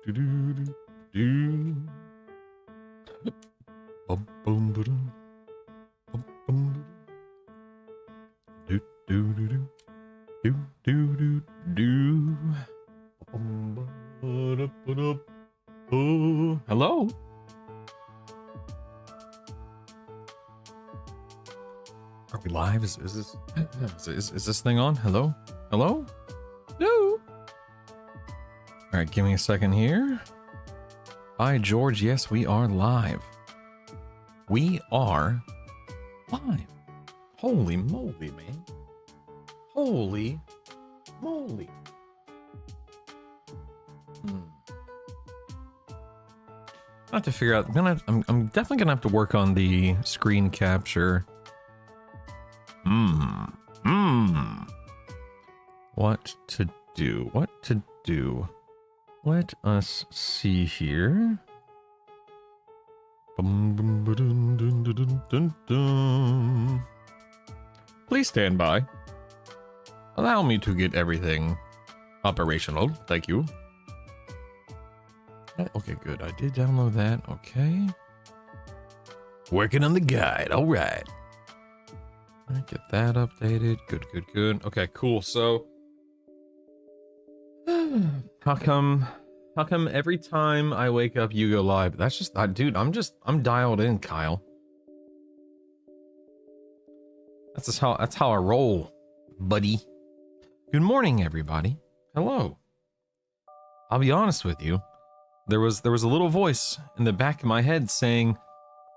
Hello? Are we live? Is this thing on? Hello? Hello? No. All right, give me a second here. Hi, George. Yes, we are live. We are live. Holy moly, man. Holy moly. I have to figure out. I'm definitely gonna have to work on the screen capture. What to do? What to do? Let us see here. Please stand by. Allow me to get everything operational. Thank you. Okay, good. I did download that. Okay. Working on the guide. All right. Get that updated. Good, good, good. Okay, cool. So, how come every time I wake up you go live? That's just, dude, I'm dialed in, Kyle. That's how I roll, buddy. Good morning, everybody. Hello. I'll be honest with you. There was a little voice in the back of my head saying,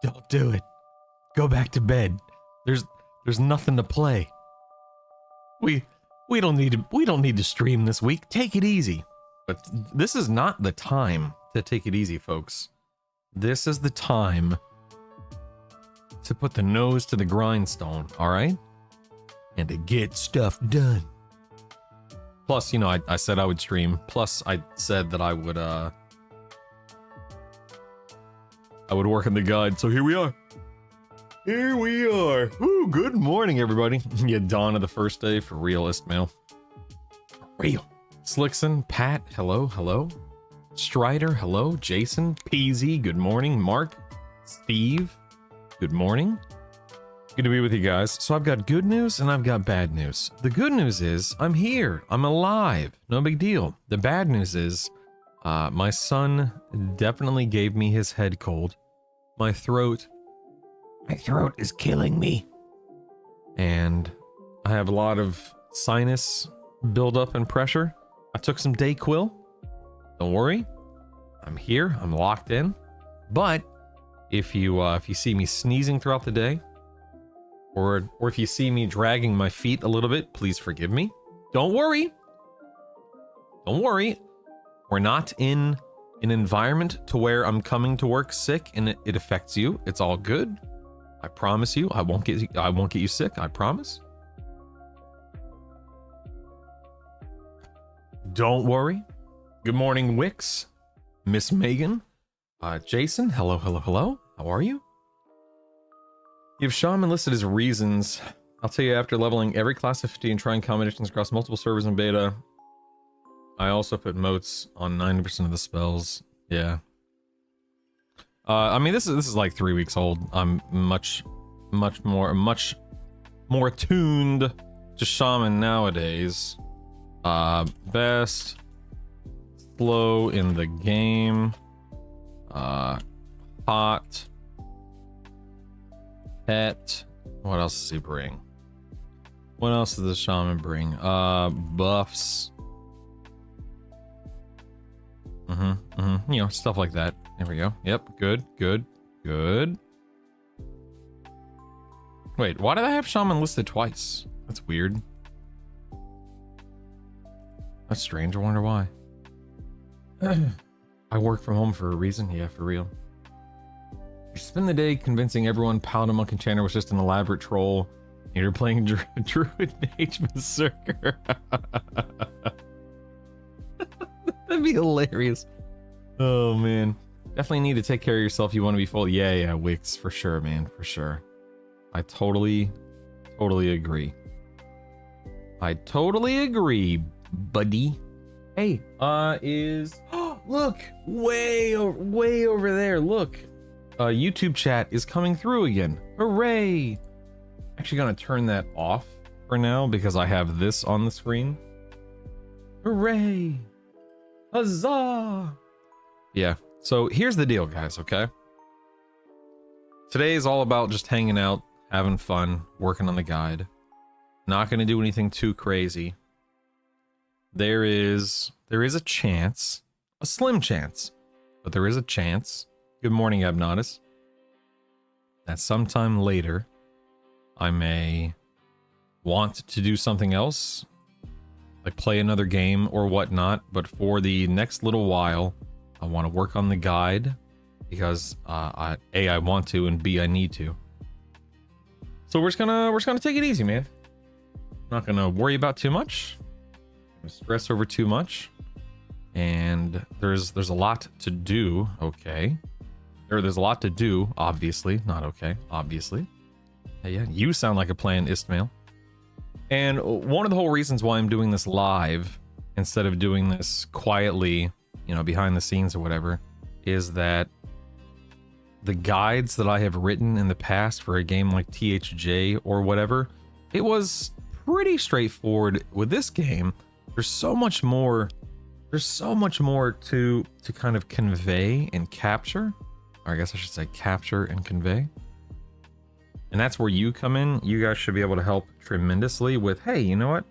"Don't do it. Go back to bed. There's nothing to play. We don't need to stream this week. Take it easy." But this is not the time to take it easy, folks. This is the time to put the nose to the grindstone, all right? And to get stuff done. Plus, you know, I said I would stream. Plus, I said that I would work on the guide. So here we are. Here we are. Woo, good morning, everybody. Yeah, dawn of the first day for real, Istmail. Real. Slickson, Pat, hello, hello. Strider, hello. Jason, Peasy, good morning. Mark, Steve, good morning. Good to be with you guys. So I've got good news and I've got bad news. The good news is I'm here. I'm alive. No big deal. The bad news is my son definitely gave me his head cold. My throat is killing me. And I have a lot of sinus buildup and pressure. I took some Dayquil. Don't worry. I'm here. I'm locked in. But if you see me sneezing throughout the day, or if you see me dragging my feet a little bit, please forgive me. Don't worry. Don't worry. We're not in an environment to where I'm coming to work sick and it affects you. It's all good. I promise you, I won't get you sick. I promise. Don't worry. Good morning, Wix, Miss Megan, Jason. Hello, hello, hello. How are you? If Shaman listed his reasons, I'll tell you after leveling every class of 50 and trying combinations across multiple servers in beta. I also put motes on 90% of the spells. Yeah. I mean, this is like 3 weeks old. I'm much more attuned to Shaman nowadays. Best slow in the game. Hot. Pet. What else does he bring? What else does the Shaman bring? Buffs. You know, stuff like that. There we go. Yep. Good. Good. Good. Wait, why did I have Shaman listed twice? That's weird. That's strange. I wonder why. I work from home for a reason. Yeah, for real. You spend the day convincing everyone Paladin Monk Enchanter was just an elaborate troll. And you're playing Druid Mage Berserker. That'd be hilarious. Oh, man. Definitely need to take care of yourself. You want to be full. Yeah, Wix, for sure, man. For sure. I totally agree. I totally agree, buddy. Hey, Look, way over there. Look, YouTube chat is coming through again. Hooray! Actually gonna turn that off for now because I have this on the screen. Hooray! Huzzah! Yeah, so here's the deal, guys, okay? Today is all about just hanging out, having fun, working on the guide. Not gonna do anything too crazy. There is a chance, a slim chance, but there is a chance. Good morning, Abnatus. That sometime later, I may want to do something else, like play another game or whatnot, but for the next little while, I want to work on the guide because A, I want to, and B, I need to. So we're just gonna take it easy, man. Not gonna worry about too much, stress over too much, and there's a lot to do. Okay, there's a lot to do. Obviously, not okay. Obviously, hey, yeah, you sound like a plan, Istmail. And one of the whole reasons why I'm doing this live instead of doing this quietly, you know, behind the scenes or whatever, is that the guides that I have written in the past for a game like THJ or whatever, it was pretty straightforward. With this game, there's so much more to kind of convey and capture, or I guess I should say capture and convey. And that's where you come in. You guys should be able to help tremendously with, hey, you know what?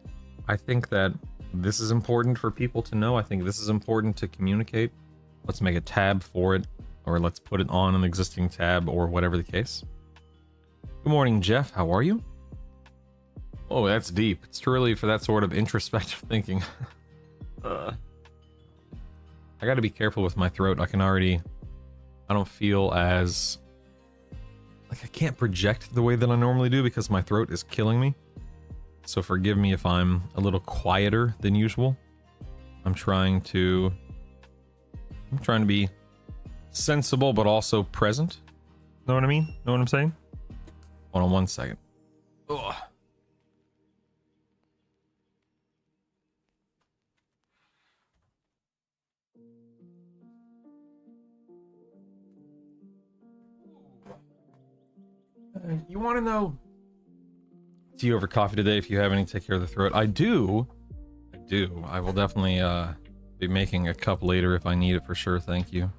I think that this is important for people to know. I think this is important to communicate. Let's make a tab for it, or let's put it on an existing tab, or whatever the case. Good morning, Jeff. How are you? Oh, that's deep. It's too early for that sort of introspective thinking. I gotta be careful with my throat. I don't feel as... like, I can't project the way that I normally do because my throat is killing me. So forgive me if I'm a little quieter than usual. I'm trying to be sensible, but also present. Know what I mean? Know what I'm saying? Hold on one second. Ugh. You want to know tea over coffee today? If you have any, take care of the throat. I do. I will definitely be making a cup later if I need it for sure. Thank you.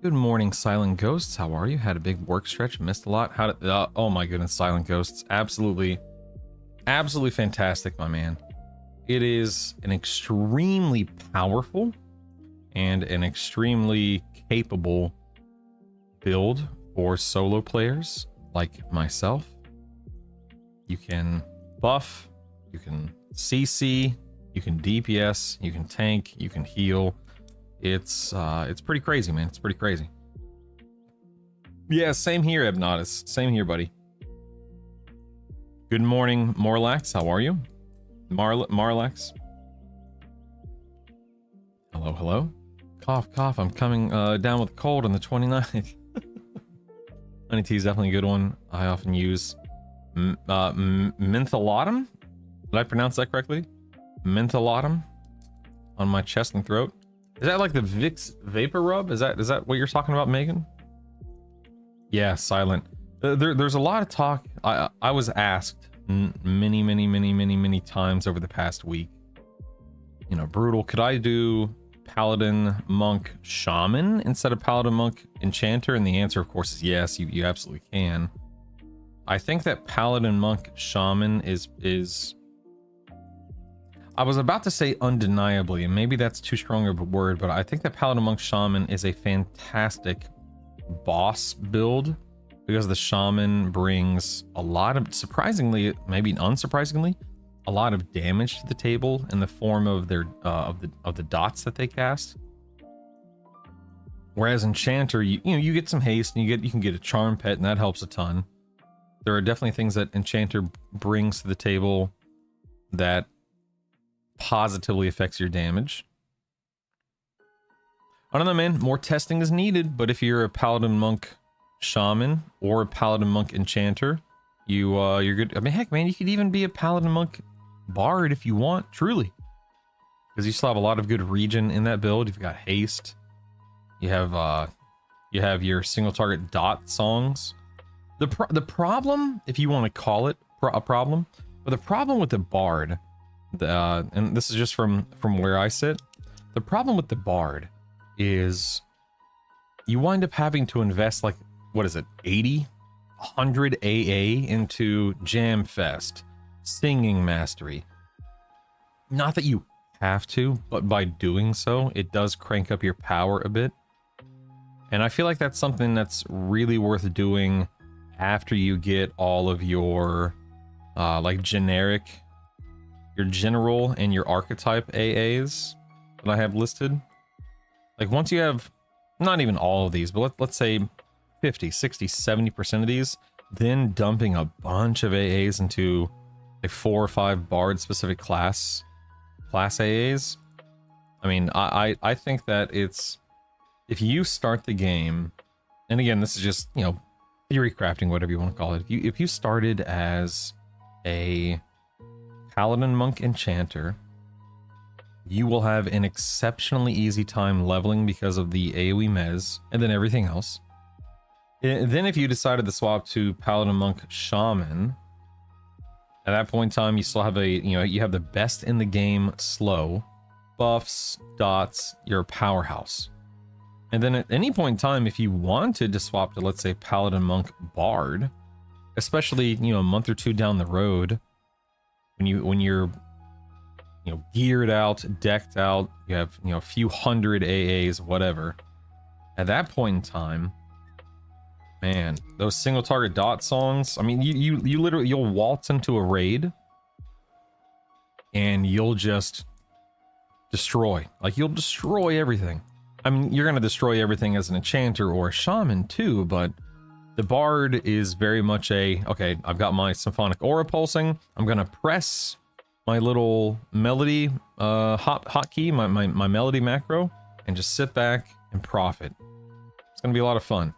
Good morning, Silent Ghosts. How are you? Had a big work stretch, missed a lot. How did oh my goodness, Silent Ghosts, absolutely fantastic, my man. It is an extremely powerful and an extremely capable build for solo players like myself. You can buff, you can CC, you can DPS, you can tank, you can heal. It's pretty crazy, man. It's pretty crazy. Yeah, same here, Abnatus. Same here, buddy. Good morning, Morlax. How are you? Marlax. Hello, hello. Cough, cough. I'm coming down with a cold on the 29th. Honey tea is definitely a good one. I often use mentholatum. Did I pronounce that correctly? Mentholatum on my chest and throat. Is that like the Vicks vapor rub? Is that what you're talking about, Megan? Yeah, silent. There's a lot of talk. I was asked many times over the past week. You know, brutal. Could I do Paladin, Monk, Shaman instead of Paladin, Monk, Enchanter? And the answer, of course, is yes. You absolutely can. I think that Paladin, Monk, Shaman is I was about to say undeniably, and maybe that's too strong of a word, but I think that Paladin, Monk, Shaman is a fantastic boss build because the Shaman brings a lot of, surprisingly, maybe unsurprisingly, a lot of damage to the table in the form of their of the dots that they cast. Whereas Enchanter, you get some haste and you can get a charm pet, and that helps a ton. There are definitely things that Enchanter brings to the table that positively affects your damage. I don't know, man. More testing is needed, but if you're a Paladin, Monk, Shaman or a Paladin, Monk, Enchanter, you're good. I mean, heck, man, you could even be a Paladin, Monk, Bard if you want, truly, because you still have a lot of good regen in that build. You've got haste, You have your single target dot songs. The problem, if you want to call it a problem, but the problem with the Bard, and this is just from where I sit, the problem with the Bard is you wind up having to invest like, what is it, 80, 100 AA into Jam Fest, singing mastery. Not that you have to, but by doing so, it does crank up your power a bit. And I feel like that's something that's really worth doing after you get all of your like generic, your general and your archetype AAs that I have listed. Like once you have, not even all of these, but let's say 50, 60, 70% of these, then dumping a bunch of AAs into like 4 or 5 Bard specific class AAs. I mean, I think that it's, if you start the game, and again, this is just, you know, theory crafting, whatever you want to call it. If you started as a Paladin Monk Enchanter, you will have an exceptionally easy time leveling because of the AoE mez and then everything else. And then if you decided to swap to Paladin Monk Shaman, at that point in time, you still have you have the best in the game slow, buffs, dots, you're a powerhouse. And then at any point in time, if you wanted to swap to, let's say, Paladin Monk Bard, especially, you know, a month or two down the road, when you're, you know, geared out, decked out, you have, you know, a few hundred AAs, whatever. At that point in time, man, those single target dot songs, I mean, you literally, you'll waltz into a raid and you'll just destroy. Like, you'll destroy everything. I mean, you're going to destroy everything as an enchanter or a shaman too, but the Bard is very much a, okay, I've got my symphonic aura pulsing, I'm going to press my little melody hotkey, my melody macro, and just sit back and profit. It's going to be a lot of fun.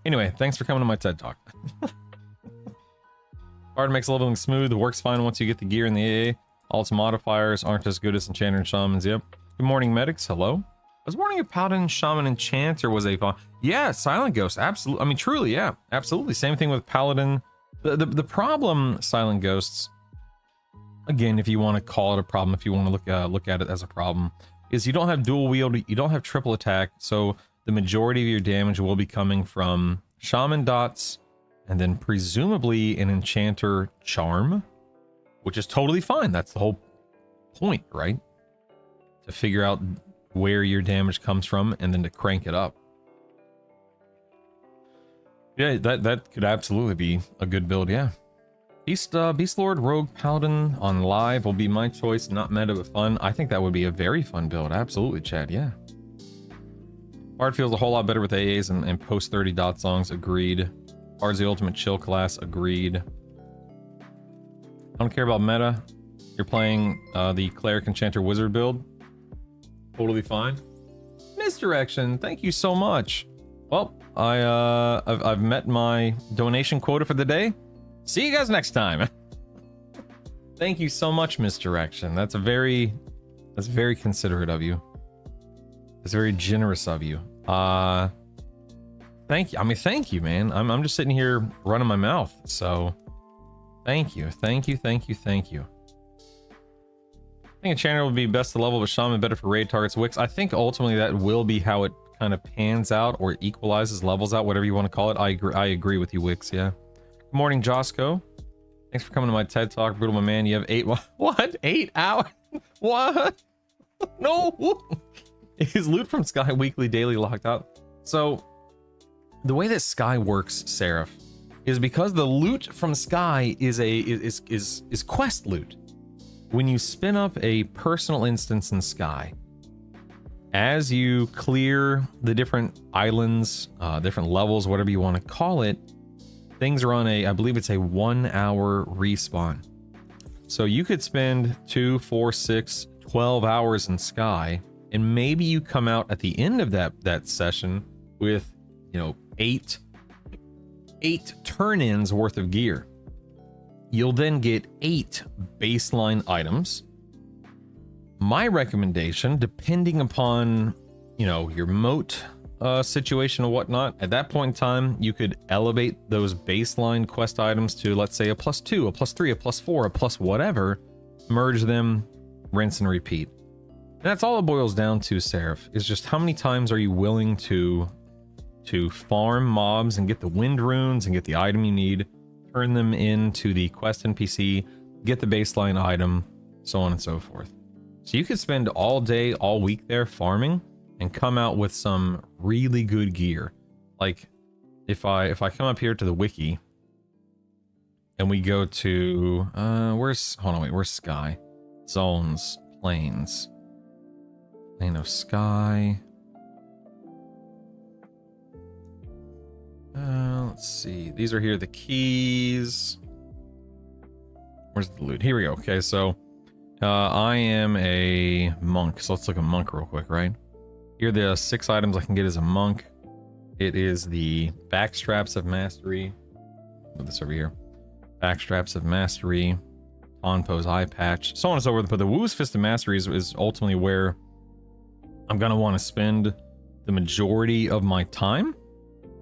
Anyway, thanks for coming to my TED Talk. Bard makes leveling smooth, it works fine once you get the gear and the AA. All its modifiers aren't as good as Enchanter and Shamans, yep. Good morning, medics. Hello. I was wondering if Paladin, Shaman, Enchanter was a fun. Yeah, Silent Ghost. Absolutely. I mean, truly, yeah. Absolutely. Same thing with Paladin. The problem, Silent Ghosts, again, if you want to call it a problem, if you want to look at it as a problem, is you don't have dual wield, you don't have triple attack, so the majority of your damage will be coming from Shaman dots, and then presumably an Enchanter charm, which is totally fine. That's the whole point, right? To figure out where your damage comes from and then to crank it up. Yeah, that could absolutely be a good build, yeah. Beast Lord, Rogue, Paladin on live will be my choice, not meta but fun. I think that would be a very fun build, absolutely, Chad, yeah. Bard feels a whole lot better with AAs and post 30 dot songs, agreed. Bard's the ultimate chill class, agreed. I don't care about meta. You're playing the Cleric Enchanter Wizard build. Totally fine. Misdirection, thank you so much. Well, I've met my donation quota for the day. See you guys next time. Thank you so much, Misdirection. That's very considerate of you. It's very generous of you. Thank you. I mean, thank you, man. I'm just sitting here running my mouth. So, thank you, thank you, thank you, thank you. I think Enchanter would be best to level, but Shaman better for raid targets. Wix, I think ultimately that will be how it kind of pans out or equalizes, levels out, whatever you want to call it. I agree with you, Wix, yeah. Good morning, Josco. Thanks for coming to my TED Talk. Brutal, my man. You have 8... What? 8 hours? What? No! Is loot from Sky weekly, daily locked out? So, the way that Sky works, Seraph, is because the loot from Sky is quest loot. When you spin up a personal instance in Sky, as you clear the different islands, different levels, whatever you want to call it, things are on I believe it's a 1 hour respawn. So you could spend 2, 4, 6, 12 hours in Sky, and maybe you come out at the end of that session with, you know, 8 turn-ins worth of gear. You'll then get 8 baseline items. My recommendation, depending upon you know, your moat situation or whatnot, at that point in time, you could elevate those baseline quest items to, let's say, a +2, a +3, a +4, a plus whatever, merge them, rinse and repeat. And that's all it boils down to, Seraph, is just how many times are you willing to farm mobs and get the wind runes and get the item you need, turn them into the quest NPC, get the baseline item, so on and so forth. So you could spend all day, all week there farming and come out with some really good gear. Like if I come up here to the wiki and we go to where's sky? Zones, plains. Plane of sky. Let's see. These are here the keys. Where's the loot? Here we go. Okay, so I am a monk, so let's look at monk real quick, right? Here are the 6 items I can get as a monk. It is the backstraps of mastery. Put this over here. Backstraps of mastery, Onpo's eye patch, so on and so forth. But the Wu's Fist of Mastery is ultimately where I'm gonna want to spend the majority of my time,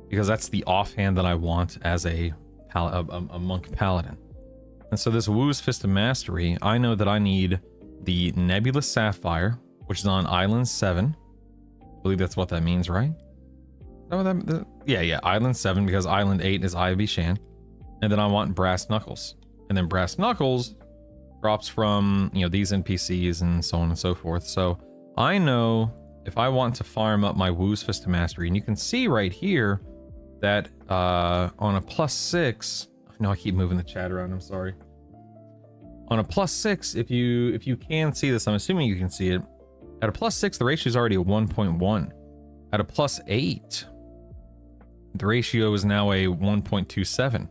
because that's the offhand that I want as a monk paladin. And so this Wu's Fist of Mastery, I know that I need the Nebulous Sapphire, which is on Island 7. I believe that's what that means, right? Yeah, Island 7, because Island 8 is Ivy Shan. And then I want Brass Knuckles. And then Brass Knuckles drops from, you know, these NPCs and so on and so forth. So I know if I want to farm up my Wu's Fist of Mastery, and you can see right here that on a +6, no, I keep moving the chat around, I'm sorry. On a +6, if you can see this, I'm assuming you can see it. At a +6, the ratio is already a 1.1. At a +8, the ratio is now a 1.27.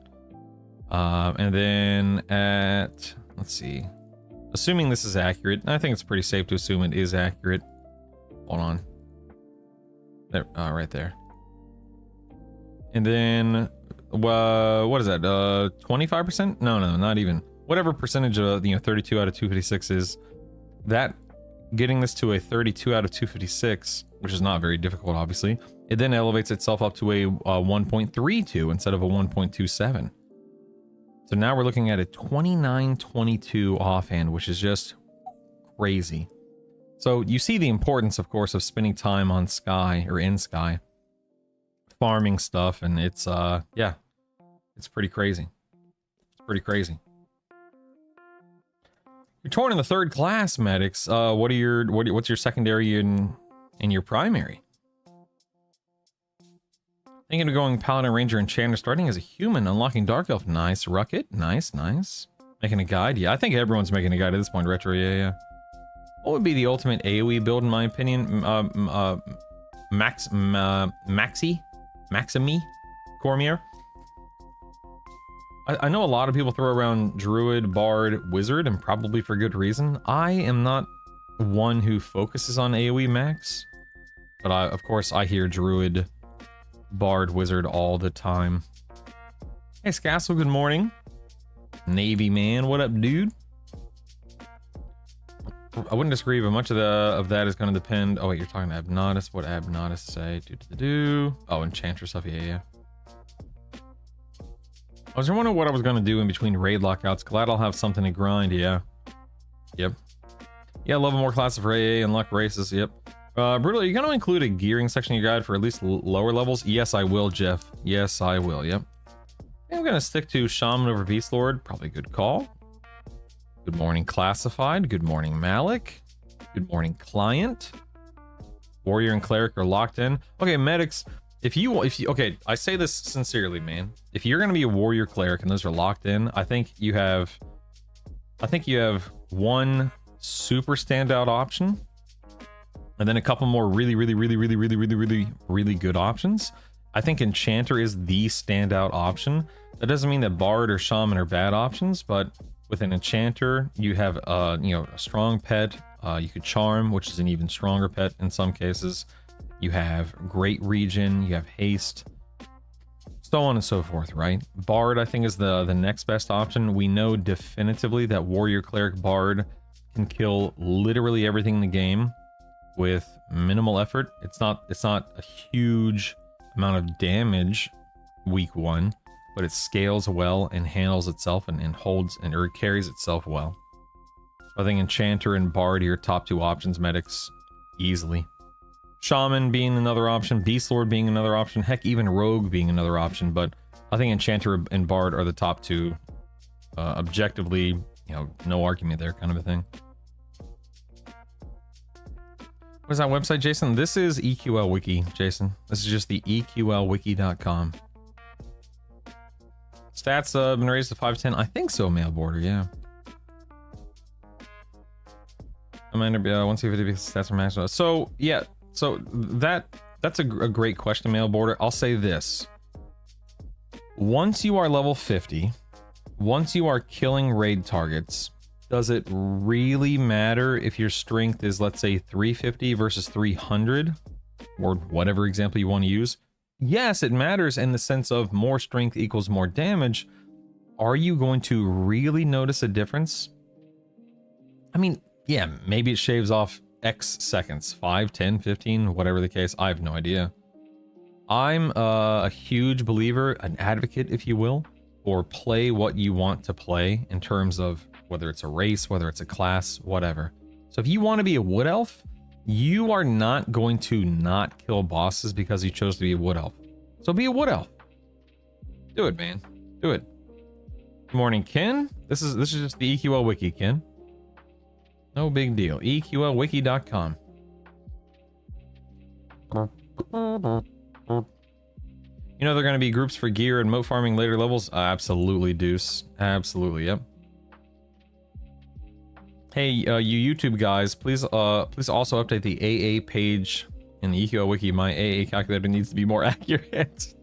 And then at, let's see, assuming this is accurate, I think it's pretty safe to assume it is accurate. Hold on. There, right there. And then, what is that? 25%? No, not even. Whatever percentage of, 32 out of 256 is, that getting this to a 32 out of 256, which is not very difficult, obviously, it then elevates itself up to a 1.32 instead of a 1.27. So now we're looking at a 2922 offhand, which is just crazy. So you see the importance, of course, of spending time on Sky, or in Sky, farming stuff, and it's, yeah, it's pretty crazy. It's pretty crazy. You're torn in the 3rd class, medics. What's your secondary and your primary? Thinking of going Paladin, Ranger, Enchanter, starting as a human, unlocking Dark Elf. Nice. Rucket. Nice. Making a guide. Yeah, I think everyone's making a guide at this point. Retro. Yeah. What would be the ultimate AoE build, in my opinion? Maximi? Cormier? I know a lot of people throw around Druid, Bard, Wizard, and probably for good reason. I am not one who focuses on AoE max, but of course I hear Druid, Bard, Wizard all the time. Hey Scassel, good morning. Navy man, what up, dude? I wouldn't disagree, but much of that is going to depend. Oh wait, you're talking to Abnodus. What Abnodus say? Oh, Enchanter stuff. Yeah. I was wondering what I was going to do in between raid lockouts. Glad I'll have something to grind. Yeah. Yep. Yeah, level more classes for AA and luck races. Yep. Brutal, are you going to include a gearing section in your guide for at least lower levels? Yes, I will, Jeff. Yes, I will. Yep. I'm going to stick to Shaman over Beast Lord. Probably a good call. Good morning, Classified. Good morning, Malik. Good morning, Client. Warrior and Cleric are locked in. Okay, medics. If you okay, I say this sincerely, man. If you're gonna be a warrior cleric and those are locked in, I think you have one super standout option, and then a couple more really good options. I think Enchanter is the standout option. That doesn't mean that Bard or Shaman are bad options, but with an Enchanter, you have a strong pet. You could Charm, which is an even stronger pet in some cases. You have Great Regen, you have Haste, so on and so forth, right? Bard, I think, is the next best option. We know definitively that Warrior Cleric Bard can kill literally everything in the game with minimal effort. It's not a huge amount of damage week 1, but it scales well and handles itself and holds and or carries itself well. I think Enchanter and Bard are your top 2 options, medics, easily. Shaman being another option, Beast Lord being another option, heck, even Rogue being another option, but I think Enchanter and Bard are the top 2. Objectively, you know, no argument there, kind of a thing. What is that website, Jason? This is EQL Wiki, Jason. This is just the EQLWiki.com. Stats been raised to 510. I think so, mail border, yeah. Commander, 150 stats are maxed out. So, yeah, so that's a great question, mail border. I'll say this. Once you are level 50, once you are killing raid targets, does it really matter if your strength is, let's say, 350 versus 300? Or whatever example you want to use? Yes, it matters in the sense of more strength equals more damage. Are you going to really notice a difference? I mean, yeah, maybe it shaves off X seconds, 5, 10, 15, whatever the case. I have no idea. I'm a huge believer, an advocate, if you will, or play what you want to play in terms of whether it's a race, whether it's a class, whatever. So if you want to be a wood elf, you are not going to not kill bosses because you chose to be a wood elf. So be a wood elf. Do it, man. Do it. Good morning, Ken. This is just the EQL Wiki, Ken. No big deal. EQLWiki.com. You know they're going to be groups for gear and moat farming later levels? Absolutely, Deuce. Absolutely, yep. Hey, you YouTube guys, please also update the AA page in the EQL Wiki. My AA calculator needs to be more accurate.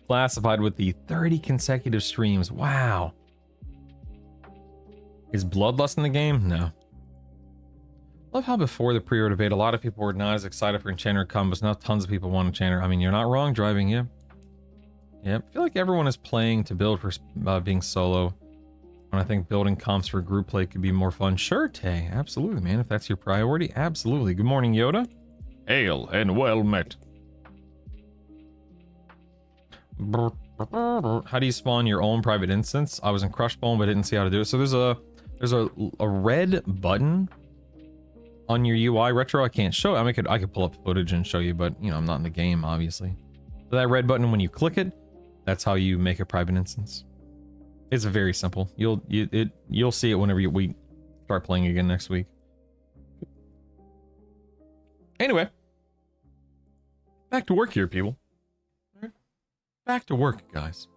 Classified with the 30 consecutive streams. Wow. Is Bloodlust in the game? No. Love how before the pre-order beta, a lot of people were not as excited for Enchanter combos. Now tons of people want Enchanter. I mean, you're not wrong, driving, yeah. Yep, I feel like everyone is playing to build for being solo. And I think building comps for group play could be more fun. Sure, Tay. Absolutely, man. If that's your priority, absolutely. Good morning, Yoda. Hail and well met. How do you spawn your own private instance? I was in Crushbone, but I didn't see how to do it. So there's a red button on your UI. Retro, I can't show it. I mean, I could pull up footage and show you, but you know, I'm not in the game, obviously. So that red button, when you click it, that's how you make a private instance. It's very simple. You'll see it whenever we start playing again next week. Anyway, back to work here, people. Back to work, guys.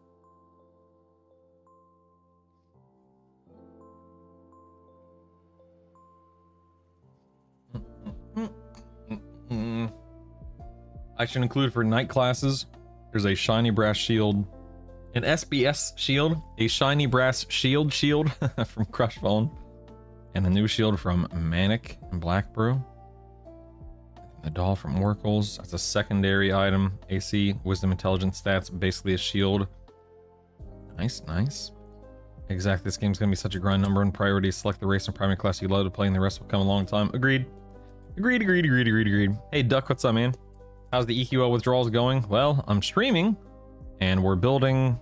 Action included for night classes. There's a shiny brass shield, an SBS shield, a shiny brass shield from Crushbone, and a new shield from Manic and Black Brew. The doll from Oracles. That's a secondary item. AC, Wisdom, Intelligence stats, basically a shield. Nice, nice. Exactly, this game's gonna be such a grind. Number one priority. Select the race and primary class you love to play, and the rest will come a long time. Agreed. Agreed. Hey, Duck, what's up, man? How's the EQL withdrawals going? Well, I'm streaming, and we're building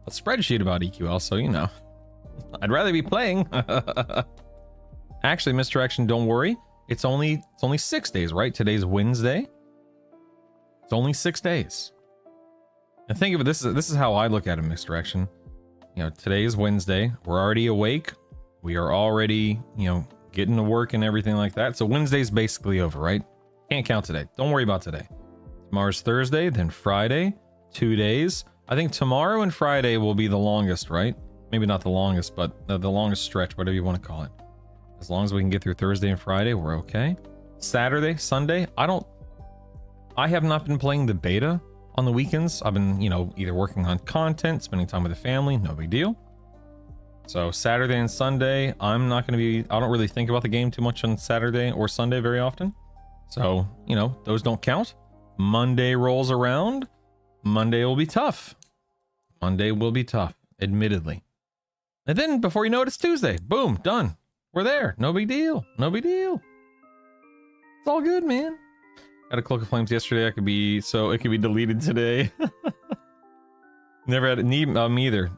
a spreadsheet about EQL, so you know. I'd rather be playing. Actually, Misdirection, don't worry. It's only 6 days, right? Today's Wednesday. It's only 6 days. And think of it, this is how I look at it, Misdirection. You know, today is Wednesday. We're already awake. We are already, you know, getting to work and everything like that. So Wednesday's basically over, right? Can't count today. Don't worry about today. Tomorrow's Thursday, then Friday, 2 days. I think tomorrow and Friday will be the longest, right? Maybe not the longest, but the longest stretch, whatever you want to call it. As long as we can get through Thursday and Friday, we're okay. Saturday, Sunday, I have not been playing the beta on the weekends. I've been, you know, either working on content, spending time with the family, no big deal. So Saturday and Sunday, I'm not going to be, I don't really think about the game too much on Saturday or Sunday very often. So, you know, those don't count. Monday rolls around. Monday will be tough. Monday will be tough, admittedly. And then before you know it, it's Tuesday. Boom, done. We're there. No big deal. No big deal. It's all good, man. Had a cloak of flames yesterday. It could be deleted today. Never had it. Me either.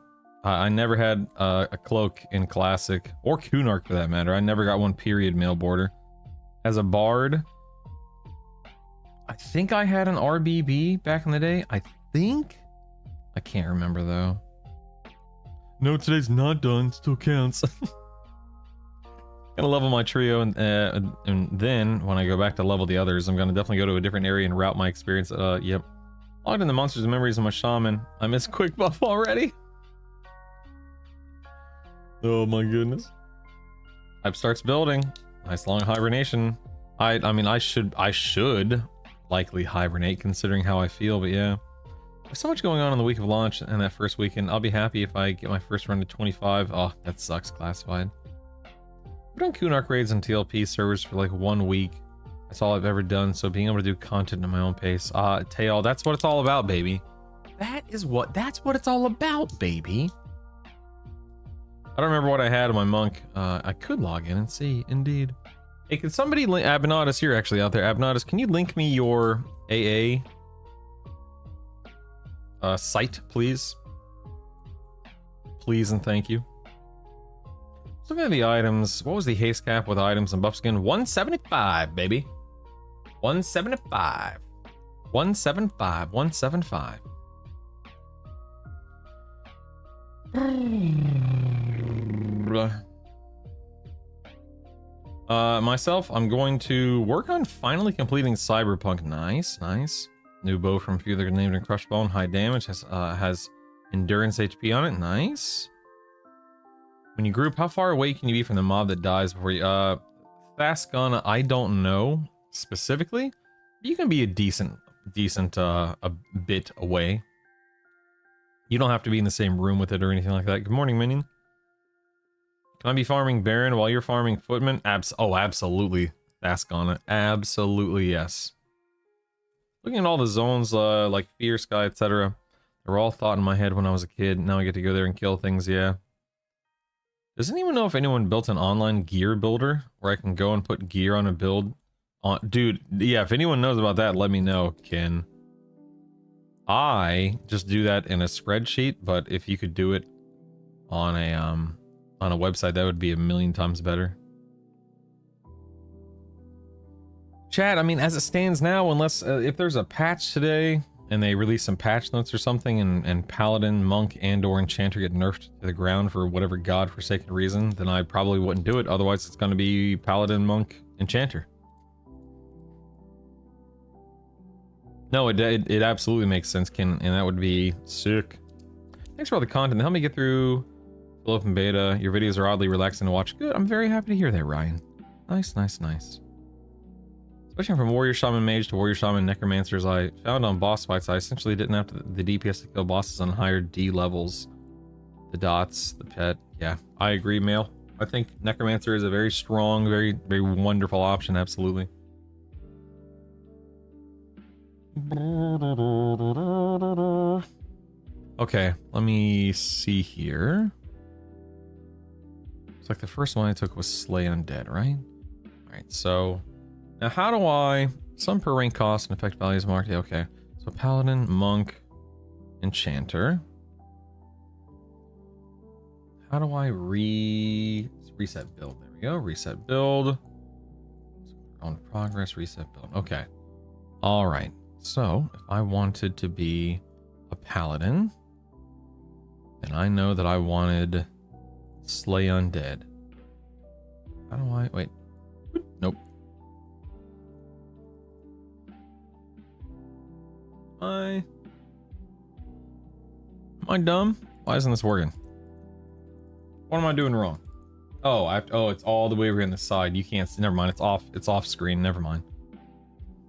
I never had a cloak in classic or Kunark for that matter. I never got one. Period. Mail border. As a bard, I think I had an RBB back in the day. I can't remember though. No, today's not done. Still counts. Gonna level my trio, and then when I go back to level the others, I'm gonna definitely go to a different area and route my experience. Yep. Logged in the monsters and memories of my shaman. I miss quick buff already. Oh my goodness. Hype starts building. Nice long hibernation. I mean I should likely hibernate considering how I feel, but yeah. There's so much going on the week of launch and that first weekend. I'll be happy if I get my first run to 25. Oh, that sucks, classified. I've done Kunark raids on TLP servers for like 1 week. That's all I've ever done, so being able to do content at my own pace. Tail, that's what it's all about, baby. That's what it's all about, baby. I don't remember what I had in my monk. I could log in and see, indeed. Hey, can somebody link Abinatus here actually out there? Abinatus, can you link me your AA site, please? Please and thank you. Let's look at the items. What was the haste cap with items and buff skin? 175, baby. 175. 175. 175. Myself, I'm going to work on finally completing Cyberpunk. Nice, nice. New bow from Few named in Crush Bone. High damage, has endurance HP on it. Nice. When you group, how far away can you be from the mob that dies before you? Thascana, I don't know specifically. You can be a decent a bit away. You don't have to be in the same room with it or anything like that. Good morning, minion. Can I be farming Baron while you're farming Footman? Oh, absolutely. Thascana, absolutely yes. Looking at all the zones, like Fear Sky, etc. They were all thought in my head when I was a kid. Now I get to go there and kill things, yeah. Does anyone know if anyone built an online gear builder where I can go and put gear on a build? Dude, yeah, if anyone knows about that, let me know, Ken. I just do that in a spreadsheet, but if you could do it on a website, that would be a million times better. Chat, I mean, as it stands now, unless if there's a patch today and they release some patch notes or something, and Paladin, Monk, and/or Enchanter get nerfed to the ground for whatever godforsaken reason, then I probably wouldn't do it. Otherwise, it's going to be Paladin, Monk, Enchanter. No, it absolutely makes sense, Ken, and that would be sick. Thanks for all the content. Help me get through full open beta. Your videos are oddly relaxing to watch. Good. I'm very happy to hear that, Ryan. Nice, nice, nice. Switching from Warrior Shaman Mage to Warrior Shaman Necromancers, I found on boss fights I essentially didn't have the DPS to kill bosses on higher D levels. The dots, the pet. Yeah, I agree, Male. I think Necromancer is a very strong, very, very wonderful option, absolutely. Okay, let me see here. It's like the first one I took was Slay Undead, right? Alright, so now how do I... Some per rank cost and effect values marked. Yeah, okay. So Paladin, Monk, Enchanter. How do I reset build? There we go. Reset build. On progress, reset build. Okay. Alright. So, if I wanted to be a Paladin, then I know that I wanted Slay Undead. How do I... Wait. Nope. Am I dumb? Why isn't this working? What am I doing wrong? Oh, it's all the way over here on the side. You can't see. Never mind. It's off screen. Never mind.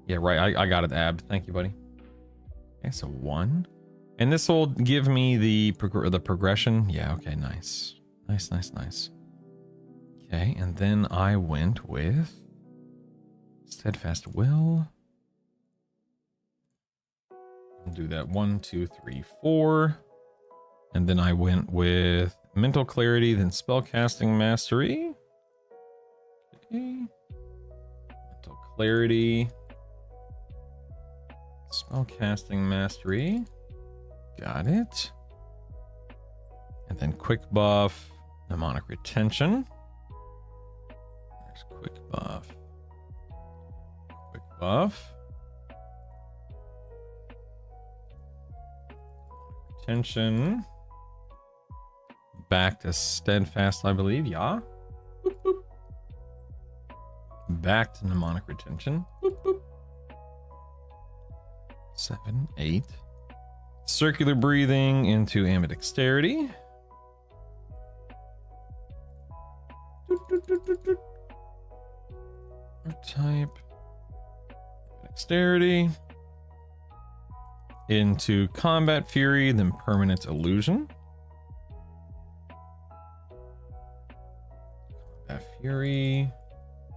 Yeah, right. I got it, Ab. Thank you, buddy. Okay, so 1. And this will give me the progression. Yeah, okay, nice. Nice, nice, nice. Okay, and then I went with Steadfast Will. I'll do that 1, 2, 3, 4. And then I went with Mental Clarity, then Spellcasting Mastery. Okay. Mental Clarity. Spellcasting mastery. Got it. And then quick buff, mnemonic retention. There's quick buff. Quick buff. Retention. Back to steadfast, I believe. Yeah. Boop, boop. Back to mnemonic retention. Boop, boop. 7, 8. Circular breathing into ambidexterity. Type dexterity into combat fury, then permanent illusion. Combat fury.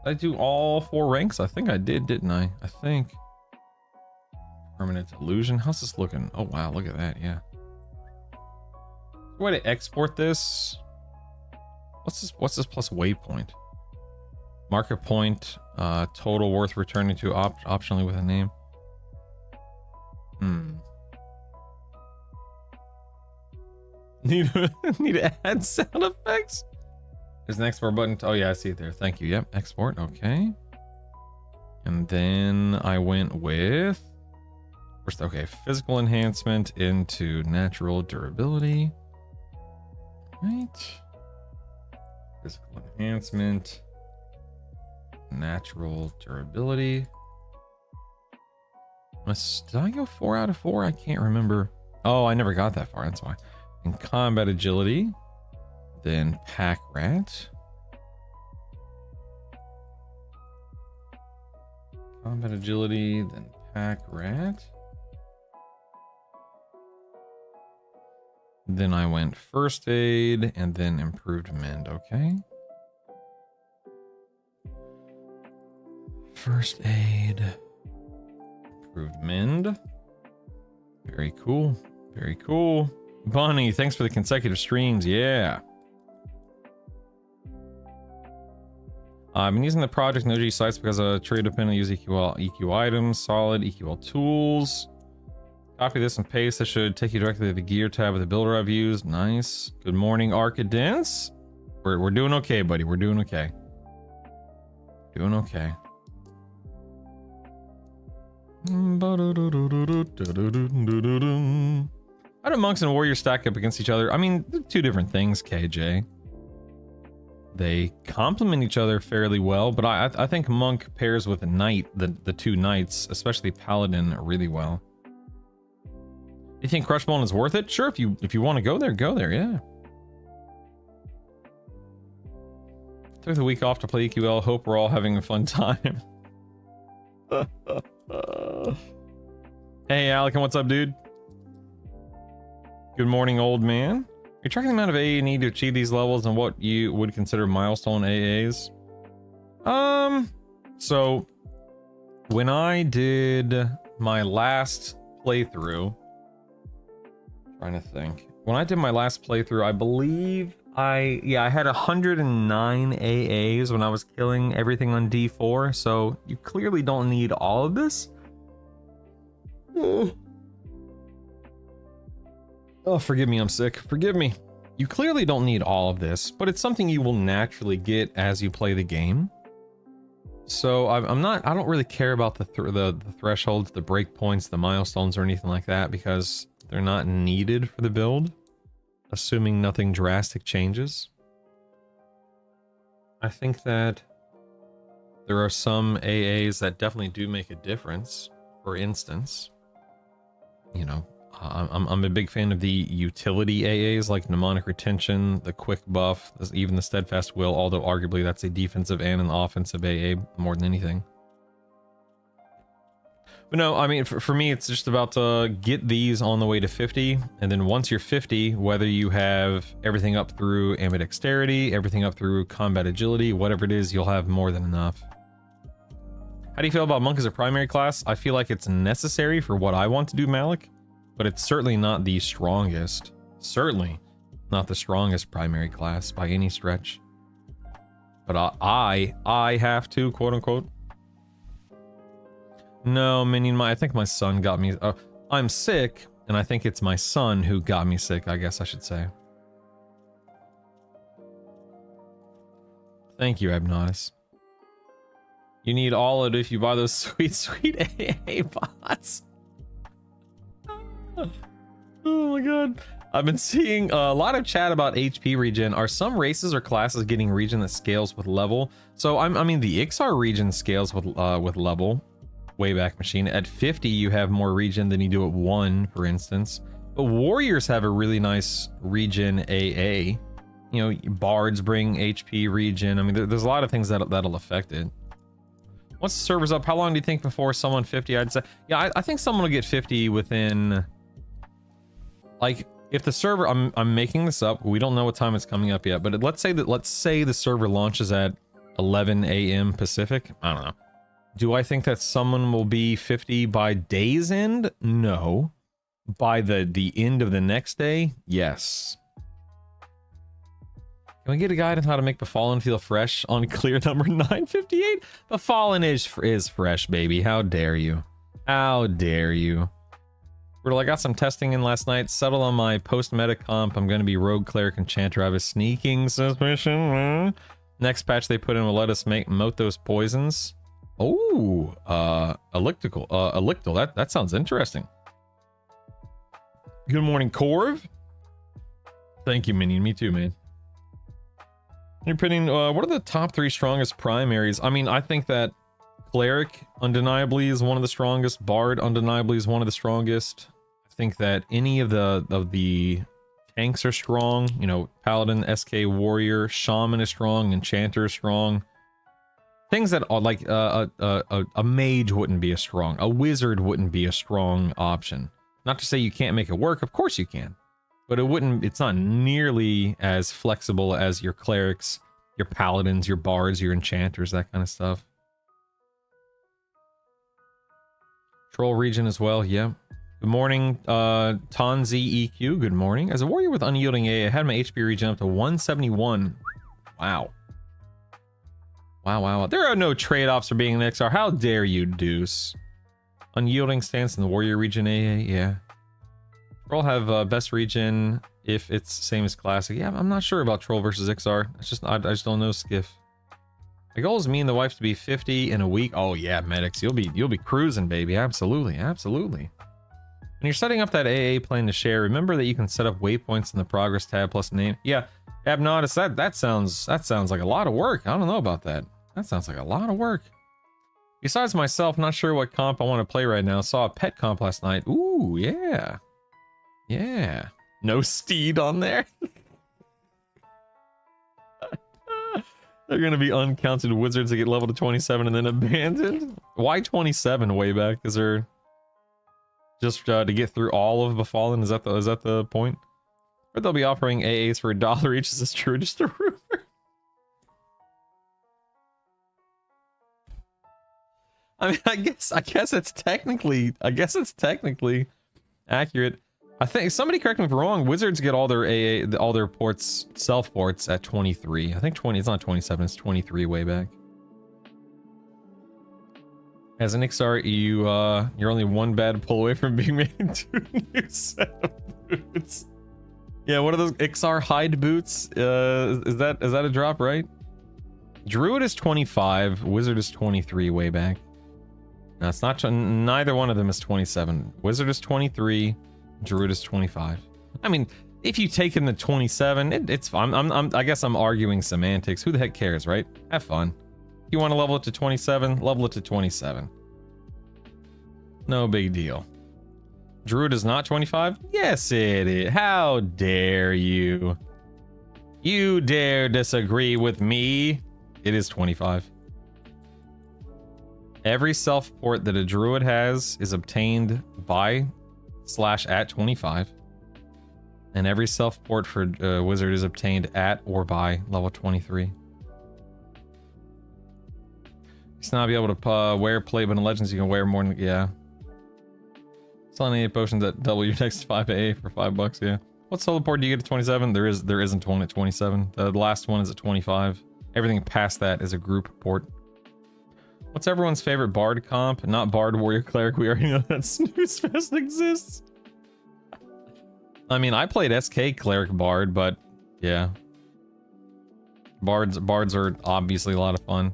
Did I do all 4 ranks? I think I did, didn't I? I think. Permanent illusion. How's this looking? Oh wow, look at that. Yeah. Way to export this. What's this plus waypoint? Marker point, total worth returning to optionally with a name. Need to add sound effects. There's an export button. Oh yeah, I see it there. Thank you. Yep, export. Okay. And then I went with first. Okay, physical enhancement into natural durability. Right. Physical enhancement. Natural durability. Did I go 4 out of 4? I can't remember. Oh, I never got that far. That's why. In combat agility. Then pack rat. Combat agility. Then pack rat. Then I went first aid and then improved mend. Okay. First aid. Improved mend. Very cool. Very cool. Bunny, thanks for the consecutive streams. Yeah. I've been using the project Noji sites because trade dependent use EQ items, solid EQL tools. Copy this and paste. This should take you directly to the gear tab of the builder I've used. Nice. Good morning, Arcadence. We're doing okay, buddy. We're doing okay. Doing okay. How do monks and warriors stack up against each other? I mean, they're 2 different things, KJ. They complement each other fairly well, but I think monk pairs with a knight, the 2 knights, especially paladin, really well. You think Crushbone is worth it? Sure, if you want to go there, yeah. Took the week off to play EQL. Hope we're all having a fun time. Hey, Alec, what's up, dude? Good morning, old man. You're tracking the amount of AA you need to achieve these levels and what you would consider milestone AAs. So when I did my last playthrough, trying to think. When I did my last playthrough, I believe I had 109 AAs when I was killing everything on D4, so you clearly don't need all of this. Oh, forgive me, I'm sick. Forgive me. You clearly don't need all of this, but it's something you will naturally get as you play the game. So I don't really care about the thresholds, the breakpoints, the milestones, or anything like that because they're not needed for the build, assuming nothing drastic changes. I think that there are some AAs that definitely do make a difference. For instance, you know, I'm a big fan of the utility AAs like mnemonic retention, the quick buff, even the steadfast will, although arguably that's a defensive and an offensive AA more than anything. But no, I mean, for me, it's just about to get these on the way to 50. And then once you're 50, whether you have everything up through ambidexterity, everything up through combat agility, whatever it is, you'll have more than enough. How do you feel about monk as a primary class? I feel like it's necessary for what I want to do, Malik, but it's certainly not the strongest. Certainly not the strongest primary class by any stretch. But I have to, quote unquote. No, Minion, I think my son got me. I'm sick, and I think it's my son who got me sick, I guess I should say. Thank you, Abnotis. You need all of it if you buy those sweet, sweet AA bots. Oh my god. I've been seeing a lot of chat about HP regen. Are some races or classes getting regen that scales with level? So I mean, the Ixar regen scales with level. Wayback Machine. At 50, you have more regen than you do at 1, for instance. But Warriors have a really nice regen AA. You know, Bards bring HP regen. I mean, there's a lot of things that'll affect it. Once the server's up, how long do you think before someone 50? I'd say, yeah, I think someone will get 50 within, like, if the server, I'm making this up. We don't know what time it's coming up yet, but let's say the server launches at 11 a.m. Pacific. I don't know. Do I think that someone will be 50 by day's end? No. By the end of the next day? Yes. Can we get a guide on how to make Befallen feel fresh on clear number 958? Befallen is fresh, baby. How dare you? How dare you? Riddle, I got some testing in last night. Settled on my post-meta comp. I'm going to be Rogue, Cleric, Enchanter. I have a sneaking suspicion. Next patch they put in will let us moat those poisons. Oh, Elictal. That sounds interesting. Good morning, Corv. Thank you, Minion. Me too, man. You're pitting, what are the top 3 strongest primaries? I mean, I think that Cleric undeniably is one of the strongest. Bard undeniably is one of the strongest. I think that any of the tanks are strong. You know, Paladin, SK, Warrior, Shaman is strong, Enchanter is strong. Things that are like a mage wouldn't be as strong. A wizard wouldn't be a strong option. Not to say you can't make it work. Of course you can. But it wouldn't, it's not nearly as flexible as your clerics, your paladins, your bards, your enchanters, that kind of stuff. Troll region as well, yeah. Good morning, Tonzi EQ, good morning. As a warrior with unyielding A, I had my HP regen up to 171. Wow. Wow. There are no trade-offs for being an XR. How dare you, Deuce? Unyielding stance in the warrior region AA, yeah. Troll have best regen if it's same as classic. Yeah, I'm not sure about Troll versus XR. It's just I just don't know Skiff. My goal is me and the wife to be 50 in a week. Oh yeah, medics, you'll be cruising, baby. Absolutely. When you're setting up that AA plane to share, remember that you can set up waypoints in the progress tab plus name. Yeah, Abnotis, that sounds like a lot of work. I don't know about that. That sounds like a lot of work. Besides myself, not sure what comp I want to play right now. Saw a pet comp last night. Ooh, yeah. Yeah. No steed on there. They're gonna be uncounted wizards that get leveled to 27 and then abandoned. Why 27 way back? Is there just to get through all of Befallen? Is that the point? Or they'll be offering AAs for $1 each. Is this true? Just a rumor. I mean, I guess it's technically accurate. I think somebody correct me if I'm wrong. Wizards get all their ports, self ports at 23. I think 20. It's not 27. It's 23 way back. As an XR, you're only one bad pull away from being made into a new set of boots. Yeah, what are those XR hide boots? Is that a drop, right? Druid is 25. Wizard is 23 way back. No, it's not. Neither one of them is 27. Wizard is 23. Druid is 25. I mean, if you take in the 27, it's fine. I guess I'm arguing semantics. Who the heck cares, right? Have fun. If you want to level it to 27, level it to 27. No big deal. Druid is not 25? Yes, it is. How dare you? You dare disagree with me? It is 25. Every self-port that a druid has is obtained by / at 25. And every self-port for a wizard is obtained at or by level 23. It's not be able to wear play, but in Legends you can wear more than, yeah. Selling 8 potions that double your next 5 AA for $5, yeah. What solo port do you get at 27? There isn't one at 27. The last one is at 25. Everything past that is a group port. What's everyone's favorite bard comp? Not bard warrior cleric. We already know that snooze fest exists. I mean, I played SK cleric bard, but yeah. Bards are obviously a lot of fun.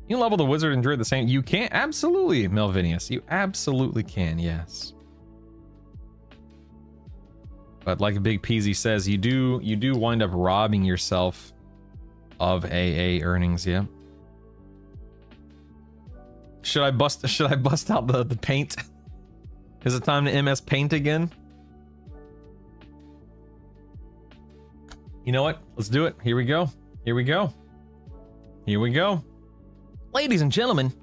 You can level the wizard and druid the same. You can, absolutely, Melvinius. You absolutely can, yes. But like Big Peasy says, you do wind up robbing yourself of AA earnings, yeah. Should I bust out the paint? Is it time to MS Paint again? You know what? Let's do it. Here we go. Here we go. Here we go. Ladies and gentlemen,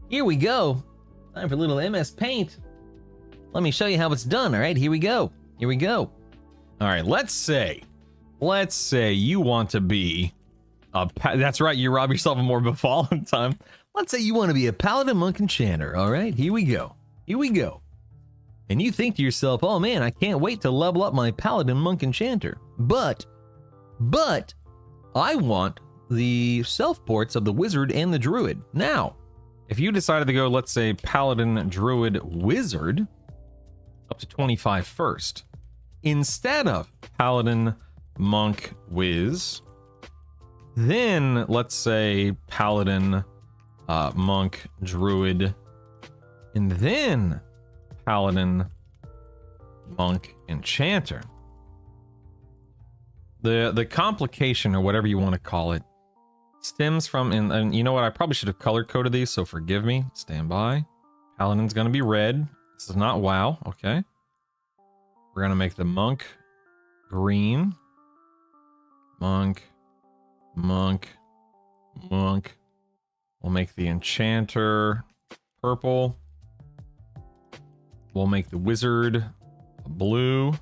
here we go. Time for a little MS Paint. Let me show you how it's done, all right? Here we go. Here we go. All right, let's say you want to be that's right, you rob yourself of more befallen time. Let's say you want to be a paladin monk enchanter, all right? Here we go. Here we go. And you think to yourself, oh man, I can't wait to level up my paladin monk enchanter. But I want the self-ports of the wizard and the druid. Now, if you decided to go, let's say, paladin, druid, wizard, up to 25 first, instead of paladin, monk, wiz, then let's say paladin, monk, druid, and then paladin, monk, enchanter. The complication, or whatever you want to call it, stems from, and you know what, I probably should have color coded these, so forgive me. Stand by. Paladin's gonna be red. This is not WoW, okay. We're gonna make the monk green. Monk. We'll make the enchanter purple. We'll make the wizard blue.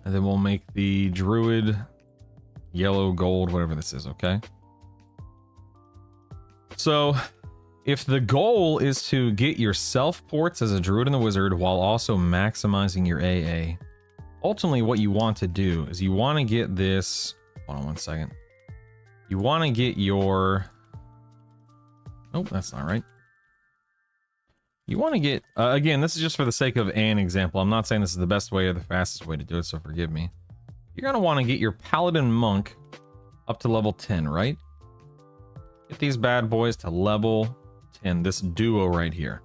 And then we'll make the druid yellow, gold, whatever this is, okay? So, if the goal is to get your self-ports as a druid and a wizard while also maximizing your AA, ultimately what you want to do is you want to get this... Hold on one second. You want to get your... Nope, that's not right. You want to get... again, this is just for the sake of an example. I'm not saying this is the best way or the fastest way to do it, so forgive me. You're going to want to get your paladin monk up to level 10, right? Get these bad boys to level 10, this duo right here.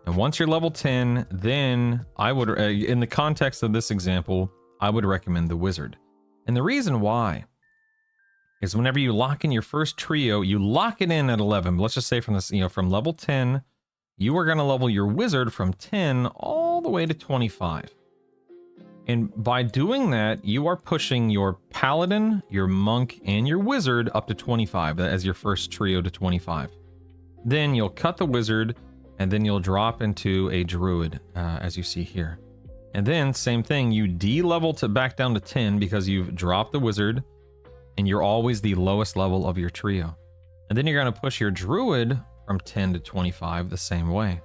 And once you're level 10, then I would, in the context of this example, I would recommend the wizard. And the reason why is whenever you lock in your first trio, you lock it in at 11. Let's just say from this, from level 10, you are going to level your wizard from 10 all the way to 25. And by doing that, you are pushing your paladin, your monk, and your wizard up to 25 as your first trio to 25. Then you'll cut the wizard, and then you'll drop into a druid, as you see here. And then, same thing, you de-level to back down to 10 because you've dropped the wizard, and you're always the lowest level of your trio. And then you're going to push your druid from 10 to 25 the same way.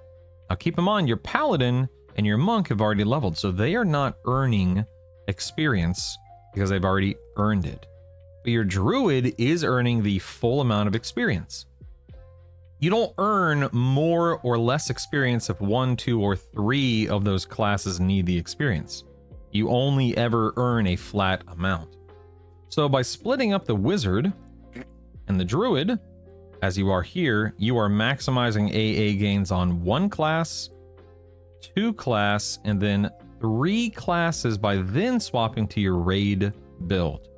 Now keep in mind, your paladin and your monk have already leveled, so they are not earning experience because they've already earned it. But your druid is earning the full amount of experience. You don't earn more or less experience if 1, 2, or 3 of those classes need the experience. You only ever earn a flat amount. So by splitting up the wizard and the druid, as you are here, you are maximizing AA gains on 1 class, 2 class, and then 3 classes by then swapping to your raid build.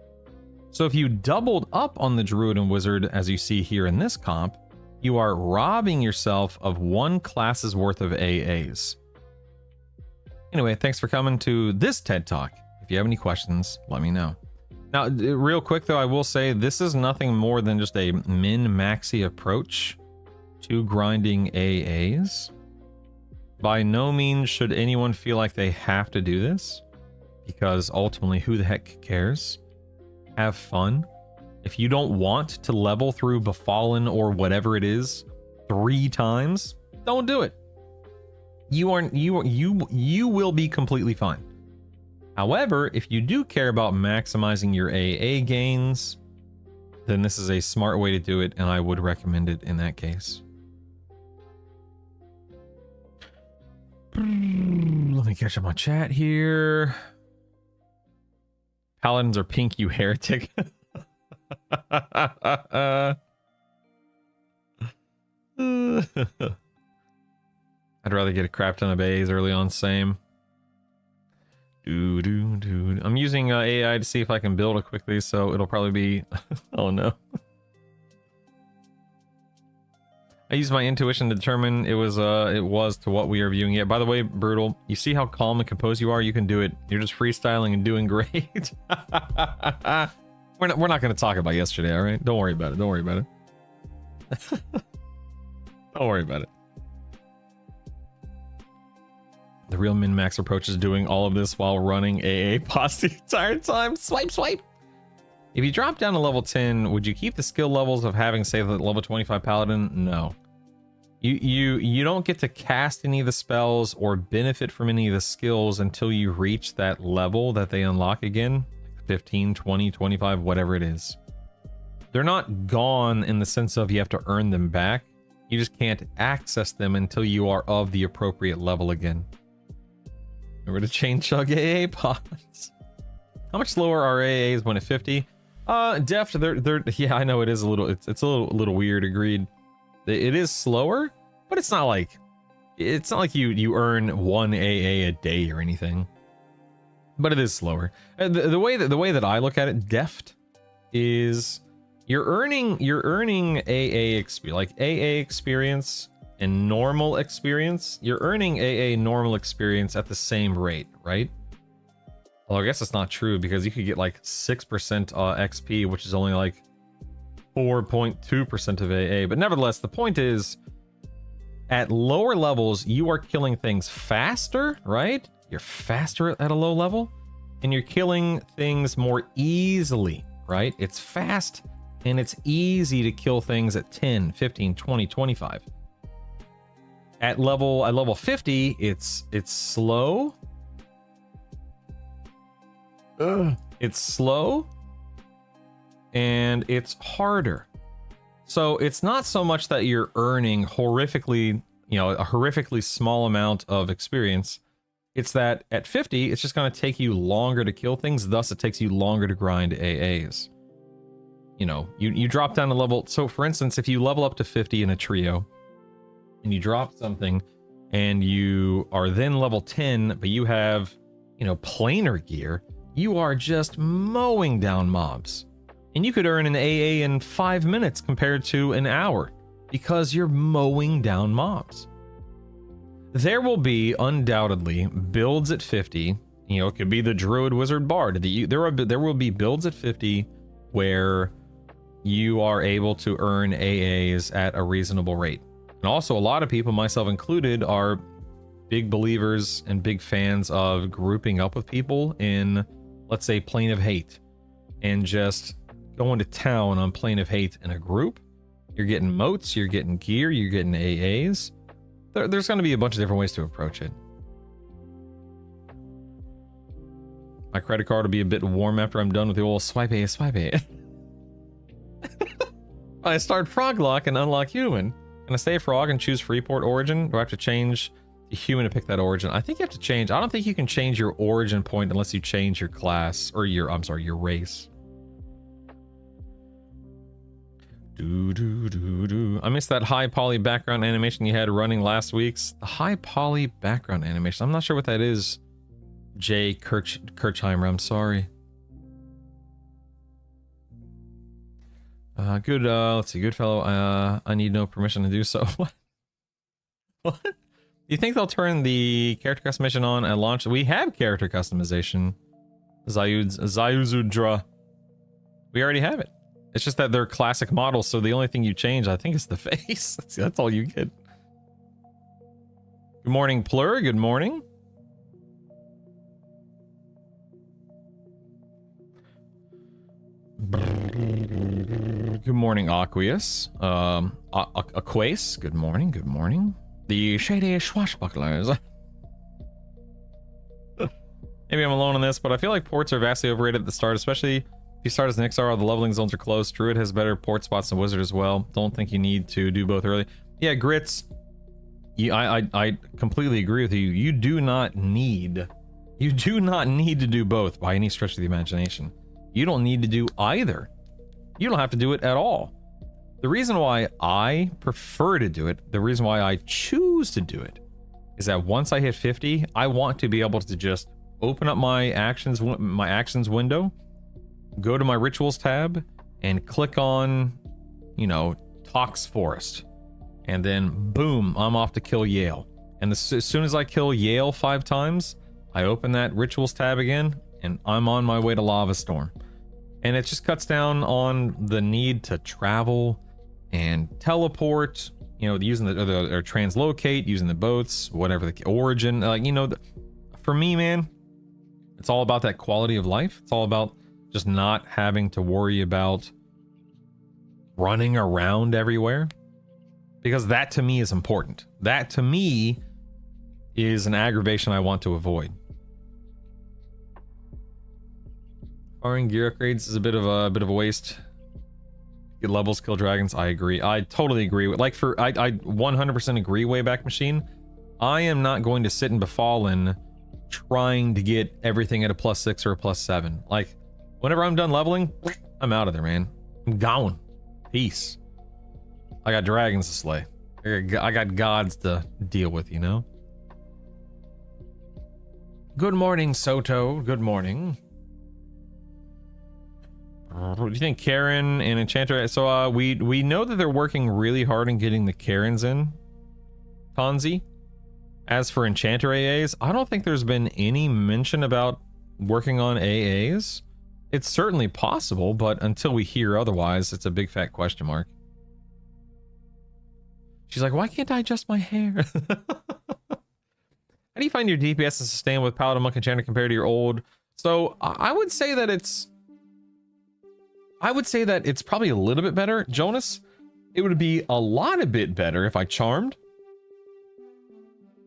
So if you doubled up on the druid and wizard, as you see here in this comp, you are robbing yourself of 1 class's worth of AAs. Anyway, thanks for coming to this TED Talk. If you have any questions, let me know. Now, real quick though, I will say this is nothing more than just a min-maxi approach to grinding AAs. By no means should anyone feel like they have to do this, because ultimately, who the heck cares? Have fun. If you don't want to level through Befallen or whatever it is 3 times, don't do it. You will be completely fine. However, if you do care about maximizing your AA gains, then this is a smart way to do it, and I would recommend it in that case. Let me catch up on chat here. Paladins are pink, you heretic. I'd rather get a crap ton of A's early on, same. I'm using AI to see if I can build it quickly, so it'll probably be... oh no. I used my intuition to determine it was to what we are viewing yet. By the way, Brutal, you see how calm and composed you are? You can do it. You're just freestyling and doing great. We're not going to talk about yesterday, all right? Don't worry about it. Don't worry about it. Don't worry about it. The real min-max approach is doing all of this while running AA pots the entire time. Swipe, swipe. If you drop down to level 10, would you keep the skill levels of having, say, the level 25 paladin? No. You don't get to cast any of the spells or benefit from any of the skills until you reach that level that they unlock again. 15, 20, 25, whatever it is. They're not gone in the sense of you have to earn them back. You just can't access them until you are of the appropriate level again. Remember to chain chug AA pods. How much slower are AAs when at 50? Deft, they're yeah, I know it is a little, it's a little weird, agreed. It is slower, but it's not like you earn 1 AA a day or anything. But it is slower. The way that I look at it, Deft, is you're earning AA experience, like AA experience and normal experience. You're earning AA normal experience at the same rate, right? Well, I guess it's not true because you could get like 6% XP, which is only like 4.2% of AA. But nevertheless, the point is, at lower levels, you are killing things faster, right? You're faster at a low level, and you're killing things more easily, right? It's fast and it's easy to kill things at 10, 15, 20, 25. At level 50, it's slow. It's slow and it's harder. So it's not so much that you're earning horrifically, a horrifically small amount of experience. It's that at 50, it's just going to take you longer to kill things. Thus, it takes you longer to grind AAs. You drop down a level. So for instance, if you level up to 50 in a trio and you drop something and you are then level 10, but you have, planar gear, you are just mowing down mobs. And you could earn an AA in 5 minutes compared to an hour because you're mowing down mobs. There will be undoubtedly builds at 50. It could be the Druid Wizard Bard. There will be builds at 50 where you are able to earn AAs at a reasonable rate. And also, a lot of people, myself included, are big believers and big fans of grouping up with people in, let's say, Plane of Hate, and just going to town on Plane of Hate in a group. You're getting moats, you're getting gear, you're getting AAs. There's going to be a bunch of different ways to approach it. My credit card will be a bit warm after I'm done with the old swipe A, swipe A. I start Frog Lock and unlock Human. Can I stay Frog and choose Freeport origin? Do I have to change to Human to pick that origin? I think you have to change. I don't think you can change your origin point unless you change your class or your race. I missed that high poly background animation you had running last week's. The high poly background animation. I'm not sure what that is. Jay Kirchheimer, I'm sorry. Good, let's see, good fellow. I need no permission to do so. What? What? Do you think they'll turn the character customization on at launch? We have character customization. Zayuzudra. We already have it. It's just that they're classic models, so the only thing you change, I think, is the face. That's all you get. Good morning, Plur. Good morning. Good morning, Aqueous. Aquace. Good morning. Good morning. The shady swashbucklers. Maybe I'm alone on this, but I feel like ports are vastly overrated at the start, especially If you start as an XR, all the leveling zones are close. Druid has better port spots than Wizard as well. Don't think you need to do both early. Yeah, Grits. I completely agree with you. You do not need to do both by any stretch of the imagination. You don't need to do either. You don't have to do it at all. The reason why I prefer to do it, the reason why I choose to do it, is that once I hit 50, I want to be able to just open up my actions window, go to my rituals tab, and click on, you know, Tox Forest. And then, boom, I'm off to kill Yale. And as soon as I kill Yale 5 times, I open that Rituals tab again, and I'm on my way to Lava Storm. And it just cuts down on the need to travel and teleport, you know, using or translocate, using the boats, whatever the origin. Like, you know, for me, man, it's all about that quality of life. It's all about just not having to worry about running around everywhere. Because that to me is important. That to me is an aggravation I want to avoid. Firing gear upgrades is a bit of a waste. Get levels, kill dragons. I agree. I totally agree. Like I 100% agree. Wayback Machine. I am not going to sit in Befallen trying to get everything at a +6 or a +7. Like whenever I'm done leveling, I'm out of there, man. I'm gone. Peace. I got dragons to slay. I got gods to deal with, you know? Good morning, Soto. Good morning. What do you think, Karen and Enchanter? So we know that they're working really hard in getting the Karens in, Tanzi. As for Enchanter AAs, I don't think there's been any mention about working on AAs. It's certainly possible, but until we hear otherwise, it's a big fat question mark. She's like, why can't I adjust my hair? How do you find your DPS to sustain with Paladin, Monk, Enchanter compared to your old? So I would say that it's probably a little bit better. Jonas, it would be a bit better if I charmed.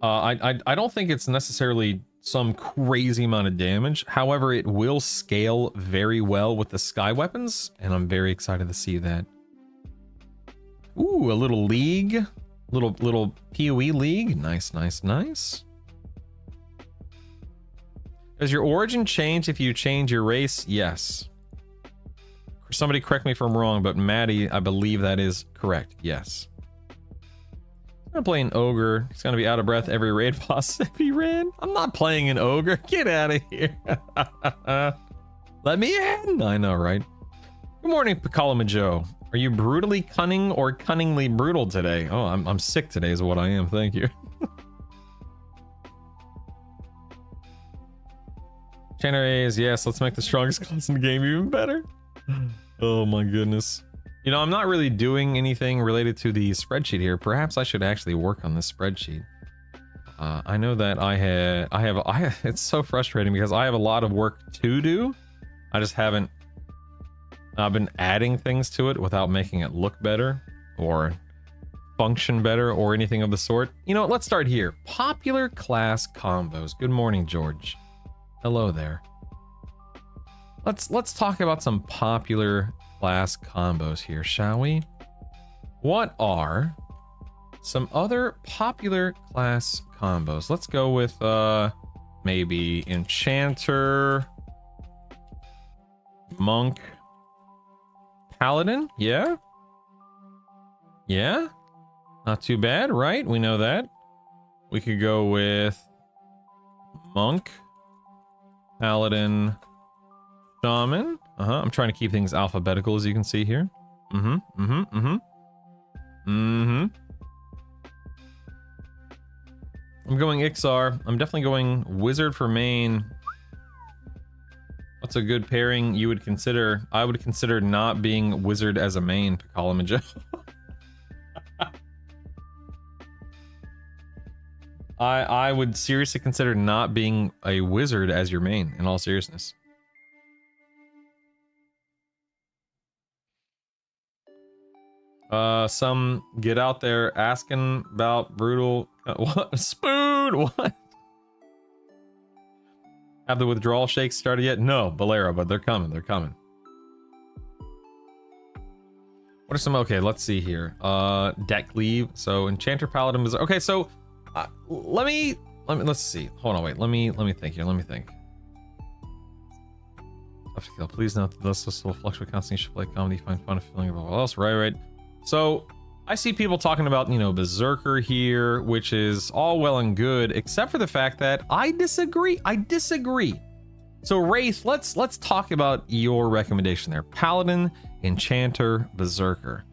I don't think it's necessarily some crazy amount of damage. However, it will scale very well with the sky weapons, and I'm very excited to see that. Ooh, a little league. Little PoE league. Nice, nice, nice. Does your origin change if you change your race? Yes. Somebody correct me if I'm wrong, but Maddie, I believe that is correct. Yes. I'm gonna play an ogre. He's gonna be out of breath every raid boss if he ran. I'm not playing an ogre. Get out of here. Let me in. I know, right? Good morning, Piccolo Joe. Are you brutally cunning or cunningly brutal today? Oh, I'm sick today is what I am. Thank you. Channer is yes. Let's make the strongest class in the game even better. Oh my goodness. You know, I'm not really doing anything related to the spreadsheet here. Perhaps I should actually work on this spreadsheet. I know that I have. It's so frustrating because I have a lot of work to do. I just haven't. I've been adding things to it without making it look better or function better or anything of the sort. You know what? Let's start here. Popular class combos. Good morning, George. Hello there. Let's talk about some popular class combos here, shall we? What are some other popular class combos? Let's go with maybe Enchanter, Monk, Paladin. Yeah, not too bad, right? We know that. We could go with Monk, Paladin, Shaman. I'm trying to keep things alphabetical, as you can see here. I'm going Ixar. I'm definitely going Wizard for main. What's a good pairing you would consider? I would consider not being Wizard as a main, Piccolo Joe. I would seriously consider not being a Wizard as your main, in all seriousness. Some get out there asking about brutal what spoon what have the withdrawal shakes started yet? No, Bolero, but they're coming. What are some, okay, let's see here. Deck Cleave. So Enchanter, Paladin, Berserker. Okay, so let's see. Hold on, wait. Let me think here. Let me think. Tough to kill. Please note that this will fluctuate constantly. You should play comedy, find fun, feeling above all else. Right. So I see people talking about, you know, Berserker here, which is all well and good, except for the fact that I disagree. So Wraith, let's talk about your recommendation there. Paladin, Enchanter, Berserker.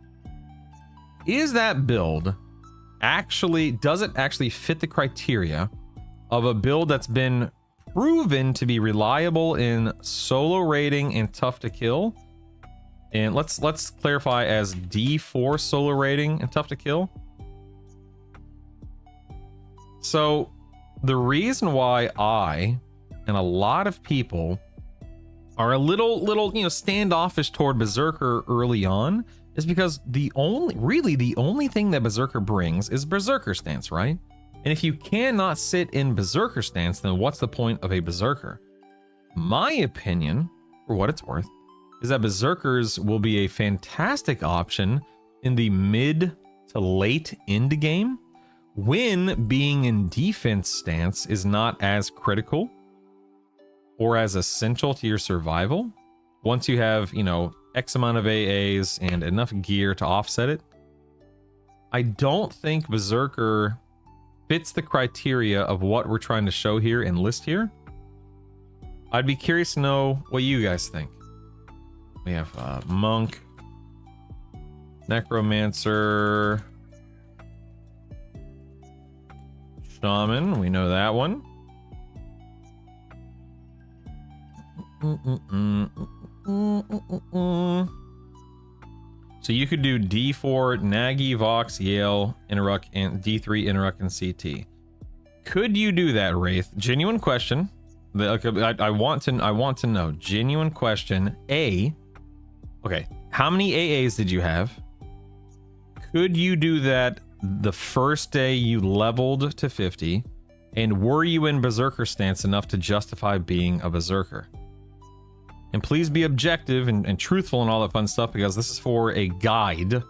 Is that build actually, does it actually fit the criteria of a build that's been proven to be reliable in solo raiding and tough to kill? And let's clarify as D4 solo raiding and tough to kill. So the reason why I and a lot of people are a little, you know, standoffish toward Berserker early on is because the only thing that Berserker brings is Berserker stance, right? And if you cannot sit in Berserker stance, then what's the point of a Berserker? My opinion, for what it's worth, is that Berserkers will be a fantastic option in the mid to late end game when being in defense stance is not as critical or as essential to your survival. Once you have, you know, X amount of AAs and enough gear to offset it, I don't think Berserker fits the criteria of what we're trying to show here and list here. I'd be curious to know what you guys think. We have Monk, Necromancer, Shaman, we know that one. So you could do D4, Nagi, Vox, Yale, Interruck, and D3, Interruck, and CT. Could you do that, Wraith? Genuine question. I want to know. Genuine question. Okay, how many AAs did you have? Could you do that the first day you leveled to 50? And were you in Berserker stance enough to justify being a Berserker? And please be objective and truthful and all that fun stuff, because this is for a guide.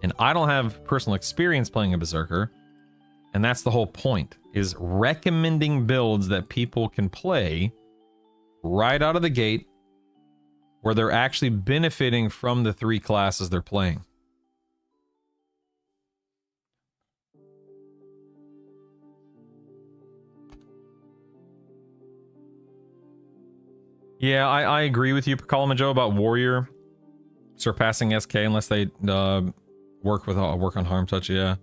And I don't have personal experience playing a Berserker. And that's the whole point, is recommending builds that people can play right out of the gate where they're actually benefiting from the three classes they're playing. Yeah, I agree with you, Kalamajo, about Warrior surpassing SK unless they work on Harm Touch. Yeah.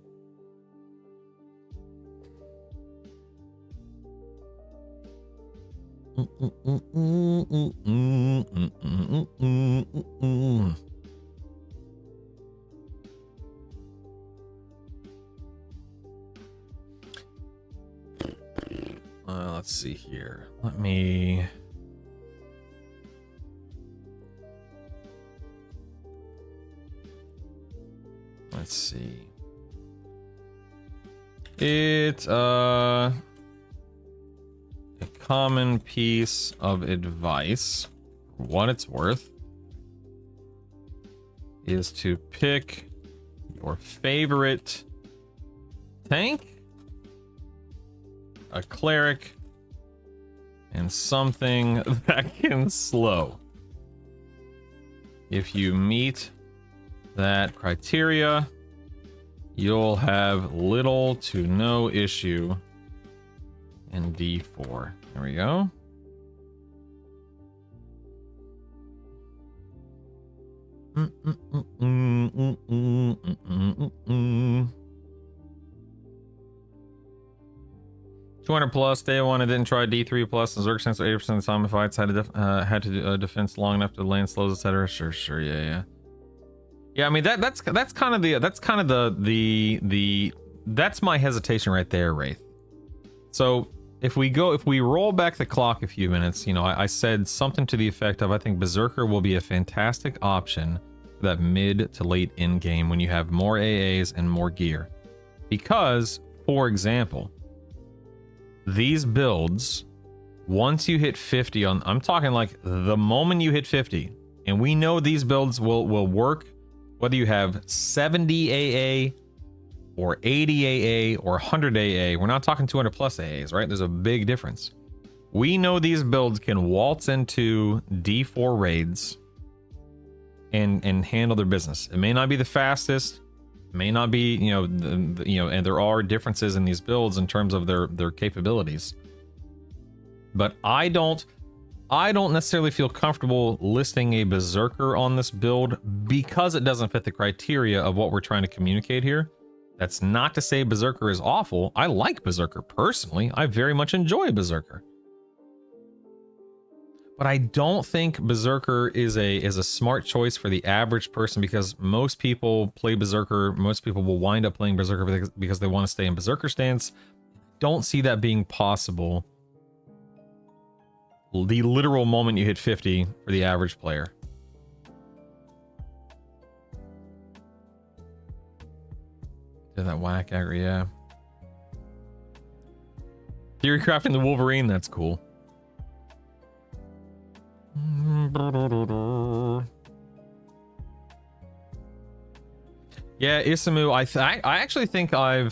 Let's see here. Let's see. It's a common piece of advice, for what it's worth, is to pick your favorite tank, a cleric, and something that can slow. If you meet that criteria, you'll have little to no issue in D4. There we go. $200 day one. I didn't try D3 plus. Zerg sense 80% of the time if fights had to do defense long enough to land slows, etc. Sure, yeah. Yeah, I mean that's kind of that's my hesitation right there, Wraith. So if we roll back the clock a few minutes, you know, I said something to the effect of, I think Berserker will be a fantastic option for that mid to late end game when you have more AAs and more gear. Because, for example, these builds, once you hit 50 on, I'm talking like the moment you hit 50, and we know these builds will work Whether you have 70 AA or 80 AA or 100 AA, we're not talking 200 plus AAs, right? There's a big difference. We know these builds can waltz into D4 raids and handle their business. It may not be the fastest, may not be, you know, and there are differences in these builds in terms of their capabilities. But I don't necessarily feel comfortable listing a Berserker on this build because it doesn't fit the criteria of what we're trying to communicate here. That's not to say Berserker is awful. I like Berserker personally. I very much enjoy Berserker. But I don't think Berserker is a smart choice for the average person, because most people play Berserker. Most people will wind up playing Berserker because they want to stay in Berserker stance. Don't see that being possible the literal moment you hit 50 for the average player. Did that whack aggro, yeah. Theory crafting the Wolverine, that's cool. Yeah, Isamu, I actually think I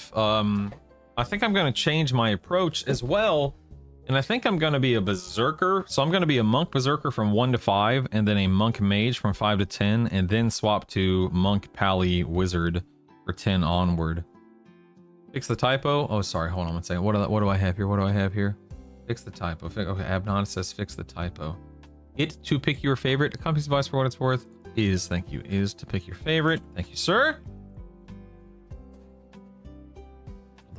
think I'm going to change my approach as well, and I think I'm going to be a Berserker. So I'm going to be a Monk Berserker from 1 to 5, and then a Monk Mage from 5 to 10, and then swap to Monk Pally Wizard for 10 onward. Fix the typo. Oh, sorry, hold on one second. What do I have here? What do I have here? Fix the typo. Okay, Abnon says fix the typo. It to pick your favorite. The company's advice for what it's worth is, thank you, is to pick your favorite. Thank you, sir.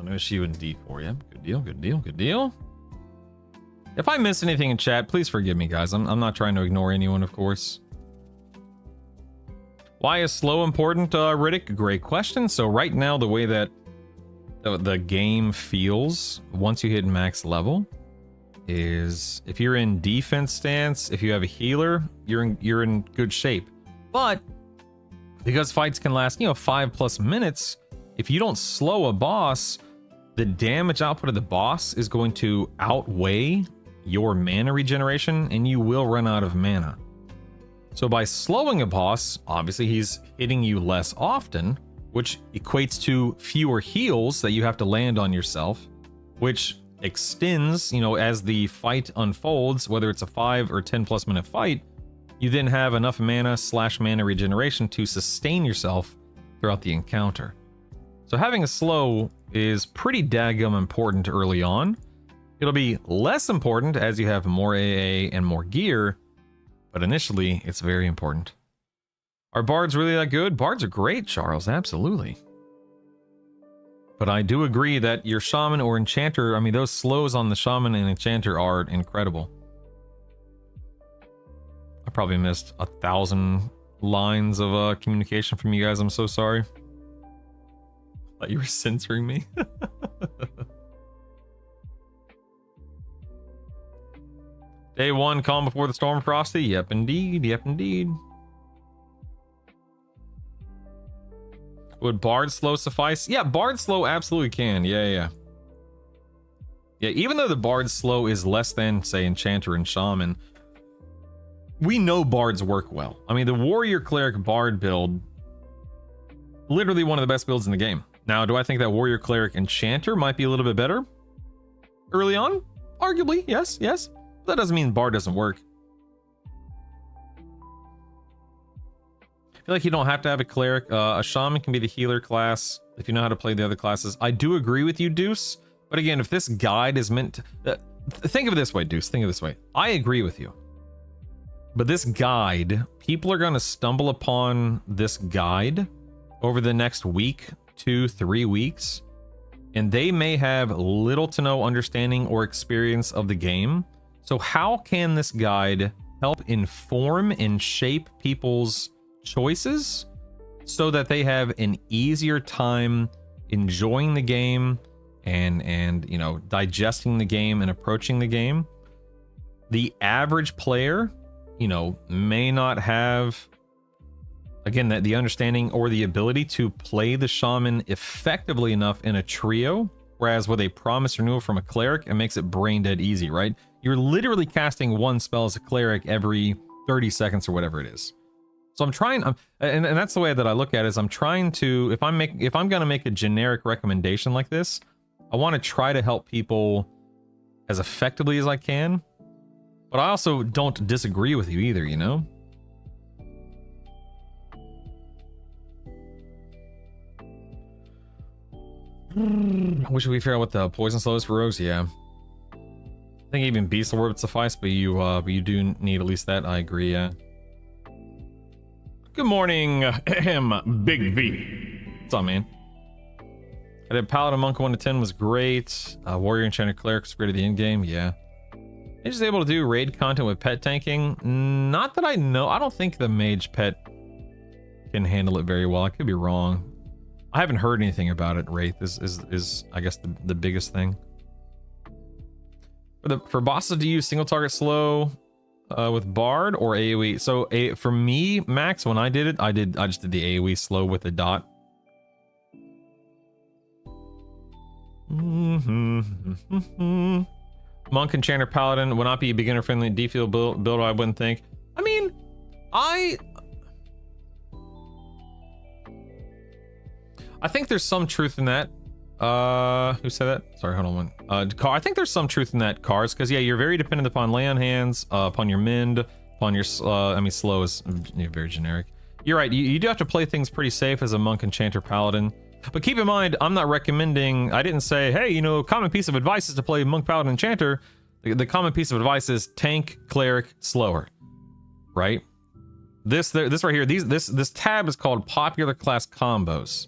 No issue in D4, yeah. Good deal, good deal, good deal. If I miss anything in chat, please forgive me, guys. I'm not trying to ignore anyone, of course. Why is slow important, Riddick? Great question. So right now, the way that the game feels once you hit max level is if you're in defense stance, if you have a healer, you're in good shape. But because fights can last, 5+ minutes, if you don't slow a boss, the damage output of the boss is going to outweigh your mana regeneration, and you will run out of mana. So by slowing a boss, obviously he's hitting you less often, which equates to fewer heals that you have to land on yourself, which extends, as the fight unfolds, whether it's a 5 or 10+ minute fight, you then have enough mana/mana regeneration to sustain yourself throughout the encounter. So having a slow is pretty daggum important early on. It'll be less important as you have more AA and more gear, but initially it's very important. Are bards really that good? Bards are great, Charles, absolutely. But I do agree that your shaman or enchanter, those slows on the shaman and enchanter are incredible. I probably missed 1,000 lines of communication from you guys. I'm so sorry. Thought you were censoring me. Day 1, calm before the storm, Frosty. Yep, indeed. Yep, indeed. Would Bard slow suffice? Yeah, Bard slow absolutely can. Yeah, even though the Bard slow is less than, say, Enchanter and Shaman, we know Bards work well. The Warrior Cleric Bard build, literally one of the best builds in the game. Now, do I think that Warrior Cleric Enchanter might be a little bit better early on? Arguably, yes. That doesn't mean Bard doesn't work. I feel like you don't have to have a Cleric. A Shaman can be the healer class if you know how to play the other classes. I do agree with you, Deuce. But again, if this guide is meant to... think of it this way, Deuce. Think of it this way. I agree with you. But this guide, people are going to stumble upon this guide over the next week, 2-3 weeks, and they may have little to no understanding or experience of the game. So how can this guide help inform and shape people's choices so that they have an easier time enjoying the game and digesting the game and approaching the game? The average player, may not have, again, the understanding or the ability to play the shaman effectively enough in a trio, whereas with a promise renewal from a cleric, it makes it brain dead easy, right? You're literally casting one spell as a cleric every 30 seconds or whatever it is. So I'm trying, and that's the way that I look at it, is I'm trying to, if I'm gonna make a generic recommendation like this, I want to try to help people as effectively as I can, but I also don't disagree with you either, you know? I wish we figure out what the poison slow is for rogues. Yeah, I think even beast lore would suffice, but you do need at least that. I agree. Yeah. Good morning, Big V. What's up, man? I did Paladin Monk 1 to 10 was great. Warrior Enchanter Cleric was great at the end game. Yeah. Mage is able to do raid content with pet tanking. Not that I know. I don't think the mage pet can handle it very well. I could be wrong. I haven't heard anything about it. Wraith is I guess the biggest thing. For bosses to use single target slow with Bard or AoE. So for me, Max, when I did it, I just did the AoE slow with the dot. Monk, Enchanter, Paladin would not be a beginner friendly D-field build, I wouldn't think. I mean, I think there's some truth in that. Who said that? Sorry, hold on one. I think there's some truth in that, Cars, because yeah, you're very dependent upon lay on hands, upon your mend, upon your I mean, slow is very generic. You're right. You do have to play things pretty safe as a Monk, Enchanter, Paladin. But keep in mind, I'm not recommending. I didn't say, hey, you know, common piece of advice is to play Monk, Paladin, Enchanter. The common piece of advice is tank, cleric, slower. Right? This right here. This tab is called popular class combos.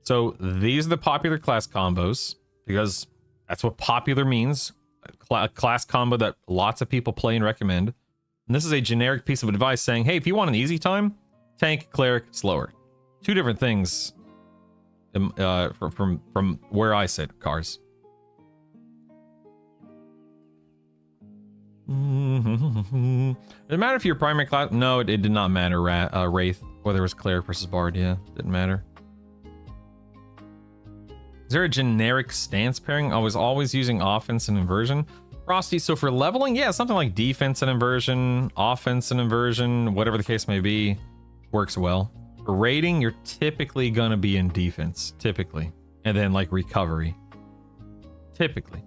So these are the popular class combos because that's what popular means. A class combo that lots of people play and recommend. And this is a generic piece of advice saying, hey, if you want an easy time, tank, cleric, slower. Two different things from where I sit, Cars. Did it matter if your primary class? No, it did not matter, Wraith. Whether it was cleric versus bard, yeah, didn't matter. Is there a generic stance pairing? I was always using offense and inversion. Frosty, so for leveling, yeah, something like defense and inversion, offense and inversion, whatever the case may be, works well. For raiding, you're typically gonna be in defense, typically. And then like recovery. Typically.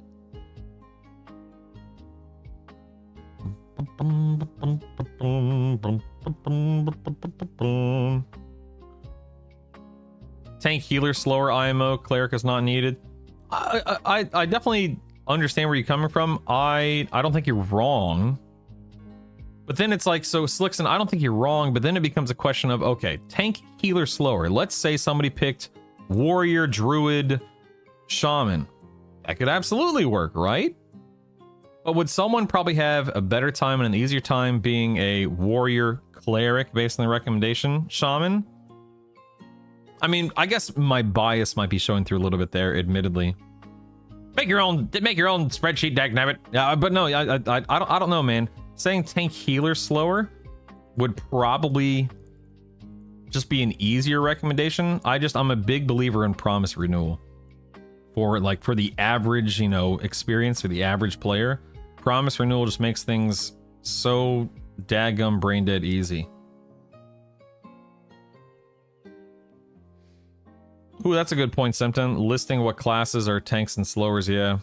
Tank, healer, slower, IMO, cleric is not needed. I definitely understand where you're coming from. I don't think you're wrong. But then it's like, so Slickson, I don't think you're wrong, but then it becomes a question of, okay, tank, healer, slower. Let's say somebody picked warrior, druid, shaman. That could absolutely work, right? But would someone probably have a better time and an easier time being a warrior cleric based on the recommendation shaman? I mean, I guess my bias might be showing through a little bit there, admittedly. Make your own spreadsheet, dagnabbit. But no, I don't know, man. Saying tank healer slower would probably just be an easier recommendation. I'm a big believer in promise renewal. For the average, you know, experience for the average player, promise renewal just makes things so daggum brain dead easy. Ooh, that's a good point, Simpton. Listing what classes are tanks and slowers, yeah.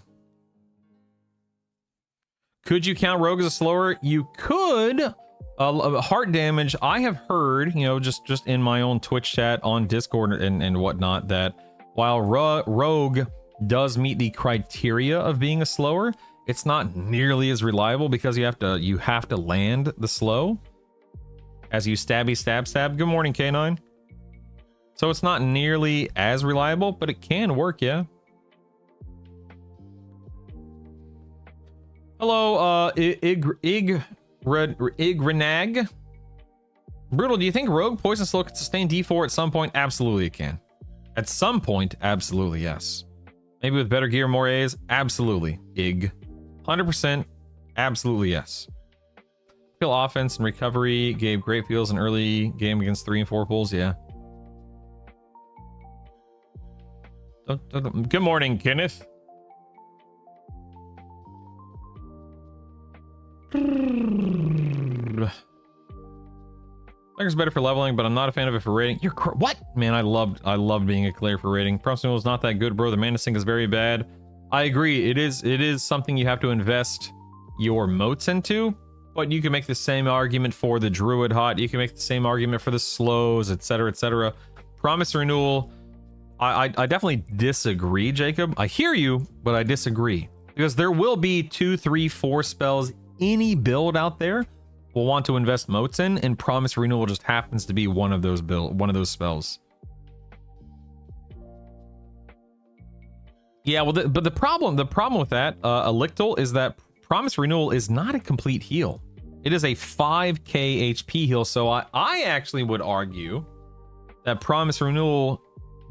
Could you count rogue as a slower? You could. Heart damage, I have heard, you know, just in my own Twitch chat, on Discord and whatnot, that while rogue does meet the criteria of being a slower, it's not nearly as reliable because you have to land the slow as you stab. Good morning, K9. So it's not nearly as reliable, but it can work, yeah. Hello, Igrenag. Brutal, do you think Rogue Poison Slow can sustain D4 at some point? Absolutely it can. At some point, absolutely, yes. Maybe with better gear, more A's? Absolutely. 100%, absolutely yes. Feel offense and recovery gave great feels in early game against 3 and 4 pulls, yeah. Good morning, Kenneth. Like Cleric's better for leveling, but I'm not a fan of it for rating. What? Man, I loved being a cleric for rating. Promise Renewal is not that good, bro. The mana sink is very bad. I agree. It is something you have to invest your motes into, but you can make the same argument for the Druid Hot. You can make the same argument for the slows, etc., etc. Promise Renewal, I definitely disagree, Jacob. I hear you, but I disagree. Because there will be 2, 3, 4 spells any build out there will want to invest motes in, and Promise Renewal just happens to be one of those spells. Yeah, well, but the problem with that, Elictal, is that Promise Renewal is not a complete heal. It is a 5k HP heal, so I actually would argue that Promise Renewal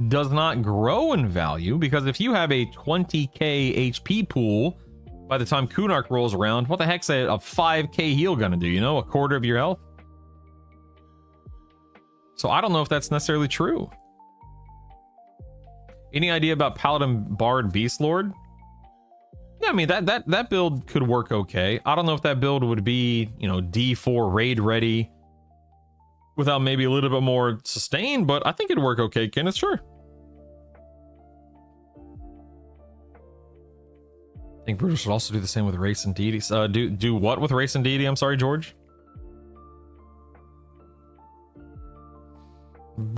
does not grow in value, because if you have a 20k HP pool by the time Kunark rolls around, what the heck's a 5k heal gonna do? You know, a quarter of your health. So I don't know if that's necessarily true. Any idea about Paladin Bard Beast Lord? Yeah, I mean that build could work okay. I don't know if that build would be, you know, D4 raid ready without maybe a little bit more sustain, but I think it'd work okay, Kenneth, sure. I think Brutus should also do the same with Race and Deity. Do what with Race and Deity? I'm sorry, George. The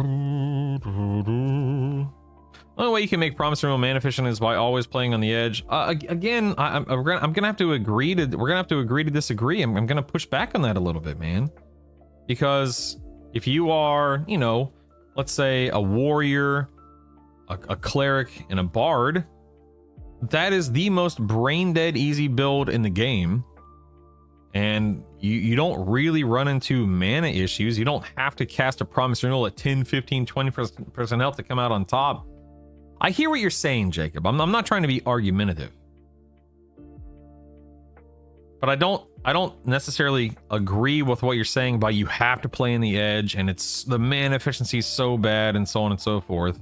only way you can make Promise Renewal mana efficient is by always playing on the edge. Again, I'm gonna have to agree to. We're gonna have to agree to disagree. I'm gonna push back on that a little bit, man. Because if you are, you know, let's say a warrior, a cleric, and a bard, that is the most brain dead easy build in the game. And you don't really run into mana issues. You don't have to cast a Promise Renewal at 10, 15, 20% health to come out on top. I hear what you're saying, Jacob. I'm not trying to be argumentative. But I don't necessarily agree with what you're saying by you have to play in the edge and it's the mana efficiency is so bad and so on and so forth.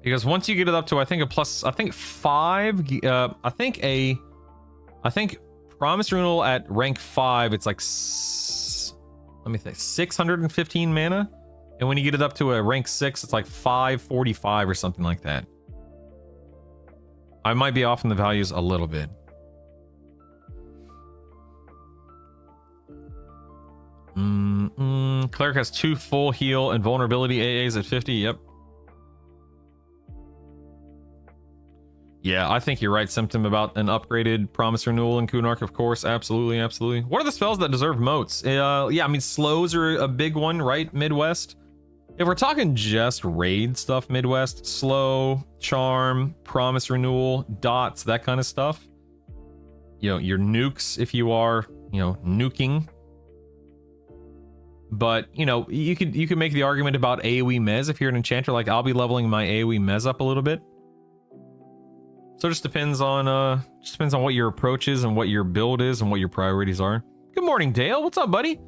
Because once you get it up to, I think 5, I think Promise Renewal at rank 5, it's like, let me think, 615 mana. And when you get it up to a rank 6, it's like 545 or something like that. I might be off in the values a little bit. Cleric has 2 full heal and vulnerability AAs at 50, yep. Yeah, I think you're right, Symptom, about an upgraded Promise Renewal in Kunark, of course. Absolutely, absolutely. What are the spells that deserve motes? Yeah, I mean, slows are a big one, right? Midwest. If we're talking just raid stuff, Midwest, slow, charm, Promise Renewal, dots, that kind of stuff. You know, your nukes, if you are, you know, nuking. But, you know, you could make the argument about AoE Mez if you're an enchanter. Like, I'll be leveling my AoE Mez up a little bit. So it just depends on what your approach is and what your build is and what your priorities are. Good morning, Dale. What's up, buddy?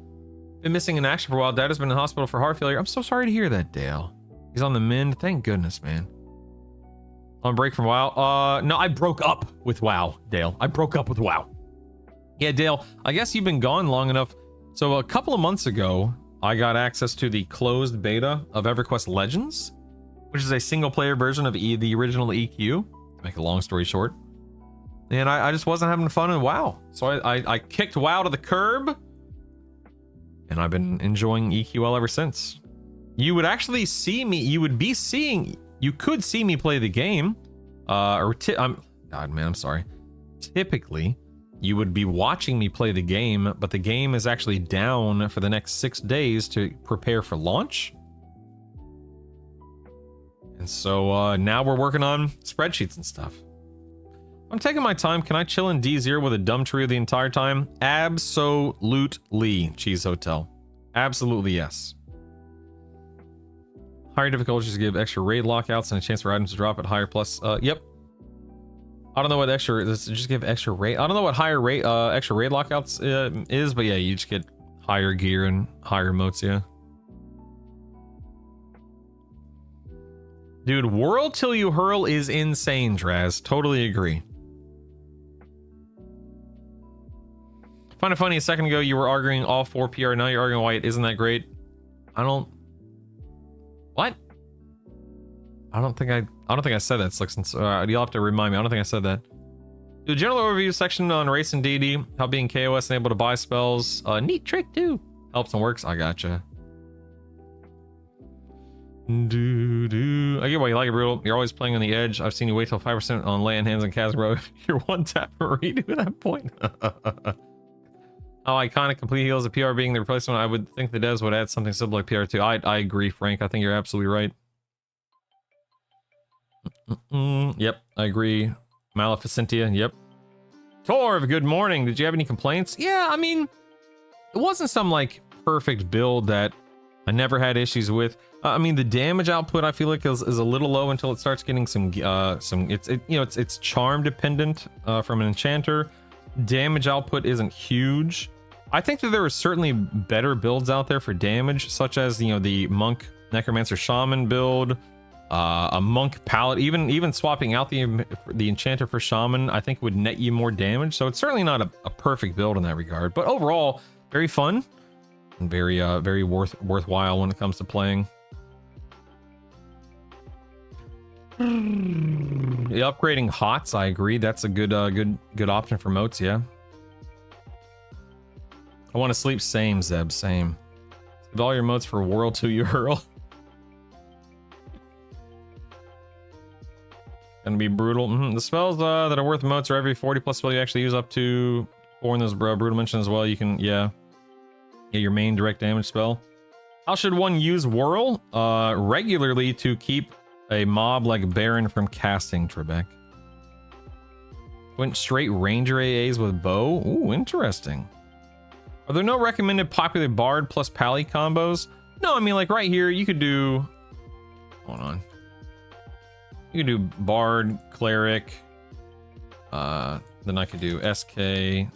Been missing in action for a while. Dad has been in the hospital for heart failure. I'm so sorry to hear that, Dale. He's on the mend. Thank goodness, man. On break from WoW. No, I broke up with WoW, Dale. I broke up with WoW. Yeah, Dale, I guess you've been gone long enough. So a couple of months ago, I got access to the closed beta of EverQuest Legends, which is a single player version of the original EQ. To make a long story short, and I just wasn't having fun in WoW, so I kicked WoW to the curb, and I've been enjoying EQL ever since. You would actually see me, you could see me play the game, I'm sorry. Typically, you would be watching me play the game, but the game is actually down for the next 6 days to prepare for launch. And so now we're working on spreadsheets and stuff. I'm taking my time. Can I chill in D0 with a dumb trio the entire time? Absolutely, Cheese Hotel. Absolutely, yes. Higher difficulties give extra raid lockouts and a chance for items to drop at higher plus. Yep. I don't know what extra. Just give extra raid. I don't know what higher rate extra raid lockouts is, but yeah, you just get higher gear and higher motes. Yeah. Dude, Whirl Till You Hurl is insane, Draz. Totally agree. Find it funny, a second ago you were arguing all 4 PR, now you're arguing why it isn't that great. What? I don't think I said that, Slixon. You'll have to remind me. I don't think I said that. Do a general overview section on race and DD, how being KOS and able to buy spells. Neat trick too. Helps and works. I gotcha. I get why you like it, Brutal. You're always playing on the edge. I've seen you wait till 5% on lay on hands and cast, bro. You're one tap for redo that point. Oh, iconic complete heals of PR being the replacement. I would think the devs would add something similar like PR2. I agree, Frank. I think you're absolutely right. Yep, I agree. Maleficentia, yep. Torv, good morning. Did you have any complaints? Yeah, I mean, it wasn't some like perfect build that I never had issues with. I mean, the damage output I feel like is a little low until it starts getting it's charm dependent from an enchanter. Damage output isn't huge. I think that there are certainly better builds out there for damage, such as the monk necromancer shaman build, a monk paladin. Even swapping out the enchanter for shaman, I think would net you more damage. So it's certainly not a perfect build in that regard, but overall very fun and very worthwhile when it comes to playing. Yeah, upgrading hots, I agree. That's a good option for moats. Yeah. I want to sleep. Same, Zeb. Same. Save all your moats for World 2 you hurl. Gonna be brutal. The spells that are worth moats are every 40 plus spell you actually use up to 4 in those brutal mentions as well. You can, yeah, your main direct damage spell. How should one use Whirl? Regularly to keep a mob like Baron from casting, Trebek. Went straight Ranger AAs with bow. Ooh, interesting. Are there no recommended popular Bard plus Pally combos? No, I mean, like right here, you could do... Hold on. You could do Bard, Cleric. Then I could do SK.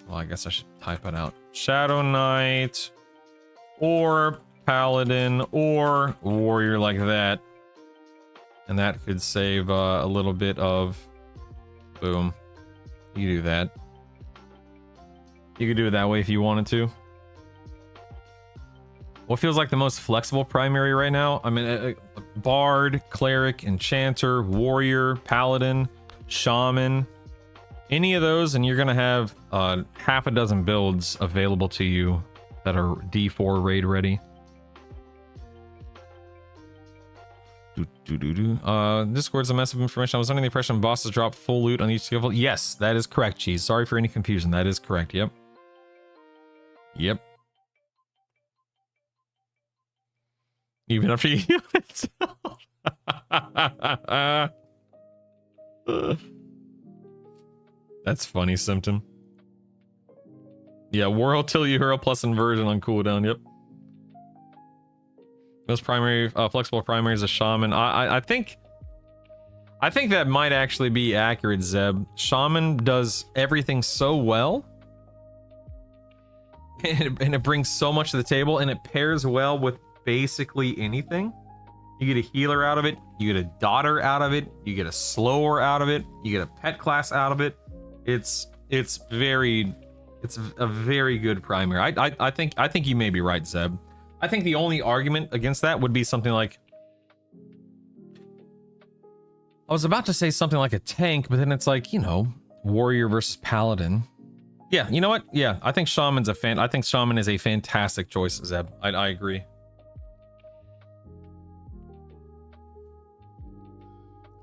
Well, I guess I should type it out. Shadow Knight. Or Paladin. Or Warrior like that. And that could save a little bit of... Boom. You do that. You could do it that way if you wanted to. What feels like the most flexible primary right now? I mean, Bard, Cleric, Enchanter, Warrior, Paladin, Shaman. Any of those, and you're going to have half a dozen builds available to you that are D4 raid ready. Discord's a mess of information. I was under the impression bosses drop full loot on each skill. Yes, that is correct, Cheese. Sorry for any confusion. That is correct. Yep. Yep. Even after you heal itself. That's funny, Symptom. Yeah, Whirl till you hurl plus inversion on cooldown. Yep. Most primary, flexible primary is a shaman. I think that might actually be accurate, Zeb. Shaman does everything so well. And it brings so much to the table, and it pairs well with basically anything. You get a healer out of it, you get a daughter out of it, you get a slower out of it, you get a pet class out of it. It's a very good primary. I think you may be right, Zeb. I think the only argument against that would be something like, I was about to say something like a tank, but then it's like, warrior versus paladin. Yeah, you know what? Yeah, I think Shaman's I think Shaman is a fantastic choice, Zeb. I agree.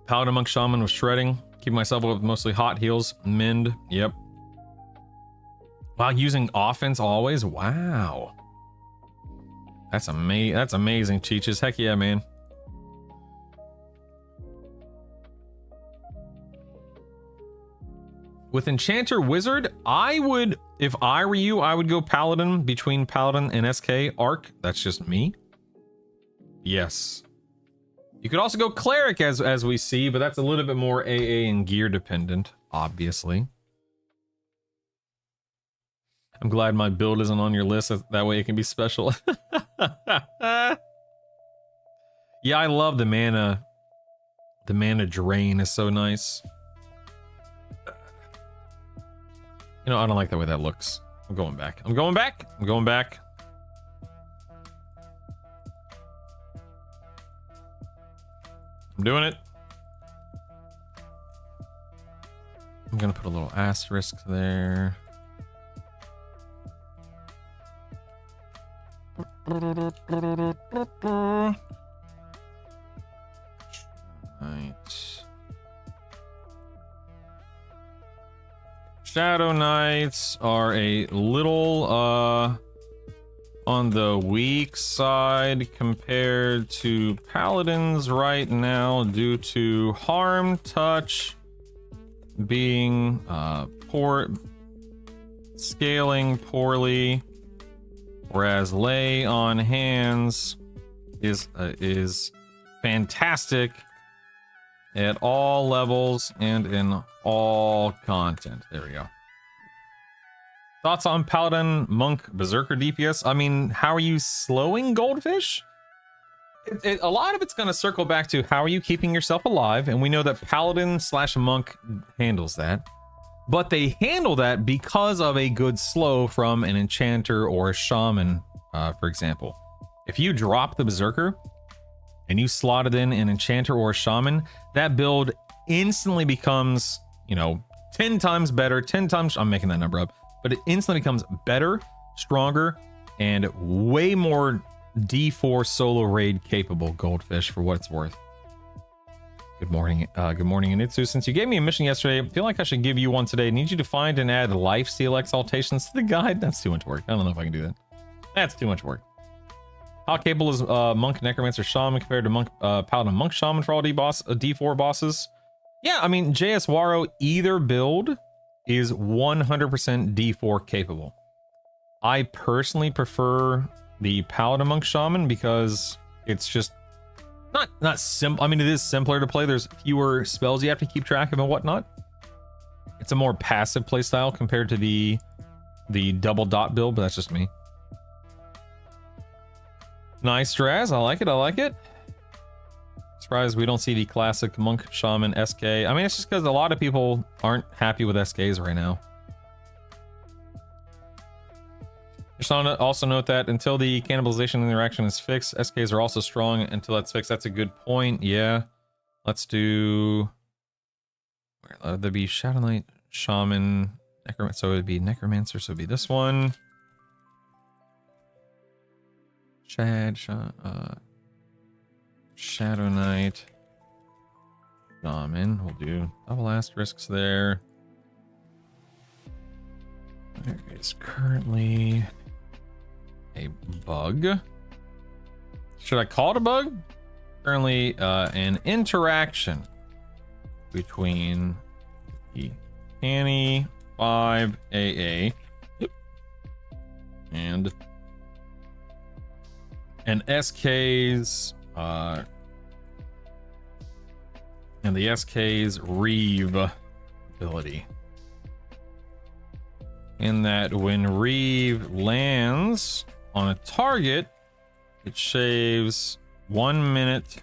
Paladin Monk Shaman with shredding. Keep myself up with mostly hot heals. Mend. Yep. Wow, using offense always? Wow. That's amazing, Cheeches. Heck yeah, man. With Enchanter Wizard, if I were you, I would go Paladin between Paladin and SK Arc. That's just me. Yes. You could also go Cleric as we see, but that's a little bit more AA and gear dependent, obviously. I'm glad my build isn't on your list. That way it can be special. Yeah, I love the mana. The mana drain is so nice. I don't like the way that looks. I'm going back. I'm going back. I'm going back. I'm doing it. I'm gonna put a little asterisk there. Right. Shadow Knights are a little on the weak side compared to Paladins right now due to harm touch being poor, scaling poorly, whereas lay on hands is fantastic at all levels and in all content. There we go. Thoughts on Paladin, Monk, Berserker DPS? I mean, how are you slowing Goldfish? A lot of it's going to circle back to how are you keeping yourself alive, and we know that Paladin / Monk handles that, but they handle that because of a good slow from an Enchanter or a Shaman, for example. If you drop the Berserker and you slotted in an Enchanter or a Shaman, that build instantly becomes, you know, 10 times better, 10 times, I'm making that number up, but it instantly becomes better, stronger, and way more D4 solo raid capable Goldfish for what it's worth. Good morning, Anitsu. Since you gave me a mission yesterday, I feel like I should give you one today. I need you to find and add lifesteal exaltations to the guide. That's too much work. I don't know if I can do that. That's too much work. How capable is Monk, Necromancer, Shaman compared to Monk, Paladin, Monk, Shaman for all D4 bosses? Yeah, I mean, JS Waro, either build is 100% D4 capable. I personally prefer the Paladin, Monk, Shaman because it's just not simple. I mean, it is simpler to play. There's fewer spells you have to keep track of and whatnot. It's a more passive playstyle compared to the double dot build, but that's just me. Nice, Draz. I like it. I like it. Surprised we don't see the classic Monk, Shaman, SK. I mean, it's just because a lot of people aren't happy with SKs right now. Just also note that until the cannibalization interaction is fixed, SKs are also strong until that's fixed. That's a good point. Yeah. Let's do... there'd be Shadow Knight, Shaman, Necromancer. So it'd be Necromancer. So it'd be this one. Shadow Knight, Shaman. We'll do double asterisks there. There is currently a bug. Should I call it a bug? Currently an interaction between the Canny 5AA and SK's and the SK's Reeve ability. In that when Reeve lands on a target, it shaves 1 minute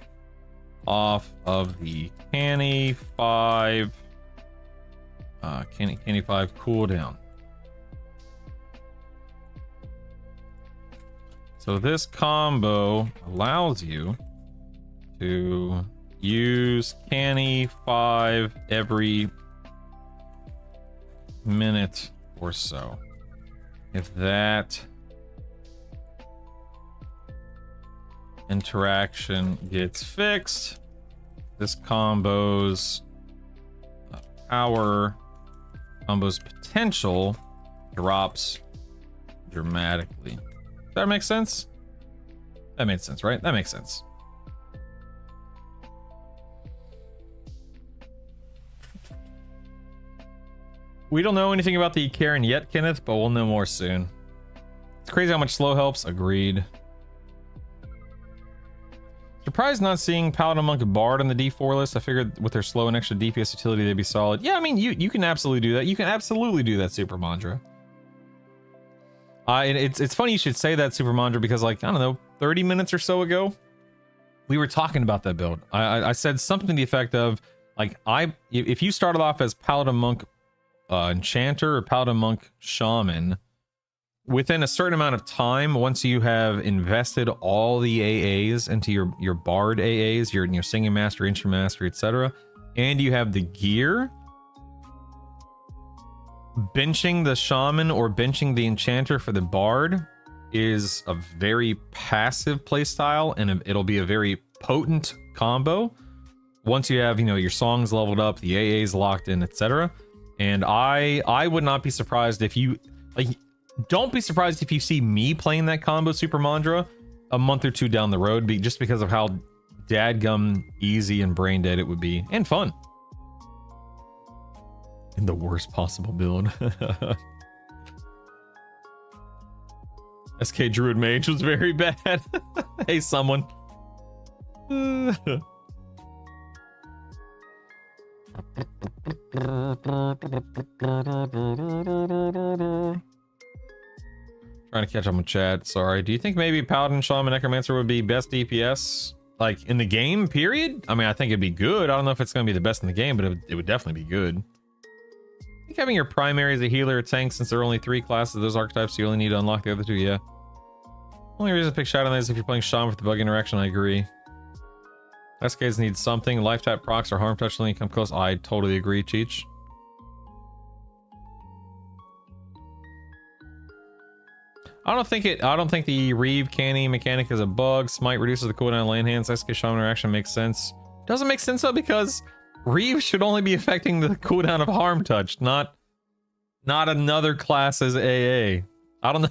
off of the Canny 5 Canny 5 cooldown. So this combo allows you to use Canny 5 every minute or so. If that interaction gets fixed, this combo's potential drops dramatically. That makes sense? That makes sense, right? That makes sense. We don't know anything about the Karen yet, Kenneth, but we'll know more soon. It's crazy how much slow helps. Agreed. Surprised not seeing Paladin, Monk, Bard on the D4 list. I figured with their slow and extra DPS utility, they'd be solid. Yeah, I mean, you can absolutely do that. You can absolutely do that, Super Mandra. And it's funny you should say that, Super Mandra, because like, I don't know, 30 minutes or so ago, we were talking about that build. I said something to the effect of, like, if you started off as Paladin, Monk, Enchanter, or Paladin, Monk, Shaman, within a certain amount of time, once you have invested all the AAs into your bard AAs, your singing mastery, instrument mastery, etc., and you have the gear, benching the shaman or benching the enchanter for the bard is a very passive playstyle, and it'll be a very potent combo once you have, you know, your songs leveled up, the AAs locked in, etc. And I would not be surprised if you, like, don't be surprised if you see me playing that combo Super Mandra a month or two down the road, just because of how dadgum easy and brain dead it would be, and fun. In the worst possible build. SK Druid Mage was very bad. Hey, someone. Trying to catch up with chat. Sorry. Do you think maybe Paladin, Shaman, Necromancer would be best DPS, like, in the game, period? I mean, I think it'd be good. I don't know if it's going to be the best in the game, but it would definitely be good. I think having your primary as a healer or tank, since there are only 3 classes of those archetypes, you only need to unlock the other 2, yeah. Only reason to pick Shadow Knight is if you're playing Shaman with the bug interaction, I agree. SKs need something. Life tap procs or harm touch link come close. I totally agree, Cheech. I don't think the Reeve canny mechanic is a bug. Smite reduces the cooldown of land hands. SK Shaman interaction makes sense. Doesn't make sense though, because Reeve should only be affecting the cooldown of harm touch, not another class's AA. I don't know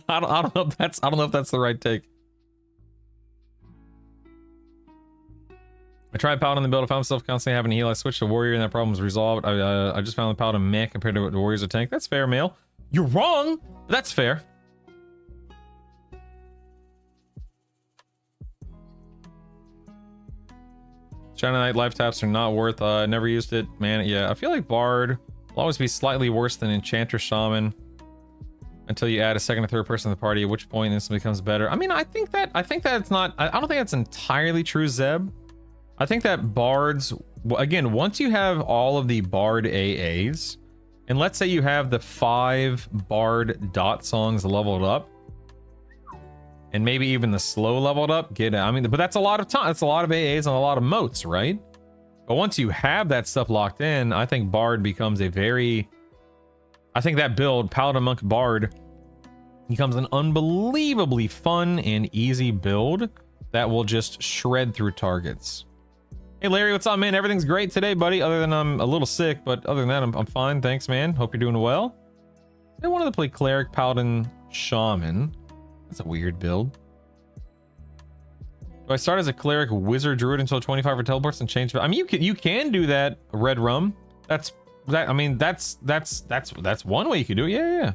if that's the right take. I tried Paladin in the build. I found myself constantly having to heal. I switched to Warrior and that problem was resolved. I just found the Paladin meh compared to what the Warrior's a tank. That's fair, Mail. You're wrong, but that's fair. Shadow Knight life taps are not worth. Never used it, man. Yeah, I feel like Bard will always be slightly worse than Enchanter Shaman until you add a second or third person to the party, at which point this becomes better. I mean, I think that it's not. I don't think that's entirely true, Zeb. I think that Bards, again, once you have all of the Bard AAs, and let's say you have the 5 Bard dot songs leveled up, and maybe even the slow leveled up, I mean, but that's a lot of time. That's a lot of AAs and a lot of moats, right? But once you have that stuff locked in, I think Bard becomes I think that build, Paladin Monk Bard, becomes an unbelievably fun and easy build that will just shred through targets. Hey Larry, what's up, man? Everything's great today, buddy. Other than I'm a little sick, but other than that, I'm fine. Thanks, man. Hope you're doing well. I wanted to play Cleric, Paladin, Shaman. That's a weird build. Do I start as a Cleric, Wizard, Druid until 25 for teleports and change? I mean, you can do that, Red Rum. That's one way you could do it. Yeah.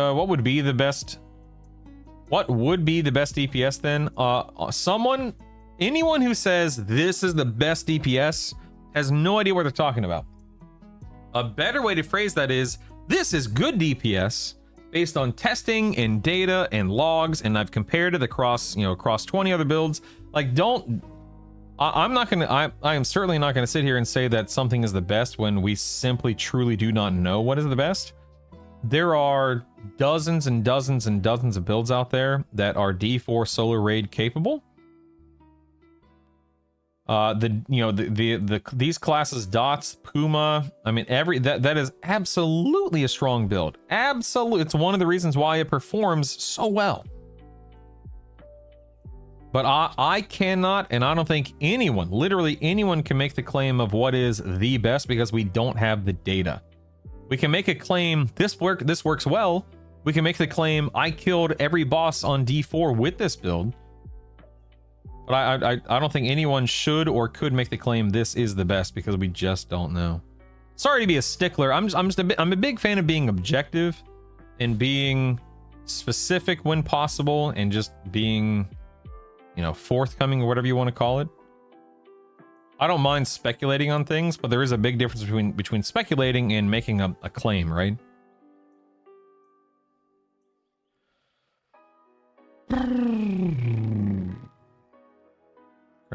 What would be the best DPS then? Anyone who says this is the best DPS has no idea what they're talking about. A better way to phrase that is, this is good DPS based on testing and data and logs, and I've compared it across 20 other builds. Like, I am certainly not gonna sit here and say that something is the best when we simply truly do not know what is the best. There are dozens and dozens and dozens of builds out there that are D4 solar raid capable. These classes, Dots, Puma, I mean, that is absolutely a strong build. Absolutely, it's one of the reasons why it performs so well. But I cannot, and I don't think anyone, literally anyone, can make the claim of what is the best, because we don't have the data. We can make a claim, this works well. We can make the claim, I killed every boss on D4 with this build. But I don't think anyone should or could make the claim this is the best, because we just don't know. Sorry to be a stickler. I'm a big fan of being objective and being specific when possible, and just being, forthcoming, or whatever you want to call it. I don't mind speculating on things, but there is a big difference between speculating and making a claim, right?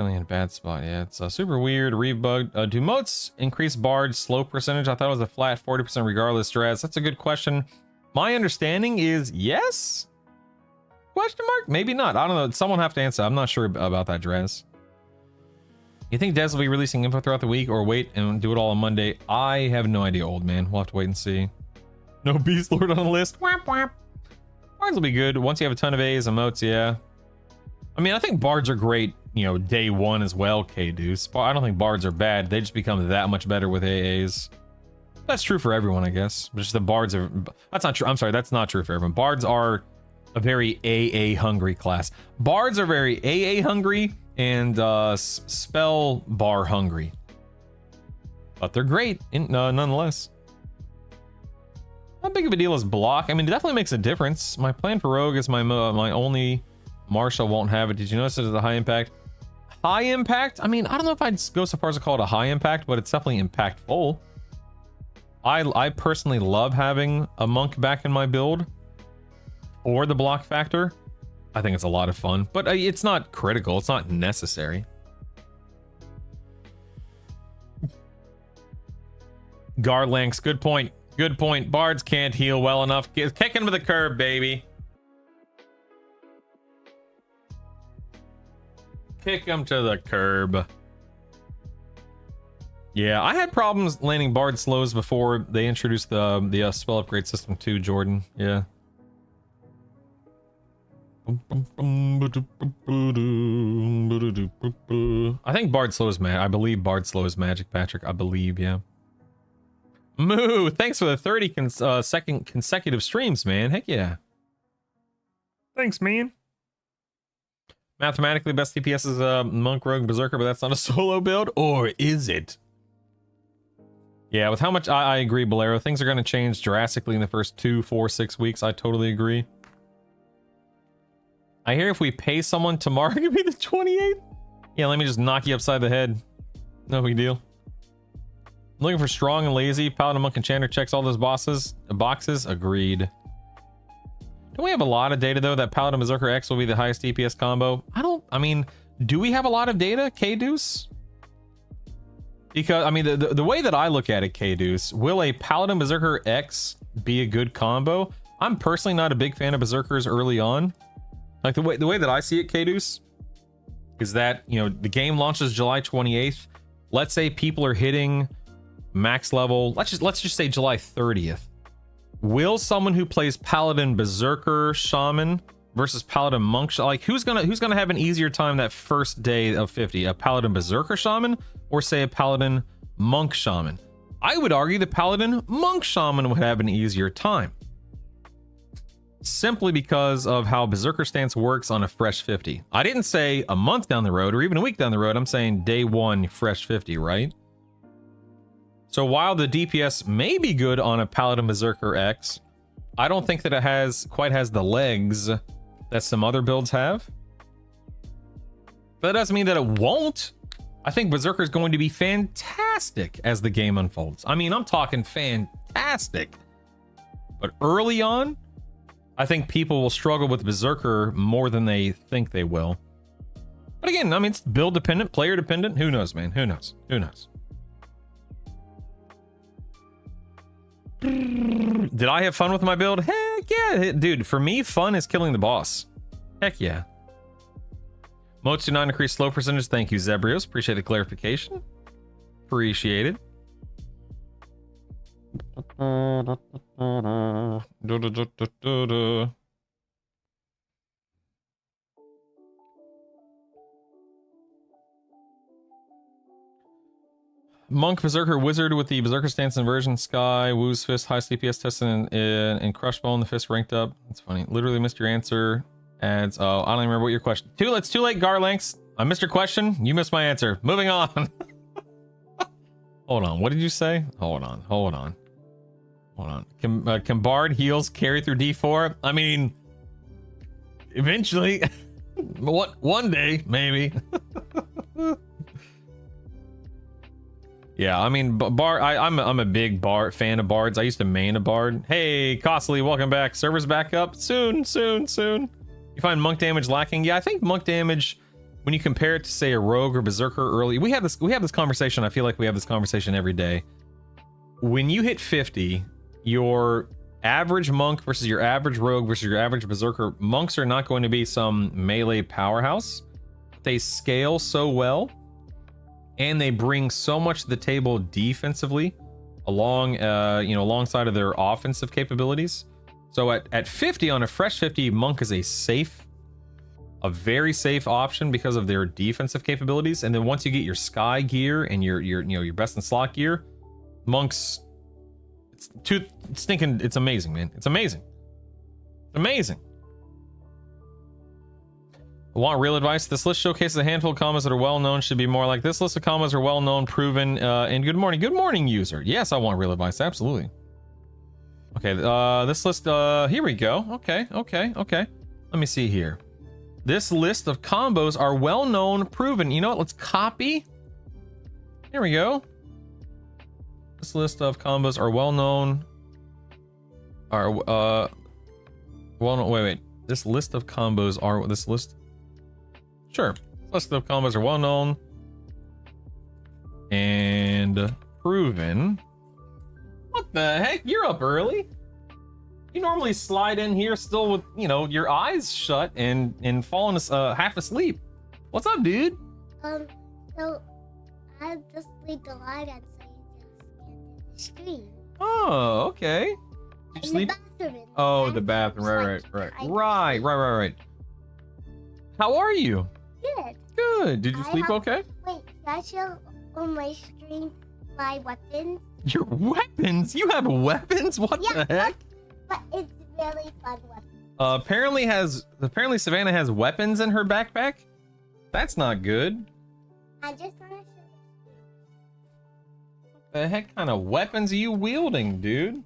Really in a bad spot. Yeah, it's super weird. Rebugged. Do moats increase bard slow percentage? I thought it was a flat 40% regardless stress. That's a good question. My understanding is yes? Question mark? Maybe not. I don't know. Someone have to answer. I'm not sure about that, Drez. You think Dez will be releasing info throughout the week or wait and do it all on Monday? I have no idea, old man. We'll have to wait and see. No Beast Lord on the list. Whap, whap. Bards will be good once you have a ton of A's and moats, yeah. I mean, I think bards are great, you know, day one as well, K-Deuce. I don't think bards are bad. They just become that much better with AAs. That's true for everyone, I guess. But just the bards are... That's not true. I'm sorry, that's not true for everyone. Bards are a very AA-hungry class. Bards are very AA-hungry and spell bar-hungry. But they're great, nonetheless. How big of a deal is block? I mean, it definitely makes a difference. My plan for Rogue is my only... Marshall won't have it. Did you notice it is a high impact? High impact? I mean, I don't know if I'd go so far as to call it a high impact, but it's definitely impactful. I personally love having a monk back in my build or the block factor. I think it's a lot of fun, but it's not critical. It's not necessary. Garlanx, good point. Good point. Bards can't heal well enough. Kick him to the curb, baby. Kick him to the curb. Yeah, I had problems landing bard slows before they introduced the spell upgrade system too, Jordan. Yeah. I think bard slow is I believe bard slow is magic, Patrick. I believe, yeah. Moo, thanks for the 30 second consecutive streams, man. Heck yeah. Thanks, man. Mathematically, best DPS is Monk, Rogue, Berserker, but that's not a solo build, or is it? Yeah, with how much I agree, Bolero. Things are going to change drastically in the first 2, 4, 6 weeks. I totally agree. I hear if we pay someone tomorrow, it could be the 28th. Yeah, let me just knock you upside the head. No big deal. I'm looking for strong and lazy. Paladin, Monk, Enchanter checks all those boxes. Agreed. Don't we have a lot of data though that Paladin Berserker X will be the highest DPS combo? I mean, do we have a lot of data, K-Deuce? Because, I mean, the way that I look at it, K-Deuce, will a Paladin Berserker X be a good combo? I'm personally not a big fan of Berserkers early on. Like, the way that I see it, K-Deuce, is that, you know, the game launches July 28th. Let's say people are hitting max level. Let's just say July 30th. Will someone who plays Paladin Berserker Shaman versus Paladin Monk, like who's gonna have an easier time that first day of 50? A Paladin Berserker Shaman or say a Paladin Monk Shaman? I would argue the Paladin Monk Shaman would have an easier time. Simply because of how Berserker Stance works on a fresh 50. I didn't say a month down the road or even a week down the road. I'm saying day one, fresh 50, right? So while the DPS may be good on a Paladin Berserker X, I don't think that it quite has the legs that some other builds have. But that doesn't mean that it won't. I think Berserker is going to be fantastic as the game unfolds. I mean, I'm talking fantastic. But early on, I think people will struggle with Berserker more than they think they will. But again, I mean, it's build dependent, player dependent. Who knows, man? Who knows? Who knows? Did I have fun with my build? Heck yeah, dude. For me, fun is killing the boss. Heck yeah. Moats do not increase slow percentage. Thank you, Zebrios. Appreciate the clarification. Appreciate it. Monk, Berserker, Wizard with the Berserker Stance Inversion, Sky, Woo's Fist, high CPS tested, and Crushbone, the Fist ranked up. That's funny. Literally missed your answer. Adds, oh, I don't even remember what your question. It's too late, Garlanx. I missed your question. You missed my answer. Moving on. Hold on. What did you say? Hold on. Can Bard heals carry through D4? I mean, eventually. One day, maybe. Yeah, I mean, I'm a big Bard fan of Bards. I used to main a Bard. Hey, Costly, welcome back. Servers back up soon. You find monk damage lacking? Yeah, I think monk damage when you compare it to say a rogue or berserker early, we have this conversation. I feel like we have this conversation every day. When you hit 50, your average monk versus your average rogue versus your average berserker, monks are not going to be some melee powerhouse. They scale so well, and they bring so much to the table defensively, alongside of their offensive capabilities. So at 50 on a fresh 50, monk is a very safe option because of their defensive capabilities. And then once you get your sky gear and your best in slot gear, monks, it's amazing, man. It's amazing. I want real advice. This list showcases a handful of combos that are well known. Should be more like this list of combos are well known, proven, and good morning user. Yes, I want real advice. Absolutely. Okay, this list, here we go. Okay. Let me see here. This list of combos are well known, proven. You know what? Let's copy. Here we go. This list of combos are well known. Wait. This list of combos are this list. Sure. This list of combos are well known and proven. What the heck? You're up early. You normally slide in here still with, your eyes shut and falling half asleep. What's up, dude? So I just sleep a lot and so you just get the stream. Oh, okay. Did you sleep? The bathroom. Oh, the bathroom. Right. How are you? Good. Did you sleep okay? Wait, can I show on my stream my weapons? Your weapons? You have weapons? What the heck? But it's really fun weapons. Apparently Savannah has weapons in her backpack? That's not good. I just want to show What the heck kind of weapons are you wielding, dude?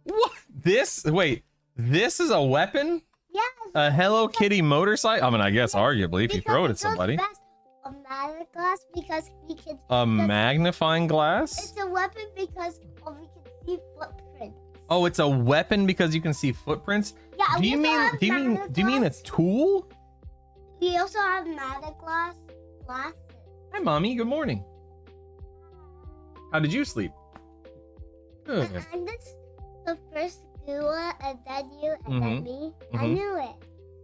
What? This is a weapon? Yes. A Hello Kitty motorcycle? I mean, I guess arguably if you throw it at somebody. A magnifying glass because we can. A magnifying glass? It's a weapon because we can see footprints. Oh, it's a weapon because you can see footprints? Yeah. Do you mean a tool? We also have magic glasses. Hi, mommy. Good morning. How did you sleep? Good. And this the first duel, and then you, and then me. I knew it.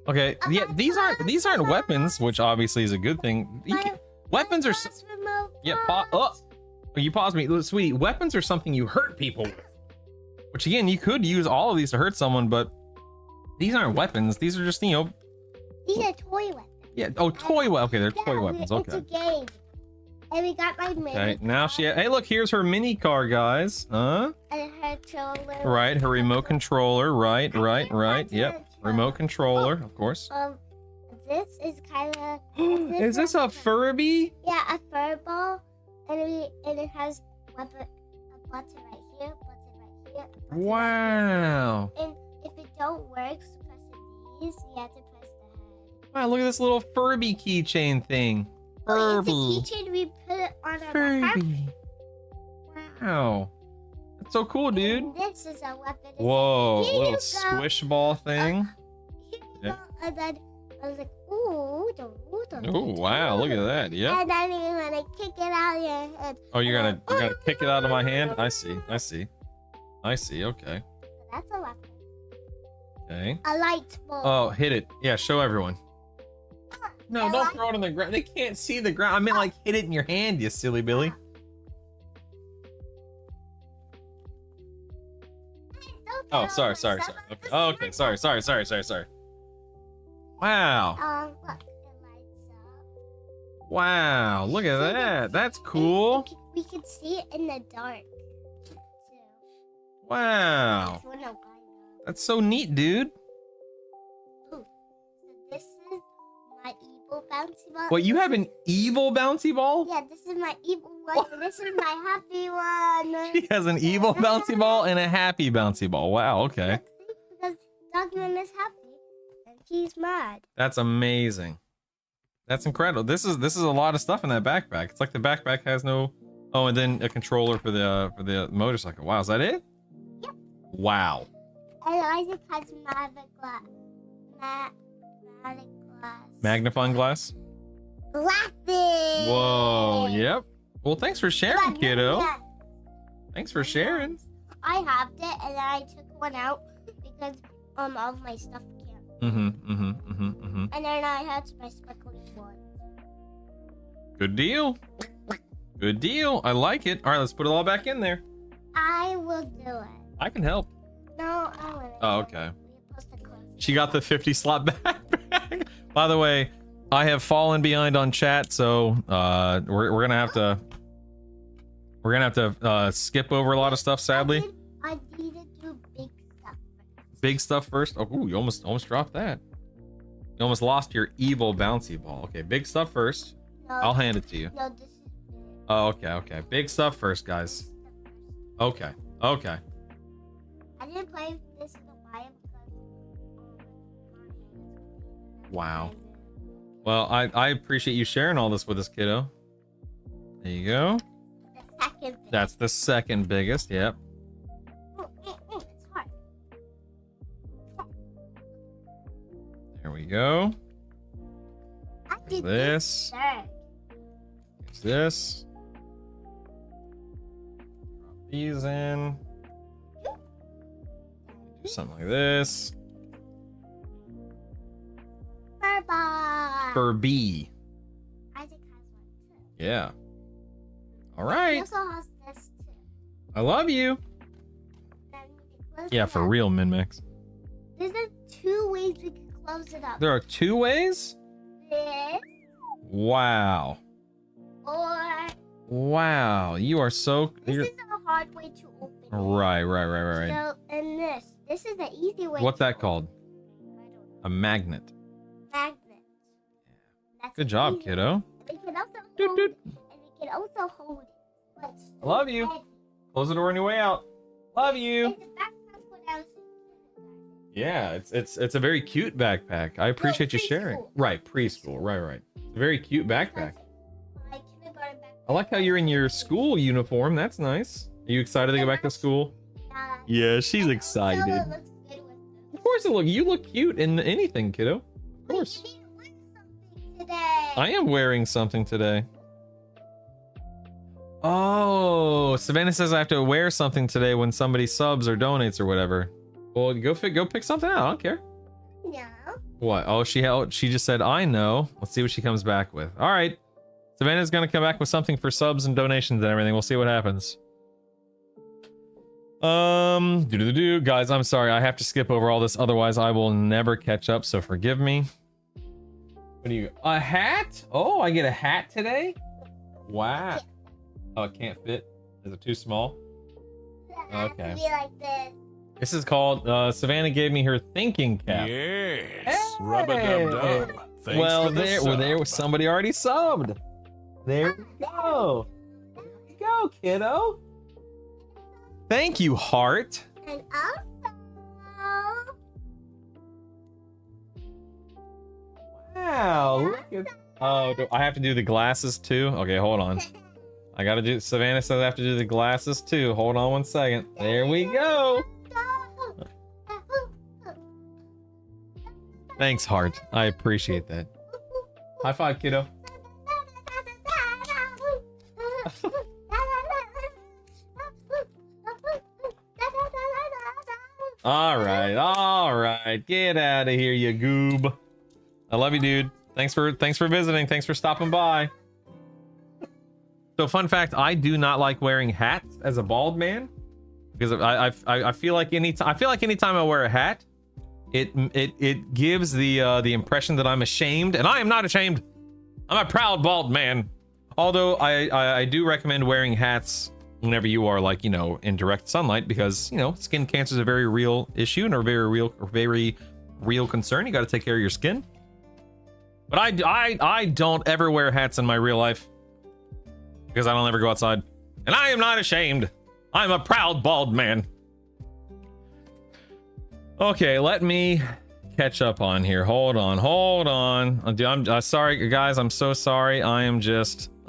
Okay. Yeah, these aren't weapons, which obviously is a good thing. Weapons are. Yeah. You paused me, sweetie. Weapons are something you hurt people with. Which again, you could use all of these to hurt someone, but these aren't weapons. These are just These are toy weapons. Yeah. Oh, toy weapons. Okay, they're toy weapons. Okay. It's a game. And we got my mini. Okay. Now hey, look, here's her mini car, guys. Huh? And her controller. Right. Her remote controller. Right. Yep. Remote controller, of course. This is kind of. Is this a Furby? Yeah, a fur ball, and it has a button right here, Wow. And if it don't work, pressing these, you have to press the head. Wow, look at this little Furby keychain thing. Furby. It's a keychain we put it on our Furby. Wow. That's so cool, dude. And this is a weapon. Whoa, little squish ball thing. Yeah. And then I was like, ooh. Oh, wow, look at that. Yeah. And then you're gonna kick it out of your head. Oh, you're gonna kick it out of my hand? I see. Okay. That's a weapon. Okay. A light bulb. Oh, hit it. Yeah, show everyone. No, don't throw it on the ground. They can't see the ground. I mean, like, hit it in your hand, you silly Billy. Oh, sorry. Okay. Oh, okay. Sorry. Wow. Look, it lights up. Wow. Look at that. That's cool. We can see it in the dark. Too. Wow. That's so neat, dude. Ooh. So this is my evil bouncy ball. Wait, you have an evil bouncy ball? Yeah, this is my evil one. And this is my happy one. She has an evil bouncy ball and a happy bouncy ball. Wow, okay. Because Dogman is happy and she's mad. That's amazing. That's incredible. This is a lot of stuff in that backpack. It's like the backpack has no. Oh, and then a controller for the motorcycle. Wow, is that it? Yep. Wow. And Isaac has magic glass. Magic glass. Magnifying glass? Whoa, yep. Well, thanks for sharing, kiddo. Yeah. Thanks for sharing. I halved it and then I took one out because all of my stuff can't. And then I had my sparkling one. Good deal. Good deal. I like it. All right, let's put it all back in there. I will do it. I can help. No, I won't. Oh, okay. We're supposed to close it. She got the 50 slot backpack. By the way, I have fallen behind on chat, so we're gonna have to skip over a lot of stuff, sadly. I need to do big stuff. Big stuff first. Oh, ooh, you almost dropped that. You almost lost your evil bouncy ball. Okay, big stuff first. No, I'll hand it to you. No, this is big. Oh, okay. Big stuff first, guys. Okay. I didn't play this in a while because Wow. Well, I appreciate you sharing all this with us, kiddo. There you go. the second big. That's the second biggest. Yep. It's hard. There we go. I did This. third. There's this. Drop these in. Do something like this. Bye. For B. Isaac has one too. Yeah. All He right. also has this too. I love you. Then we can close Yeah, it for up. real, Minmax. There's two ways we can close it up. There are two ways? This Wow. or Wow. You are so... this You're... is a hard way to open it. Right. So, and this is the easy way. What's to that open called? it. I don't know. A magnet. Magnet. That's Good the job, easy kiddo. way. We can also Doot, hold doot. it, and we can also hold it. But it's I love you. heavy. Close the door on your way out. Love you. It's a backpack without Yeah, it's a very cute backpack. I appreciate you sharing. preschool. Right, preschool. Right. It's a very cute backpack. My kindergarten backpack. I like how you're in your school uniform. That's nice. Are you excited to go back to school? Yeah, she's And excited. also it looks good with this. Of course, you look cute in anything, kiddo. Of Wait, course. you didn't win something today. I am wearing something today. Oh, Savannah says I have to wear something today when somebody subs or donates or whatever. Well, go pick something out. I don't care. No. What? Oh, she just said I know. Let's see what she comes back with. All right, Savannah's gonna come back with something for subs and donations and everything. We'll see what happens. Guys, I'm sorry. I have to skip over all this. Otherwise, I will never catch up. So forgive me. What do you? A hat? Oh, I get a hat today? Wow. Oh, it can't fit. Is it too small? It has Okay. to be like this. This is called. Savannah gave me her thinking cap. Yes. Rub-a-dub-dub. Thanks Well, for the there was sub. somebody already subbed. There we go. There we go, kiddo. Thank you, heart. And also, Wow. Look at. Oh, do I have to do the glasses too? Okay, hold on. I gotta do. Savannah says I have to do the glasses too. Hold on one second. There we go. Thanks, heart. I appreciate that. High five, kiddo. All right. Get out of here, you goob. I love you, dude. Thanks for visiting. Thanks for stopping by. So, fun fact: I do not like wearing hats as a bald man because I feel like anytime I wear a hat, it gives the impression that I'm ashamed, and I am not ashamed. I'm a proud bald man. Although I do recommend wearing hats whenever you are, like, in direct sunlight, because skin cancer is a very real issue and a very real concern. You got to take care of your skin. But I don't ever wear hats in my real life because I don't ever go outside, and I am not ashamed. I'm a proud bald man. Okay, let me catch up on here. Hold on. I'm sorry, guys. I'm so sorry. I'm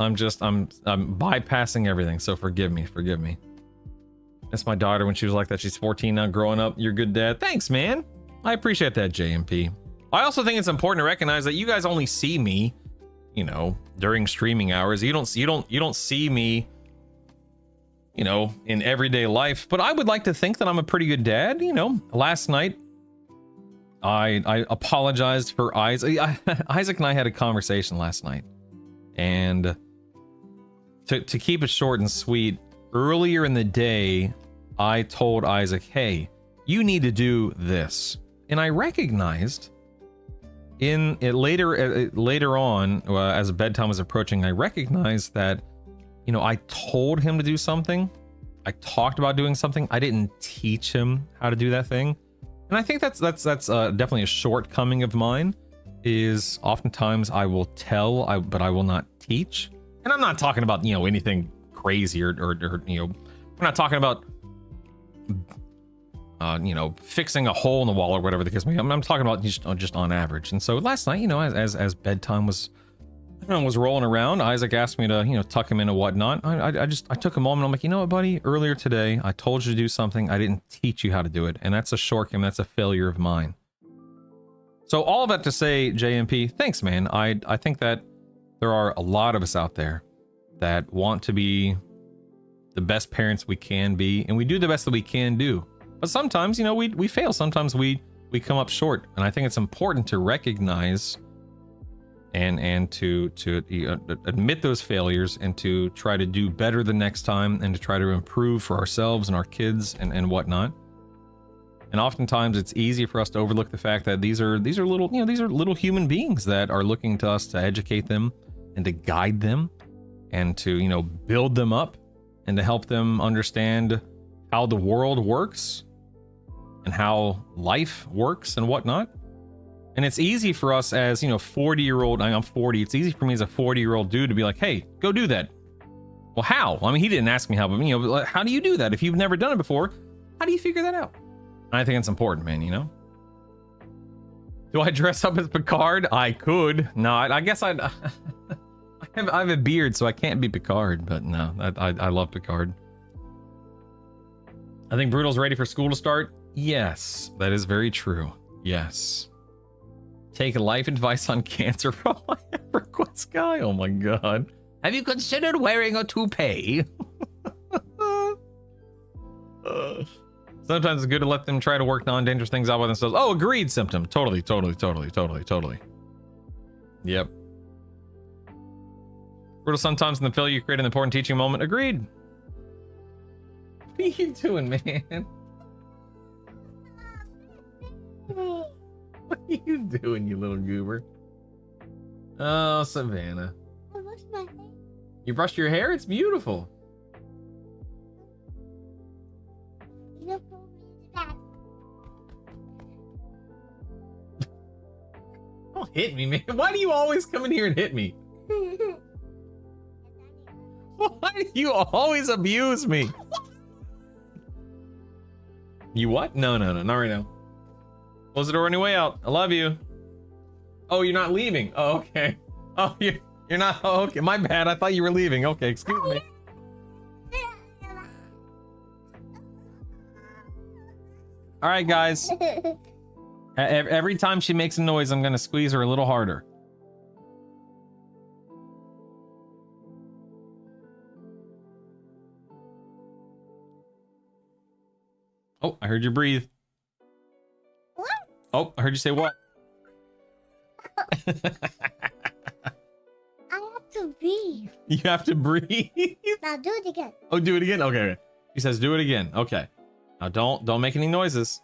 bypassing everything. So forgive me. That's my daughter when she was like that. She's 14 now, growing up. You're a good dad. Thanks, man. I appreciate that, JMP. I also think it's important to recognize that you guys only see me. you know, during streaming hours. You don't see me, you know, in everyday life, but I would like to think that I'm a pretty good dad. You know, last night I apologized for Isaac. Isaac and I had a conversation last night, and to keep it short and sweet, earlier in the day, I told Isaac, hey, you need to do this. And I recognized in it later on, as bedtime was approaching, I recognized that, you know, I told him to do something. I talked about doing something. I didn't teach him how to do that thing. And I think that's definitely a shortcoming of mine, is oftentimes I will tell, but I will not teach. And I'm not talking about, you know, anything crazy or you know, we're not talking about, you know, fixing a hole in the wall or whatever the case may be. I'm talking about just on average. And so last night, you know, as bedtime was rolling around, Isaac asked me to, you know, tuck him in and whatnot. I took a moment. I'm like, you know what, buddy? Earlier today, I told you to do something. I didn't teach you how to do it, and that's a shortcoming. That's a failure of mine. So all of that to say, JMP, thanks, man. I think that there are a lot of us out there that want to be the best parents we can be, and we do the best that we can do. But sometimes, you know, we fail. Sometimes we come up short, and I think it's important to recognize and to admit those failures, and to try to do better the next time, and to try to improve for ourselves and our kids and whatnot. And oftentimes it's easy for us to overlook the fact that these are little, you know, these are little human beings that are looking to us to educate them and to guide them and to, you know, build them up and to help them understand how the world works and how life works and whatnot. And it's easy for us as, you know, 40-year-old, I'm 40, it's easy for me as a 40-year-old dude to be like, hey, go do that. Well, how? I mean, he didn't ask me how, but, you know, how do you do that? If you've never done it before, how do you figure that out? And I think it's important, man, you know? Do I dress up as Picard? I could. No, I guess I'd... I have a beard, so I can't be Picard, but no, I love Picard. I think Brutal's ready for school to start. Yes, that is very true. Yes. Take life advice on cancer from my EverQuest guy. Oh my god. Have you considered wearing a toupee? Sometimes it's good to let them try to work non-dangerous things out by themselves. Oh, agreed, Symptom. Totally. Yep. Brutal, sometimes in the failure you create an important teaching moment. Agreed. What are you doing, man? What are you doing, you little goober? Oh, Savannah. I brushed my hair. You brushed your hair? It's beautiful. You know, put me in the back. Don't hit me, man. Why do you always come in here and hit me? Why do you always abuse me? You what? No, not right now. Close the door on your way out. I love you. Oh, you're not leaving. Oh, okay. Oh, you're not. Oh, okay. My bad. I thought you were leaving. Okay, excuse me. All right, guys. Every time she makes a noise, I'm gonna squeeze her a little harder. Oh, I heard you breathe. What? Oh, I heard you say what? I have to breathe. You have to breathe. Now do it again. Oh, do it again. Okay. He says, "Do it again." Okay. Now don't make any noises.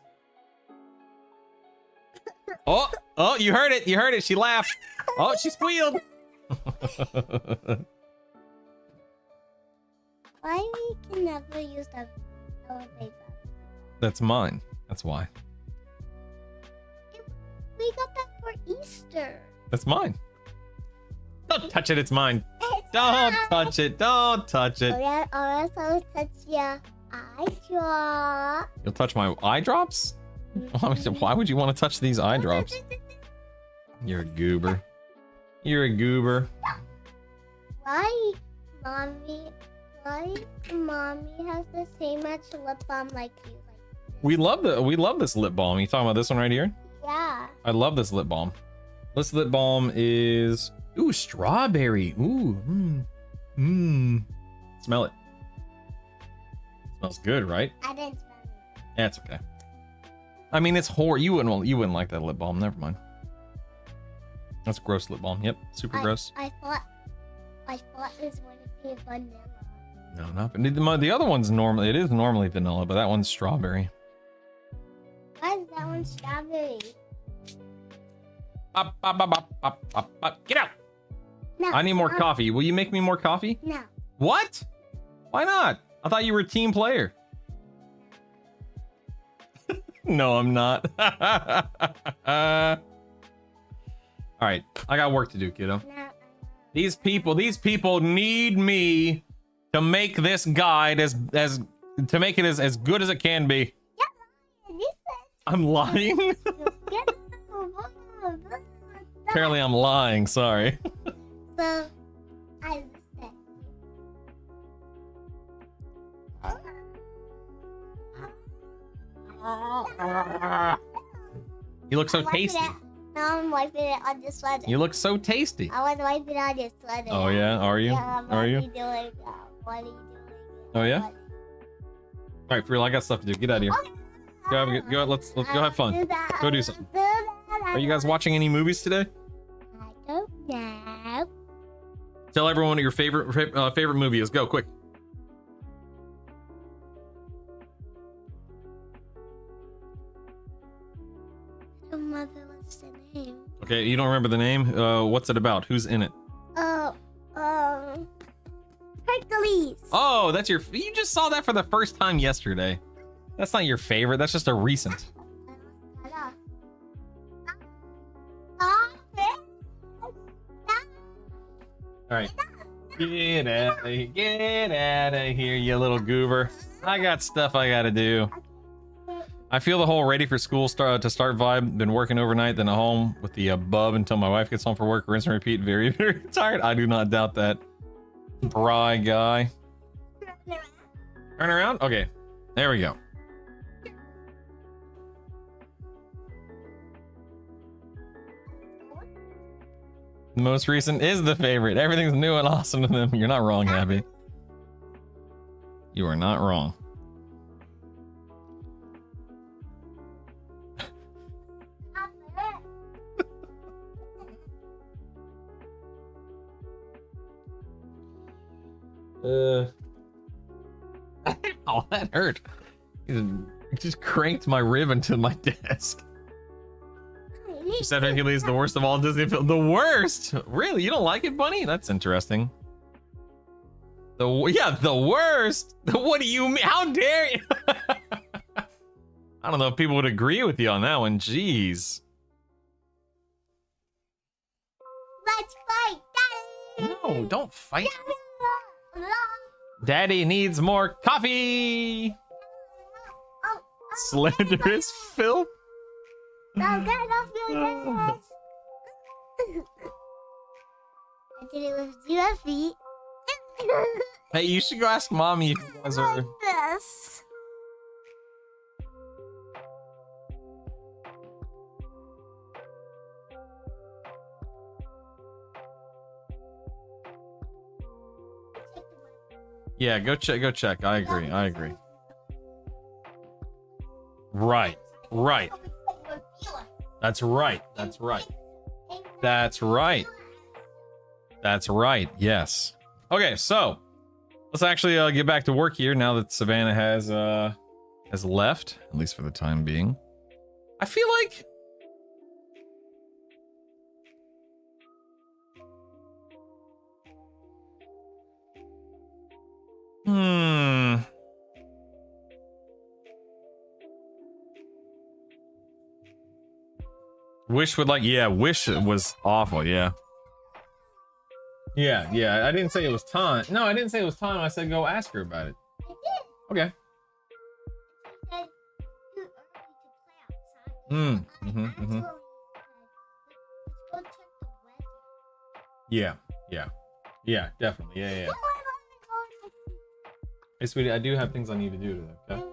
Oh, you heard it. You heard it. She laughed. Oh, she squealed. Why we can never use the elevator? That's mine. That's why. We got that for Easter. That's mine. Don't touch it. It's mine. It's Don't mine. touch it. Don't touch it. Or else I'll touch your eye drop. You'll touch my eye drops? Why would you want to touch these eye drops? You're a goober. You're a goober. Why mommy has the same much lip balm like you? We love this lip balm. You talking about this one right here? Yeah. I love this lip balm. This lip balm is ooh, strawberry. Ooh, Smell it. Smells good, right? I didn't smell it. Yeah, it's okay. I mean, it's horrible. You wouldn't like that lip balm. Never mind. That's gross lip balm. Yep, super gross. I thought this would be vanilla. No, not the other one's normal. It is normally vanilla, but that one's strawberry. Why is that one strawberry? Get out! No. I need more coffee. Will you make me more coffee? No. What? Why not? I thought you were a team player. No, I'm not. All right, I got work to do, kiddo. No. These people need me to make this guide as good as it can be. I'm lying. Apparently, I'm lying. Sorry. So, I said. You look so tasty. Now I'm wiping it on the sweater. You look so tasty. I want to wipe it on your sweater. Oh yeah, are you? Yeah, Are you? What are you doing? Oh yeah. All right, for real, I got stuff to do. Get out of here. Go. Let's go have fun. Go do something. Are you guys watching any movies today? I don't know. Tell everyone what your favorite movie is. Go quick. Mother, what's the name? Okay, you don't remember the name? What's it about? Who's in it? Hercules. Oh, that's your. You just saw that for the first time yesterday. That's not your favorite. That's just a recent. All right. Get out of here, you little goober. I got stuff I gotta do. I feel the whole ready for school to start vibe. Been working overnight, then at home with the bub until my wife gets home for work. Rinse and repeat. Very, very tired. I do not doubt that. Bry guy. Turn around? Okay. There we go. The most recent is the favorite. Everything's new and awesome to them. You're not wrong, Abby. You are not wrong. Oh, that hurt. He just cranked my rib into my desk. She said Hercules the worst of all Disney films. The worst? Really? You don't like it, Bunny? That's interesting. The worst? What do you mean? How dare you? I don't know if people would agree with you on that one. Jeez. Let's fight, Daddy. No, don't fight. Daddy needs more coffee. Slanderous filth. Now get off your desk. I did it with 2 feet. Hey, you should go ask Mommy if you guys are... This. Yeah, go check. I agree. Right. That's right. Yes. Okay, so let's actually get back to work here now that Savannah has left, at least for the time being. I feel like Wish would like, yeah, Wish was awful, yeah. Yeah, I didn't say it was time. No, I didn't say it was time. I said go ask her about it. I did. Okay. Yeah, definitely. Yeah. Hey, sweetie, I do have things I need to do today, okay?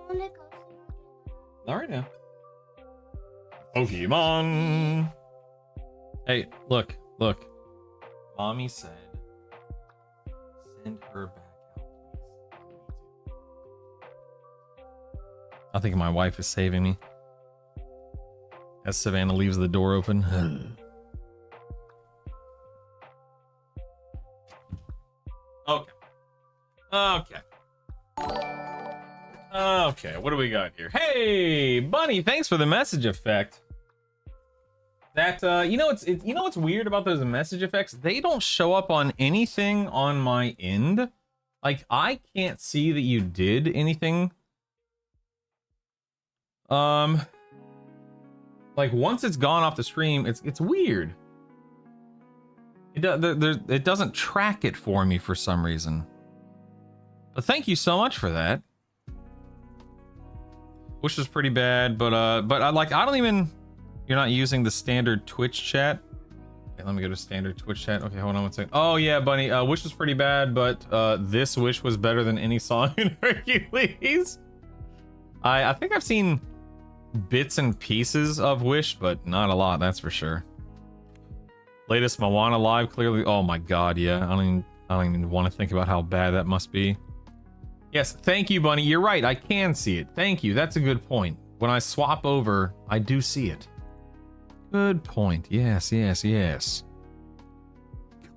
All right now. Pokemon. Hey, look. Mommy said, send her back out, please. I think my wife is saving me. As Savannah leaves the door open. Okay, what do we got here? Hey, Bunny, thanks for the message effect. That you know what's weird about those message effects? They don't show up on anything on my end. Like I can't see that you did anything. Like once it's gone off the stream, it's weird. It doesn't track it for me for some reason. But thank you so much for that. Which was pretty bad, but I don't even. You're not using the standard Twitch chat. Okay, let me go to standard Twitch chat. Okay, hold on one second. Oh yeah, Bunny. Wish was pretty bad, but this wish was better than any song in Hercules. I think I've seen bits and pieces of Wish, but not a lot. That's for sure. Latest Moana live, clearly. Oh my god, yeah. I don't even want to think about how bad that must be. Yes, thank you, Bunny. You're right. I can see it. Thank you. That's a good point. When I swap over, I do see it. Good point. Yes. Go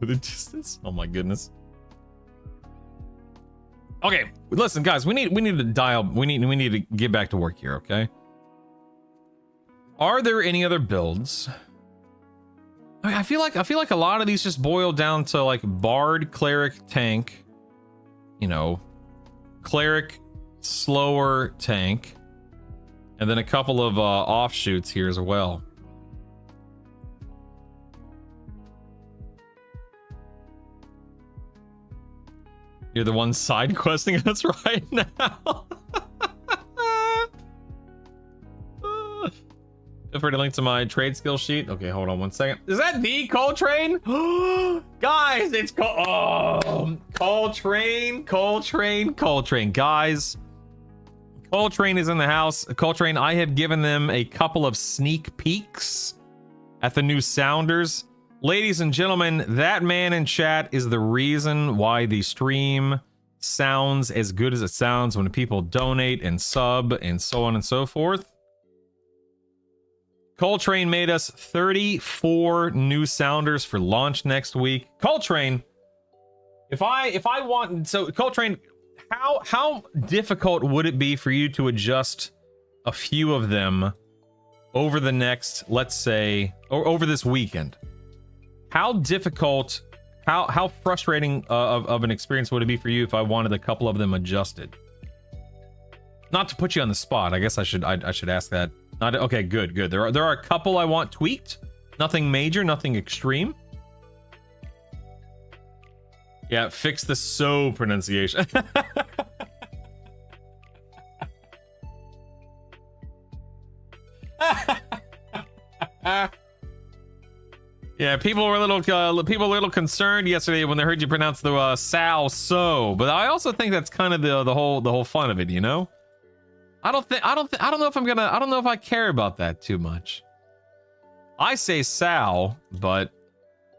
the distance. Oh my goodness. Okay, listen, guys. We need to dial. We need to get back to work here. Okay. Are there any other builds? I feel like a lot of these just boil down to like Bard, Cleric, Tank. You know, Cleric, slower Tank, and then a couple of offshoots here as well. You're the one side questing us right now. Feel free to link to my trade skill sheet. Okay, hold on one second. Is that the Coltrane? Guys, it's Coltrane. Guys, Coltrane is in the house. Coltrane, I have given them a couple of sneak peeks at the new Sounders. Ladies and gentlemen, that man in chat is the reason why the stream sounds as good as it sounds when people donate and sub and so on and so forth. Coltrane made us 34 new Sounders for launch next week. Coltrane, if I want, so Coltrane, how difficult would it be for you to adjust a few of them over the next, let's say, or over this weekend? How difficult, how frustrating of an experience would it be for you if I wanted a couple of them adjusted? Not to put you on the spot, I guess I should ask that. Not okay, good. There are a couple I want tweaked. Nothing major, nothing extreme. Yeah, fix the so pronunciation. Yeah, people were a little concerned yesterday when they heard you pronounce the Sal so, but I also think that's kind of the whole fun of it, you know. I don't know if I care about that too much. I say Sal, but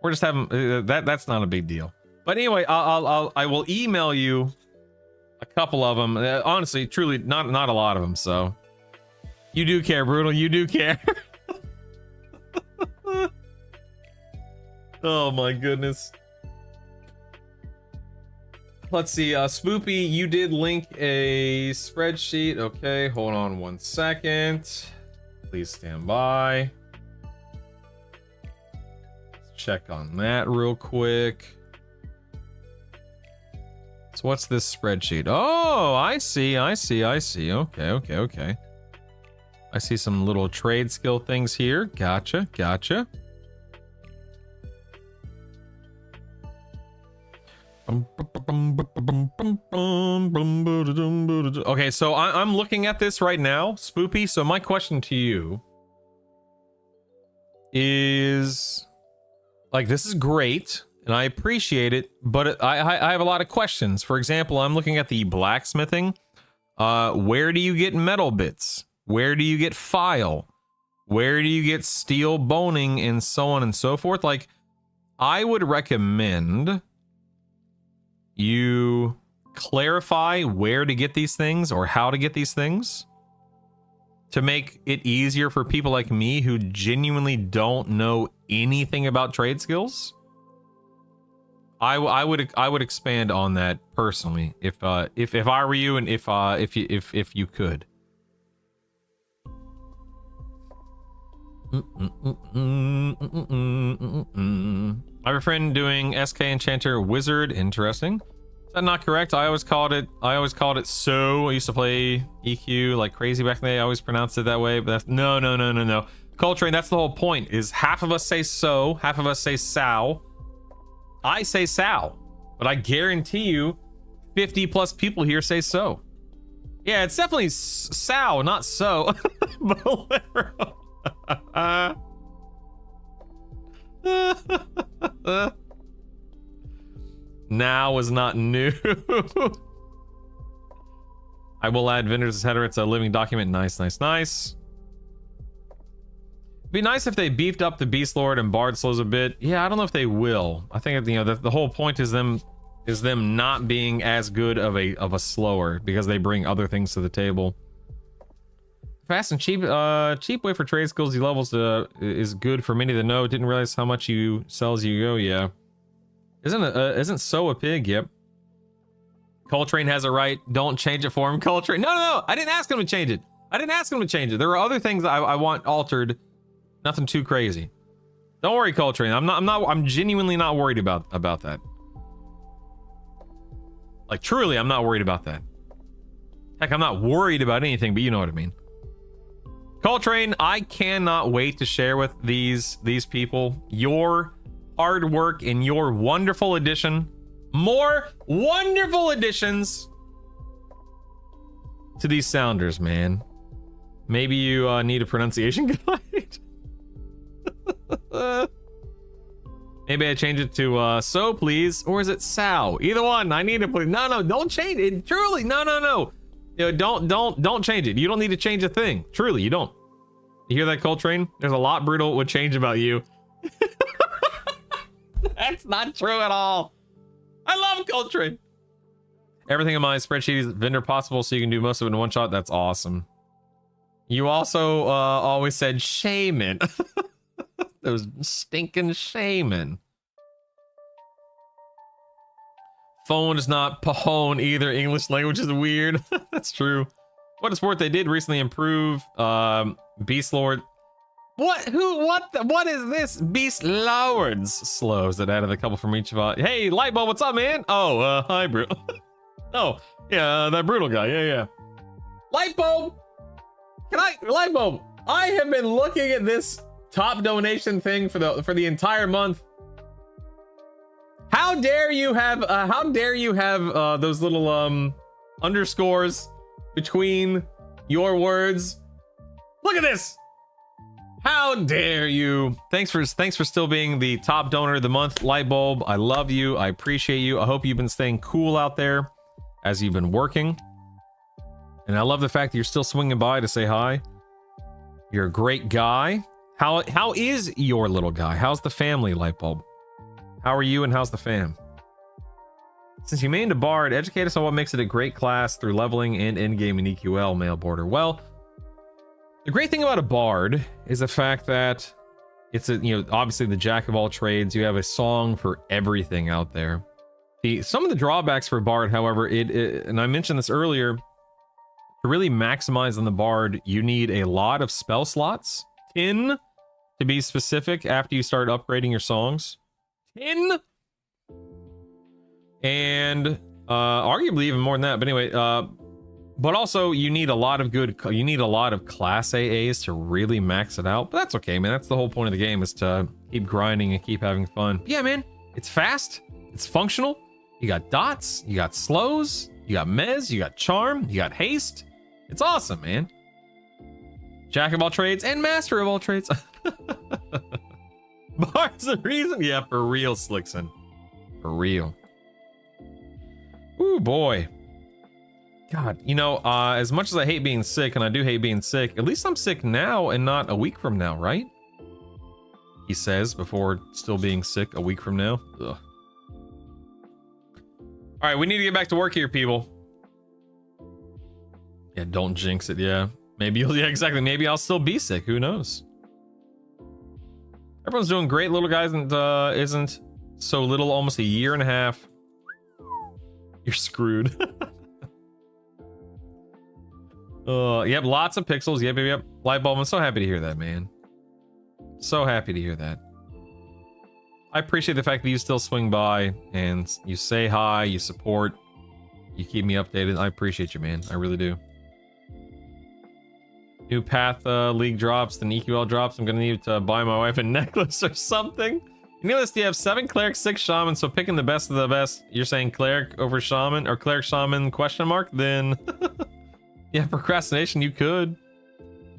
we're just having that's not a big deal. But anyway, I will email you a couple of them. Honestly, truly, not a lot of them. So you do care, Brutal. You do care. Oh my goodness. Let's see, Spoopy, you did link a spreadsheet. Okay, hold on one second. Please stand by. Let's check on that real quick. So what's this spreadsheet? Oh, I see. Okay. I see some little trade skill things here. Gotcha. Okay, so I'm looking at this right now, Spoopy. So my question to you is, like, this is great and I appreciate it, but I have a lot of questions. For example, I'm looking at the blacksmithing. Where do you get metal bits? Where do you get file? Where do you get steel boning and so on and so forth? Like, I would recommend you clarify where to get these things or how to get these things to make it easier for people like me who genuinely don't know anything about trade skills. I would expand on that personally if I were you, and if you could. I have a friend doing SK Enchanter Wizard. Interesting. Is that not correct? I always called it so. I used to play EQ like crazy back in the day. I always pronounced it that way, but that's no. Coltrane, that's the whole point, is half of us say so, half of us say sow. I say sow, but I guarantee you 50 plus people here say so. Yeah, it's definitely sow, not so. Bolero. Now is not new. I will add vendors as header. It's a living document. Nice. Be nice if they beefed up the Beast Lord and Bard slows a bit. Yeah, I don't know if they will. I think, you know, the whole point is them not being as good of a slower, because they bring other things to the table. Fast and cheap way for trade skills. The levels is good for many to know. Didn't realize how much you sell as you go. Yeah, isn't so a pig? Yep. Coltrane has it right. Don't change it for him, Coltrane. No. I didn't ask him to change it. There are other things I want altered. Nothing too crazy. Don't worry, Coltrane. I'm genuinely not worried about that. Like, truly, I'm not worried about that. Heck, I'm not worried about anything, but you know what I mean. Coltrane, I cannot wait to share with these people your hard work and your wonderful addition. More wonderful additions to these sounders, man. Maybe you need a pronunciation guide. Maybe I change it to so please, or is it sow? Either one. I need to put. No, don't change it. Truly, no. You know, don't change it. You don't need to change a thing. Truly, you don't. You hear that, Coltrane? There's a lot Brutal would change about you. That's not true at all. I love Coltrane. Everything in my spreadsheet is vendor possible, so you can do most of it in one shot. That's awesome. You also always said shaman. Those stinking shaman. Phone is not pahone either. English language is weird. That's true. What a sport. They did recently improve Beast Lord. What is this? Beast Lords slows that added a couple from each of us. Hey, Lightbulb, what's up, man? Oh, hi, Brutal. Oh, yeah, that Brutal guy. Yeah. Lightbulb! Lightbulb, I have been looking at this top donation thing for the entire month. How dare you have those little underscores between your words? Look at this. How dare you? Thanks for still being the top donor of the month, Lightbulb. I love you. I appreciate you. I hope you've been staying cool out there as you've been working. And I love the fact that you're still swinging by to say hi. You're a great guy. How is your little guy? How's the family, Lightbulb? How are you and how's the fam? Since you mained a Bard, educate us on what makes it a great class through leveling and endgame and EQL, mail border. Well, the great thing about a Bard is the fact that it's obviously the jack of all trades. You have a song for everything out there. Some of the drawbacks for Bard, however, and I mentioned this earlier, to really maximize on the Bard, you need a lot of spell slots. 10 to be specific after you start upgrading your songs. 10, and arguably even more than that, but anyway, but also you need a lot of class AAs to really max it out, but that's okay, man. That's the whole point of the game, is to keep grinding and keep having fun. But yeah, man, it's fast, it's functional. You got dots, you got slows, you got mez, you got charm, you got haste. It's awesome, man. Jack of all trades and master of all trades. Bard's the reason. Yeah, for real, Slickson. For real. Ooh, boy. God, you know, as much as I hate being sick, and I do hate being sick, at least I'm sick now and not a week from now, right? He says before still being sick a week from now. Ugh. All right, we need to get back to work here, people. Yeah, don't jinx it. Yeah, maybe you'll. Yeah, exactly. Maybe I'll still be sick. Who knows? Everyone's doing great. Little guy isn't so little. Almost a year and a half. You're screwed. Yep, lots of pixels. Yep. Light bulb. I'm so happy to hear that, man. So happy to hear that. I appreciate the fact that you still swing by and you say hi, you support, you keep me updated. I appreciate you, man. I really do. New Path League drops, then EQL drops. I'm gonna need to buy my wife a necklace or something. You know this, you have 7 clerics, 6 shaman, so picking the best of the best. You're saying cleric over shaman, or cleric shaman question mark? Then yeah, procrastination, you could.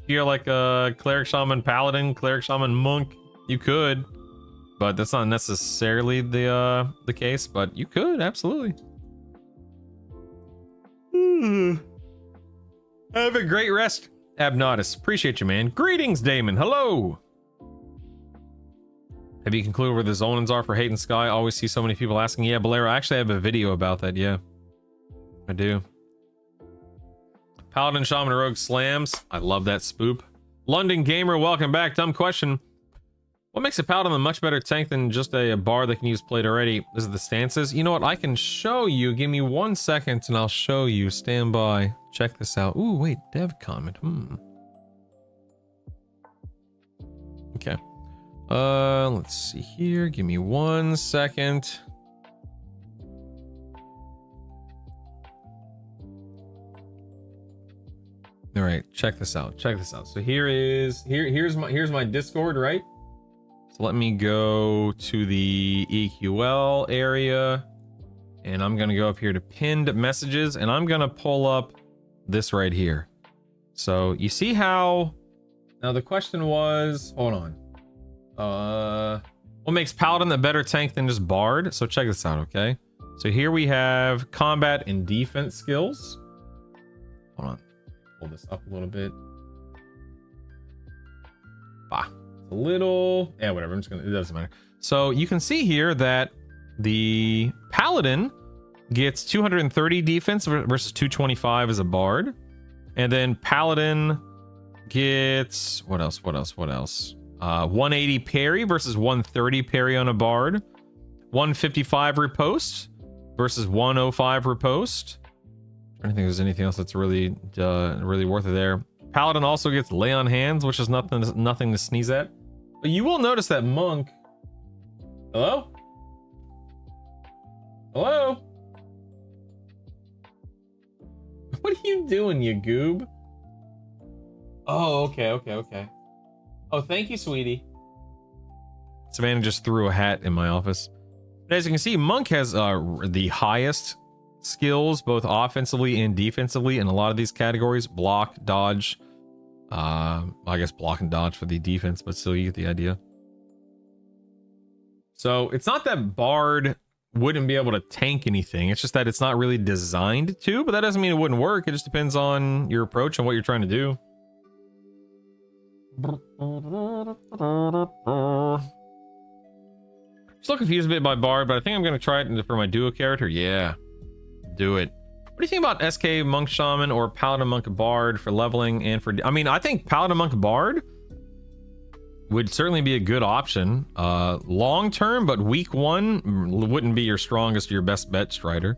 If you're like a cleric shaman paladin, cleric shaman monk, you could. But that's not necessarily the case, but you could, absolutely. Have a great rest, Abnotis. Appreciate you, man. Greetings, Damon. Hello. Have you concluded where the zonings are for Hate and Sky? I always see so many people asking. Yeah, Bolero, I actually have a video about that. Yeah, I do. Paladin, Shaman, Rogue slams. I love that spoop. London Gamer, welcome back. Dumb question. What makes a Paladin a much better tank than just a bar that can use plate already? Is it the stances? You know what? I can show you. Give me 1 second and I'll show you. Stand by. Check this out. Ooh, wait. Dev comment. Okay. Let's see here. Give me 1 second. All right, check this out. Check this out. So here's my Discord, right? So let me go to the EQL area and I'm gonna go up here to pinned messages and I'm gonna pull up this right here. So you see how now the question was, hold on. What makes Paladin a better tank than just Bard? So check this out, okay? So here we have combat and defense skills. Hold on. Pull this up a little bit. Bah. A little, yeah, whatever. I'm just gonna, it doesn't matter. So you can see here that the Paladin gets 230 defense versus 225 as a Bard, and then Paladin gets what else? 180 parry versus 130 parry on a Bard, 155 riposte versus 105 riposte. I don't think there's anything else that's really worth it there. Paladin also gets lay on hands, which is nothing to sneeze at. But you will notice that Monk. Hello? Hello? What are you doing, you goob? Oh, okay. Oh, thank you, sweetie. Savannah just threw a hat in my office. But as you can see, Monk has the highest skills, both offensively and defensively, in a lot of these categories. Block, dodge. I guess block and dodge for the defense, but still you get the idea. So it's not that Bard wouldn't be able to tank anything. It's just that it's not really designed to, but that doesn't mean it wouldn't work. It just depends on your approach and what you're trying to do. Still confused a bit by Bard, but I think I'm going to try it for my duo character. Yeah, do it. What do you think about SK Monk Shaman or Paladin Monk Bard for leveling and for... I mean, I think Paladin Monk Bard would certainly be a good option long term, but week 1 wouldn't be your strongest or your best bet Strider.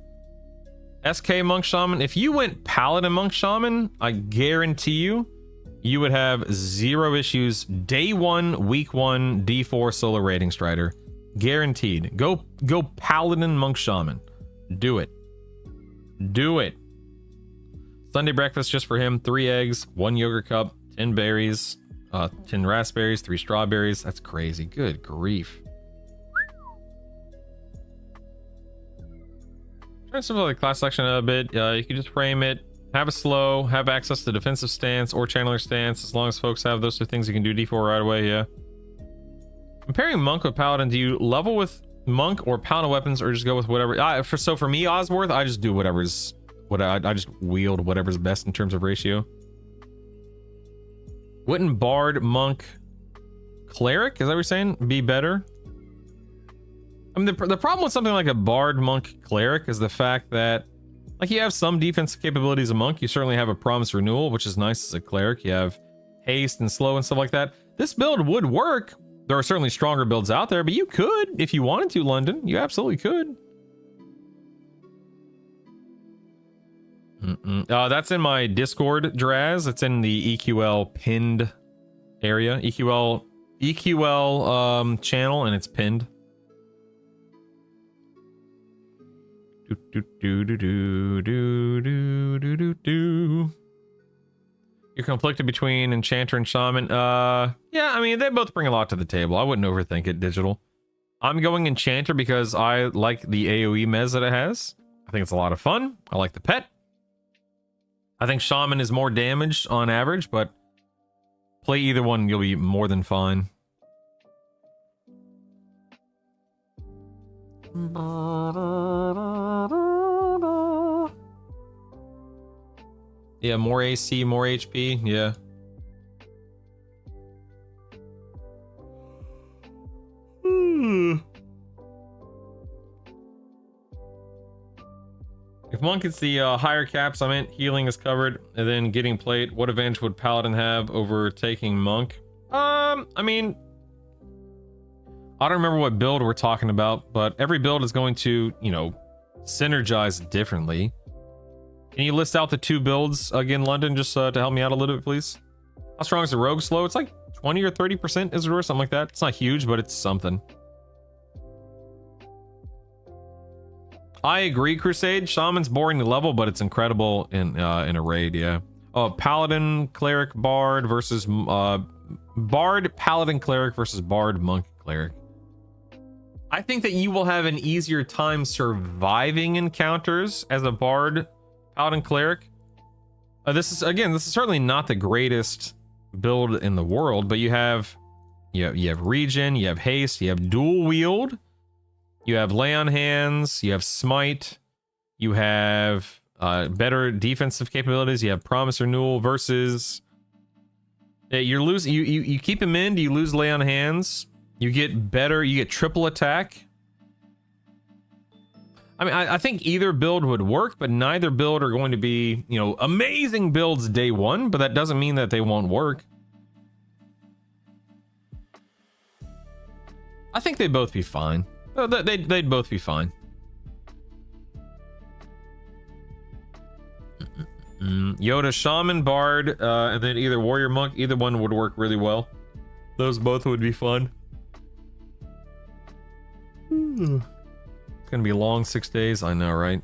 SK Monk Shaman, if you went Paladin Monk Shaman, I guarantee you would have 0 issues day 1, week 1, D4 solo rating Strider. Guaranteed. Go Paladin Monk Shaman. Do it. Do it. Sunday breakfast just for him. 3 eggs, 1 yogurt cup, 10 berries, 10 raspberries, 3 strawberries. That's crazy. Good grief. Try to simplify the class selection a bit. You can just frame it. Have a slow, have access to defensive stance or channeler stance. As long as folks have those 2 things, you can do D4 right away. Yeah. Comparing Monk with Paladin, do you level with Monk or Paladin weapons, or just go with whatever? So for me, Osworth, I just do whatever's what I just wield whatever's best in terms of ratio. Wouldn't Bard, Monk, Cleric, is that what you're saying, be better? I mean, the problem with something like a Bard, Monk, Cleric is the fact that, like, you have some defensive capabilities a Monk. You certainly have a Promise Renewal, which is nice as a Cleric. You have haste and slow and stuff like that. This build would work. There are certainly stronger builds out there, but you could, if you wanted to, London. You absolutely could. That's in my Discord, Draz. It's in the EQL pinned area. EQL channel, and it's pinned. You're conflicted between Enchanter and Shaman. Yeah, I mean, they both bring a lot to the table. I wouldn't overthink it, Digital. I'm going Enchanter because I like the AoE mez that it has. I think it's a lot of fun. I like the pet. I think Shaman is more damage on average, but play either one, you'll be more than fine. Yeah, more AC, more HP, yeah. If Monk gets the higher caps, I meant healing is covered, and then getting plate, what advantage would Paladin have over taking Monk? I mean, I don't remember what build we're talking about, but every build is going to, you know, synergize differently. Can you list out the 2 builds again, London, just to help me out a little bit, please? How strong is the Rogue Slow? It's like 20 or 30%, is it, or something like that? It's not huge, but it's something. I agree, Crusade. Shaman's boring to level, but it's incredible in a raid, yeah. Oh, Paladin, Cleric, Bard versus... Bard, Paladin, Cleric versus Bard, Monk, Cleric. I think that you will have an easier time surviving encounters as a Bard, Paladin, Cleric. This is certainly not the greatest build in the world, but you have regen, you have haste, you have dual wield, you have lay on hands, you have smite, you have better defensive capabilities, you have promise renewal versus you keep him in, you lose lay on hands, you get triple attack. I mean, I think either build would work, but neither build are going to be, you know, amazing builds day one, but that doesn't mean that they won't work. I think they'd both be fine. They'd both be fine. Yoda, Shaman, Bard, and then either Warrior, Monk. Either one would work really well. Those both would be fun. It's gonna be a long 6 days. I know, right?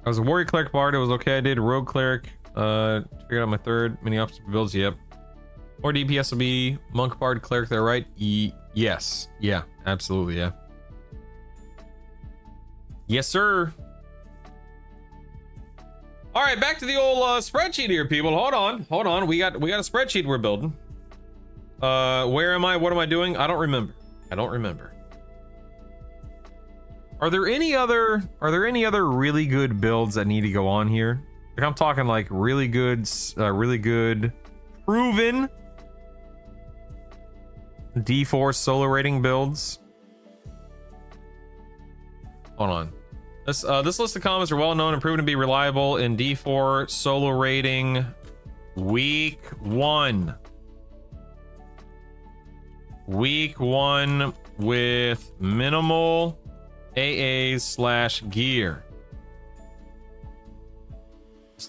I was a Warrior, Cleric, Bard. It was okay. I did Rogue, Cleric. Figured out my third mini obstacle builds. Yep. Or DPS will be Monk, Bard, Cleric. They're right. Yes. Yeah. Absolutely. Yeah. Yes, sir. All right, back to the old spreadsheet here, people. Hold on. We got a spreadsheet we're building. Where am I? What am I doing? I don't remember. Are there any other really good builds that need to go on here? Like, I'm talking like really good proven D4 solo rating builds. Hold on. This list of comments are well known and proven to be reliable in D4 solo rating week 1. Week 1 with minimal AAs/gear.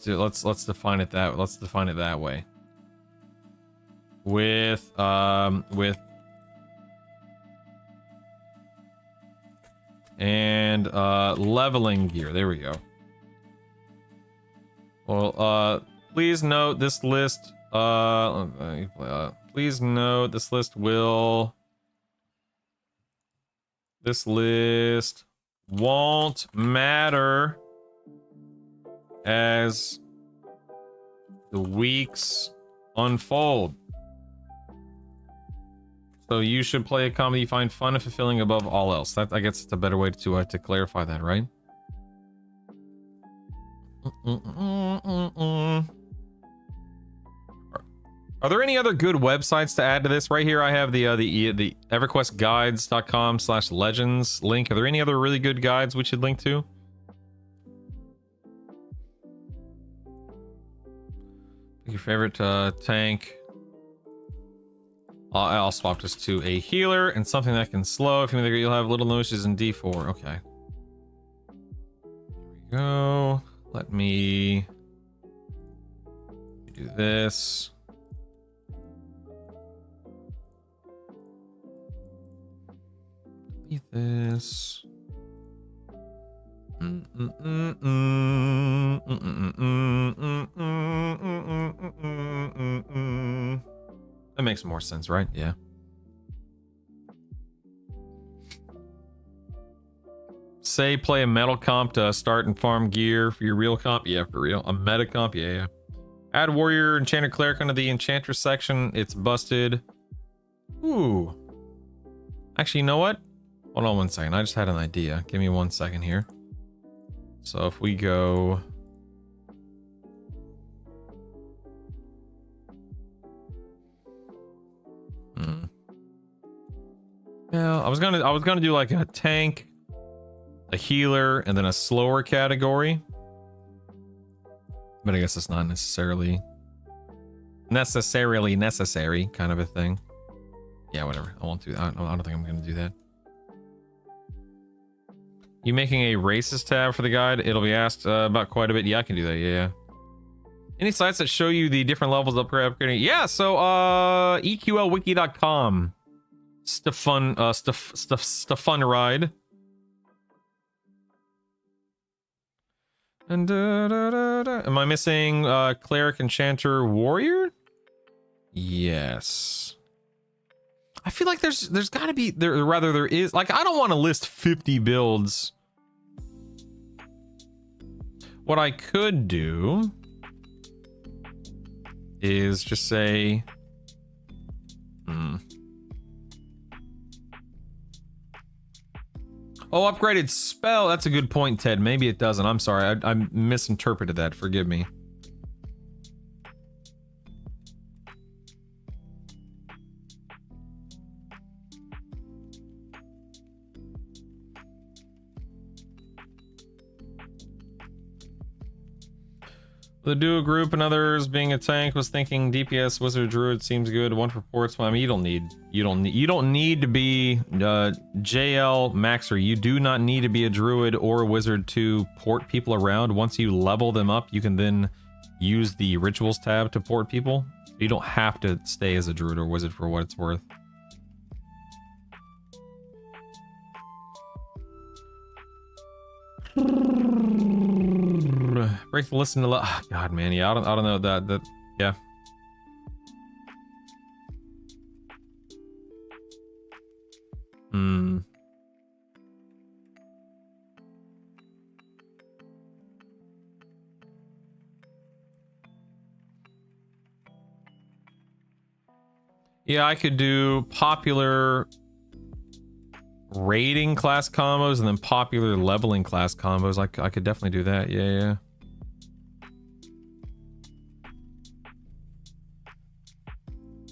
Let's define it that. Let's define it that way. With and leveling gear. There we go. Well, please note this list. Please note this list will. This list won't matter as the weeks unfold. So you should play a comedy you find fun and fulfilling above all else. That, I guess it's a better way to clarify that, right? Are there any other good websites to add to this? Right here I have the EverQuestGuides.com/legends link. Are there any other really good guides we should link to? Your favorite tank. I'll swap this to a healer and something that can slow. If you think you'll have little notices in D4. Okay. Here we go. Let me do this. Delete this. That makes more sense, right? Yeah. Say play a metal comp to start and farm gear for your real comp. Yeah, for real. A meta comp. Yeah. Add warrior, enchanter, cleric under the enchanter section. It's busted. Ooh. Actually, you know what? Hold on 1 second. I just had an idea. Give me 1 second here. So if we go... Yeah, I was gonna do like a tank, a healer, and then a slower category. But I guess it's not necessarily necessary kind of a thing. Yeah, whatever. I won't do that. I don't think I'm gonna do that. You making a racist tab for the guide? It'll be asked about quite a bit. Yeah, I can do that. Yeah. Any sites that show you the different levels of upgrading? Yeah, so EQLwiki.com. Stefan ride. And am I missing cleric, enchanter, warrior? Yes. I feel like there's got to be there is, like, I don't want to list 50 builds. What I could do is just say oh, upgraded spell. That's a good point, Ted. Maybe it doesn't. I'm sorry. I misinterpreted that. Forgive me. The duo group and others being a tank was thinking DPS wizard druid seems good. One for ports. Well, I mean, you don't need to be JL Maxer. You do not need to be a druid or a wizard to port people around. Once you level them up, you can then use the rituals tab to port people. You don't have to stay as a druid or wizard for what it's worth. Break the listen to God, man. Yeah, I don't know that yeah. Yeah, I could do popular raiding class combos and then popular leveling class combos. I could definitely do that. Yeah.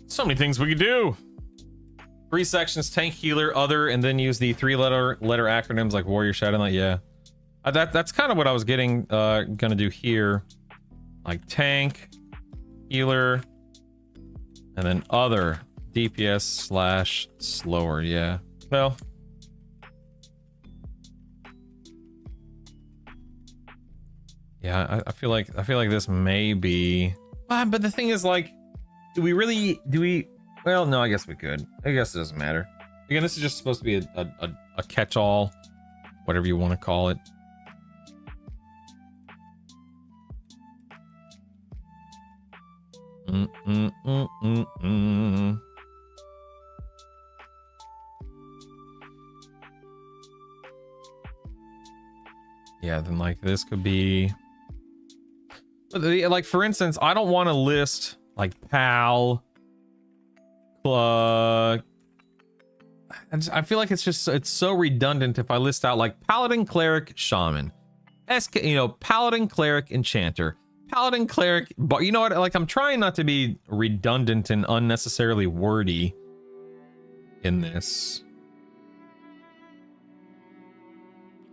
So many things we could do. 3 sections: tank, healer, other, and then use the 3-letter acronyms like warrior, shadow knight. Yeah, that's kind of what I was getting gonna do here, like tank, healer, and then other, DPS / slower. Yeah, well, yeah, I feel like this may be, but the thing is, like, do we well, no, I guess we could. I guess it doesn't matter. Again, this is just supposed to be a catch-all, whatever you want to call it. Yeah, then like this could be, like, for instance, I don't want to list like PAL. I feel like it's so redundant if I list out like paladin, cleric, shaman, SK, you know, Paladin, Cleric, Enchanter. Paladin, Cleric, but you know what? Like, I'm trying not to be redundant and unnecessarily wordy in this.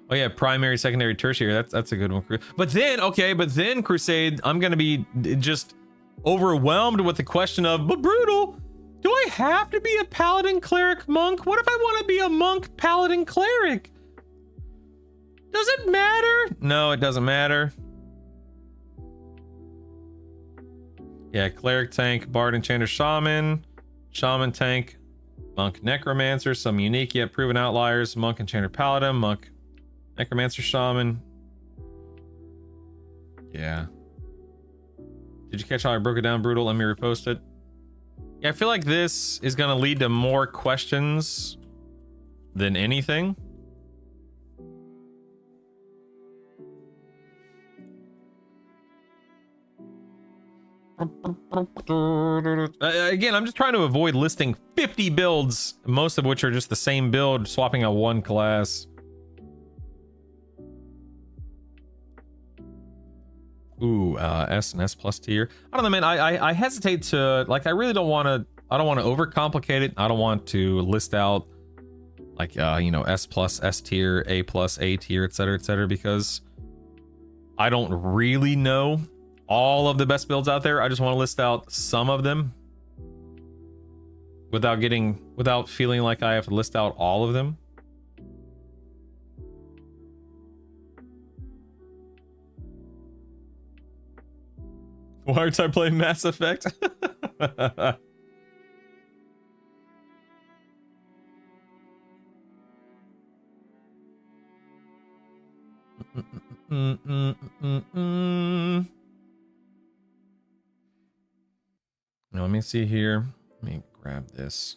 Oh yeah, primary, secondary, tertiary. That's a good one. But then, okay, but then Crusade, I'm gonna be just overwhelmed with the question of, but Brutal, do I have to be a Paladin, Cleric, Monk? What if I want to be a Monk, Paladin, Cleric? Does it matter? No, it doesn't matter. Yeah, Cleric, Tank, Bard, Enchanter, Shaman, Shaman, Tank, Monk, Necromancer, some unique yet proven outliers, Monk, Enchanter, Paladin, Monk, Necromancer, Shaman. Yeah. Did you catch how I broke it down, Brutal? Let me repost it. Yeah, I feel like this is going to lead to more questions than anything. Again, I'm just trying to avoid listing 50 builds, most of which are just the same build, swapping out one class. Ooh, S and S plus tier. I don't know, man. I hesitate to, like, I really don't want to, I don't want to overcomplicate it. I don't want to list out like, you know, S plus, S tier, A plus, A tier, etc., because I don't really know all of the best builds out there. I just want to list out some of them without feeling like I have to list out all of them. Why aren't I playing Mass Effect? Now, let me see here. Let me grab this.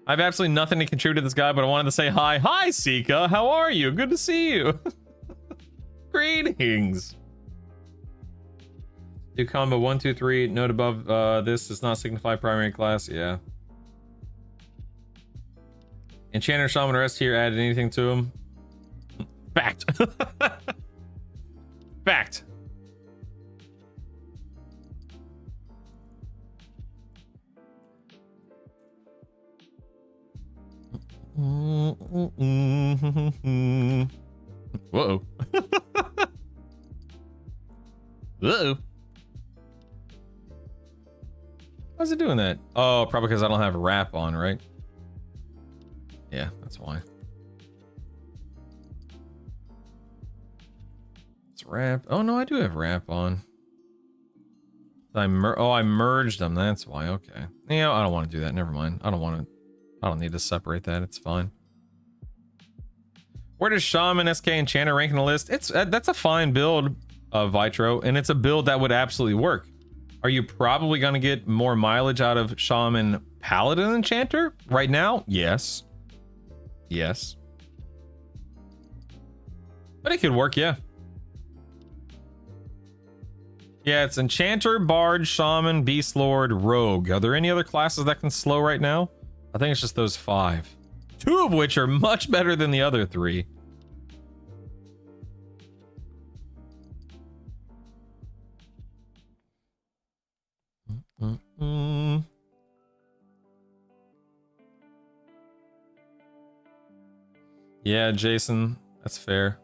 I have absolutely nothing to contribute to this guy, but I wanted to say hi. Hi, Sika. How are you? Good to see you. Greetings. Do combo 1, 2, 3. Note above this does not signify primary class. Yeah. Enchanter, Shaman, or S tier added anything to him? Fact. Fact. Whoa. Uh-oh. How's it doing that? Oh, probably because I don't have a wrap on, right? Yeah, that's why. It's wrap. Oh no, I do have wrap on. I merged them. That's why. Okay. Yeah, I don't want to do that. Never mind. I don't need to separate that. It's fine. Where does Shaman, SK, Enchanter rank in the list? That's a fine build of Vitro, and it's a build that would absolutely work. Are you probably going to get more mileage out of Shaman, Paladin, Enchanter right now? Yes. Yes. But it could work, yeah. Yeah, it's Enchanter, Bard, Shaman, Beast Lord, Rogue. Are there any other classes that can slow right now? I think it's just those 5. 2 of which are much better than the other 3. Yeah, Jason, that's fair.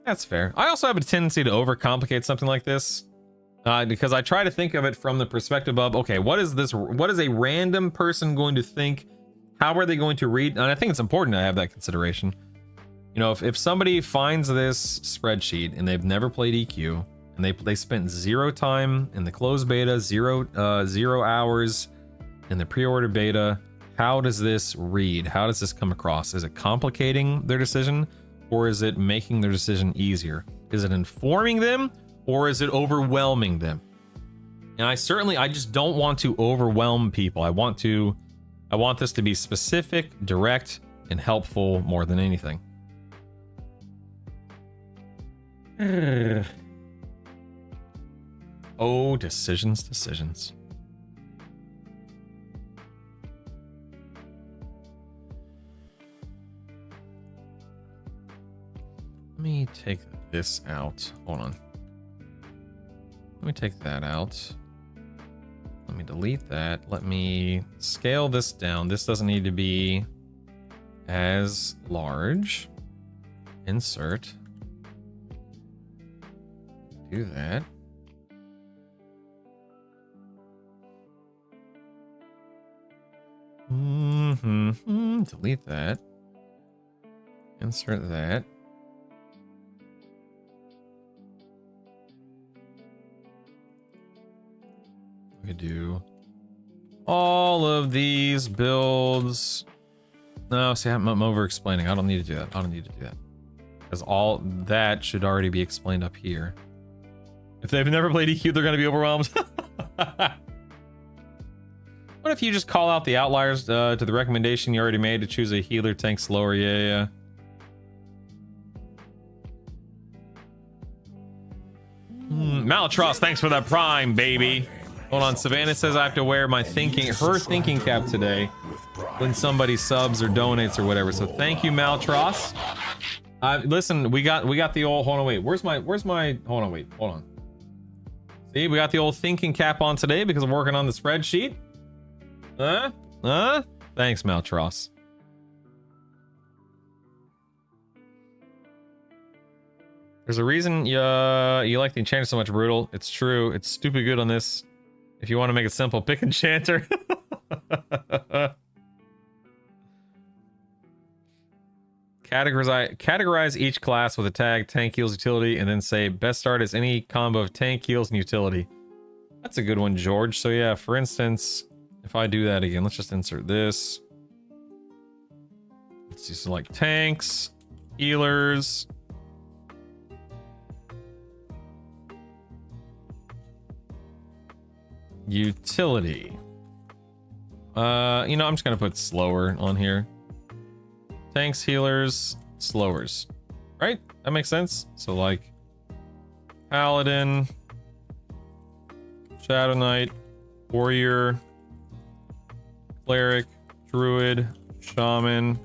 That's fair. I also have a tendency to overcomplicate something like this because I try to think of it from the perspective of, okay, what is this? What is a random person going to think? How are they going to read? And I think it's important to have that consideration. You know, if somebody finds this spreadsheet and they've never played EQ and they spent 0 time in the closed beta, 0 hours in the pre-order beta, how does this read? How does this come across? Is it complicating their decision, or is it making their decision easier? Is it informing them, or is it overwhelming them? And I just don't want to overwhelm people. I want this to be specific, direct, and helpful more than anything. Oh, decisions. me take this out. Hold on. Let me take that out. Let me delete that. Let me scale this down. This doesn't need to be as large. Insert. Do that. Delete that. Insert that. We could do all of these builds. No, see, I'm over explaining. I don't need to do that. I don't need to do that. Because all that should already be explained up here. If they've never played EQ, they're going to be overwhelmed. What if you just call out the outliers to the recommendation you already made to choose a healer tank slower? Yeah. Maltros, thanks for that prime, baby. Hold on, Savannah says I have to wear my her thinking cap today when somebody subs or donates or whatever. So thank you, Maltros. Listen, we got the old, hold on, wait, where's my, hold on, wait, hold on. See, we got the old thinking cap on today because I'm working on the spreadsheet. Thanks, Maltros. There's a reason you like the enchanter so much, Brutal. It's true. It's stupid good on this. If you want to make it simple, pick enchanter. Categorize each class with a tag, tank, heals, utility, and then say best start is any combo of tank, heals, and utility. That's a good one, George. So yeah, for instance, if I do that again, let's just insert this. Let's see, select tanks, healers. Utility. You know, I'm just gonna put slower on here. Tanks, healers, slowers. Right? That makes sense. So like Paladin, Shadow Knight, Warrior, Cleric, Druid, Shaman.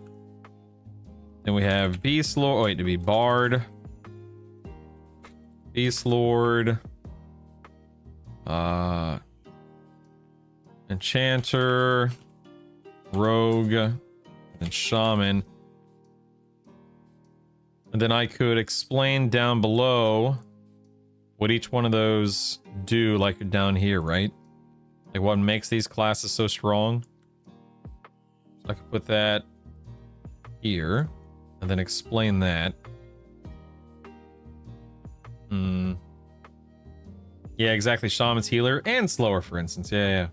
Then we have Beast Lord. Oh, wait, to be Bard, Beast Lord, Enchanter, Rogue, and Shaman. And then I could explain down below what each one of those do, like down here, right? Like what makes these classes so strong. So I could put that here and then explain that. Yeah, exactly. Shaman's healer and slower, for instance. Yeah.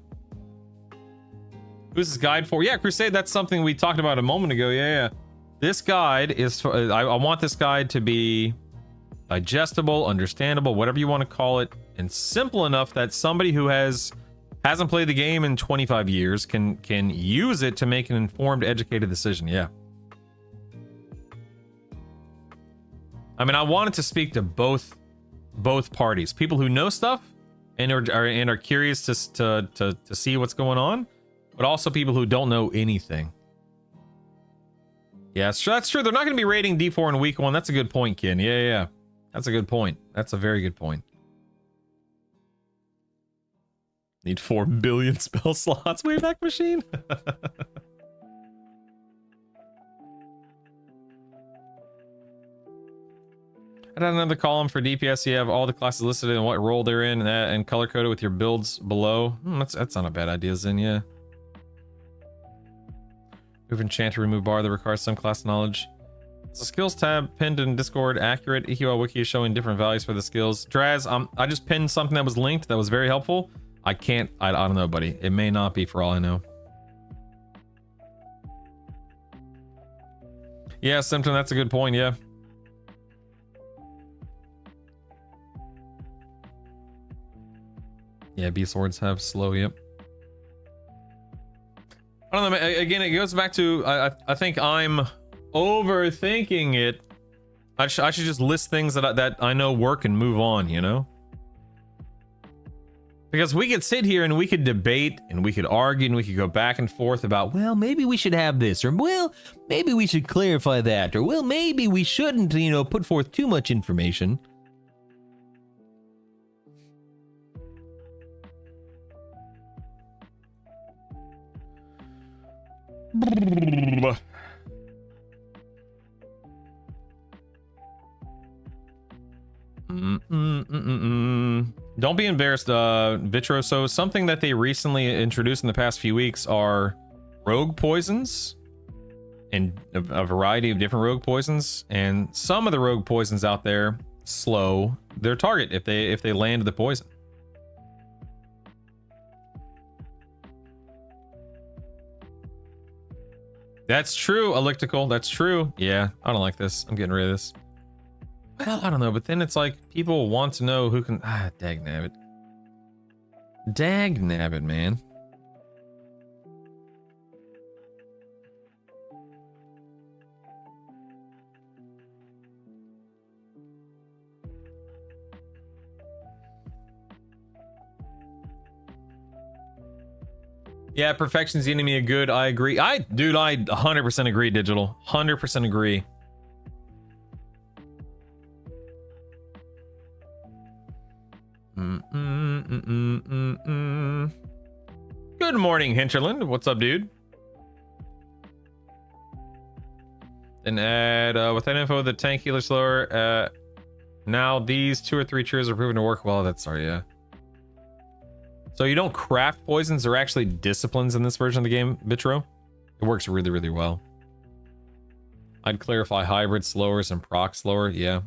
Who's this guide for? Yeah, Crusade, that's something we talked about a moment ago. Yeah. This guide is for, I want this guide to be digestible, understandable, whatever you want to call it, and simple enough that somebody who hasn't played the game in 25 years can use it to make an informed, educated decision. Yeah. I mean, I wanted to speak to both parties, people who know stuff and are curious to see what's going on, but also people who don't know anything. Yeah, that's true. They're not going to be rating D4 in week 1. That's a good point, Ken. Yeah. That's a good point. That's a very good point. Need 4 billion spell slots. Wayback Machine. Add another column for DPS. You have all the classes listed and what role they're in, and color coded with your builds below. That's not a bad idea, Zen. Yeah. Move Enchanter, remove bar that requires some class knowledge. Is the skills tab pinned in Discord accurate? EQL wiki is showing different values for the skills. Draz, I just pinned something that was linked that was very helpful. I don't know, buddy. It may not be, for all I know. Yeah, Symptom, that's a good point. Yeah. Yeah, beast swords have slow. Yep. I don't know. Again, it goes back to I think I'm overthinking it. I should just list things that I know work and move on. You know. Because we could sit here and we could debate and we could argue and we could go back and forth about, well, maybe we should have this, or well, maybe we should clarify that, or well, maybe we shouldn't, you know, put forth too much information. Don't be embarrassed, Vitro. So something that they recently introduced in the past few weeks are rogue poisons, and a variety of different rogue poisons. And some of the rogue poisons out there slow their target if they land the poison. That's true, Elliptical. That's true. Yeah, I don't like this. I'm getting rid of this. Well, I don't know, but then it's like people want to know who can. Dag nabbit. Dag nabbit, man. Yeah, perfection's the enemy of good. I agree. Dude, I 100% agree, Digital. 100% agree. Good morning, Hinterland. What's up, dude? Then add with that info, the tank healer slower. Now these 2 or 3 cheers are proven to work well. That's sorry, yeah. So you don't craft poisons, they're actually disciplines in this version of the game, Vitro. It works really, really well. I'd clarify hybrid slowers and proc slower. Yeah.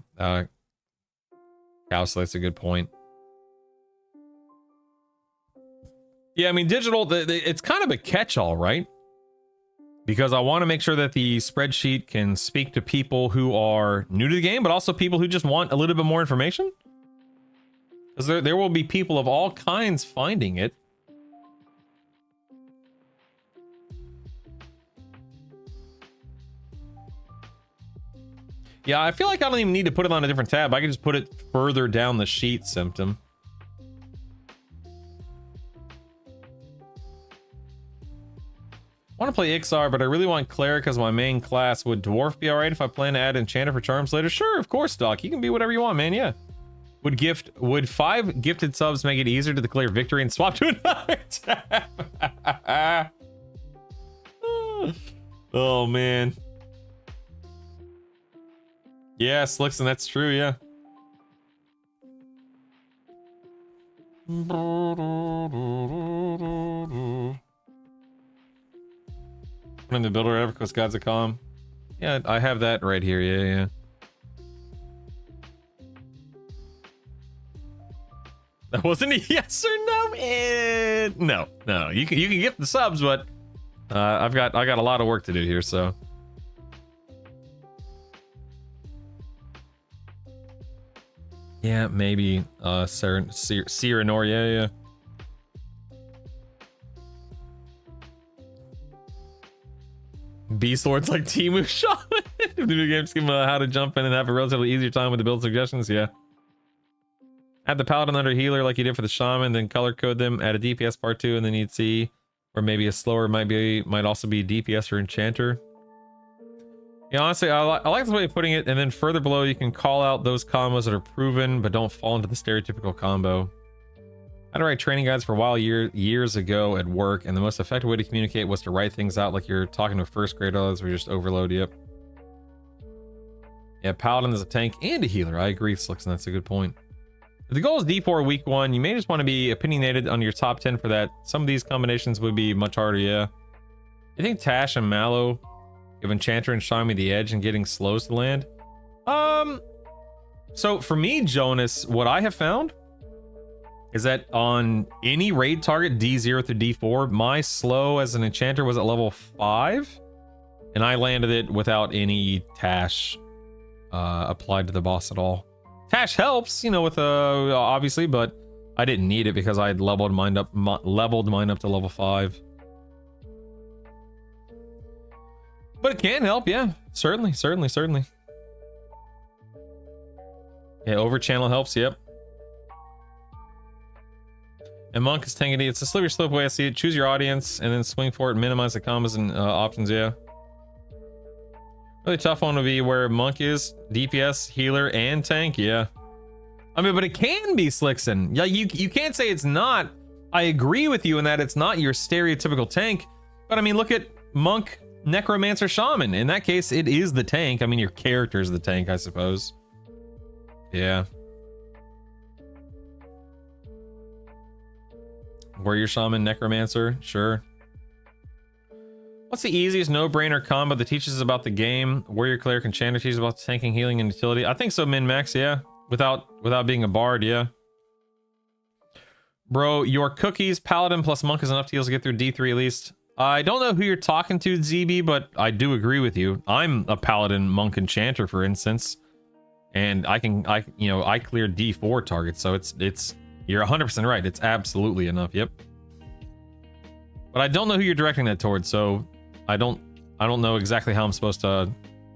That's a good point. Yeah, I mean, Digital, it's kind of a catch-all, right? Because I want to make sure that the spreadsheet can speak to people who are new to the game, but also people who just want a little bit more information. Because there will be people of all kinds finding it. Yeah, I feel like I don't even need to put it on a different tab. I can just put it further down the sheet, Symptom. I want to play Ixar, but I really want Cleric as my main class. Would Dwarf be alright if I plan to add Enchanter for charms later? Sure, of course, Doc. You can be whatever you want, man. Yeah. Would 5 gifted subs make it easier to declare victory and swap to another tab? Oh man. Yeah, Slickson, that's true, yeah. Running the builder EverQuest Gods.com. Yeah, I have that right here, yeah. That wasn't a yes or no. No. You can gift the subs, but I got a lot of work to do here, so. Yeah, maybe Cyranor, yeah. Beast Lord's like Temu Shaman. If the new games give them how to jump in and have a relatively easier time with the build suggestions, yeah. Add the Paladin under healer like you did for the Shaman, then color code them, add a DPS part 2, and then you'd see, or maybe a slower might also be DPS or Enchanter. Yeah, honestly, I like the way of putting it, and then further below you can call out those combos that are proven but don't fall into the stereotypical combo. I had to write training guides for a while years ago at work, and the most effective way to communicate was to write things out like you're talking to a first grader, others were just overload. Yep. Yeah, Paladin is a tank and a healer. I agree, Slickson, that's a good point. If the goal is D4 week 1, you may just want to be opinionated on your top 10 for that. Some of these combinations would be much harder, yeah. You think Tash and Mallow give Enchanter and Shami the edge and getting slows to land? So for me, Jonas, what I have found is that on any raid target D0 through D4, my slow as an Enchanter was at level 5, and I landed it without any Tash applied to the boss at all. Tash helps, you know, with obviously, but I didn't need it because I had leveled mine up to level 5. But it can help, yeah. Certainly. Yeah, over channel helps, yep. And Monk is tanky. It's a slippery slope way I see it. Choose your audience and then swing for it. Minimize the combos and options. Yeah. Really tough one would be where Monk is DPS, healer, and tank. Yeah. I mean, but it can be Slickson. Yeah, you can't say it's not. I agree with you in that it's not your stereotypical tank. But I mean, look at Monk, Necromancer, Shaman. In that case, it is the tank. I mean, your character is the tank, I suppose. Yeah. Warrior, Shaman, Necromancer, sure. What's the easiest no-brainer combo that teaches about the game? Warrior, Cleric, Enchanter teaches about tanking, healing, and utility. I think so, min-max, yeah. Without being a bard, yeah. Bro, your cookies, Paladin plus Monk is enough to get through D3 at least. I don't know who you're talking to, ZB, but I do agree with you. I'm a Paladin, Monk, Enchanter, for instance. And I clear D4 targets, so it's you're 100% right. It's absolutely enough. Yep. But I don't know who you're directing that towards, so I don't know exactly how I'm supposed to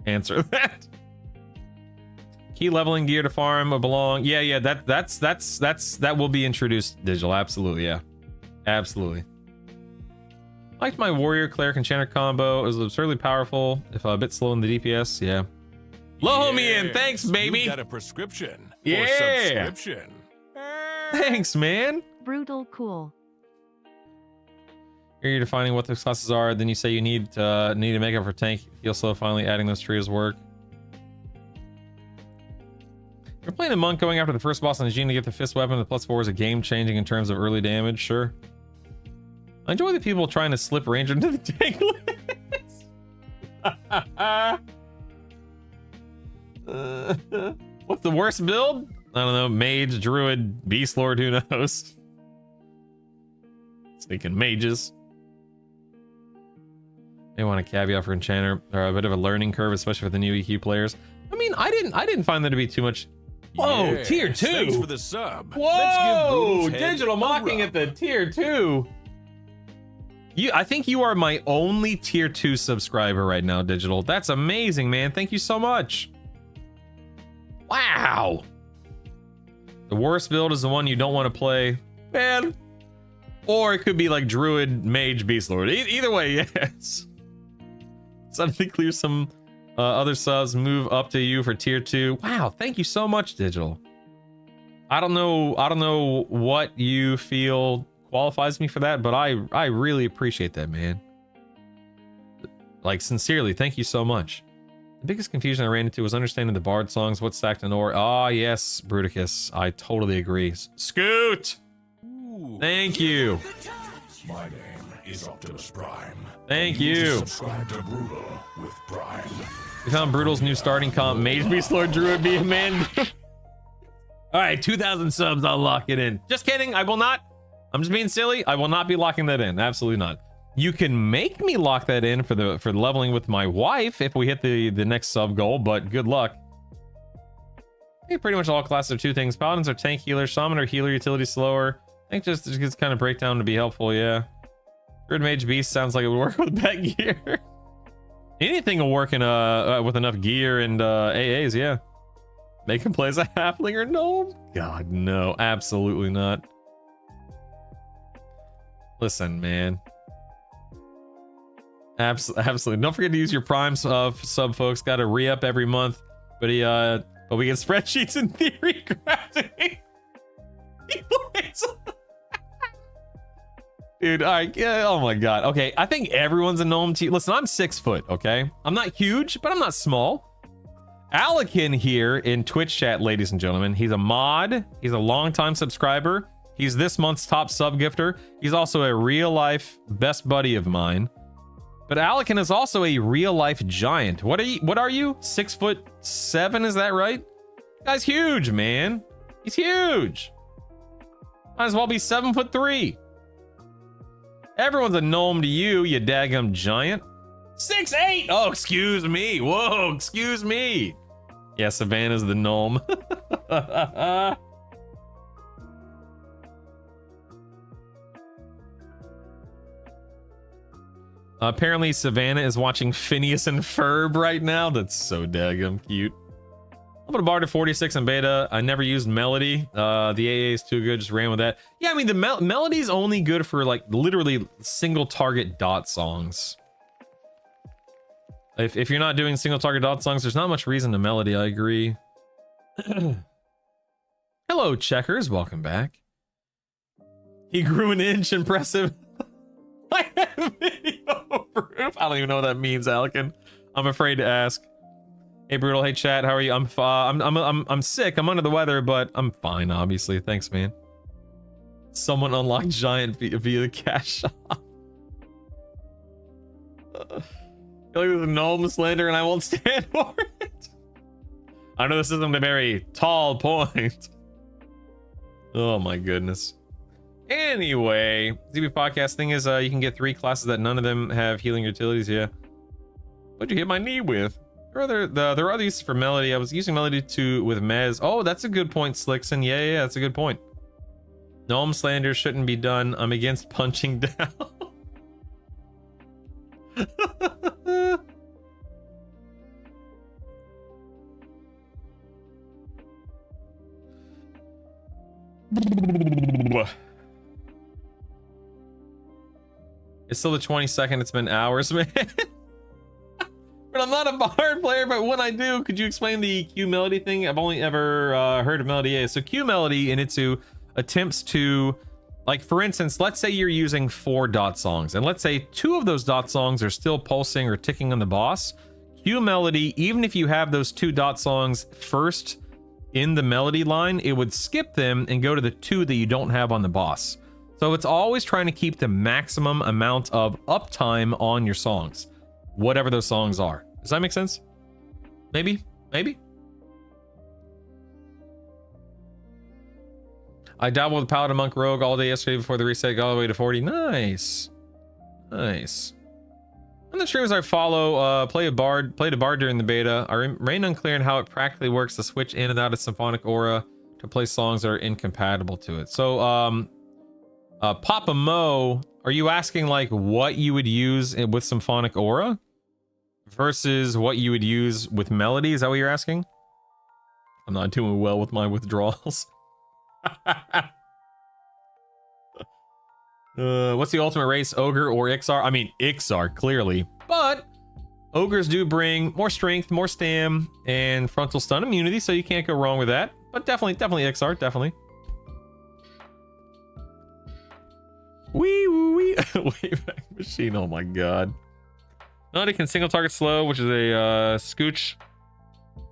answer that. Key leveling gear to farm or belong. Yeah, that will be introduced, Digital. Absolutely, yeah. Absolutely. Liked my warrior, cleric, enchanter combo. It was absurdly powerful. If a bit slow in the DPS, yeah. Low me in, thanks, baby. You got a prescription. Yeah. For subscription. Thanks, man. Brutal cool. Here you're defining what those classes are. Then you say you need to make up for tank. Heal slow. Finally, adding those trios work. You're playing a monk going after the first boss on the gene to get the fist weapon. The +4 is a game changing in terms of early damage. Sure. I enjoy the people trying to slip ranger into the tank list. What's the worst build? I don't know. Mage, druid, beast lord. Who knows? Speaking mages. They want a caveat for enchanter. Or a bit of a learning curve, especially for the new EQ players. I mean, I didn't find that to be too much. Whoa, Yes, tier 2. Thanks for the sub. Whoa, Let's give Digital head a mocking rub. at the tier 2. I think you are my only tier 2 subscriber right now, Digital. That's amazing, man. Thank you so much. Wow. The worst build is the one you don't want to play, man. Or it could be like druid, mage, beast lord. Either way, yes. Suddenly clear some other subs, move up to you for tier 2. Wow, thank you so much, Digital. I don't know what you feel qualifies me for that, but I really appreciate that, man. Like, sincerely, thank you so much. The biggest confusion I ran into was understanding the bard songs, what's stacked in ore. Ah, yes, Bruticus. I totally agree. Scoot! Ooh. Thank you. My name is Optimus Prime. Thank You need to you. Subscribe to Brutal with Prime. We found Brutal's new starting comp. Mage, Beast Lord, Druid, be a man. All right, 2,000 subs. I'll lock it in. Just kidding. I will not. I'm just being silly. I will not be locking that in. Absolutely not. You can make me lock that in for leveling with my wife if we hit the next sub goal, but good luck. I think pretty much all classes are 2 things. Paladins are tank healers. Shaman are healer, utility slower. I think just gets kind of breakdown to be helpful, yeah. Druid Mage Beast sounds like it would work with that gear. Anything will work in with enough gear and AAs, yeah. Make him play as a halfling or gnome? God, no, absolutely not. Listen, man. Absolutely. Don't forget to use your Prime sub, folks. Got to re-up every month. But we get spreadsheets in theory crafting. Dude, all right. Oh my god. Okay, I think everyone's a gnome team. Listen, I'm 6 foot, okay? I'm not huge, but I'm not small. Alekin here in Twitch chat, ladies and gentlemen. He's a mod. He's a longtime subscriber. He's this month's top sub gifter. He's also a real life best buddy of mine. But Alekin is also a real life giant. What are you? 6'7", is that right? Guy's huge, man. He's huge. Might as well be 7'3". Everyone's a gnome to you, you daggum giant. 6'8". Oh, excuse me. Whoa, excuse me. Yeah, Savannah's the gnome. Apparently Savannah is watching Phineas and Ferb right now. That's so daggum cute. I'll put a bar to 46 in beta. I never used Melody. The AA is too good. Just ran with that. Yeah, I mean, the Melody's only good for like literally single target dot songs. If you're not doing single target dot songs, there's not much reason to Melody. I agree. Hello, Checkers. Welcome back. He grew an inch. Impressive. I have video proof. I don't even know what that means, Alkin. I'm afraid to ask. Hey, Brutal. Hey, chat. How are you? I'm sick. I'm under the weather, but I'm fine. Obviously. Thanks, man. Someone unlocked Giant via the cash shop. I feel like there's a gnome slander, and I won't stand for it. I know this isn't a very tall point. Oh my goodness. Anyway, ZB podcast thing is you can get 3 classes that none of them have healing utilities. Yeah. What'd you hit my knee with? There are other uses for Melody. I was using Melody with Mez. Oh, that's a good point, Slickson. Yeah, that's a good point. Gnome slander shouldn't be done. I'm against punching down. It's still the 22nd. It's been hours, man. But I'm not a bard player, but when I do, could you explain the Q Melody thing? I've only ever heard of Melody A. So Q Melody in Itsu attempts to, like, for instance, let's say you're using 4 dot songs, and let's say 2 of those dot songs are still pulsing or ticking on the boss. Q Melody, even if you have those 2 dot songs first in the melody line, it would skip them and go to the 2 that you don't have on the boss. So it's always trying to keep the maximum amount of uptime on your songs, whatever those songs are. Does that make sense? Maybe? I dabbled with Paladin Monk Rogue all day yesterday before the reset, got all the way to 40. Nice. On the streams I follow, played a bard during the beta. I remain unclear on how it practically works to switch in and out of Symphonic Aura to play songs that are incompatible to it. So, Papa Mo, are you asking like what you would use with Symphonic Aura versus what you would use with Melody? Is that what you're asking? I'm not doing well with my withdrawals. What's the ultimate race, Ogre or Ixar? I mean, Ixar, clearly. But Ogres do bring more strength, more stam, and frontal stun immunity, so you can't go wrong with that. But definitely Ixar, definitely. Wee. Wayback Machine, oh my god. Melody can single target slow, which is a scooch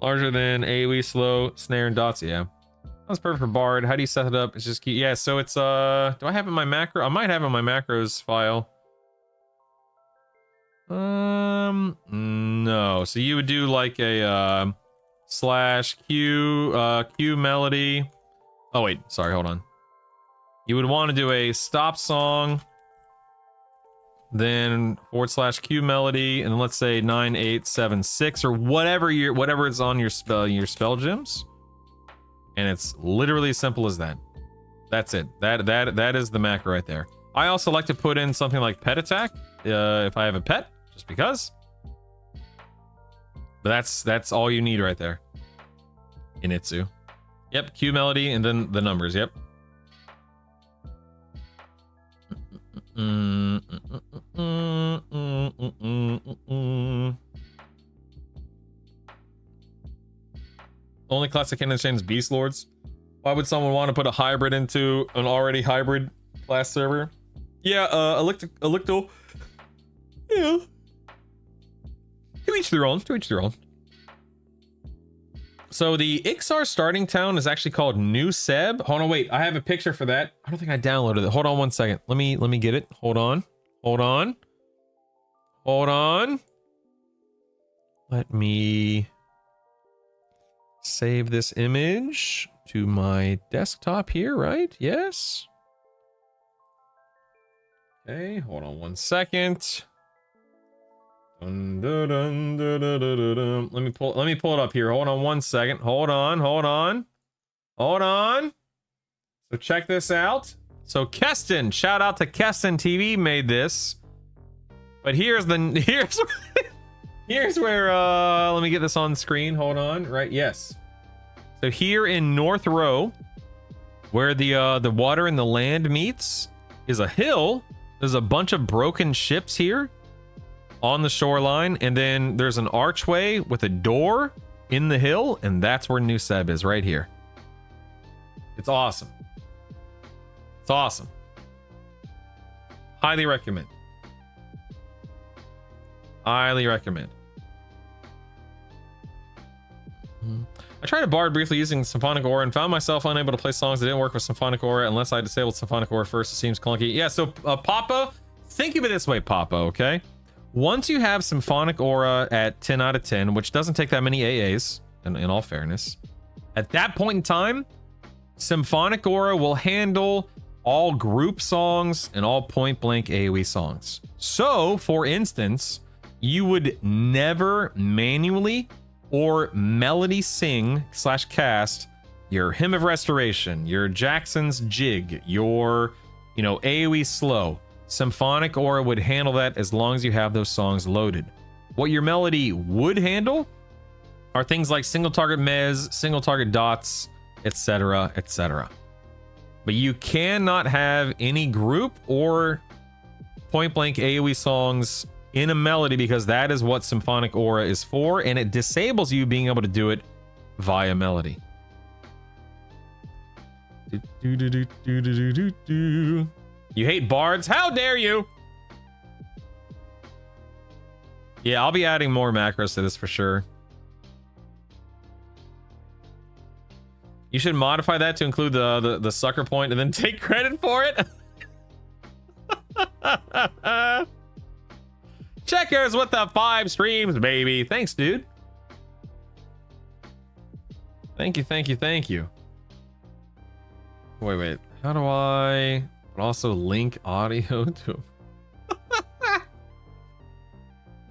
larger than AoE slow, snare, and dots. Yeah. That's perfect for Bard. How do you set it up? It's just key. Yeah, so it's do I have it in my macro? I might have it in my macros file. No. So you would do like a /Q Q Melody. Oh wait, sorry, hold on. You would want to do a stop song, then /Q Melody, and then let's say 9876 or whatever is on your spell gems. And it's literally as simple as that. That's it. That is the macro right there. I also like to put in something like pet attack if I have a pet, just because. But that's all you need right there in Itsu. Yep, Q Melody and then the numbers. Yep. Only class I can understand is Beast Lords. Why would someone want to put a hybrid into an already hybrid class server? Yeah, Elicto. Yeah. To each their own. So the Ixar starting town is actually called New Seb. Hold on, wait. I have a picture for that. I don't think I downloaded it. Hold on one second. Let me get it. Hold on. Let me save this image to my desktop here, right? Yes. Okay, hold on one second. Let me pull it up here. Hold on one second. Hold on. So check this out. So Keston, shout out to Keston TV, made this. But here's where let me get this on screen. Hold on. Right, yes. So here in North Row, where the water and the land meets, is a hill. There's a bunch of broken ships here on the shoreline, and then there's an archway with a door in the hill, and that's where New Seb is, right here. It's awesome. It's awesome. Highly recommend. Highly recommend. I tried a bard briefly using Symphonic Aura and found myself unable to play songs that didn't work with Symphonic Aura unless I disabled Symphonic Aura first. It seems clunky. Yeah, so Papa, think of it this way, Papa, okay? Once you have Symphonic Aura at 10 out of 10, which doesn't take that many AAs, in all fairness, at that point in time, Symphonic Aura will handle all group songs and all point blank AoE songs. So, for instance, you would never manually or melody sing / cast your Hymn of Restoration, your Jackson's Jig, your, AoE slow. Symphonic Aura would handle that as long as you have those songs loaded. What your melody would handle are things like single target mez, single target dots, etc., etc. But you cannot have any group or point blank AoE songs in a melody, because that is what Symphonic Aura is for, and it disables you being able to do it via melody. You hate bards? How dare you? Yeah, I'll be adding more macros to this for sure. You should modify that to include the sucker point and then take credit for it. Checkers with the 5 streams, baby. Thanks, dude. Thank you, thank you, thank you. Wait. How do I also link audio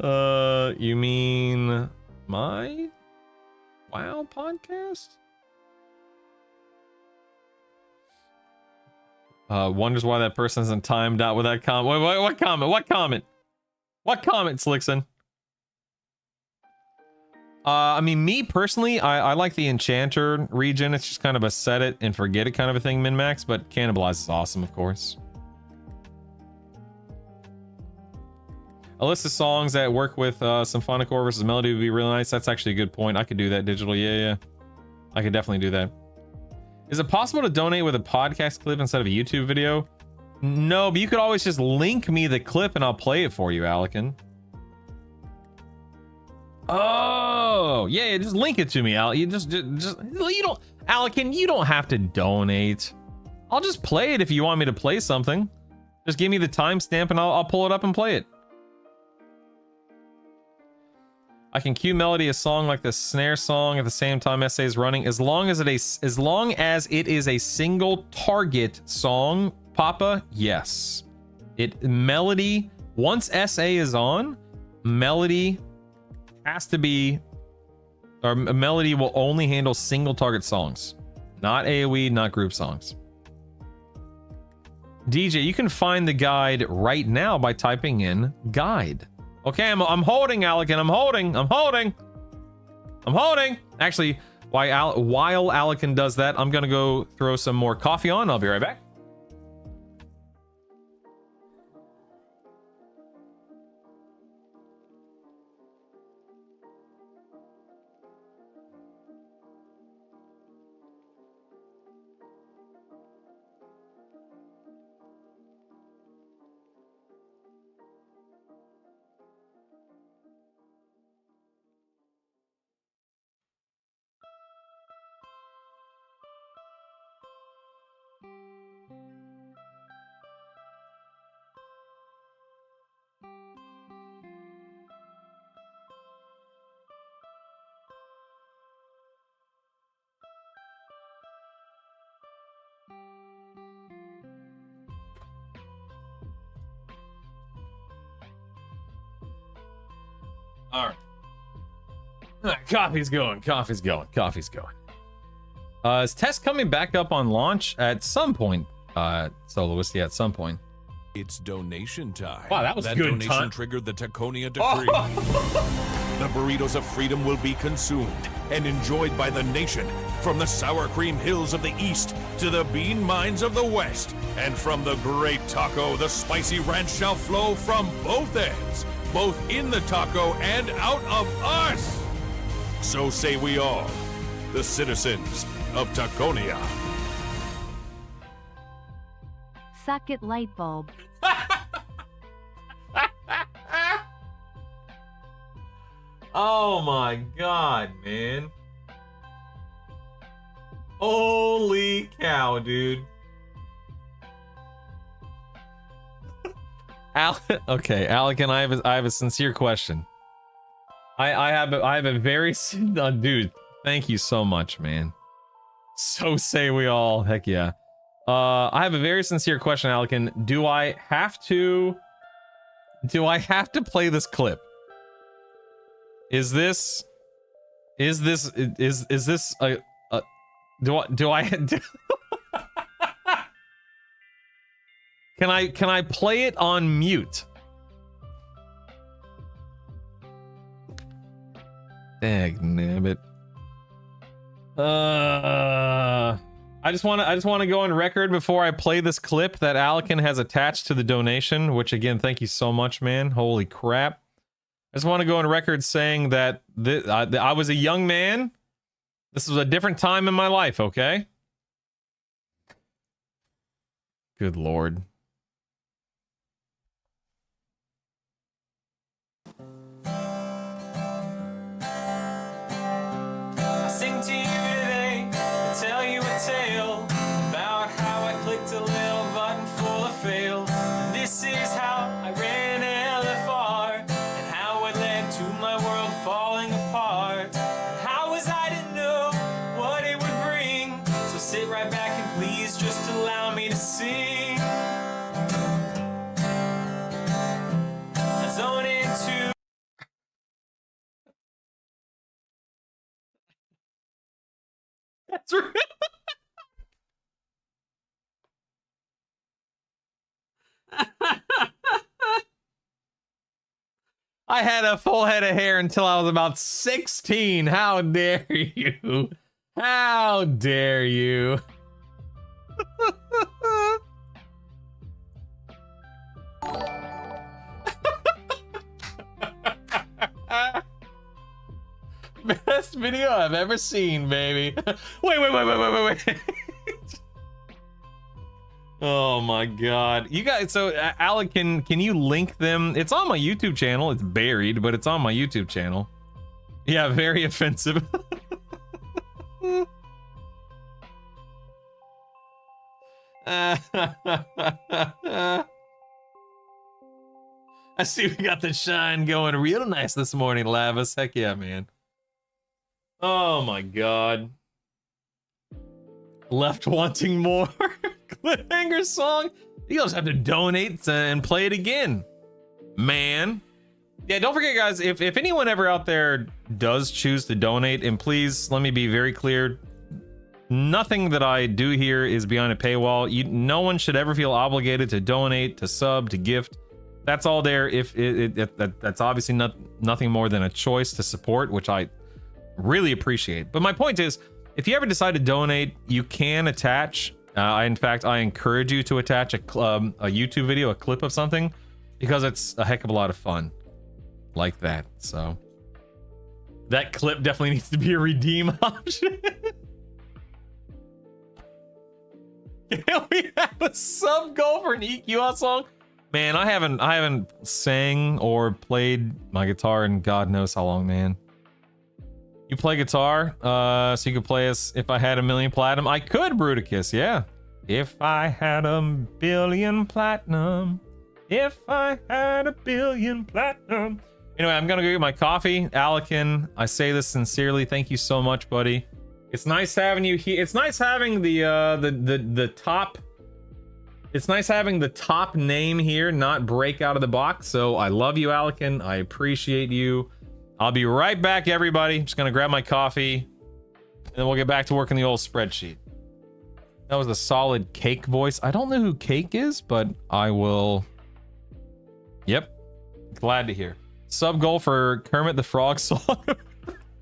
to... you mean my WoW podcast? Wonders why that person isn't timed out with that comment. Wait, what comment? What comment? What comment, Slickson? I mean, me personally, I like the Enchanter region. It's just kind of a set it and forget it kind of a thing, min-max, but Cannibalize is awesome, of course. A list of songs that work with Symphonic Aura versus Melody would be really nice. That's actually a good point. I could do that digital. Yeah. I could definitely do that. Is it possible to donate with a podcast clip instead of a YouTube video? No, but you could always just link me the clip and I'll play it for you, Alec. Oh, yeah, just link it to me, Alec. You you don't, Alec, you don't have to donate. I'll just play it if you want me to play something. Just give me the timestamp and I'll pull it up and play it. I can cue melody a song like the snare song at the same time SA is running, as long as it is a single target song. Papa, yes. Melody, once SA is on, melody has to be, or melody will only handle single target songs, not AoE, not group songs. DJ, you can find the guide right now by typing in guide. Okay, I'm holding, Alec, and I'm holding. Actually, while Alec does that, I'm gonna go throw some more coffee on. I'll be right back. All right. Coffee's going. Is Test coming back up on launch at some point? Soloist, yeah, at some point. It's donation time. Wow, that was that good. Donation triggered the Taconia decree. the burritos of freedom will be consumed and enjoyed by the nation, from the sour cream hills of the east to the bean mines of the west. And from the great taco, the spicy ranch shall flow from both ends, both in the taco and out of us. So say we all, the citizens of Taconia. Suck it, light bulb. Oh my god, man. Holy cow, dude. Okay, Alec, and I have a sincere question. I have a very dude, thank you so much, man. So say we all, heck yeah. I have a very sincere question, Alec. Do I have to play this clip? Is this a do I can I play it on mute? Dagnabbit. I just want to go on record before I play this clip that Alec has attached to the donation, which again, thank you so much, man. Holy crap. I just want to go on record saying that I was a young man. This was a different time in my life, okay? Good lord. I sing to you today to tell you a tale about how I clicked a little button full of fail. And this is how I ran LFR, and how it led to my world falling apart. And how was I to know what it would bring? So sit right back and please just allow me to sing. I zone into That's right. I had a full head of hair until I was about 16. How dare you? How dare you? Best video I've ever seen, baby. Wait. Oh my god. You guys, so Alec, can you link them? It's on my YouTube channel. It's buried, but it's on my YouTube channel. Yeah, very offensive. I see we got the shine going real nice this morning, Lavis. Heck yeah, man. Oh my god. Left wanting more. Cliffhanger song. You guys have to donate and play it again, man. Yeah, don't forget, guys, if anyone ever out there does choose to donate, and please let me be very clear, nothing that I do here is behind a paywall. No one should ever feel obligated to donate, to sub, to gift. That's all there. If that's obviously nothing more than a choice to support, which I really appreciate. But my point is, if you ever decide to donate, you can attach. In fact, I encourage you to attach a YouTube video, a clip of something, because it's a heck of a lot of fun, like that. So that clip definitely needs to be a redeem option. Can we have a sub goal for an EQL song? Man, I haven't sang or played my guitar in God knows how long, man. You play guitar, so you could play us If I Had a Million Platinum. I could, Bruticus, yeah. If I had a billion platinum. If I had a billion platinum. Anyway, I'm gonna go get my coffee. Alekin, I say this sincerely. Thank you so much, buddy. It's nice having you here. It's nice having the top. It's nice having the top name here, not break out of the box. So I love you, Alekin. I appreciate you. I'll be right back, everybody. Just gonna grab my coffee, and then we'll get back to working the old spreadsheet. That was a solid Cake voice. I don't know who Cake is, but I will. Yep, glad to hear. Sub goal for Kermit the Frog song. Okay.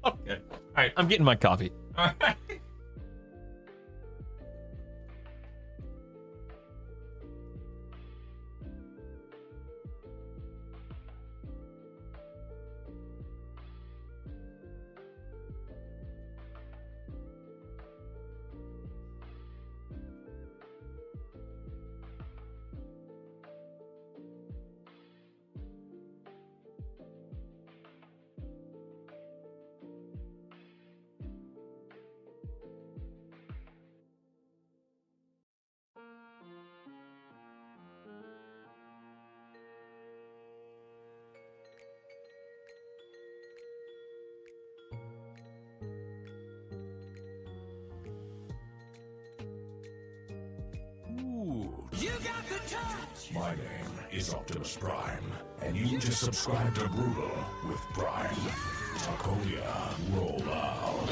All right, I'm getting my coffee. All right. My name is Optimus Prime, and you just subscribed to Brutal with Prime. Takoya, roll out.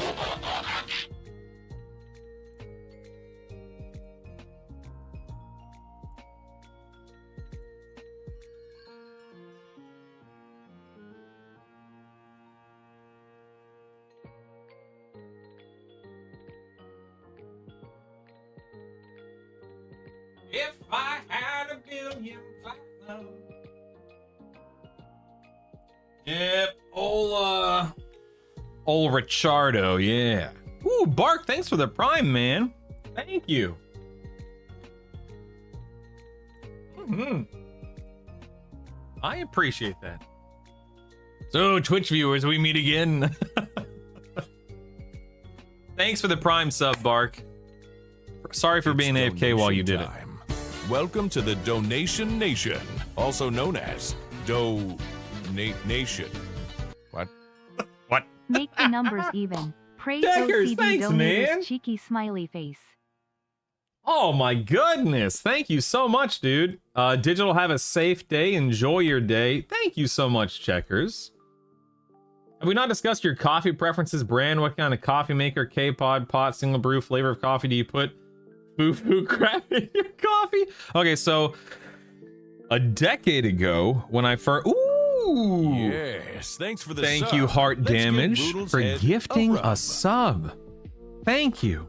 If I had $1 billion platinum. Yep, old Richardo, yeah. Ooh, Bark, thanks for the Prime, man. Thank you. I appreciate that. So, Twitch viewers, we meet again. Thanks for the Prime sub, Bark. Sorry for being AFK while you did it. Welcome to the Donation Nation, also known as Nation. What? What? Make the numbers even. Pray Checkers, OCD thanks, donators man. cheeky smiley face. Oh my goodness. Thank you so much, dude. Digital, have a safe day. Enjoy your day. Thank you so much, Checkers. Have we not discussed your coffee preferences, brand? What kind of coffee maker, K-Pod, pot, single brew, flavor of coffee do you put foo-foo crap in your coffee? Okay, so a decade ago when I first... Ooh! Yes, thanks for the Thank sub. you, Heart Let's give Damage, Brutal's for head gifting rub. a sub. Thank you.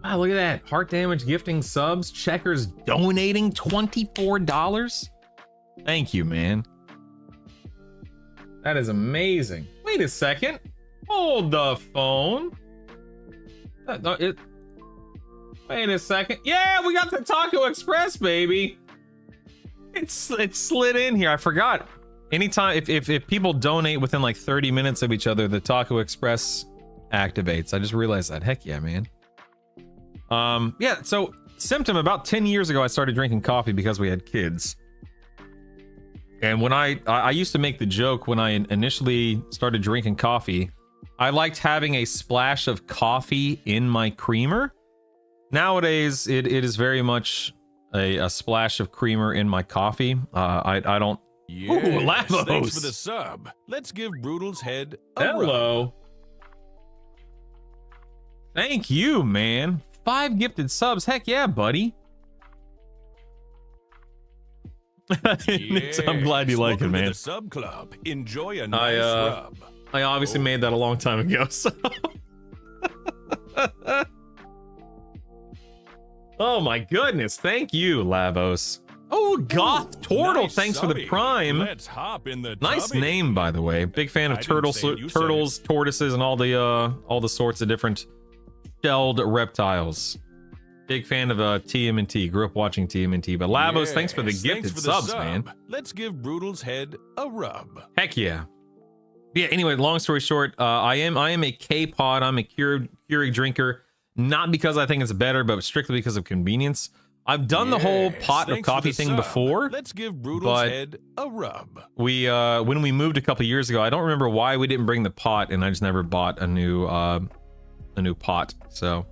Wow, look at that. Heart Damage gifting subs. Checkers donating $24. Thank you, man. That is amazing. Wait a second. Hold the phone. Wait a second. Yeah, we got the Taco Express, baby. It slid in here. I forgot. Anytime, if people donate within like 30 minutes of each other, the Taco Express activates. I just realized that. Heck yeah, man. Yeah, so Symptom, about 10 years ago, I started drinking coffee because we had kids. And when I used to make the joke when I initially started drinking coffee, I liked having a splash of coffee in my creamer. Nowadays, it is very much a splash of creamer in my coffee. I don't... Yes, Ooh, Lavos. thanks for the sub. Let's give Brutal's head a rub. Hello. Thank you, man. 5 gifted subs. Heck yeah, buddy. I'm glad you like it, welcome to man. the sub club. Enjoy a nice rub. I obviously made that a long time ago, so... Oh my goodness, thank you, Lavos. Oh, Goth Turtle, nice thanks for the subby. Prime. Let's hop in the Nice tubby. name, by the way. Big fan of I didn't turtles, say it, you said turtles, tortoises, and all the sorts of different shelled reptiles. Big fan of TMNT. Grew up watching TMNT. But Lavos, thanks for the Yes, gifted thanks for the subs, sub. man. Let's give Brutal's head a rub. Heck yeah. Yeah, anyway, long story short, I am a K-Pod. I'm a Keurig drinker, not because I think it's better, but strictly because of convenience. I've done the whole Yes, pot of thanks for coffee the thing sub. before. Let's give Brutal's but head a rub. We when we moved a couple years ago, I don't remember why we didn't bring the pot, and I just never bought a new pot. So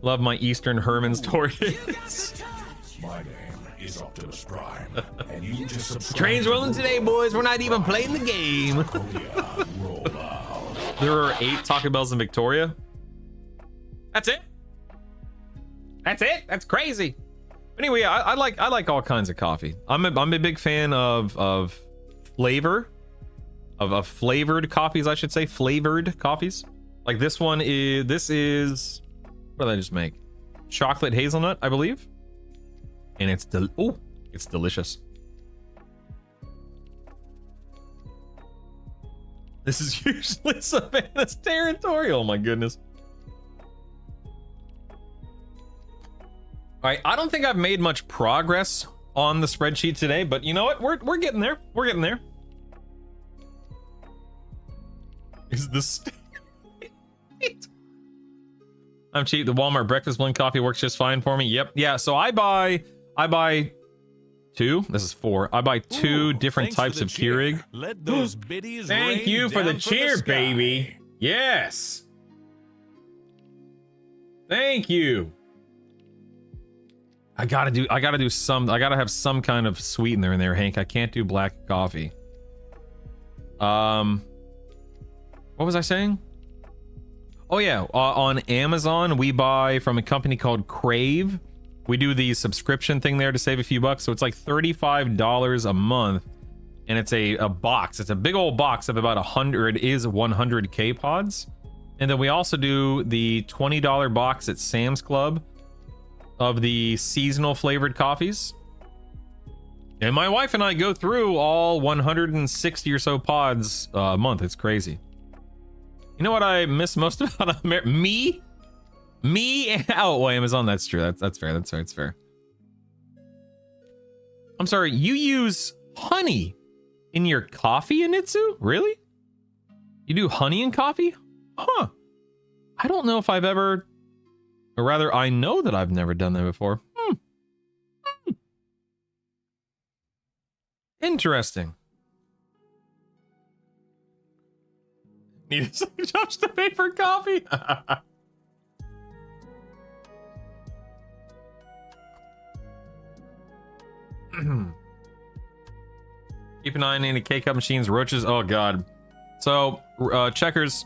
love my Eastern Herman's tortoise. My name is Optimus Prime, and you just subscribe. Trains rolling today, boys. We're not even playing the game. Takoya, roll out. There are 8 Taco Bells in Victoria. That's it. That's it. That's crazy. Anyway, I like all kinds of coffee. I'm a big fan of flavor, of flavored coffees, I should say, flavored coffees. Like this is what did I just make? Chocolate hazelnut, I believe, and it's delicious. This is usually Savannah's territory. Oh my goodness. All right, I don't think I've made much progress on the spreadsheet today, but you know what? We're getting there. We're getting there. Is this? I'm cheap. The Walmart breakfast blend coffee works just fine for me. Yep. Yeah. So I buy two. This is 4. I buy 2 different types of Keurig. Let those biddies Thank you for the cheer, baby. Yes. Thank you. I gotta have some kind of sweetener in there, Hank. I can't do black coffee. What was I saying? Oh yeah, on Amazon we buy from a company called Crave. We do the subscription thing there to save a few bucks, so it's like $35 a month, and it's a box. It's a big old box of about 100 K-pods, and then we also do the $20 box at Sam's Club of the seasonal flavored coffees. And my wife and I go through all 160 or so pods a month. It's crazy. You know what I miss most about me? Oh, Amazon. That's true. That's fair. That's fair. I'm sorry. You use honey in your coffee, Anitsu? Really? You do honey in coffee? Huh. I don't know if I've ever, or rather, I know that I've never done that before. Interesting. Need some jobs to pay for coffee? Keep an eye on any K-cup machines, roaches. Oh god. So checkers,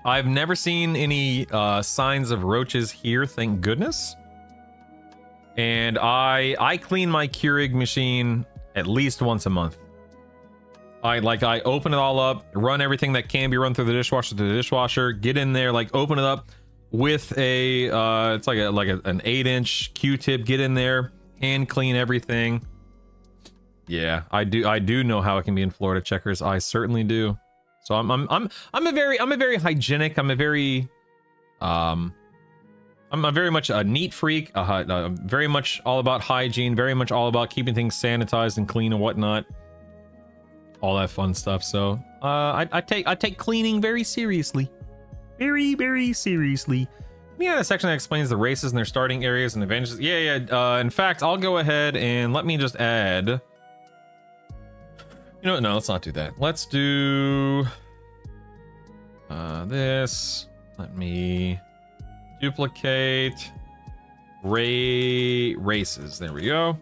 I've never seen any signs of roaches here, thank goodness. And I clean my Keurig machine at least once a month. I open it all up, run everything that can be run through the dishwasher, get in there, like open it up with a it's like an 8-inch Q-tip, get in there, hand clean everything. Yeah, I do know how it can be in Florida, checkers. I certainly do. So I'm a very hygienic, I'm a very much a neat freak, very much all about hygiene, very much all about keeping things sanitized and clean and whatnot. All that fun stuff. So I take cleaning very seriously. Very seriously. Yeah, the section that explains the races and their starting areas and advantages. Yeah. In fact, I'll go ahead and let me just add. You know what? No, let's not do that. Let's do this. Let me duplicate races. There we go.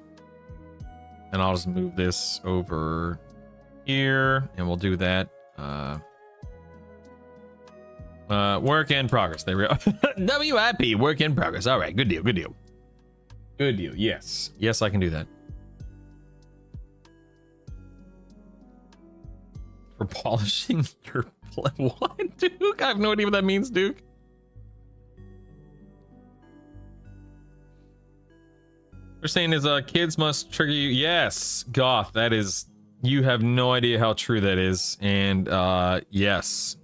And I'll just move this over here, and we'll do that. Work in progress. There we go. WIP, work in progress. All right, good deal. Yes, I can do that. For polishing your what, Duke? I have no idea what that means, Duke. They're saying is kids must trigger you. Yes, Goth, that is, you have no idea how true that is. And yes.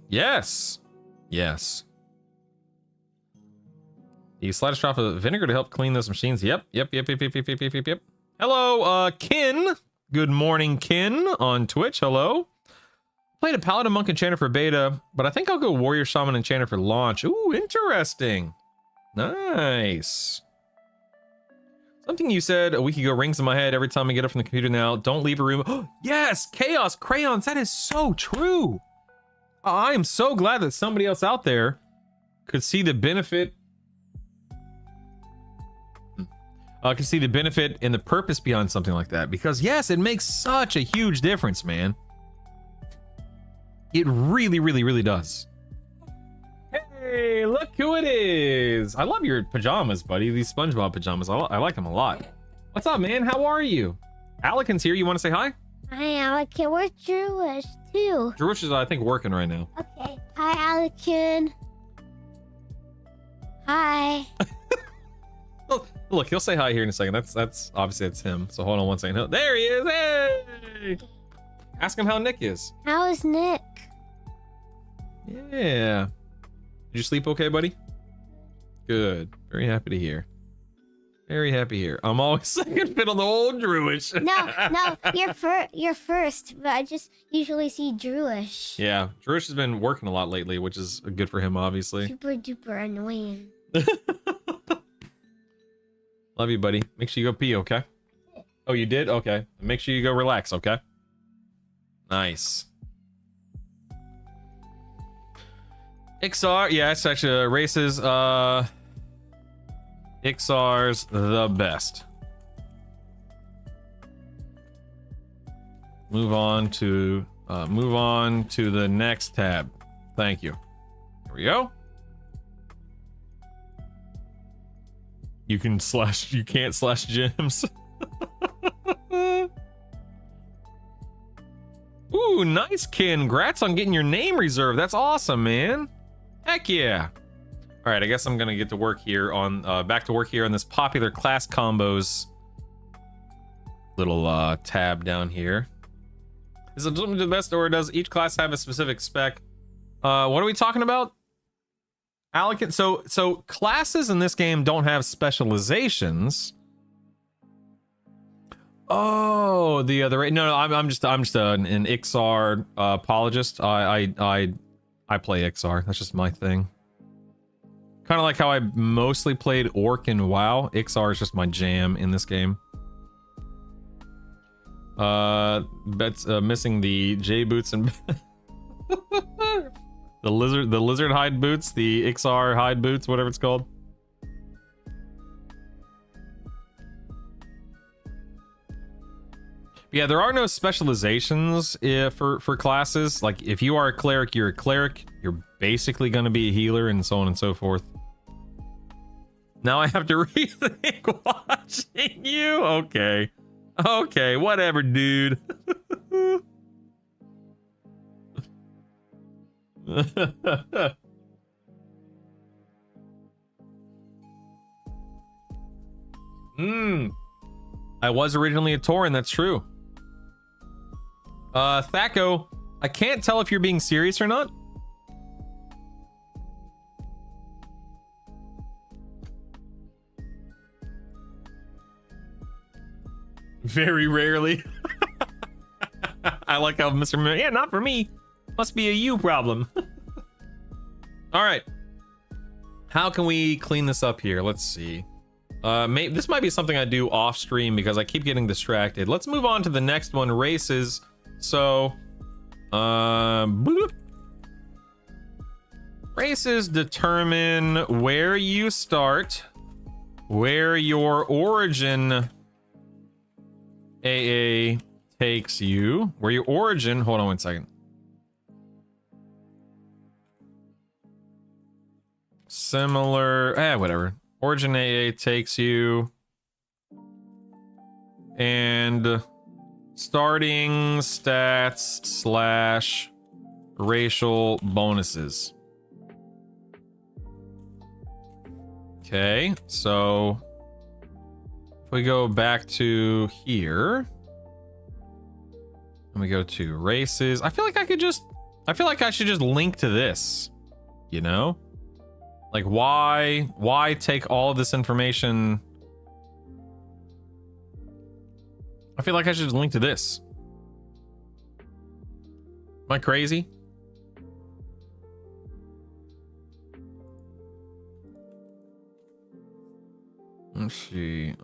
You slide a drop of vinegar to help clean those machines. Yep. Hello, Kin. Good morning, Kin on Twitch. Hello. Played a Paladin Monk Enchanter for beta, but I think I'll go Warrior Shaman Enchanter for launch. Ooh, interesting. Nice. Something you said a week ago rings in my head every time I get up from the computer now. Don't leave a room. Oh, yes, Chaos Crayons. That is so true. I am so glad that somebody else out there could see the benefit. Could see the benefit and the purpose behind something like that. Because yes, it makes such a huge difference, man. It really does. Hey, look who it is. I love your pajamas, buddy. These SpongeBob pajamas. I like them a lot. What's up, man? How are you? Alekin's here. You want to say hi? Hi, Alekin. Where's Jewish, too? Jewish is, I think, working right now. Okay. Hi, Alekin. Hi. Look, he'll say hi here in a second. That's obviously it's him. So hold on one second. There he is. Hey! Ask him how Nick is. How is Nick? Yeah. Did you sleep okay, buddy? Good. Very happy to hear. Very happy here. I'm always second fiddle to old Druish. No, you're first, but I just usually see Druish. Yeah, Druish has been working a lot lately, which is good for him, obviously. Super duper annoying. Love you, buddy. Make sure you go pee, okay? Oh, you did? Okay. Make sure you go relax, okay? Nice. Ixar, yeah, it's actually races. Ixar's the best. Move on to the next tab. Thank you. Here we go. You can't slash gems. Ooh, nice, congrats on getting your name reserved. That's awesome, man. Heck yeah. All right, I guess I'm gonna get to work here on back to work here on this popular class combos little tab down here. Is it the best, or does each class have a specific spec? What are we talking about? Allocate. So classes in this game don't have specializations. Oh, the other. No, I'm just an Ixar apologist. I play Ixar. That's just my thing. Kind of like how I mostly played Orc and WoW. Ixar is just my jam in this game. That's missing the J boots and the lizard hide boots, the Ixar hide boots, whatever it's called. Yeah, there are no specializations for classes. Like, if you are a cleric, you're a cleric. You're basically going to be a healer, and so on and so forth. Now I have to rethink watching you. Okay. Okay, whatever, dude. I was originally a Tauren, that's true. Thaco, I can't tell if you're being serious or not. Very rarely. I like how Mr. Yeah, not for me. Must be a you problem. All right. How can we clean this up here? Let's see. This might be something I do off stream because I keep getting distracted. Let's move on to the next one, races. So, races determine where you start, where your origin AA takes you, where your origin, hold on one second. Similar, whatever. Origin AA takes you, and starting stats / racial bonuses. Okay, so if we go back to here and we go to races, I feel like I should just link to this, you know? Like, why take all of this information? I feel like I should just link to this. Am I crazy? Let's see.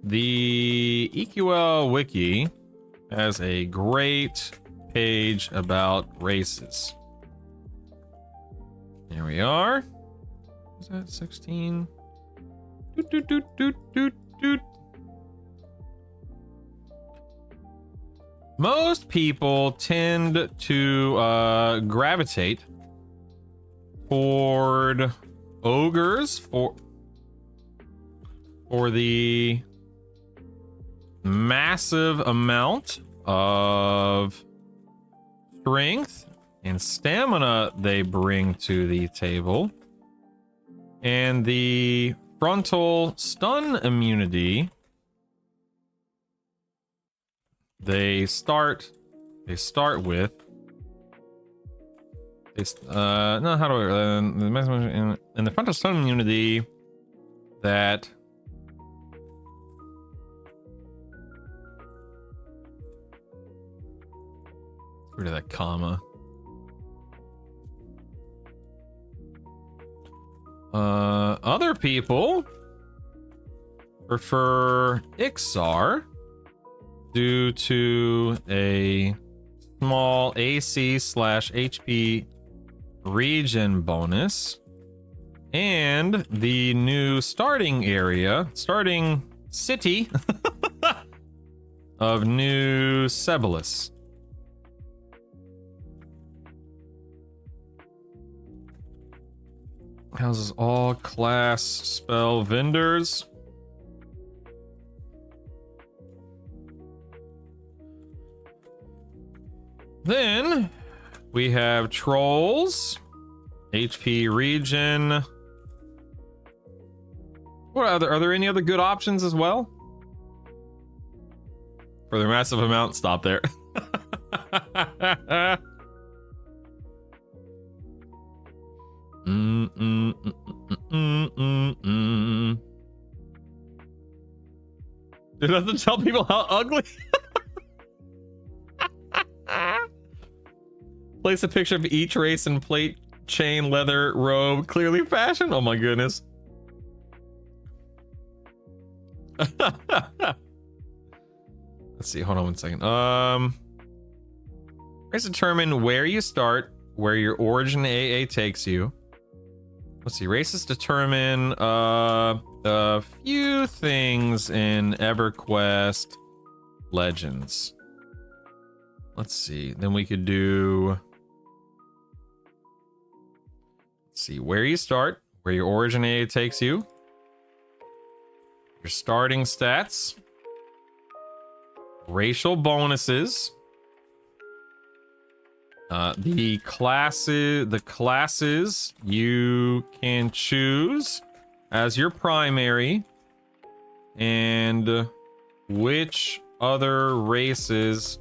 The EQL wiki has a great page about races. Here we are. Is that 16? Doot, doot, doot, doot, doot, doot. most people tend to gravitate toward ogres for the massive amount of strength and stamina they bring to the table, and the frontal stun immunity they start with. No, how do I the maximum in the frontal stun immunity that rid of that comma. Other people prefer Ixar due to a small AC/HP regen bonus and the new starting city of New Cebalus. Houses all class spell vendors. Then we have trolls, HP regen. What are there any other good options as well? For their massive amount, stop there. It doesn't tell people how ugly. Place a picture of each race in plate, chain, leather, robe, clearly fashioned. Oh my goodness. Let's see, hold on one second. Race determine where you start, where your origin AA takes you. Let's see, races determine a few things in EverQuest Legends. Let's see, then we could do, let's see, where you start, where your origin AA takes you, your starting stats, racial bonuses, the classes you can choose as your primary, and which other races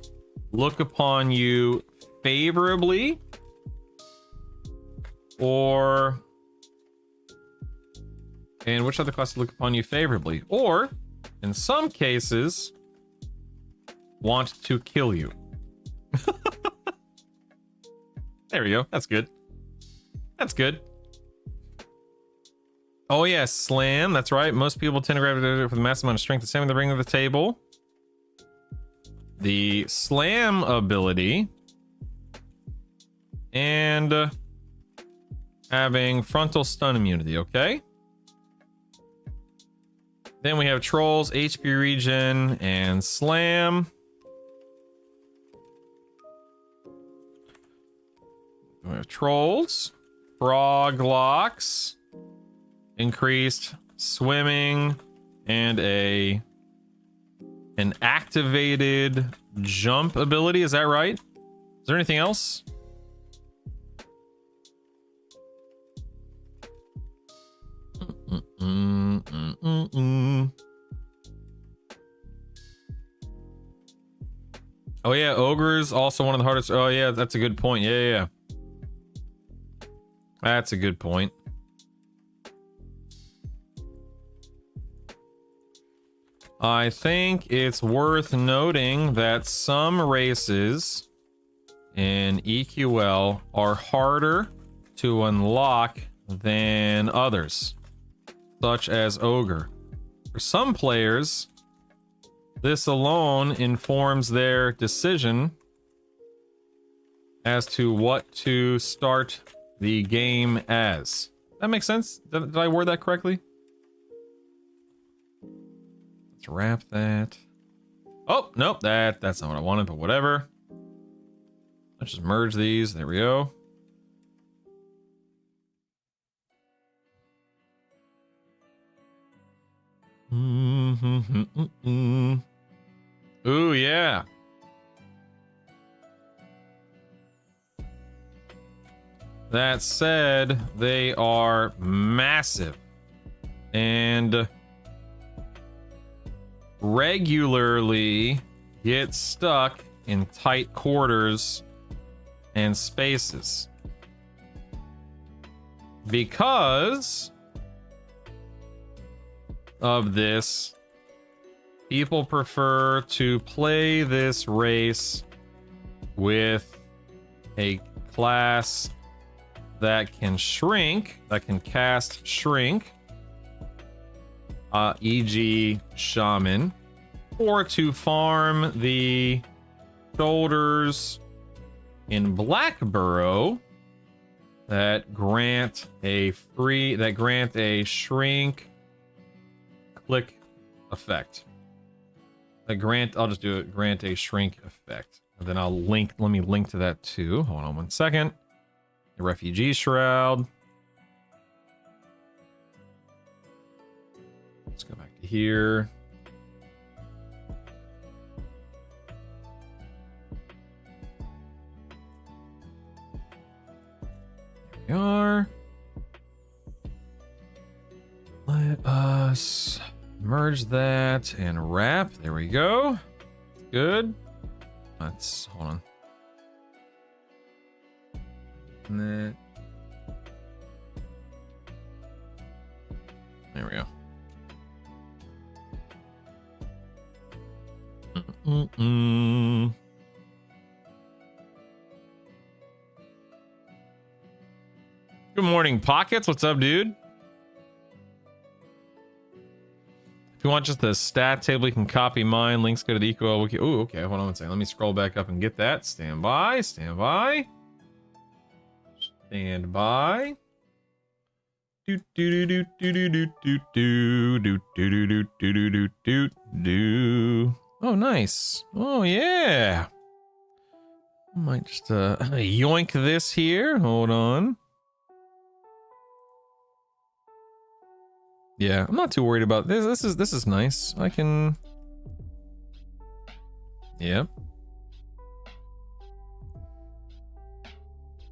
look upon you favorably, and which other classes look upon you favorably, or in some cases want to kill you. There we go. That's good. That's good. Oh yeah, slam. That's right. Most people tend to gravitate for the massive amount of strength the same they bring to the table. The slam ability and having frontal stun immunity. Okay. Then we have trolls, HP regen, and slam. We have trolls, frog locks, increased swimming, and an activated jump ability. Is that right? Is there anything else? Oh yeah, ogre's also one of the hardest. Oh yeah, that's a good point. Yeah. That's a good point. I think it's worth noting that some races in EQL are harder to unlock than others, such as ogre. For some players, this alone informs their decision as to what to start the game as. That makes sense? Did I word that correctly? Let's wrap that. Oh, nope, that's not what I wanted, but whatever. Let's just merge these. There we go. Ooh, yeah. That said, they are massive and regularly get stuck in tight quarters and spaces because of this. People prefer to play this race with a class that can shrink, that can cast shrink, e.g. Shaman, or to farm the shoulders in Blackburrow that grant a shrink click effect. I'll just do it, grant a shrink effect. And then let me link to that too. Hold on one second. The refugee shroud. Let's go back to here. Here we are. Let us merge that and wrap. There we go. Good. Let's hold on. And then there we go. Good morning, Pockets. What's up, dude? If you want just the stat table, you can copy mine. Links go to the EQL wiki. Oh, okay. Hold on one second. Let me scroll back up and get that. Stand by. Stand by. Stand by. Do do do do do do do do do do do do do do do. Oh, nice. Oh, yeah. I might just yoink this here. Hold on. Yeah, I'm not too worried about this. This is nice. I can. Yep.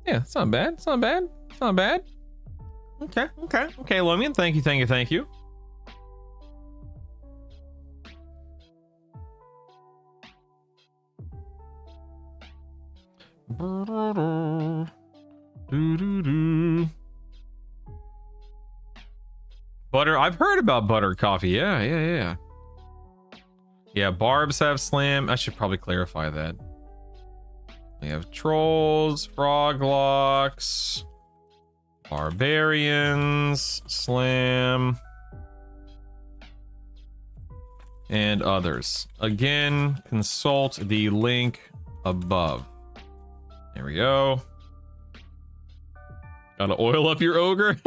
Yeah, it's not bad. It's not bad. It's not bad. Okay, Lomian. Thank you. Butter. I've heard about butter coffee. Yeah. Yeah, barbs have slam. I should probably clarify that. We have trolls, froglocks, barbarians, slam, and others. Again, consult the link above. There we go. Gotta oil up your ogre.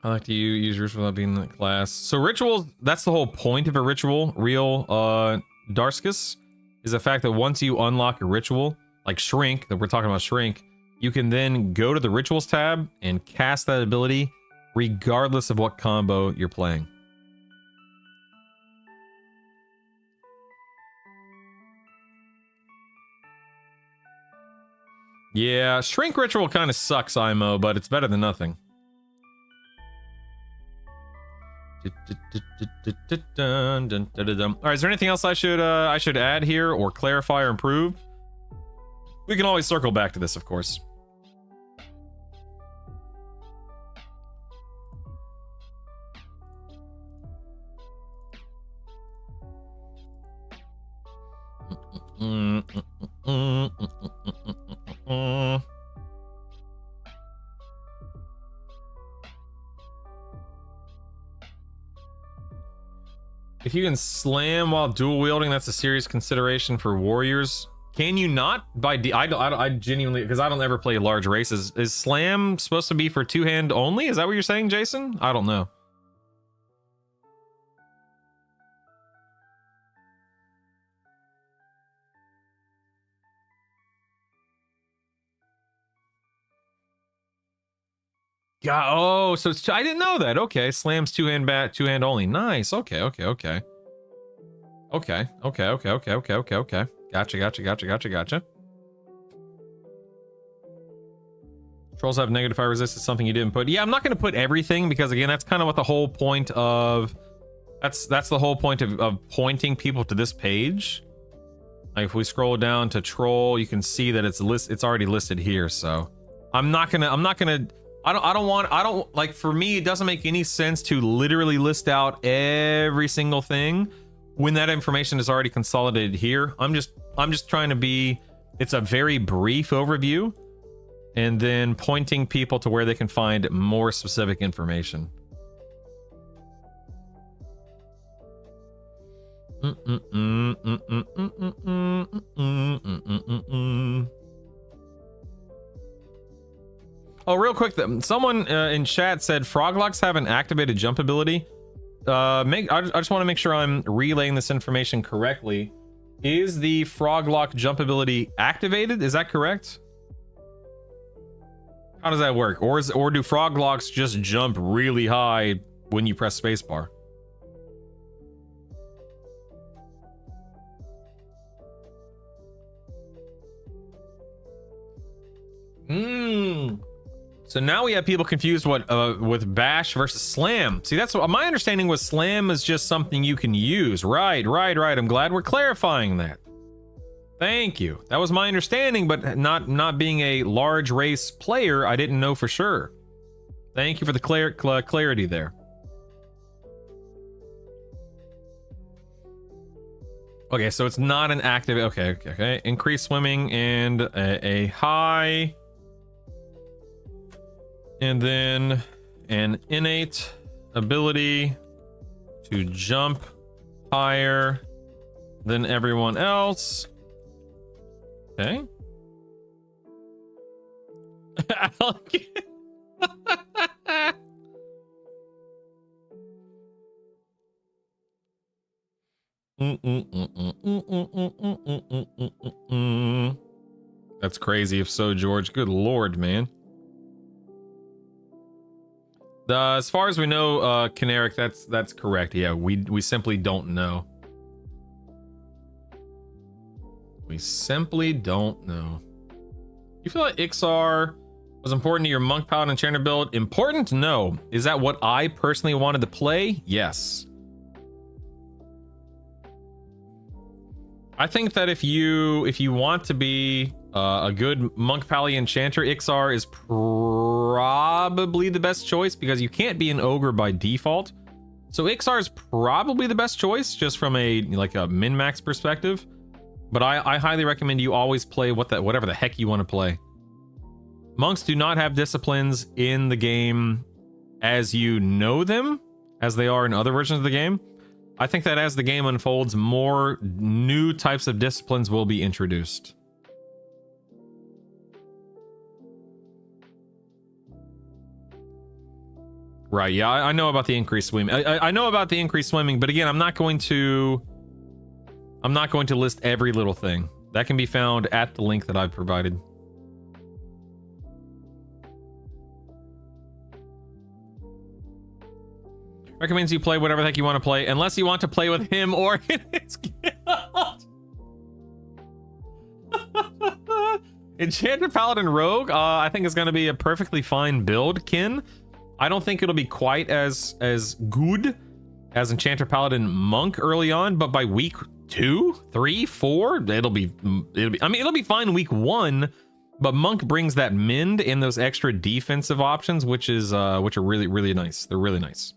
I like to use ritual without being in the class. So rituals, that's the whole point of a ritual. Real Darskus is the fact that once you unlock a ritual, like Shrink, that we're talking about Shrink, you can then go to the Rituals tab and cast that ability regardless of what combo you're playing. Yeah, Shrink Ritual kind of sucks, IMO, but it's better than nothing. Alright, is there anything else I should add here or clarify or improve? We can always circle back to this, of course. If you can slam while dual wielding, that's a serious consideration for warriors. Can you not? I genuinely, because I don't ever play large races. Is slam supposed to be for two-hand only? Is that what you're saying, Jason? I don't know. Yeah. Oh, so it's I didn't know that. Okay, slams two-hand two-hand only. Nice. Okay. Gotcha. Trolls have negative fire resist is something you didn't put. Yeah, I'm not going to put everything because again, that's kind of what the whole point of that's the whole point of pointing people to this page. Like if we scroll down to troll, you can see that it's already listed here. So I don't like, for me, it doesn't make any sense to literally list out every single thing when that information is already consolidated here. I'm just trying to be, it's a very brief overview and then pointing people to where they can find more specific information. Oh, real quick, someone in chat said Froglocks have an activated jump ability. I just want to make sure I'm relaying this information correctly. Is the Froglock jump ability activated? Is that correct? How does that work? Or do Froglocks just jump really high when you press spacebar? So now we have people confused with bash versus slam. See, that's what my understanding was. Slam is just something you can use. Right. I'm glad we're clarifying that. Thank you. That was my understanding, but not being a large race player, I didn't know for sure. Thank you for the clarity there. Okay, so it's not an active. Okay. Increase swimming and a high. And then an innate ability to jump higher than everyone else. Okay. That's crazy if so, George. Good lord, man. As far as we know, Caneric, that's correct. Yeah, we simply don't know. We simply don't know. You feel like Ixar was important to your Monk Paladin Enchanter build? Important? No. Is that what I personally wanted to play? Yes. I think that if you want to be a good Monk Pally Enchanter, Ixar is probably the best choice because you can't be an ogre by default. So Ixar is probably the best choice just from a min-max perspective. But I highly recommend you always play whatever the heck you want to play. Monks do not have disciplines in the game as you know them, as they are in other versions of the game. I think that as the game unfolds, more new types of disciplines will be introduced. Right, yeah, I know about the increased swimming. I know about the increased swimming, but again, I'm not going to list every little thing. That can be found at the link that I've provided. Recommends you play whatever the heck you want to play, unless you want to play with him or in his guild. Enchanter Paladin Rogue, I think is going to be a perfectly fine build, Kin. I don't think it'll be quite as good as Enchanter Paladin Monk early on, but by week 2, 3, 4, it'll be fine week 1. But Monk brings that mend and those extra defensive options, which are really nice. They're really nice.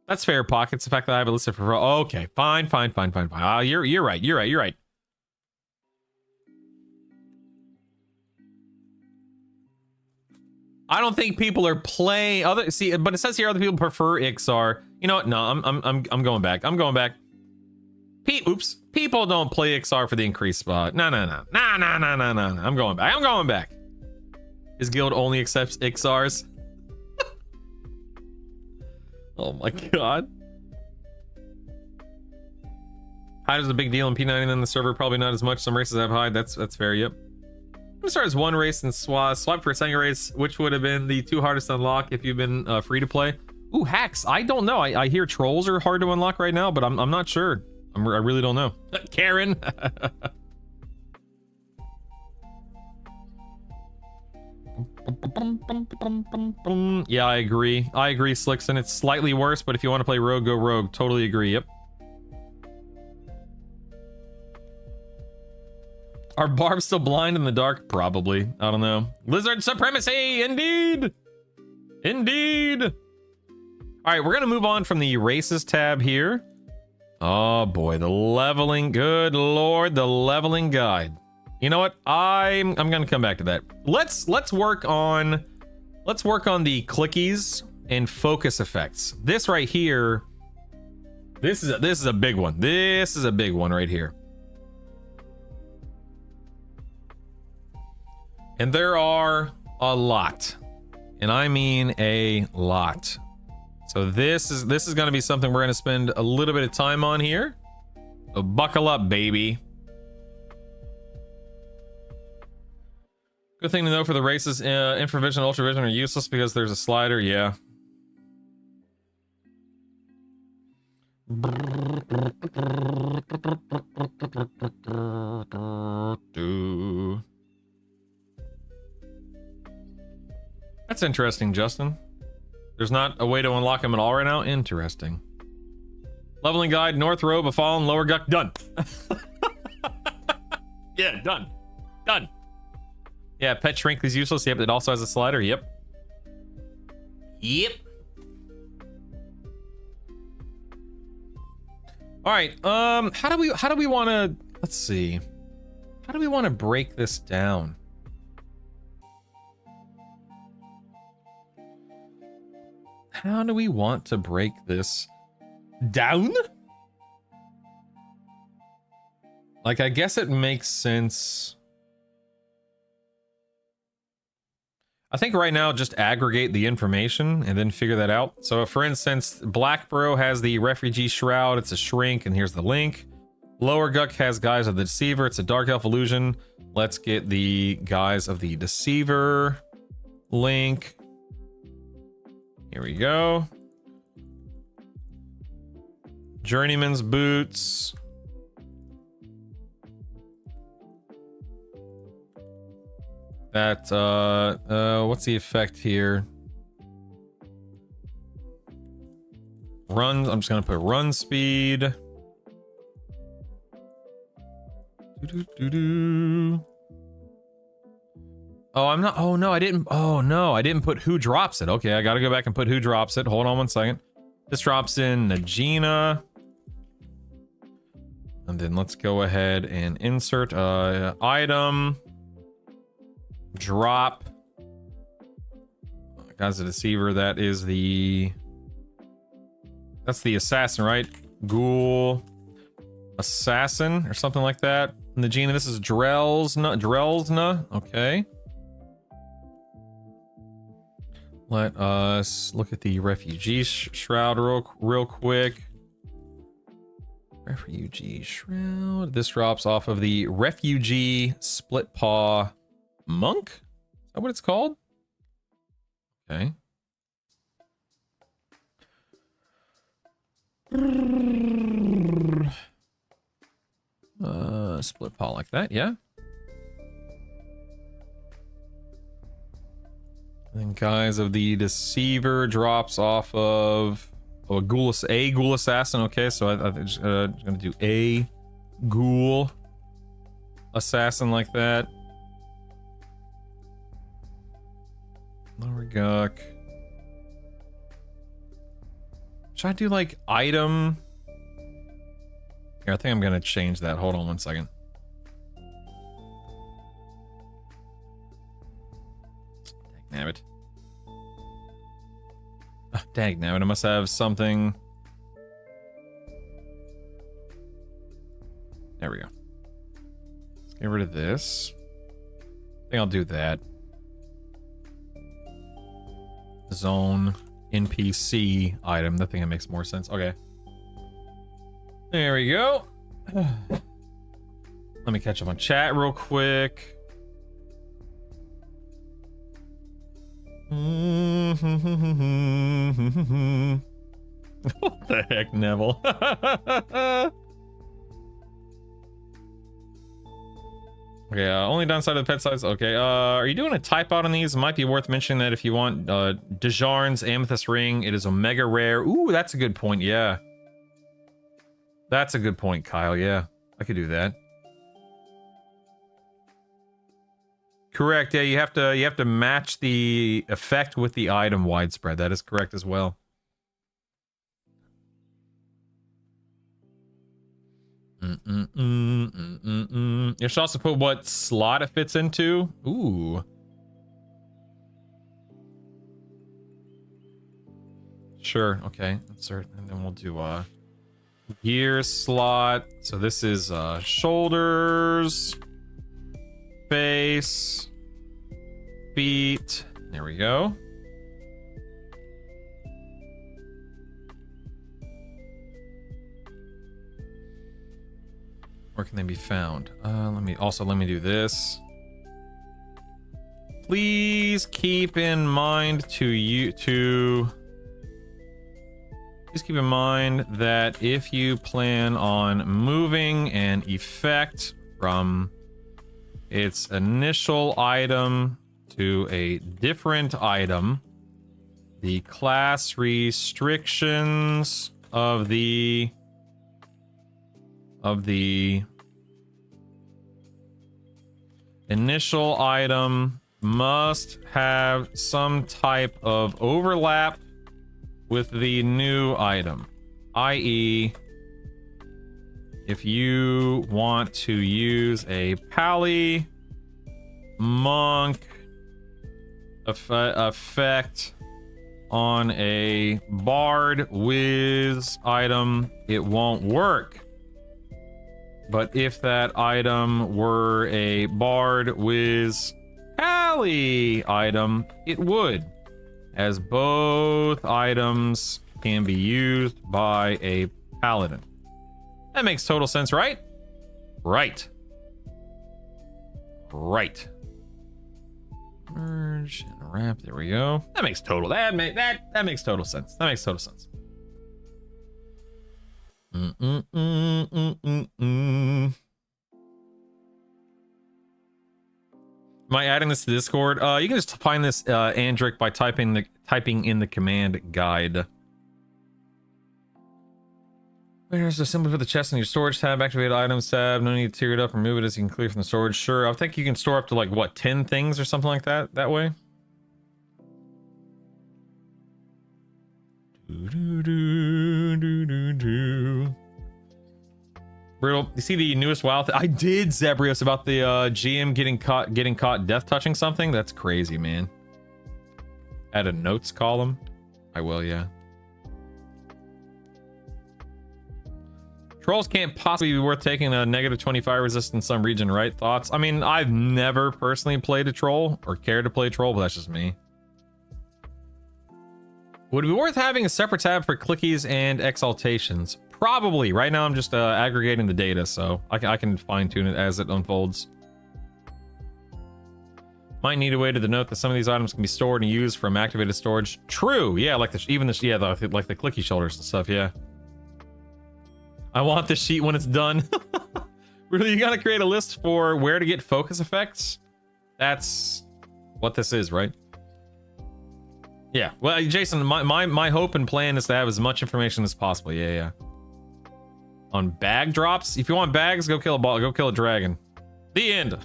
That's fair, Pockets. The fact that I have it listed for okay, fine. You're right. I don't think people are playing other. See, but it says here other people prefer Ixar. You know what? No, I'm going back. I'm going back. Oops. People don't play Ixar for the increased spot. No. I'm going back. I'm going back. His guild only accepts Ixars. Oh my god. Hide is a big deal in P90 in the server. Probably not as much. Some races have hide. That's fair. Yep. I'm gonna start as one race and swap for a second race, which would have been the 2 hardest to unlock if you've been free to play. Ooh, hacks. I don't know. I hear trolls are hard to unlock right now, but I'm not sure. I really don't know. Karen. Yeah, I agree, Slickson. It's slightly worse, but if you want to play rogue, go rogue. Totally agree. Yep. Are barbs still blind in the dark? Probably. I don't know. Lizard supremacy, indeed. Indeed. All right, we're gonna move on from the races tab here. Oh boy, the leveling. Good lord, the leveling guide. You know what? I'm gonna come back to that. Let's work on the clickies and focus effects. This right here. This is a big one. This is a big one right here. And there are a lot, and I mean a lot. So this is going to be something we're going to spend a little bit of time on here. So buckle up, baby. Good thing to know for the races. Infravision and ultravision are useless because there's a slider. Yeah. That's interesting, Justin. There's not a way to unlock him at all right now? Interesting. Leveling guide, north row, befallen, lower guck, done. Yeah, done. Done. Yeah, pet shrink is useless. Yep, it also has a slider. Yep. Yep. All right. How do we want to, let's see. How do we want to break this down? How do we want to break this down? Like, I guess it makes sense. I think right now, just aggregate the information and then figure that out. So, for instance, Black Bro has the Refugee Shroud. It's a shrink, and here's the link. Lower Guck has Guise of the Deceiver. It's a Dark Elf illusion. Let's get the Guise of the Deceiver link. Here we go. Journeyman's boots. That what's the effect here? Run. I'm just gonna put run speed. Oh, I'm not. Oh no, I didn't. Oh no, I didn't put who drops it. Okay, I gotta go back and put who drops it. Hold on 1 second. This drops in Najina. And then let's go ahead and insert item. Drop. Guys, the Deceiver. That is the. That's the assassin, right? Ghoul. Assassin or something like that. Najina, this is Drelsna. Okay. Let us look at the Refugee Shroud real quick. Refugee Shroud. This drops off of the Refugee Split Paw Monk? Is that what it's called? Okay. Split paw like that, yeah. And then Guise of the Deceiver drops off of a ghoul assassin. Okay, so I'm just gonna do a ghoul assassin like that. Lower Guck. Should I do like item? Here, I think I'm gonna change that. Hold on 1 second. Damn it. Dang, now I must have something. There we go. Let's get rid of this. I think I'll do that. Zone NPC item. I think it makes more sense. Okay. There we go. Let me catch up on chat real quick. What the heck, Neville? Okay, only downside of the pet size. Okay, are you doing a type out on these? It might be worth mentioning that if you want Dejarn's Amethyst Ring, it is Omega Rare. Ooh, that's a good point, yeah. That's a good point, Kyle, yeah. I could do that. Correct, yeah, you have to match the effect with the item widespread. That is correct as well. You should also put what slot it fits into. Ooh. Sure, okay. Insert, and then we'll do gear slot. So this is shoulders, face, feet. There we go. Where can they be found? Let me do this. Please keep in mind please keep in mind that if you plan on moving an effect from its initial item to a different item, the class restrictions of the initial item must have some type of overlap with the new item, i.e. if you want to use a Pally Monk effect on a Bard Wiz item, it won't work. But if that item were a Bard Wiz Pally item, it would, as both items can be used by a Paladin. That makes total sense, right? Right. Right. Merge and wrap. There we go. That makes total. That makes total sense. That makes total sense. Am I adding this to Discord? You can just find this Andric by typing in the command guide. There's the symbol for the chest in your storage tab. Activate items tab. No need to tear it up. Remove it as you can clear from the storage. Sure. I think you can store up to like what, 10 things or something like that. That way. Brutal. You see the newest wild I did, Zebrios, about the GM getting caught death touching something. That's crazy, man. Add a notes column. I will, yeah. Trolls can't possibly be worth taking a negative 25 resist in some region, right? Thoughts? I mean, I've never personally played a troll or cared to play a troll, but that's just me. Would it be worth having a separate tab for clickies and exaltations? Probably. Right now I'm just aggregating the data, so I can fine tune it as it unfolds. Might need a way to denote that some of these items can be stored and used from activated storage. True. Yeah, like like the clicky shoulders and stuff. Yeah. I want this sheet when it's done. Really, you gotta create a list for where to get focus effects. That's what this is, right? Yeah. Well, Jason, my hope and plan is to have as much information as possible. Yeah, yeah. On bag drops, if you want bags, go kill a ball. Go kill a dragon. The end.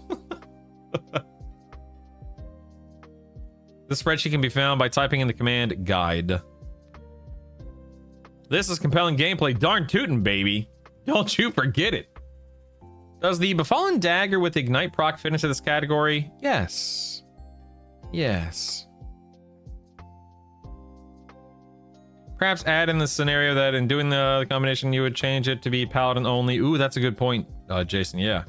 This spreadsheet can be found by typing in the command guide. This is compelling gameplay. Darn tootin', baby. Don't you forget it. Does the Befallen Dagger with Ignite proc fit into this category? Yes. Yes. Perhaps add in the scenario that in doing the combination, you would change it to be paladin only. Ooh, that's a good point, Jason. Yeah.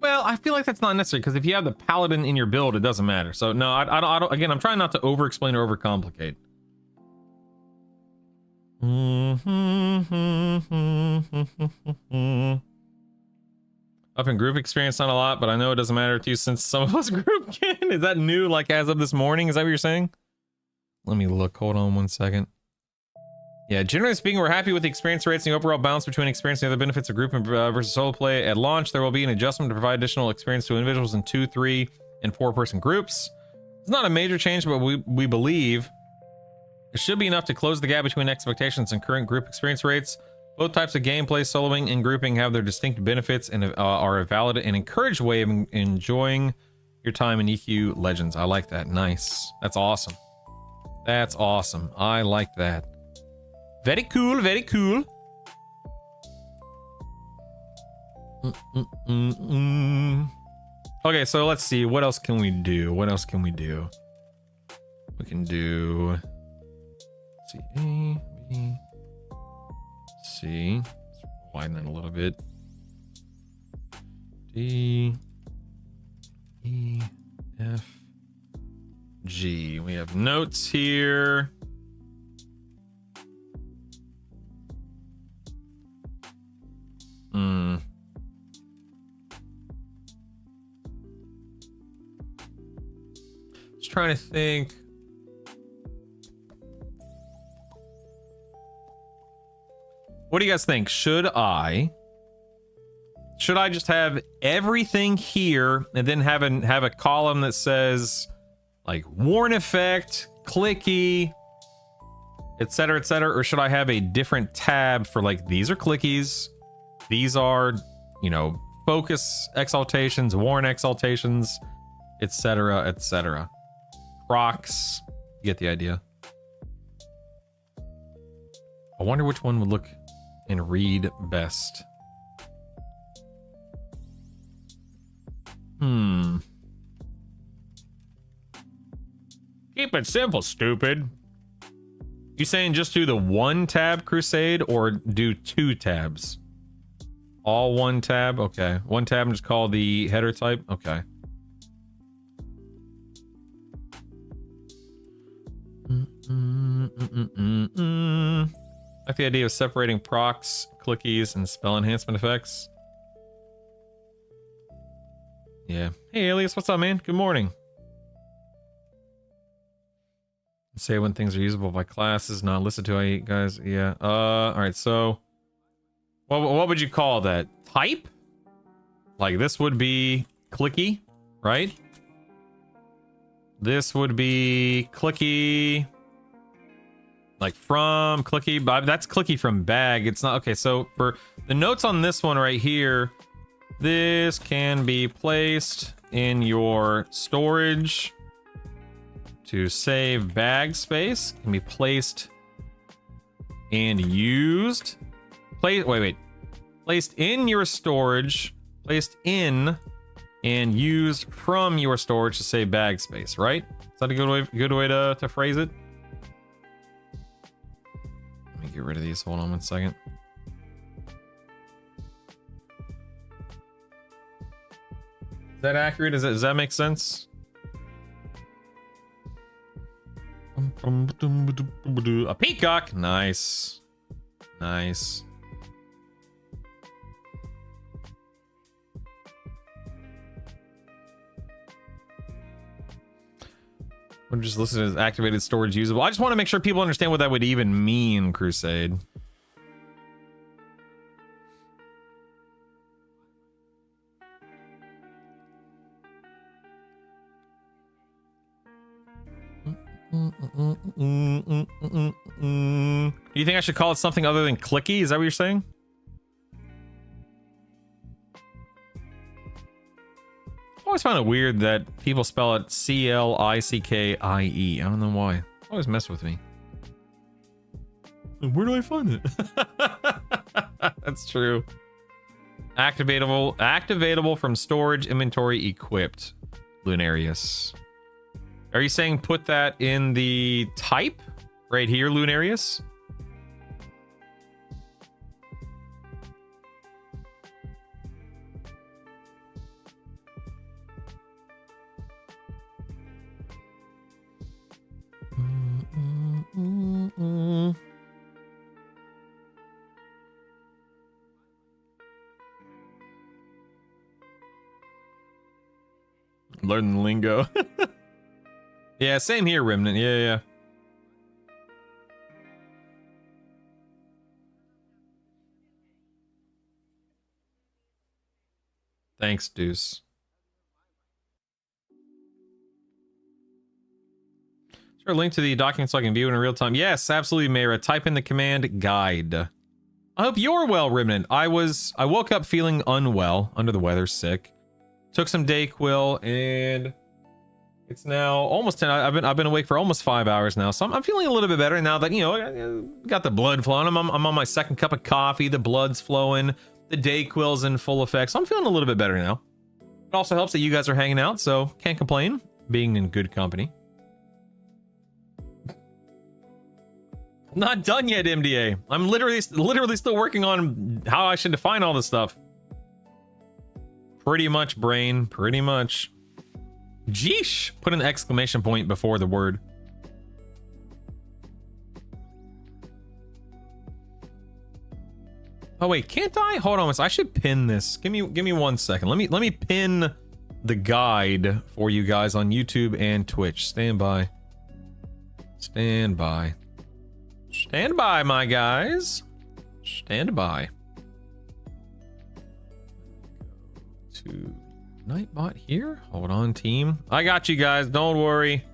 Well, I feel like that's not necessary because if you have the paladin in your build, it doesn't matter. So no, I don't. Again, I'm trying not to over-explain or overcomplicate. Up in group experience, not a lot, but I know it doesn't matter to you since some of us group can. Is that new, like as of this morning? Is that what you're saying? Let me look. Hold on 1 second. Yeah, generally speaking, we're happy with the experience rates and the overall balance between experience and the other benefits of group and versus solo play. At launch, there will be an adjustment to provide additional experience to individuals in 2, 3, and 4-person groups. It's not a major change, but we believe it should be enough to close the gap between expectations and current group experience rates. Both types of gameplay, soloing and grouping, have their distinct benefits and are a valid and encouraged way of enjoying your time in EQ Legends. I like that. Nice. That's awesome. That's awesome. I like that. Very cool, very cool. Okay, so let's see. What else can we do? What else can we do? We can do... Let's see. A, B, C. Let's widen that a little bit. D, E, F, G. We have notes here. Just trying to think. What do you guys think? Should I just have everything here and then have a column that says like warn effect, clicky, etc., or should I have a different tab for like these are clickies, these are, you know, focus exaltations, warn exaltations, etc. Procs, you get the idea. I wonder which one would look and read best. Keep it simple, stupid. You saying just do the 1 tab crusade or do 2 tabs? All 1 tab? Okay. 1 tab and just call the header type? Okay. I like the idea of separating procs, clickies, and spell enhancement effects. Yeah. Hey, Alias, what's up, man? Good morning. Say when things are usable by classes, not listed to, guys. Yeah. All right. So, what would you call that? Type? Like this would be clicky, right? This would be clicky. Like from clicky, but that's clicky from bag. It's not okay. So for the notes on this one right here, this can be placed in your storage to save bag space. Can be placed and used. Placed in your storage. Placed in and used from your storage to save bag space. Right? Is that a good way to phrase it? Let me get rid of these. Hold on 1 second. Is that accurate? Does that make sense? A peacock. Nice. Nice. I'm just listed as activated storage usable. I just want to make sure people understand what that would even mean, Crusade. You think I should call it something other than clicky? Is that what you're saying? I always found it weird that people spell it C-L-I-C-K-I-E. I don't know why. Always mess with me. Where do I find it? That's true. Activatable from storage inventory equipped. Lunarius. Are you saying put that in the type right here, Lunarius? Learn the lingo. Yeah, same here, Remnant. Yeah. Thanks, Deuce. Is there a link to the document so I can view it in real time? Yes, absolutely, Mayra. Type in the command guide. I hope you're well, Remnant. I woke up feeling unwell, under the weather, sick. Took some Dayquil, and it's now almost 10. I've been awake for almost 5 hours now, so I'm feeling a little bit better now that, you know, I got the blood flowing. I'm on my second cup of coffee. The blood's flowing. The Dayquil's in full effect, so I'm feeling a little bit better now. It also helps that you guys are hanging out, so can't complain. Being in good company. Not done yet, MDA. I'm literally still working on how I should define all this stuff. Pretty much, brain. Pretty much. Jeesh! Put an exclamation point before the word. Oh wait, can't I? Hold on, I should pin this. Give me 1 second. Let me pin the guide for you guys on YouTube and Twitch. Stand by. Stand by. Stand by, my guys. Stand by. To Nightbot here. Hold on, team. I got you guys. Don't worry.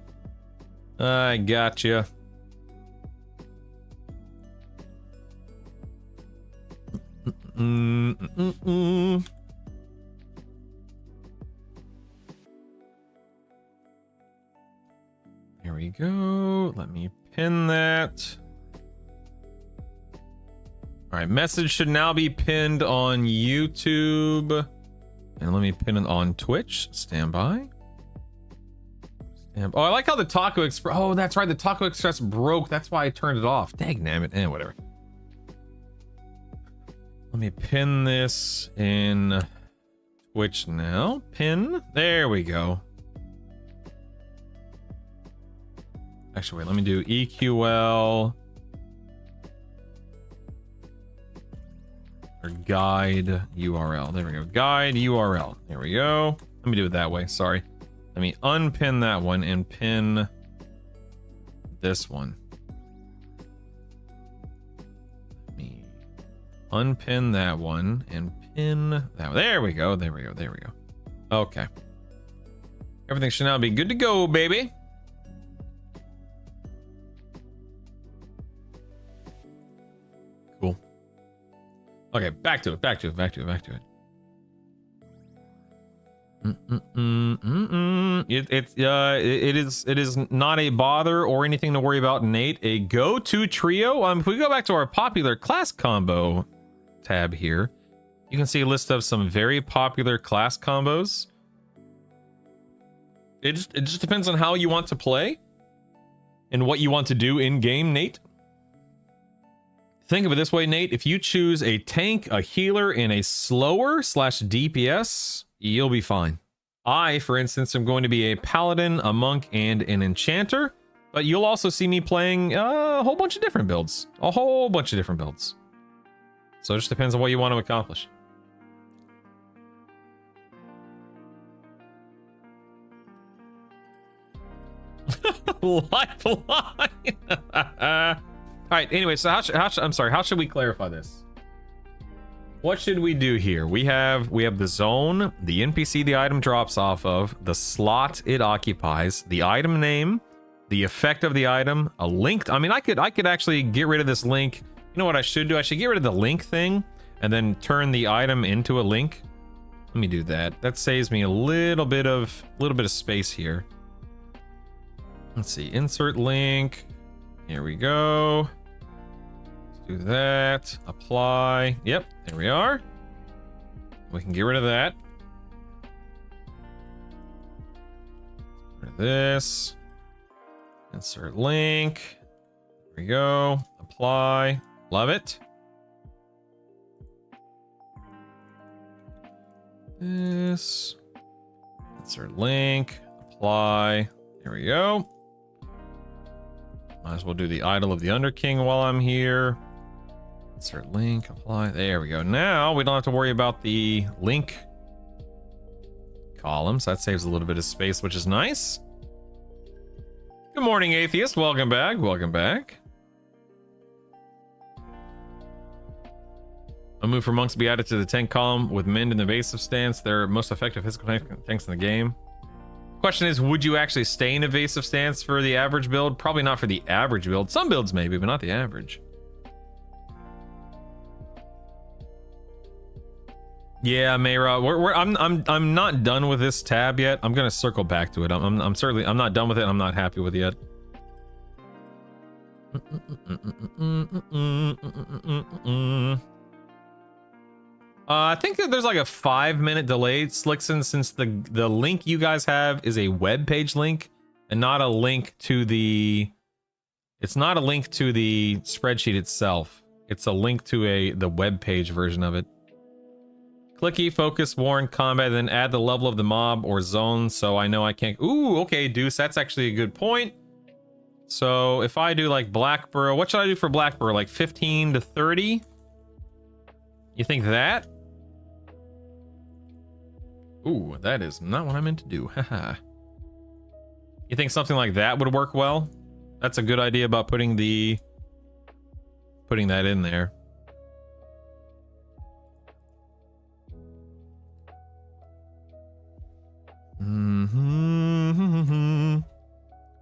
I got you. Here we go. Let me pin that. All right, message should now be pinned on YouTube. And let me pin it on Twitch. Stand by. Oh, I like how the Taco Express... Oh, that's right. The Taco Express broke. That's why I turned it off. Dang, damn it. Whatever. Let me pin this in Twitch now. Pin. There we go. Actually, wait. Let me do EQL. Or guide URL. There we go. Guide URL. There we go. Let me do it that way. Sorry. Let me unpin that one and pin this one. Let me unpin that one and pin that one. There we go. There we go. There we go. Okay. Everything should now be good to go, baby. Cool. Okay, back to it. It is not a bother or anything to worry about, Nate. A go-to trio. If we go back to our popular class combo tab here, you can see a list of some very popular class combos. It just depends on how you want to play and what you want to do in game, Nate. Think of it this way, Nate. If you choose a tank, a healer, and a slower / DPS, you'll be fine. I, for instance, am going to be a paladin, a monk, and an enchanter. But you'll also see me playing a whole bunch of different builds. So it just depends on what you want to accomplish. Lifeline. All right. Anyway, so how should we clarify this? What should we do here? We have the zone, the NPC the item drops off of, the slot it occupies, the item name, the effect of the item, a link. I mean, I could actually get rid of this link. You know what I should do? I should get rid of the link thing and then turn the item into a link. Let me do that. That saves me a little bit of space here. Let's see. Insert link. Here we go. Do that. Apply. Yep, there we are. We can get rid of that. Get rid of this. Insert link. There we go. Apply. Love it. This. Insert link. Apply. There we go. Might as well do the idol of the Underking while I'm here. Insert link, apply. There we go. Now we don't have to worry about the link columns. That saves a little bit of space, which is nice. Good morning, Atheist. Welcome back. Welcome back. A move for monks to be added to the tank column with Mend in the evasive stance. They're most effective physical tanks in the game. Question is, would you actually stay in evasive stance for the average build? Probably not for the average build. Some builds maybe, but not the average. Yeah, Mayra, I'm not done with this tab yet. I'm gonna circle back to it. I'm not done with it. I'm not happy with it yet. I think that there's like a 5-minute delay, Slickson, since the link you guys have is a web page link and not a link to the. It's not a link to the spreadsheet itself. It's a link to the web page version of it. Clicky, focus, warn, combat, then add the level of the mob or zone so I know I can't. Ooh, okay, Deuce, that's actually a good point. So if I do like Blackborough, what should I do for Blackborough? Like 15 to 30? You think that? Ooh, that is not what I meant to do. Haha. You think something like that would work well? That's a good idea about putting that in there.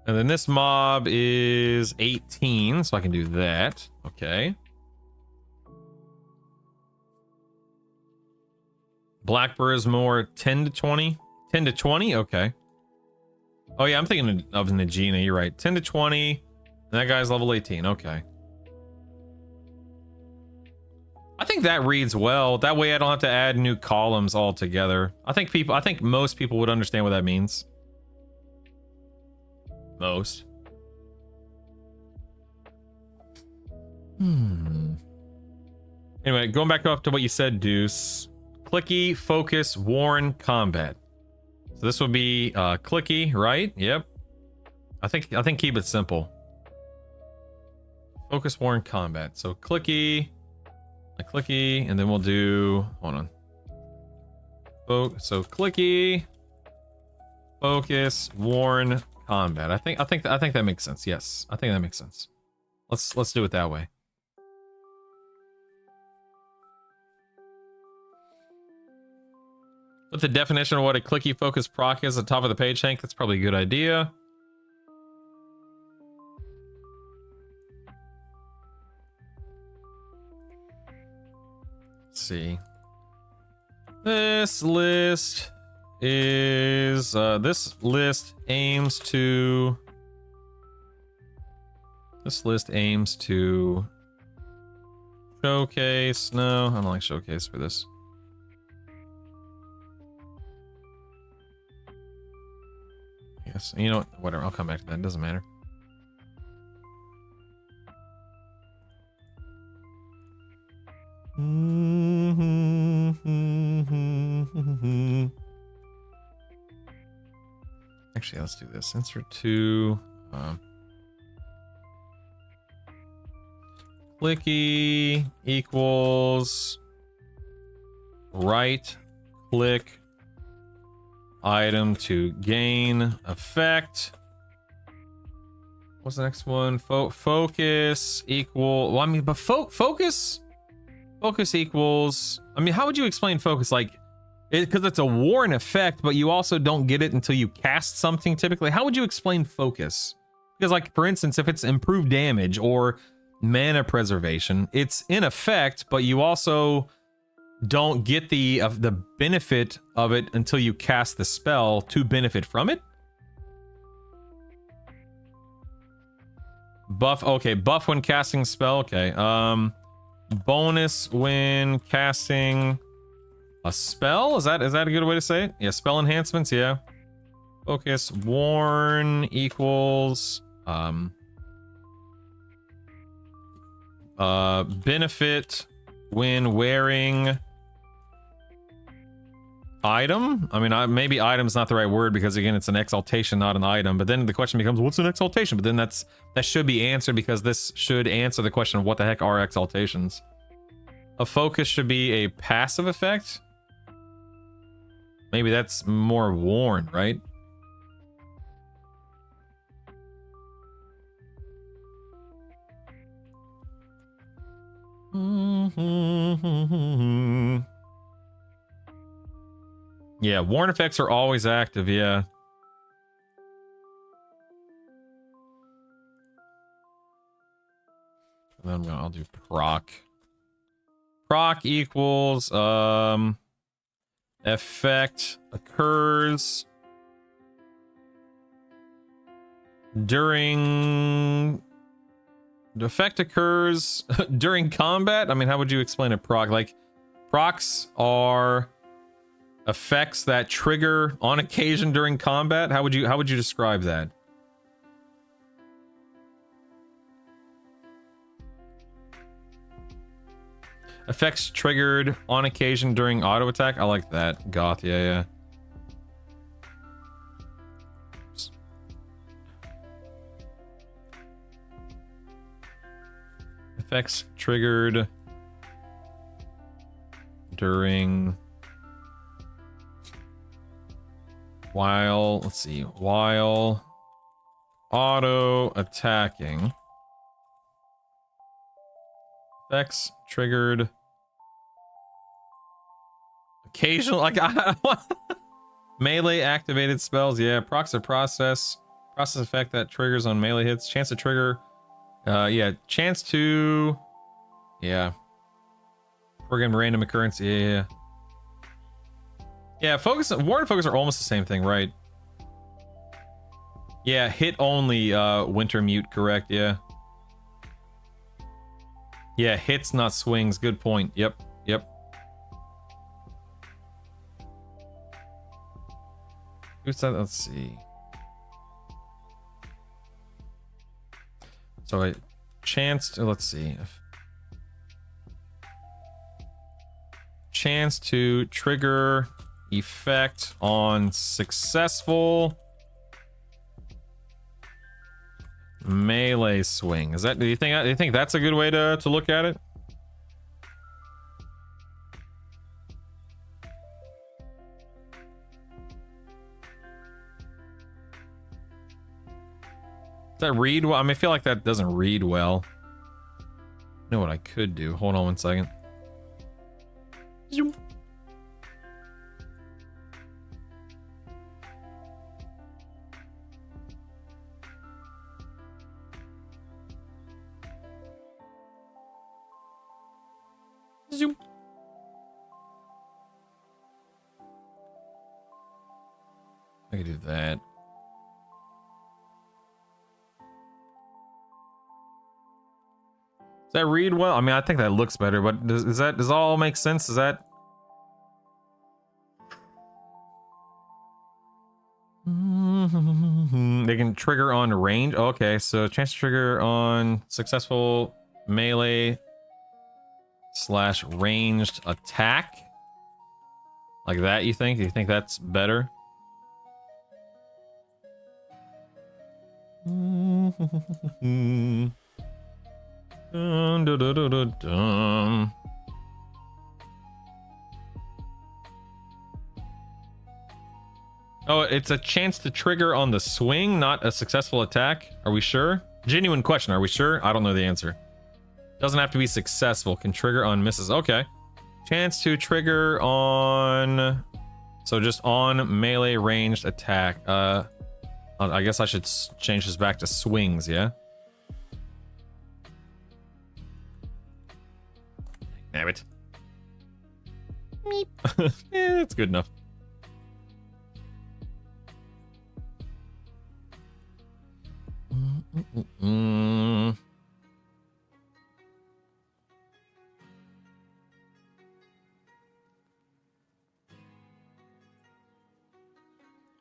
And then this mob is 18, so I can do that. Okay. Blackbird is more 10 to 20. 10 to 20? Okay. Oh yeah, I'm thinking of Najina. You're right. 10 to 20. And that guy's level 18. Okay. I think that reads well. That way I don't have to add new columns altogether. I think most people would understand what that means. Most. Anyway, going back up to what you said, Deuce. Clicky, focus, warn, combat. So this would be clicky, right? Yep. I think keep it simple. Focus, warn, combat. So clicky, and then we'll do. Hold on. So clicky, focus, warn, combat. I think that makes sense. Yes, I think that makes sense. Let's do it that way. Put the definition of what a clicky focus proc is at the top of the page, Hank. That's probably a good idea. Let's see. This list is this list aims to showcase. No, I don't like showcase for this. Yes, you know what? Whatever. I'll come back to that. It doesn't matter. Actually, let's do this. Insert to clicky equals right click item to gain effect. What's the next one? Focus equal. Well, I mean, but focus equals. I mean, how would you explain focus? Like, because it's a warn effect, but you also don't get it until you cast something. Typically, how would you explain focus? Because, like, for instance, if it's improved damage or mana preservation, it's in effect, but you also don't get the benefit of it until you cast the spell to benefit from it. Buff. Okay, buff when casting spell. Okay. Bonus when casting a spell. Is that a good way to say it? Yeah, spell enhancements. Yeah. Focus worn equals benefit when wearing item. I mean, maybe item's not the right word because again, it's an exaltation, not an item. But then the question becomes, what's an exaltation? But then that should be answered because this should answer the question of what the heck are exaltations. A focus should be a passive effect. Maybe that's more worn, right? Yeah, worn effects are always active, yeah. And then I'll do proc. Proc equals effect occurs during the effect occurs during combat. I mean, how would you explain a proc? Like, procs are effects that trigger on occasion during combat. How would you describe that? Effects triggered on occasion during auto attack. I like that. Goth, yeah. Oops. Effects triggered during while auto attacking. Effects triggered occasional, like melee activated spells. Yeah, procs are process effect that triggers on melee hits. Chance to trigger. Yeah, chance to. Yeah. Program random occurrence. Yeah. Yeah, focus. War and focus are almost the same thing, right? Yeah, hit only. Winter mute, correct? Yeah. Yeah, hits, not swings. Good point. Yep. Who's that? Let's see. So a chance to, let's see. Chance to trigger effect on successful melee swing. Is that, do you think that's a good way to look at it? Does that read well? I mean, I feel like that doesn't read well. You know what I could do? Hold on one second. Zoom. Zoom. I could do that. Does that read well? I mean, I think that looks better, but does that all make sense? Is that? They can trigger on range. Okay, so chance to trigger on successful melee / ranged attack. Like that, you think? You think that's better? Dun, dun, dun, dun, dun, dun. Oh, it's a chance to trigger on the swing, not a successful attack. Are we sure? Genuine question. Are we sure? I don't know the answer. Doesn't have to be successful. Can trigger on misses. Okay. Chance to trigger on... So just on melee ranged attack. I guess I should change this back to swings, yeah? Damn it. Meep. Yeah, that's good enough.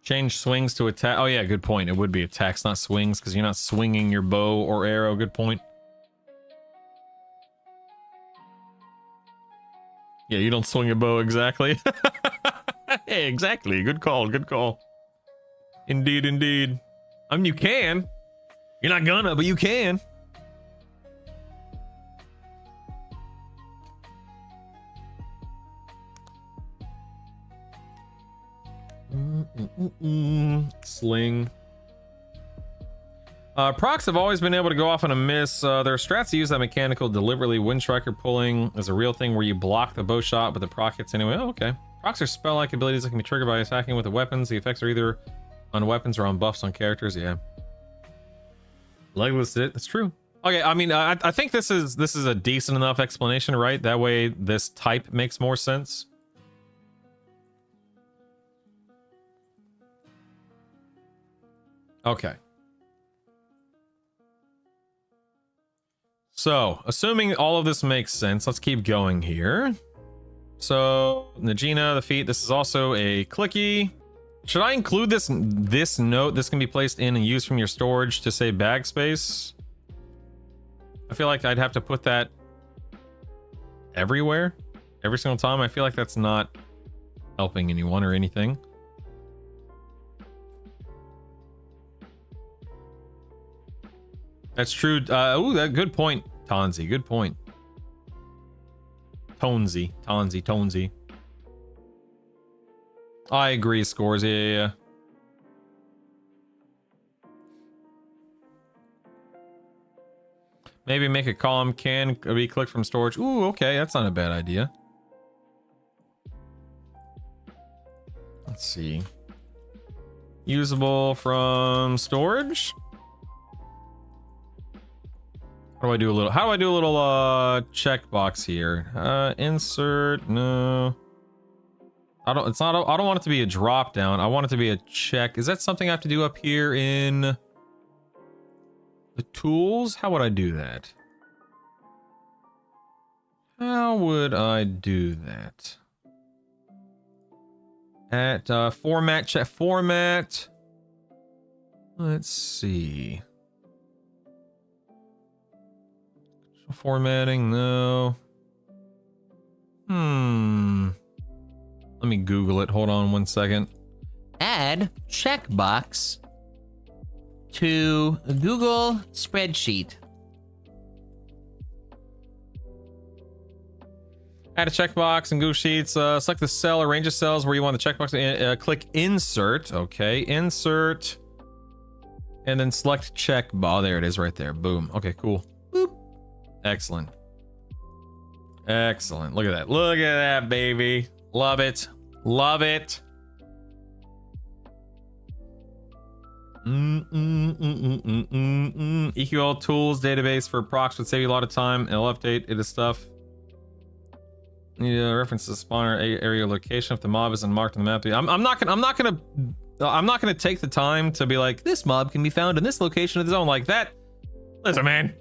Change swings to attack. Oh yeah, good point. It would be attacks, not swings, because you're not swinging your bow or arrow. Good point. Yeah, you don't swing a bow exactly. Hey, exactly. Good call. Good call. Indeed, indeed. I mean, you can. You're not gonna, but you can. Sling. Procs have always been able to go off on a miss. There are strats that use that mechanical deliberately. Wind Striker pulling is a real thing where you block the bow shot, but the proc hits anyway. Oh, okay. Procs are spell-like abilities that can be triggered by attacking with the weapons. The effects are either on weapons or on buffs on characters. Yeah. Legless it. That's true. Okay, I mean, I think this is a decent enough explanation, right? That way this type makes more sense. Okay. So, assuming all of this makes sense, let's keep going here. So, Najina, the feat, this is also a clicky. Should I include this note? This can be placed in and used from your storage to save bag space. I feel like I'd have to put that everywhere, every single time. I feel like that's not helping anyone or anything. That's true. Ooh, that good point, Tonzi. Good point. Tonzi. I agree, Scores. Yeah. Maybe make a column can be clicked from storage. Ooh, okay, that's not a bad idea. Let's see. Usable from storage. How do I do a little checkbox here? Insert, no. I don't want it to be a drop down. I want it to be a check. Is that something I have to do up here in the tools? How would I do that? How would I do that? At format, check format. Let's see. Formatting, no. Let me Google it. Hold on one second. Add checkbox to Google spreadsheet. Add a checkbox in Google Sheets. Select the cell or range of cells where you want the checkbox. Click insert. Okay, insert. And then select check. Oh, there it is right there. Boom. Okay, cool. Boop. Excellent. Excellent. Look at that. Look at that, baby. Love it. Love it. EQL tools database for procs would save you a lot of time. It'll update it as stuff. Need a reference to spawner area location if the mob isn't marked on the map. I'm not gonna take the time to be like, this mob can be found in this location of the zone like that. Listen, man,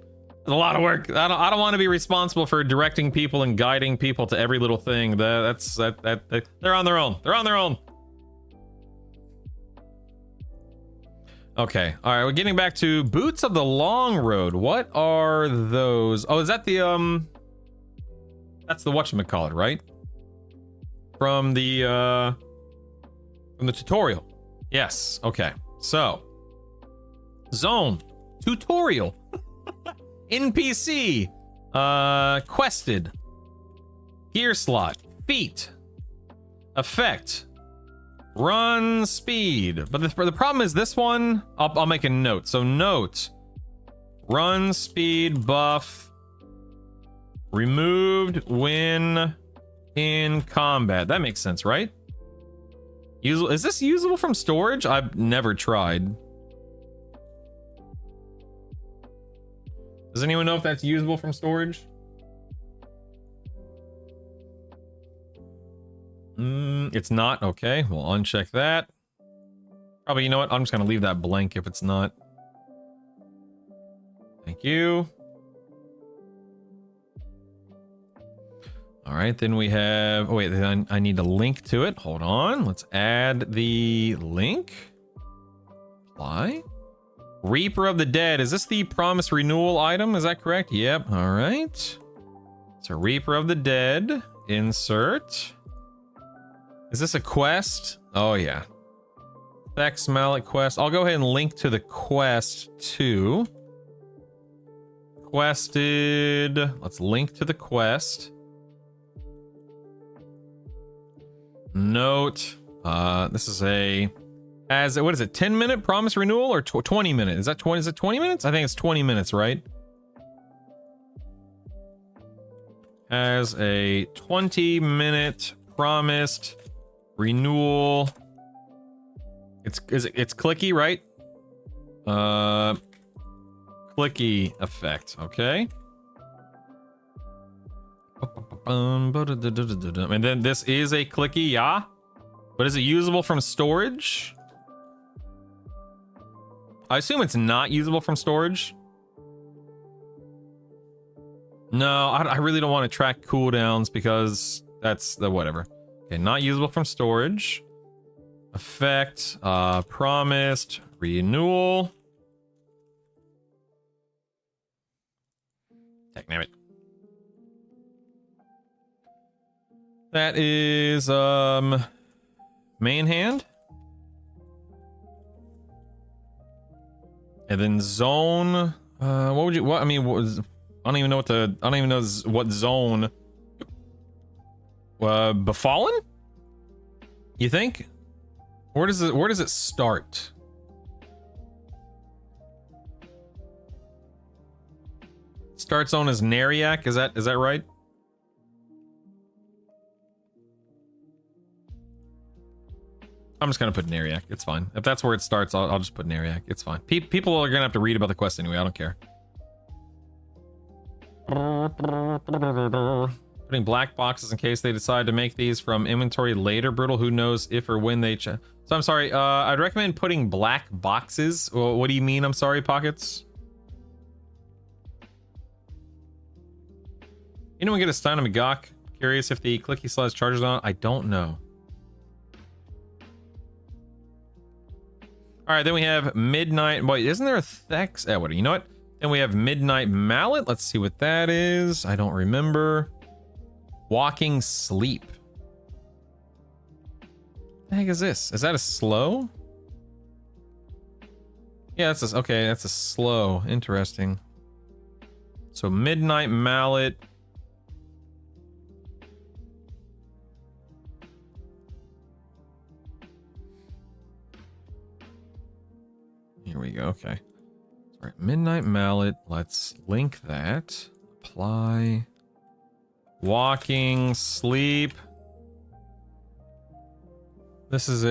there's a lot of work. I don't want to be responsible for directing people and guiding people to every little thing. They're on their own. They're on their own. Okay, all right. We're getting back to Boots of the Long Road. What are those? Oh, is that the That's the whatchamacallit, right? From the tutorial. Yes. Okay. So, zone tutorial. NPC. Quested. Gear slot. Feet. Effect. Run speed. But the problem is this one. I'll make a note. So note. Run speed buff. Removed when in combat. That makes sense, right? Is this usable from storage? I've never tried. Does anyone know if that's usable from storage? It's not. Okay, we'll uncheck that. Probably, you know what? I'm just gonna leave that blank if it's not. Thank you. All right, then we have, oh wait, then I need a link to it. Hold on, let's add the link. Apply. Reaper of the Dead, is this the promise renewal item? Is that correct? Yep, all right. So Reaper of the Dead, insert. Is this a quest? Oh yeah. Vex Mallet quest. I'll go ahead and link to the quest too. Quested, let's link to the quest. Note, this is a, as what is it, 10-minute promise renewal or 20 minutes? Is that 20? Is it 20 minutes? I think it's 20 minutes, right? As a 20-minute promised renewal. It's clicky, right? Clicky effect, okay. And then this is a clicky, yeah. But is it usable from storage? I assume it's not usable from storage. No, I really don't want to track cooldowns because that's the whatever. Okay, not usable from storage. Effect, promised renewal. Dynamic. That is main hand. And then zone, what would you, what, I mean, what was, I don't even know what the, I don't even know what zone. Befallen? You think? Where does it start? Start zone is Nariak, is that right? I'm just gonna put Nariak. It's fine. If that's where it starts, I'll just put Nariak. It's fine. People are gonna have to read about the quest anyway. I don't care. Putting black boxes in case they decide to make these from inventory later. Brutal. Who knows if or when they check. So I'm sorry. I'd recommend putting black boxes. What do you mean? I'm sorry, Pockets. Anyone get a Stein on Magok? Curious if the clicky slides charges on. I don't know. All right, then we have Midnight. Wait, isn't there a Thex? What? You know what? Then we have Midnight Mallet. Let's see what that is. I don't remember. Walking Sleep. What the heck is this? Is that a slow? Yeah, that's a, okay. That's a slow. Interesting. So Midnight Mallet. Here we go. Okay. All right. Midnight Mallet. Let's link that. Apply. Walking Sleep. This is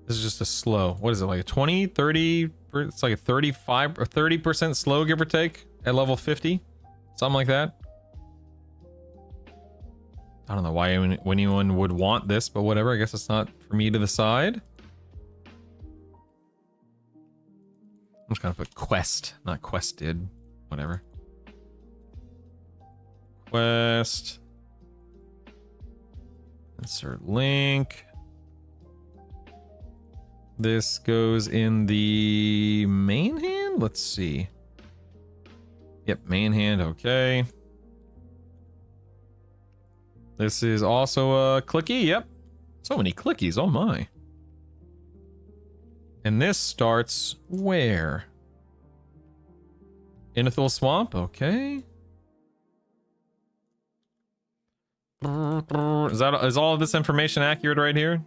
just a slow. What is it, like a 20, 30? It's like a 35 or 30% slow, give or take, at level 50. Something like that. I don't know why anyone would want this, but whatever. I guess it's not for me to decide. I'm just gonna put quest, not quested. Whatever. Quest. Insert link. This goes in the main hand? Let's see. Yep, main hand, okay. This is also a clicky, yep. So many clickies, oh my. And this starts where? Inethil Swamp, okay. Is all of this information accurate right here?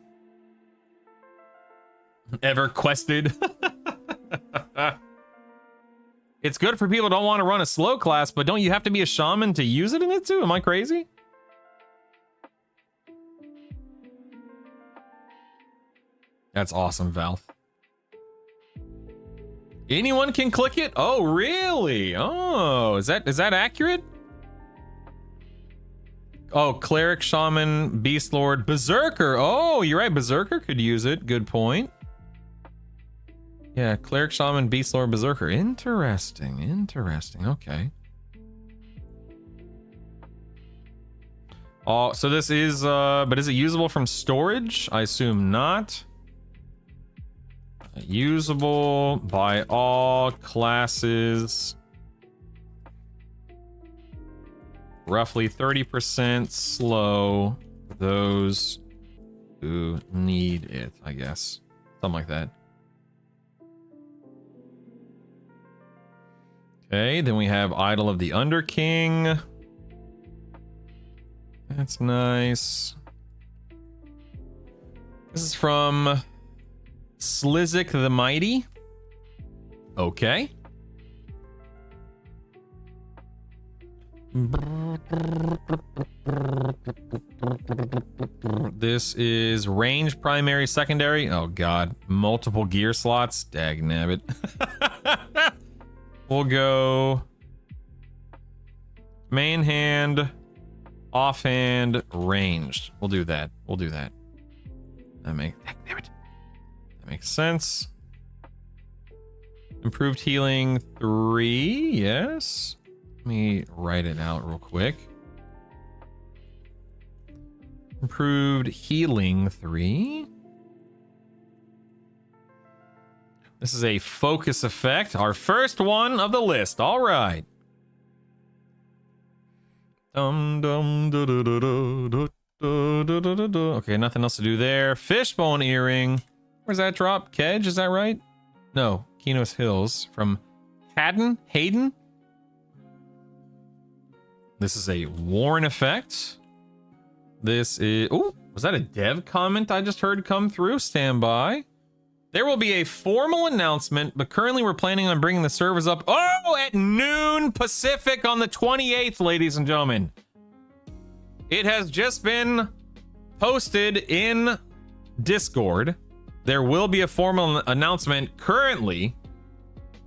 EverQuested. It's good for people who don't want to run a slow class, but don't you have to be a shaman to use it in it too? Am I crazy? That's awesome, Valve. Anyone can click it? Oh, really? Oh, is that accurate? Oh, Cleric, Shaman, Beast Lord, Berserker. Oh, you're right. Berserker could use it. Good point. Yeah, Cleric, Shaman, Beast Lord, Berserker. Interesting. Interesting. Okay. Oh, so this is, but is it usable from storage? I assume not. Usable by all classes. Roughly 30% slow. Those who need it, I guess. Something like that. Okay, then we have Idol of the Underking. That's nice. This is from Slizik the Mighty. Okay. This is range, primary, secondary. Oh god, multiple gear slots. Dagnabbit. We'll go main hand, offhand, ranged. We'll do that. We'll do that. That makes sense. Improved healing 3. Yes. Let me write it out real quick. Improved healing 3. This is a focus effect. Our first one of the list. All right. Okay, nothing else to do there. Fishbone earring. Where's that drop? Kedge, is that right? No, Kinos Hills from Hayden. This is a worn effect. This is... Oh, was that a dev comment I just heard come through? Stand by. There will be a formal announcement, but currently we're planning on bringing the servers up, at noon Pacific on the 28th, ladies and gentlemen. It has just been posted in Discord. There will be a formal announcement. Currently,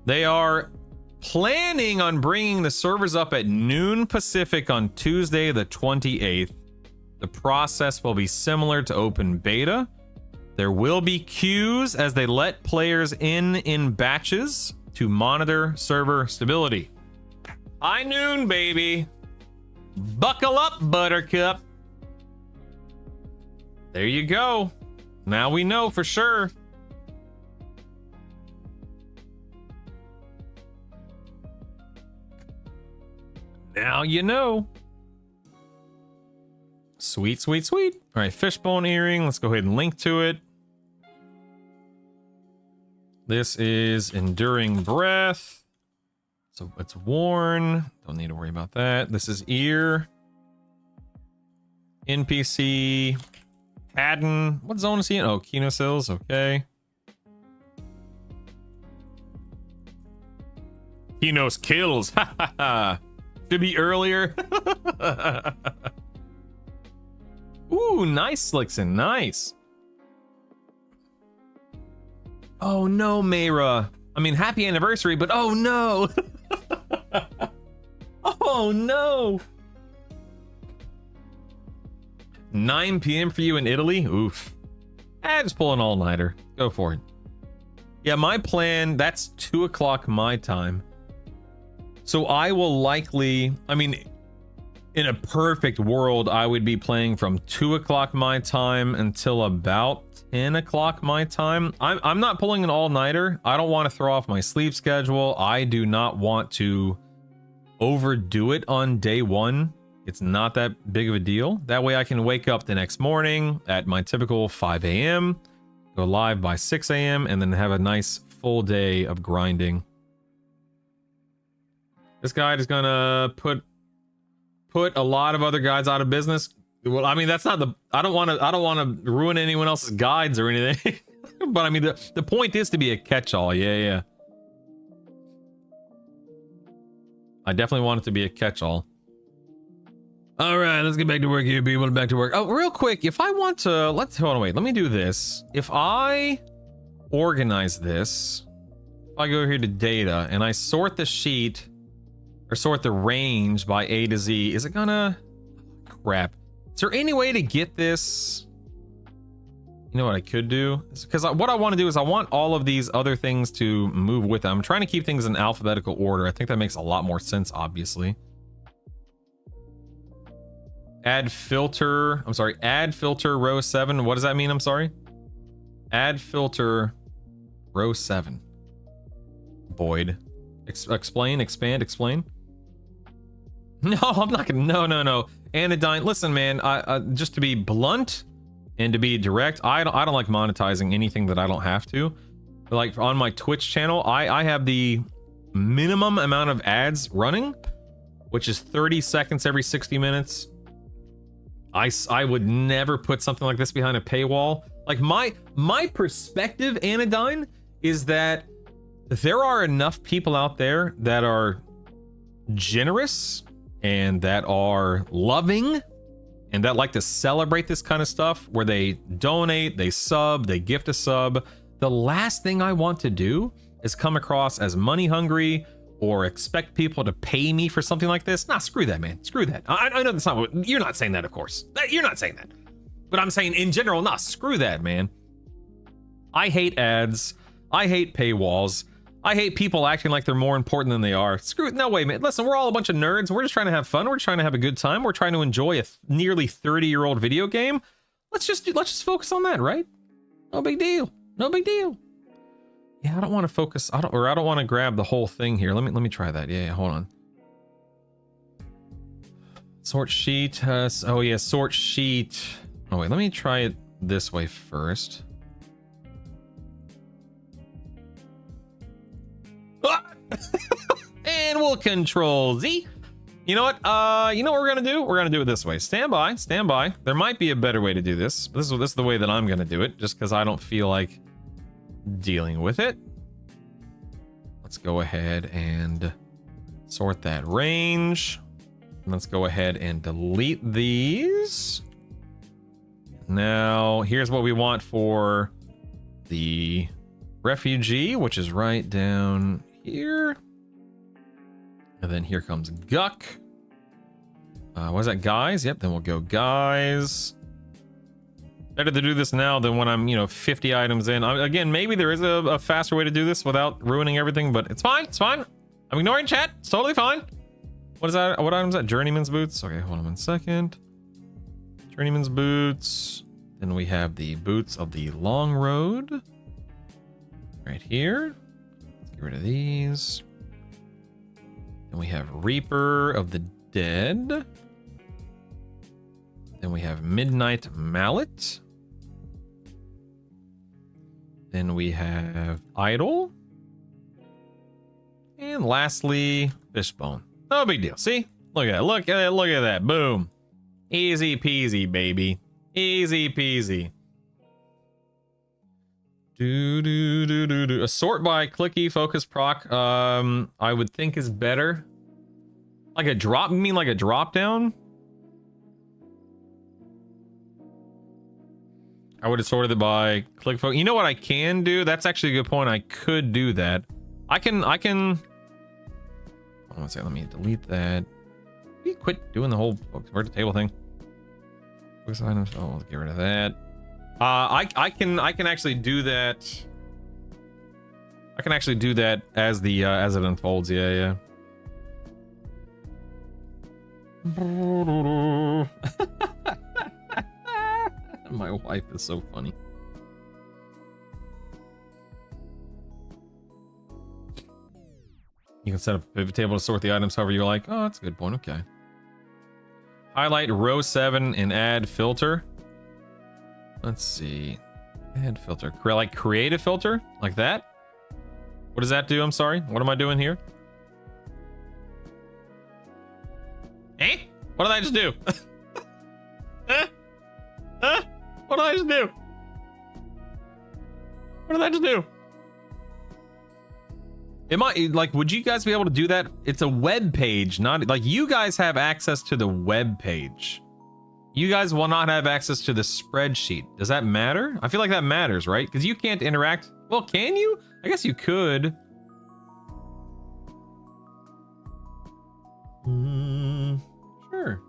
they are planning on bringing the servers up at noon Pacific on Tuesday, the 28th. The process will be similar to open beta. There will be queues as they let players in batches to monitor server stability. High noon, baby. Buckle up, Buttercup. There you go. Now we know for sure. Now you know. Sweet, sweet, sweet. All right, fishbone earring. Let's go ahead and link to it. This is enduring breath. So it's worn. Don't need to worry about that. This is ear. NPC. Haddon. What zone is he in? Oh, Kinos Hills. Okay. Kinos kills. Ha ha ha. Should be earlier. Ooh, nice, Slickson. Nice. Oh no, Mayra. I mean, happy anniversary, but oh no. Oh no. 9 p.m. for you in Italy? Oof. Just pull an all-nighter. Go for it. Yeah, my plan, that's 2 o'clock my time. So I will likely, I mean, in a perfect world, I would be playing from 2 o'clock my time until about 10 o'clock my time. I'm not pulling an all-nighter. I don't want to throw off my sleep schedule. I do not want to overdo it on day one. It's not that big of a deal. That way I can wake up the next morning at my typical 5 a.m., go live by 6 a.m., and then have a nice full day of grinding. This guide is gonna put a lot of other guides out of business. Well, I mean, that's not the, I don't want to ruin anyone else's guides or anything. But I mean, the point is to be a catch-all. Yeah. I definitely want it to be a catch-all. All right, let's get back to work here, people. Back to work. Oh, real quick, if I want to, hold on, wait. Let me do this. If I organize this, if I go here to data and I sort the sheet or sort the range by A to Z, is it gonna, crap. Is there any way to get this? You know what I could do? Because what I want to do is I want all of these other things to move with them. I'm trying to keep things in alphabetical order. I think that makes a lot more sense, obviously. Add filter. I'm sorry. Add filter row 7. What does that mean? I'm sorry. Add filter row 7. Boyd. Explain, expand, explain. No, I'm not gonna. No. Anodyne. Listen, man. Just to be blunt and to be direct, I don't like monetizing anything that I don't have to. But like on my Twitch channel, I have the minimum amount of ads running, which is 30 seconds every 60 minutes. I would never put something like this behind a paywall. Like my perspective, Anodyne, is that there are enough people out there that are generous and that are loving and that like to celebrate this kind of stuff, where they donate, they sub, they gift a sub. The last thing I want to do is come across as money hungry or expect people to pay me for something like this. Nah, screw that, man. Screw that. I know that's not what you're not saying that, of course. You're not saying that. But I'm saying in general, nah, screw that, man. I hate ads. I hate paywalls. I hate people acting like they're more important than they are. Screw it. No way, man. Listen, we're all a bunch of nerds. We're just trying to have fun. We're trying to have a good time. We're trying to enjoy a nearly 30-year-old video game. Let's just focus on that, right? No big deal. No big deal. Yeah, I don't want to focus. I don't want to grab the whole thing here. Let me try that. Yeah, hold on. Sort sheet. Oh yeah, sort sheet. Oh wait, let me try it this way first. And we'll control Z. You know what? You know what we're gonna do? We're gonna do it this way. Stand by. Stand by. There might be a better way to do this. This is the way that I'm gonna do it, just because I don't feel like dealing with it. Let's go ahead and sort that range. Let's go ahead and delete these. Now, here's what we want for the refugee, which is right down here. And then here comes Guck. What is that, guys? Yep, then we'll go guys. Better to do this now than when I'm, 50 items in. Again, maybe there is a faster way to do this without ruining everything, but it's fine. It's fine. I'm ignoring chat. It's totally fine. What is that? What item is that? Journeyman's boots. Okay, hold on 1 second. Journeyman's boots. Then we have the boots of the long road. Right here. Let's get rid of these. Then we have Reaper of the Dead. Then we have Midnight Mallet. Then we have Idol. And lastly, Fishbone. No big deal. See? Look at that. Look at that. Look at that. Boom. Easy peasy, baby. Easy peasy. A sort by clicky focus proc. I would think is better. Like a drop. You mean like a drop down? I would have sorted it by click focus. You know what I can do? That's actually a good point. I could do that. I can. Hold on a second. Let me delete that. We quit doing the whole convert to table thing. Focus items. Oh, let's get rid of that. I can actually do that. I can actually do that as the as it unfolds. Yeah. My wife is so funny. You can set up a pivot table to sort the items however you like. Oh, that's a good point. Okay. Highlight row 7 and add filter. Let's see. Add filter. Like create a filter? Like that? What does that do? I'm sorry. What am I doing here? Eh? What did I just do? Huh? What did I just do? What did I just do? Am I like, would you guys be able to do that? It's a web page, not like you guys have access to the web page. You guys will not have access to the spreadsheet. Does that matter? I feel like that matters, right? Because you can't interact. Well, can you? I guess you could. Sure.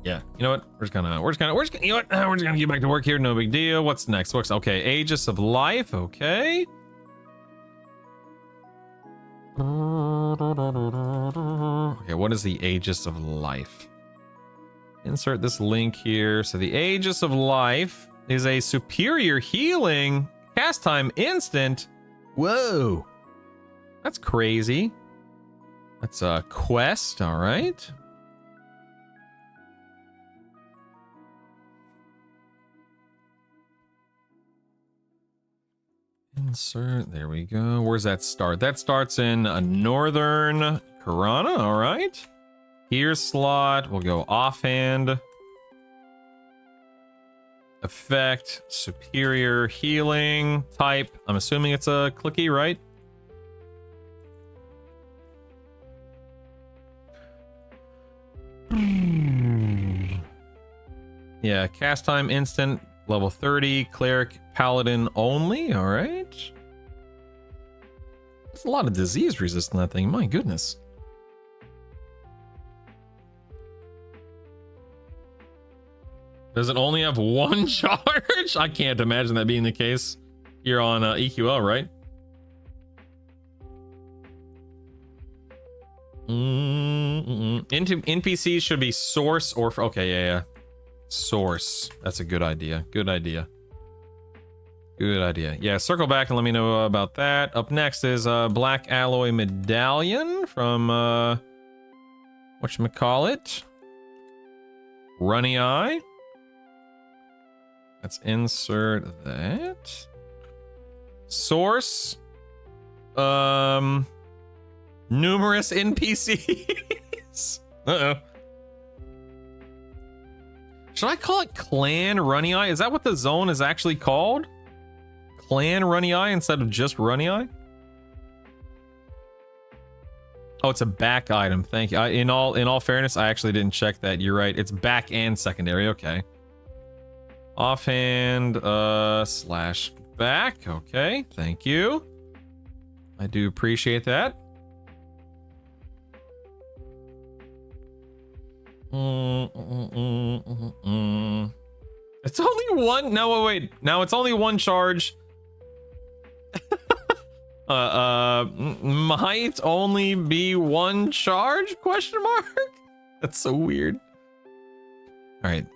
Yeah, you know what? We're just gonna, you know what? We're just gonna get back to work here. No big deal. What's next? Okay, Aegis of Life. Okay. Okay, what is the Aegis of Life? Insert this link here. So the Aegis of Life is a superior healing cast time instant. Whoa. That's crazy. That's a quest, all right. Insert, there we go. Where's that start? That starts in northern Karana, all right. Here slot, we'll go offhand. Effect, superior healing type. I'm assuming it's a clicky, right? Yeah, cast time instant, level 30, cleric, paladin only. All right. There's a lot of disease resistant that thing. My goodness. Does it only have one charge? I can't imagine that being the case. You're on EQL, right? NPCs should be source or... Okay, yeah. Source. That's a good idea. Good idea. Good idea. Yeah, circle back and let me know about that. Up next is Black Alloy Medallion from... whatchamacallit? Runny Eye. Let's insert that. Source. Numerous NPCs. Uh-oh. Should I call it Clan Runny Eye? Is that what the zone is actually called? Clan Runny Eye instead of just Runny Eye? Oh, it's a back item. Thank you. In all fairness, I actually didn't check that. You're right. It's back and secondary. Okay. Offhand slash back. Okay. Thank you. I do appreciate that. It's only one. No, wait. Now it's only one charge. Might only be one charge? Question mark. That's so weird. All right.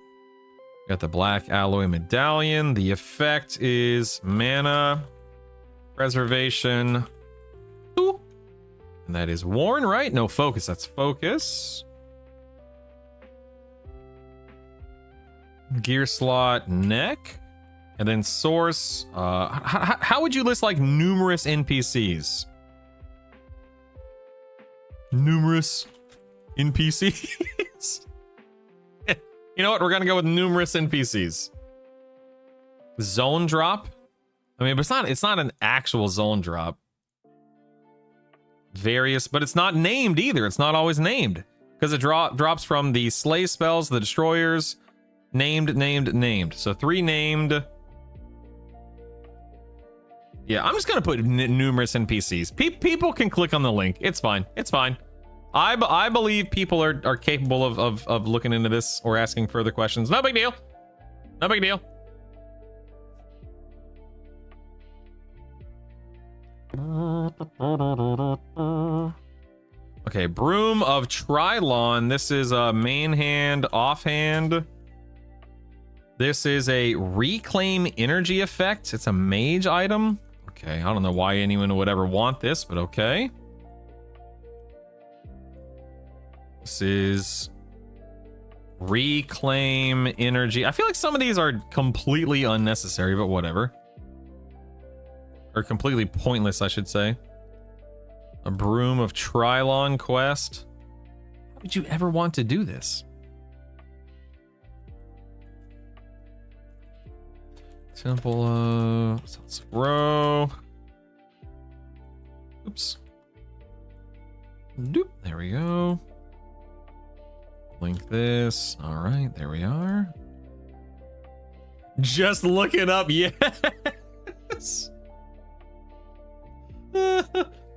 Got the Black Alloy Medallion. The effect is mana preservation. Ooh. And that is worn, right? No, focus. That's focus. Gear slot, neck. And then source. How would you list like numerous NPCs? Numerous NPCs. You know what? We're gonna go with numerous NPCs. Zone drop. I mean, but it's not an actual zone drop. Various, but it's not named either. It's not always named because it drops from the slay spells, the destroyers, named. So 3 named. Yeah, I'm just gonna put numerous NPCs. People can click on the link. It's fine. It's fine. I believe people are capable of looking into this or asking further questions. No big deal. No big deal. Okay, Broom of Trilon. This is a main hand, offhand. This is a reclaim energy effect. It's a mage item. Okay, I don't know why anyone would ever want this, but okay. This is reclaim energy. I feel like some of these are completely unnecessary, but whatever. Or completely pointless, I should say. A Broom of Trilon quest. Why would you ever want to do this? Temple row. Oops. Doop. There we go. Link this. All right, there we are. Just look it up. Yes.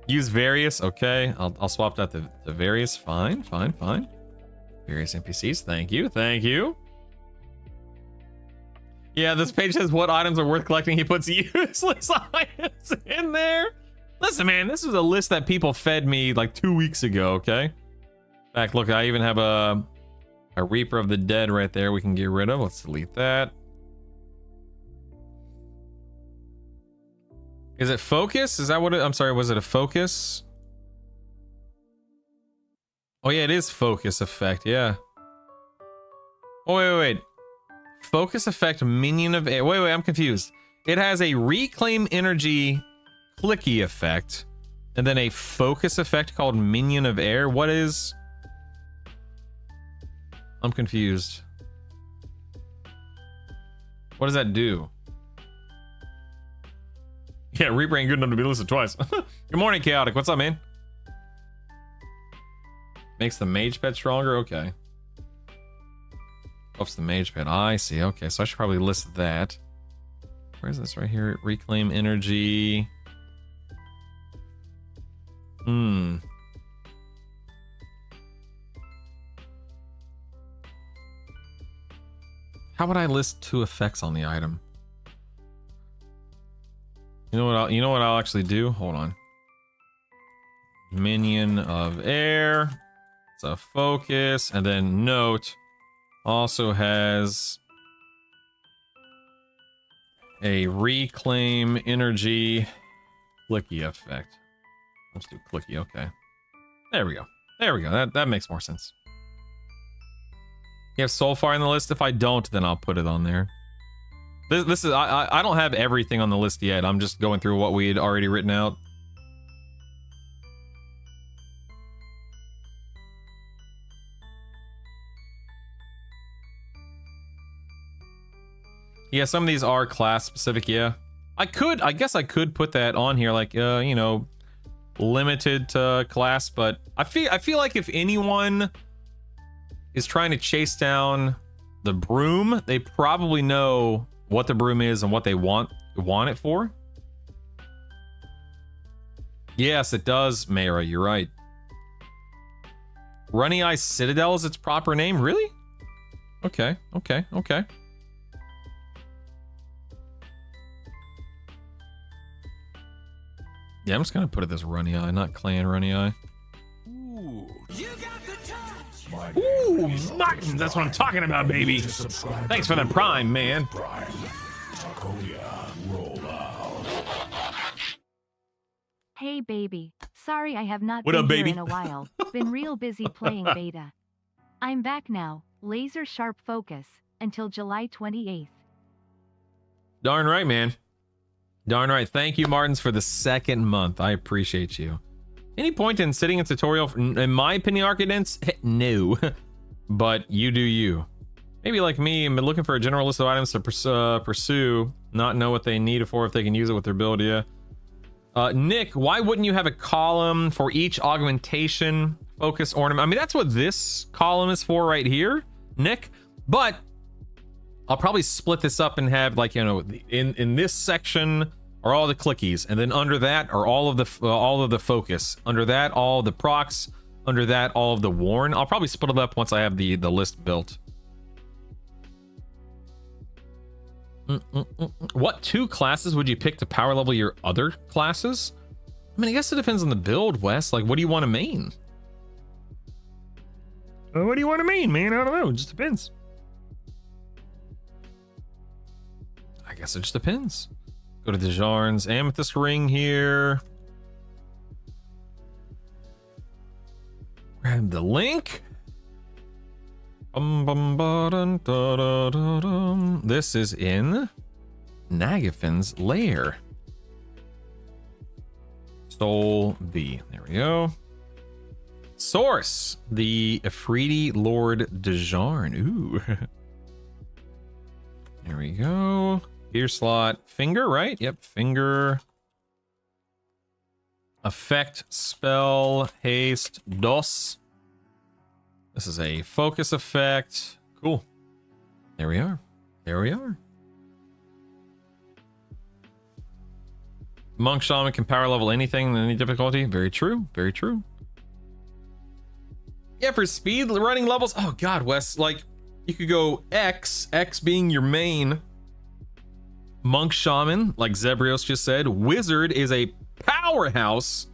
Use various. Okay, I'll swap that to various. Fine. Various NPCs. Thank you. Yeah, this page says what items are worth collecting. He puts useless items in there. The Listen, man, this is a list that people fed me like 2 weeks ago, okay? In fact, look, I even have a Reaper of the Dead right there we can get rid of. Let's delete that. Is it focus? Is that what it, I'm sorry, was it a focus? Oh yeah, it is focus effect, yeah. Oh, wait. Focus effect, minion of air. Wait, I'm confused. It has a reclaim energy clicky effect, and then a focus effect called minion of air. What is... I'm confused. What does that do? Yeah, Reaper ain't good enough to be listed twice. Good morning, Chaotic. What's up, man? Makes the mage pet stronger? Okay. Ups the mage pet. I see. Okay, so I should probably list that. Where's this right here? Reclaim energy. How would I list 2 effects on the item? You know what I'll actually do? Hold on. Minion of air. It's a focus, and then note also has a reclaim energy clicky effect. Let's do clicky. Okay, there we go. That makes more sense. You have Soulfire on the list. If I don't, then I'll put it on there. This is I don't have everything on the list yet. I'm just going through what we had already written out. Yeah, some of these are class specific. Yeah, I guess I could put that on here, like you know, limited to class. But I feel like if anyone is trying to chase down the broom, they probably know what the broom is and what they want it for. Yes, it does, Mayra. You're right. Runny Eye Citadel is its proper name. Really? Okay. Yeah, I'm just gonna put it as Runny Eye, not Clan Runny Eye. Ooh, Martin, that's what I'm talking about, baby. Thanks for the prime, man. Hey baby, sorry I have not What been up, here baby? in a while. Been real busy playing beta. I'm back now, laser sharp focus, until July 28th. Darn right, man. Darn right. Thank you, Martins, for the 2nd month. I appreciate you. Any point in sitting in tutorial, in my opinion, Archidents? No. But you do you. Maybe like me, I'm looking for a general list of items to pursue, not know what they need it for, if they can use it with their ability. Yeah. Nick, why wouldn't you have a column for each augmentation focus ornament? I mean, that's what this column is for right here, Nick. But I'll probably split this up and have, like, you know, in this section are all the clickies, and then under that are all of the focus. Under that, all the procs. Under that, all of the warn. I'll probably split it up once I have the list built. What 2 classes would you pick to power level your other classes? I mean, I guess it depends on the build, Wes. Like, what do you want to main? What do you want to main, man? I don't know. It just depends. I guess it just depends. Go to Dejarn's Amethyst Ring here. Grab the link. This is in Nagafin's lair. Soul B. There we go. Source, the Afridi Lord Dejarn. Ooh. There we go. Gear slot. Finger, right? Yep, finger. Effect, spell, haste, dos. This is a focus effect. Cool. There we are. There we are. Monk Shaman can power level anything in any difficulty. Very true. Very true. Yeah, for speed running levels. Oh God, Wes. Like, you could go X being your main. Monk Shaman, like Zebrios just said. Wizard is a powerhouse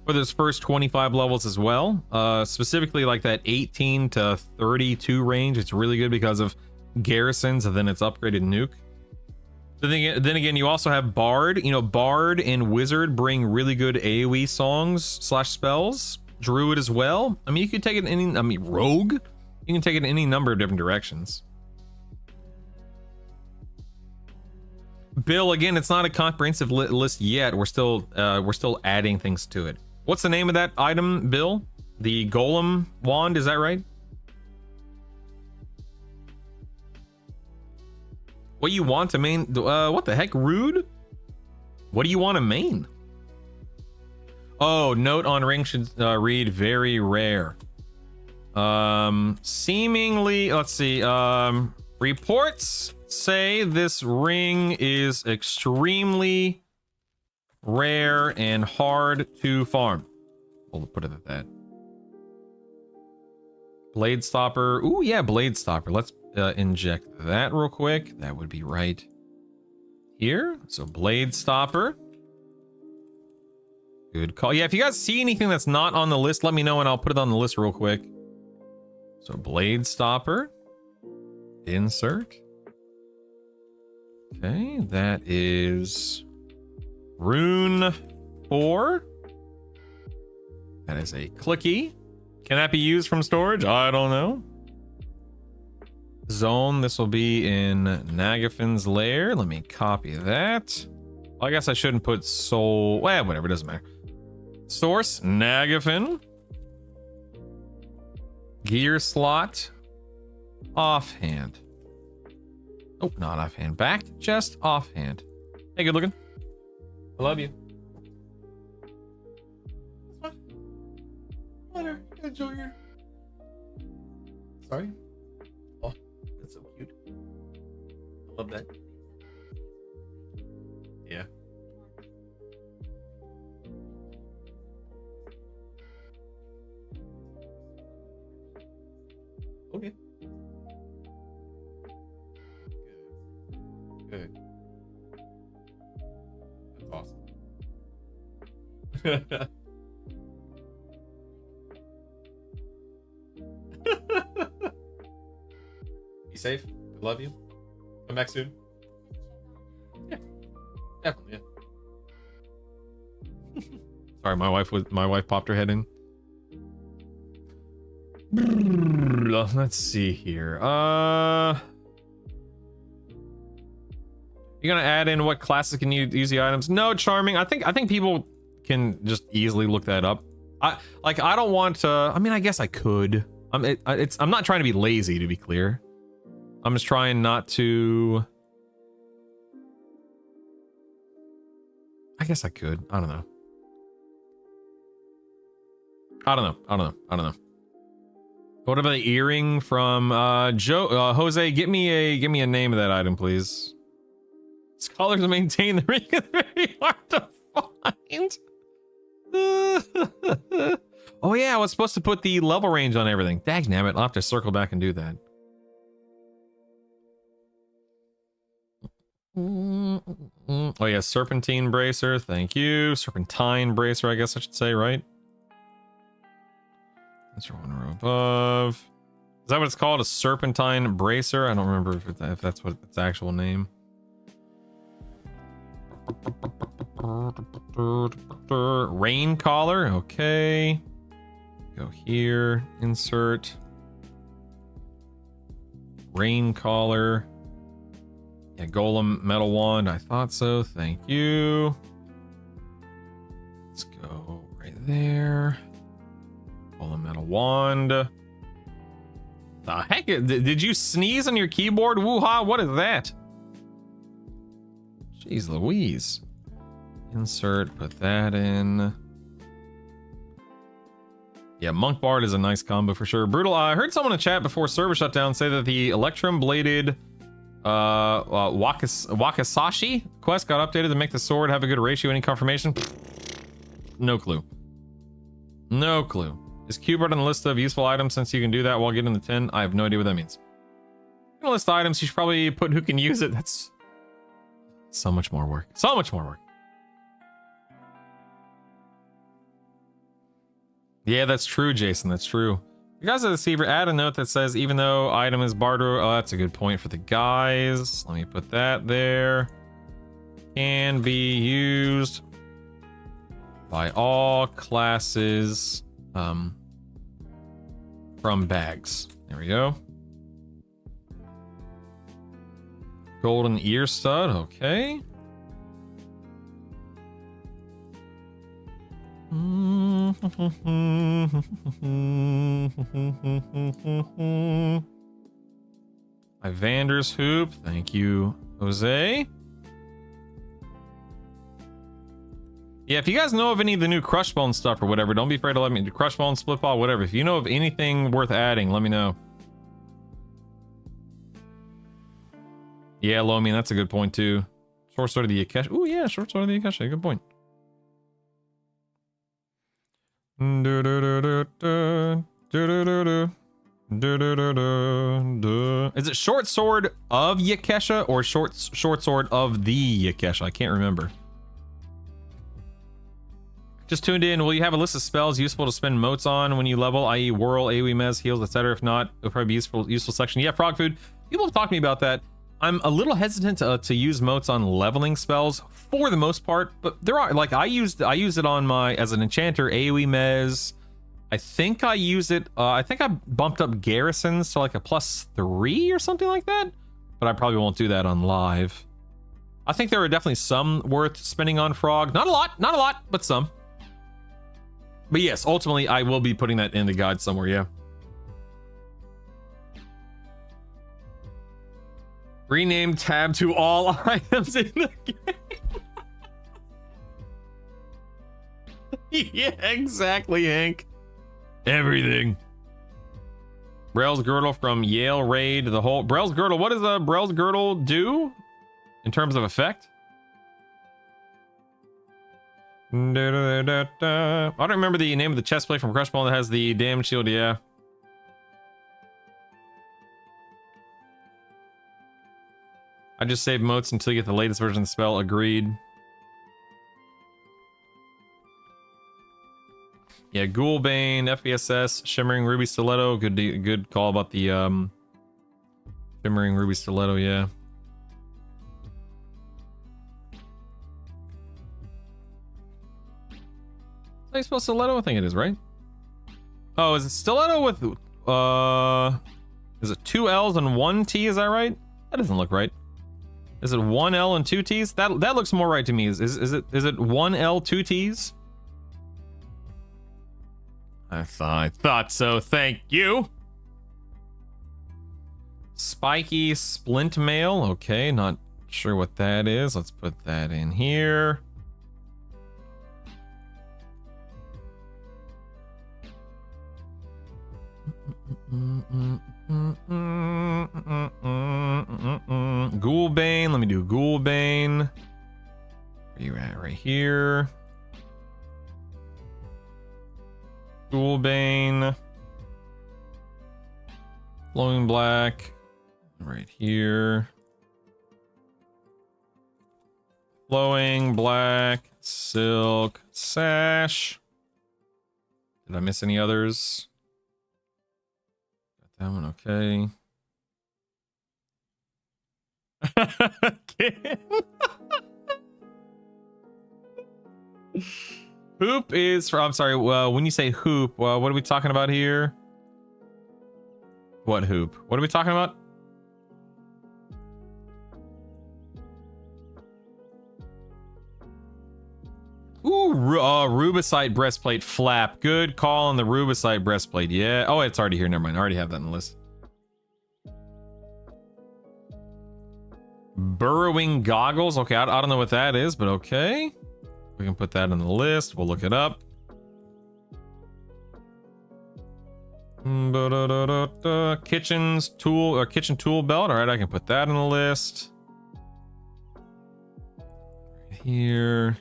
for those first 25 levels as well. Specifically like that 18 to 32 range. It's really good because of garrisons and then it's upgraded nuke. Then again, you also have Bard. You know, Bard and Wizard bring really good AoE songs / spells. Druid as well. I mean, you could take it in any, I mean, Rogue. You can take it in any number of different directions. Bill, again, it's not a comprehensive list yet. We're still adding things to it. What's the name of that item, Bill? The Golem Wand, is that right? What you want to main? What the heck, Rude? What do you want to main? Oh, note on ring should read very rare. Seemingly, let's see. Reports say this ring is extremely rare and hard to farm. We'll put it at that. Blade Stopper. Ooh, yeah, Blade Stopper. Let's inject that real quick. That would be right here. So Blade Stopper. Good call. Yeah, if you guys see anything that's not on the list, let me know and I'll put it on the list real quick. So Blade Stopper. Insert. Okay, that is Rune 4. That is a clicky. Can that be used from storage? I don't know. Zone, this will be in Nagafin's lair. Let me copy that. Well, I guess I shouldn't put soul. Well, whatever, it doesn't matter. Source, Nagafin. Gear slot. Offhand. Oh, not offhand. Back, just offhand. Hey, good looking. I love you. Whatever. Enjoy your. Sorry. Oh, that's so cute. I love that. Yeah. Okay. Good. That's awesome. Be safe. I love you. Come back soon. Yeah. Definitely, yeah. Sorry, my wife popped her head in. Let's see here. You're gonna add in what classes can use the items? No, Charming. I think people can just easily look that up. I don't want to. I mean, I guess I could. I'm not trying to be lazy, to be clear. I'm just trying not to. I guess I could. I don't know. I don't know. What about the earring from Jose? Give me a name of that item, please. Scholars maintain the ring is very hard to find. Oh yeah, I was supposed to put the level range on everything. Dagnabbit, I'll have to circle back and do that. Oh yeah, Serpentine Bracer, thank you. Serpentine Bracer, I guess I should say, right? That's your one row above. Is that what it's called? A Serpentine Bracer? I don't remember if that's what its actual name. Rain Collar, okay. Go here, insert. Rain Collar. Yeah, Golem Metal Wand, I thought so, thank you. Let's go right there. Golem Metal Wand. The heck, did you sneeze on your keyboard? Woo-ha, what is that? Jeez Louise. Insert, put that in. Yeah, Monk Bard is a nice combo for sure. Brutal, I heard someone in chat before server shutdown say that the Electrum Bladed Wakasashi quest got updated to make the sword have a good ratio. Any confirmation? No clue. No clue. Is Qbert on the list of useful items since you can do that while getting the 10? I have no idea what that means. In the list of items, you should probably put who can use it. That's so much more work. So much more work. Yeah, that's true, Jason. That's true. You guys are the deceiver. Add a note that says, even though item is barter. Oh, that's a good point for the guys. Let me put that there. Can be used by all classes from bags. There we go. Golden ear stud. Okay. Vander's hoop. Thank you, Jose. Yeah, if you guys know of any of the new Crushbone stuff or whatever, don't be afraid to let me do Crushbone, Split Ball, whatever. If you know of anything worth adding, let me know. Yeah, Lomi, that's a good point too. Short sword of the Akesh. Oh yeah, short sword of the Akesh. Good point. Is it short sword of Yakesha or short sword of the Yakesha? I can't remember. Just tuned in. Will you have a list of spells useful to spend motes on when you level, i.e. whirl, AoE, mez, heals, etc.? If not, it'll probably be useful section. Yeah, Frog Food. People have talked to me about that. I'm a little hesitant to use motes on leveling spells for the most part, but there are, like, I use it on my, as an enchanter, AoE mez. I think I use it, I think I bumped up garrisons to like a +3 or something like that, but I probably won't do that on live. I think there are definitely some worth spending on Frog. Not a lot, but some. But yes, ultimately I will be putting that in the guide somewhere, yeah. Rename tab to all items in the game. Yeah, exactly, Hank. Everything. Brell's Girdle from Yale Raid. The whole Brell's Girdle. What does a Brell's Girdle do in terms of effect? I don't remember the name of the chest plate from Crushball that has the damage shield. Yeah. I just save motes until you get the latest version of the spell. Agreed. Yeah, Ghoulbane, FBSS, Shimmering Ruby Stiletto. Good call about the Shimmering Ruby Stiletto, yeah. How you spell stiletto? I think it is, right? Oh, is it stiletto with is it 2 L's and 1 T, is that right? That doesn't look right. Is it 1 L and 2 T's? That looks more right to me. Is it 1 L, 2 T's? I thought so. Thank you. Spiky Splint Mail. Okay, not sure what that is. Let's put that in here. Ghoulbane. Let me do Ghoulbane. Where you at? Right here. Ghoulbane. Flowing Black. Right here. Flowing Black. Silk. Sash. Did I miss any others? Got that one, okay. Hoop is for, I'm sorry, when you say hoop, what are we talking about here? What hoop? What are we talking about? Ooh, Rubicite breastplate flap. Good call on the Rubicite breastplate. Yeah. Oh, it's already here. Never mind. I already have that on the list. Burrowing goggles. Okay, I don't know what that is, but okay. We can put that on the list. We'll look it up. Kitchen tool belt. All right, I can put that on the list. Here.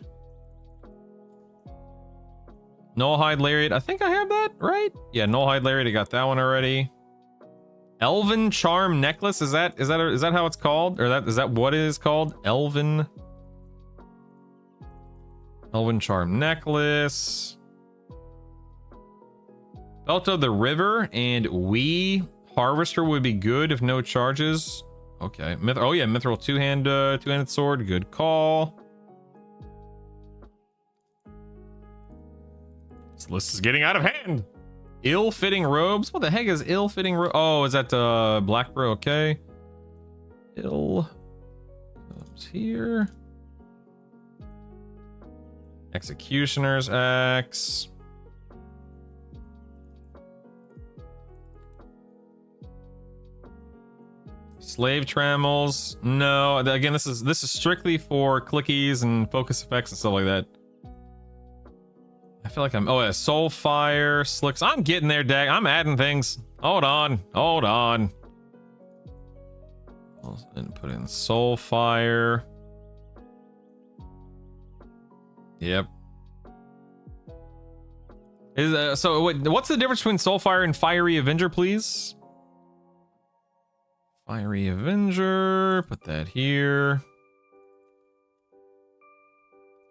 Nullhide Lariat. I think I have that, right? Yeah, Nullhide Lariat. I got that one already. Elven Charm Necklace. Is that how it's called? Or is that what it is called? Elven Charm Necklace. Belt of the River and We Harvester would be good if no charges. Okay. Oh yeah, Mithril two-handed sword. Good call. This list is getting out of hand. Ill-fitting robes. What the heck is ill-fitting robe? Oh, is that Black Bro? Okay. Ill comes here. Executioner's axe. Slave trammels. No, again, this is strictly for clickies and focus effects and stuff like that. I feel like oh yeah, soul fire, slicks. I'm getting there, Dag. I'm adding things. Hold on. And put in soul fire. Yep. So what's the difference between Soulfire and Fiery Avenger, please? Fiery Avenger, put that here.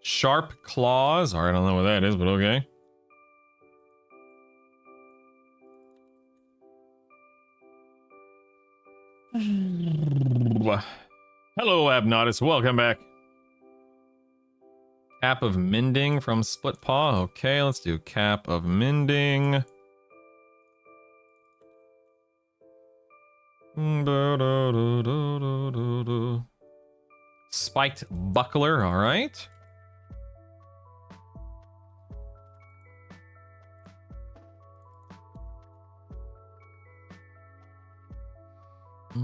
Sharp Claws. All right, I don't know what that is, but okay. Hello, Abnautis. Welcome back. Cap of Mending from Split Paw. Okay, let's do Cap of Mending. Spiked Buckler, all right. The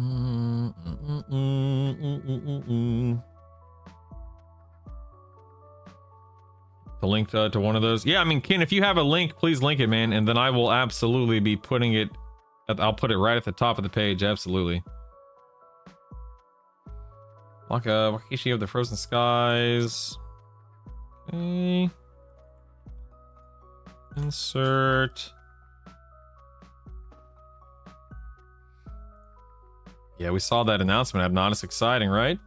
link to one of those. Yeah, I mean, Ken, if you have a link, please link it, man, and then I will absolutely be putting it. I'll put it right at the top of the page. Absolutely. Wakishi of the Frozen Skies. Okay. Insert. Yeah, we saw that announcement. Not as exciting, right?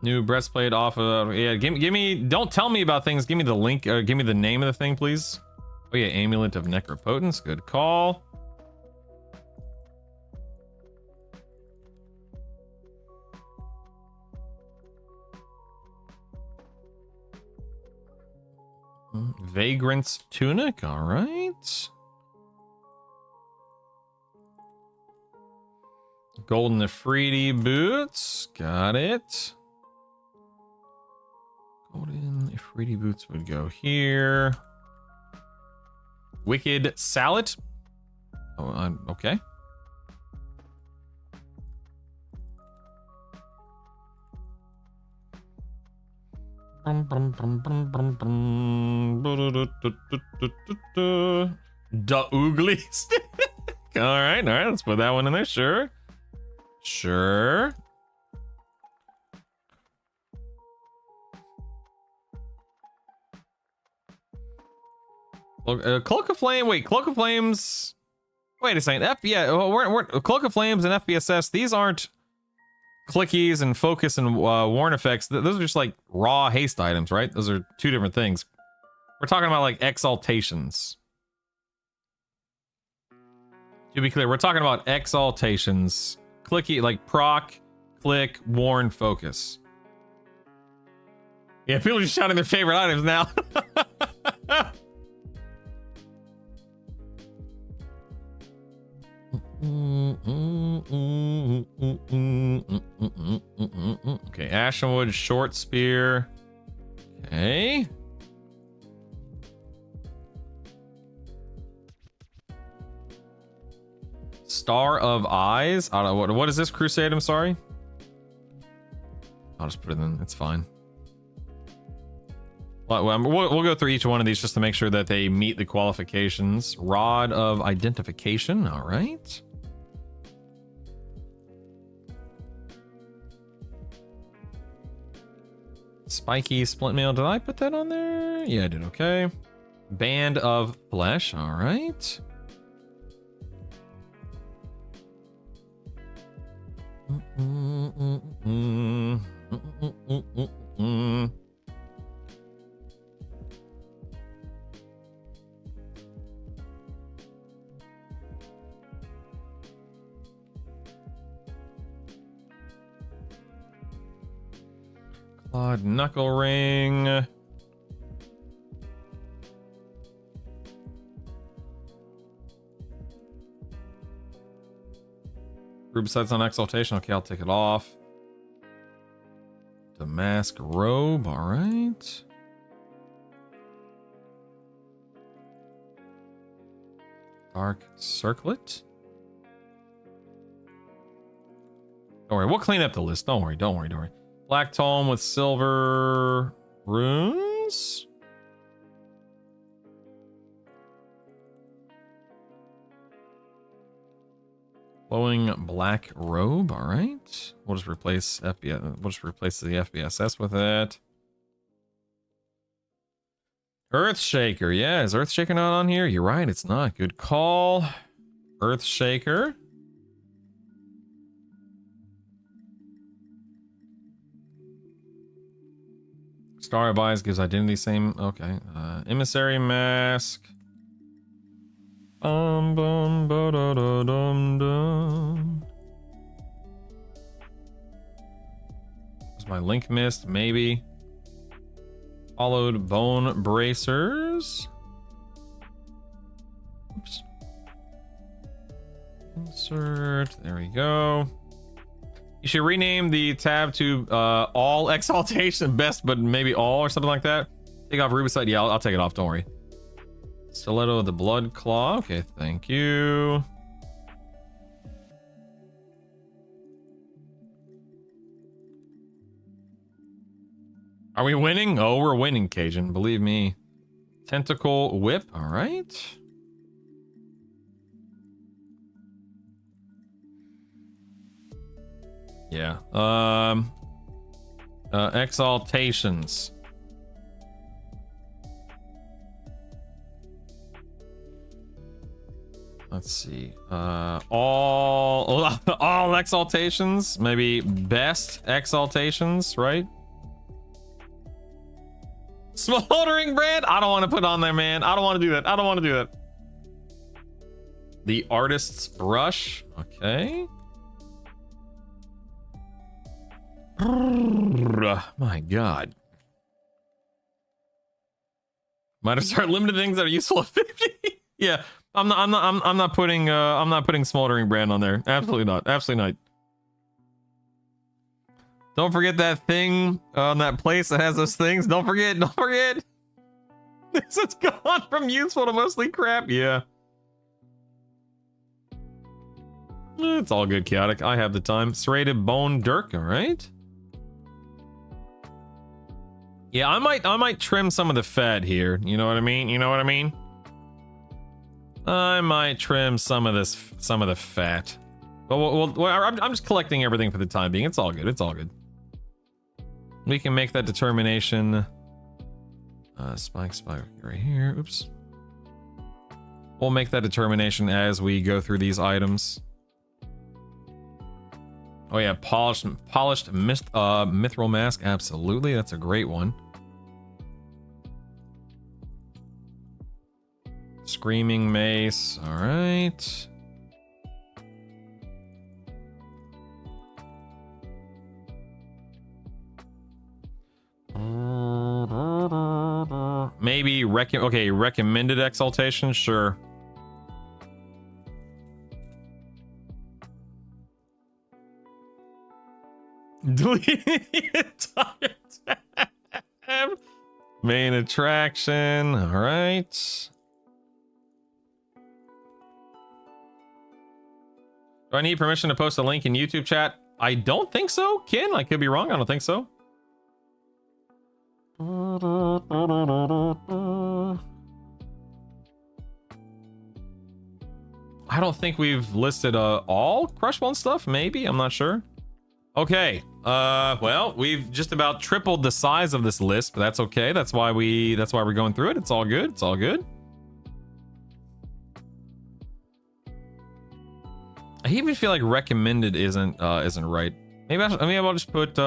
New breastplate off of. Yeah, give me. Don't tell me about things. Give me the link. Give me the name of the thing, please. Oh yeah, Amulet of Necropotence. Good call. Vagrant's Tunic. All right. Golden Ifriti boots. Got it. Golden Ifriti boots would go here. Wicked Salad. Oh, okay. Da Ooglies. All right, let's put that one in there. Sure. Cloak of Flame. Wait, Cloak of Flames. Wait a second. We're Cloak of Flames and FBSS. These aren't clickies and focus and warn effects. Those are just like raw haste items, right? Those are two different things. We're talking about like exaltations. To be clear, we're talking about exaltations. Clicky, like proc, click, warn, focus. Yeah, people are just shouting their favorite items now. Okay, Ashenwood short spear. Okay. Star of Eyes. I don't know what is this crusade? I'm sorry. I'll just put it in. It's fine. Well, we'll go through each one of these just to make sure that they meet the qualifications. Rod of Identification. All right. Spiky Splint Mail. Did I put that on there? Yeah, I did. Okay. Band of Flesh. All right. Knuckle ring. Rubicide's on exaltation. Okay, I'll take it off. Damask robe. All right. Dark circlet. Don't worry, we'll clean up the list. Don't worry, don't worry, don't worry. Black tome with silver runes. Flowing black robe. All right. We'll just replace FBS. We'll just replace the FBSS with it. Earthshaker. Yeah, is Earthshaker not on here? You're right, it's not. Good call. Earthshaker. Star of Eyes gives identity same. Okay. Emissary mask. Bum bum ba da da dum dum. Is my link missed? Maybe. Hollowed bone bracers. Oops. Insert. There we go. You should rename the tab to all exaltation best, but maybe all or something like that. Take off Rubicide. Yeah, I'll take it off. Don't worry. Stiletto of the Blood Claw. Okay, thank you. Are we winning? Oh, we're winning, Cajun. Believe me. Tentacle Whip. All right. Yeah. Exaltations. Let's see. All exaltations. Maybe best exaltations, right? Smoldering brand. I don't want to put on there, man. I don't want to do that. I don't want to do that. The artist's brush. Okay. My God. Might have started limited things that are useful at 50. Yeah, I'm not putting smoldering brand on there. Absolutely not. Absolutely not. Don't forget that thing on that place that has those things. Don't forget. Don't forget. This has gone from useful to mostly crap. Yeah. It's all good, chaotic. I have the time. Serrated bone dirk. All right. Yeah, I might trim some of the fat here. You know what I mean? You know what I mean? I might trim some of the fat. But I'm just collecting everything for the time being. It's all good. It's all good. We can make that determination. Spike right here. Oops. We'll make that determination as we go through these items. Oh yeah, polished mithril mask. Absolutely, that's a great one. Screaming mace. All right. Maybe recommended exaltation. Sure. Delete the entire tab. Main attraction. All right. Do I need permission to post a link in YouTube chat? I don't think so. Ken, I could be wrong. I don't think so. I don't think we've listed all Crushbone stuff. Maybe. I'm not sure. Okay. Well, we've just about tripled the size of this list, but that's okay. That's why we're going through it. It's all good. It's all good. I even feel like recommended isn't right. Maybe I'll just put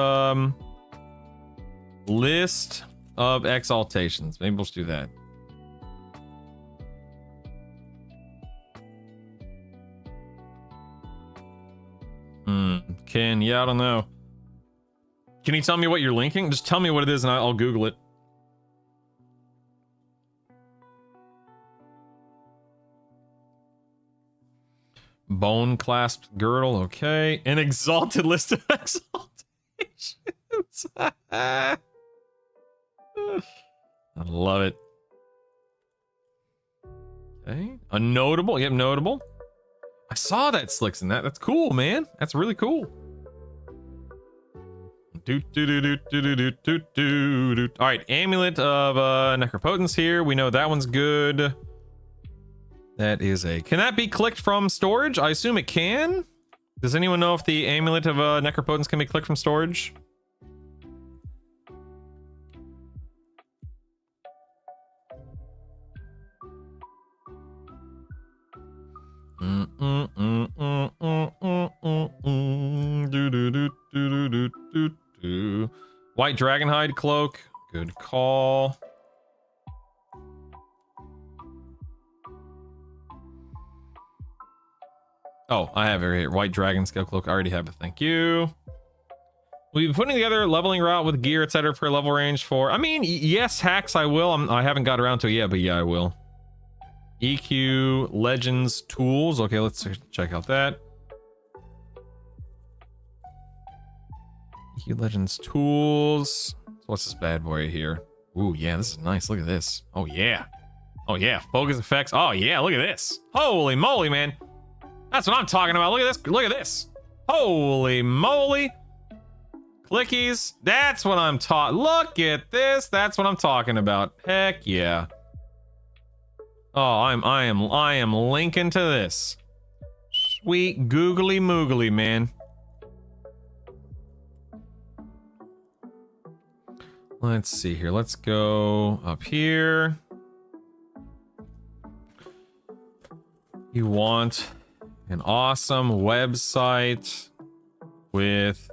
list of exaltations. Maybe we'll just do that. Ken, yeah, I don't know. Can you tell me what you're linking? Just tell me what it is and I'll Google it. Bone clasped girdle, okay. An exalted list of exaltations. I love it. Okay. A notable, yep, notable. I saw that Slicks in that. That's cool, man. That's really cool. All right, amulet of necropotence here. We know that one's good. That is a... Can that be clicked from storage? I assume it can. Does anyone know if the amulet of necropotence can be clicked from storage? White dragonhide cloak. Good call. Oh, I have it right here. White dragon scale cloak. I already have it. Thank you. We've been putting together leveling route with gear, etc. per level range for... I mean, yes, hacks, I will. I haven't got around to it yet, but yeah, I will. EQ Legends tools. Okay, let's check out that. EQ Legends tools. What's this bad boy here? Ooh, yeah, this is nice. Look at this. Oh, yeah. Oh, yeah. Focus effects. Oh, yeah. Look at this. Holy moly, man. That's what I'm talking about. Look at this. Look at this. Holy moly. Clickies. That's what I'm talking. Look at this. That's what I'm talking about. Heck yeah. Oh, I am linking to this. Sweet googly moogly, man. Let's see here. Let's go up here. You want an awesome website with...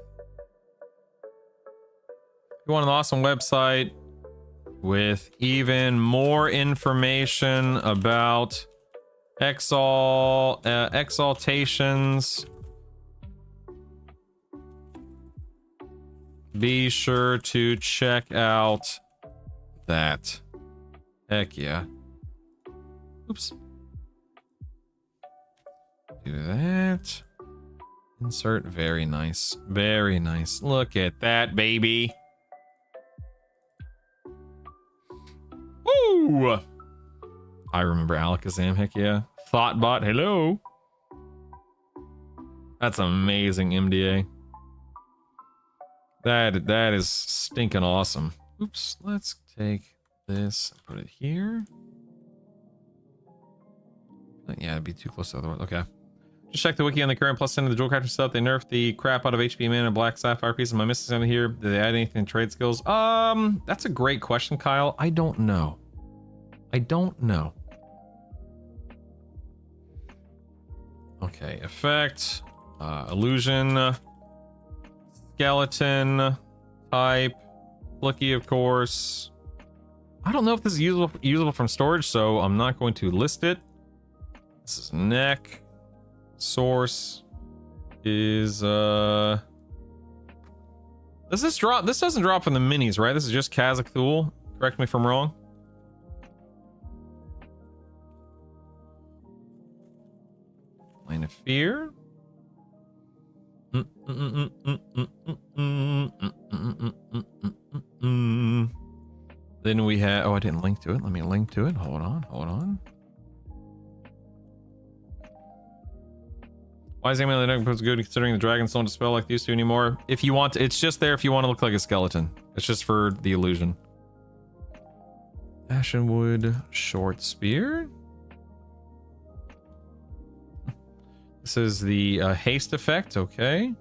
You want an awesome website with even more information about exaltations. Be sure to check out that. Heck yeah. Oops. Do that. Insert. Very nice. Very nice. Look at that, baby. Woo! I remember Alakazam. Heck yeah. Thoughtbot. Hello. That's amazing, MDA. That is stinking awesome. Oops. Let's take this and put it here. Yeah, it'd be too close to the other one. Okay. Just check the wiki on the current plus 10 of the jewel character stuff. They nerfed the crap out of HP man and black sapphire piece. Am I missing something here? Did they add anything in trade skills? That's a great question, Kyle. I don't know. I don't know. Okay, effect, illusion, skeleton, type, flicky, of course. I don't know if this is usable from storage, so I'm not going to list it. This is neck. Source is does this drop? This doesn't drop from the minis, right? This is just Kazakhul. Correct me if I'm wrong. Line of Fear. Then we have... Oh, I didn't link to it. Let me link to it. Hold on. Hold on. Why is Amulet of Necropotence good considering the dragons don't dispel like they used to anymore? If you want to, it's just there if you want to look like a skeleton. It's just for the illusion. Ashenwood short spear. This is the haste effect, okay.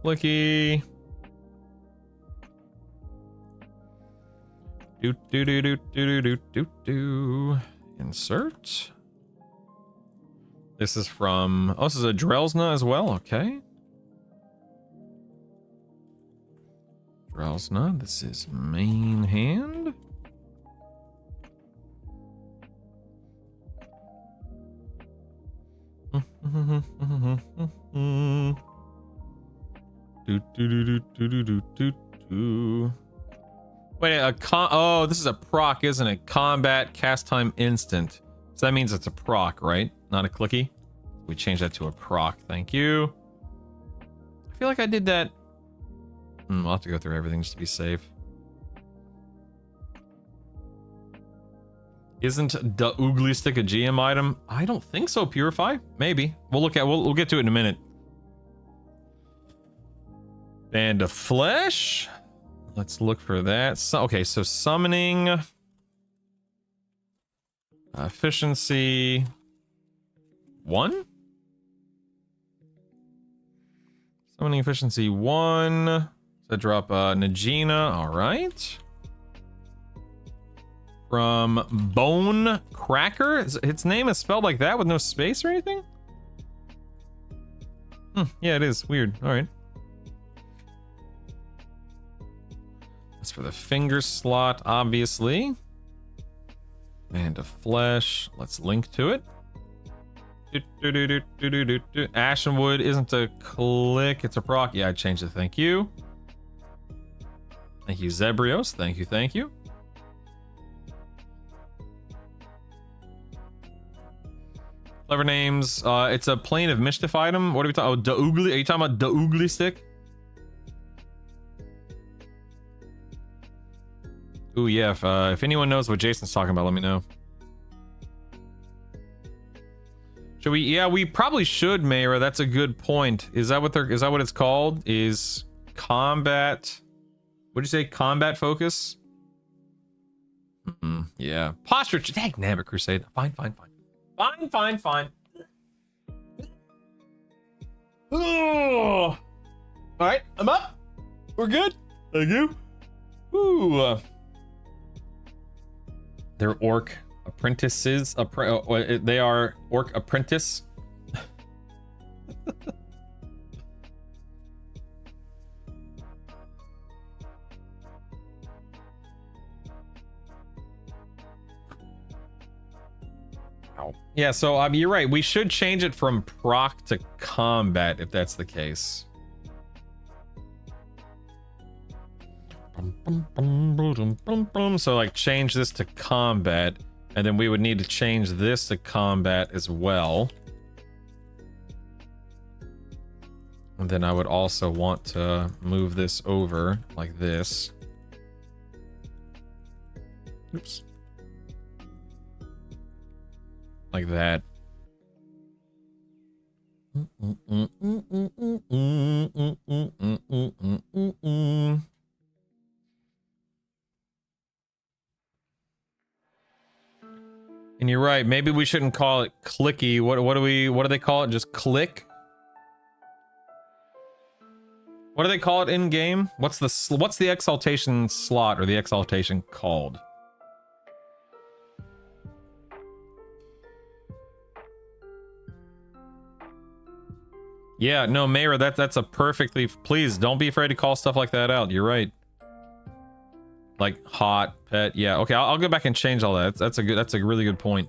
Clicky. Do do do do do do do do. Insert. This is from... Oh, this is a Drelsna as well. Okay. Drelsna. This is main hand. Wait, oh, this is a proc, isn't it? Combat cast time instant. So that means it's a proc, right? Not a clicky. We change that to a proc. Thank you. I feel like I did that. I'll have to go through everything just to be safe. Isn't the Oogly Stick a GM item? I don't think so, Purify. Maybe. We'll get to it in a minute. And a flesh. Let's look for that. So, okay, so summoning. Efficiency 1. Summoning efficiency 1. So drop Najina. All right. From Bone Cracker. Its name is spelled like that with no space or anything? Yeah, it is. Weird. All right. That's for the finger slot, obviously. And a flesh. Let's link to it. Ashenwood isn't a click, it's a proc. Yeah, I changed it. Thank you. Thank you, Zebrios. Thank you, thank you. Clever names. It's a Plane of Mischief item. What are we talking about? Oh, are you talking about the Oogly Stick? Ooh, yeah. If anyone knows what Jason's talking about, let me know. Should we? Yeah, we probably should, Mayra. That's a good point. Is that what it's called? Is combat? What'd you say? Combat focus? Yeah. Posture. Dang, nabbit crusade. Fine. Oh. All right, I'm up. We're good. Thank you. Ooh. They're orc apprentices. They are orc apprentice. Yeah, so you're right. We should change it from proc to combat if that's the case. So like change this to combat, and then we would need to change this to combat as well. And then I would also want to move this over like this. Oops. Like that. And you're right, maybe we shouldn't call it clicky. What do they call it? Just click? What do they call it in game? What's the exaltation slot or the exaltation called? Yeah, no, Mayra, that's a perfectly... Please, don't be afraid to call stuff like that out. You're right. Like, hot, pet, yeah. Okay, I'll go back and change all that. That's a really good point.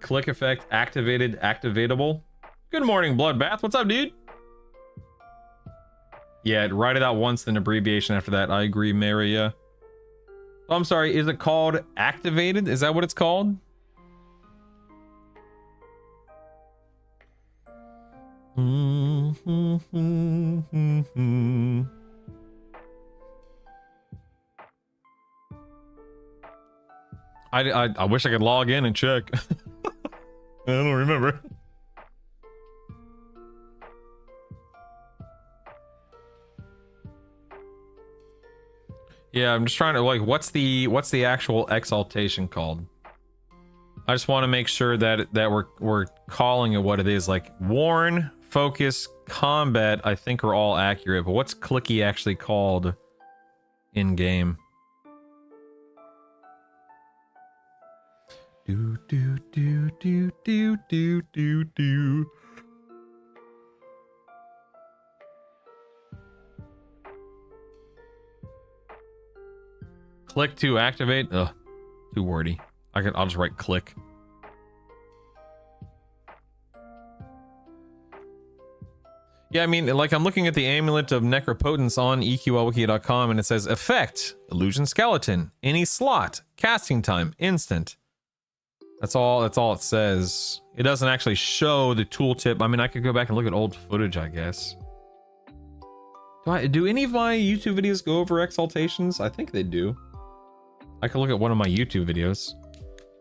Click effect, activated, activatable. Good morning, Bloodbath. What's up, dude? Yeah, write it out once, then abbreviation after that. I agree, Mayra, yeah. Oh, I'm sorry, is it called activated? Is that what it's called? I wish I could log in and check. I don't remember. Yeah, I'm just trying to like, what's the actual exaltation called? I just want to make sure that we're calling it what it is. Like warn, focus, combat, I think are all accurate, but what's clicky actually called in game? Do do do do do do do do. Click to activate. Ugh, too wordy. I'll just write click. Yeah, I mean, like I'm looking at the amulet of necropotence on EQLwiki.com and it says effect, illusion skeleton, any slot, casting time, instant. That's all it says. It doesn't actually show the tooltip. I mean, I could go back and look at old footage, I guess. Do any of my YouTube videos go over exaltations? I think they do. I could look at one of my YouTube videos.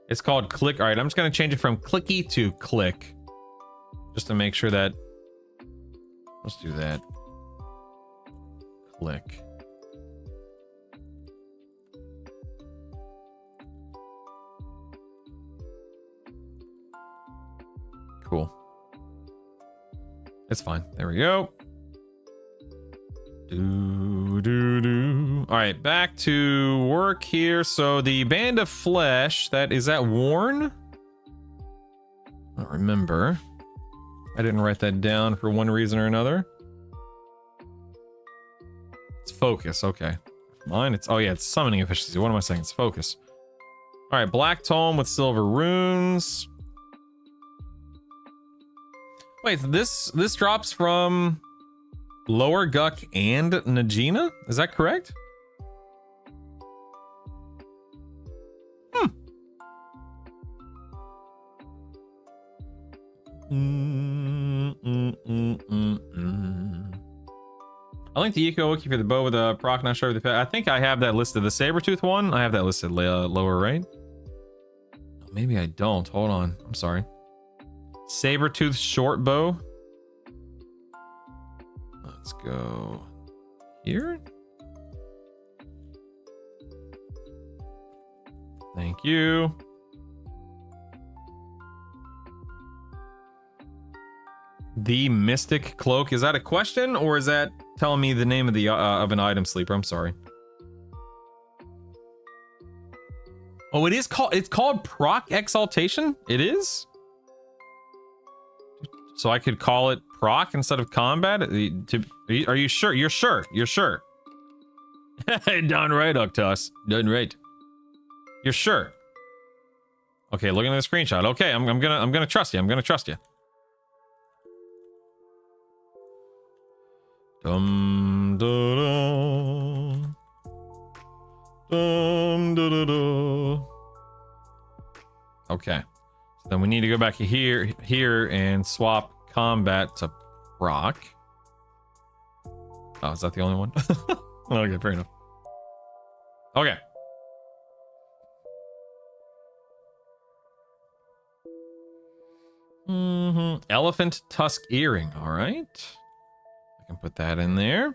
It's called click. All right, I'm just going to change it from clicky to click. Just to make sure that... Let's do that. Click. Cool. It's fine. There we go. All right, back to work here. So the band of flesh, is that worn? I don't remember. I didn't write that down for one reason or another. It's focus, okay. Mine, it's, oh yeah, it's summoning efficiency. What am I saying? It's focus. All right, black tome with silver runes. Wait, this drops from Lower Guck and Najina? Is that correct? I linked the EQL wiki for the bow with a proc, not sure of the pet. I think I have that listed. The Sabretooth one, I have that listed lower right. Maybe I don't. Hold on. I'm sorry. Sabretooth short bow. Let's go here. Thank you. The Mystic Cloak. Is that a question or is that telling me the name of the of an item, Sleeper? I'm sorry. Oh, it's called Proc Exaltation? It is? So I could call it Proc instead of Combat? Are you sure? You're sure? You're sure? Done right, Octos. Done right. You're sure? Okay, looking at the screenshot. Okay, I'm gonna trust you. I'm gonna trust you. Dum da da. Dum da da da. Okay. So then we need to go back here and swap combat to proc. Oh, is that the only one? Okay, fair enough. Okay. Elephant tusk earring. All right. I can put that in there.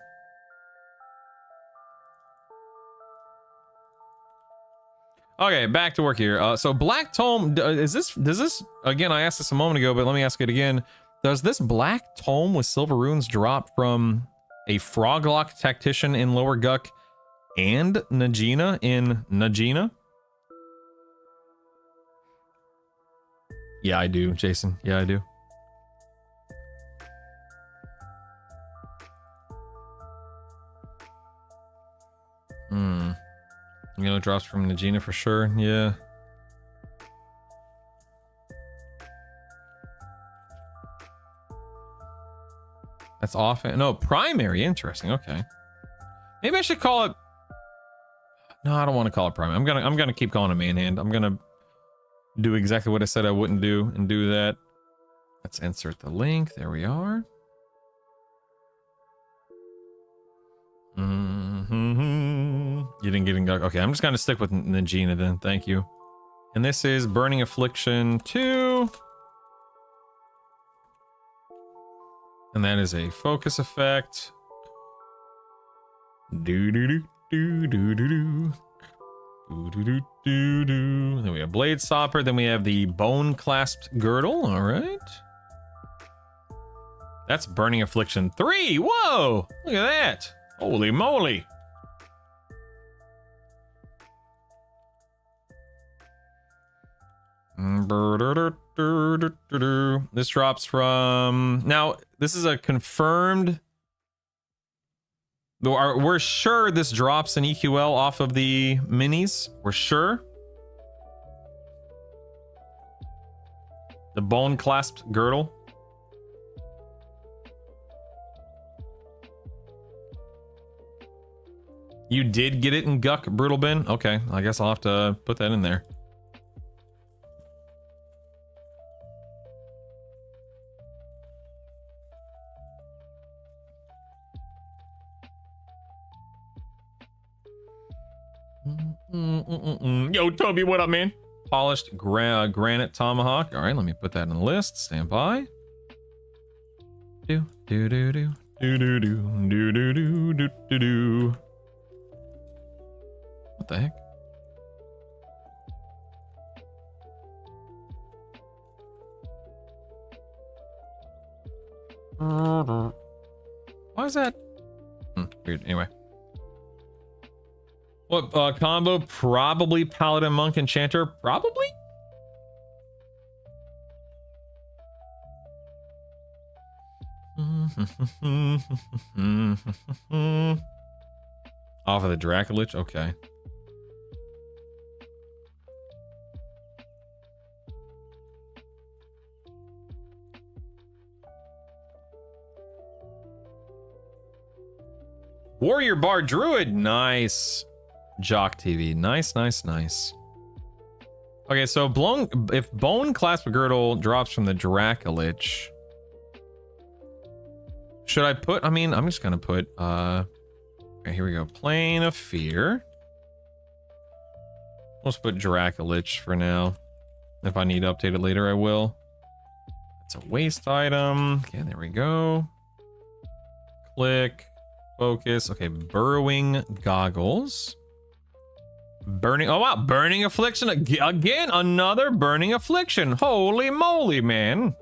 Okay, back to work here. So black tome, does this, again, I asked this a moment ago, but let me ask it again. Does this black tome with silver runes drop from a Froglock tactician in Lower Guck and Najina in Najina? Yeah, I do, Jason. Yeah, I do. You know, it drops from Najina for sure. Yeah. That's often. No, primary. Interesting. Okay. Maybe I should call it. No, I don't want to call it primary. I'm gonna keep calling it main hand. I'm gonna do exactly what I said I wouldn't do and do that. Let's insert the link. There we are. You didn't get in. Okay, I'm just gonna stick with Najina then. Thank you. And this is Burning Affliction 2. And that is a focus effect. Do do do do do do do. Do do do do do. Then we have Blade Stopper. Then we have the Bone Clasped Girdle. All right. That's Burning Affliction 3. Whoa! Look at that. Holy moly. This drops from... Now, this is a confirmed... We're sure this drops an EQL off of the minis. We're sure. The Bone Clasped Girdle. You did get it in Guck Brutal Bin? Okay, I guess I'll have to put that in there. Yo, Toby, what up, man? Polished granite tomahawk. All right, let me put that in the list. Stand by. Do do do do do do do do do do do do. What the heck? Why is that? Weird. Anyway. What combo? Probably Paladin, Monk, Enchanter. Probably? Off of the Dracolich? Okay. Warrior Bar Druid. Nice. Jock TV. Nice, nice, nice. Okay, so if Bone Clasp Girdle drops from the Dracolich, should I put, I mean, I'm just gonna put, okay, here we go. Plane of Fear. Let's put Dracolich for now. If I need to update it later, I will. It's a waste item. Okay, there we go. Click. Focus. Okay, Burrowing Goggles. Burning, oh wow, Burning Affliction again, another Burning Affliction. Holy moly, man.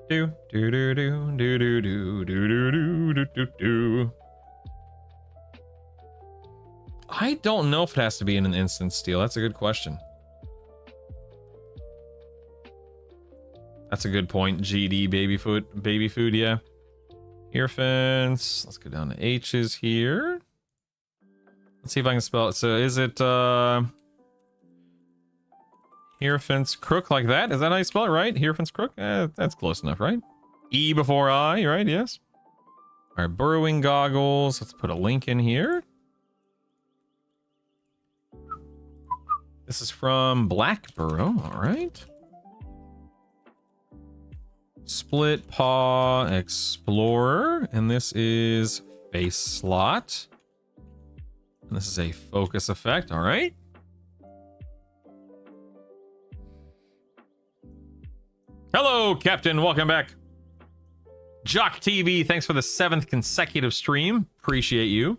Do do do do do do do do do do do do. I don't know if it has to be in an instant steal. That's a good question. That's a good point. GD baby food, yeah. Ear fence. Let's go down to H's here. Let's see if I can spell it. So is it Hierophant's Crook like that? Is that how you spell it, right? Hierophant's Crook? That's close enough, right? E before I, right? Yes. All right, Burrowing Goggles. Let's put a link in here. This is from Black Burrow. All right. Split Paw Explorer. And this is Face Slot. And this is a focus effect. All right. Hello, Captain. Welcome back. Jock TV, thanks for the 7th consecutive stream. Appreciate you.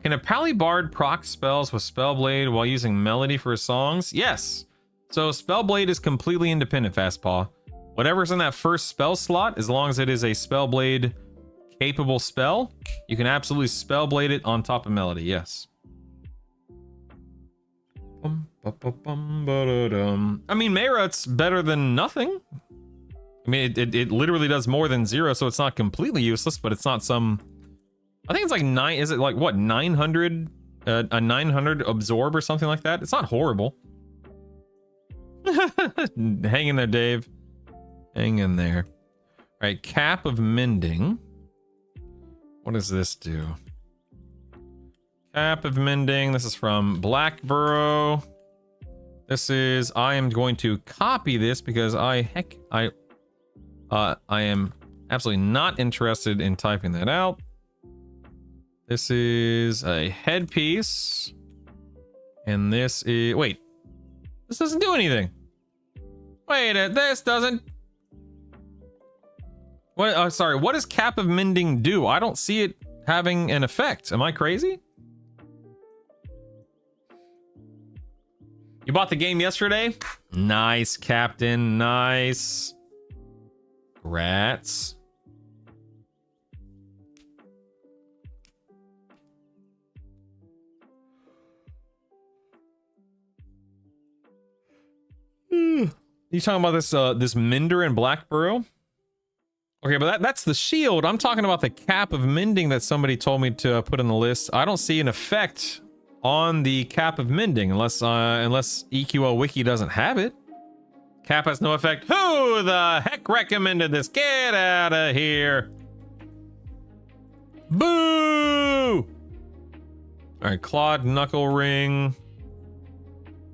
Can a Pally Bard proc spells with Spellblade while using Melody for his songs? Yes. So Spellblade is completely independent, Fastpaw. Whatever's in that first spell slot, as long as it is a Spellblade capable spell, you can absolutely Spellblade it on top of Melody, yes. I mean, Meyrut's better than nothing. I mean, it literally does more than 0, so it's not completely useless, but it's not some... I think it's like 9... Is it like, what, 900? A 900 absorb or something like that? It's not horrible. Hang in there, Dave. Hang in there. All right, Cap of Mending. What does this do? Cap of Mending. This is from Black Burrow. This is... I am going to copy this because I am absolutely not interested in typing that out. This is a headpiece. And this is... Wait. This doesn't do anything. Wait, this doesn't... What? Sorry, what does Cap of Mending do? I don't see it having an effect. Am I crazy? You bought the game yesterday? Nice, Captain. Nice. Rats. You talking about this Mender in Black Burrow? Okay, but that's the shield. I'm talking about the Cap of Mending that somebody told me to put in the list. I don't see an effect on the Cap of Mending unless EQL Wiki doesn't have it. Cap has no effect. Who the heck recommended this? Get out of here. Boo! All right, Claude Knuckle Ring.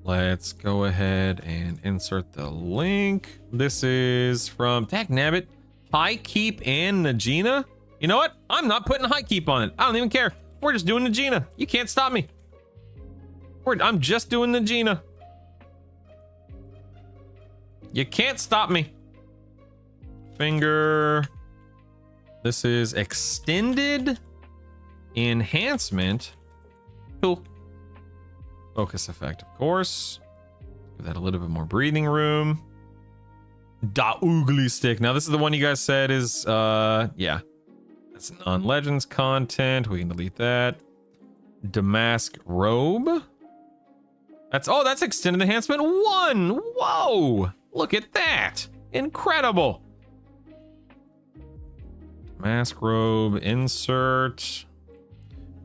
Let's go ahead and insert the link. This is from Dagnabbit, High Keep and Najina. You know what? I'm not putting High Keep on it. I don't even care. We're just doing Najina. You can't stop me. I'm just doing Najina. You can't stop me. Finger. This is extended enhancement. Cool. Focus effect, of course. Give that a little bit more breathing room. Da Oogly Stick. Now, this is the one you guys said is, yeah. That's non-Legends content. We can delete that. Damask Robe. That's extended enhancement 1. Whoa! Look at that. Incredible. Damask Robe, insert.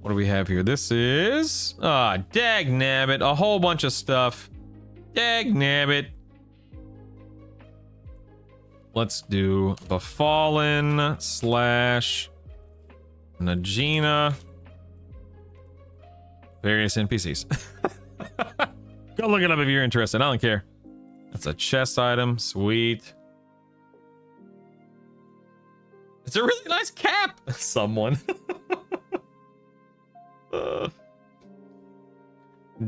What do we have here? This is... dagnabbit. A whole bunch of stuff. Dagnabbit. Let's do Befallen / Najina. Various NPCs. Go look it up if you're interested. I don't care. That's a chest item. Sweet. It's a really nice cap. Someone.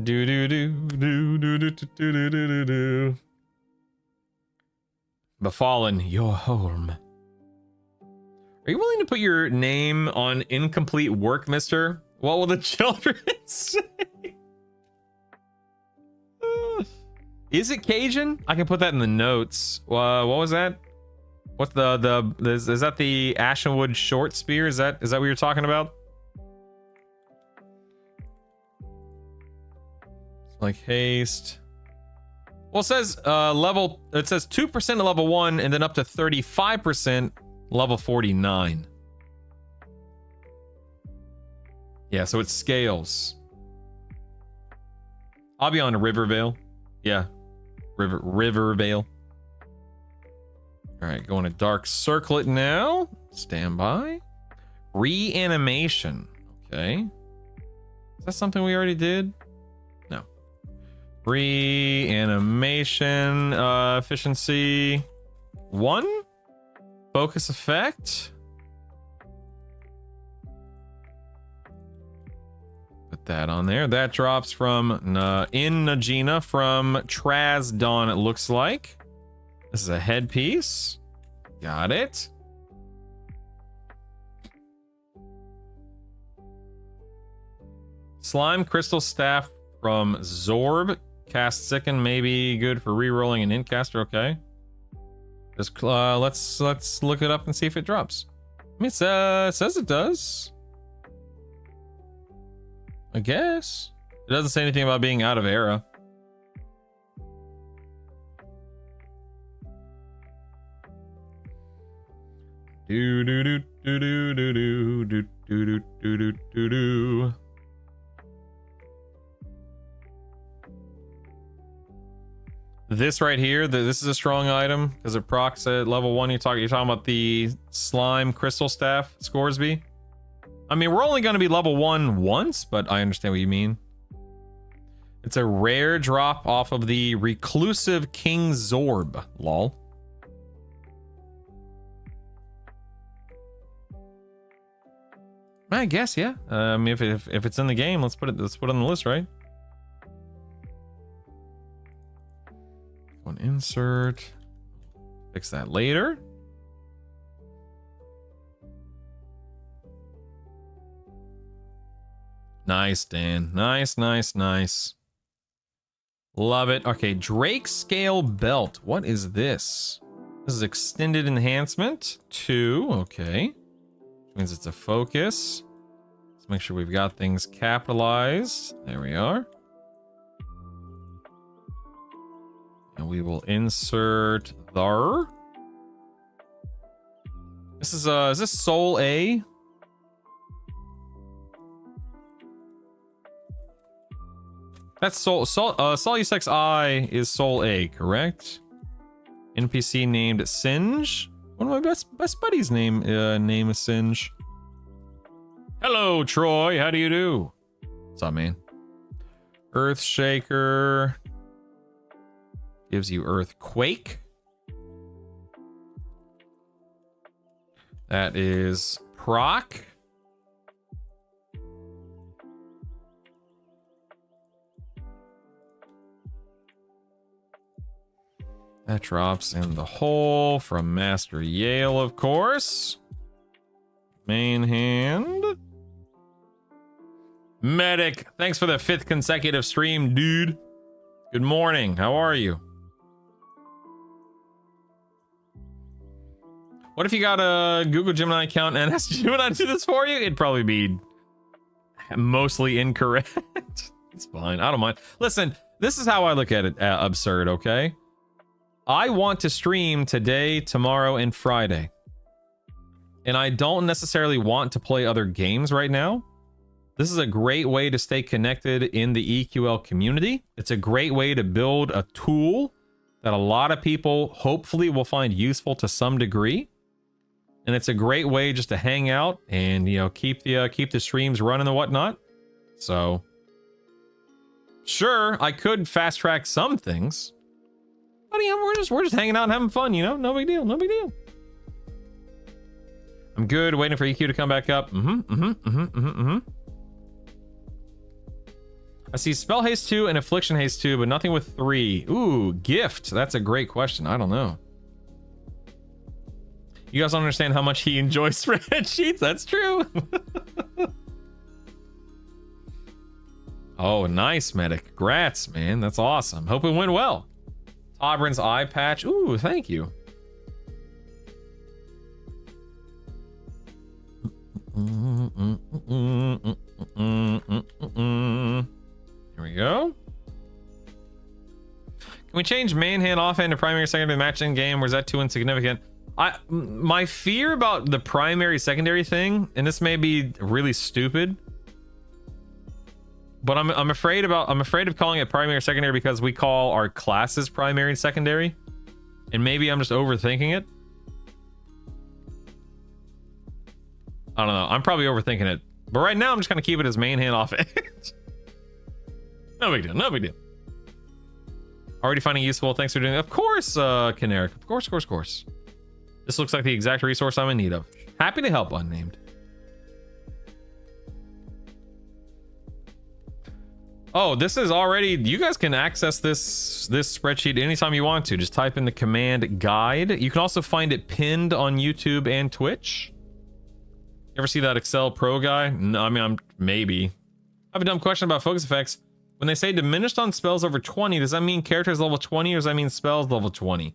Do do do do do do do do do do. Befallen, your home. Are you willing to put your name on incomplete work, mister? What will the children say? Is it Cajun? I can put that in the notes. What was that? What's is that the Ashenwood short spear? Is that what you're talking about? Like haste. Well, it says it says 2% at level 1 and then up to 35% level 49. Yeah, so it scales. I'll be on Rivervale. Yeah. Rivervale. All right, going to Dark Circlet now. Stand by. Reanimation. Okay. Is that something we already did? No. Reanimation. Efficiency 1. Focus effect. Put that on there. That drops from in Najina from Trasdon, it looks like. This is a headpiece. Got it. Slime Crystal Staff from Zorb. Cast Sicken, maybe good for rerolling an Incaster. Okay. Just let's look it up and see if it drops. I mean, it says it does. I guess. It doesn't say anything about being out of era. Do do do do do do do do do do do do do. This right here, this is a strong item because it procs at level 1. You're talking about the Slime Crystal Staff, Scoresby. I mean, we're only going to be level 1 once, but I understand what you mean. It's a rare drop off of the Reclusive King Zorb. Lol. I guess, yeah. I mean, if it's in the game, let's put it on the list, right? One insert. Fix that later. Nice, Dan. Nice, nice, nice. Love it. Okay, Drake Scale Belt. What is this? This is extended enhancement 2. Okay. Which means it's a focus. Let's make sure we've got things capitalized. There we are. And we will insert there. This is this Soul A? That's Solusex I is Soul A, correct? NPC named Singe. One of my best buddies' name is Singe. Hello, Troy. How do you do? What's up, man? Earthshaker gives you Earthquake. That is proc. That drops in the hole from Master Yale, of course. Main hand. Medic, thanks for the 5th consecutive stream, dude. Good morning. How are you? What if you got a Google Gemini account and asked Gemini to do this for you? It'd probably be mostly incorrect. It's fine. I don't mind. Listen, this is how I look at it, absurd, okay? I want to stream today, tomorrow, and Friday. And I don't necessarily want to play other games right now. This is a great way to stay connected in the EQL community. It's a great way to build a tool that a lot of people hopefully will find useful to some degree. And it's a great way just to hang out and, you know, keep the streams running and whatnot. So, sure, I could fast track some things. But, you know, we're just hanging out and having fun, you know? No big deal, no big deal. I'm good, waiting for EQ to come back up. I see Spell Haste 2 and Affliction Haste 2, but nothing with 3. Ooh, Gift. That's a great question. I don't know. You guys don't understand how much he enjoys spreadsheets. That's true. Oh, nice, Medic. Congrats, man. That's awesome. Hope it went well. Tobrin's eye patch. Ooh, thank you. Here we go. Can we change main hand, offhand to primary, secondary match in game, or is that too insignificant? My fear about the primary secondary thing, and this may be really stupid, but I'm afraid of calling it primary or secondary because we call our classes primary and secondary, and maybe I'm just overthinking it. I don't know. I'm probably overthinking it, but right now I'm just gonna keep it as main hand, offhand. No big deal. No big deal. Already finding useful. Thanks for doing it. Of course, Caneric. Of course. This looks like the exact resource I'm in need of. Happy to help, unnamed. Oh, this is already... You guys can access this spreadsheet anytime you want to. Just type in the command guide. You can also find it pinned on YouTube and Twitch. You ever see that Excel Pro guy? No, I mean, maybe. I have a dumb question about focus effects. When they say diminished on spells over 20, does that mean characters level 20 or does that mean spells level 20?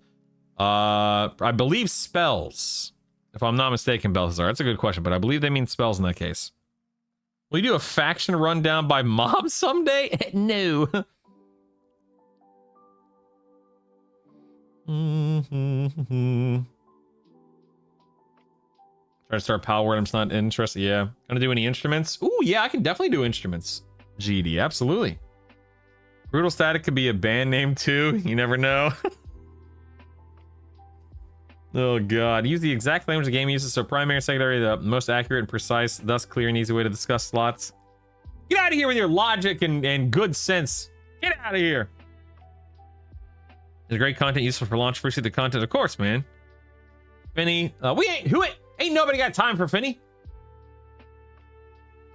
I believe spells. If I'm not mistaken, Balthazar. That's a good question, but I believe they mean spells in that case. Will you do a faction rundown by mob someday? No. Try to start Power Word. I'm just not interested. Yeah. Gonna do any instruments? Ooh, yeah, I can definitely do instruments. GD, absolutely. Brutal Static could be a band name too. You never know. Oh god. Use the exact language the game uses, so primary and secondary, the most accurate and precise, thus clear and easy way to discuss slots. Get out of here with your logic and good sense. Get out of here. Is great content useful for launch? Appreciate the content, of course, man. Finny, ain't nobody got time for Finny.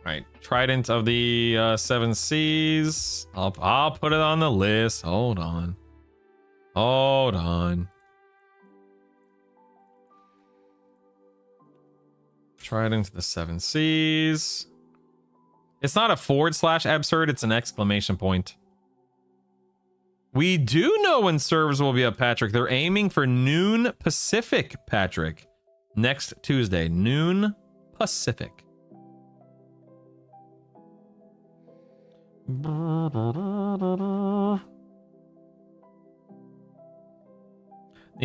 All right, Trident of the 7 Seas. I'll put it on the list. Hold on. Trident of the 7 Seas. It's not a / absurd, it's an exclamation point. We do know when servers will be up, Patrick. They're aiming for noon Pacific, Patrick. Next Tuesday, noon Pacific. Need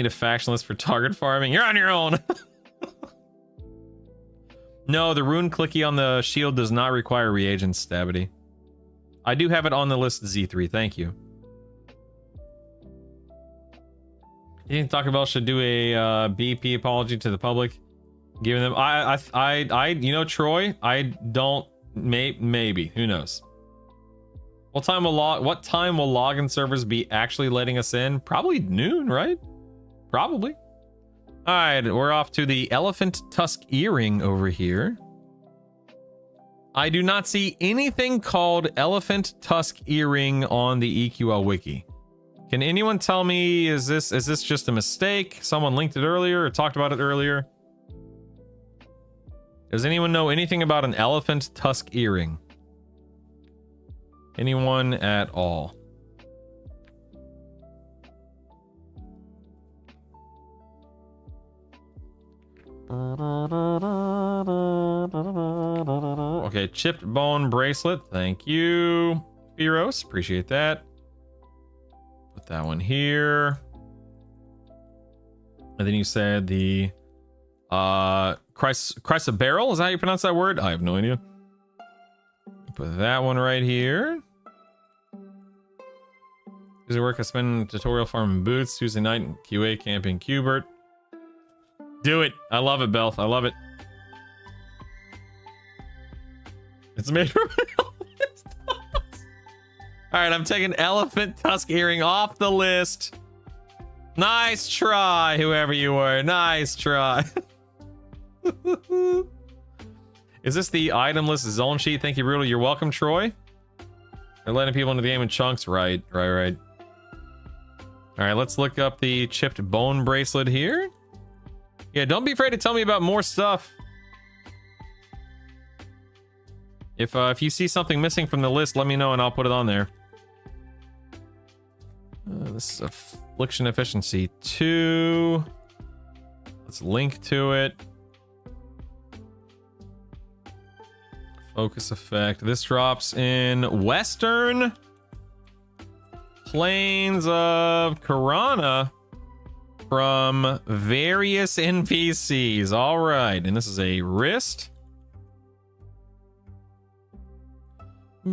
a faction list for target farming. You're on your own. No, the rune clicky on the shield does not require reagents, Stabity. I do have it on the list, Z3. Thank you. You think Taco Bell should do a BP apology to the public? Giving them, you know, Troy, I don't, maybe, who knows? What time will login servers be actually letting us in? Probably noon, right? Probably. All right, we're off to the elephant tusk earring over here. I do not see anything called elephant tusk earring on the EQL wiki. Can anyone tell me, is this just a mistake? Someone linked it earlier or talked about it earlier? Does anyone know anything about an elephant tusk earring? Anyone at all? Okay, chipped bone bracelet. Thank you, Firos. Appreciate that. Put that one here. And then you said the Chrysoberyl. Is that how you pronounce that word? I have no idea. Put that one right here. Tuesday work, I spend tutorial farming boots. Tuesday night in QA camping Qbert. Do it. I love it, Belth. I love it. It's made from elephant tusk. All right, I'm taking elephant tusk earring off the list. Nice try, whoever you were. Nice try. Is this the item list zone sheet? Thank you, Brutal. You're welcome, Troy. They're letting people into the game in chunks. Right. All right, let's look up the chipped bone bracelet here. Yeah, don't be afraid to tell me about more stuff. If you see something missing from the list, let me know and I'll put it on there. This is affliction efficiency 2. Let's link to it. Focus effect. This drops in Western Plains of Karana from various NPCs. All right, and this is a wrist.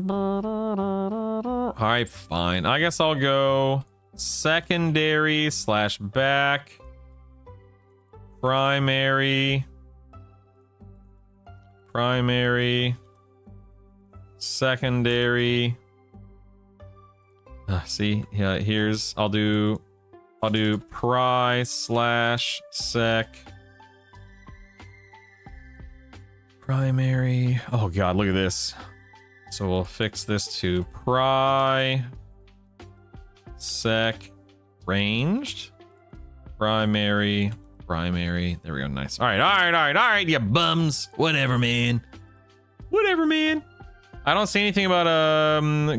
All right, fine. I guess I'll go secondary / back, primary, secondary. See, yeah, here's I'll do pri / sec, primary. Oh god, look at this. So we'll fix this to pri sec ranged, primary. There we go. Nice. All right, you bums. Whatever, man. I don't see anything about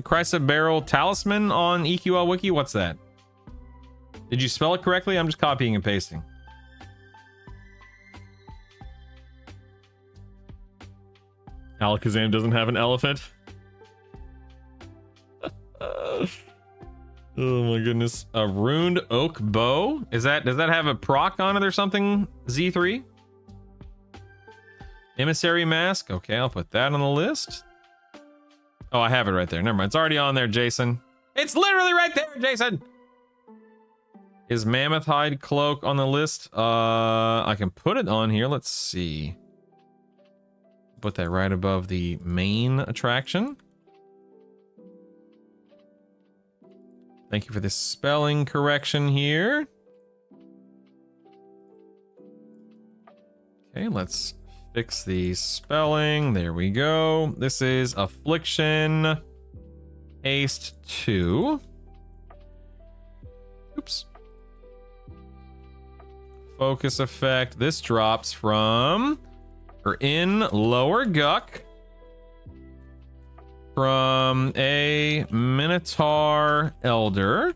Chrysoberyl talisman on EQL wiki. What's that? Did you spell it correctly? I'm just copying and pasting. Alakazam doesn't have an elephant. Oh my goodness. A runed oak bow? Does that have a proc on it or something? Z3? Emissary mask. Okay, I'll put that on the list. Oh, I have it right there. Never mind. It's already on there, Jason. It's literally right there, Jason. Is mammoth hide cloak on the list? I can put it on here. Let's see. Put that right above the main attraction. Thank you for this spelling correction here. Okay, let's fix the spelling. There we go. This is affliction haste 2. Oops. Focus effect. This drops from or in lower guck from a Minotaur Elder.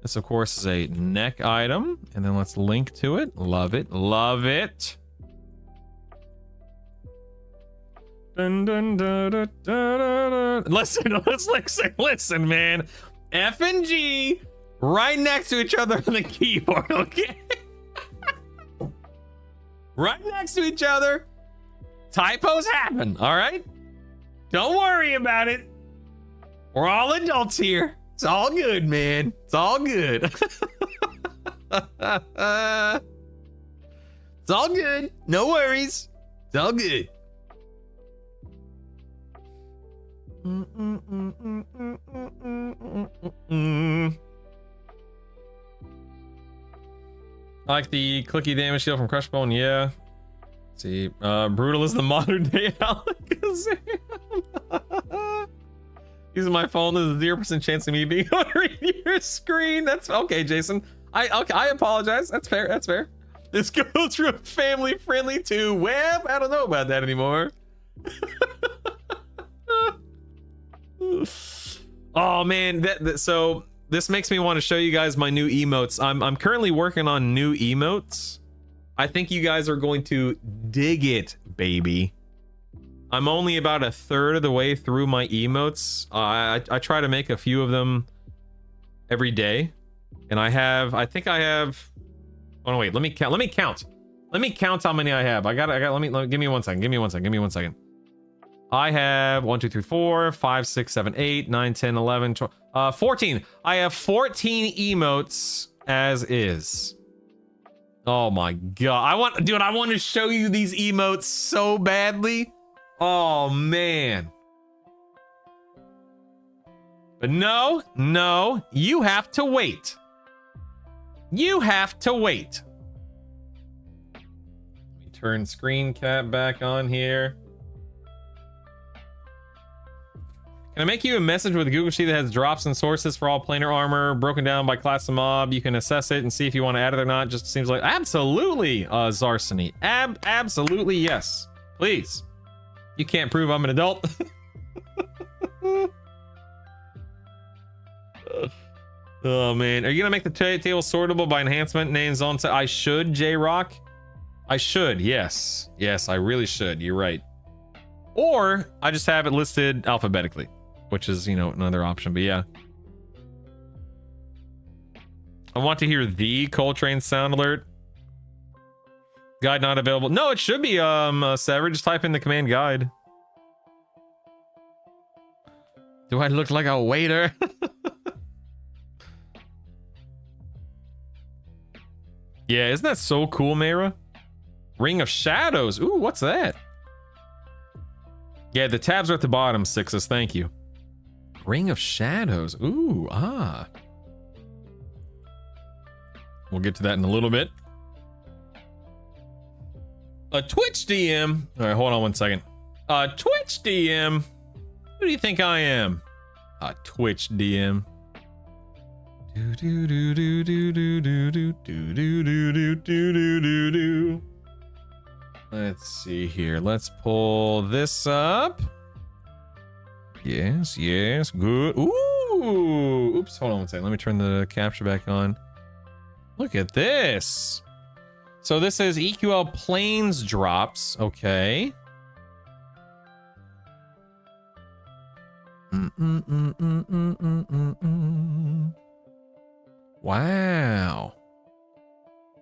This, of course, is a neck item. And then let's link to it. Love it. Love it. Dun, dun, dun, dun, dun, dun, dun. Listen, man. F and G right next to each other on the keyboard, okay? Right next to each other. Typos happen, all right? Don't worry about it. We're all adults here. It's all good, man. It's all good. It's all good. No worries. It's all good. I like the clicky damage shield from Crushbone, yeah. Let's see, Brutal is the modern day Alakazam. Using my phone, there's a 0% chance of me being on your screen. That's okay, Jason. I apologize. That's fair. That's fair. This goes from family friendly to web. I don't know about that anymore. Oh man, so this makes me want to show you guys my new emotes. I'm currently working on new emotes. I think you guys are going to dig it, baby. I'm only about a third of the way through my emotes. I try to make a few of them every day, and I think I have. Oh no, wait. Let me count. Let me count how many I have. Give me 1 second. Give me 1 second. Give me 1 second. I have 1, 2, 3, 4, 5, 6, 7, 8, 9, 10, 11, 12, 14. I have 14 emotes as is. Oh my god. I want to show you these emotes so badly. Oh man. But no, you have to wait. You have to wait. Let me turn screen cap back on here. Can I make you a message with a Google Sheet that has drops and sources for all planar armor broken down by class of mob? You can assess it and see if you want to add it or not. Just seems like absolutely, Zarsony. Absolutely yes. Please. You can't prove I'm an adult. Oh man, are you gonna make the table sortable by enhancement names on? I should, J-Rock. I should, yes. Yes, I really should. You're right. Or I just have it listed alphabetically, which is, you know, another option, but yeah. I want to hear the Coltrane sound alert. Guide not available. No, it should be, Sever. Just type in the command guide. Do I look like a waiter? Yeah, isn't that so cool, Mayra? Ring of Shadows. Ooh, what's that? Yeah, the tabs are at the bottom, Sixes. Thank you. Ring of Shadows. Ooh, ah. We'll get to that in a little bit. A Twitch DM. All right, hold on 1 second. Twitch DM. Who do you think I am? A Twitch DM. Let's see here. Let's pull this up. Yes, yes, good. Ooh, oops, hold on 1 second. Let me turn the capture back on. Look at this. So this is EQL planes drops. Okay. Wow.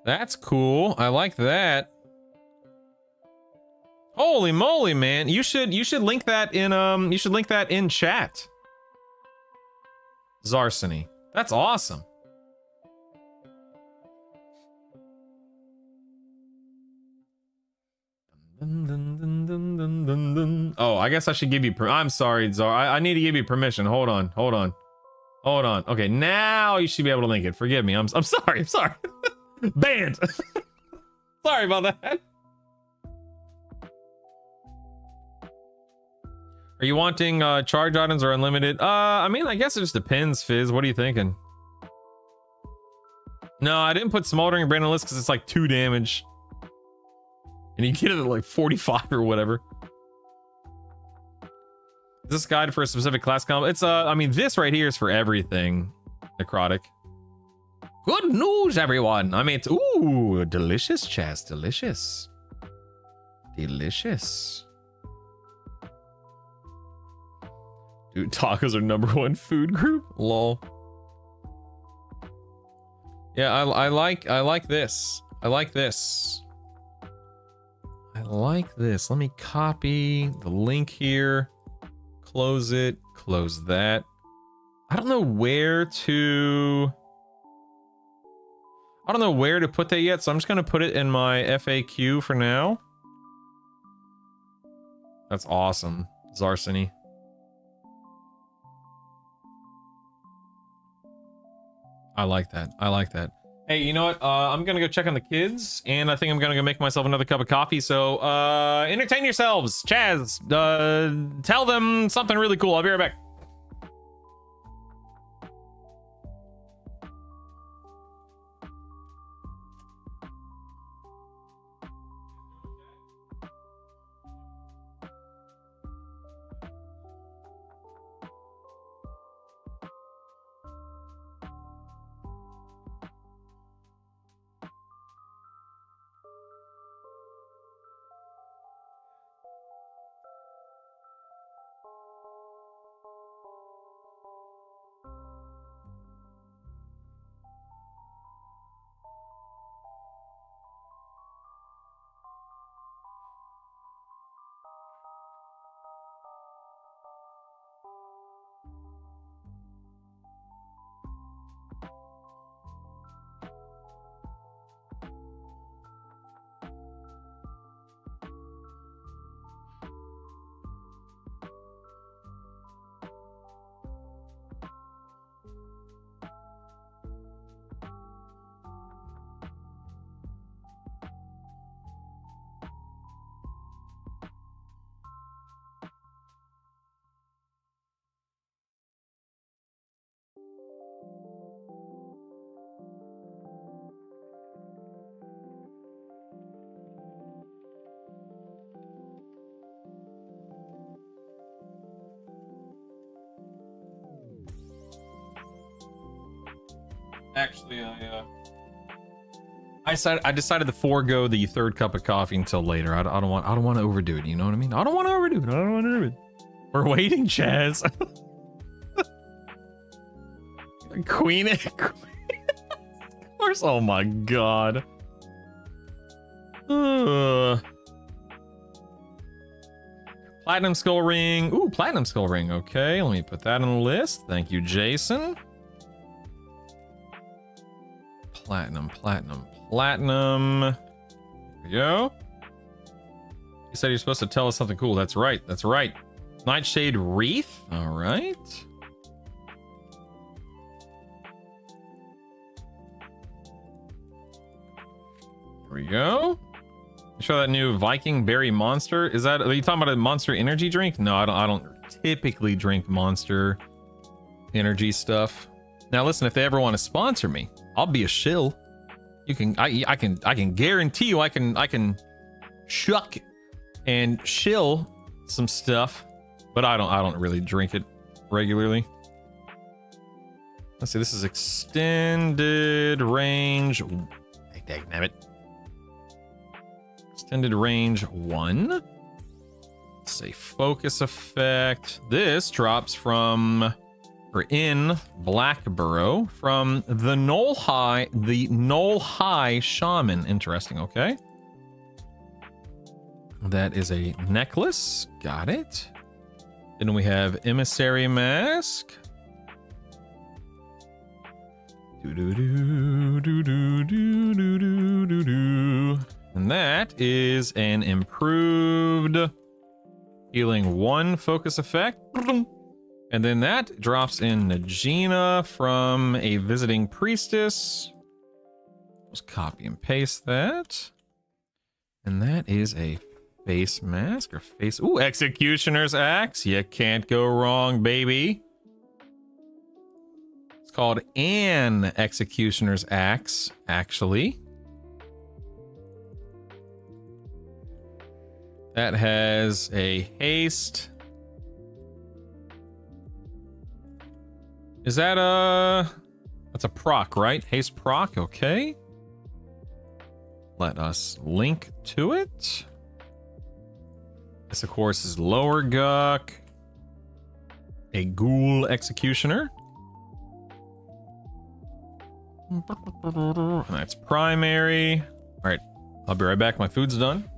That's cool. I like that. Holy moly, man. You should link that in chat. Zarsony. That's awesome. Oh, I guess I should give you I'm sorry, Zar. I need to give you permission. Hold on. Okay, now you should be able to link it. Forgive me. I'm sorry. Banned. Sorry about that. Are you wanting charge items or unlimited? I mean, I guess it just depends, Fizz. What are you thinking? No, I didn't put Smoldering Brand on the list because it's like 2 damage. And you get it at like 45 or whatever. Is this guide for a specific class combo? It's I mean, this right here is for everything. Necrotic. Good news, everyone. I mean, it's ooh, delicious, Chaz, delicious. Delicious. Dude, tacos are #1 food group. Lol. Yeah, I like this. I like this. I like this. Let me copy the link here. Close it. Close that. I don't know where to put that yet, so I'm just gonna put it in my FAQ for now. That's awesome, Zarsony. I like that. I like that. Hey, you know what? I'm gonna go check on the kids, and I think I'm gonna go make myself another cup of coffee. So, entertain yourselves. Chaz, tell them something really cool. I'll be right back. Actually, I decided to forego the third cup of coffee until later. I don't want to overdo it. You know what I mean? I don't want to overdo it. I don't want to do it. We're waiting, Chaz. Queen. Of course. Oh my god. Platinum skull ring. Ooh, platinum skull ring. Okay, let me put that on the list. Thank you, Jason. Platinum. There we go. You said you're supposed to tell us something cool. That's right. Nightshade wreath. All right. There we go. Show that new Viking berry monster. Are you talking about a Monster energy drink? No, I don't typically drink Monster energy stuff. Now listen, if they ever want to sponsor me, I'll be a shill. I can guarantee you I can shuck and shill some stuff, but I don't really drink it regularly. Let's see, this is extended range. Dagnabbit. Extended range 1. Let's say focus effect. This drops from, or in Blackborough, from the Knoll High Shaman. Interesting, okay. That is a necklace. Got it. Then we have Emissary Mask. And that is an improved healing 1 focus effect. And then that drops in Najina from a visiting priestess. Just copy and paste that. And that is a face mask or face. Ooh, Executioner's Axe. You can't go wrong, baby. It's called an Executioner's Axe, actually. That has a haste. Is that that's a proc, right? Haste proc, okay. Let us link to it. This, of course, is Lower Guck. A Ghoul Executioner. And that's primary. All right, I'll be right back. My food's done.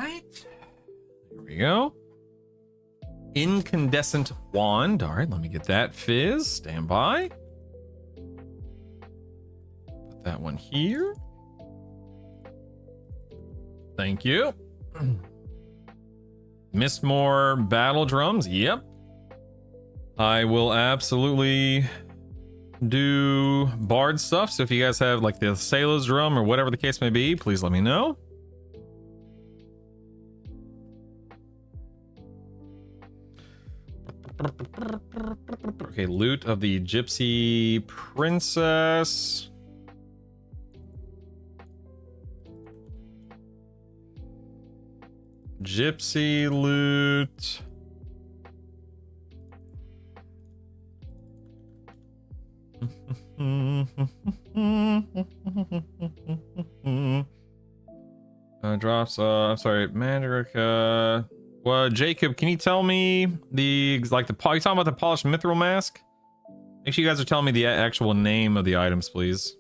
right. There we go. Incandescent wand. All right, let me get that. Fizz, stand by. Put that one here. Thank you. Mistmore battle drums. Yep. I will absolutely do bard stuff. So if you guys have like the Sailor's drum or whatever the case may be, please let me know. Okay, loot of the Gypsy Princess. Gypsy loot. Drops. I'm sorry, Mandrica. Well, Jacob, can you tell me you talking about the polished mithril mask? Make sure you guys are telling me the actual name of the items, please.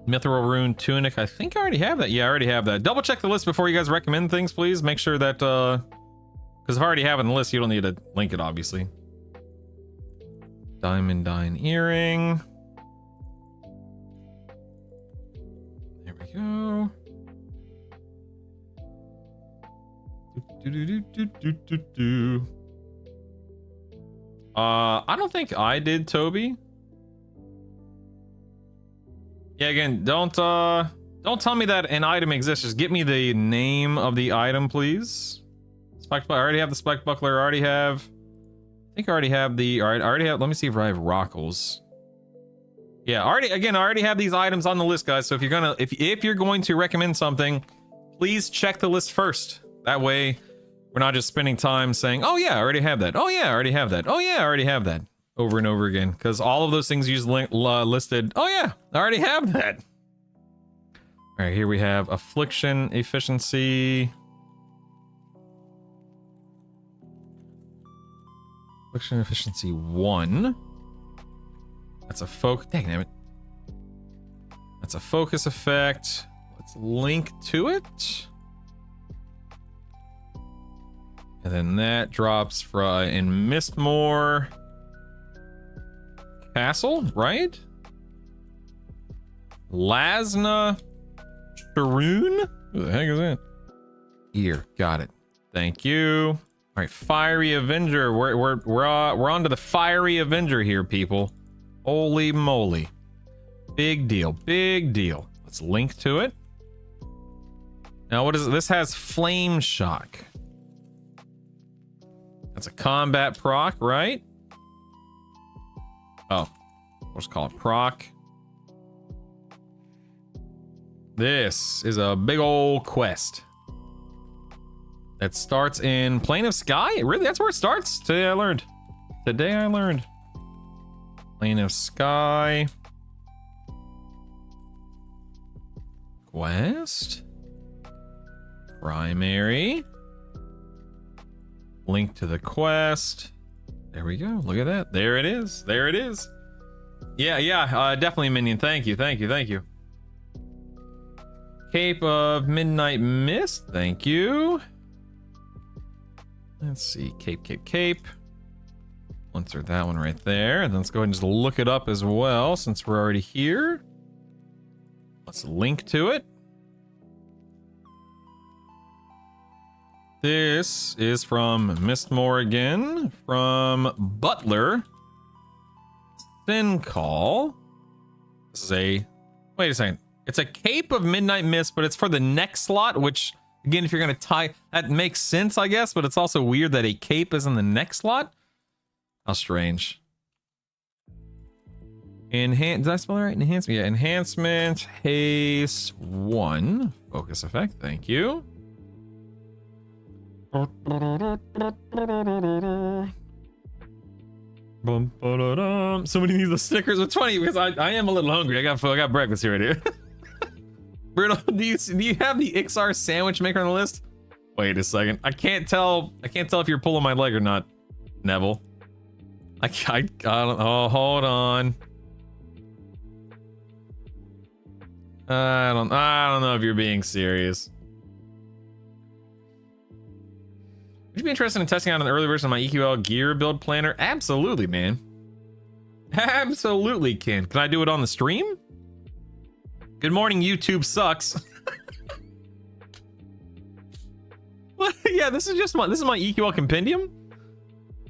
Mithril rune tunic. I think I already have that. Yeah, I already have that. Double check the list before you guys recommend things, please. Make sure that because if I already have it in the list, you don't need to link it, obviously. Diamond Dine earring. There we go. I don't think I did, Toby. Yeah, again, don't tell me that an item exists. Just get me the name of the item, please. Spiked buckler. I already have the spiked buckler. I already have. I think I already have the. All right, I already have. Let me see if I have rockles. Yeah, I already have these items on the list, guys. So if you're going to recommend something, please check the list first. That way, we're not just spending time saying, "Oh yeah, I already have that. Oh yeah, I already have that. Oh yeah, I already have that." Over and over again, because all of those things you just listed. Oh yeah, I already have that. All right, here we have affliction efficiency. Affliction efficiency 1. That's a focus. Dang it. That's a focus effect. Let's link to it. And then that drops in Mistmore Castle, right? Lasna Sharoon? Who the heck is that? Here, got it. Thank you. All right, Fiery Avenger. We're on to the Fiery Avenger here, people. Holy moly. Big deal, big deal. Let's link to it. Now, what is it? This has Flame Shock. That's a combat proc, right? Oh, let's call it proc. This is a big old quest that starts in Plane of Sky. Really, that's where it starts. Today I learned. Plane of Sky quest. Primary. Link to the quest. There we go. Look at that. There it is. There it is. Yeah, definitely, Minion. Thank you. Cape of Midnight Mist. Thank you. Let's see. Cape. Insert that one right there. And then let's go ahead and just look it up as well since we're already here. Let's link to it. This is from Mistmore again, from Butler. Sin Call. This is wait a second. It's a Cape of Midnight Mist, but it's for the next slot, which, again, if you're going to tie, that makes sense, I guess, but it's also weird that a cape is in the next slot. How strange. Did I spell it right? Enhancement. Yeah, enhancement, haste 1. Focus effect, thank you. Somebody needs the stickers. It's funny because I am a little hungry. I got breakfast here, dude. Bruno, do you have the XR sandwich maker on the list? Wait a second. I can't tell if you're pulling my leg or not, Neville. I don't. Oh, hold on. I don't know if you're being serious. Would you be interested in testing out an early version of my EQL gear build planner? Absolutely, man. Absolutely, Can I do it on the stream? Good morning, YouTube sucks. Yeah, this is my EQL compendium.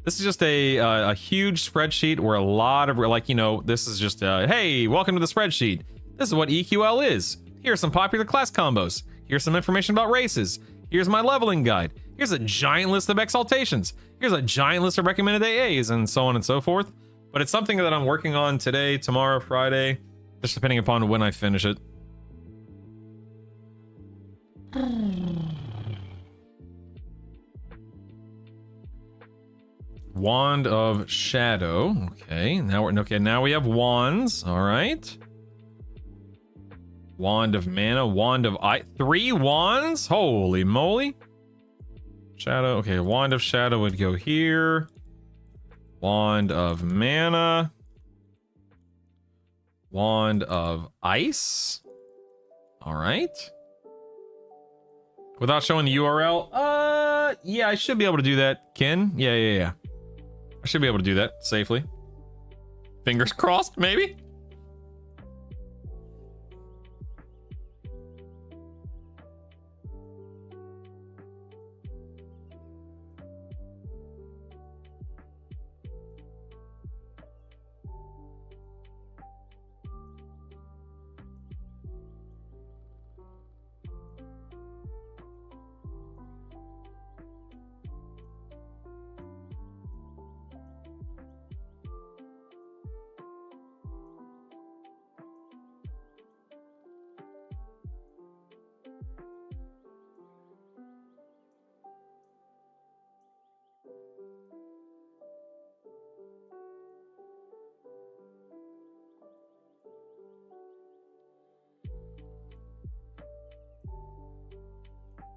This is just a huge spreadsheet where a lot of, like, you know, this is just hey, welcome to the spreadsheet. This is what EQL is. Here's some popular class combos. Here's some information about races. Here's my leveling guide. Here's a giant list of exaltations. Here's a giant list of recommended AAs, and so on and so forth. But it's something that I'm working on today, tomorrow, Friday, just depending upon when I finish it. Wand of Shadow. Okay, now we have wands. All right. Wand of Mana, Wand of 3 wands? Holy moly. Shadow. Okay, Wand of Shadow would go here. Wand of Mana. Wand of Ice. All right. Without showing the URL? Yeah, I should be able to do that, Ken. Yeah. I should be able to do that safely. Fingers crossed, maybe?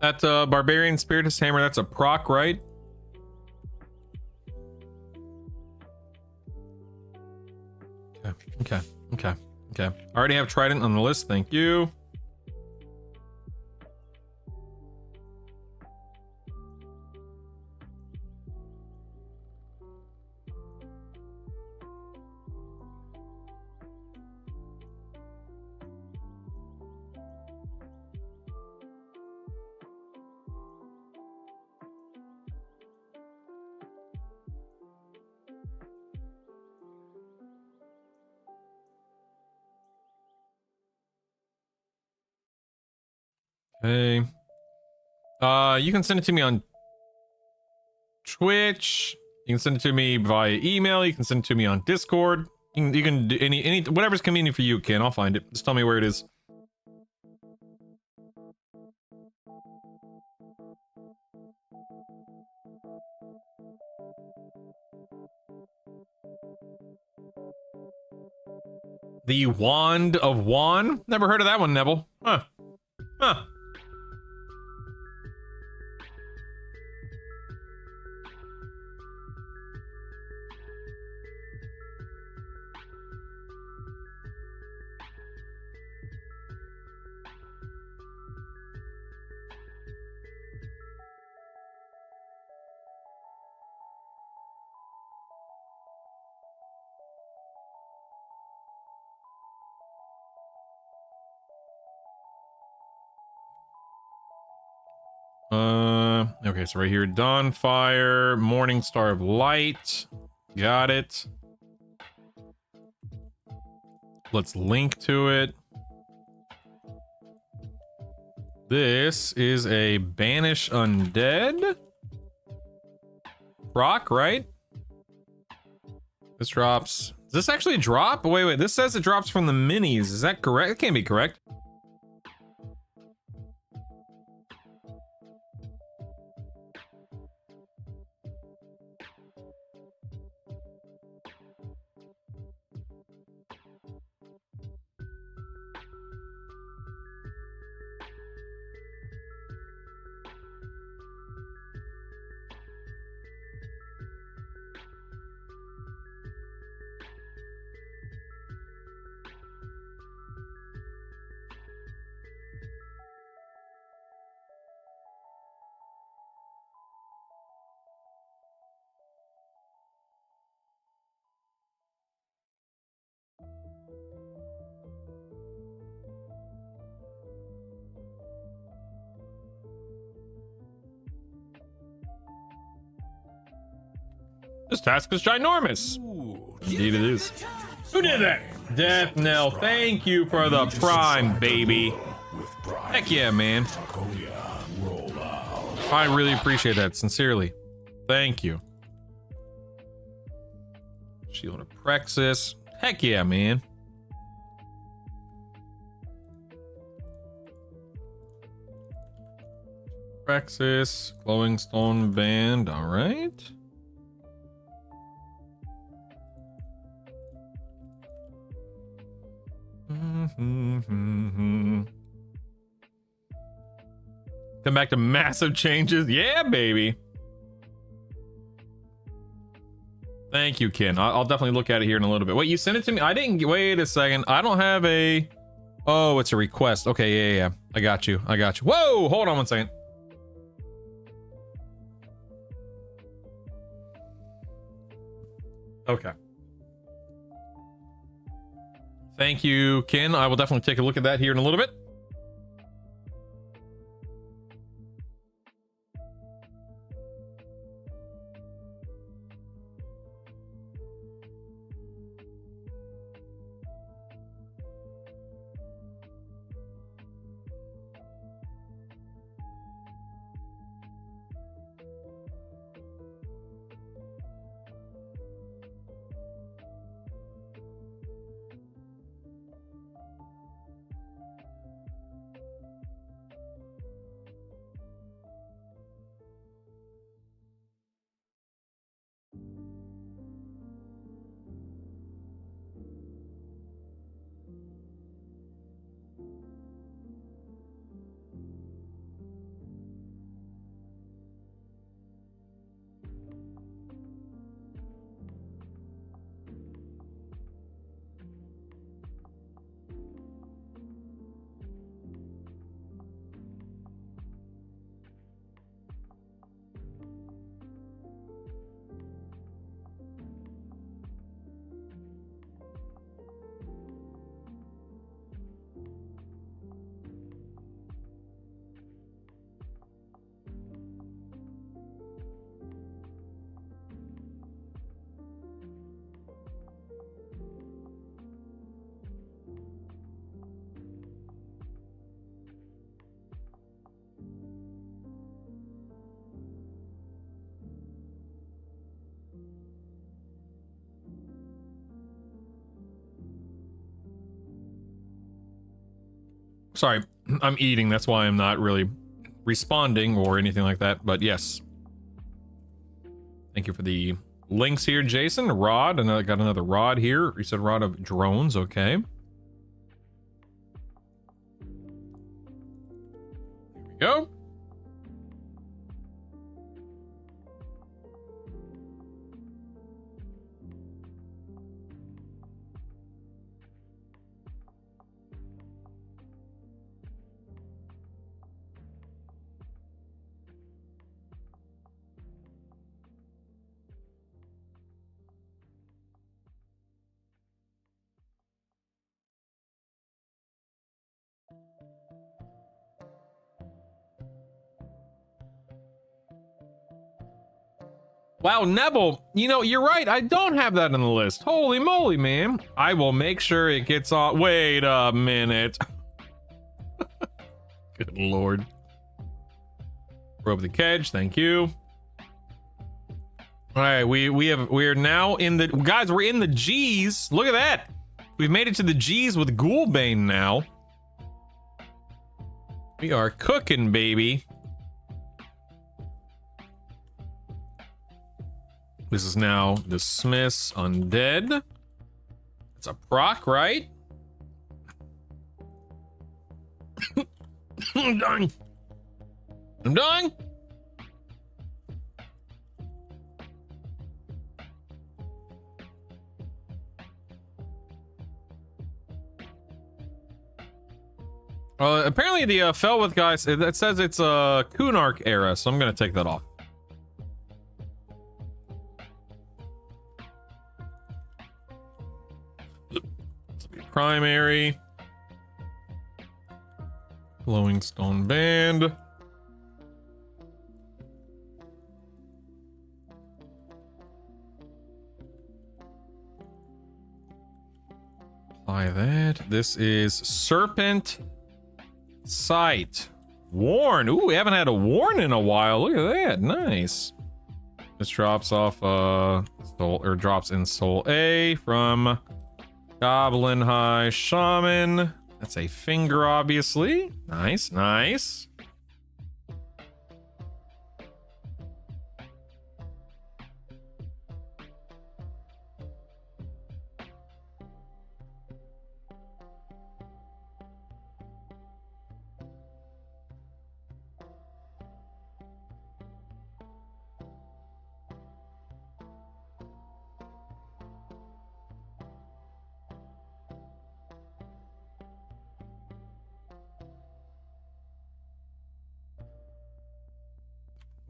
That Barbarian Spiritus Hammer, that's a proc, right? Okay. I already have Trident on the list, thank you. Okay. You can send it to me on Twitch. You can send it to me via email. You can send it to me on Discord. You can do any whatever's convenient for you, Ken. I'll find it. Just tell me where it is. The Wand of Wan? Never heard of that one, Neville. Huh. Okay, so right here, Dawnfire, Morning Star of Light. Got it. Let's link to it. This is a Banish Undead. Rock, right? This drops. Does this actually drop? Wait, this says it drops from the minis. Is that correct? It can't be correct. This task is ginormous. Indeed it is. Who did that? Death Knell, thank you for the prime, baby. Heck yeah, man. I really appreciate that, sincerely. Thank you. Shield of Praxis. Heck yeah, man. Praxis, glowing stone band, all right. Come back to massive changes. Yeah, baby. Thank you, Ken. I'll definitely look at it here in a little bit. Wait, you sent it to me? I didn't. Wait a second. I don't have a. Oh, it's a request. Okay, yeah. I got you. Whoa, hold on one second. Okay. Thank you, Ken. I will definitely take a look at that here in a little bit. Sorry, I'm eating. That's why I'm not really responding or anything like that. But yes. Thank you for the links here, Jason. Rod, and I got another rod here. You said rod of drones. Okay. There we go. Wow, Neville, you know, you're right. I don't have that on the list. Holy moly, man. I will make sure it gets on. Wait a minute. Good Lord. Rope the Kedge, thank you. All right, we're now in the, guys, we're in the G's. Look at that. We've made it to the G's with Ghoulbane now. We are cooking, baby. This is now Dismiss Undead. It's a proc, right? I'm dying. I'm dying. Apparently the Felwith guys, it says it's a Kunark era, so I'm gonna take that off. Primary. Glowing stone band. Buy that. This is Serpent Sight. Warn. Ooh, we haven't had a warn in a while. Look at that. Nice. This drops off soul, or drops in Soul A from Goblin High Shaman. That's a finger, obviously. Nice, nice.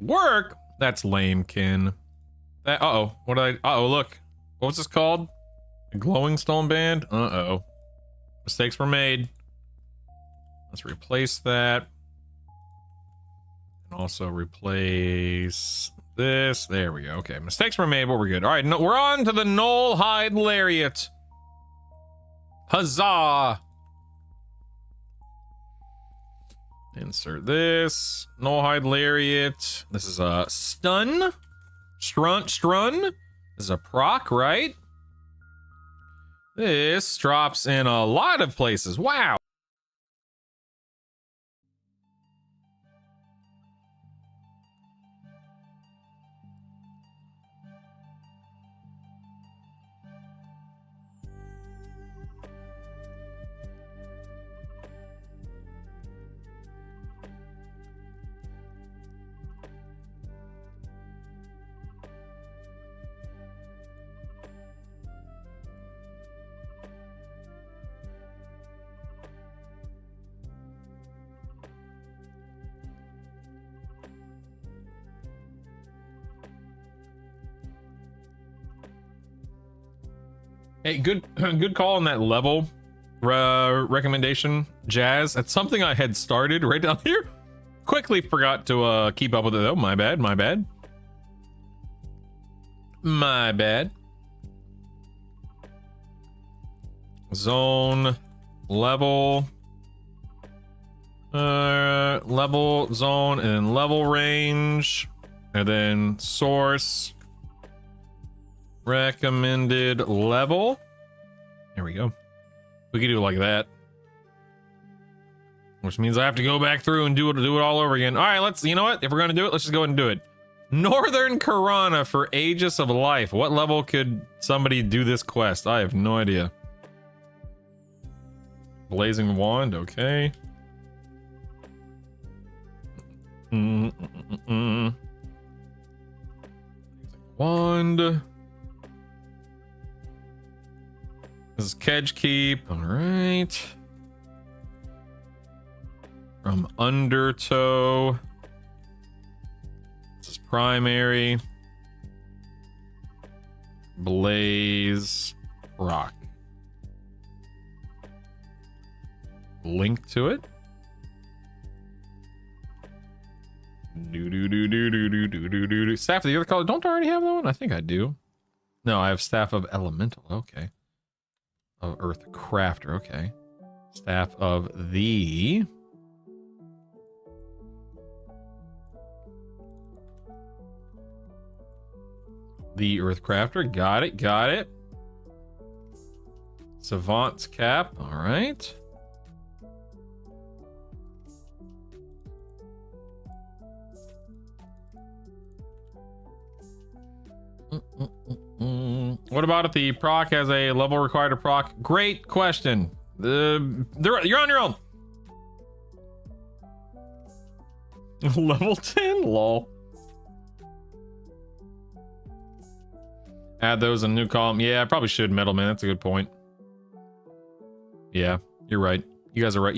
Work? That's lame, Kin. That, uh-oh. What did I... Uh-oh, look. What was this called? A glowing stone band? Uh-oh. Mistakes were made. Let's replace that. And also replace this. There we go. Okay, mistakes were made, but we're good. All right, no, we're on to the Knoll Hide Lariat. Huzzah! Insert this. Knollhide Lariat. This is a stun. Strun. This is a proc, right? This drops in a lot of places. Wow. Hey, good call on that level recommendation, Jazz. That's something I had started right down here. Quickly forgot to keep up with it though. My bad. Zone, level, level, zone, and then level range, and then source. Recommended level. There we go. We can do it like that. Which means I have to go back through and do it all over again. All right, let's, you know what? If we're going to do it, let's just go ahead and do it. Northern Karana for Aegis of Life. What level could somebody do this quest? I have no idea. Blazing Wand, okay. Wand. This is Kedge Keep. All right. From Undertow. This is primary. Blaze Rock. Link to it. Staff of the Earth Color. Don't I already have that one? I think I do. No, I have Staff of Elemental. Okay. Of Earth Crafter. Okay. Staff of the Earth Crafter. Got it. Savant's Cap. All right. What about if the proc has a level required to proc? Great question. You're on your own. Level 10? Lol. Add those in a new column. Yeah, I probably should, Metalman. That's a good point. Yeah, you're right. You guys are right.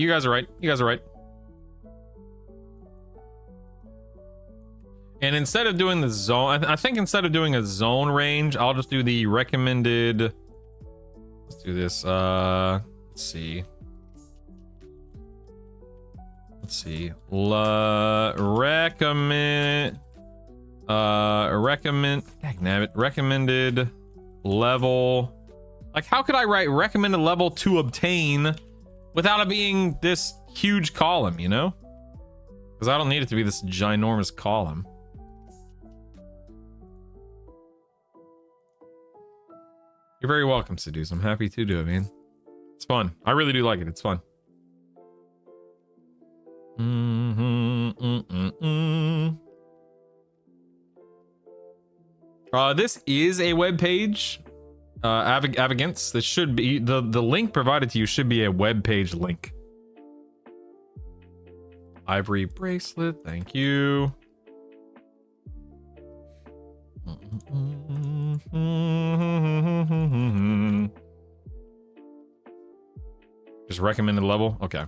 And instead of doing the zone, I think instead of doing a zone range, I'll just do the recommended. Let's do this. Let's see. Recommended level Like, how could I write recommended level to obtain without it being this huge column, you know? Because I don't need it to be this ginormous column. You're very welcome, Seduce. I'm happy to do it, man. It's fun. I really do like it. It's fun. This is a web page. Avigance. This should be the link provided to you should be a web page link. Ivory bracelet. Thank you. Just recommended level. Okay.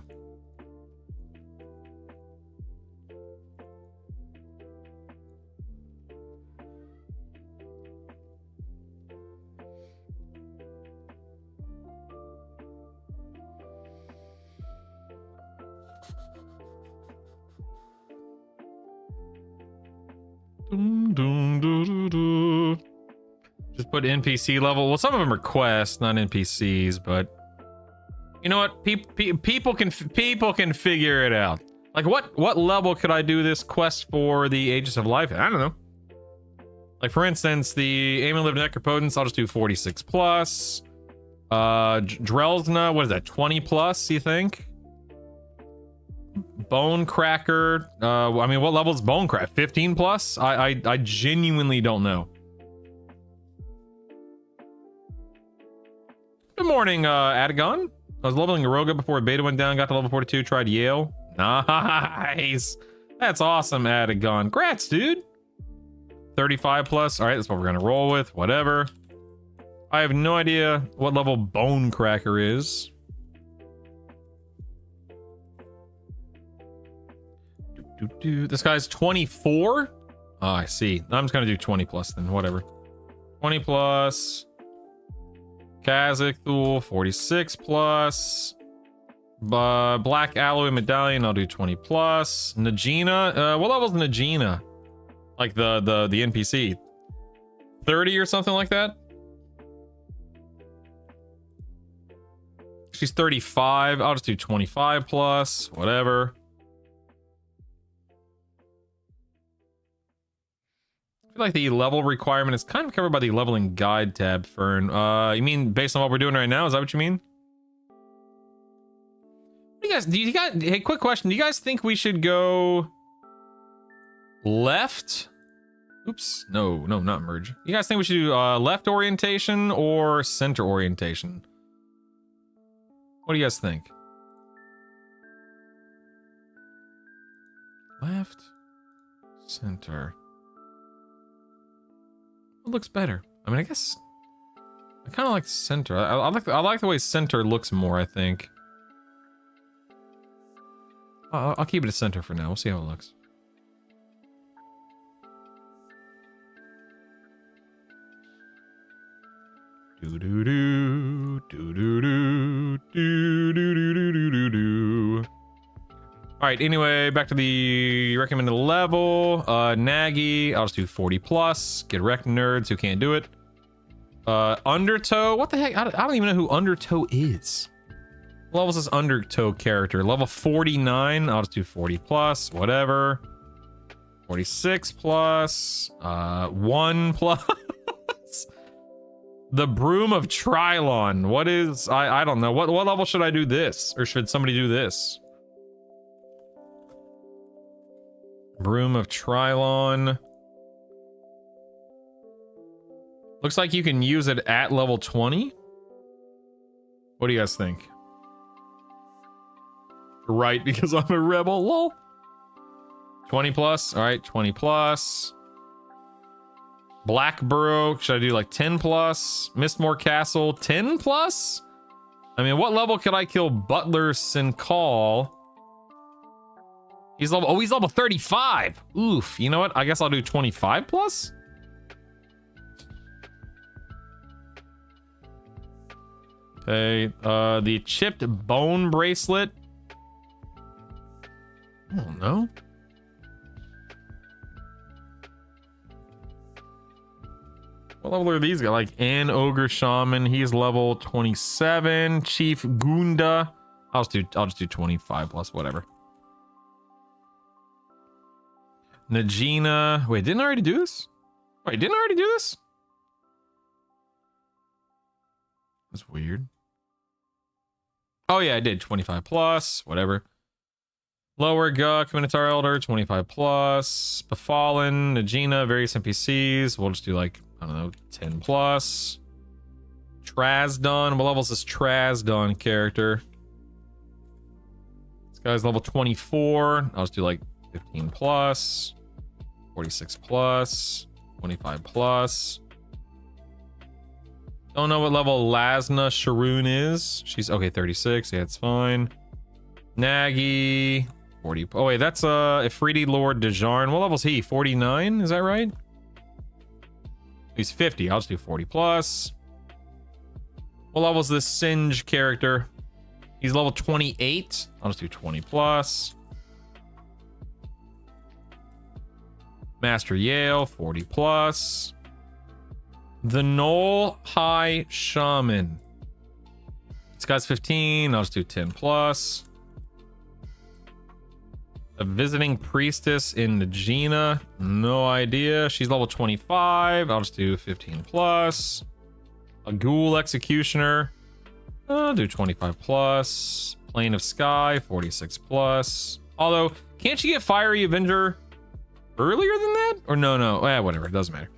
Just put NPC level. Well, some of them are quests, not NPCs, but you know what? People can figure it out. Like, what level could I do this quest for the Aegis of Life? I don't know. Like, for instance, the Aim and Live Necropotence, I'll just do 46 plus. Drelsna, what is that? 20 plus, you think? Bone Cracker. I mean, what level is Bone Cracker? 15 plus? I genuinely don't know. Good morning, Adagon. I was leveling Aroga before beta went down, got to level 42, tried Yale. Nice. That's awesome, Adagon. Grats, dude. 35 plus. All right, that's what we're gonna roll with. Whatever. I have no idea what level Bone Cracker is. This guy's 24. Oh, I see. I'm just gonna do 20 plus then. Whatever. 20 plus. Kazakh Thul, 46 plus. Black Alloy Medallion, I'll do 20 plus. Najina, what level's Najina? Like the NPC. 30 or something like that? She's 35. I'll just do 25 plus. Whatever. I feel like the level requirement is kind of covered by the leveling guide tab, Fern. You mean based on what we're doing right now? Is that what you mean? What do you guys, hey, quick question. Do you guys think we should go left? Oops. No, not merge. You guys think we should do left orientation or center orientation? What do you guys think? Left, center. What looks better? I mean, I guess I kind of like center. I like the way center looks more, I think. I'll keep it at center for now. We'll see how it looks. Do do do do do do do do do do do do. All right. Anyway, back to the recommended level. Nagi, I'll just do 40 plus. Get wrecked nerds who can't do it. Undertow. What the heck? I don't even know who Undertow is. What level is this Undertow character? Level 49. I'll just do 40 plus. Whatever. 46 plus. 1 plus. The Broom of Trilon. What is? I don't know. What level should I do this? Or should somebody do this? Broom of Trilon. Looks like you can use it at level 20. What do you guys think? Right, because I'm a rebel. Lol. 20 plus. All right, 20 plus. Blackborough. Should I do like 10 plus? Mistmore Castle. 10 plus? I mean, what level could I kill Butler Sincall? He's level 35. Oof. You know what? I guess I'll do 25 plus. Okay. The chipped bone bracelet. I don't know. What level are these guys? Like an ogre shaman. He's level 27. Chief Gunda. I'll just do 25 plus whatever. Najina. Wait, didn't I already do this? Wait, didn't I already do this? That's weird. Oh yeah, I did 25 plus, whatever. Lower Guk, Minotaur Elder, 25 plus. Befallen, Najina, various NPCs. We'll just do like, I don't know, 10 plus. Trazdon. What level is this Trazdon character? This guy's level 24. I'll just do like 15 plus. 46 plus. 25 plus. Don't know what level Lasna Sharoon is. She's okay, 36. Yeah, it's fine. Nagi, 40. Oh wait, that's Ifriti Lord Dejarn. What level's he? 49? Is that right? He's 50. I'll just do 40 plus. What level's this Singe character? He's level 28. I'll just do 20 plus. Master Yale, 40 plus. The Knoll High Shaman. This guy's 15. I'll just do 10 plus. A visiting priestess in Najina. No idea. She's level 25. I'll just do 15 plus. A ghoul executioner. I'll do 25 plus. Plane of Sky, 46 plus. Although, can't you get Fiery Avenger earlier than that? Or no. Whatever. It doesn't matter.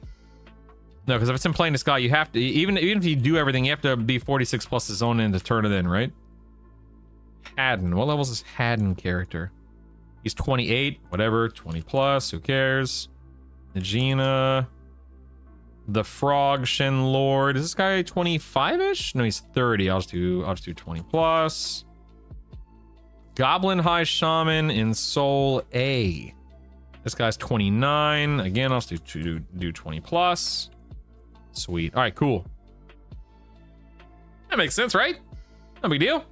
No, because if it's in Plane of Sky, you have to, even if you do everything, you have to be 46 plus his own end to turn it in, right? Haddon. What level is this Haddon character? He's 28. Whatever. 20 plus. Who cares? Najina. The Frog Shen Lord. Is this guy 25-ish? No, he's 30. I'll just do 20 plus. Goblin High Shaman in Soul A. This guy's 29. Again, I'll just do 20 plus. Sweet. All right, cool. That makes sense, right? No big deal.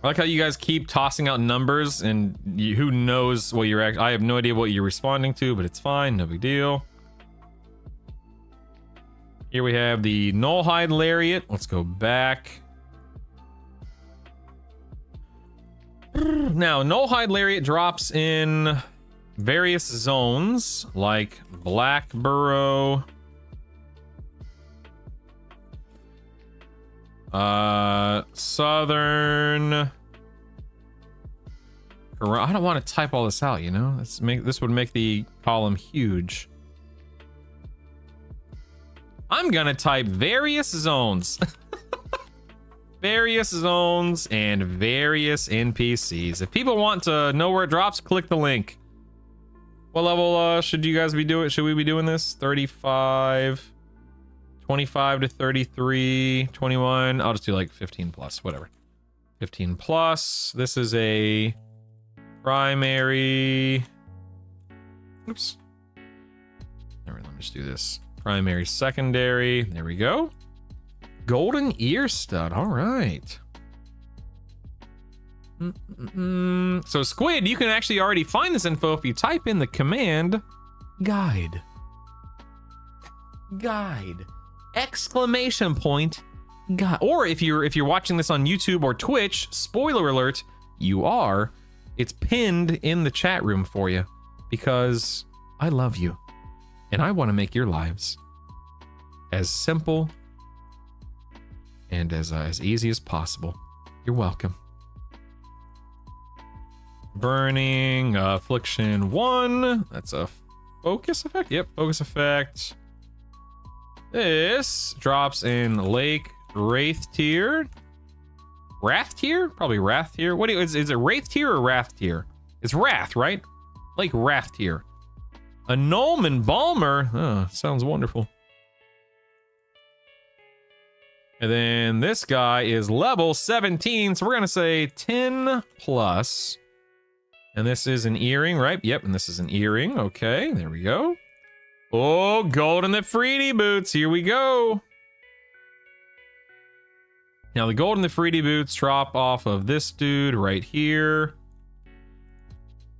I like how you guys keep tossing out numbers and who knows what you're I have no idea what you're responding to, but it's fine. No big deal. Here we have the Nullhide Lariat. Let's go back. Now, Nullhide Lariat drops in various zones like Blackburrow, Southern. I don't want to type all this out, you know? This would make the column huge. I'm gonna type various zones. Various zones and various NPCs. If people want to know where it drops, click the link. What level should you guys be doing? Should we be doing this? 35, 25 to 33, 21. I'll just do like 15 plus, whatever. 15 plus. This is a primary. Oops. All right, let me just do this. Primary, secondary. There we go. Golden ear stud. All right. So Squid, you can actually already find this info if you type in the command guide. Guide. Exclamation point. God. Or if you're watching this on YouTube or Twitch, spoiler alert, you are. It's pinned in the chat room for you because I love you and I want to make your lives as simple and as easy as possible. You're welcome. Burning, Affliction 1. That's a focus effect. Yep, focus effect. This drops in Lake Wraith Tier. Wrath Tier? Probably Wrath Tier. What is it Wraith Tier or Wrath Tier? It's Wrath, right? Lake Wrath Tier. A Gnome Embalmer. Oh, sounds wonderful. And then this guy is level 17, so we're gonna say 10 plus. And this is an earring, right? Yep, and this is an earring. Okay, there we go. Oh, Golden Ifriti boots, here we go. Now the Golden Ifriti boots drop off of this dude right here.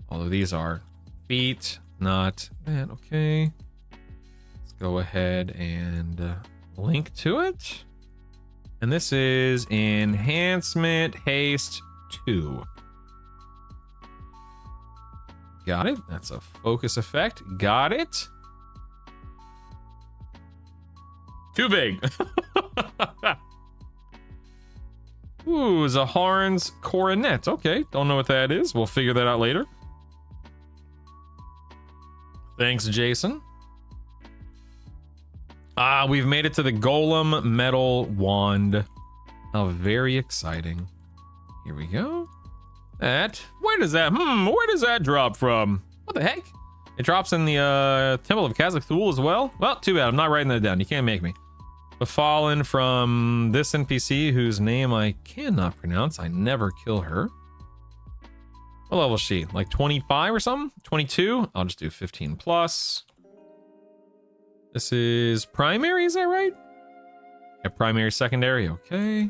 Although these are feet, not that. Okay. Let's go ahead and link to it. And this is enhancement haste 2. Got it. That's a focus effect. Got it. Too big. Ooh, Zaharan's coronet. Okay, don't know what that is. We'll figure that out later. Thanks, Jason. We've made it to the Golem Metal Wand. How very exciting. Here we go. Where does that drop from? What the heck? It drops in the Temple of Kazakh as well? Well, too bad. I'm not writing that down. You can't make me. Befallen from this NPC whose name I cannot pronounce. I never kill her. What level is she? Like 25 or something? 22? I'll just do 15 plus. This is primary, is that right? Yeah, primary, secondary, okay.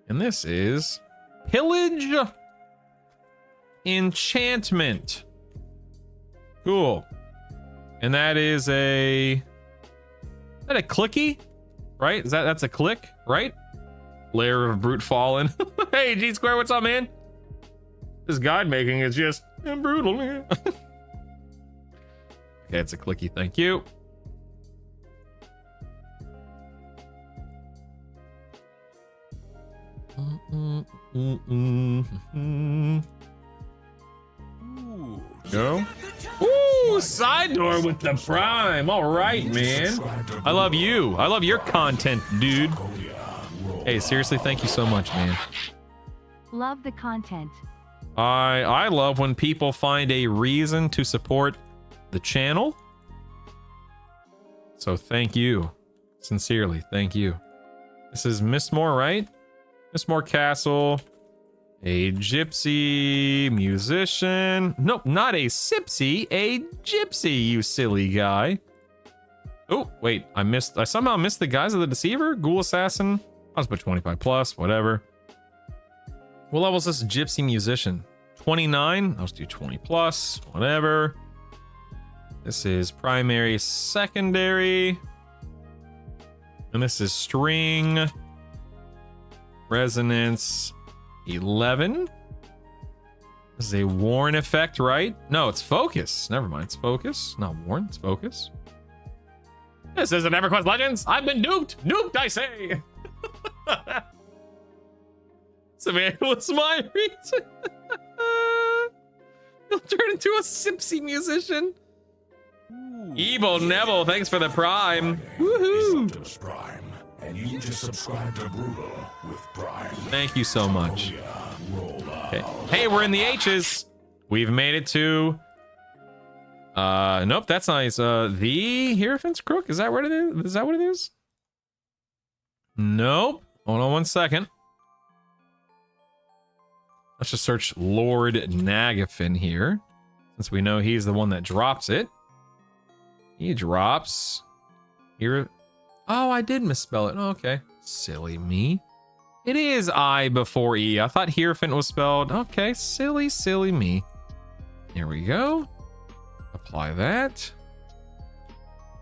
And this is Pillage Enchantment. Cool. And that is a clicky? Right? That's a click, right? Lair of Brute Fallen. Hey, G Square, what's up, man? This guide making is just brutal, man. Okay, it's a clicky, thank you. No? Ooh, side door with the prime. All right, man. I love you. I love your content, dude. Hey, seriously, thank you so much, man. Love the content. I love when people find a reason to support the channel. So thank you. Sincerely, thank you. This is Mistmore, right? Mistmore Castle. A gypsy musician. Nope, not a sipsy, a gypsy, you silly guy. Oh, wait, I somehow missed the Guise of the Deceiver? Ghoul Assassin. I'll just put 25 plus, whatever. What level is this gypsy musician? 29. I'll just do 20 plus, whatever. This is primary, secondary. And this is string. Resonance 11. This is a Warn effect, right? No, it's focus. Never mind, it's focus. Not Warn, it's focus. This isn't EverQuest Legends. I've been duped. Duped, I say. So, man, what's my reason? He'll turn into a sipsy musician. Evil Neville, thanks for the prime. Woohoo! Prime, and you just subscribe to Brutal with Prime. Thank you so much. Okay. Hey, we're in the H's. We've made it to nope, that's nice. The Hierophant's Crook, is that what it is? Is that what it is? Nope. Hold on one second. Let's just search Lord Nagafin here, since we know he's the one that drops it. He drops here. Oh, I did misspell it. Oh, okay. Silly me. It is I before E. I thought Hierophant was spelled. Okay, silly, silly me. Here we go. Apply that.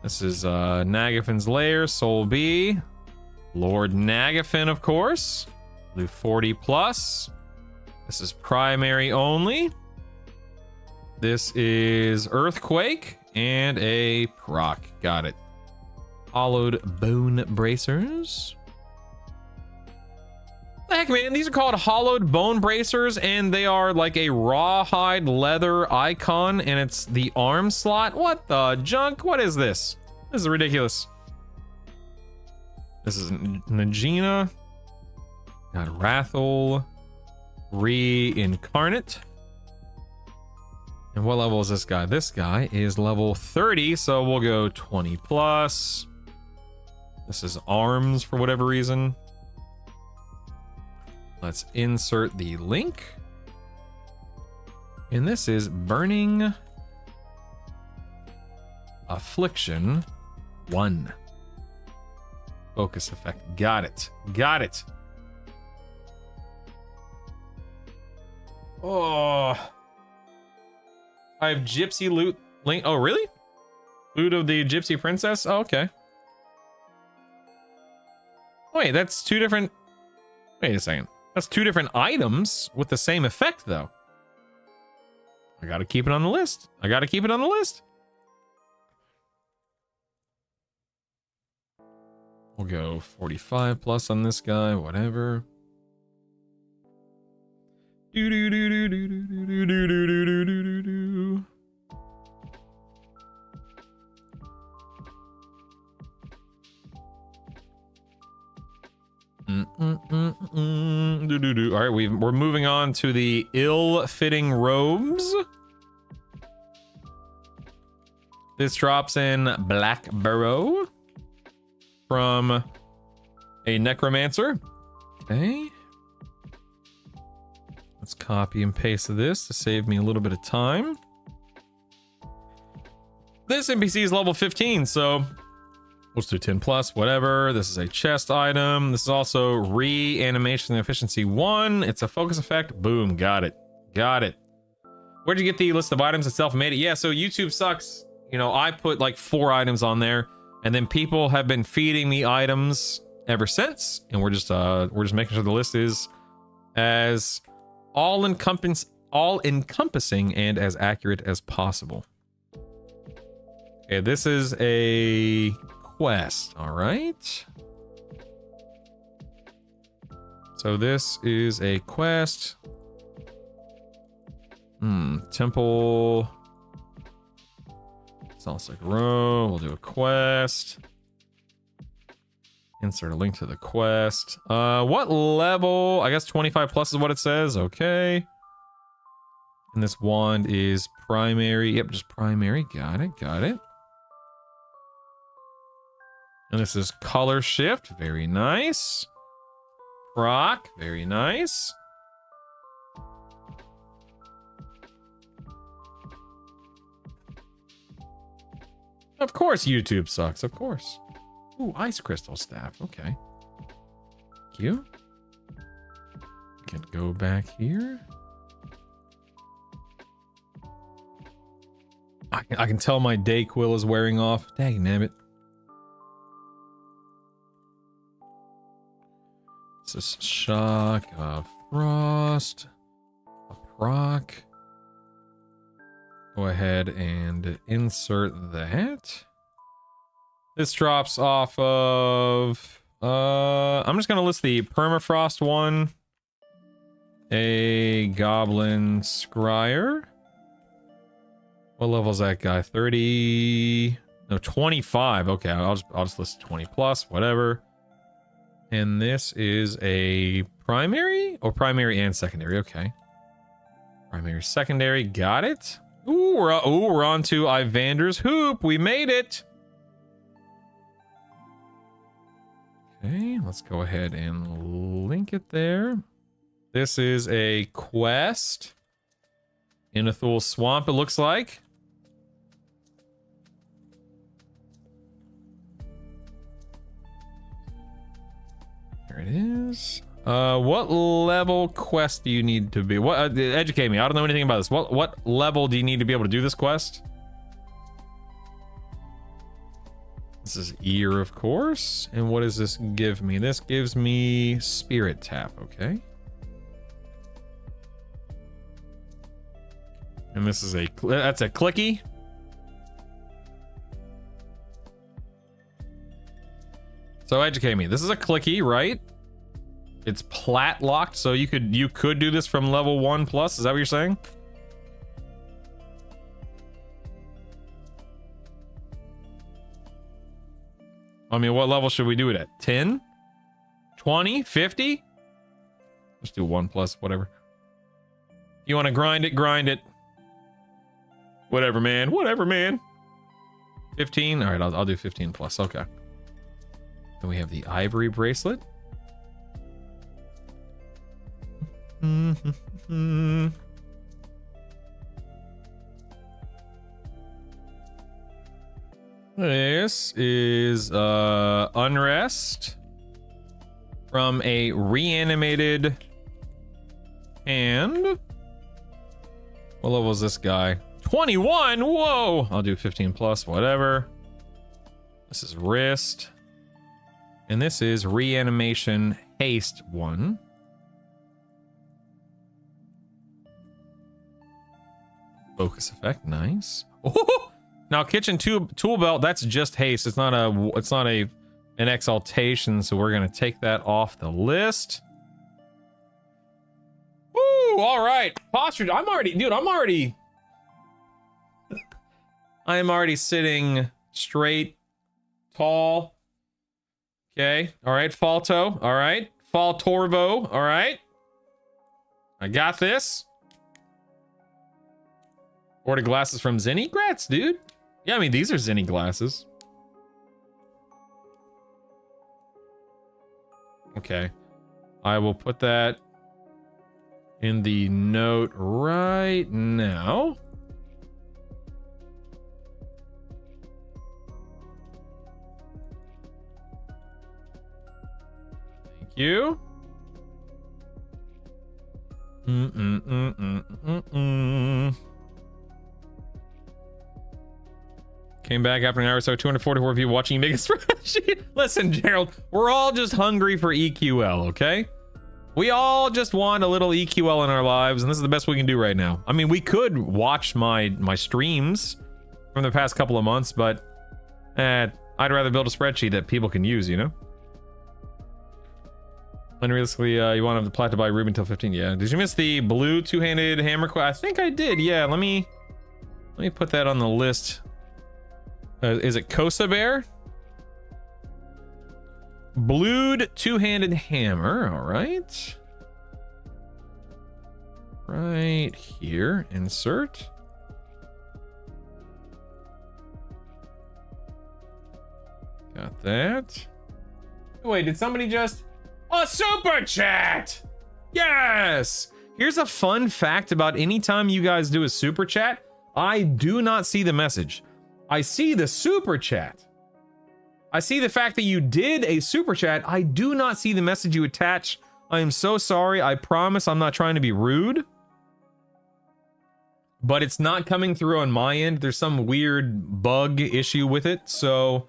This is Nagafin's Lair, Soul B. Lord Nagafin, of course. Do 40 plus. This is primary only. This is Earthquake and a proc. Got it. Hollowed Bone Bracers. The heck, man, these are called Hollowed Bone Bracers, and they are like a rawhide leather icon, and it's the arm slot. What the junk? What is this? This is ridiculous. This is Nagina. Got Rathel. Reincarnate. And what level is this guy? This guy is level 30, so we'll go 20 plus. This is arms for whatever reason. Let's insert the link. And this is Burning Affliction 1. Focus effect. Got it. Got it. Oh. I have Gypsy loot link. Oh, really? Loot of the Gypsy Princess? Oh, okay. Wait, that's two different... Wait a second. That's two different items with the same effect, though. I gotta keep it on the list. I gotta keep it on the list. We'll go 45 plus on this guy, whatever. Do do do do do do do do do do do do do. All right, we're moving on to the ill-fitting robes. This drops in Black Burrow from a necromancer. Okay. Let's copy and paste this to save me a little bit of time. This NPC is level 15, so let's do 10 plus, whatever. This is a chest item. This is also reanimation efficiency 1. It's a focus effect. Boom, got it. Got it. Where'd you get the list of items itself? Made it? Yeah, so YouTube sucks. You know, I put like 4 items on there, and then people have been feeding me items ever since, and we're just making sure the list is as all encompassing and as accurate as possible. Okay, this is a quest, all right. So this is a quest. Temple. Sounds like row. We'll do a quest. Insert a link to the quest. What level? I guess 25 plus is what it says. Okay. And this wand is primary. Yep, just primary. Got it. Got it. And this is color shift. Very nice. Proc. Very nice. Of course YouTube sucks. Of course. Ooh, ice crystal staff. Okay. Thank you. Can go back here. I can tell my day quill is wearing off. Dang nabbit. This is shock, frost, a proc. Go ahead and insert that. This drops off of, I'm just gonna list the permafrost one. A goblin scryer. What level is that guy? 30, no, 25. Okay, I'll just list 20 plus, whatever. And this is a primary? Oh, primary and secondary. Okay. Primary, secondary. Got it. Ooh, we're on to Ivander's Hoop. We made it. Okay, let's go ahead and link it there. This is a quest in Ithul Swamp, it looks like. There it is. What level quest do you need to be? What? Educate me. I don't know anything about this. What level do you need to be able to do this quest? This is ear, of course. And what does this give me? This gives me spirit tap. Okay. And this is that's a clicky. So educate me. This is a clicky, right? It's plat locked, so you could do this from level 1 plus. Is that what you're saying? I mean, what level should we do it at? 10? 20? 50? Let's do 1 plus, whatever. You want to grind it, grind it. Whatever, man. Whatever, man. 15? All right, I'll do 15 plus. Okay. Then we have the ivory bracelet. This is unrest from a reanimated hand. What level is this guy? 21. Whoa. I'll do 15 plus, whatever. This is wrist. And this is reanimation haste 1. Focus effect, nice. Oh! Now kitchen tool belt, that's just haste. It's not an exaltation, so we're gonna take that off the list. Woo! All right, posture. I am already sitting straight, tall. Okay. All right, Falto. All right, Fall Torvo. All right, I got this. Ordered glasses from Zenny. Grats, dude. Yeah, I mean, these are Zenny glasses. Okay. I will put that in the note right now. Thank you. Came back after an hour or so, 244 people watching you make a spreadsheet. Listen, Gerald, we're all just hungry for EQL, okay? We all just want a little EQL in our lives, and this is the best we can do right now. I mean, we could watch my streams from the past couple of months, but I'd rather build a spreadsheet that people can use, you know? Unrealistically, you want to plat to buy Ruby until 15. Yeah. Did you miss the blue two-handed hammer? I think I did. Yeah. Let me put that on the list. Is it Kosa Bear? Blued two-handed hammer. All right. Right here. Insert. Got that. Wait, did somebody just... A super chat! Yes! Here's a fun fact about any time you guys do a super chat, I do not see the message. I see the super chat. I see the fact that you did a super chat. I do not see the message you attach. I am so sorry. I promise I'm not trying to be rude. But it's not coming through on my end. There's some weird bug issue with it. So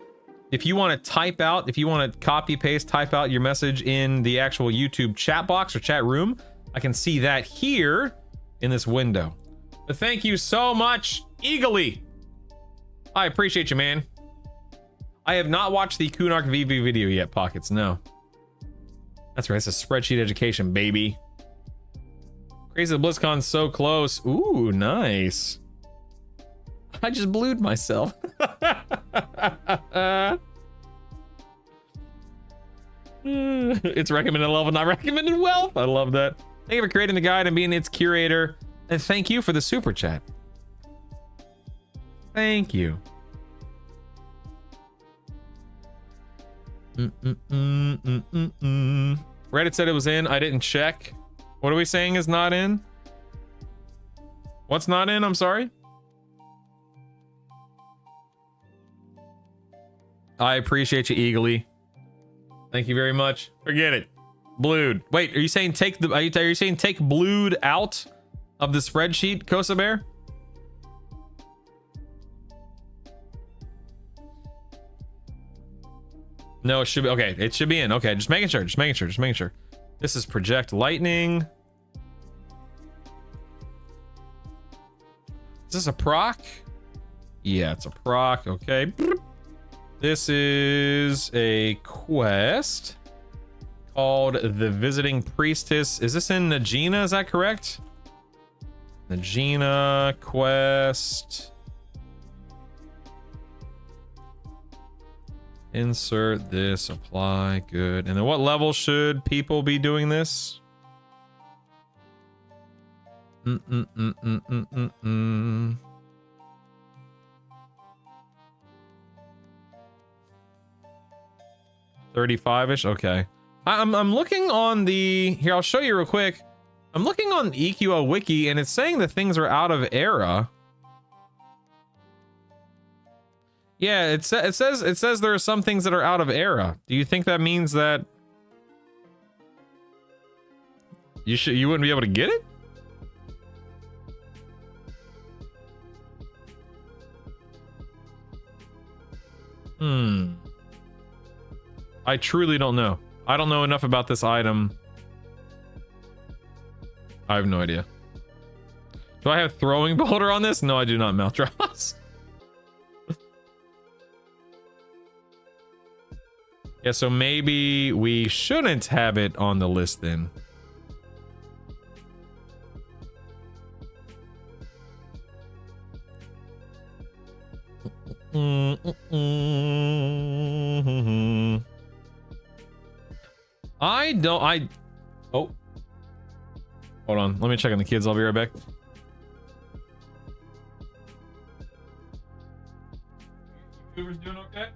if you want to type out, if you want to copy paste, type out your message in the actual YouTube chat box or chat room, I can see that here in this window. But thank you so much, Eagly. I appreciate you, man. I have not watched the Kunark VV video yet, Pockets. No. That's right. It's a spreadsheet education, baby. Crazy the BlizzCon's so close. Ooh, nice. I just blued myself. It's recommended level, not recommended wealth. I love that. Thank you for creating the guide and being its curator. And thank you for the super chat. Thank you. Reddit said it was in. I didn't check. What are we saying is not in? What's not in? I'm sorry. I appreciate you, Eagly. Thank you very much. Forget it. Blued. Wait, are you saying take the? Are you saying take blued out of the spreadsheet, Kosa Bear? No, it should be okay. It should be in. Okay, just making sure. Just making sure. Just making sure. This is project lightning. Is this a proc? Yeah, it's a proc. Okay. This is a quest called the Visiting Priestess. Is this in Najina? Is that correct? Najina quest. Insert this, apply, good. And then what level should people be doing this? 35-ish? Okay. I'm looking on the... Here, I'll show you real quick. I'm looking on EQL Wiki, and it's saying that things are out of era. Yeah, it says there are some things that are out of era. Do you think that means that you wouldn't be able to get it? I truly don't know. I don't know enough about this item. I have no idea. Do I have throwing boulder on this? No, I do not, Maltros. Yeah, so maybe we shouldn't have it on the list then. Oh. Hold on. Let me check on the kids. I'll be right back. YouTubers doing okay?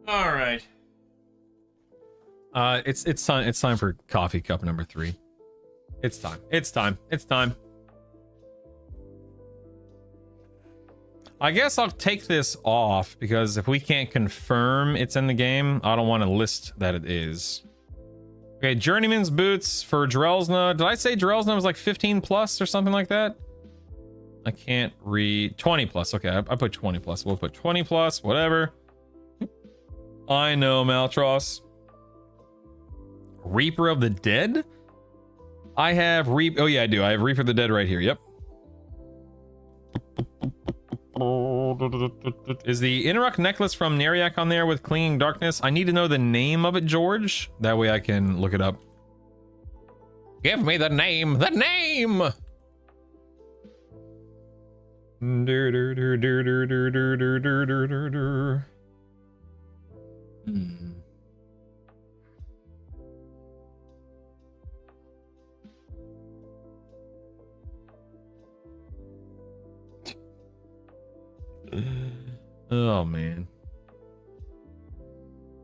All right. It's time for coffee cup number 3. It's time. I guess I'll take this off because if we can't confirm it's in the game, I don't want to list that it is. Okay, Journeyman's boots for Drelsna. Did I say Drelsna was like 15 plus or something like that? I can't read. 20 plus. Okay, I put 20 plus. We'll put 20 plus, whatever. I know, Maltros. Reaper of the Dead? I have Oh yeah, I do. I have Reaper of the Dead right here. Yep. Is the Inarok necklace from Neriak on there with Clinging Darkness? I need to know the name of it, George. That way I can look it up. Give me the name. The name! Oh man.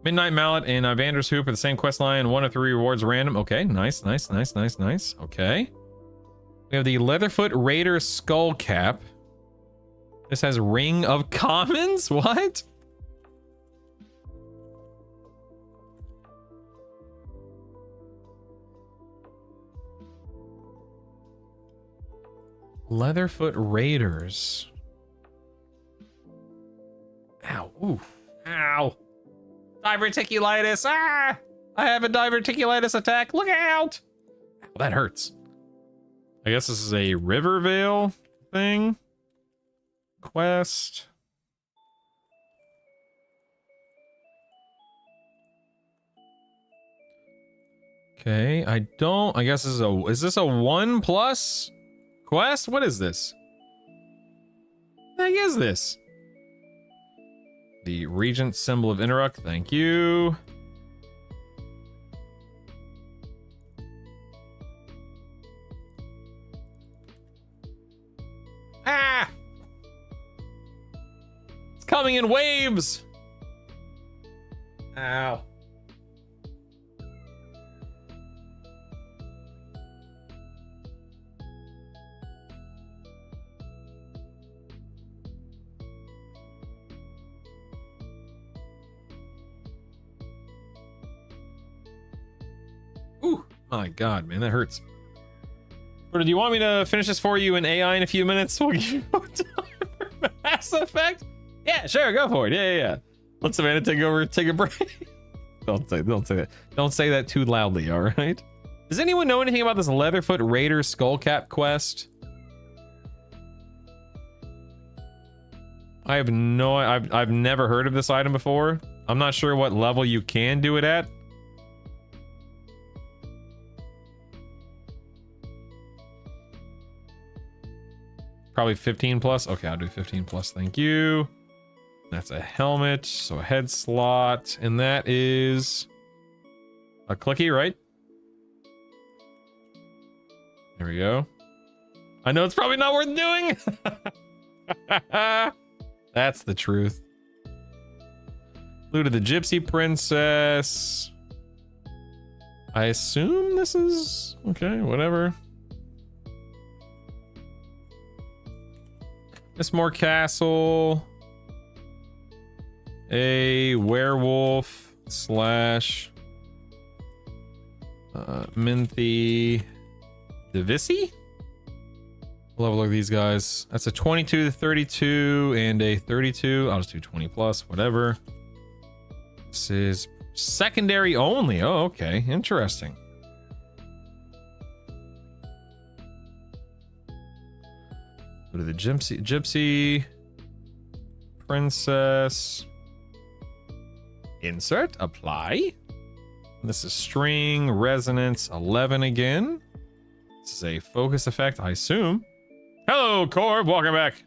Midnight Mallet and Vander's Hoop are the same quest line. 1 of 3 rewards random. Okay, nice. Okay. We have the Leatherfoot Raider Skull Cap. This has Ring of Commons? What? Leatherfoot Raiders. Ow. Ooh. Ow. Diverticulitis. Ah! I have a diverticulitis attack. Look out! Ow, that hurts. I guess this is a Rivervale thing. Quest. Okay, I guess this is this a 1+ quest? What is this? What the heck is this? The Regent Symbol of Inarok, thank you. Ah! It's coming in waves! Ow. Ooh, my God, man, that hurts. Or do you want me to finish this for you in AI in a few minutes? We'll give you more time for Mass Effect. Yeah, sure, go for it. Yeah. Let Savannah take over, take a break. Don't say that. Don't say that too loudly, all right? Does anyone know anything about this Leatherfoot Raider Skullcap quest? I've never heard of this item before. I'm not sure what level you can do it at. Probably 15 plus. Okay, I'll do 15 plus. Thank you. That's a helmet, so a head slot, and that is a clicky, right? There we go. I know it's probably not worth doing. That's the truth. Looted the Gypsy Princess. I assume this is okay, whatever. Mistmore Castle. A werewolf slash Minthy Divisi. We'll have a look at these guys. That's a 22 to 32 and a 32. I'll just do 20 plus, whatever. This is secondary only. Oh, okay. Interesting. Go to the Gypsy Princess. Insert, apply. This is string resonance 11 again. This is a focus effect, I assume. Hello, Corv, welcome back.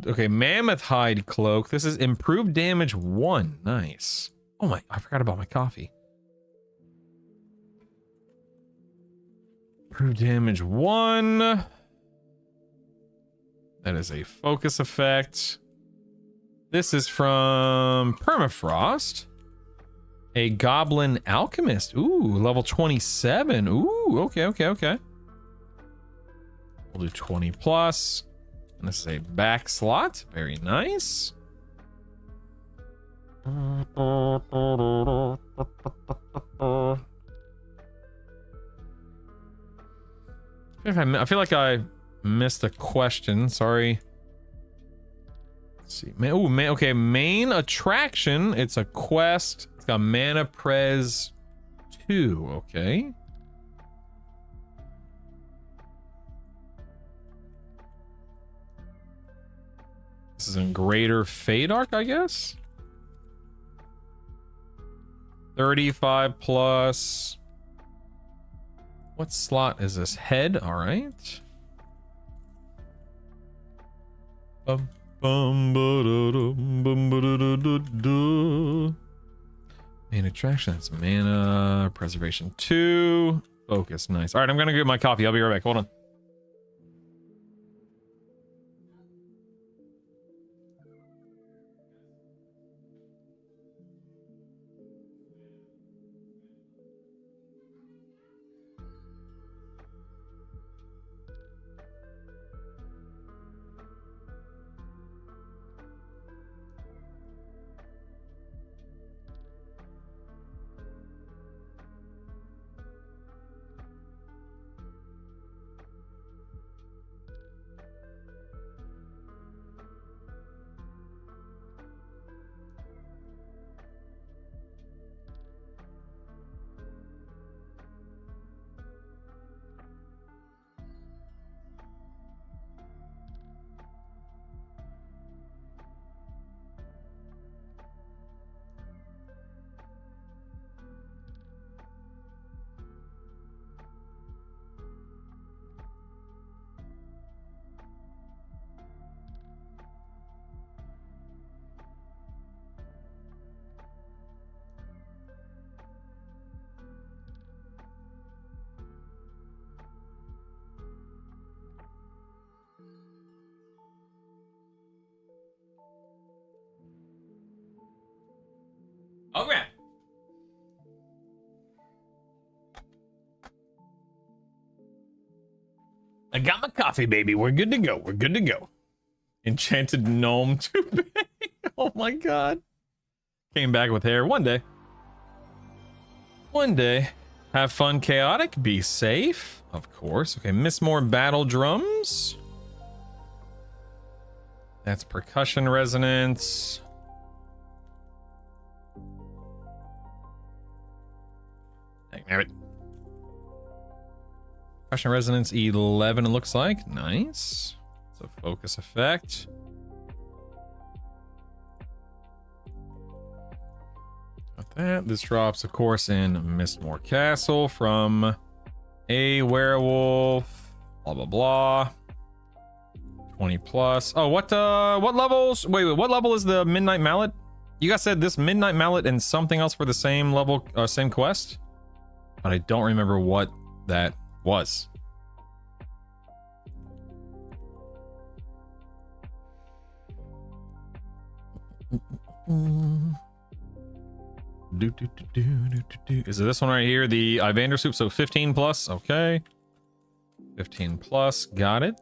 Okay, mammoth hide cloak. This is improved damage 1. Nice. Oh my, I forgot about my coffee. Improved damage 1. That is a focus effect. This is from Permafrost. A Goblin Alchemist. Ooh, level 27. Ooh, okay. We'll do 20 plus. And this is a back slot. Very nice. I feel like I missed a question. Sorry. Let's see. Okay. Main attraction. It's a quest. It's got Mana Prez 2. Okay. This is in Greater Fadark, I guess. 35 plus. What slot is this? Head. All right. Main attraction. That's mana. Preservation 2. Focus. Nice. All right, I'm gonna get my coffee. I'll be right back. Hold on. Okay. I got my coffee, baby. We're good to go. We're good to go. Enchanted gnome too big. Oh my god. Came back with hair one day. One day. Have fun, chaotic. Be safe. Of course. Okay, Mistmore battle drums. That's percussion resonance. Have it. Percussion resonance 11, it looks like. Nice. It's a focus effect. that. This drops, of course, in Mistmore Castle from a werewolf. Blah blah blah. 20 plus. Oh, what levels? Wait, what level is the Midnight Mallet? You guys said this Midnight Mallet and something else for the same level, same quest, but I don't remember what that was. Is it this one right here? The Evander soup. So 15 plus. Okay. 15 plus. Got it.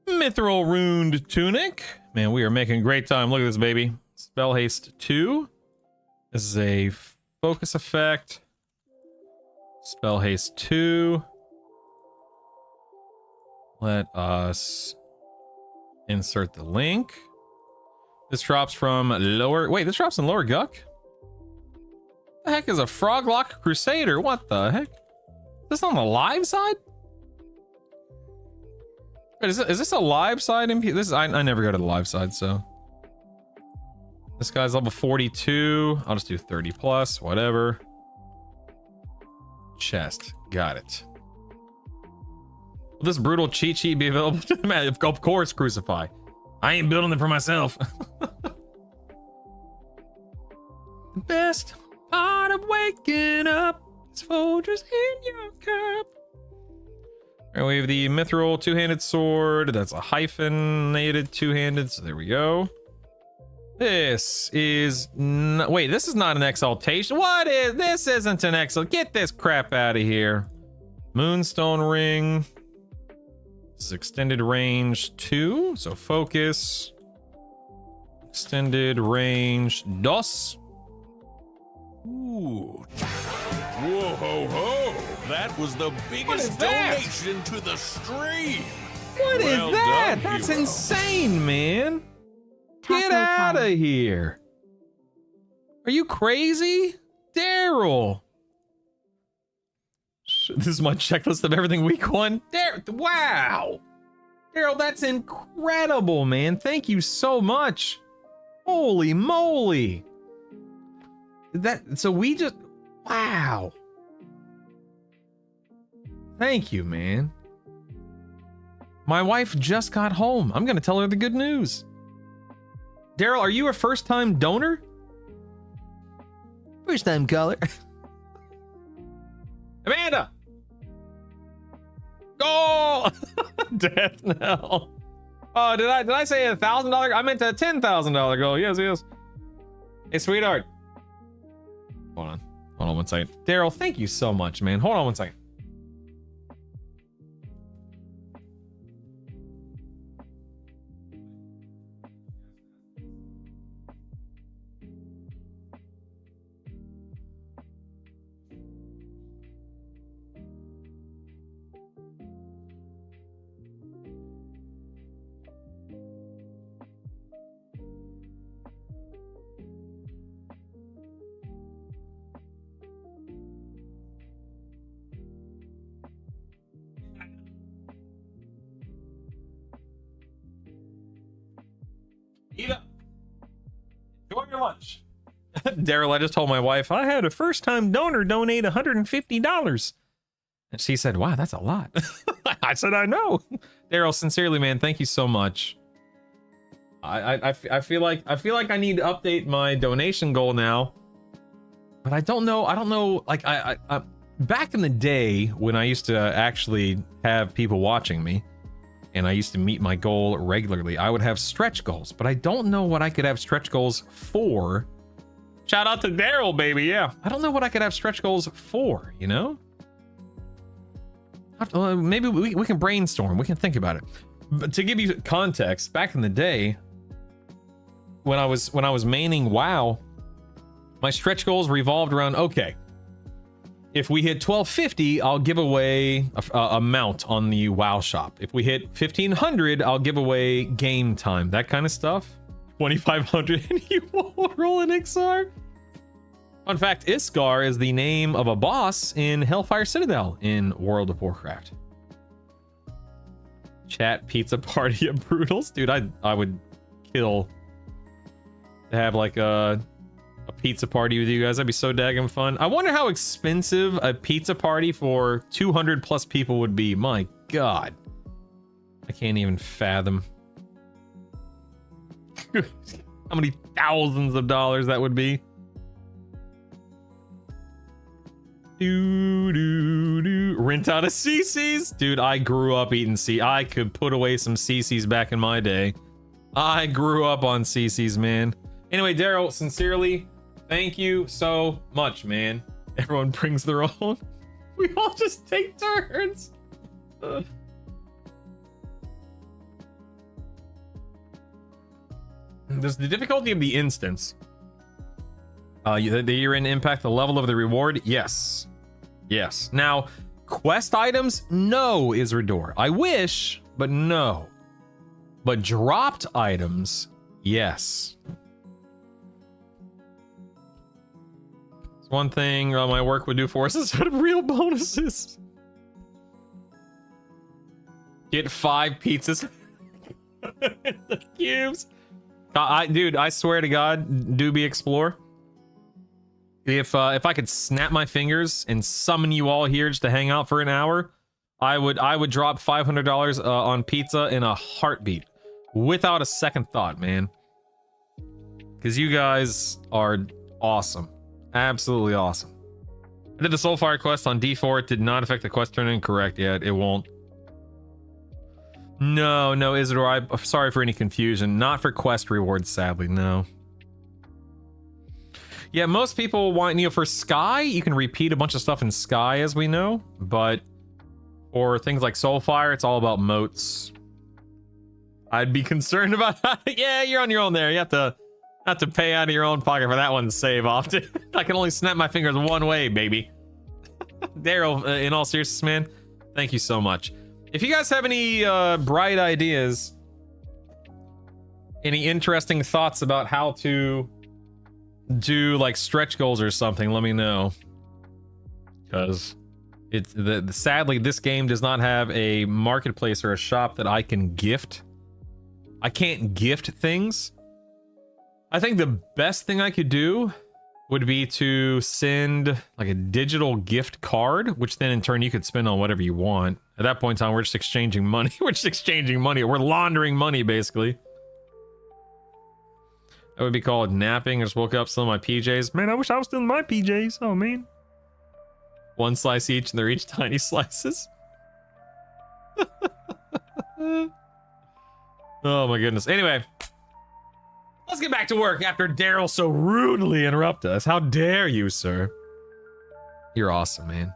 Mithril runed tunic. Man, we are making great time. Look at this baby. Spell haste 2. This is a focus effect. Spell haste 2. Let us insert the link. This drops from lower. Wait, this drops in lower Guck? The heck is a Froglock Crusader? What the heck? Is this on the live side? Wait, is this a live side? This is, I never go to the live side, so. This guy's level 42. I'll just do 30 plus, whatever. Chest. Got it. Will this brutal cheat sheet be available to the man? Of course, Crucify. I ain't building it for myself. The best part of waking up is Folgers in your cup. All right, we have the Mithril two-handed sword. That's a hyphenated two-handed, so there we go. This is wait, this is not an exaltation. What is this? Isn't an exalt. Get this crap out of here. Moonstone ring. This is extended range 2, so focus. Extended range DOS. Ooh. Whoa ho ho! That was the biggest donation to the stream. What is that? That's insane, man. Get out of here. Are you crazy? Daryl. This is my checklist of everything week 1. Wow. Daryl, that's incredible, man. Thank you so much. Holy moly. So we just, wow. Thank you, man. My wife just got home. I'm going to tell her the good news. Daryl, are you a first-time donor? First-time caller. Amanda! Goal! Death knell. Oh, did I say $1,000? I meant a $10,000 goal. Yes, yes. Hey, sweetheart. Hold on 1 second. Daryl, thank you so much, man. Hold on 1 second. Eat up. Enjoy your lunch. Daryl, I just told my wife I had a first-time donor donate $150. And she said, wow, that's a lot. I said, I know. Daryl, sincerely, man, thank you so much. I feel like I need to update my donation goal now. But I don't know, like I back in the day when I used to actually have people watching me, and I used to meet my goal regularly, I would have stretch goals, but I don't know what I could have stretch goals for. Shout out to Daryl, baby. Yeah, I don't know what I could have stretch goals for, you know? Maybe we can brainstorm. We can think about it. But to give you context, back in the day, when I was maining WoW, my stretch goals revolved around, okay, if we hit 1250, I'll give away a mount on the WoW shop. If we hit 1500, I'll give away game time, that kind of stuff. 2500 and you won't roll an Ixar. Fun fact, Iskar is the name of a boss in Hellfire Citadel in World of Warcraft. Chat pizza party of Brutals. Dude, I would kill to have like a a pizza party with you guys. That'd be so daggum fun. I wonder how expensive a pizza party for 200 plus people would be. My God. I can't even fathom how many thousands of dollars that would be. Rent out a CC's. Dude, I grew up eating I could put away some CC's back in my day. I grew up on CC's, man. Anyway, Daryl, sincerely, thank you so much, man. Everyone brings their own. We all just take turns. There's the difficulty of the instance. The year in impact the level of the reward. Yes. Yes. Now, quest items? No, Isrador. I wish, but no. But dropped items? Yes. It's one thing my work would do for us instead of real bonuses. Get 5 pizzas. The cubes. Dude, I swear to God, Doobie Explore. If I could snap my fingers and summon you all here just to hang out for an hour, I would drop $500 on pizza in a heartbeat, without a second thought, man. Because you guys are awesome, absolutely awesome. I did the Soulfire quest on D4. It did not affect the quest turn-in. Correct yet? It won't. No, Isidore. I'm sorry for any confusion. Not for quest rewards, sadly. No. Yeah, most people want, for Sky, you can repeat a bunch of stuff in Sky, as we know, but for things like Soulfire, it's all about moats. I'd be concerned about that. Yeah, you're on your own there. You have to pay out of your own pocket for that one to save off. I can only snap my fingers one way, baby. Daryl, in all seriousness, man, thank you so much. If you guys have any bright ideas, any interesting thoughts about how to do like stretch goals or something, let me know, because it's sadly this game does not have a marketplace or a shop that I can gift. I can't gift things. I think the best thing I could do would be to send like a digital gift card, which then in turn you could spend on whatever you want. At that point in time, we're just exchanging money. We're laundering money, basically. That would be called napping. I just woke up, still in my PJs. Man, I wish I was still in my PJs. Oh, man. One slice each, and they're each tiny slices. Oh, my goodness. Anyway, let's get back to work after Daryl so rudely interrupted us. How dare you, sir? You're awesome, man.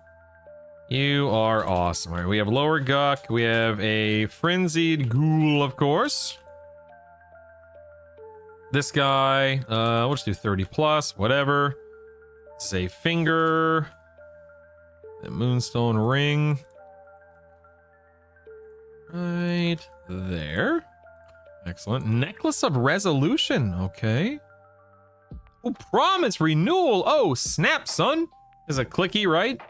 You are awesome. All right, we have Lower Guck. We have a Frenzied Ghoul, of course. This guy, we'll just do 30 plus, whatever. Say finger. The Moonstone ring. Right there. Excellent. Necklace of Resolution. Okay. Oh, promise renewal. Oh, snap, son. This is a clicky, right?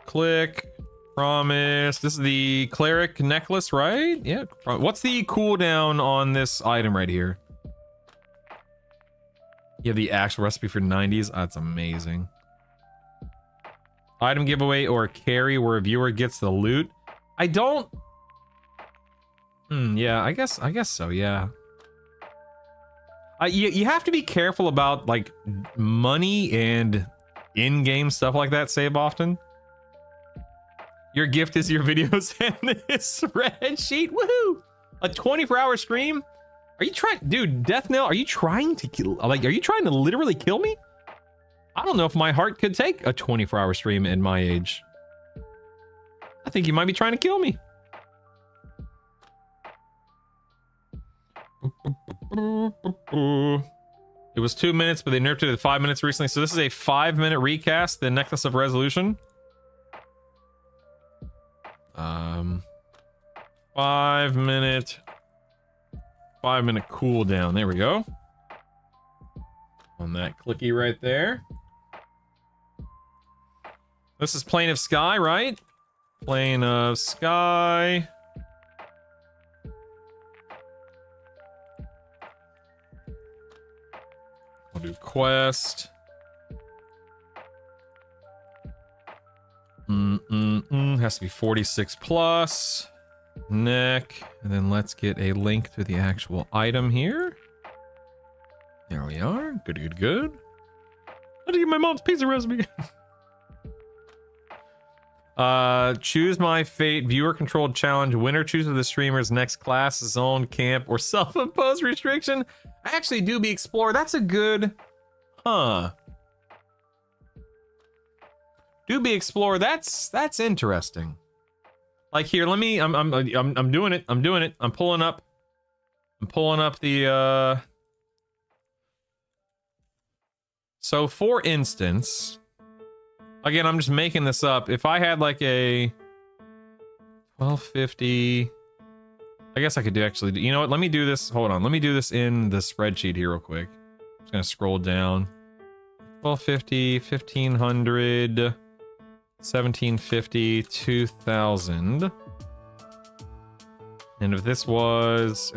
Click. Promise. This is the cleric necklace, right? Yeah. What's the cooldown on this item right here? You have the actual recipe for 90s. That's amazing. Item giveaway or carry where a viewer gets the loot. I don't. Yeah, I guess so. Yeah. You have to be careful about like money and in-game stuff like that. Save often. Your gift is your videos and this spreadsheet. Woohoo! A 24-hour stream? Are you trying, dude? Death Knell? Are you trying to kill? Like, are you trying to literally kill me? I don't know if my heart could take a 24-hour stream at my age. I think you might be trying to kill me. It was 2 minutes, but they nerfed it at 5 minutes recently. So this is a 5-minute recast. The Necklace of Resolution. 5 minute cooldown. There we go. On that clicky right there. This is Plane of Sky, right? Plane of Sky. We'll do quest. Has to be 46 plus. Neck. And then let's get a link to the actual item here. There we are. Good, good, good. I had to get my mom's pizza recipe. Choose my fate. Viewer controlled challenge. Winner chooses the streamer's next class, zone, camp, or self-imposed restriction. I actually do be explorer. That's a good, huh? Do be explorer. That's interesting. Like here, let me. I'm doing it. I'm doing it. I'm pulling up the. So for instance, again, I'm just making this up. If I had like a 1250, I guess I could do actually. You know what? Let me do this. Hold on. Let me do this in the spreadsheet here real quick. I'm just gonna scroll down. 1250, 1500, 1750, 2000. And if this was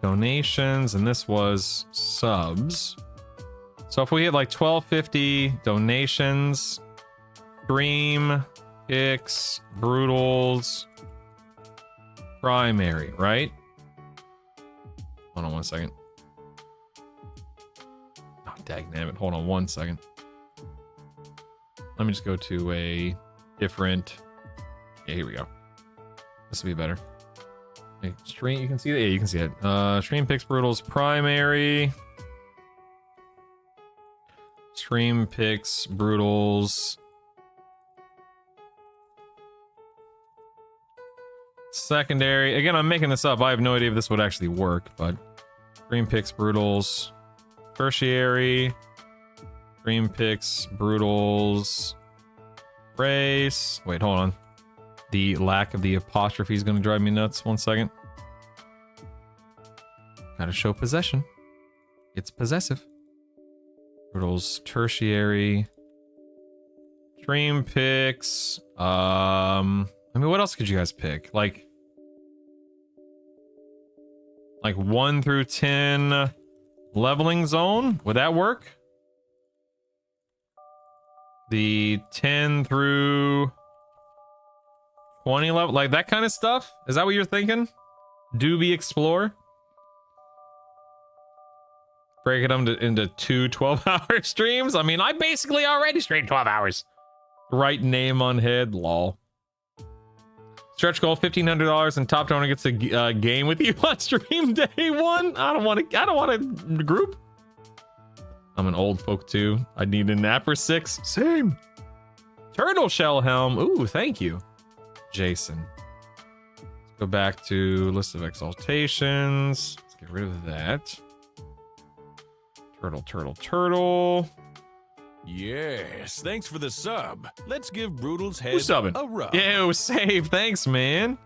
donations and this was subs. So if we hit like 1250 donations, stream, picks, brutals, primary, right? Hold on 1 second. Oh, dagnabbit. Hold on 1 second. Let me just go to a different. Yeah, here we go. This will be better. Okay, stream, you can see that. Yeah, you can see it. Stream picks, brutals, primary. Stream picks, brutals. Secondary. Again, I'm making this up. I have no idea if this would actually work, but stream picks, brutals. Tertiary. Stream picks, brutals. Race. Wait, hold on. The lack of the apostrophe is going to drive me nuts. 1 second. Gotta show possession. It's possessive. Brutals, tertiary, stream picks. I mean, what else could you guys pick? Like 1 through 10 leveling zone. Would that work? The 10 through 20 level, like that kind of stuff. Is that what you're thinking? Doobie explore. Break it into two 12-hour streams. I mean, I basically already streamed 12 hours. Right name on head, lol. Stretch goal $1,500 and top donor gets a game with you on stream day 1. I don't want to group. I'm an old folk too. I need a nap for 6. Same. Turtle shell helm. Ooh, thank you, Jason. Let's go back to list of exaltations. Let's get rid of that. Turtle. Yes, thanks for the sub. Let's give Brutal's head Who's subbing? a rub. Yo, save. Thanks, man.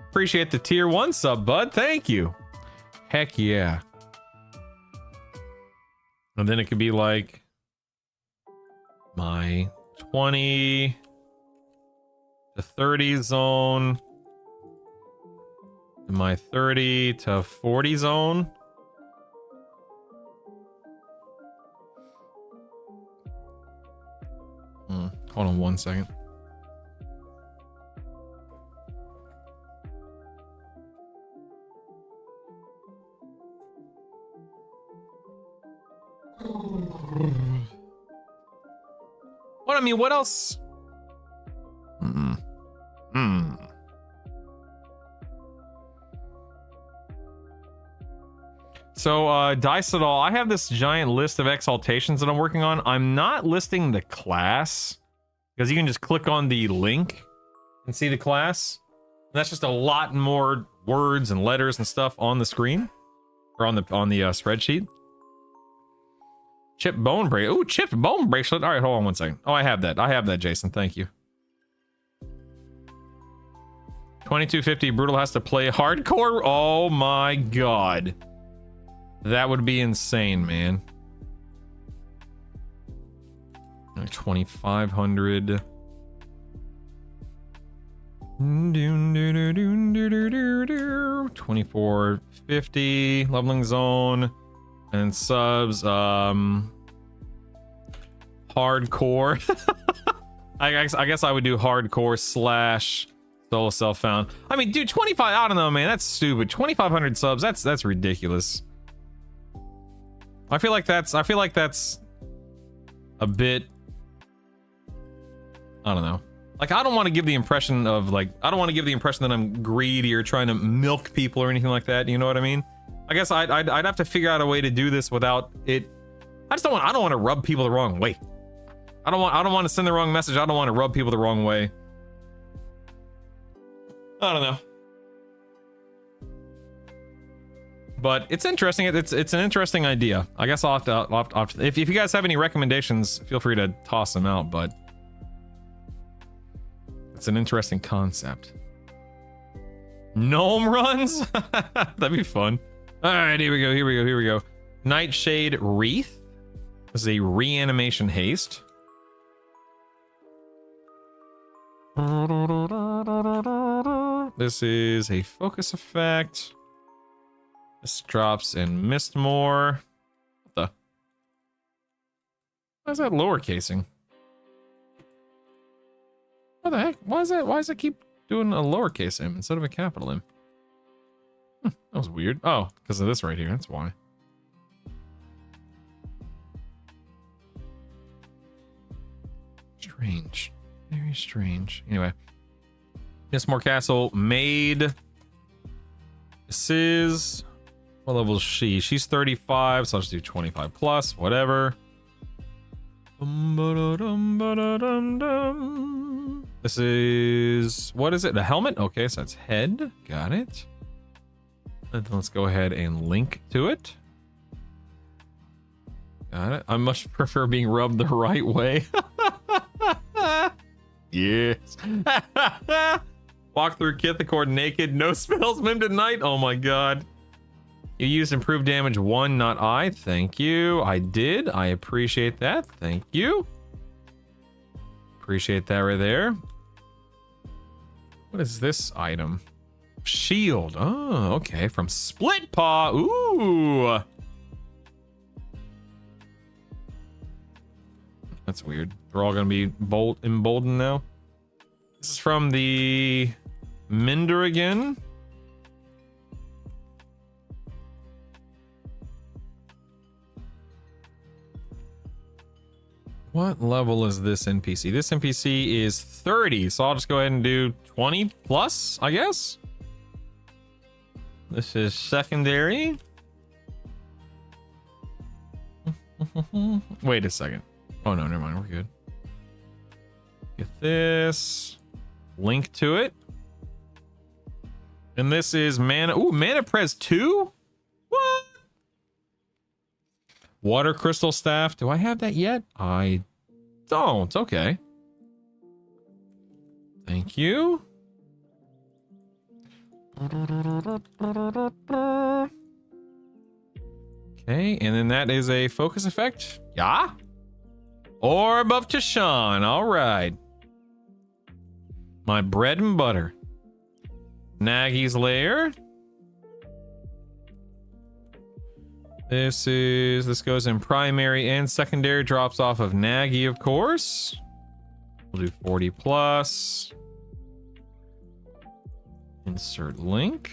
Appreciate the tier 1 sub, bud. Thank you. Heck yeah. And then it could be like my 20 to 30 zone, and my 30 to 40 zone. Hold on 1 second. What, I mean, what else? So, Dice it all. I have this giant list of exaltations that I'm working on. I'm not listing the class because you can just click on the link and see the class. And that's just a lot more words and letters and stuff on the screen or on the spreadsheet. Chip bone bracelet. Ooh, chipped bone bracelet. All right, hold on 1 second. Oh, I have that, Jason. Thank you. 2250 Brutal has to play hardcore. Oh my god. That would be insane, man. 2500. 2450 leveling zone. And subs, hardcore. I guess I would do hardcore slash solo self found. I mean, dude, 25, I don't know, man, that's stupid. 2,500 subs, that's ridiculous. I feel like that's a bit, I don't know. Like, I don't want to give the impression of, like, I don't want to give the impression that I'm greedy or trying to milk people or anything like that, you know what I mean? I guess I'd have to figure out a way to do this without it. I don't want to rub people the wrong way. I don't want to send the wrong message. I don't want to rub people the wrong way. I don't know. But it's interesting. It's an interesting idea. I guess I'll have to if you guys have any recommendations, feel free to toss them out, but it's an interesting concept. Gnome runs? That'd be fun. All right, here we go. Nightshade Wreath. This is a reanimation haste. This is a focus effect. This drops in Mistmore. What the? Why is that lowercasing? What the heck? Why does it keep doing a lowercase m instead of a capital M? That was weird. Oh, because of this right here. That's why. Strange. Very strange. Anyway. Mistmore Castle made. This is... What level is she? She's 35, so I'll just do 25 plus. Whatever. This is... What is it? A helmet? Okay, so that's head. Got it. And then let's go ahead and link to it. Got it. I much prefer being rubbed the right way. Yes. Walk through Kithicord naked. No spells mim tonight. Oh my god. You used improved damage 1, not I. Thank you. I did. I appreciate that. Thank you. Appreciate that right there. What is this item? Shield. Oh, okay. From Split Paw. Ooh. That's weird. They're all going to be emboldened now. This is from the Minder again. What level is this NPC? This NPC is 30, so I'll just go ahead and do 20 plus, I guess. This is secondary. Wait a second. Oh no, never mind, we're good. Get this. Link to it. And this is mana. Ooh, mana pres 2? What? Water crystal staff. Do I have that yet? I don't. Okay. Thank you. Okay, and then that is a focus effect. Yeah. Orb of Tashan. All right. My bread and butter. Nagy's Lair. This goes in primary and secondary. Drops off of Nagy, of course. We'll do 40 plus. Insert link.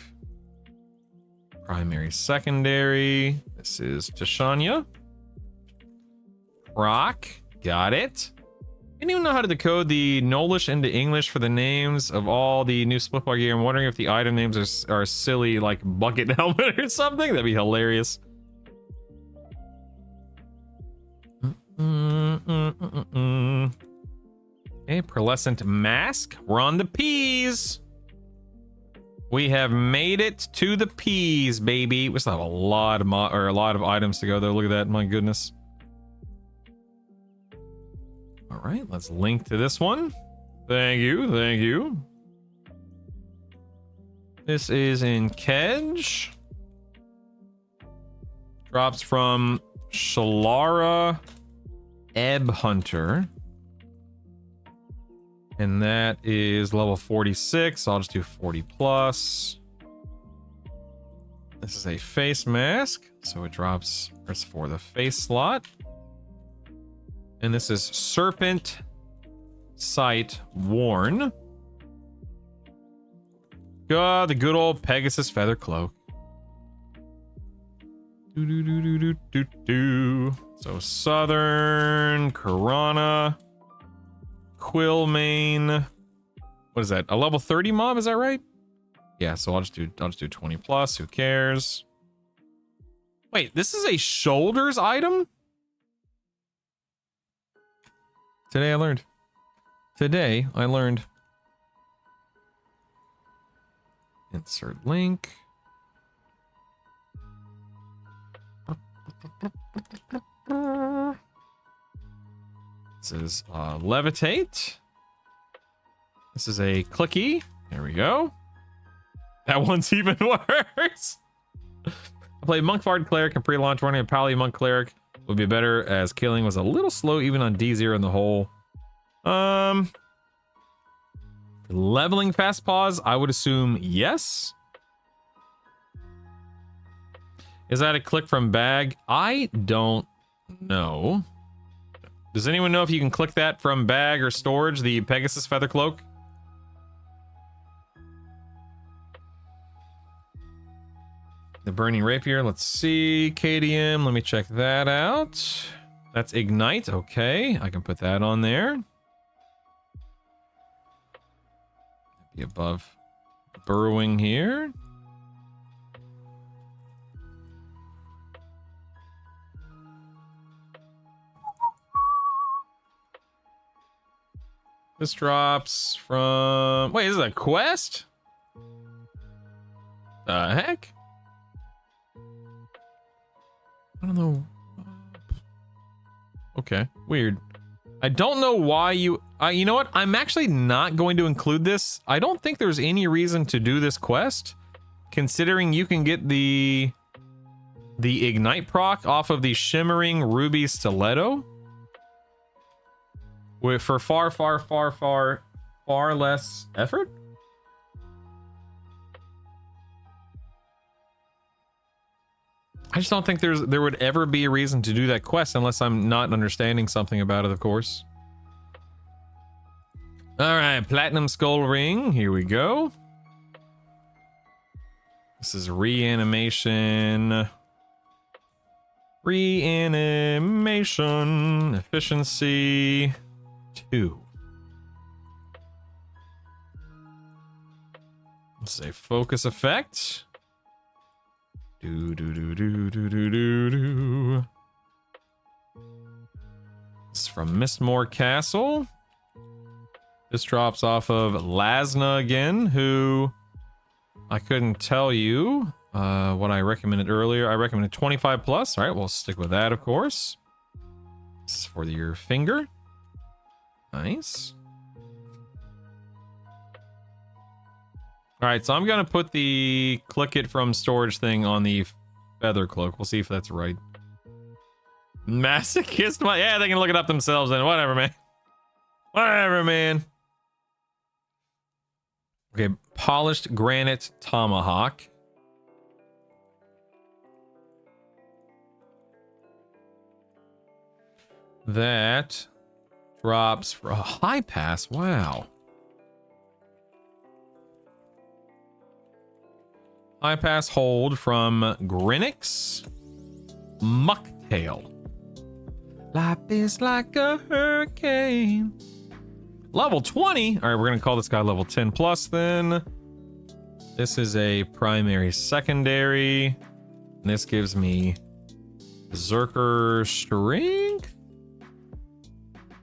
Primary, secondary. This is Tashanya. Rock. Got it. I didn't even know how to decode the Nolish into English for the names of all the new Splitbar gear. I'm wondering if the item names are silly, like bucket helmet or something. That'd be hilarious. Okay, pearlescent mask. We're on the P's. We have made it to the P's, baby. We still have a lot of items to go though. Look at that, my goodness. All right, let's link to this one. Thank you, thank you. This is in Kedge. Drops from Shalara Ebb Hunter. And that is level 46. So I'll just do 40 plus. This is a face mask, so it drops it's for the face slot. And this is Serpent Sight Worn. God, the good old Pegasus Feather Cloak. So Southern, Karana, Quillmane. What is that? A level 30 mob, is that right? Yeah, so I'll just do 20 plus. Who cares? Wait, this is a shoulders item? Today I learned. Today I learned. Insert link. This is levitate. This is a clicky. There we go. That one's even worse. I played Monk Bard Cleric and pre-launch running a Pally Monk Cleric would be better as killing was a little slow even on D0 in the hole. Leveling fast pause, I would assume yes. Is that a click from bag? I don't know. Does anyone know if you can click that from bag or storage, the Pegasus Feather Cloak? The Burning Rapier, let's see. KDM, let me check that out. That's Ignite, okay. I can put that on there. Be above burrowing here. This drops from... Wait, is it a quest? The heck? I don't know. Okay, weird. I don't know why you... you know what? I'm actually not going to include this. I don't think there's any reason to do this quest, considering you can get the Ignite proc off of the Shimmering Ruby Stiletto for far less effort. I just don't think there would ever be a reason to do that quest unless I'm not understanding something about it, of course. All right, Platinum Skull Ring. Here we go. This is reanimation. Reanimation. Efficiency 2. This is a focus effect. Do. This is from Mistmore Castle. This drops off of Lasna again, who I couldn't tell you what I recommended earlier. I recommended 25 plus. All right, we'll stick with that, of course. This is for your finger. Nice. All right, so I'm going to put the click it from storage thing on the feather cloak. We'll see if that's right. Masochist? Yeah, they can look it up themselves then. Whatever, man. Whatever, man. Okay, polished granite tomahawk. That drops for a high pass. Wow. High pass hold from Grinix Mucktail. Life is like a hurricane. Level 20. All right, we're gonna call this guy level 10 plus then. This is a primary secondary. And this gives me Berserker Strength.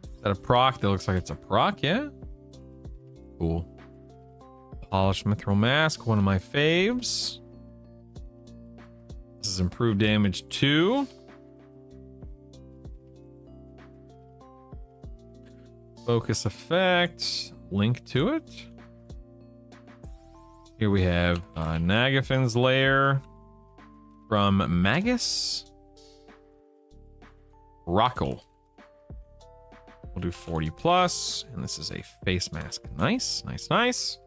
Is that a proc? That looks like it's a proc, yeah. Cool. Polished Mithril Mask, one of my faves. This is improved damage 2. Focus effect, link to it. Here we have Nagafin's Lair from Magus. Rockle. We'll do 40 plus, and this is a face mask. Nice, nice, nice.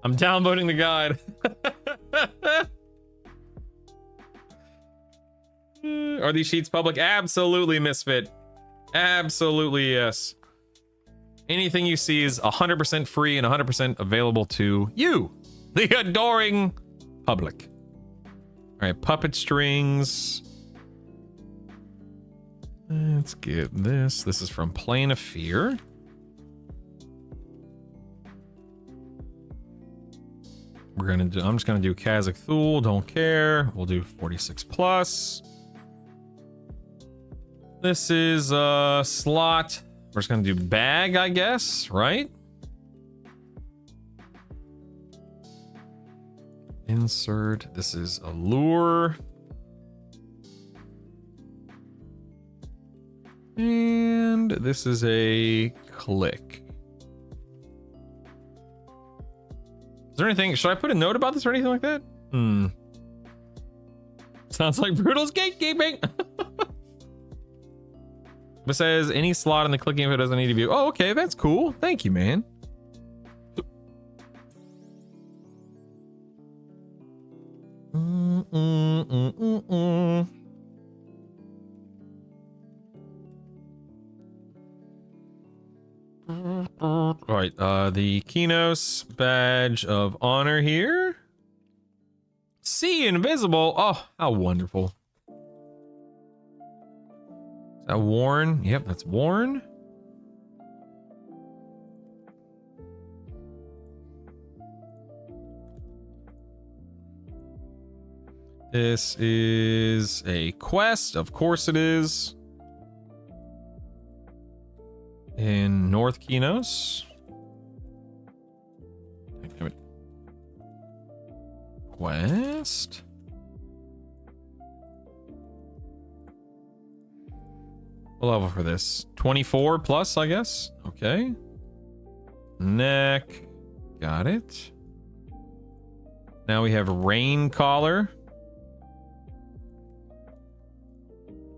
I'm downvoting the guide. Are these sheets public? Absolutely, Misfit. Absolutely, yes. Anything you see is 100% free and 100% available to you, the adoring public. All right, puppet strings. Let's get this. This is from Plane of Fear. I'm just gonna do Kazakh Thule, don't care. We'll do 46 plus. This is a slot. We're just gonna do bag, I guess, right? Insert. This is a lure. And this is a click. Is there anything? Should I put a note about this or anything like that? Sounds like Brutal's gatekeeping. It says any slot in the clicking info doesn't need to be. Oh, okay, that's cool. Thank you, man. All right, the Kinos badge of honor here. See invisible. Oh, how wonderful. Is that worn? Yep, that's worn. This is a quest. Of course it is. In North Kinos. Quest. What level for this? 24 plus, I guess. Okay. Neck. Got it. Now we have rain collar.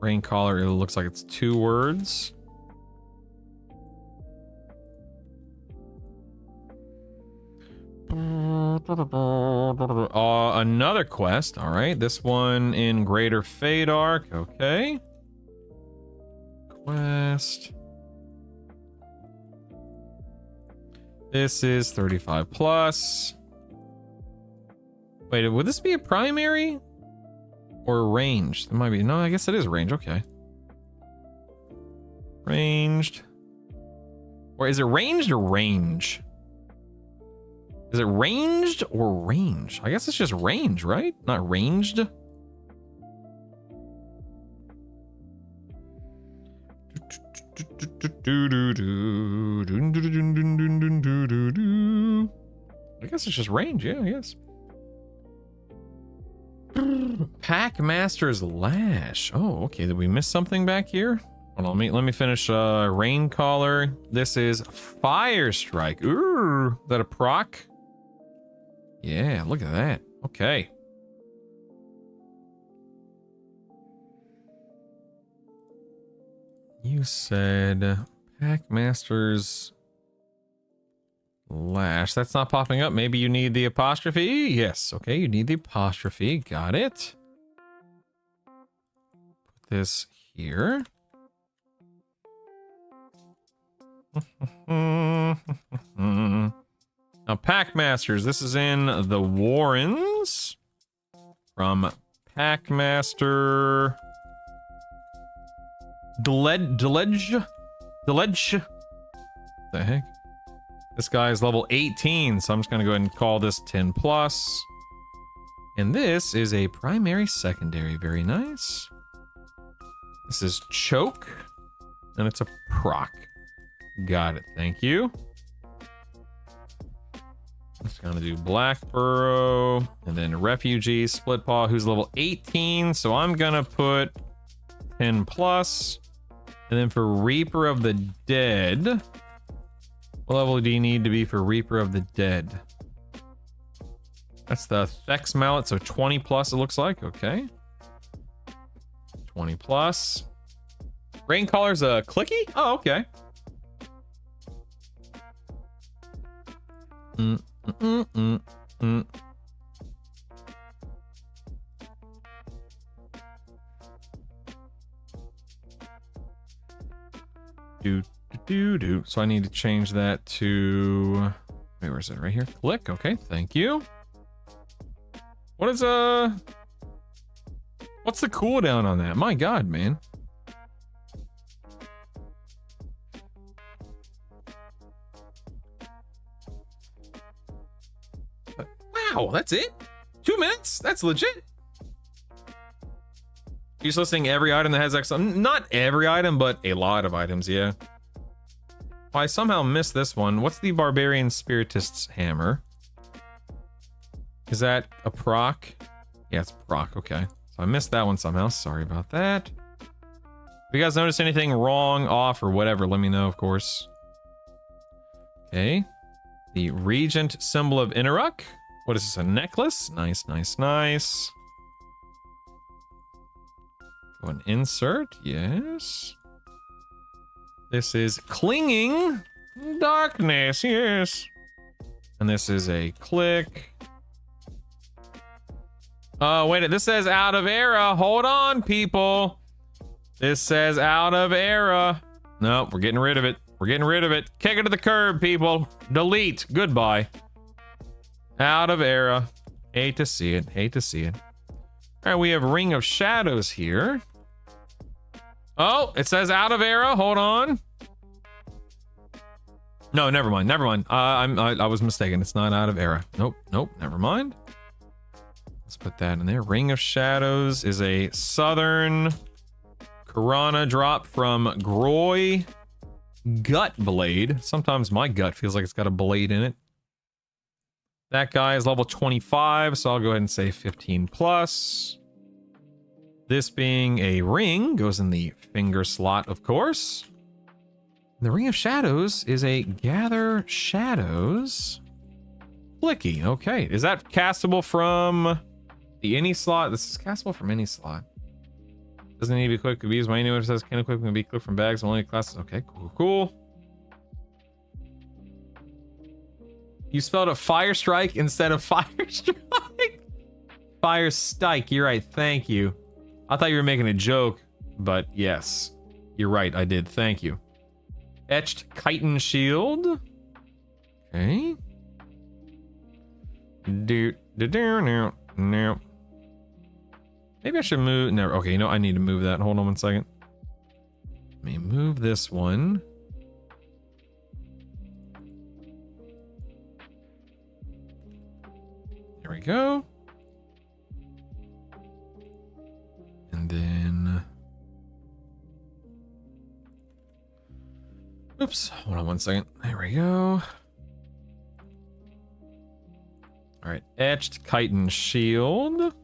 Rain collar, it looks like it's 2 words. Another quest. All right, this one in Greater Fade Arc. Okay. Quest. This is 35 plus. Wait, would this be a primary or range? It might be. No, I guess it is range. Okay. Ranged. Or is it ranged or range? Is it ranged or range? I guess it's just range, right? Not ranged. I guess it's just range, yeah, I guess. Packmaster's Lash. Oh, okay. Did we miss something back here? Hold on, let me finish Rain Collar. This is Fire Strike. Ooh, is that a proc? Yeah, look at that. Okay. You said Packmaster's Lash. That's not popping up. Maybe you need the apostrophe? Yes. Okay, you need the apostrophe. Got it. Put this here. Now, Packmasters, this is in the Warrens from Packmaster Deledge. The heck? This guy is level 18, so I'm just gonna go ahead and call this 10 plus. And this is a primary secondary. Very nice. This is Choke, and it's a proc. Got it. Thank you. Just gonna do Blackborough, and then Refugee Split Paw, who's level 18. So I'm gonna put 10 plus. And then for Reaper of the Dead, what level do you need to be for Reaper of the Dead? That's the Thex Mallet, so 20 plus it looks like. Okay. 20 plus. Rain Collar's a clicky? Oh, okay. So I need to change that to, wait, where is it? Right here. Click. Okay, thank you. What is what's the cooldown on that? My God, man. Wow, that's it? 2 minutes? That's legit. You're just listing every item that has X. Not every item, but a lot of items, yeah. Well, I somehow missed this one. What's the Barbarian Spiritist's Hammer? Is that a proc? Yeah, it's proc, okay. So I missed that one somehow. Sorry about that. If you guys notice anything wrong, off, or whatever, let me know, of course. Okay. The Regent Symbol of Inaruk. What is this, a necklace? Nice, nice, nice. Go and insert, yes. This is Clinging Darkness, yes. And this is a click. Oh, wait, this says out of era. Hold on, people. This says out of era. No, we're getting rid of it. We're getting rid of it. Kick it to the curb, people. Delete. Goodbye. Out of era. Hate to see it. Hate to see it. All right, we have Ring of Shadows here. Oh, it says out of era. Hold on. No, never mind. Never mind. I was mistaken. It's not out of era. Nope. Nope. Never mind. Let's put that in there. Ring of Shadows is a Southern Karana drop from Groy Gut Blade. Sometimes my gut feels like it's got a blade in it. That guy is level 25, so I'll go ahead and say 15 plus. This being a ring, goes in the finger slot, of course. The Ring of Shadows is a Gather Shadows Flicky. Okay, is that castable from the any slot? This is castable from any slot. Doesn't need to be quick. Could be used by anyone who says can equip can be clicked from bags. Only classes. Okay, cool, cool. You spelled it Fire Strike instead of Fire Strike. Fire Strike. You're right. Thank you. I thought you were making a joke, but yes, you're right. I did. Thank you. Etched Chitin Shield. Okay. No. Maybe I should move. No. Okay. You know, I need to move that. Hold on 1 second. Let me move this one. There we go. And then, oops, hold on 1 second. There we go. All right, Etched Chitin Shield.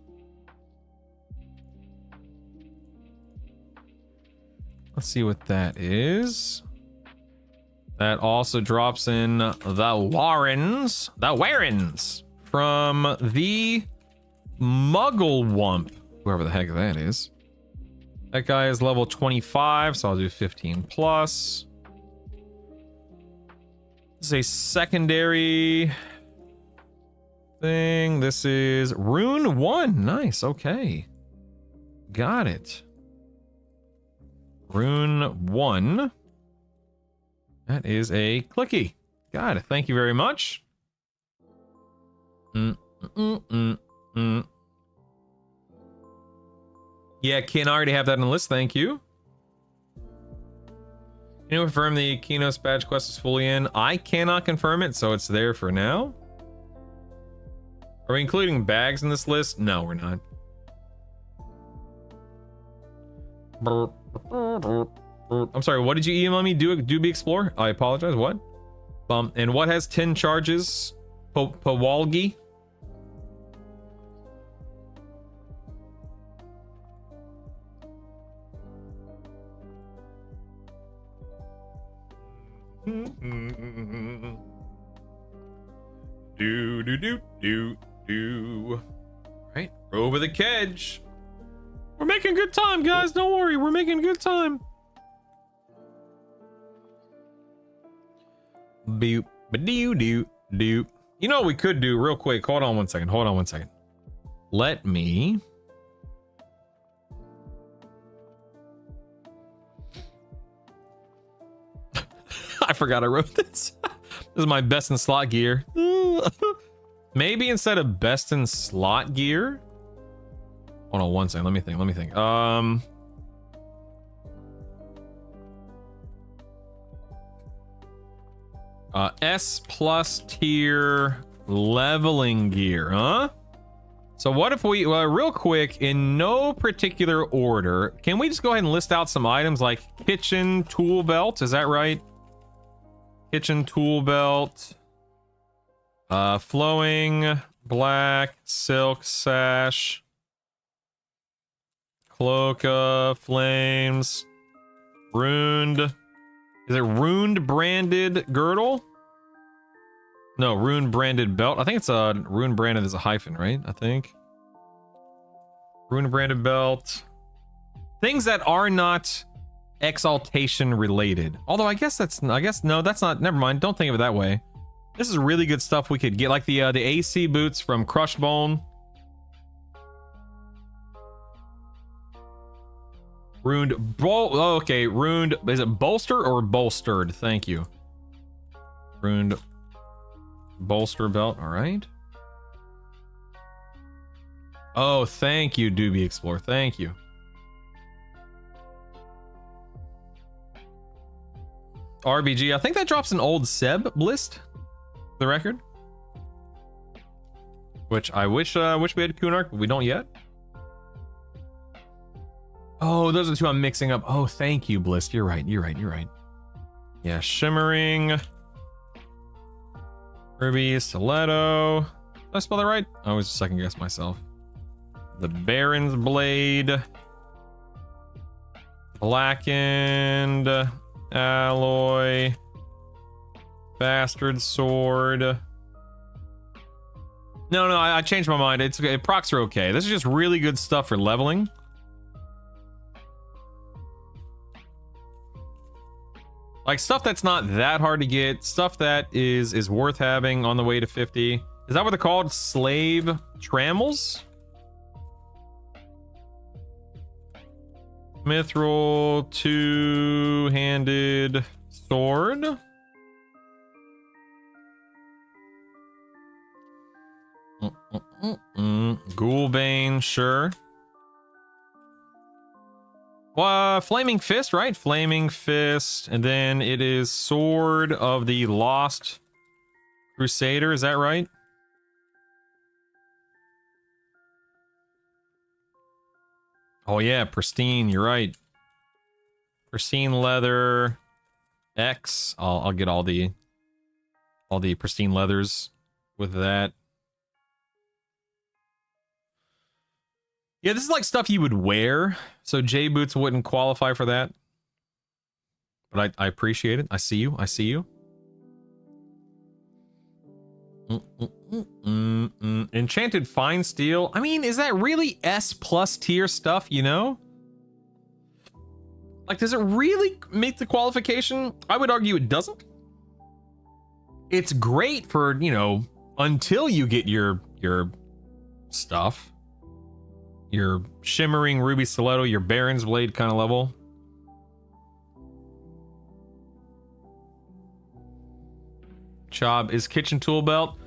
Let's see what that is. That also drops in the Warrens from the Mugglewump. Whoever the heck that is. That guy is level 25, so I'll do 15 plus. This is a secondary thing. This is Rune 1. Nice, okay. Got it. Rune 1. That is a clicky. Got it. Thank you very much. Yeah, can already have that on the list. Thank you. Can you confirm the Kinos badge quest is fully in? I cannot confirm it, so it's there for now. Are we including bags in this list? No, we're not. I'm sorry, what did you email me? Doobie Explore? I apologize, what? And what has 10 charges? Pawalgi? Do. Right, over the kedge. We're making good time, guys. Don't worry, we're making good time. Boop, ba-doo. You know what we could do real quick? Hold on 1 second. Let me I forgot I wrote this. This is my best in slot gear. Maybe instead of best in slot gear. Hold on one second. Let me think. S plus tier leveling gear, huh? So what if we, real quick, in no particular order, can we just go ahead and list out some items like kitchen tool belt? Is that right? Kitchen tool belt. Flowing black silk sash. Cloak of flames. Runed. Is it runed branded girdle? No, rune branded belt. I think it's a rune branded as a hyphen, right? I think. Rune branded belt. Things that are not exaltation related. Although I guess no, that's not, never mind. Don't think of it that way. This is really good stuff we could get, like the AC boots from Crushbone. Runed okay, runed, is it bolster or bolstered? Thank you. Runed bolster belt, all right. Oh, thank you, Doobie Explorer. Thank you. RBG, I think that drops an old Seb list. The record. Which I wish we had Kunark, but we don't yet. Oh, those are the two I'm mixing up. Oh, thank you, Bliss. You're right. Yeah, shimmering. Ruby, stiletto. Did I spell that right? I always second guess myself. The Baron's blade. Blackened alloy. Bastard sword. No, I changed my mind. It's okay. Procs are okay. This is just really good stuff for leveling. Like stuff that's not that hard to get, stuff that is worth having on the way to 50. Is that what they're called? Slave trammels? Mithril two-handed sword. Ghoulbane, sure. Flaming Fist, right? Flaming Fist. And then it is Sword of the Lost Crusader. Is that right? Oh yeah, pristine. You're right. Pristine leather. X. I'll get all the pristine leathers with that. Yeah, this is like stuff you would wear, so J boots wouldn't qualify for that. But I appreciate it. I see you. Enchanted fine steel. I mean, is that really S plus tier stuff, you know? Like, does it really meet the qualification? I would argue it doesn't. It's great for, you know, until you get your stuff. Your shimmering ruby stiletto, your Baron's blade kind of level. Chob is kitchen tool belt.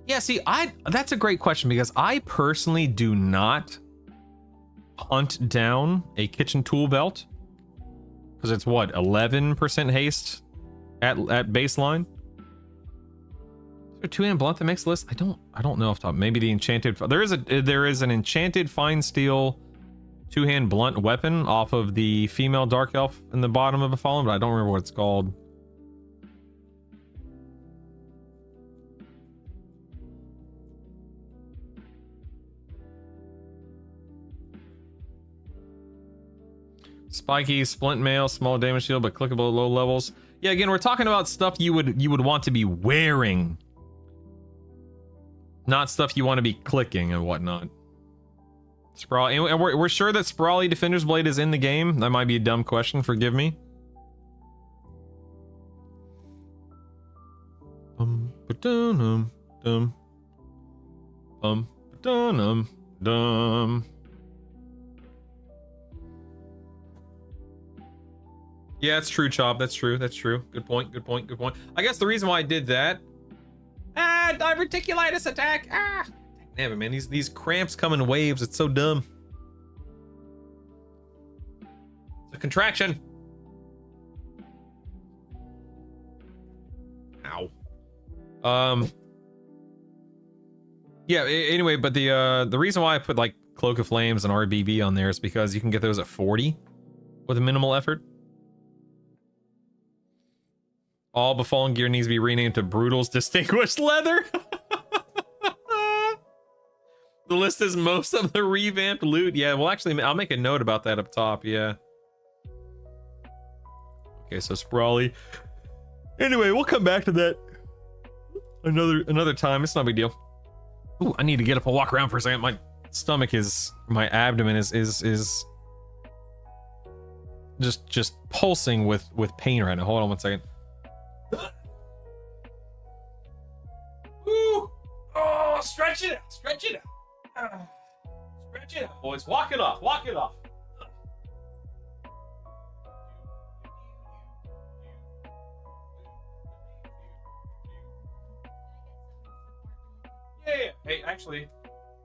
Yeah, see, that's a great question because I personally do not hunt down a kitchen tool belt because it's what, 11% haste at baseline. Is there two-hand blunt that makes the list? I don't know off the top. Maybe the enchanted. There is an enchanted fine steel two-hand blunt weapon off of the female dark elf in the bottom of a fallen, but I don't remember what it's called. Spiky splint mail, small damage shield, but clickable at low levels. Yeah, again, we're talking about stuff you would want to be wearing, not stuff you want to be clicking and whatnot. Sprawly, and we're sure that Sprawly Defender's Blade is in the game. That might be a dumb question. Forgive me. Yeah, that's true, Chop. That's true. That's true. Good point. Good point. Good point. I guess the reason why I did that. Diverticulitis attack. Damn it, man. These cramps come in waves. It's so dumb. It's a contraction. Ow. Yeah. Anyway, but the reason why I put like Cloak of Flames and RBB on there is because you can get those at 40 with a minimal effort. All befallen gear needs to be renamed to Brutal's Distinguished Leather. The list is most of the revamped loot. Yeah, well, actually, I'll make a note about that up top. Yeah. Okay, so Sprawly. Anyway, we'll come back to that another time. It's not a big deal. Ooh, I need to get up and walk around for a second. My stomach my abdomen is just pulsing with pain right now. Hold on one second. Ooh. Oh, stretch it out. Stretch it out. Stretch it out, boys. Walk it off. Walk it off. Yeah. Hey, actually,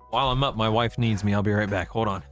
while I'm up, my wife needs me. I'll be right back. Hold on.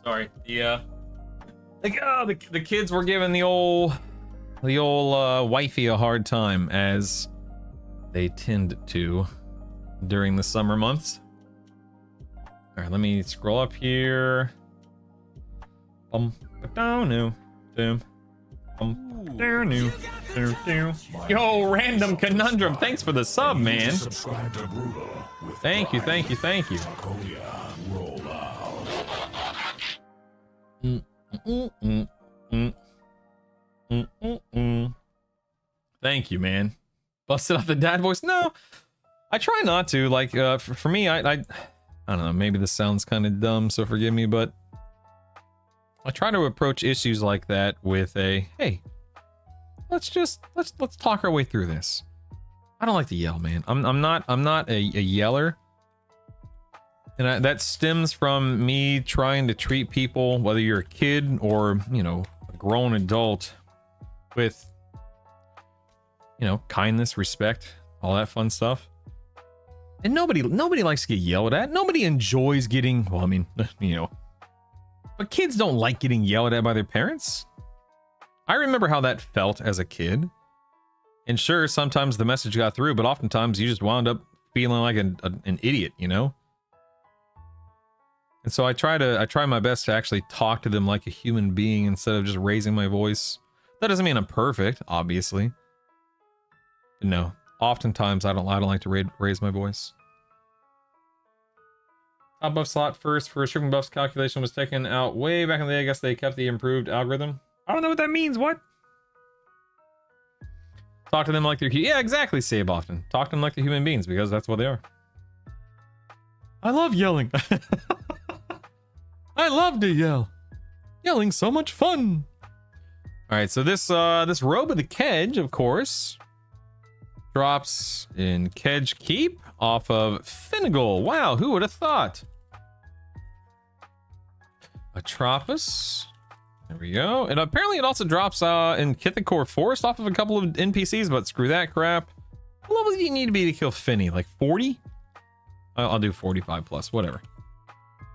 Sorry. The kids were giving the old wifey a hard time, as they tend to during the summer months. All right, let me scroll up here. Yo, Random Conundrum, thanks for the sub, man. Thank you. Thank you, man. Busted off the dad voice. No, I try not to. Like, for me, I don't know. Maybe this sounds kind of dumb, so forgive me, but I try to approach issues like that with a, hey, let's talk our way through this. I don't like to yell, man. I'm not a yeller, and that stems from me trying to treat people, whether you're a kid or, you know, a grown adult, with, you know, kindness, respect, all that fun stuff. And nobody likes to get yelled at. Nobody enjoys getting, well, I mean, you know, but kids don't like getting yelled at by their parents. I remember how that felt as a kid. And sure, sometimes the message got through, but oftentimes you just wound up feeling like an idiot, you know? And so I try my best to actually talk to them like a human being instead of just raising my voice. That doesn't mean I'm perfect, obviously. But no, oftentimes I don't like to raise my voice. Top buff slot first for stripping buffs calculation was taken out way back in the day. I guess they kept the improved algorithm. I don't know what that means. What? Talk to them like they're, yeah, exactly, Save often. Talk to them like they're human beings, because that's what they are. I love yelling. I love to yell. Yelling's so much fun. All right, so this robe of the Kedge, of course, drops in Kedge Keep off of Finnegal. Wow, who would have thought? Atropos. There we go. And apparently it also drops in Kithakor Forest off of a couple of NPCs, but screw that crap. What level do you need to be to kill Finny? Like 40? I'll do 45 plus, whatever.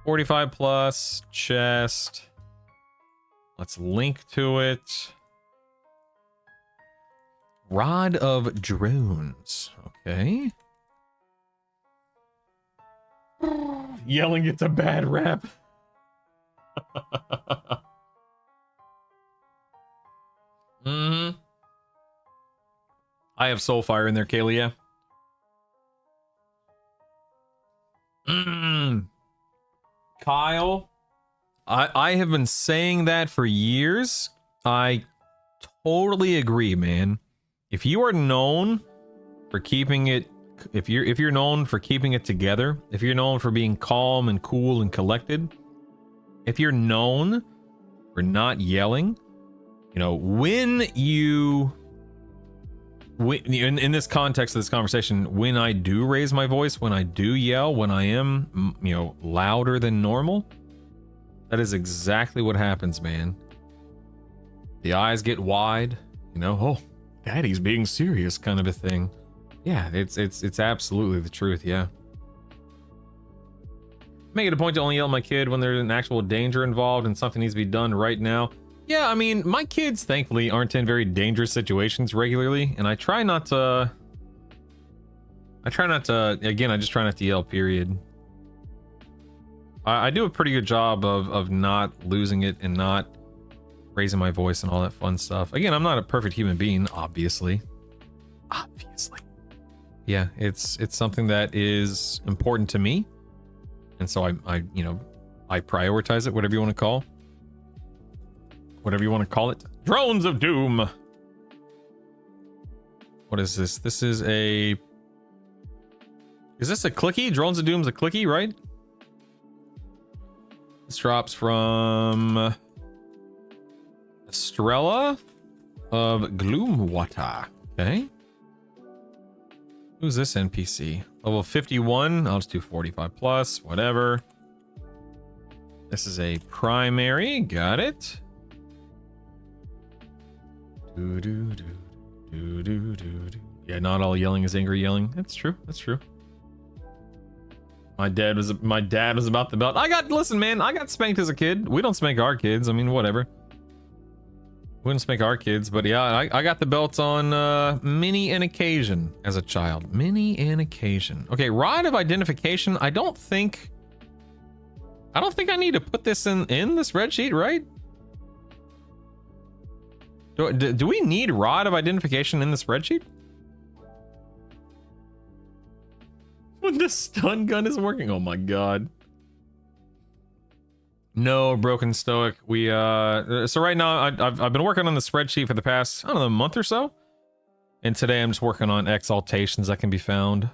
45 plus, chest. Let's link to it. Rod of Drones. Okay. Yelling gets a bad rap. I have Soulfire in there, Kalia. Kyle, I have been saying that for years. I totally agree, man. If you are known for keeping it, if you're known for keeping it together, if you're known for being calm and cool and collected, if you're known for not yelling, you know, in this context of this conversation, when I do raise my voice, when I do yell, when I am, you know, louder than normal, that is exactly what happens, man. The eyes get wide, you know, oh, daddy's being serious kind of a thing. Yeah, it's absolutely the truth, yeah. Make it a point to only yell at my kid when there's an actual danger involved and something needs to be done right now. Yeah, I mean, my kids, thankfully, aren't in very dangerous situations regularly, and I try not to, again, I just try not to yell, period. I do a pretty good job of not losing it and not raising my voice and all that fun stuff. Again, I'm not a perfect human being, obviously. Obviously. Yeah, it's something that is important to me. And so I prioritize it, whatever you want to call it. Drones of Doom. What is this? This is a clicky? Drones of Doom's a clicky, right? This drops from Estrella of Gloomwater. Okay. Who's this NPC? Level 51. I'll just do 45 plus, whatever. This is a primary. Got it. Yeah, not all yelling is angry yelling. That's true. That's true. My dad was about the belt. Listen, man, I got spanked as a kid. We don't spank our kids. I mean, whatever. We didn't spank our kids, but yeah, I got the belt on many an occasion as a child. Many an occasion. Okay, rod of identification. I don't think I need to put this in the spreadsheet, right? Do we need rod of identification in the spreadsheet? When the stun gun is working, oh my god. No, Broken Stoic. We so right now I've been working on the spreadsheet for the past, I don't know, a month or so. And today I'm just working on exaltations that can be found.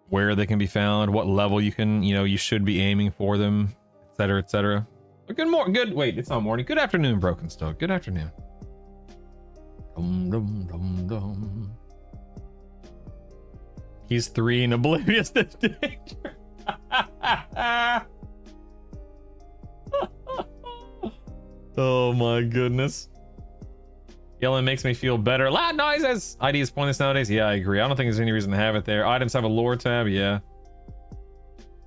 Where they can be found, what level you can, you should be aiming for them, etc., etc. But wait, it's not morning. Good afternoon, Broken Stoic. Good afternoon. Dum, dum, dum, dum. He's 3 and oblivious to danger. Oh my goodness. Yelling makes me feel better. Loud noises! ID is pointless nowadays. Yeah, I agree. I don't think there's any reason to have it there. Items have a lore tab. Yeah.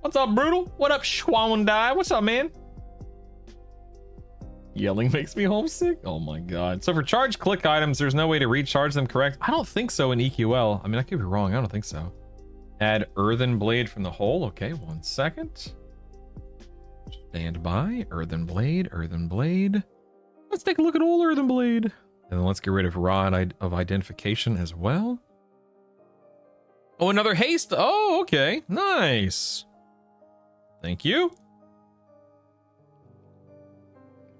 What's up, Brutal? What up, Schwandai? What's up, man? Yelling makes me homesick. Oh my god. So for charge click items, there's no way to recharge them, correct? I don't think so in EQL. I mean, I could be wrong. I don't think so. Add earthen blade from the hole. Okay, 1 second. Stand by. Earthen blade, earthen blade. Let's take a look at old earthen blade. And then let's get rid of rod of identification as well. Oh, another haste. Oh, okay. Nice. Thank you.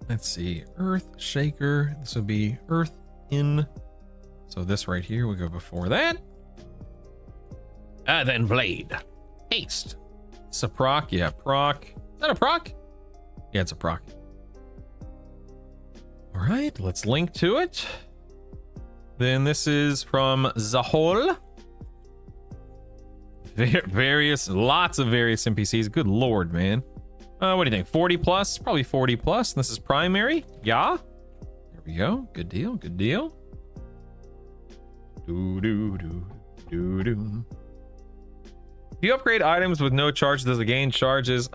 Let's see. Earth shaker. This would be earth in. So this right here, we go before that. Then blade. Haste. It's a proc. Yeah, proc. Is that a proc? Yeah, it's a proc. All right, let's link to it. Then this is from Zahol. Lots of various NPCs. Good lord, man. What do you think? 40 plus? Probably 40 plus. And this is primary. Yeah. There we go. Good deal. Good deal. Do. Do you upgrade items with no charge? Does it gain charges?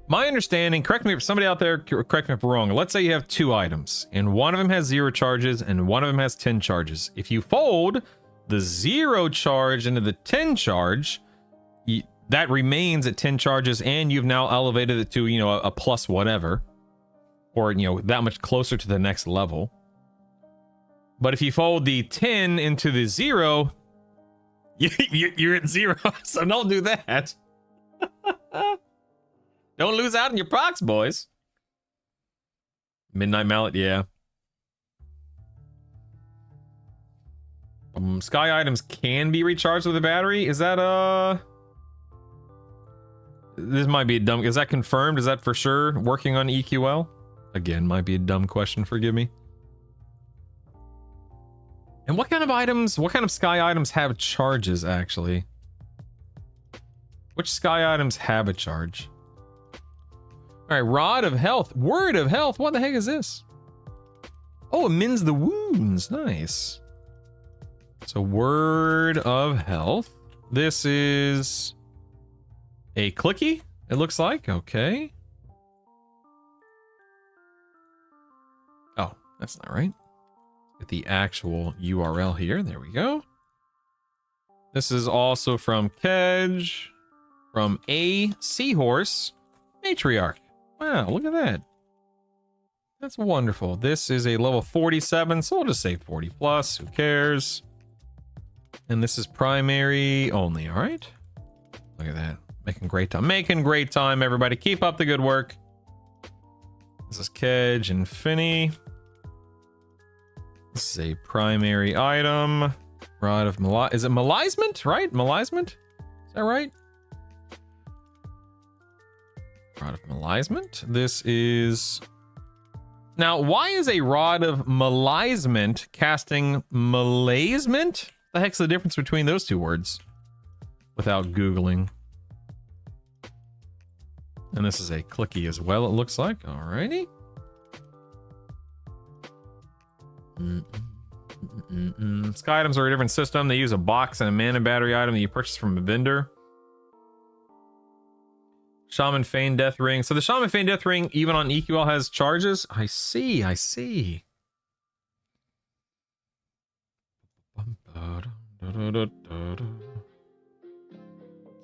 My understanding, correct me if somebody out there, correct me if I'm wrong. Let's say you have 2 items and one of them has 0 charges and one of them has 10 charges. If you fold the 0 charge into the 10 charge, that remains at 10 charges and you've now elevated it to, a plus whatever, or, that much closer to the next level. But if you fold the 10 into the 0, you're at 0. So don't do that. Don't lose out on your procs, boys. Midnight Mallet, yeah. Sky items can be recharged with a battery. Is that this might be a dumb. Is that confirmed? Is that for sure working on EQL? Again, might be a dumb question. Forgive me. And what kind of items? What kind of sky items have charges? Actually, which sky items have a charge? All right, Rod of Health, Word of Health. What the heck is this? Oh, it mends the wounds. Nice. So Word of Health. This is a clicky, it looks like. Okay. Oh, that's not right. Get the actual URL here. There we go. This is also from Kedge, from A Seahorse Matriarch. Wow, look at that. That's wonderful. This is a level 47, so we'll just say 40 plus. Who cares? And this is primary only, all right? Look at that. Making great time. Making great time, everybody. Keep up the good work. This is Kedge and Finny. This is a primary item. Rod of is it Malizement, right? Malizement? Is that right? Rod of Malizement. This is... Now, why is a Rod of Malizement casting Malazement? The heck's the difference between those two words? Without Googling. And this is a clicky as well, it looks like. Alrighty. Sky items are a different system. They use a box and a mana battery item that you purchase from a vendor. Shaman Feign Death Ring. So the Shaman Feign Death Ring, even on EQL, has charges? I see, I see.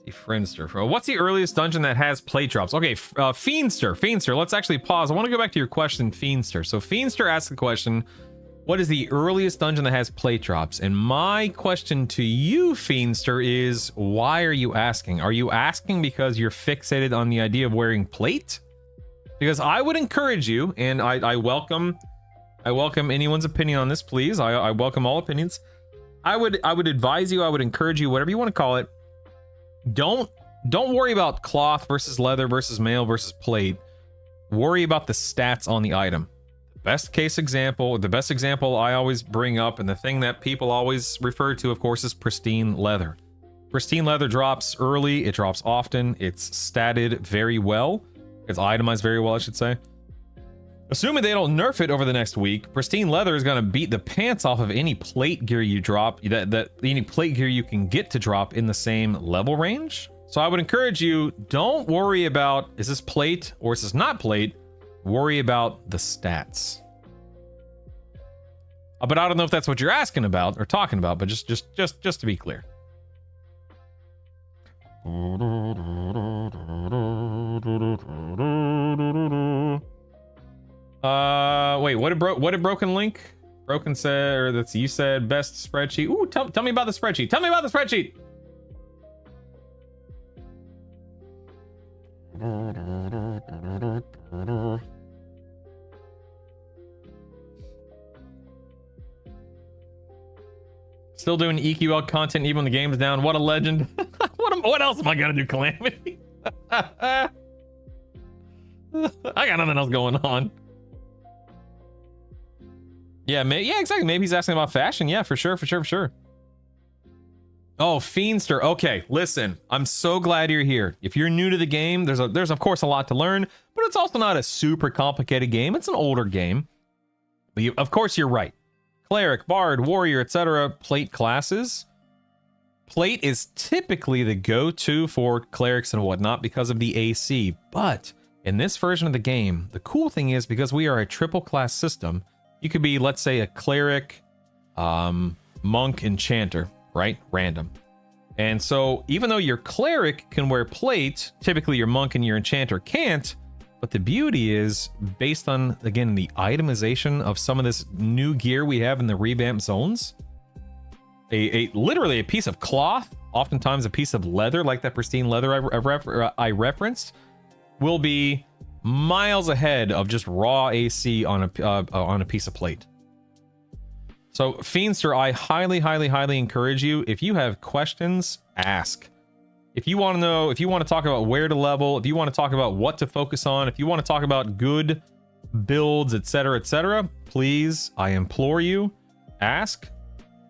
Friendster. What's the earliest dungeon that has plate drops? Okay, Fiendster. Let's actually pause. I want to go back to your question, Fiendster. So Fiendster asked the question, what is the earliest dungeon that has plate drops? And my question to you, Fiendster, is why are you asking? Are you asking because you're fixated on the idea of wearing plate? Because I would encourage you, and I welcome anyone's opinion on this, please. I welcome all opinions. I would advise you, I would encourage you, whatever you want to call it. Don't worry about cloth versus leather versus mail versus plate. Worry about the stats on the item. The best example I always bring up, and the thing that people always refer to, of course, is pristine leather. Pristine leather drops early, it drops often, it's statted very well. It's itemized very well, I should say. Assuming they don't nerf it over the next week, pristine leather is going to beat the pants off of any plate gear you drop, any plate gear you can get to drop in the same level range. So I would encourage you, don't worry about, is this plate or is this not plate? Worry about the stats. But I don't know if that's what you're asking about or talking about, but just to be clear. Wait, what did Broken Link? Broken said, or that's you said best spreadsheet. Ooh, tell me about the spreadsheet. Tell me about the spreadsheet. Still doing EQL content even when the game's down. What a legend. What else am I gonna do, Calamity? I got nothing else going on. Yeah, exactly. Maybe he's asking about fashion. Yeah, for sure. Oh, Fiendster. Okay, listen. I'm so glad you're here. If you're new to the game, there's of course a lot to learn, but it's also not a super complicated game. It's an older game. But of course you're right. Cleric, Bard, Warrior, etc. Plate classes. Plate is typically the go-to for clerics and whatnot because of the AC. But in this version of the game, the cool thing is because we are a triple class system, you could be, let's say, a cleric, monk, enchanter, right? Random. And so even though your cleric can wear plate, typically your monk and your enchanter can't. But the beauty is, based on, again, the itemization of some of this new gear we have in the revamped zones, literally a piece of cloth, oftentimes a piece of leather, like that pristine leather I referenced, will be miles ahead of just raw AC on a piece of plate. So Fiendster, I highly encourage you, if you have questions, ask. If you want to know, if you want to talk about where to level, if you want to talk about what to focus on, if you want to talk about good builds, etc., please, I implore you, ask.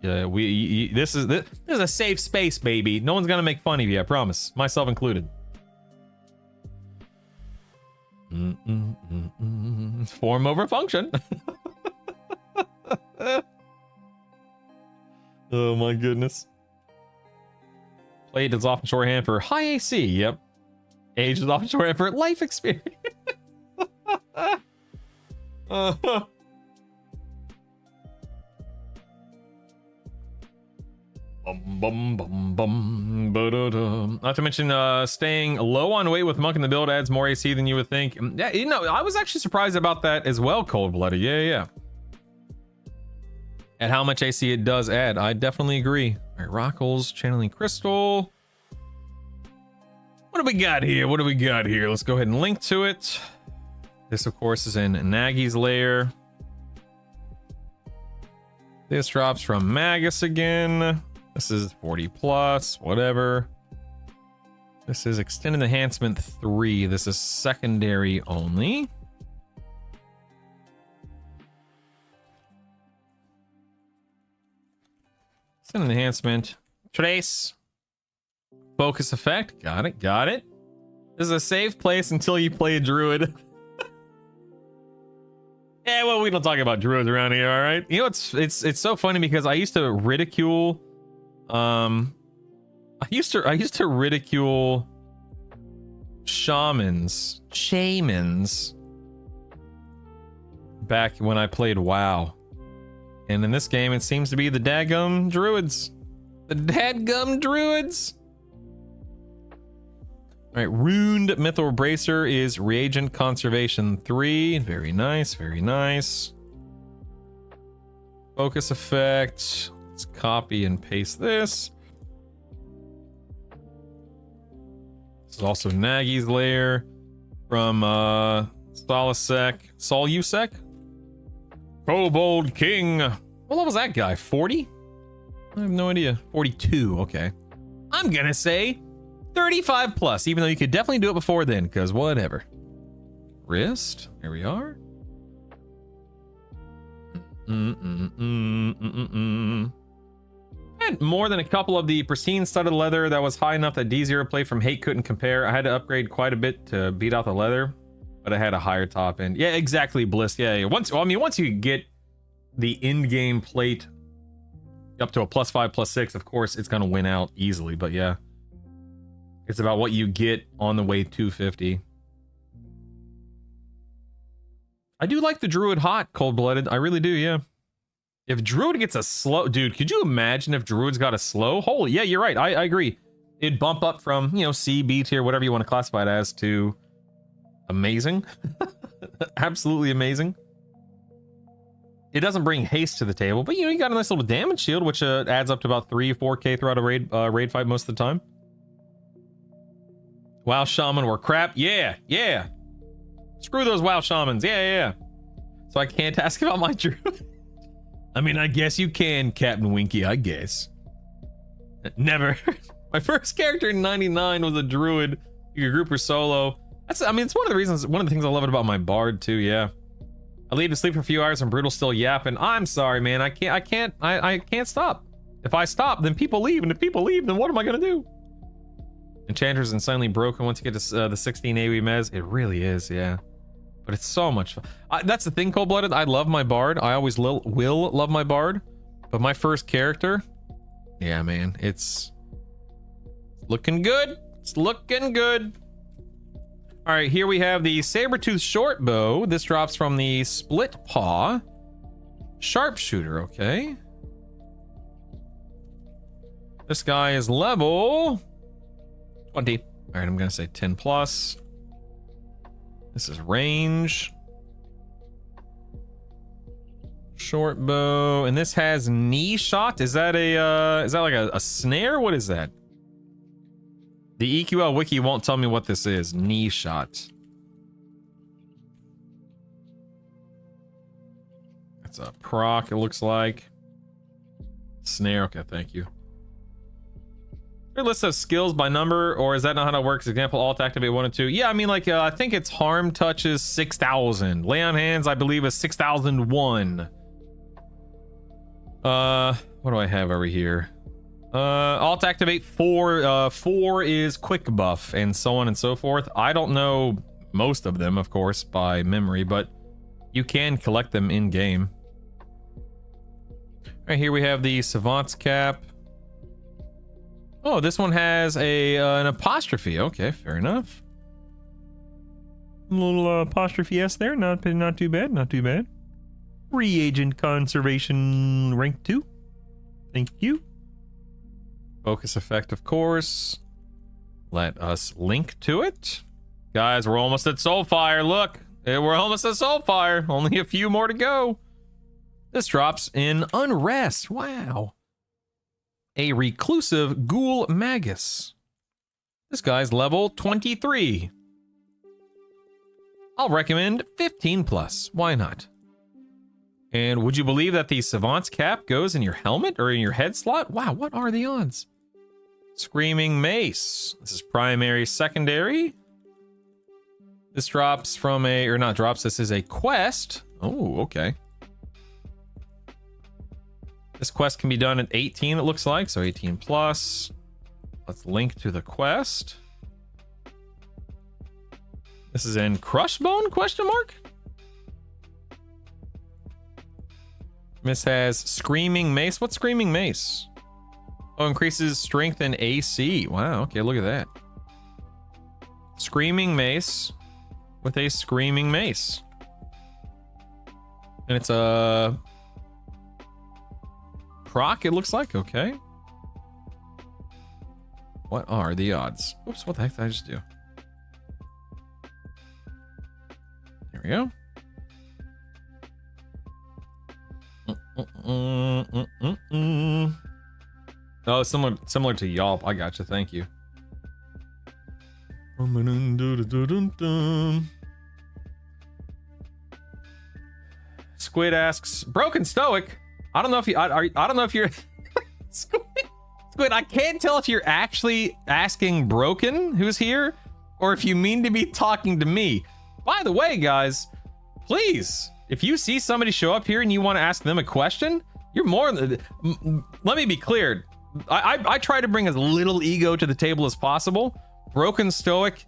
This is a safe space, baby. No one's gonna make fun of you, I promise, myself included. Form over function. Oh my goodness. Plate is often shorthand for high AC. Yep. Age is often shorthand for life experience. Not to mention, staying low on weight with Monk in the build adds more AC than you would think. Yeah, you know, I was actually surprised about that as well, Cold-Blooded. Yeah. At how much AC it does add. I definitely agree. All right, Rockles, Channeling Crystal. What do we got here? Let's go ahead and link to it. This, of course, is in Nagy's lair. This drops from Magus again. This is 40 plus, whatever. This is Extended Enhancement 3. This is secondary only. Extended Enhancement. Trace. Focus effect. Got it. This is a safe place until you play a druid. Yeah, well, we don't talk about druids around here, all right? You know, it's so funny because I used to ridicule, I used to ridicule shamans back when I played WoW. And in this game, it seems to be the dadgum druids. The dadgum druids. All right, Runed Mithril Bracer is Reagent Conservation 3. Very nice, very nice. Focus Effect. Let's copy and paste this. This is also Nagy's Lair from Solusec. Kobold King. What level was that guy? 40? I have no idea. 42, okay. I'm gonna say 35 plus, even though you could definitely do it before then, because whatever. Wrist, here we are. I had more than a couple of the pristine studded leather that was high enough that D0 play from Hate couldn't compare. I had to upgrade quite a bit to beat out the leather, but I had a higher top end. Yeah, exactly, Bliss. Yeah. Once you get the in-game plate up to a +5, +6, of course, it's gonna win out easily, but yeah. It's about what you get on the way to 50. I do like the Druid hot, cold-blooded. I really do, yeah. If Druid gets a slow... Dude, could you imagine if Druid's got a slow? Holy, yeah, you're right. I agree. It'd bump up from, you know, C, B tier, whatever you want to classify it as, to amazing. Absolutely amazing. It doesn't bring haste to the table, but, you know, you got a nice little damage shield, which adds up to about 3 or 4k throughout a raid fight most of the time. WoW Shaman were crap. Yeah. Screw those WoW Shamans. Yeah. So I can't ask about my druid. I mean, I guess you can, Captain Winky, I guess. Never. My first character in 99 was a druid. You could group or solo. It's one of the things I love about my bard too, yeah. I leave to sleep for a few hours and Brutal's still yapping. I'm sorry, man. I can't stop. If I stop, then people leave, and if people leave, then what am I gonna do? Enchanter's insanely broken once you get to the 16 AoE mez. It really is, yeah. But it's so much fun. That's the thing, Cold-Blooded. I love my bard. I always will love my bard. But my first character, yeah, man, it's looking good. It's looking good. All right, here we have the Sabertooth short bow. This drops from the Split Paw Sharpshooter, okay. This guy is level 20. All right, I'm gonna say 10 plus. This is range. Short bow, and this has knee shot. Is that like a snare? What is that? The EQL wiki won't tell me what this is. Knee shot. That's a proc, it looks like. Snare, okay, thank you. Your list of skills by number, or is that not how it works? Example, alt activate 1 and 2. Yeah, I mean, like, I think it's harm touches 6,000. Lay on hands, I believe, is 6,001. What do I have over here? Alt activate 4. 4 is quick buff, and so on and so forth. I don't know most of them, of course, by memory, but you can collect them in game. All right, here we have the Savant's Cap. Oh, this one has an apostrophe. Okay, fair enough. A little apostrophe S there. Not too bad. Not too bad. Reagent Conservation rank 2. Thank you. Focus effect, of course. Let us link to it. Guys, we're almost at Soulfire. Look, we're almost at Soulfire. Only a few more to go. This drops in Unrest. Wow. A reclusive Ghoul Magus. This guy's level 23. I'll recommend 15 plus. Why not? And would you believe that the Savant's Cap goes in your helmet or in your head slot? Wow, what are the odds? Screaming Mace. This is primary, secondary. This drops from a, or not drops, this is a quest. Oh, okay. This quest can be done at 18, it looks like, so 18 plus. Let's link to the quest. This is in Crushbone, question mark? Miss has Screaming Mace. What's Screaming Mace? Oh, increases strength and AC. Wow, okay, look at that. Screaming Mace with a Screaming Mace. And it's a proc, it looks like. Okay. What are the odds? Oops, what the heck did I just do? Here we go. Oh, similar to Yelp. I gotcha. Thank you. Squid asks, Broken Stoic. I don't know if you. I don't know if you're. Squid, I can't tell if you're actually asking Broken, who's here, or if you mean to be talking to me. By the way, guys, please, if you see somebody show up here and you want to ask them a question, you're more than. Let me be clear. I try to bring as little ego to the table as possible. Broken Stoic.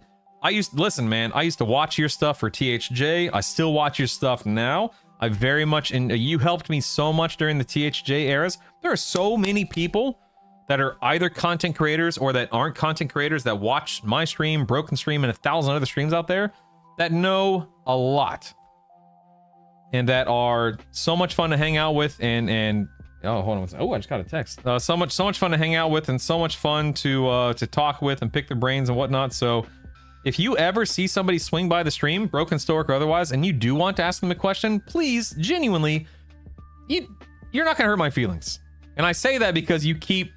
Listen, man. I used to watch your stuff for THJ. I still watch your stuff now. I very much, and you helped me so much during the THJ eras. There are so many people that are either content creators or that aren't content creators that watch my stream, Broken Stream, and 1,000 other streams out there that know a lot and that are so much fun to hang out with. And oh, hold on. Oh, I just got a text. So much fun to hang out with and so much fun to talk with and pick their brains and whatnot. So if you ever see somebody swing by the stream, Broken Stoic or otherwise, and you do want to ask them a question, please, genuinely, you're not gonna hurt my feelings. And I say that because you keep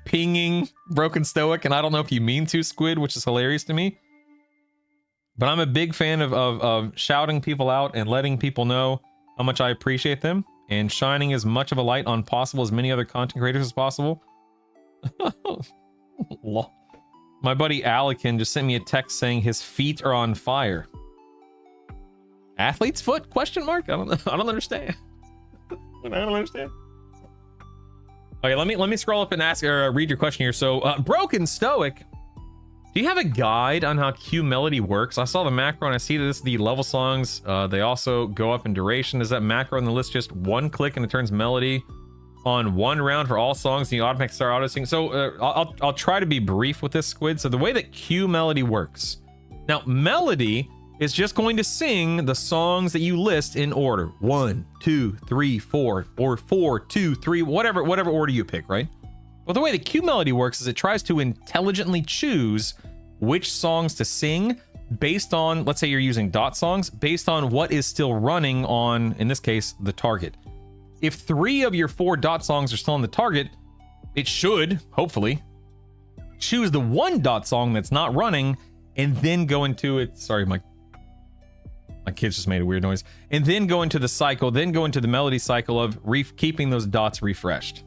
pinging Broken Stoic, and I don't know if you mean to, Squid, which is hilarious to me. But I'm a big fan of shouting people out and letting people know how much I appreciate them and shining as much of a light on possible as many other content creators as possible. My buddy Alekin just sent me a text saying his feet are on fire. Athlete's foot? Question mark? I don't understand. I don't understand. Okay, let me scroll up and ask or read your question here. So, Broken Stoic, do you have a guide on how Q melody works? I saw the macro and I see that this is the level songs. They also go up in duration. Is that macro in the list just one click and it turns melody on one round for all songs and you automatically start auto sing? So I'll try to be brief with this, Squid. So the way that Q melody works. Now, melody is just going to sing the songs that you list in order. 1, 2, 3, 4, or 4, 2, 3, whatever order you pick, right? Well, the way the Q melody works is it tries to intelligently choose which songs to sing based on, let's say you're using dot songs, based on what is still running on, in this case, the target. If 3 of your 4 dot songs are still on the target, it should, hopefully, choose the 1 dot song that's not running and then go into it. Sorry, my kids just made a weird noise. And then go into the cycle, then go into the melody cycle of keeping those dots refreshed.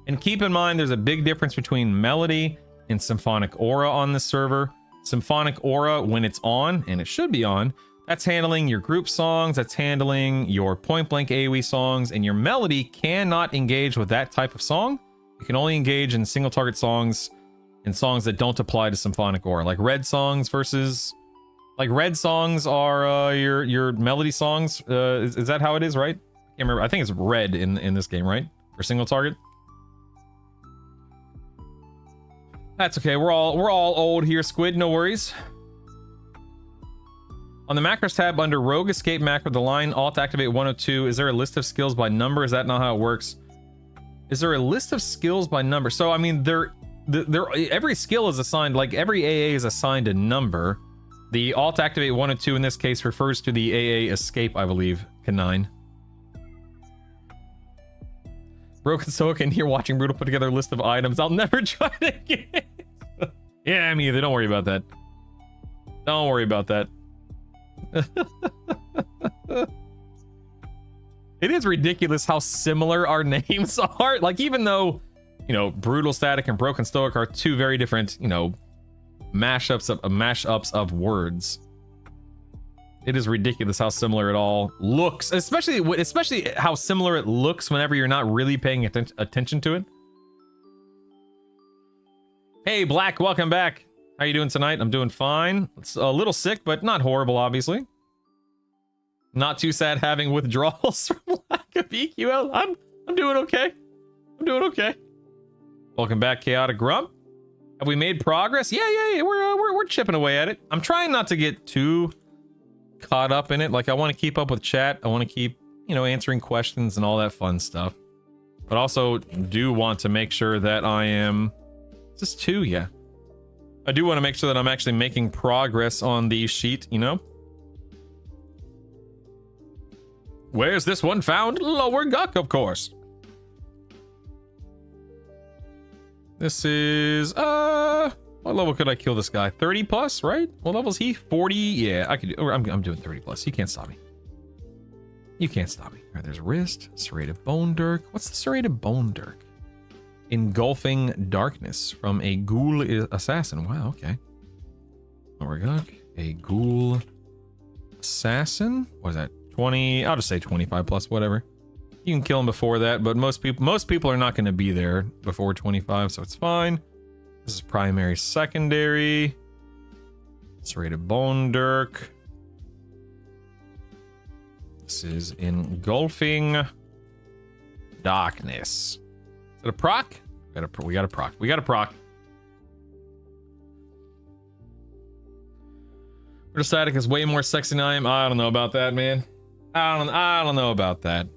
And keep in mind, there's a big difference between melody and symphonic aura on this server. Symphonic aura, when it's on, and it should be on, that's handling your group songs, that's handling your point blank AoE songs, and your melody cannot engage with that type of song. You can only engage in single target songs and songs that don't apply to symphonic aura, like red songs versus, like red songs are your melody songs. Is that how it is, right? I can't remember. I think it's red in this game, right? For single target. That's okay. We're all old here, Squid. No worries. On the macros tab under Rogue Escape macro, the line Alt activate 102. Is there a list of skills by number? Is that not how it works? Is there a list of skills by number? So I mean, every skill is assigned, like every AA is assigned a number. The Alt activate 102 in this case refers to the AA escape, I believe. Canine. Broken Stoic in here watching Brutal put together a list of items. I'll never try it again. Yeah, me either. Don't worry about that. Don't worry about that. It is ridiculous how similar our names are. Like, even though, you know, Brutal Static and Broken Stoic are 2 very different, you know, mashups of words. It is ridiculous how similar it all looks, especially how similar it looks whenever you're not really paying attention to it. Hey, Black, welcome back. How you doing tonight? I'm doing fine. It's a little sick, but not horrible, obviously. Not too sad having withdrawals from lack of EQL. I'm doing okay. I'm doing okay. Welcome back, Chaotic Grump. Have we made progress? Yeah. We're chipping away at it. I'm trying not to get too caught up in it. Like, I want to keep up with chat. I want to keep, answering questions and all that fun stuff. But also do want to make sure that I am... Is this 2? Yeah. I do want to make sure that I'm actually making progress on the sheet, Where's this one found? Lower Guck, of course. This is, what level could I kill this guy? 30 plus, right? What level is he? 40? Yeah, I could do, I'm doing 30 plus. You can't stop me. You can't stop me. All right, there's wrist, serrated bone dirk. What's the serrated bone dirk? Engulfing darkness from a ghoul assassin. Wow, okay. Lower Guck, a ghoul assassin. What is that? 20, I'll just say 25 plus, whatever. You can kill him before that, but most people are not going to be there before 25, so it's fine. This is primary, secondary. Serrated bone dirk. This is engulfing darkness. Is it a proc? We got a proc. We got a proc. Static is way more sexy than I am. I don't know about that, man. I don't know about that.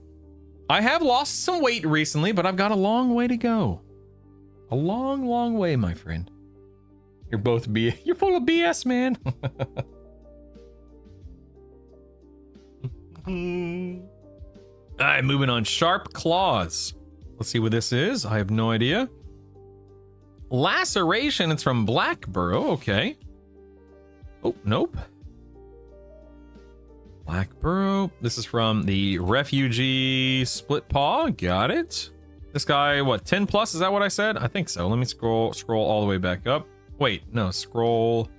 I have lost some weight recently, but I've got a long way to go. A long, long way, my friend. You're both you're full of BS, man. All right, moving on. Sharp claws. Let's see what this is. I have no idea. Laceration. It's from Blackborough. Okay. Oh, nope. Blackborough. This is from the Refugee Split Paw. Got it. This guy, what, 10 plus? Is that what I said? I think so. Let me scroll all the way back up. Wait, no, scroll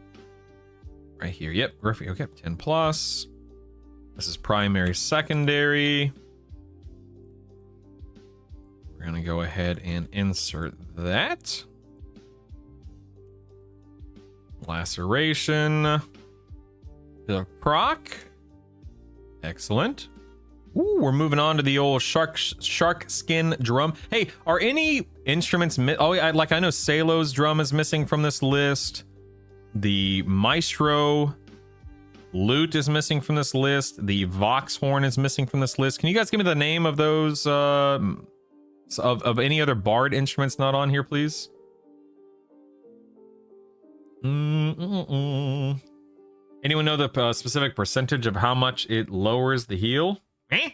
right here. Yep, Refugee. Okay, 10 plus. This is primary, secondary. We're gonna go ahead and insert that. Laceration. The proc. Excellent. Ooh, we're moving on to the old shark skin drum. Hey, are any instruments oh, I know Salo's drum is missing from this list. The Maestro lute is missing from this list. The Vox horn is missing from this list. Can you guys give me the name of those of any other bard instruments not on here, please? Anyone know the specific percentage of how much it lowers the heal? Eh?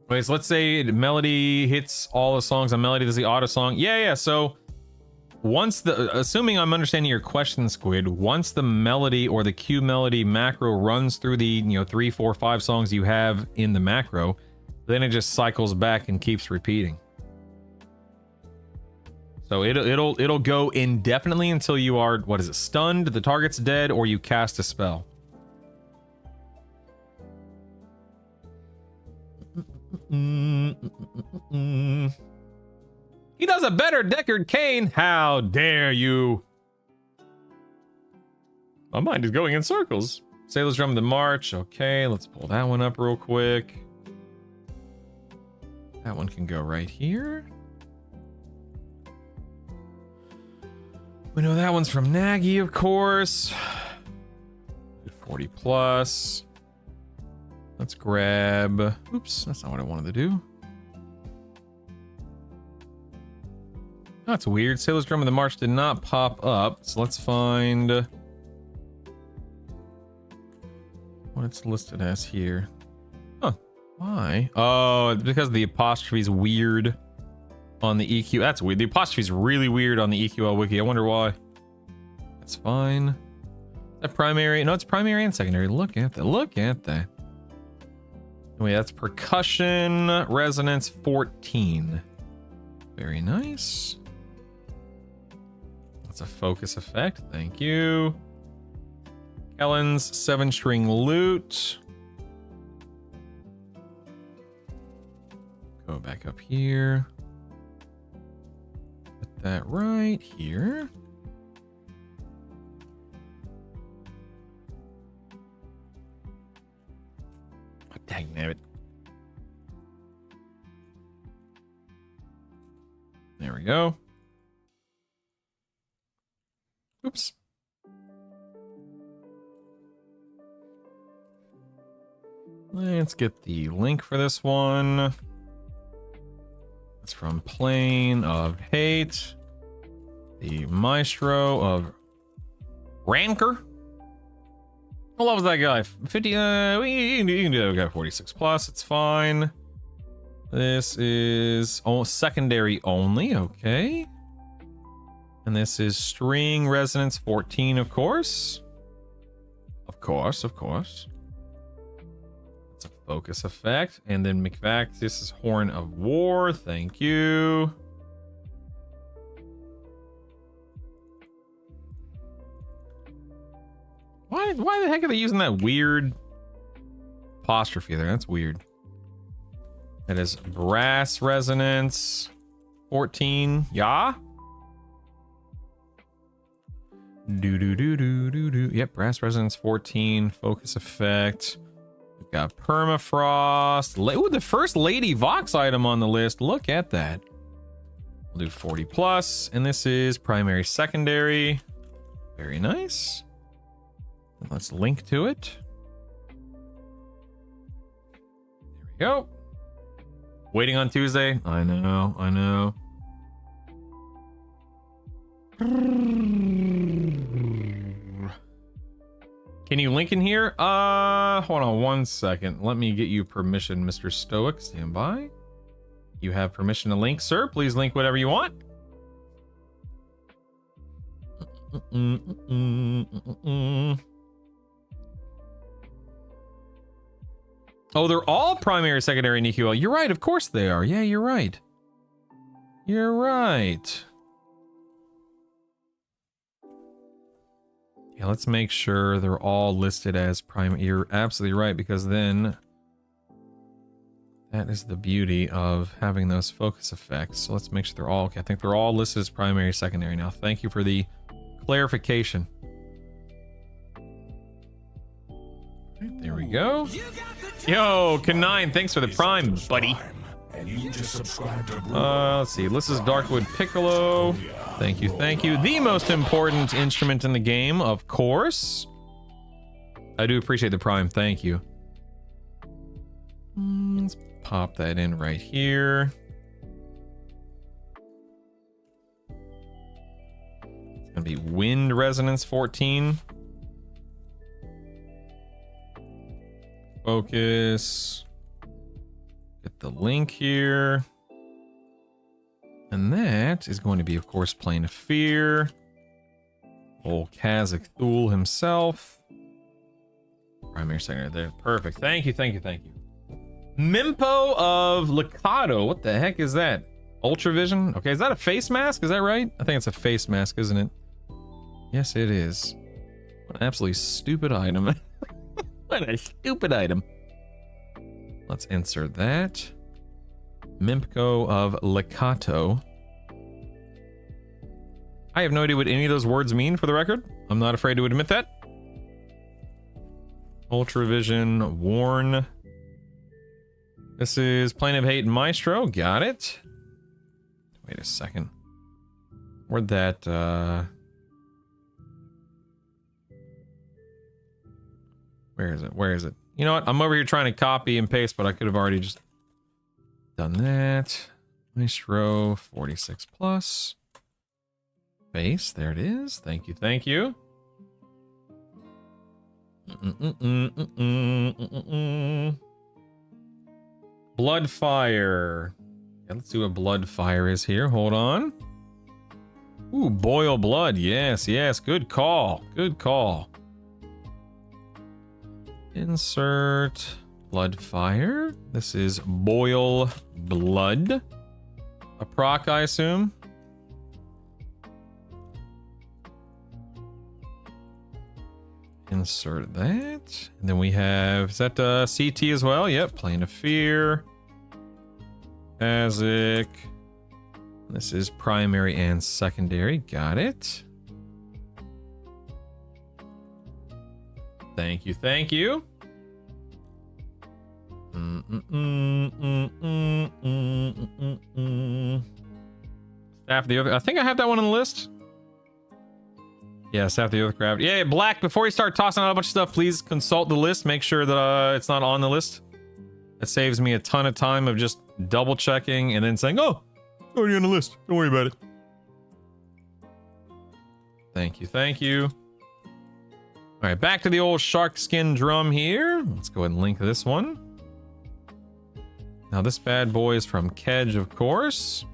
Wait, so let's say melody hits all the songs on melody. Does the auto song? Yeah. So once assuming I'm understanding your question, Squid, once the melody or the Q melody macro runs through the 3, 4, 5 songs you have in the macro, then it just cycles back and keeps repeating. So it'll go indefinitely until you are, what is it, stunned, the target's dead, or you cast a spell. He does a better Deckard Cain. How dare you? My mind is going in circles. Sailor's Drum of the March. Okay, let's pull that one up real quick. That one can go right here. We know that one's from Nagy, of course. 40 plus. Let's grab... Oops, that's not what I wanted to do. That's weird. Sailor's Drum of the March did not pop up. So let's find... what it's listed as here. Huh. Why? Oh, because the apostrophe is weird on the EQ. That's weird. The apostrophe is really weird on the EQL wiki. I wonder why. That's fine. Is that primary? No, it's primary and secondary. Look at that. Look at that. Wait, that's percussion resonance 14. Very nice. That's a focus effect. Thank you. Kellen's 7-string lute. Go back up here. Put that right here. Dangnabbit. There we go. Oops. Let's get the link for this one. It's from Plane of Hate. The Maestro of Ranker. How low was that guy? 50, you can do that guy 46 plus, it's fine. This is secondary only, okay. And this is string resonance 14, of course. Of course. It's a focus effect. And then McVax, this is Horn of War, thank you. Why the heck are they using that weird apostrophe there? That's weird. That is brass resonance 14. Yeah. Do. Yep, brass resonance 14. Focus effect. We've got permafrost. Ooh, the first Lady Vox item on the list. Look at that. We'll do 40 plus, and this is primary secondary. Very nice. Let's link to it. There we go. Waiting on Tuesday. I know. Can you link in here? Hold on one second. Let me get you permission, Mr. Stoic. Stand by. You have permission to link, sir. Please link whatever you want. Oh, they're all primary, secondary, and EQL. You're right, of course they are. Yeah, you're right. You're right. Yeah, let's make sure they're all listed as primary. You're absolutely right, because then that is the beauty of having those focus effects. So let's make sure they're all okay. I think they're all listed as primary, secondary now. Thank you for the clarification. Right, there we go. Yo, K9, thanks for the prime, buddy. Let's see. This is Darkwood Piccolo. Thank you. The most important instrument in the game, of course. I do appreciate the prime. Thank you. Let's pop that in right here. It's gonna be wind resonance 14. Focus. Get the link here. And that is going to be, of course, Plane of Fear. Old Kazakh Thule himself. Primary secondary there. Perfect. Thank you. Mimpo of Licado. What the heck is that? Ultravision? Okay, is that a face mask? Is that right? I think it's a face mask, isn't it? Yes, it is. What an absolutely stupid item. What a stupid item. Let's insert that. Mimpko of Licato. I have no idea what any of those words mean, for the record. I'm not afraid to admit that. Ultravision, Warn. This is Plane of Hate Maestro. Got it. Wait a second. Where'd that, Where is it? You know what? I'm over here trying to copy and paste, but I could have already just done that. Maestro 46 plus. Base, there it is. Thank you. Bloodfire. Yeah, let's see what Bloodfire is here. Hold on. Ooh, Boil Blood. Yes. Good call. Insert Bloodfire. This is Boil Blood. A proc, I assume. Insert that. And then we have, is that CT as well? Yep, Plane of Fear. Kazakh. This is primary and secondary. Got it. Thank you. Staff of the Earth. I think I have that one on the list. Yeah, Staff of the Earthcraft. Yeah, Black, before you start tossing out a bunch of stuff, please consult the list. Make sure that it's not on the list. That saves me a ton of time of just double checking and then saying, oh, it's already on the list. Don't worry about it. Thank you, thank you. All right, back to the old shark skin drum here. Let's go ahead and link this one. Now this bad boy is from Kedge, of course.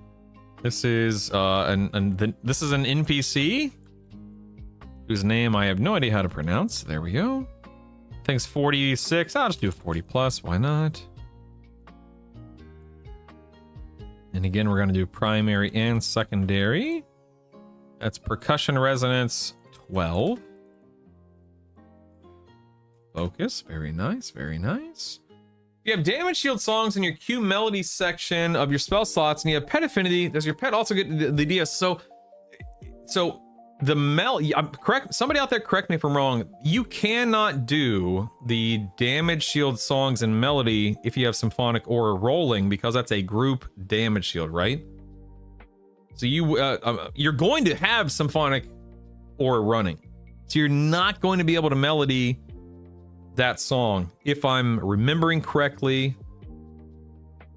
This is this is an NPC whose name I have no idea how to pronounce. There we go. I think it's 46. I'll just do 40 plus. Why not? And again, we're going to do primary and secondary. That's percussion resonance 12. Focus. Very nice. Very nice. If you have damage shield songs in your Q melody section of your spell slots and you have pet affinity, does your pet also get the DS? So the correct, somebody out there correct me if I'm wrong. You cannot do the damage shield songs and melody if you have symphonic aura rolling, because that's a group damage shield, right? So you're going to have symphonic aura running. So you're not going to be able to melody that song, if I'm remembering correctly.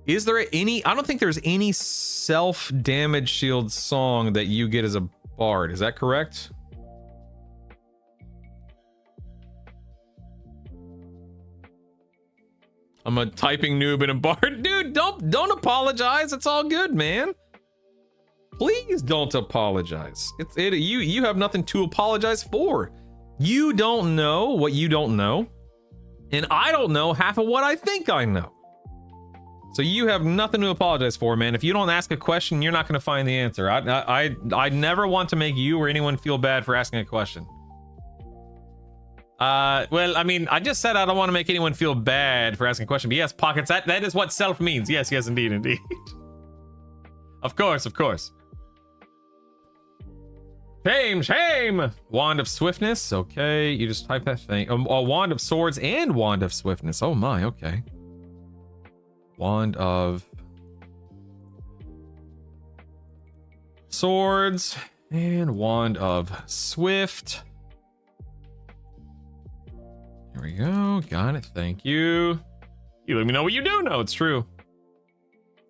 Is there any? I don't think there's any self damage shield song that you get as a bard. Is that correct? I'm a typing noob and a bard. Dude, don't apologize. It's all good, man. Please don't apologize. You have nothing to apologize for. You don't know what you don't know. And I don't know half of what I think I know. So you have nothing to apologize for, man. If you don't ask a question, you're not going to find the answer. I never want to make you or anyone feel bad for asking a question. Well, I mean, I just said I don't want to make anyone feel bad for asking a question. But yes, Pockets, that is what self means. Yes, indeed, indeed. Of course, of course. Shame! Wand of Swiftness. Okay, you just type that thing. A Wand of Swords and Wand of Swiftness. Oh my, okay. Wand of Swords and Wand of Swift. Here we go. Got it. Thank you. You let me know what you do know. It's true.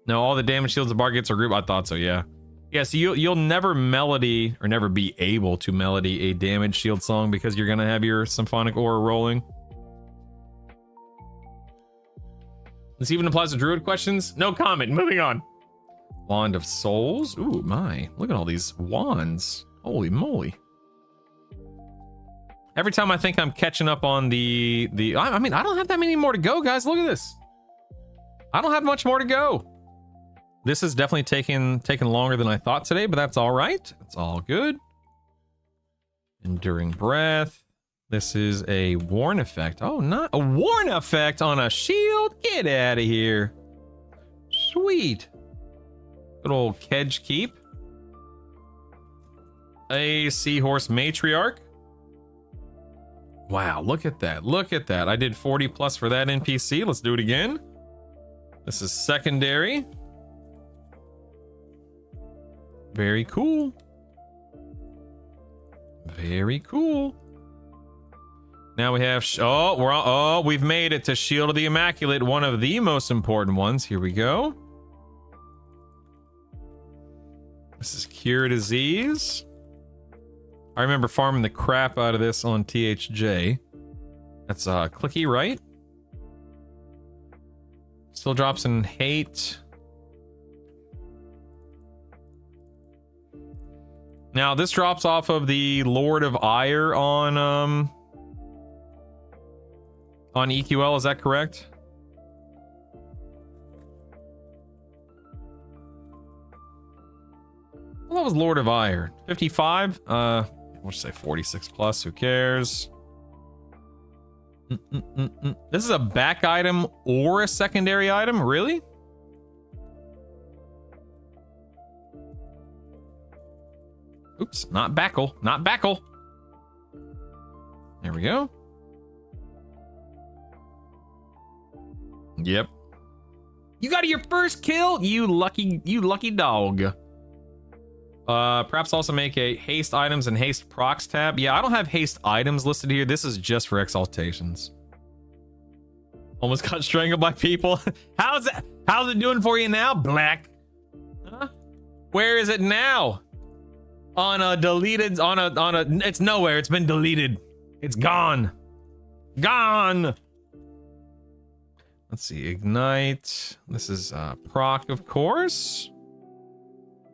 No, all the damage shields the bard gets are group. I thought so, yeah. Yeah, so you'll never melody, or never be able to melody a damage shield song because you're gonna have your symphonic aura rolling. This even applies to druid questions. No comment. Moving on. Wand of Souls. Ooh, my. Look at all these wands. Holy moly. Every time I think I'm catching up on I mean, I don't have that many more to go, guys. Look at this. I don't have much more to go. This is definitely taking longer than I thought today, but that's all right. It's all good. Enduring Breath. This is a Warn effect. Oh, not a Warn effect on a shield. Get out of here. Sweet. Good old Kedge Keep. A Seahorse Matriarch. Wow, look at that. Look at that. I did 40 plus for that NPC. Let's do it again. This is secondary. Very cool. Very cool. Now we have we've made it to Shield of the Immaculate, one of the most important ones. Here we go. This is Cure Disease. I remember farming the crap out of this on THJ. That's clicky, right? Still drops in hate. Now this drops off of the Lord of Ire on EQL, is that correct? Well, that was Lord of Ire. 55? We'll just say 46 plus, who cares? This is a back item or a secondary item? Really? Oops, not backle, not backle. There we go. Yep. You got your first kill, you lucky dog. Perhaps also make a haste items and haste procs tab. Yeah, I don't have haste items listed here. This is just for exaltations. Almost got strangled by people. How's it doing for you now, Black? Huh? Where is it now? On a deleted, it's nowhere. It's been deleted. It's gone. Gone. Let's see, ignite. This is proc, of course.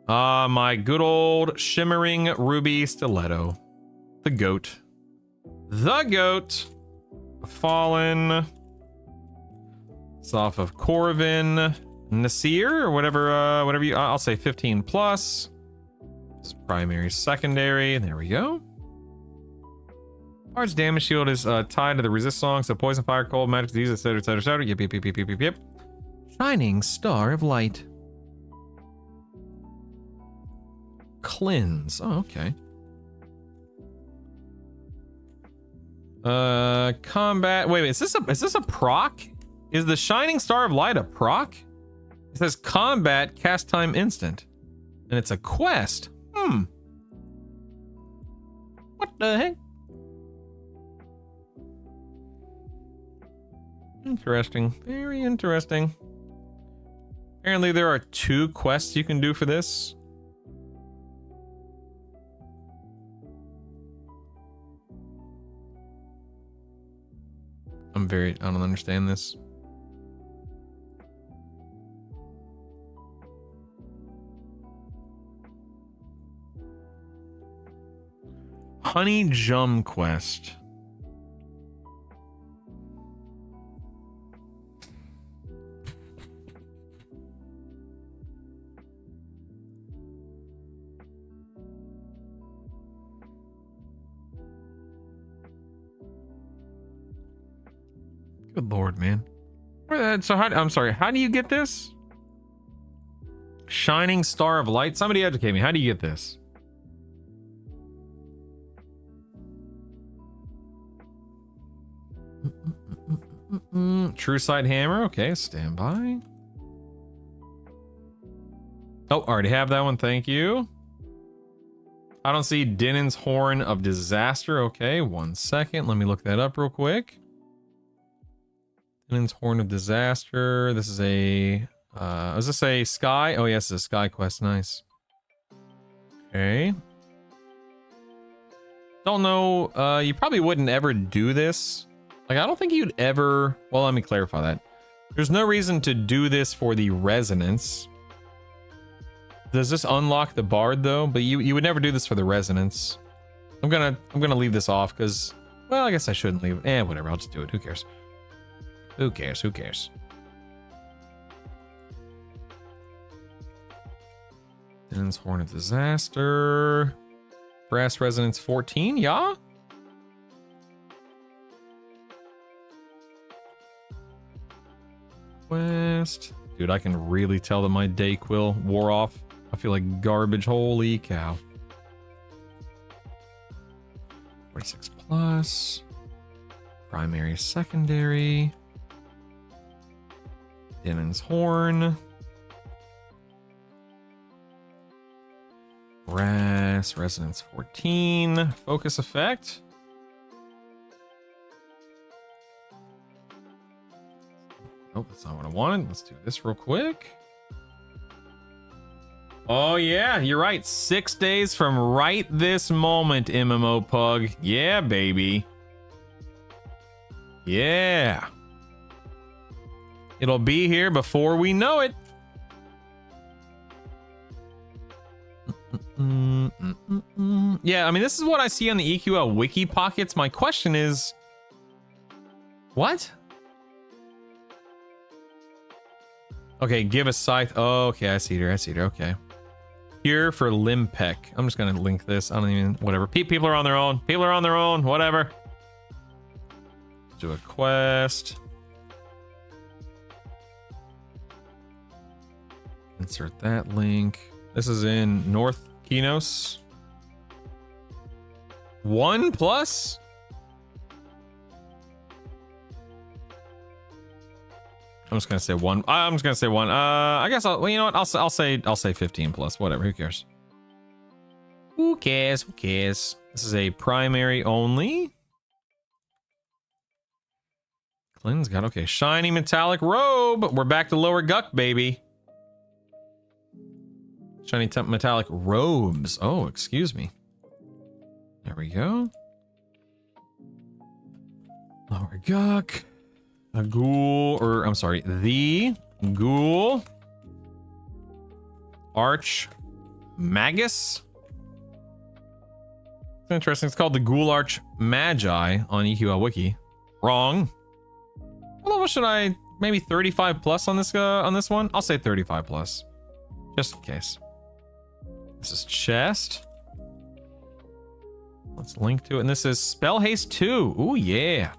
My good old shimmering ruby stiletto. The goat. The goat. Fallen. It's off of Corvin. Nasir, or whatever you, I'll say 15 plus. This is primary, secondary. There we go. Large damage shield is tied to the resist song, so poison, fire, cold, magic, disease, etc, etc, etc. Yep. Shining star of light. Cleanse. Oh, okay. Combat. Wait. Is this a proc? Is the shining star of light a proc? It says combat cast time instant, and it's a quest. What the heck? Interesting. Very interesting. Apparently there are 2 quests you can do for this. I don't understand this. Honey Jum quest. Good lord, man. So I'm sorry, how do you get this? Shining star of light? Somebody educate me. How do you get this? True sight hammer. Okay, stand by. Oh, already have that one. Thank you. I don't see Dinan's horn of disaster. Okay, 1 second. Let me look that up real quick. Dinan's horn of disaster. This is a is this a sky? Oh yes, it's a sky quest. Nice. Okay. Don't know. You probably wouldn't ever do this. Like, I don't think you'd ever... Well, let me clarify that. There's no reason to do this for the resonance. Does this unlock the bard though? But you would never do this for the resonance. I'm gonna leave this off because, well, I guess I shouldn't leave it. Whatever, I'll just do it. Who cares? Who cares? Who cares? Dinan's Horn of Disaster. Brass Resonance 14, yeah? Quest. Dude, I can really tell that my Dayquil wore off. I feel like garbage. Holy cow. 46 plus. Primary, secondary. Dinan's Horn. Brass, Resonance 14. Focus effect. Nope, that's not what I wanted. Let's do this real quick. Oh yeah, you're right. 6 days from right this moment, MMO Pug. Yeah, baby. Yeah. It'll be here before we know it. Yeah, I mean, this is what I see on the EQL wiki pockets. My question is, what? Okay, give a scythe. Oh, okay, I see it here. I see it here. Okay. Here for Limpec. I'm just gonna link this. I don't even, whatever. People are on their own. People are on their own. Whatever. Let's do a quest. Insert that link. This is in North Kinos. 1 plus? I'm just gonna say one. I'm just gonna say one. I guess I'll. Well, you know what? I'll say 15 plus. Whatever. Who cares? Who cares? Who cares? This is a primary only. Clinton's got okay. Shiny metallic robe. We're back to lower guck, baby. Shiny metallic robes. Oh, excuse me. There we go. Lower guck. A ghoul, or I'm sorry, the ghoul arch magus. It's interesting. It's called the ghoul arch magi on EQL wiki. Wrong. What level should I? Maybe 35 plus on this one. I'll say 35 plus, just in case. This is chest. Let's link to it, and this is spell haste 2. Ooh yeah.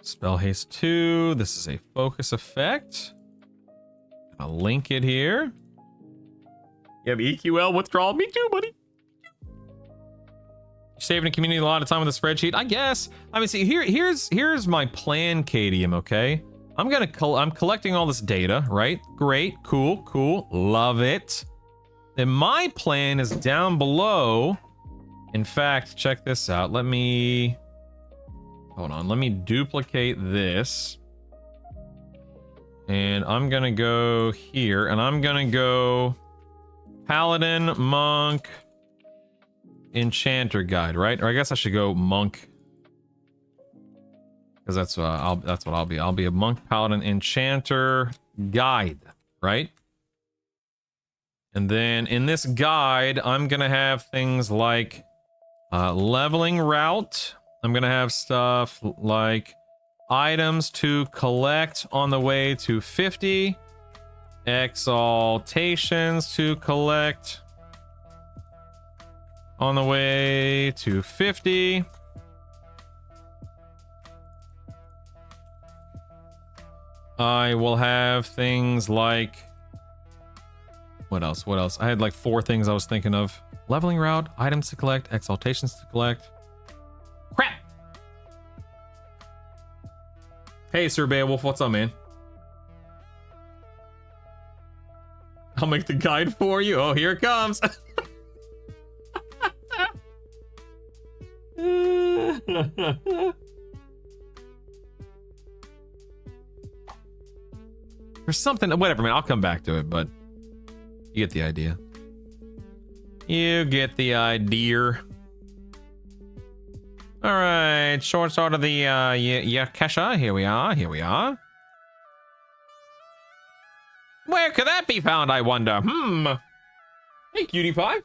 Spell haste 2. This is a focus effect. I'll link it here. You have EQL withdrawal. Me too, buddy. You're saving the community a lot of time with a spreadsheet, I guess. I mean, see, here's my plan, KDM. Okay, I'm collecting all this data, right? Great, cool, love it. Then my plan is down below. In fact, check this out. Let me duplicate this. And I'm gonna go here, and I'm gonna go Paladin, Monk, Enchanter Guide, right? Or I guess I should go Monk, because that's what I'll be. I'll be a Monk, Paladin, Enchanter Guide, right? And then in this guide, I'm gonna have things like leveling route. I'm gonna have stuff like items to collect on the way to 50, exaltations to collect on the way to 50. I will have things like what else? I had like 4 things I was thinking of. Leveling route, items to collect, exaltations to collect. Crap! Hey, Sir Beowulf, what's up, man? I'll make the guide for you. Oh, here it comes. There's something, whatever, man. I'll come back to it, but you get the idea. You get the idea. All right, short start of the Yakesha. Here we are. Where could that be found, I wonder? Hey, cutie pie.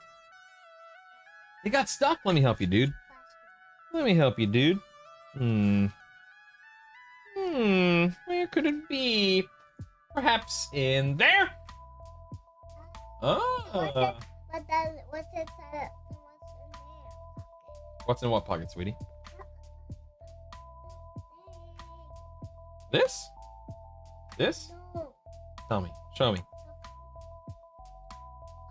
You got stuck. Let me help you, dude. Where could it be? Perhaps in there? Oh. What's inside it? What's in what pocket, sweetie? This? No. Tell me. Show me.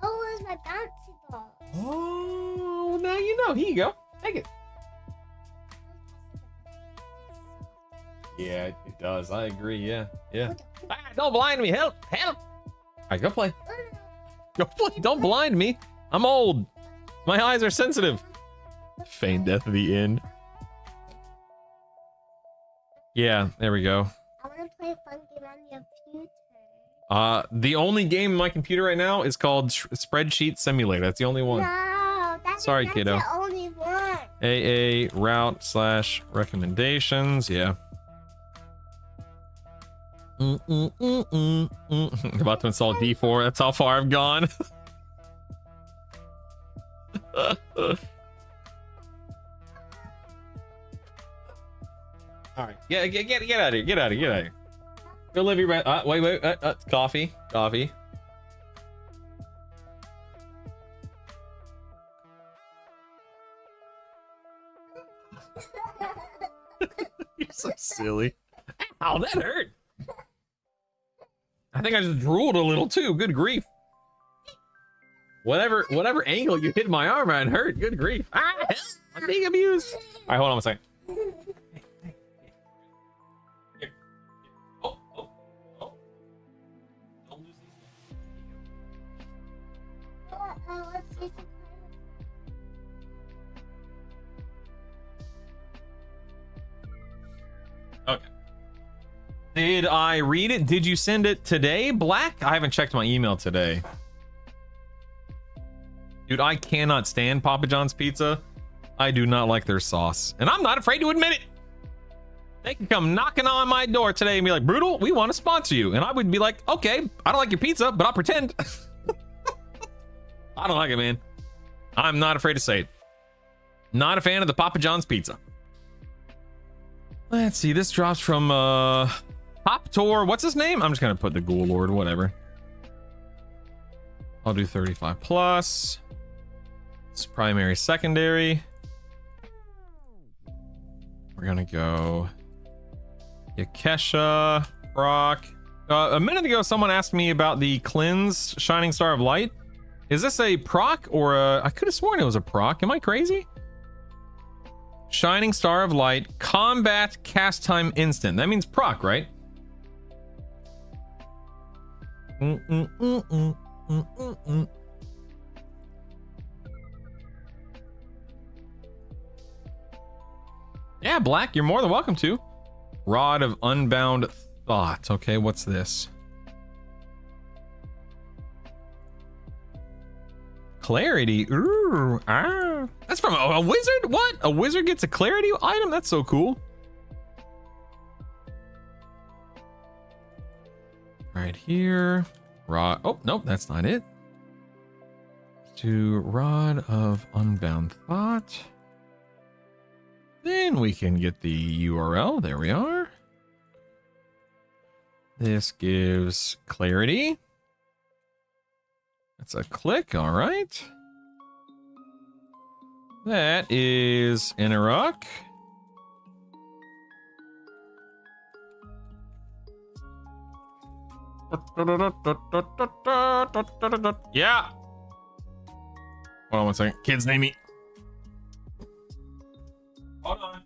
Oh, it's my bouncy ball. Oh, now you know. Here you go. Take it. Yeah, it does. I agree. Yeah. Ah, don't blind me. Help. All right, go play. Don't blind me. I'm old. My eyes are sensitive. Feign death at the end. Yeah, there we go. I want to play a fun game on the computer. The only game in my computer right now is called Spreadsheet Simulator. That's the only one. No, Sorry, kiddo. The only one. AA route / recommendations. Yeah. About to install D4. That's how far I've gone. All right, get out of here. Get out of here. Go live your best. Wait. Coffee. You're so silly. Ow, that hurt. I think I just drooled a little too. Good grief. Whatever angle you hit my arm at hurt. Good grief. Ah, I'm being abused. All right, hold on a second. Hey. Did I read it? Did you send it today, Black? I haven't checked my email today. Dude, I cannot stand Papa John's pizza. I do not like their sauce. And I'm not afraid to admit it. They can come knocking on my door today and be like, Brutal, we want to sponsor you. And I would be like, okay, I don't like your pizza, but I'll pretend. I don't like it, man. I'm not afraid to say it. Not a fan of the Papa John's pizza. Let's see. This drops from Pop Tour. What's his name? I'm just going to put the Ghoul Lord, whatever. I'll do 35 plus. It's primary, secondary. We're going to go Yakesha, Brock. A minute ago, someone asked me about the Cleanse Shining Star of Light. Is this a proc or a... I could have sworn it was a proc. Am I crazy? Shining Star of Light, combat cast time instant. That means proc, right? Yeah, Black, you're more than welcome to. Rod of Unbound Thought. Okay, what's this? Clarity. Ooh, ah. That's from a wizard? What? A wizard gets a clarity item? That's so cool. Right here. Rod. Oh, nope, that's not it. To Rod of Unbound Thought. Then we can get the URL. There we are. This gives clarity. That's a click. All right. That is Inarok. Yeah. Hold on one second. Kids name me. Hold on.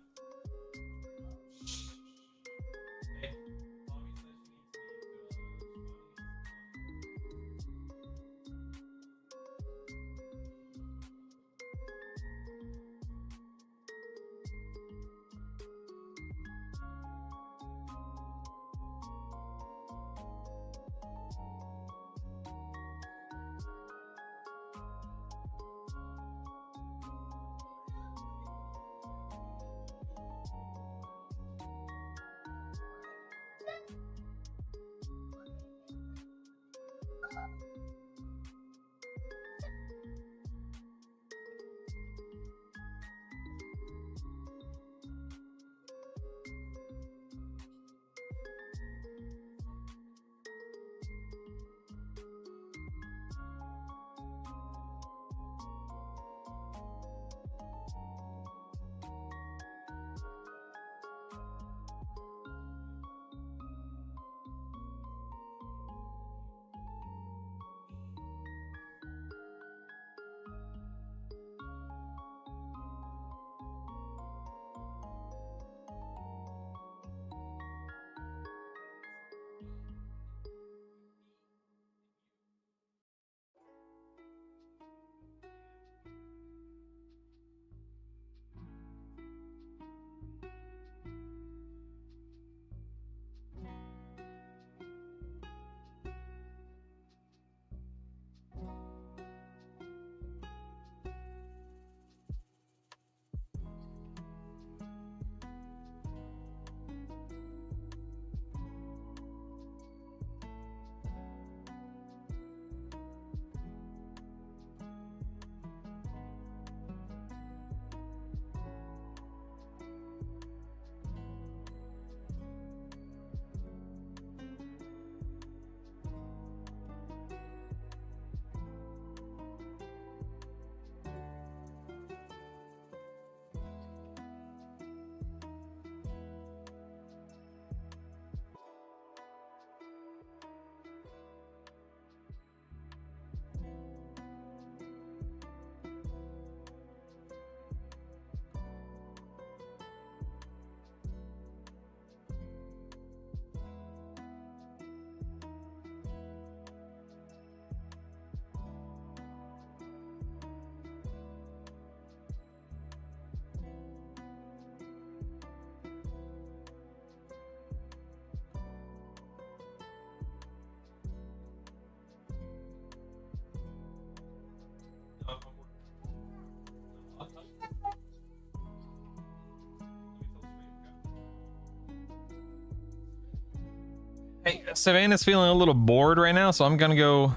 Hey, Savannah's feeling a little bored right now, so I'm gonna go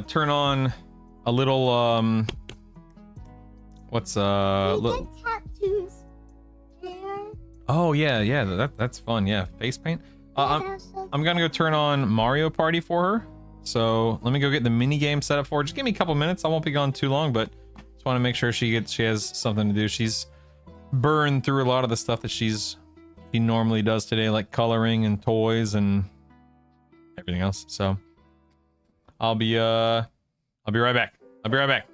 turn on a little what's We get tattoos there. oh yeah, that's fun. Yeah, face paint. And also, I'm gonna go turn on Mario Party for her. So let me go get the mini game set up for her. Just give me a couple minutes. I won't be gone too long, but just want to make sure she has something to do. She's burned through a lot of the stuff that she normally does today, like coloring and toys and everything else. So I'll be right back. I'll be right back.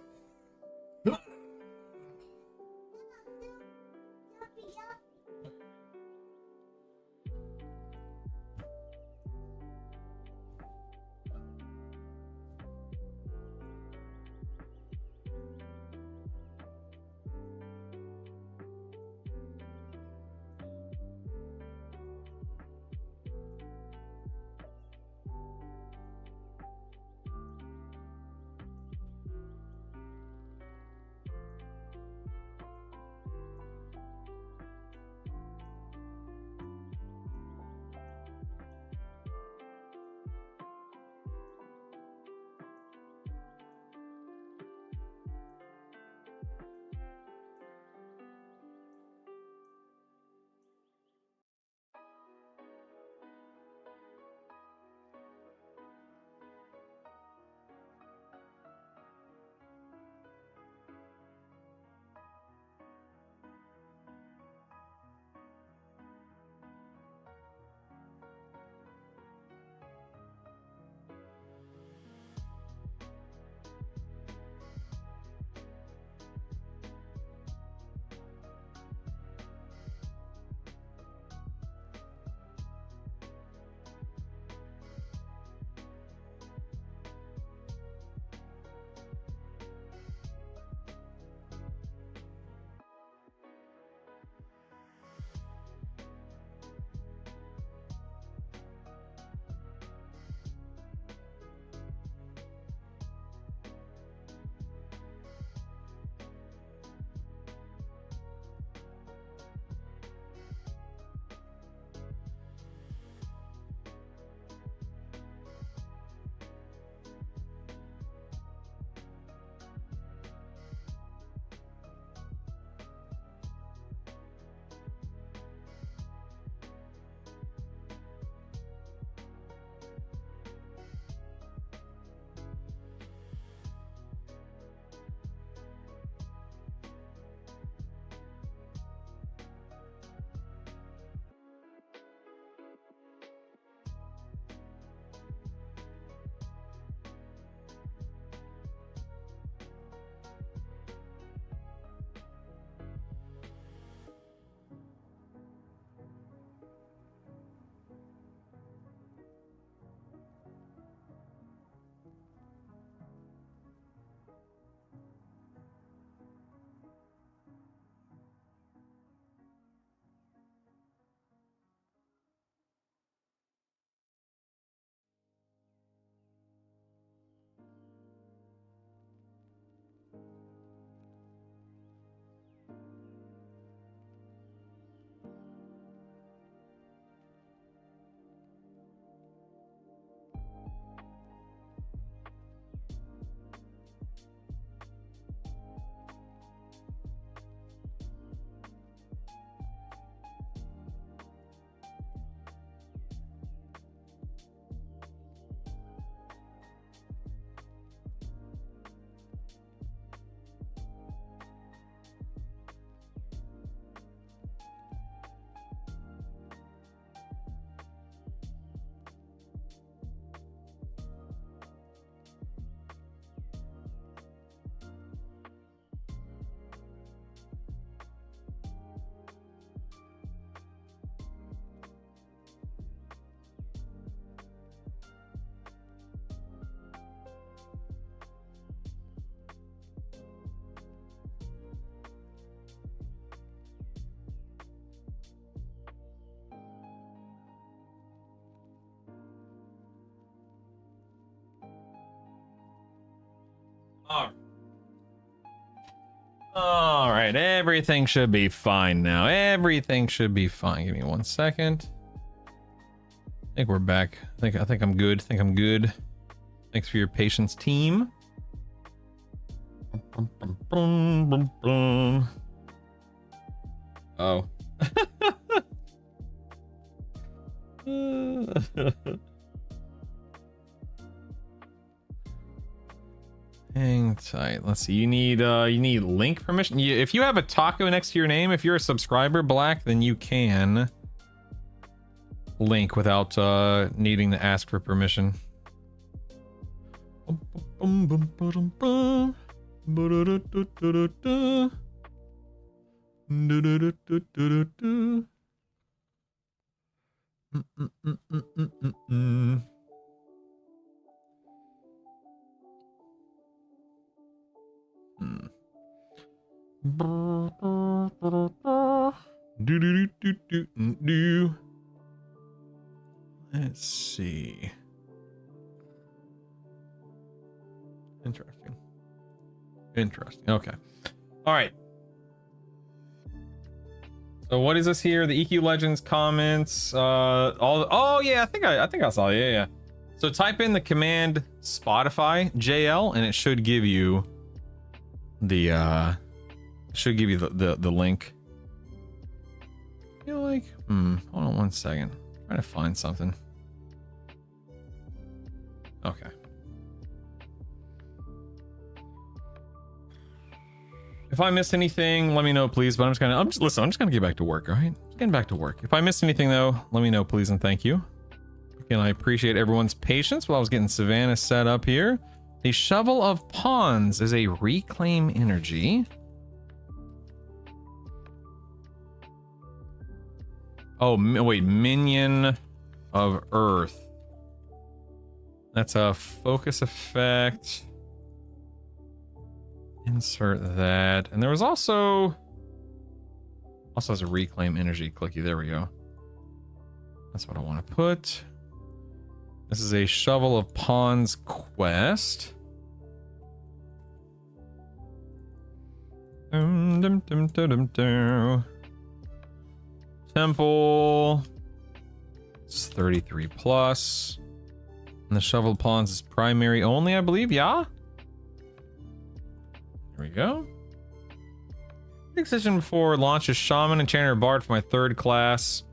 All right, everything should be fine now. Everything should be fine. Give me 1 second. think we're back. I think I'm good. Thanks for your patience, team. Oh. Hang tight. Let's see. You need link permission. If you have a taco next to your name, if you're a subscriber, Black, then you can link without needing to ask for permission. Let's see. Interesting. Okay. All right. So what is this here? The EQ Legends comments. Oh yeah, I think I saw. Yeah. So type in the command Spotify JL, and it should give you the the link. I feel like hold on one second. I'm trying to find something. Okay. If I missed anything, let me know, please. But I'm just gonna get back to work. All right, just getting back to work. If I missed anything, though, let me know, please, and thank you. Again, I appreciate everyone's patience while I was getting Savannah set up here. The Shovel of Pawns is a reclaim energy. Oh wait, Minion of Earth. That's a focus effect. Insert that. And there was also has a reclaim energy clicky. There we go. That's what I want to put. This is a Shovel of Pawns quest. Temple. It's 33 plus. And the Shovel of Pawns is primary only, I believe. Yeah. There we go. Decision before launch is Shaman, Enchanter, Bard for my 3rd class.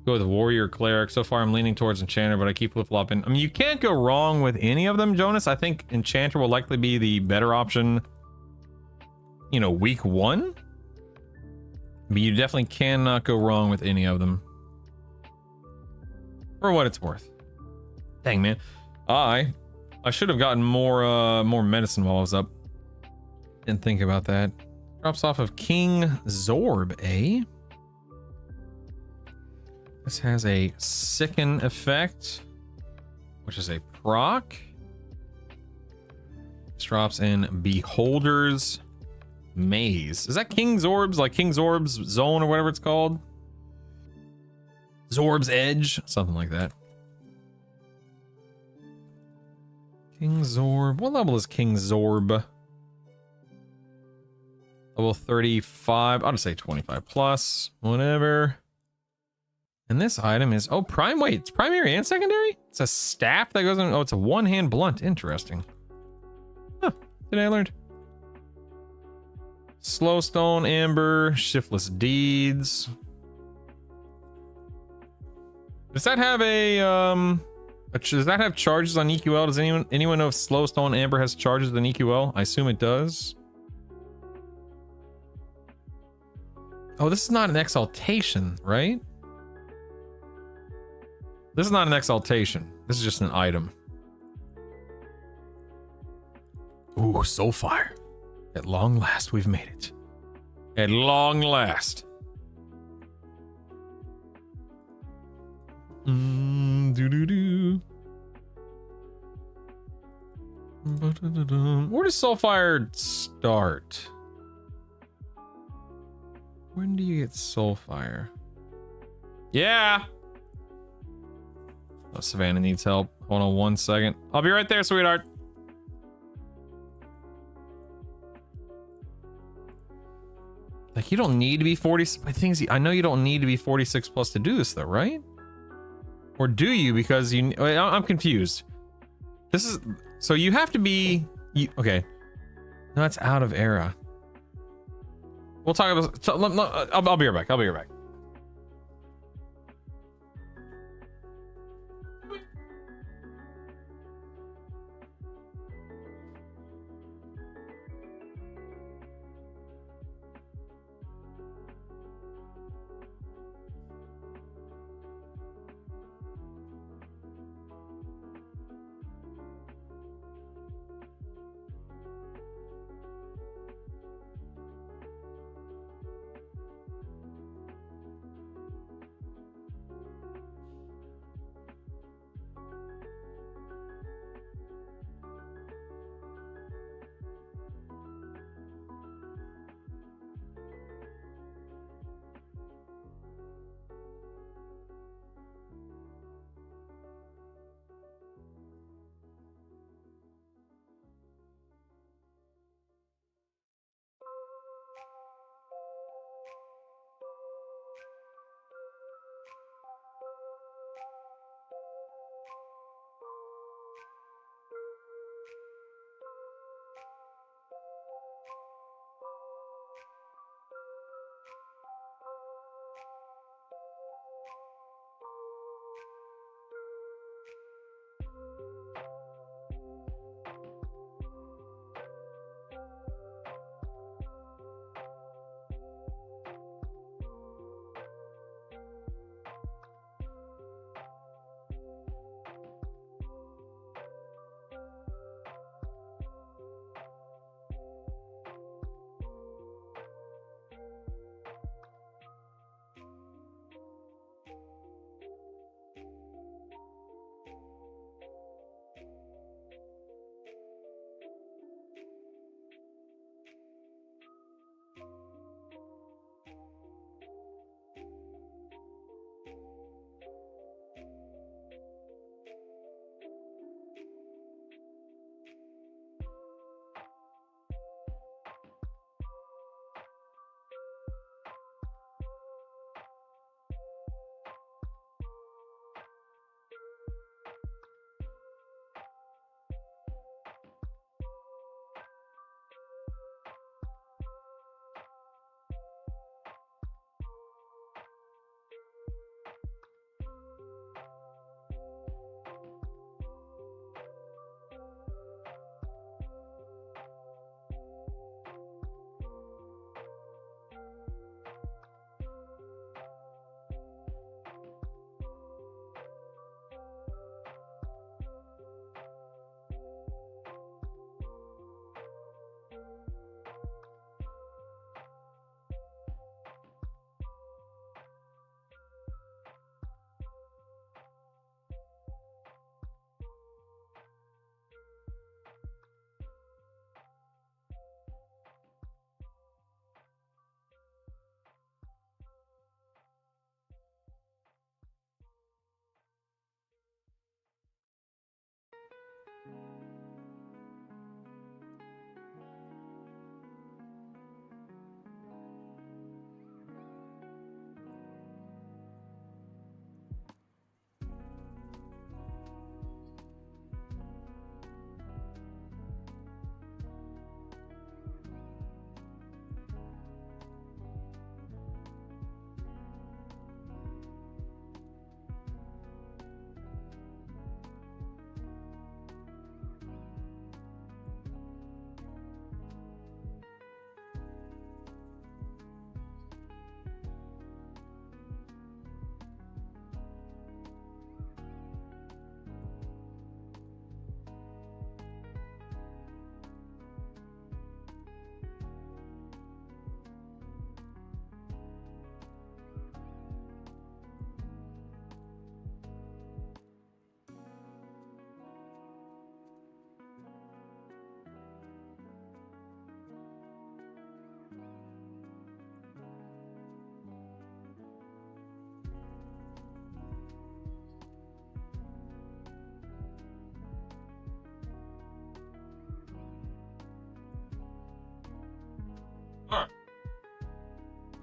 Go with Warrior, Cleric. So far I'm leaning towards Enchanter, but I keep flip-flopping. I mean, you can't go wrong with any of them, Jonas. I think Enchanter will likely be the better option, you know, week 1. But you definitely cannot go wrong with any of them. For what it's worth. Dang, man. I should have gotten more medicine while I was up. Didn't think about that. Drops off of King Zorb, eh? This has a Sicken effect, which is a proc. This drops in Beholder's Maze. Is that King Zorb's, like King Zorb's Zone or whatever it's called? Zorb's Edge? Something like that. King Zorb. What level is King Zorb? Level 35. I'll just say 25 plus. Whatever. And this item is... Oh, prime. Wait, it's primary and secondary? It's a staff that goes on... Oh, it's a one-hand blunt. Interesting. Huh. Today I learned. Slowstone, Amber, Shiftless Deeds. Does that have a... does that have charges on EQL? Does anyone know if Slowstone Amber has charges on EQL? I assume it does. Oh, this is not an exaltation, right? This is not an exaltation. This is just an item. Ooh, Soulfire. At long last, we've made it. At long last. Doo-doo-doo. Where does Soulfire start? When do you get Soulfire? Yeah. Oh, Savannah needs help. Hold on one second. I'll be right there, sweetheart. Like, you don't need to be 40. I know you don't need to be 46 plus to do this, though, right? Or do you? Because you... Wait, I'm confused. This is... So you have to be... okay. No, that's out of era. We'll talk about... So, I'll be right back. I'll be right back.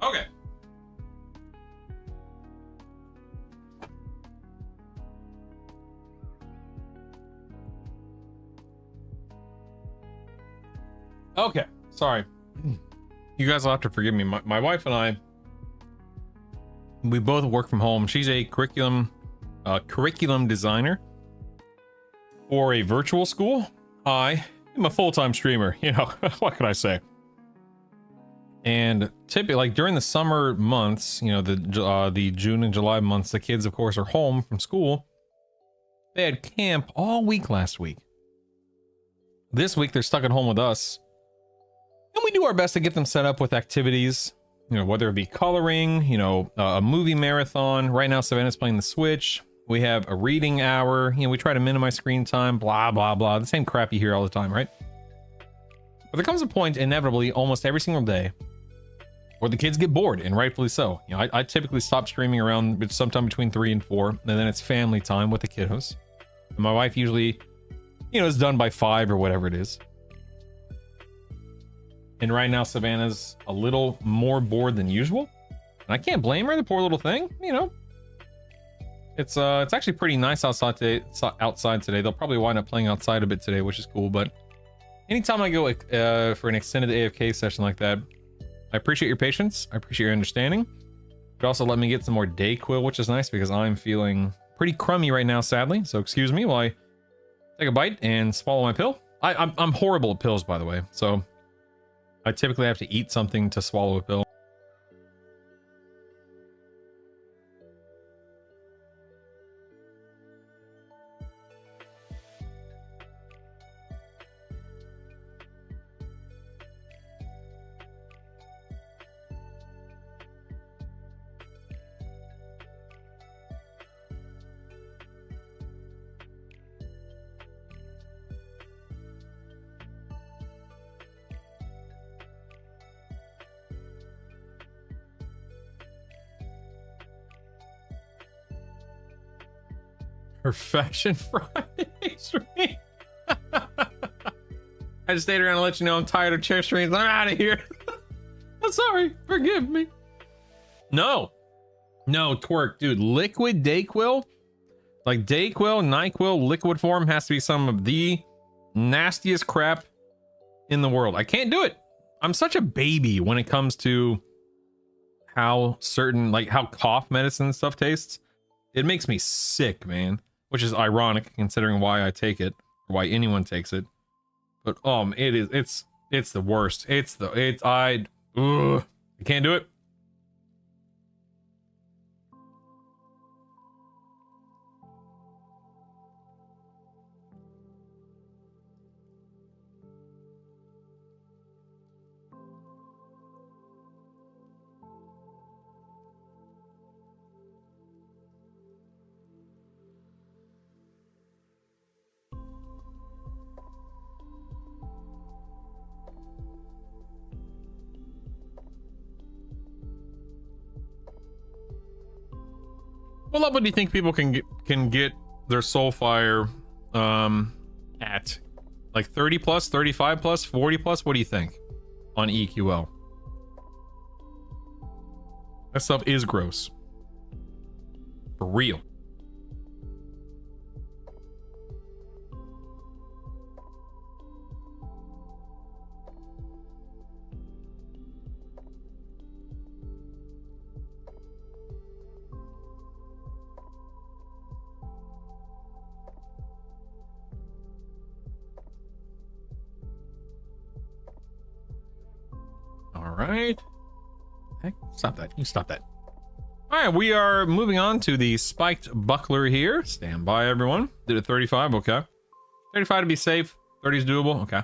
Okay. Okay, sorry. You guys will have to forgive me. My wife and I, we both work from home. She's a curriculum designer for a virtual school. I am a full-time streamer. You know, what can I say? And typically, like during the summer months, you know, the June and July months, the kids, of course, are home from school. They had camp all week last week. This week, they're stuck at home with us. And we do our best to get them set up with activities, you know, whether it be coloring, you know, a movie marathon. Right now, Savannah's playing the Switch. We have a reading hour. You know, we try to minimize screen time, blah, blah, blah. The same crap you hear all the time, right? But there comes a point, inevitably, almost every single day, where the kids get bored, and rightfully so. You know, I typically stop streaming around sometime between 3 and 4, and then it's family time with the kiddos. And my wife usually, you know, is done by 5 or whatever it is. And right now, Savannah's a little more bored than usual. And I can't blame her, the poor little thing. You know, it's actually pretty nice outside today. They'll probably wind up playing outside a bit today, which is cool. But anytime I go for an extended AFK session like that, I appreciate your patience. I appreciate your understanding. But also let me get some more DayQuil, which is nice because I'm feeling pretty crummy right now, sadly. So excuse me while I take a bite and swallow my pill. I'm horrible at pills, by the way. So I typically have to eat something to swallow a pill. Perfection Friday stream. I just stayed around to let you know I'm tired of chair streams. I'm out of here. I'm sorry. Forgive me. No, twerk, dude. Liquid DayQuil, like DayQuil, NyQuil, liquid form has to be some of the nastiest crap in the world. I can't do it. I'm such a baby when it comes to how certain, like how cough medicine and stuff tastes. It makes me sick, man. Which is ironic considering why I take it, or why anyone takes it. But it's the worst. I can't do it. What level do you think people can get their Soulfire at? Like 30 plus, 35 plus, 40 plus? What do you think on EQL? That stuff is gross. For real. All right. Heck, stop that. You stop that. All right, we are moving on to the spiked buckler here. Stand by, everyone. Did it 35? Okay. 35 to be safe. 30 is doable. Okay.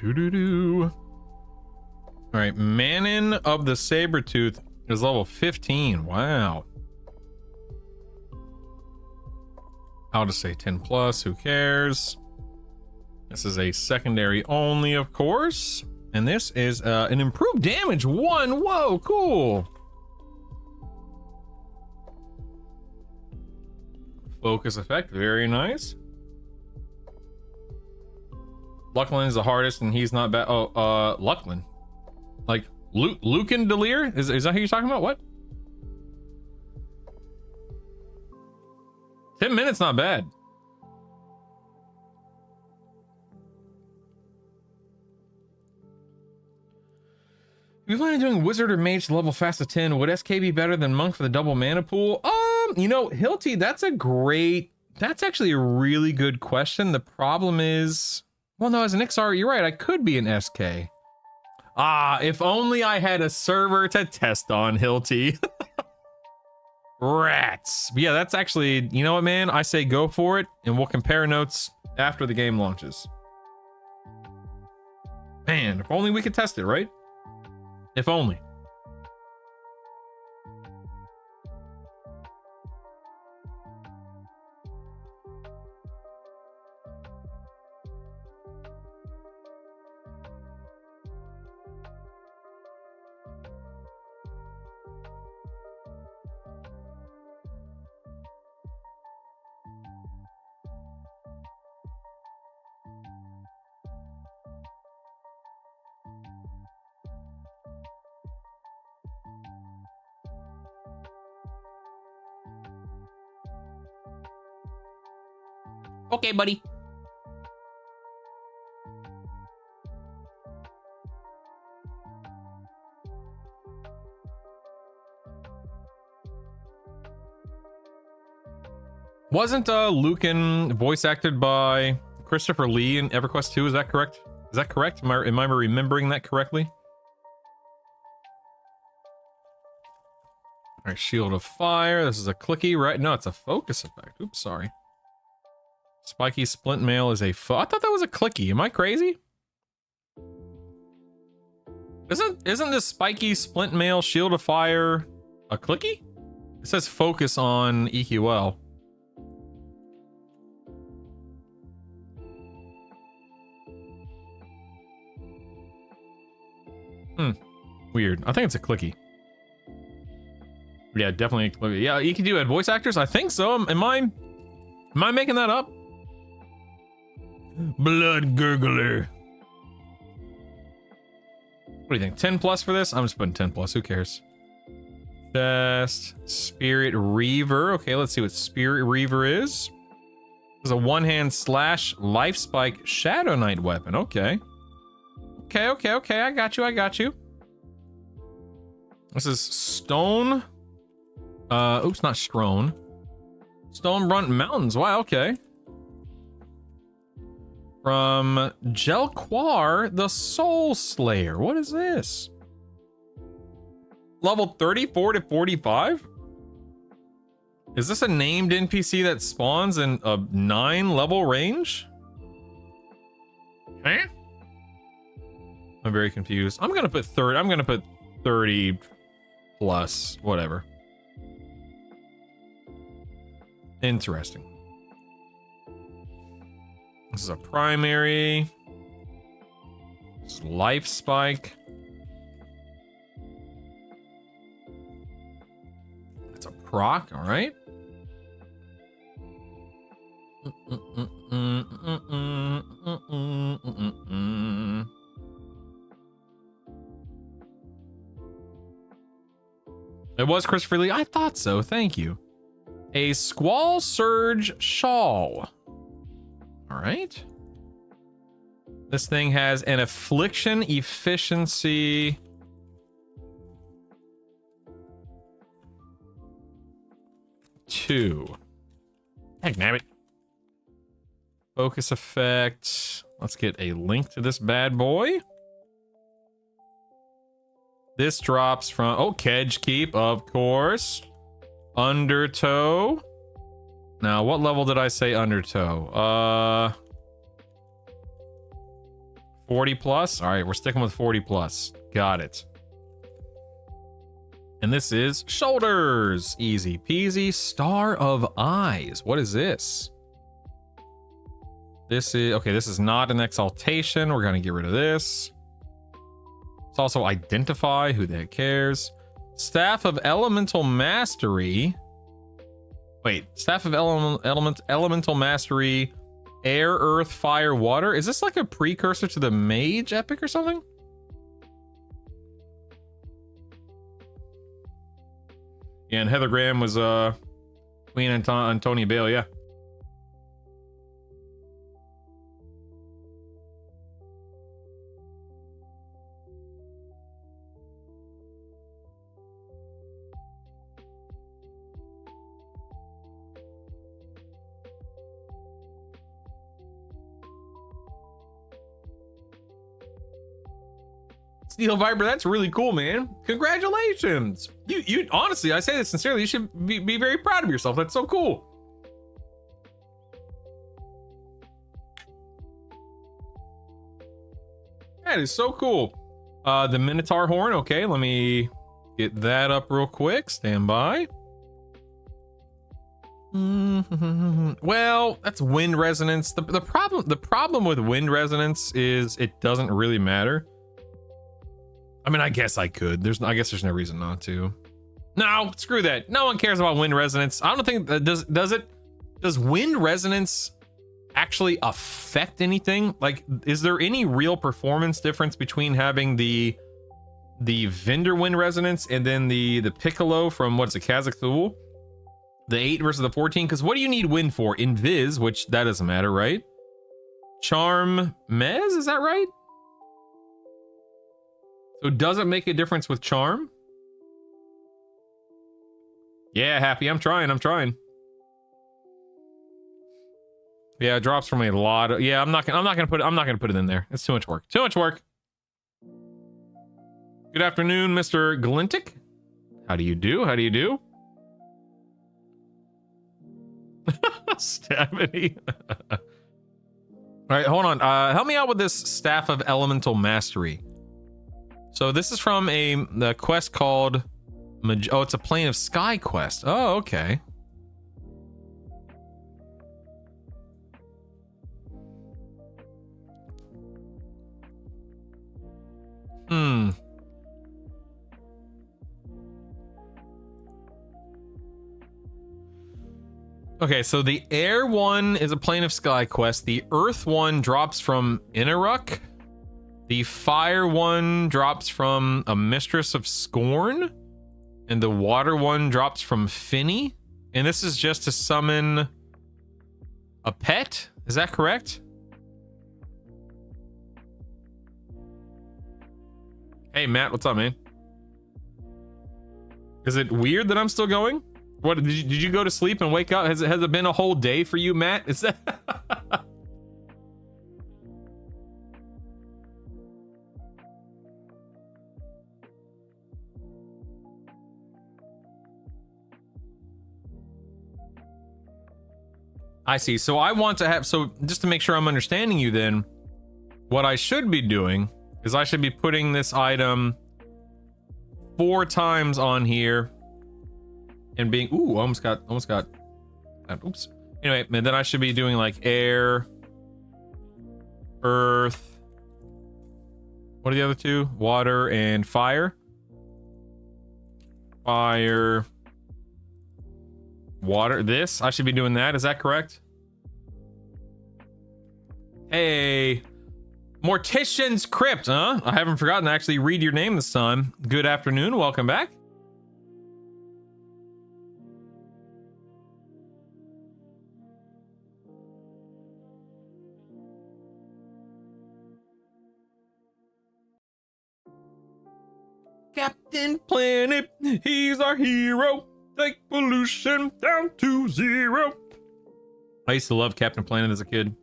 Doo-doo-doo. All right, Manon of the Sabretooth is level 15. Wow. I'll just say 10 plus. Who cares? This is a secondary only, of course. And this is an improved damage 1. Whoa, cool. Focus effect, very nice. Luckland is the hardest, and he's not bad. Oh, Luckland, like Lucan Delir. Is that who you're talking about? What? 10 minutes, not bad. If you plan on doing wizard or mage to level fast to 10, would SK be better than monk for the double mana pool? You know, Hilty, that's actually a really good question. The problem is, well, no, as an XR, you're right, I could be an SK. If only I had a server to test on, Hilty. Rats. But yeah, that's actually, you know what, man? I say go for it, and we'll compare notes after the game launches. Man, if only we could test it, right? If only. Okay, buddy. Wasn't Lucan voice acted by Christopher Lee in EverQuest 2? Is that correct? Is that correct? Am I remembering that correctly? All right, Shield of Fire. This is a clicky, right? No, it's a focus effect. Oops, sorry. Spiky Splint Mail is a I thought that was a clicky. Am I crazy? Isn't this Spiky Splint Mail Shield of Fire a clicky? It says focus on EQL. Weird. I think it's a clicky. Yeah, definitely a clicky. Yeah, EQ had voice actors? I think so. Am I making that up? Blood Gurgler. What do you think? 10 plus for this? I'm just putting 10 plus. Who cares? Test. Spirit Reaver. Okay, let's see what Spirit Reaver is. It's a one-hand slash life spike Shadow Knight weapon. Okay. Okay. I got you. This is Stone. Oops, not Strone. Stone Brunt Mountains. Wow, okay. From Jelquar, the Soul Slayer. What is this? Level 34 to 45? Is this a named NPC that spawns in a 9-level range? Huh? I'm very confused. I'm gonna put 30 plus, whatever. Interesting. This is a primary. This is life spike. It's a proc, all right. It was Christopher Lee. I thought so. Thank you. A Squall Surge Shawl. All right. This thing has an affliction efficiency. Two. Heck, nabbit. Focus effect. Let's get a link to this bad boy. This drops from, oh, Kedge Keep, of course. Undertow. Now, what level did I say Undertow? 40 plus? All right, we're sticking with 40 plus. Got it. And this is Shoulders. Easy peasy. Star of Eyes. What is this? This is, okay, this is not an exaltation. We're going to get rid of this. It's also Identify. Who the heck cares? Staff of Elemental Mastery. Wait, Staff of Elemental Mastery Air, earth, fire, water. Is this like a precursor to the mage epic or something? Yeah, and Heather Graham was Queen Antonia Bale, yeah. Steel Viper, that's really cool, man. Congratulations. You honestly, I say this sincerely, you should be very proud of yourself. That's so cool. That is so cool. The Minotaur horn. Okay, let me get that up real quick. Stand by. Well, that's wind resonance. The problem with wind resonance is it doesn't really matter. I mean, I guess I could. I guess there's no reason not to. No, screw that. No one cares about wind resonance. I don't think that does wind resonance actually affect anything? Like, is there any real performance difference between having the vendor wind resonance and then the piccolo from what's it, Kazakh Thule? The 8 versus the 14? Because what do you need wind for? Invis, which that doesn't matter, right? Charm Mez, is that right? So does it make a difference with charm? Yeah, Happy, I'm trying. Yeah, it drops from a lot of, yeah, I'm not gonna put it in there. It's too much work. Good afternoon, Mr. Glintic. How do you do? Stabby. All right, hold on. Help me out with this Staff of Elemental Mastery. So this is from the quest called it's a Plane of Sky quest. Oh, okay. Okay, so the air one is a Plane of Sky quest. The earth one drops from Inaruk. The fire one drops from a Mistress of Scorn. And the water one drops from Finny. And this is just to summon a pet. Is that correct? Hey, Matt, what's up, man? Is it weird that I'm still going? What, did you go to sleep and wake up? Has it been a whole day for you, Matt? Is that... I see. So I want to have, so just to make sure I'm understanding you then, what I should be doing is I should be putting this item 4 times on here and being, ooh, almost got that. Oops. Anyway, and then I should be doing like air, earth, what are the other 2? Water and fire. Fire, water. This, I should be doing that. Is that correct? Hey, Mortician's Crypt, huh? I haven't forgotten to actually read your name this time. Good afternoon. Welcome back. Captain Planet, he's our hero. Take pollution down to 0. I used to love Captain Planet as a kid.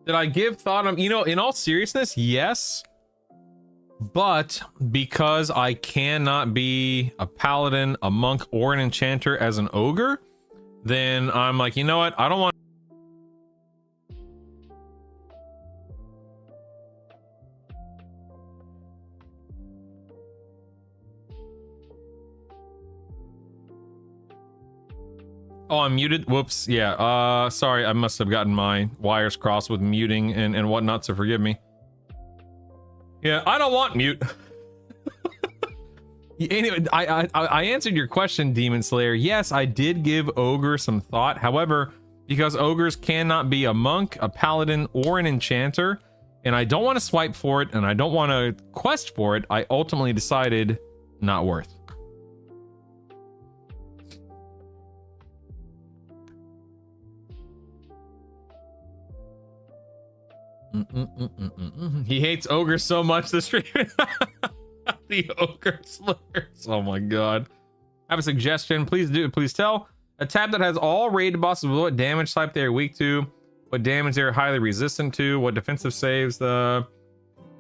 Did I give thought? You know, in all seriousness, yes. But because I cannot be a paladin, a monk, or an enchanter as an ogre, then I'm like, you know what? I don't want. Oh, I'm muted. Whoops. Yeah. Sorry. I must have gotten my wires crossed with muting and whatnot. So forgive me. Yeah, I don't want mute. Anyway, I answered your question, Demon Slayer. Yes, I did give Ogre some thought. However, because Ogres cannot be a monk, a paladin, or an enchanter, and I don't want to swipe for it, and I don't want to quest for it, I ultimately decided not worth. He hates ogres so much this stream. The ogre slurs. Oh my god. I have a suggestion. Please tell. A tab that has all rated bosses with what damage type they are weak to, what damage they are highly resistant to, what defensive saves they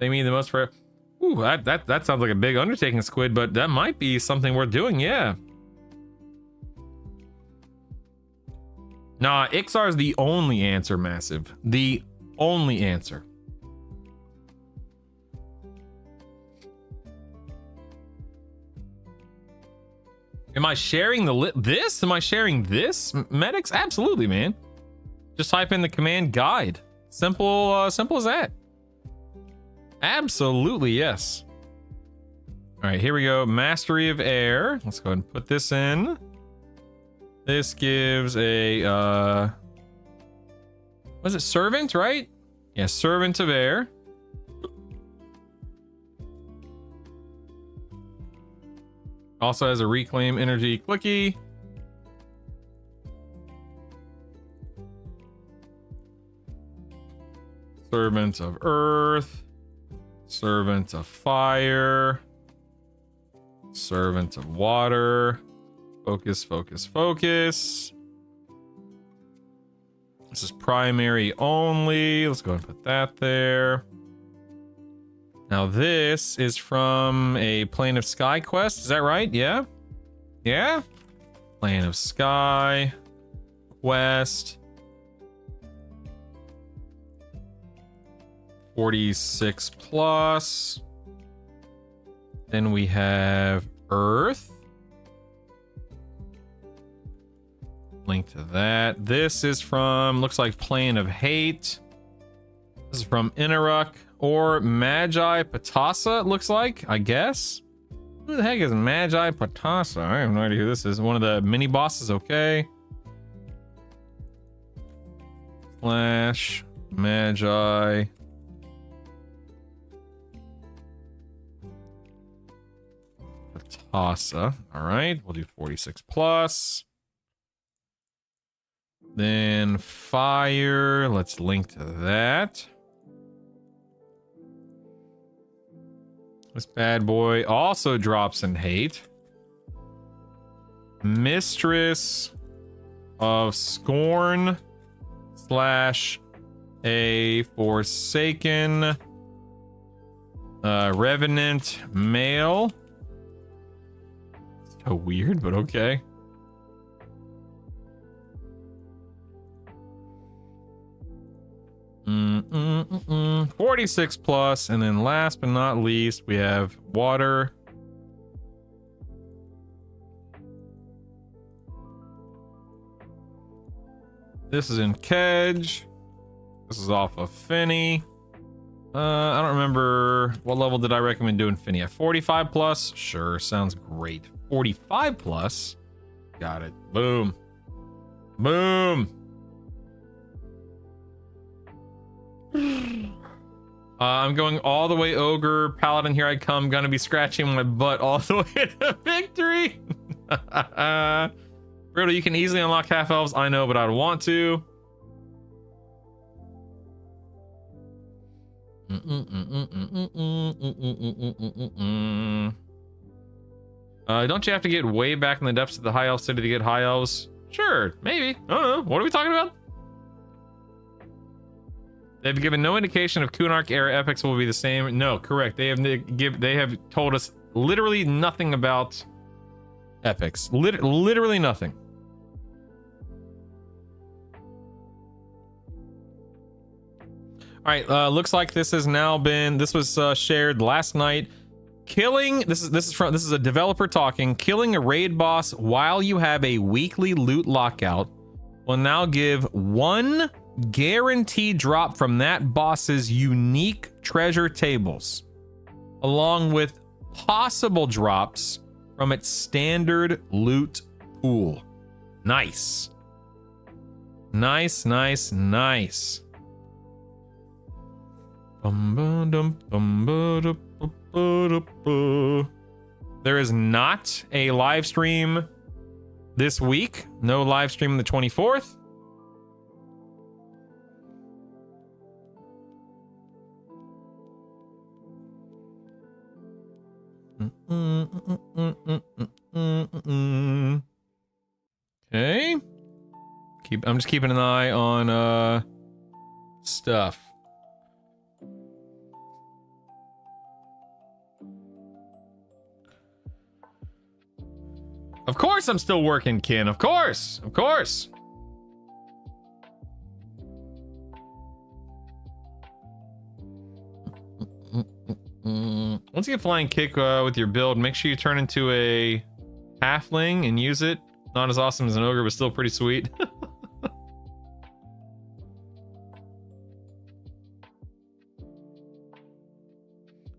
mean the most for. Ooh, that sounds like a big undertaking, Squid, but that might be something worth doing, yeah. Nah, Ixar is the only answer, Massive. The only answer. Am I sharing this? Am I sharing this, medics? Absolutely, man. Just type in the command guide. Simple, simple as that. Absolutely, yes. All right, here we go. Mastery of Air. Let's go ahead and put this in. This gives a was it Servant, right? Yeah, Servant of Air. Also has a Reclaim Energy clicky. Servant of Earth. Servant of Fire. Servant of Water. Focus, focus, focus. This is primary only. Let's go ahead and put that there. Now this is from a Plane of Sky quest. Is that right? Yeah? Yeah? Plane of Sky quest. 46 plus. Then we have Earth. Link to that. This is from, looks like Plane of Hate. This is from Inaruk or Magi Patasa, it looks like, I guess. Who the heck is Magi Patasa? I have no idea who this is. One of the mini bosses, okay. Flash, Magi. Patasa. All right, we'll do 46 plus. Then Fire, let's link to that. This bad boy also drops in Hate. Mistress of Scorn slash a Forsaken Revenant Male. So weird, but okay. 46 plus, and then last but not least, we have Water. This is in Kedge. This is off of Finny. I don't remember what level did I recommend doing Finny at. 45 plus? Sure, sounds great. 45 plus? Got it. Boom. Boom. I'm going all the way Ogre Paladin. Here I come. Gonna be scratching my butt all the way to victory. Brutal, you can easily unlock half elves. I know, but I'd want to. Don't you have to get way back in the depths of the high elf city to get high elves? Sure, maybe. I don't know. What are we talking about? They've given no indication if Kunark era epics will be the same. No, correct. They have told us literally nothing about epics. Literally nothing. All right, looks like this has now been, this was shared last night. Killing, this is a developer talking. Killing a raid boss while you have a weekly loot lockout will now give 1 guaranteed drop from that boss's unique treasure tables, along with possible drops from its standard loot pool. Nice. Nice, nice, nice. There is not a live stream this week. No live stream on the 24th. Okay. I'm just keeping an eye on stuff. Of course I'm still working, Ken. Of course. Of course. Once you get flying kick with your build, make sure you turn into a halfling and use it. Not as awesome as an ogre, but still pretty sweet.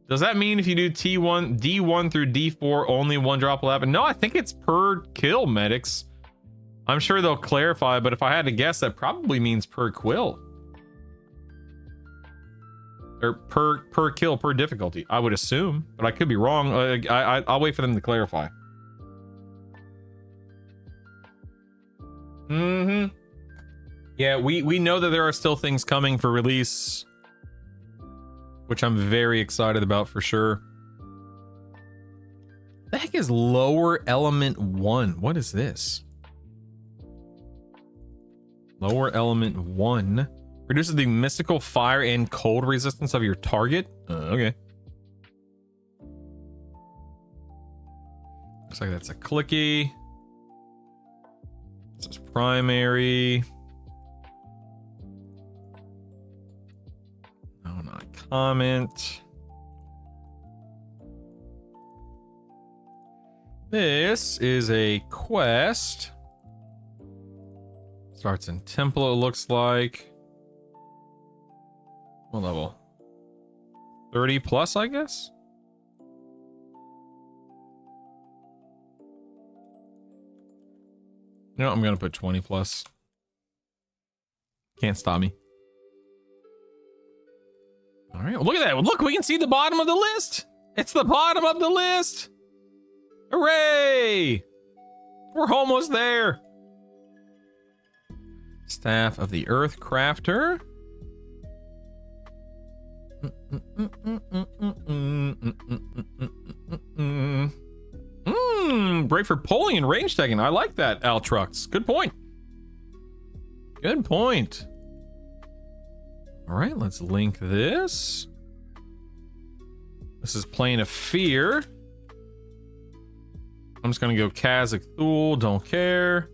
Does that mean if you do D1 through D4, only 1 drop will happen? No, I think it's per kill, medics. I'm sure they'll clarify, but if I had to guess, that probably means per quill. Or per kill, per difficulty, I would assume, but I could be wrong. I'll wait for them to clarify. Yeah, we know that there are still things coming for release, which I'm very excited about for sure. The heck is lower element 1? What is this? Lower element 1 reduces the mystical fire and cold resistance of your target. Okay. Looks like that's a clicky. This is primary. No, not comment. This is a quest. Starts in temple, it looks like. What level? 30 plus, I guess? No, I'm gonna put 20 plus. Can't stop me. All right, well, look at that. Look, we can see the bottom of the list. It's the bottom of the list. Hooray! We're almost there. Staff of the Earth Crafter. Great for polling and range tagging. I like that, Altrux. Good point. Good point. All right, let's link this. This is Plane of Fear. I'm just gonna go Kazakh Thule, don't care.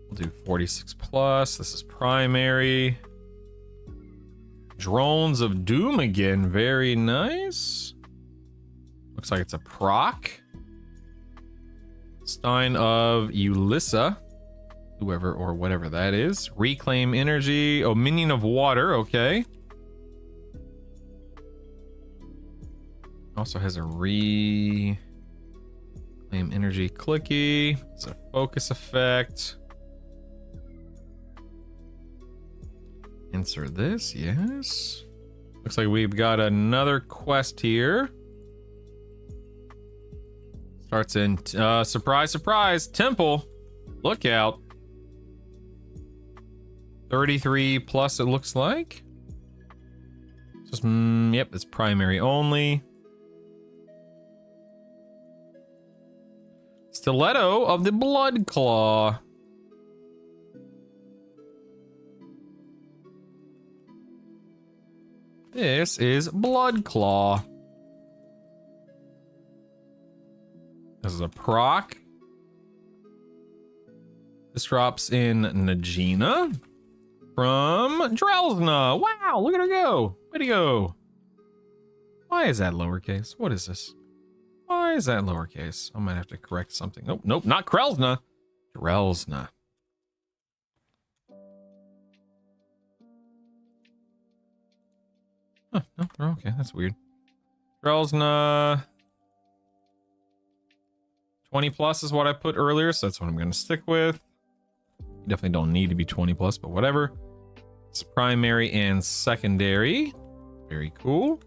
We'll do 46 plus. This is primary. Drones of Doom again, very nice. Looks like it's a proc. Stein of Ulyssa, whoever or whatever that is. Reclaim energy. Oh, minion of water. Okay. Also has a reclaim energy clicky. It's a focus effect. Insert this. Yes. Looks like we've got another quest here. Starts in, surprise, surprise, temple. Look out. 33 plus, it looks like. Just, yep, it's primary only. Stiletto of the Blood Claw. This is Blood Claw. This is a proc. This drops in Najina. from Drelsna. Wow, look at her go. Way to go. Why is that lowercase? What is this? Why is that lowercase? I might have to correct something. Nope, nope, not Krelsna. Drelsna. Huh, no, okay, that's weird. Drelsna. 20 plus is what I put earlier, so that's what I'm going to stick with. You definitely don't need to be 20 plus, but whatever. It's primary and secondary. Very cool.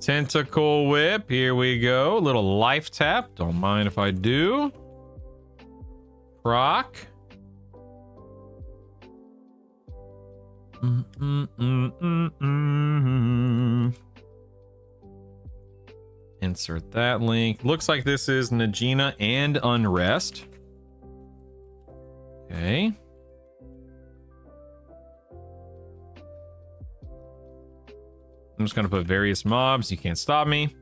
Tentacle whip. Here we go. Little life tap. Don't mind if I do. Proc. Insert that link. Looks like this is Najina and Unrest. Okay. I'm just going to put various mobs. You can't stop me.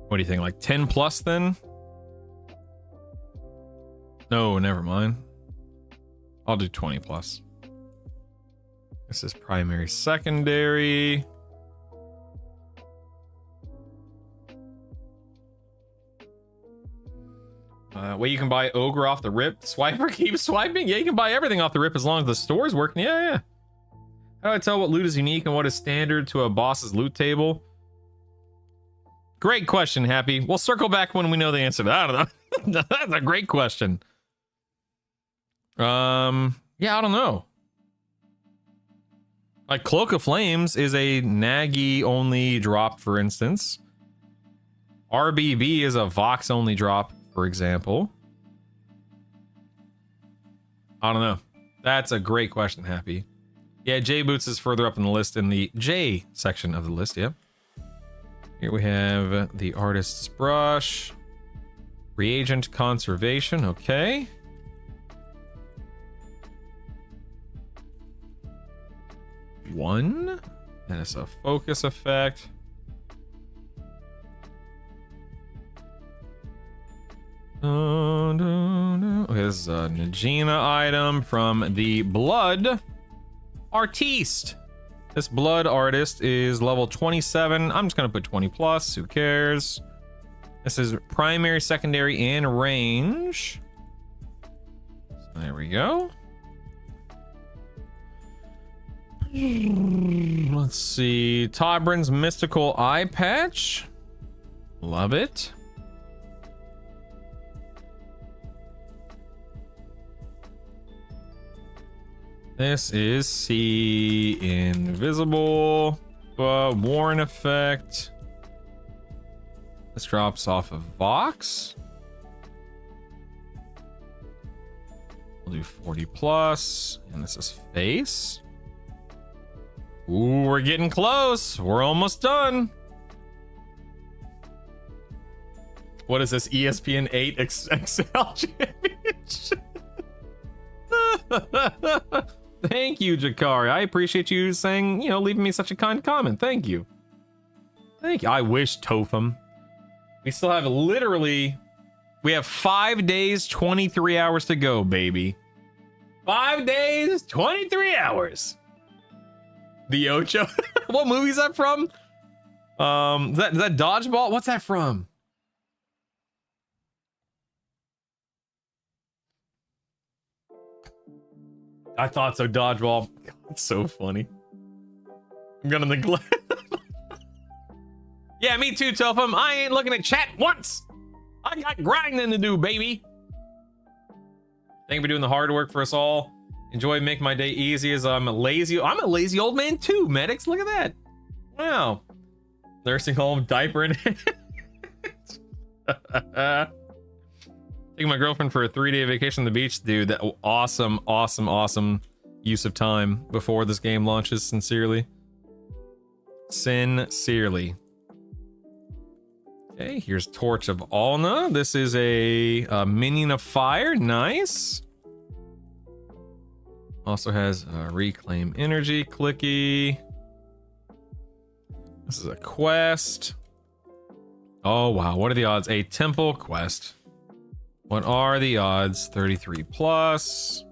What do you think? Like 10 plus then? No, never mind. I'll do 20 plus. This is primary, secondary. Wait, you can buy Ogre off the rip. Swiper keeps swiping. Yeah, you can buy everything off the rip as long as the store's working. Yeah. How do I tell what loot is unique and what is standard to a boss's loot table? Great question, Happy. We'll circle back when we know the answer to that. I don't know. That's a great question. Yeah, I don't know. Like Cloak of Flames is a Nagi only drop, for instance. RBB is a Vox only drop, for example. I don't know. That's a great question, Happy. Yeah, J Boots is further up in the list in the J section of the list, yep. Here we have the Artist's Brush. Reagent Conservation, okay. One. That is a focus effect. Okay, this is a Najina item from the Blood Artiste. This Blood Artist is level 27. I'm just gonna put 20 plus. Who cares? This is primary, secondary, and range. So there we go. Let's see. Tobrin's Mystical Eye Patch. Love it. This is C Invisible. Warren effect. This drops off of Vox. We'll do 40 plus. And this is face. Ooh, we're getting close. We're almost done. What is this? ESPN 8 Excel Championship? Thank you, Jakari. I appreciate you saying, you know, leaving me such a kind comment. Thank you. Thank you. I wish, Topham. We still have literally... We have 5 days, 23 hours to go, baby. 5 days, 23 hours. The Ocho. What movie is that from? Is that Dodgeball? What's that from? I thought so. Dodgeball. It's so funny. I'm gonna neglect. Yeah, me too, Topham. I ain't looking at chat once. I got grinding to do, baby. Thank you for doing the hard work for us all. Enjoy, make my day easy as I'm a lazy old man too, medics. Look at that. Wow. Nursing home, diaper in it. Taking my girlfriend for a 3-day vacation on the beach, dude. That awesome use of time before this game launches. Sincerely. Okay, here's Torch of Alna. This is a minion of fire. Nice. Also has reclaim energy, clicky. This is a quest. Oh wow, what are the odds? A temple quest. What are the odds? 33 plus.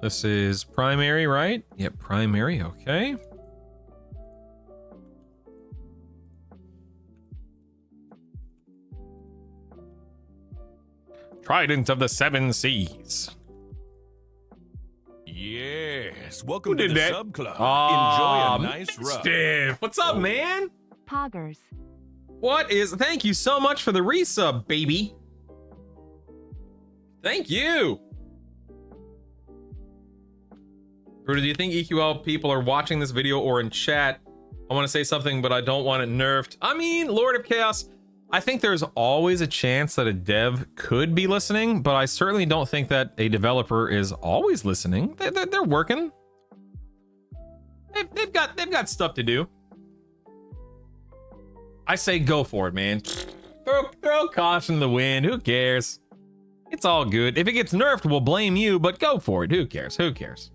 This is primary, right? Yep, primary, okay. Trident of the Seven Seas. Yes, welcome Who to did the that? sub club. Aw, Enjoy a nice rub. Steve, what's up, man? Poggers. What is? Thank you so much for the resub, baby. Thank you. Rudy, do you think EQL people are watching this video or in chat? I want to say something, but I don't want it nerfed. I mean, Lord of Chaos, I think there's always a chance that a dev could be listening, but I certainly don't think that a developer is always listening. They're working. They've got stuff to do. I say go for it, man. Throw caution in the wind. Who cares? It's all good. If it gets nerfed, we'll blame you, but go for it. Who cares? Who cares?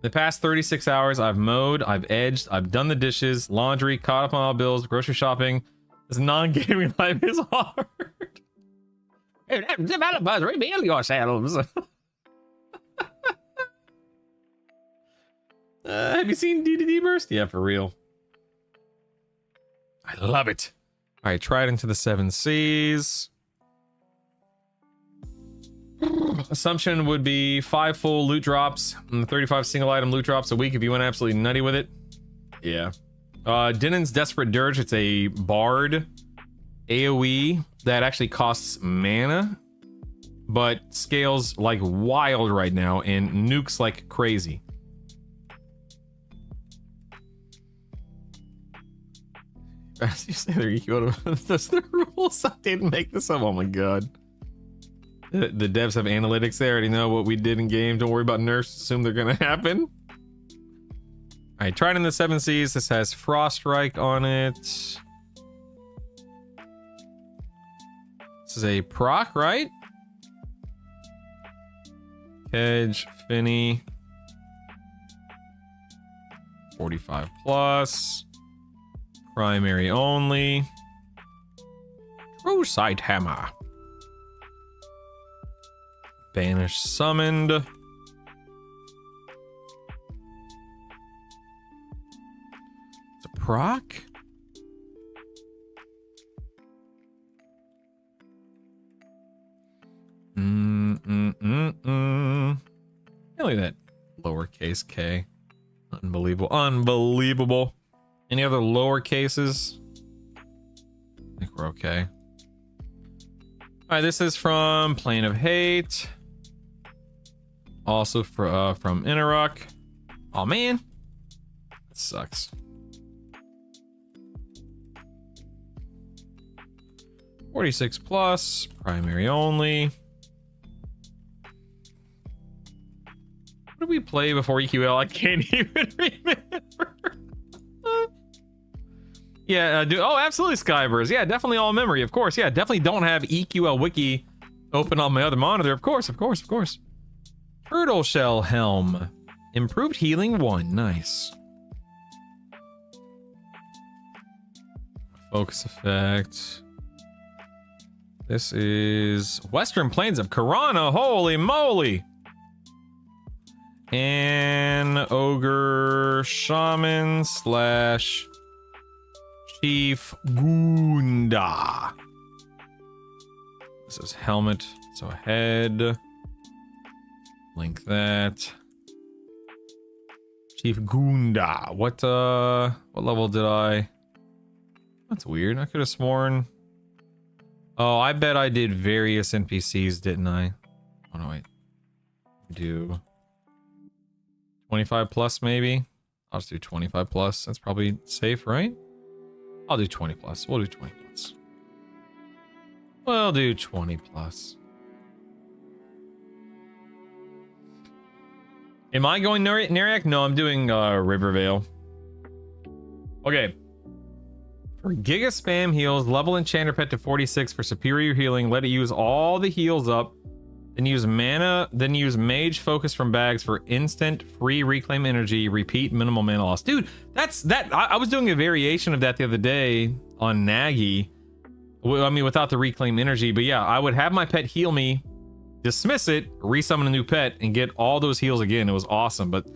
The past 36 hours, I've mowed, I've edged, I've done the dishes, laundry, caught up on all bills, grocery shopping. This non-gaming life is hard. Developers, reveal yourselves. Have you seen D2D Burst? Yeah, for real. I love it. All right, Trident to the Seven Seas. Assumption would be 5 full loot drops and 35 single item loot drops a week if you went absolutely nutty with it. Yeah. Dinan's Desperate Dirge, it's a bard AoE that actually costs mana, but scales like wild right now and nukes like crazy. As you say, there you go. That's the rules. I didn't make this up. Oh my god. The devs have analytics. They already know what we did in game. Don't worry about nerfs. Assume they're gonna happen. All right, Trident in the Seven Seas. This has Frost Strike on it. This is a proc, right? Kedge, Finny. 45 plus. Primary only. True Sight Hammer. Banish summoned. It's a proc? Only that lowercase k. Unbelievable. Unbelievable. Any other lower cases? I think we're okay. All right, this is from Plane of Hate. Also from Interruck. Oh man, that sucks. $46 plus, primary only. What did we play before EQL? I can't even remember. Yeah, oh, absolutely, Skybers. Yeah, definitely all memory, of course. Yeah, definitely don't have EQL Wiki open on my other monitor. Of course, of course, of course. Turtle Shell Helm. Improved healing 1. Nice. Focus effect. This is Western Plains of Karana. Holy moly. And Ogre Shaman slash Chief Gunda. This is helmet, so head. Link that. Chief Gunda. What level did I? That's weird. I could have sworn. Oh, I bet I did various NPCs, didn't I? Oh no, wait. Do 25 plus maybe? I'll just do 25 plus. That's probably safe, right? I'll do 20 plus. We'll do 20 plus. We'll do 20 plus. Am I going Nariak? No, I'm doing Rivervale. Okay. For Giga Spam heals, level Enchanter Pet to 46 for superior healing. Let it use all the heals up. Then use mana, then use Mage Focus from bags for instant free reclaim energy. Repeat minimal mana loss. Dude, that's that. I was doing a variation of that the other day on Nagi. Well, I mean, without the reclaim energy, but yeah, I would have my pet heal me, dismiss it, resummon a new pet, and get all those heals again. It was awesome, but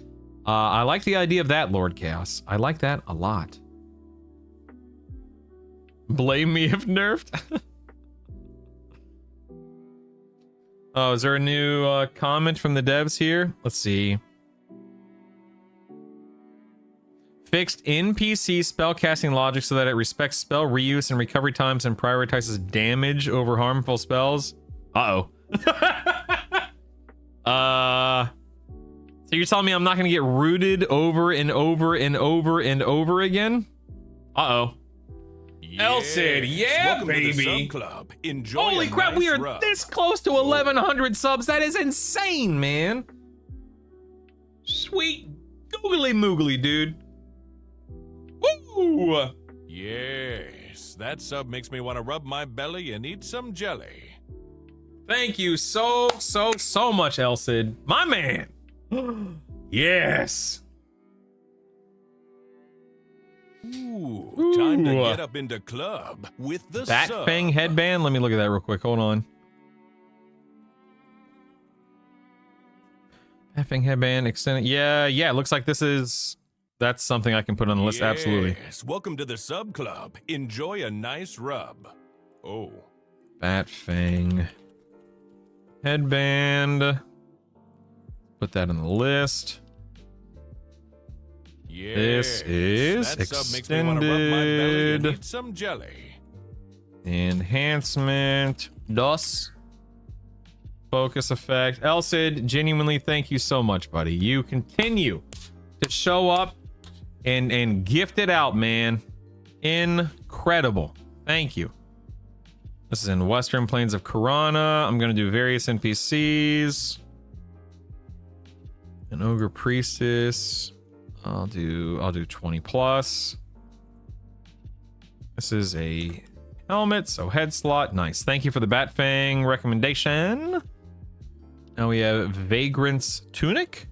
I like the idea of that, Lord Chaos. I like that a lot. Blame me if nerfed. Oh, is there a new comment from the devs here? Let's see. Fixed NPC spellcasting logic so that it respects spell reuse and recovery times and prioritizes damage over harmful spells. Uh-oh. So you're telling me I'm not going to get rooted over and over and over and over again? Uh-oh. Elcid, yeah, welcome baby. to the Sub Club. Enjoy. Holy crap, nice we are rub. this close to 1,100 subs. That is insane, man. Sweet googly moogly, dude. Woo! Yes, that sub makes me want to rub my belly and eat some jelly. Thank you so much, Elcid. My man. Yes. Ooh, time to get up into club with the Bat sub. Fang headband. Let me look at that real quick. Hold on. Bat Fang headband extended. Yeah. It looks like that's something I can put on the list. Absolutely. Yes, welcome to the Sub Club. Enjoy a nice rub. Oh. Bat Fang headband. Put that on the list. Yes, This is that sub makes me want to rub my belly and extended eat some jelly. enhancement. DOS. Focus effect. Elcid, genuinely thank you so much, buddy. You continue to show up and gift it out, man. Incredible. Thank you. This is in Western Plains of Karana. I'm gonna do various NPCs. An ogre priestess. I'll do 20 plus. This is a helmet, so head slot. Nice. Thank you for the Bat Fang recommendation. Now we have Vagrant's Tunic.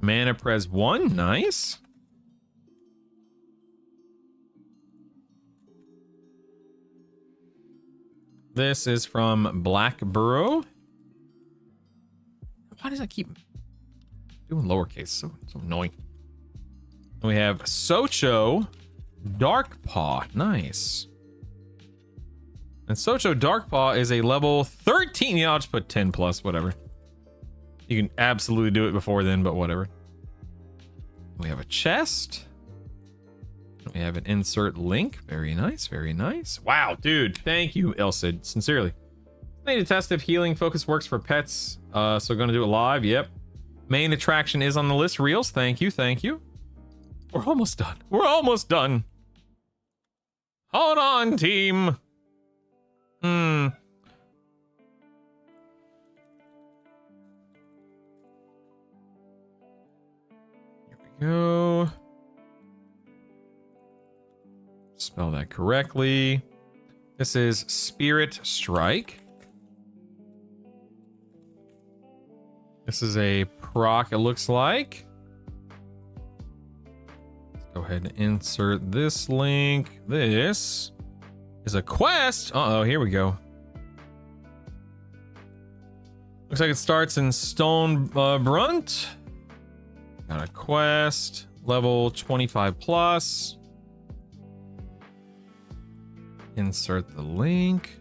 Mana Pres 1. Nice. This is from Black Burrow. Why does that keep doing lowercase? So annoying. And we have Socho Darkpaw. Nice. And Socho Darkpaw is a level 13. Yeah, I'll just put 10 plus, whatever. You can absolutely do it before then, but whatever. We have a chest. We have an insert link. Very nice, very nice. Wow, dude. Thank you, Elcid. Sincerely. I need to test if healing focus works for pets. So gonna do it live. Yep. Main attraction is on the list. Reels. Thank you, thank you. We're almost done. We're almost done. Hold on, team. Here we go. Spell that correctly. This is Spirit Strike. This is a proc, it looks like. Let's go ahead and insert this link. This is a quest. Uh-oh, here we go. Looks like it starts in Stone Brunt. Got a quest. Level 25 plus. Insert the link.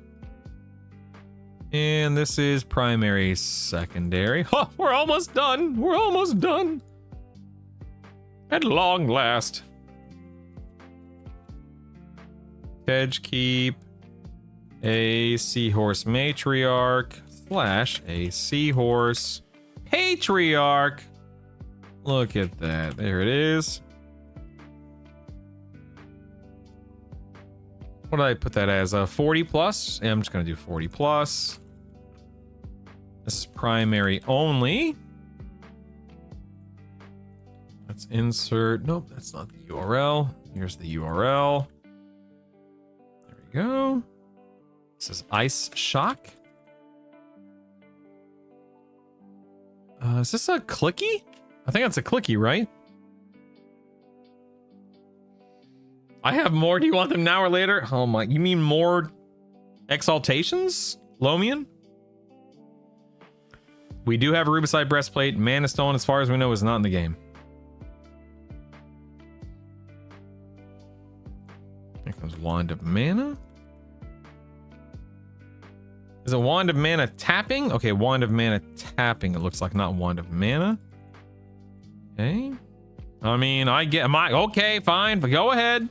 And this is primary, secondary. Oh, we're almost done. We're almost done. At long last. Hedge Keep. A Seahorse Matriarch / a Seahorse Patriarch. Look at that. There it is. What did I put that as? 40 plus? Yeah, I'm just going to do 40 plus. This is primary only. Let's insert. Nope, that's not the URL. Here's the URL. There we go. This is Ice Shock. Is this a clicky? I think that's a clicky, right? I have more. Do you want them now or later? Oh my, you mean more exaltations, Lomian? We do have a Rubicide breastplate. Mana Stone, as far as we know, is not in the game. Here comes Wand of Mana. Is it Wand of Mana tapping? Okay, Wand of Mana tapping. It looks like, not Wand of Mana. Okay. I mean, I get my okay, fine. But go ahead.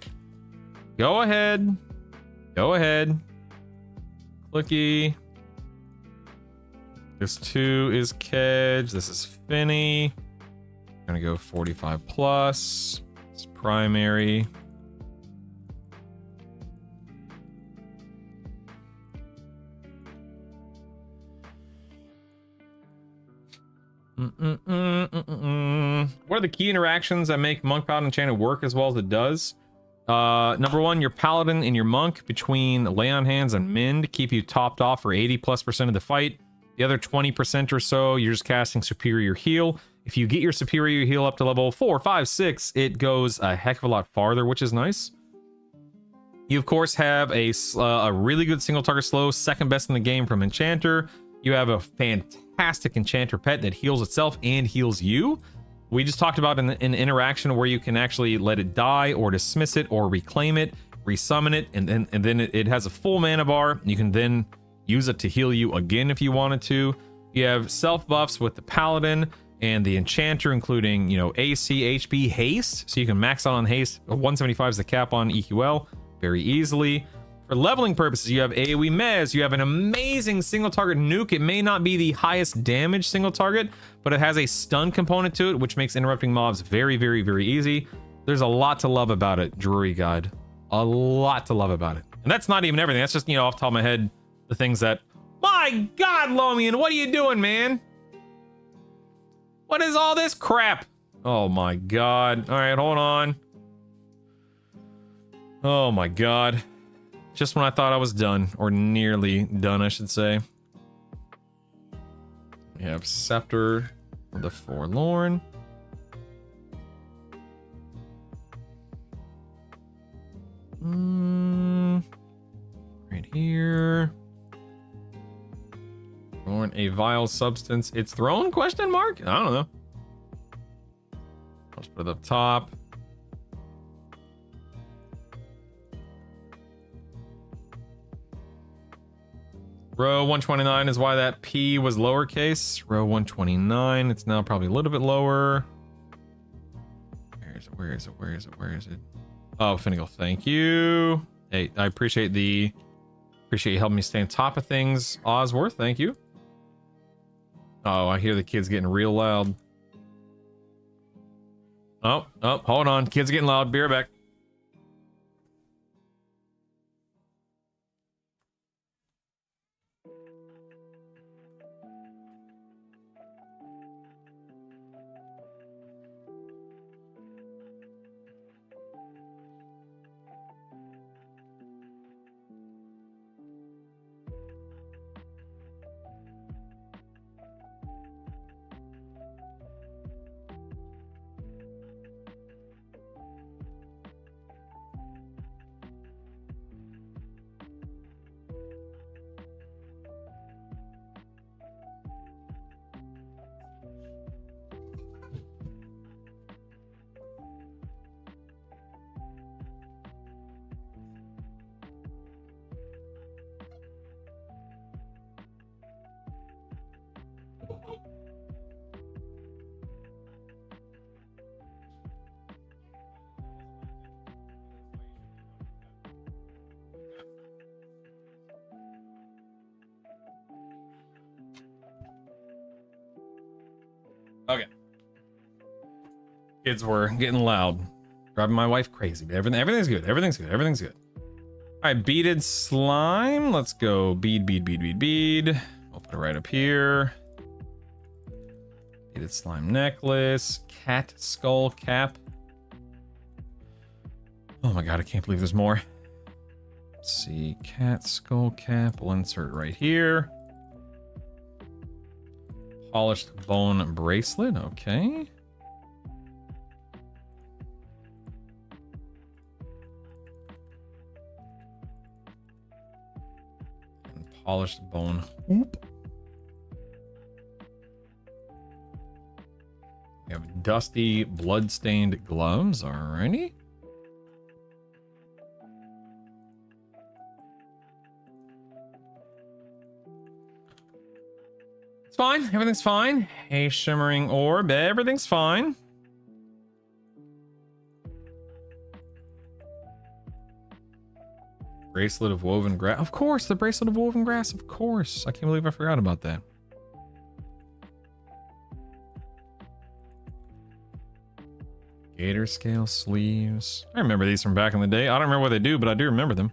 Go ahead. Go ahead. Clicky. This 2 is Kedge. This is Finny. I'm gonna go 45 plus. It's primary. What are the key interactions that make Monk Paladin Enchanted work as well as it does? Number 1, your Paladin and your Monk between Lay on Hands and Mend keep you topped off for 80+% of the fight. The other 20% or so, you're just casting Superior Heal. If you get your Superior Heal up to level 4, 5, 6, it goes a heck of a lot farther, which is nice. You, of course, have a really good single target slow, second best in the game from Enchanter. You have a fantastic Enchanter pet that heals itself and heals you. We just talked about an interaction where you can actually let it die or dismiss it or reclaim it, resummon it, and then it has a full mana bar. You can then use it to heal you again if you wanted to. You have self buffs with the Paladin and the Enchanter, including, AC, HP, haste. So you can max out on haste. 175 is the cap on EQL very easily. For leveling purposes, you have AoE Mez. You have an amazing single target nuke. It may not be the highest damage single target, but it has a stun component to it, which makes interrupting mobs very, very, very easy. There's a lot to love about it, Drury Guide. A lot to love about it. And that's not even everything. That's just, off the top of my head, the things that... My God, Lomian, what are you doing, man? What is all this crap? Oh my God. All right, hold on. Oh my God. Just when I thought I was done, or nearly done, I should say. We have Scepter of the Forlorn. Right here. Thrown a vile substance. It's thrown? Question mark? I don't know. Let's put it up top. Row 129 is why that P was lowercase. Row 129, it's now probably a little bit lower. Where is it? Oh, Finnegal, thank you. Hey, I appreciate you helping me stay on top of things. Osworth, thank you. Oh, I hear the kids getting real loud. Oh, hold on. Kids are getting loud. Be right back. Okay. Kids were getting loud, driving my wife crazy. But everything's good. Everything's good. Everything's good. All right, beaded slime. Let's go. Bead. I'll put it right up here. Beaded slime necklace. Cat skull cap. Oh my God, I can't believe there's more. Let's see. Cat skull cap. We'll insert right here. Polished bone bracelet. Okay. Polished bone. Oop. We have dusty, blood-stained gloves. Alrighty. It's fine. Everything's fine. A shimmering orb. Everything's fine. Bracelet of woven grass. Of course, the bracelet of woven grass. Of course. I can't believe I forgot about that. Gator scale sleeves. I remember these from back in the day. I don't remember what they do, but I do remember them.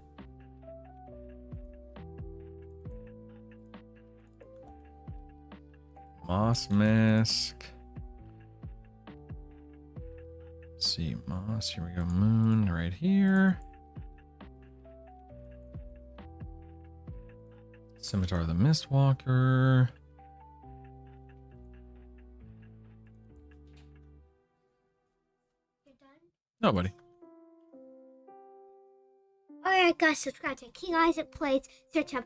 Moss mask. Let's see, moss. Here we go. Moon right here. Scimitar of the Mistwalker. You're done? Nobody. Alright, guys, subscribe to King Isaac Plays. Search up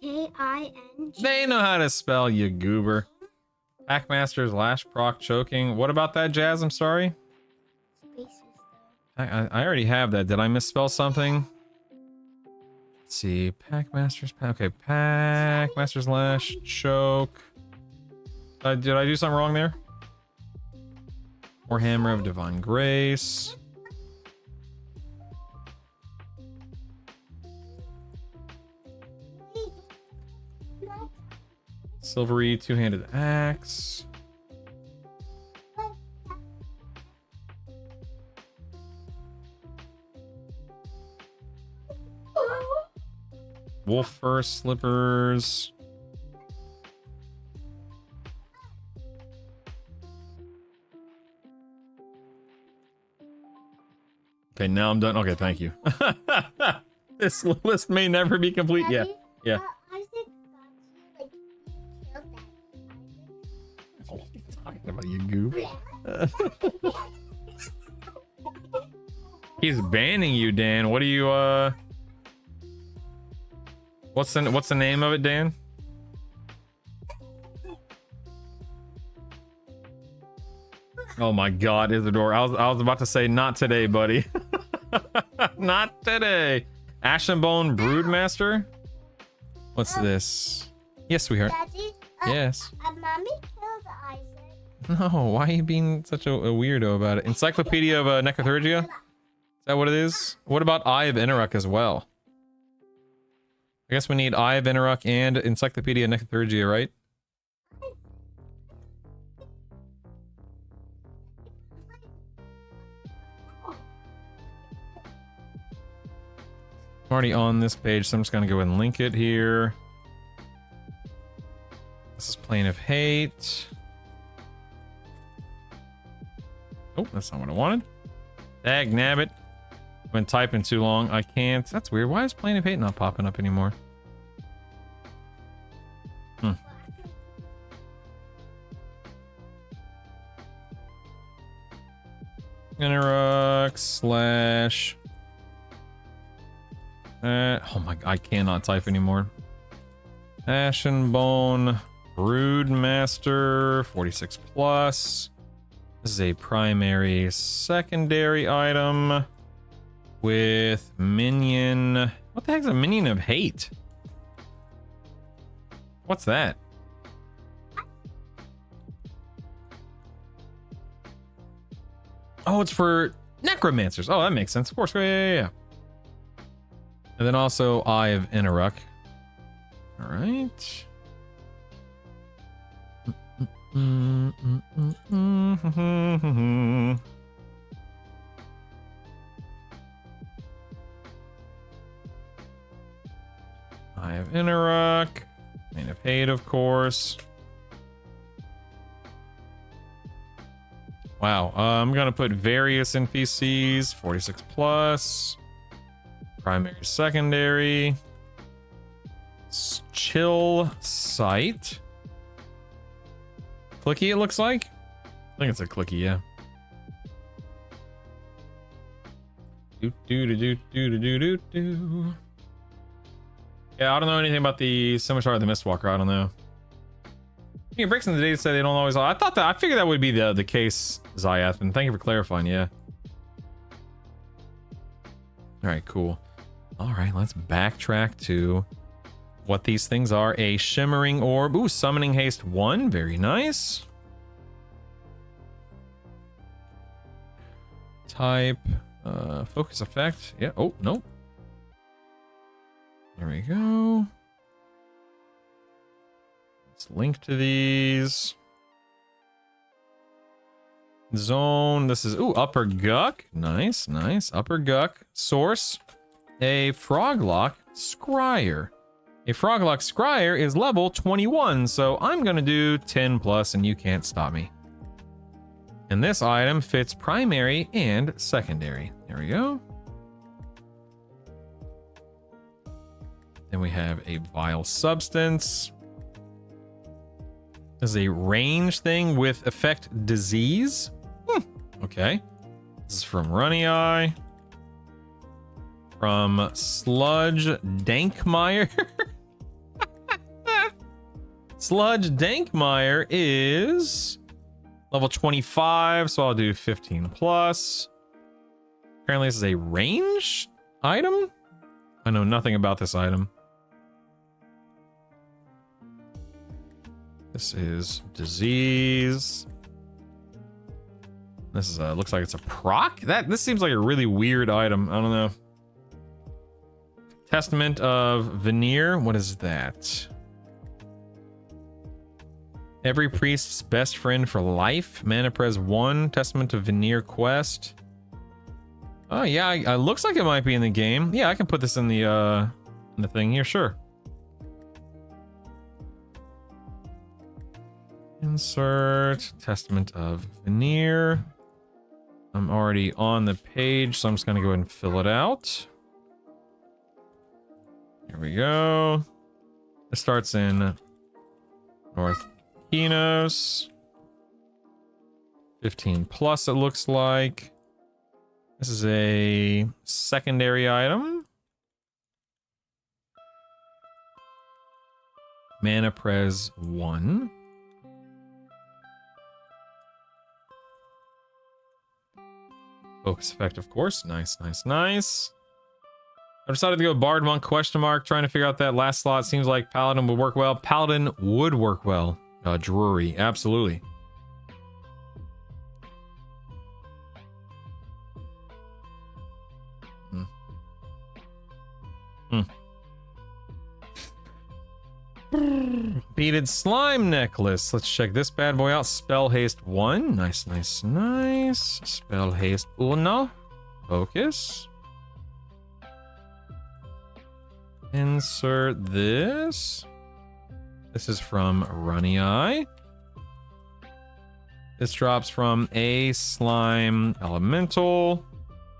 K-I-N-G. They know how to spell, you goober. Packmaster's Lash Proc Choking. What about that, Jazz? I'm sorry. Spaces, though. I already have that. Did I misspell something? Let's see. Packmaster's... Okay, Packmaster's Lash Choke. Did I do something wrong there? Warhammer of Divine Grace. Silvery two-handed axe. Wolf fur slippers. Okay, now I'm done. Okay, thank you. This list may never be complete. Yeah, yeah. Isaac got you, like, you killed that Isaac. Oh, what are you talking about, you goof? He's banning you, Dan. What are you, What's the name of it, Dan? Oh my God, Isidore. I was about to say not today, buddy. Not today. Ashenbone Broodmaster? What's this? Yes, sweetheart. Daddy, Yes. Mommy killed Isaac. No, why are you being such a weirdo about it? Encyclopedia of Necrothurgia? Is that what it is? What about Eye of Inaruk as well? I guess we need Eye of Inaruk and Encyclopedia of Necrothurgia, right? I'm already on this page, so I'm just gonna go and link it here. This is Plane of Hate. Oh, that's not what I wanted. Dag nabbit. I've been typing too long. I can't. That's weird. Why is Plane of Hate not popping up anymore? Inaruk slash... oh my, I cannot type anymore. Ashenbone Broodmaster 46 plus. This is a primary secondary item with minion. What the heck is a minion of hate? What's that? Oh, it's for necromancers. Oh, that makes sense. Of course. Yeah. And then also Eye of Inaruk. All right. Eye of Inaruk. Plane of Hate, of course. Wow. I'm gonna put various NPCs. 46 plus. Primary, secondary. Chill sight. Clicky, it looks like. I think it's a clicky, yeah. Do do do do do do do do. Yeah, I don't know anything about the Scimitar of the Mistwalker. I don't know. Yeah, breaks in the data say they don't always. I thought that. I figured that would be the case, Zyath, and thank you for clarifying. Yeah. All right, cool. All right, let's backtrack to what these things are. A shimmering orb. Ooh, summoning haste 1. Very nice. Type. Focus effect. Yeah. Oh, no. There we go. Let's link to these. Zone. This is, ooh, Upper Guck. Nice, nice. Upper Guck. Source. A Froglock Scryer. A Froglock Scryer is level 21, so I'm gonna do 10 plus and you can't stop me. And this item fits primary and secondary. There we go. Then we have a Vile Substance. This is a range thing with effect disease. Okay. This is from Runny Eye. From Sludge Dankmeyer. Sludge Dankmeyer is level 25, so I'll do 15 plus. Apparently this is a range item. I know nothing about this item. This is disease. This is looks like it's a proc. This seems like a really weird item. I don't know. Testament of Veneer. What is that? Every priest's best friend for life. Mana Pres 1. Testament of Veneer quest. Oh yeah, it looks like it might be in the game. Yeah, I can put this in the thing here. Sure. Insert Testament of Veneer. I'm already on the page, so I'm just gonna go ahead and fill it out. Here we go. It starts in North Kenos. 15 plus, it looks like. This is a secondary item. Mana Pres 1. Focus effect, of course. Nice, nice, nice. I decided to go Bard Monk question mark, trying to figure out that last slot. Seems like Paladin would work well. Paladin would work well. Drury, absolutely. Beaded slime necklace. Let's check this bad boy out. Spell haste 1. Nice, nice, nice. Spell haste 1. Focus. Insert this. This is from Runny Eye. This drops from a slime elemental.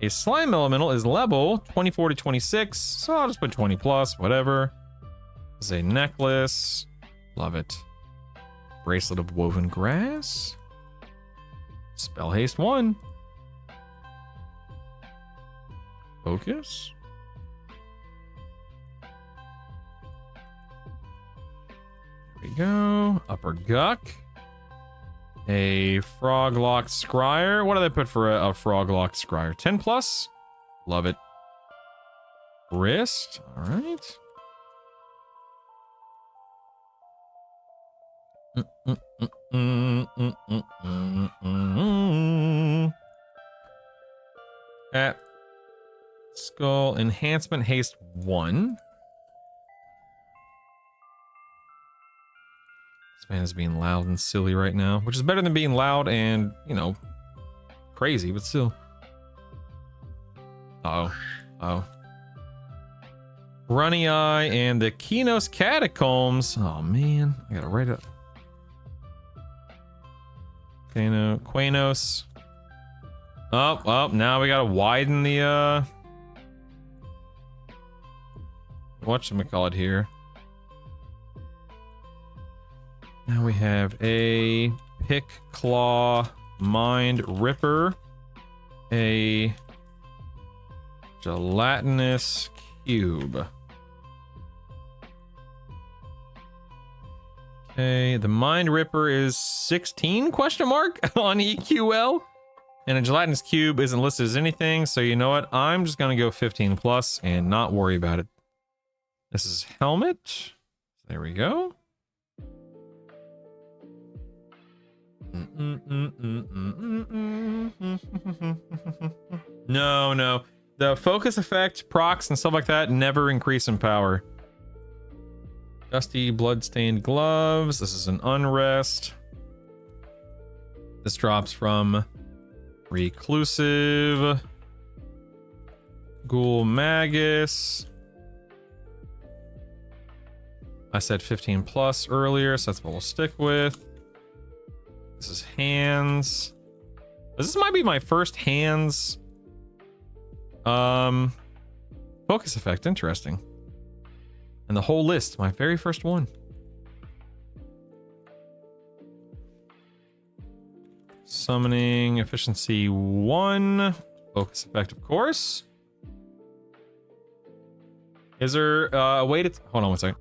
A slime elemental is level 24 to 26, so I'll just put 20 plus, whatever. This is a necklace. Love it. Bracelet of woven grass. Spell haste 1. Focus. There we go. Upper Guck. A Froglock Scryer. What do they put for a Froglock Scryer? 10 plus. Love it. Wrist. All right. At Skull Enhancement Haste 1. This man is being loud and silly right now, which is better than being loud and, you know, crazy, but still. Uh-oh. Runny Eye and the Kenos Catacombs. Oh man, I gotta write it. Quanos. Oh, now we gotta widen the whatchamacallit here. Now we have a Pick Claw Mind Ripper, a gelatinous cube. Okay, the Mind Ripper is 16 question mark on EQL. And a gelatinous cube isn't listed as anything, so you know what? I'm just gonna go 15 plus and not worry about it. This is helmet. There we go. No. The focus effect, procs, and stuff like that never increase in power. Dusty, blood-stained gloves. This is an unrest. This drops from Reclusive. Ghoul Magus. I said 15 plus earlier, so that's what we'll stick with. This is hands. This might be my first hands focus effect. Interesting. And the whole list, my very first one. Summoning efficiency 1. Focus effect, of course. Is there a way to... Hold on one second.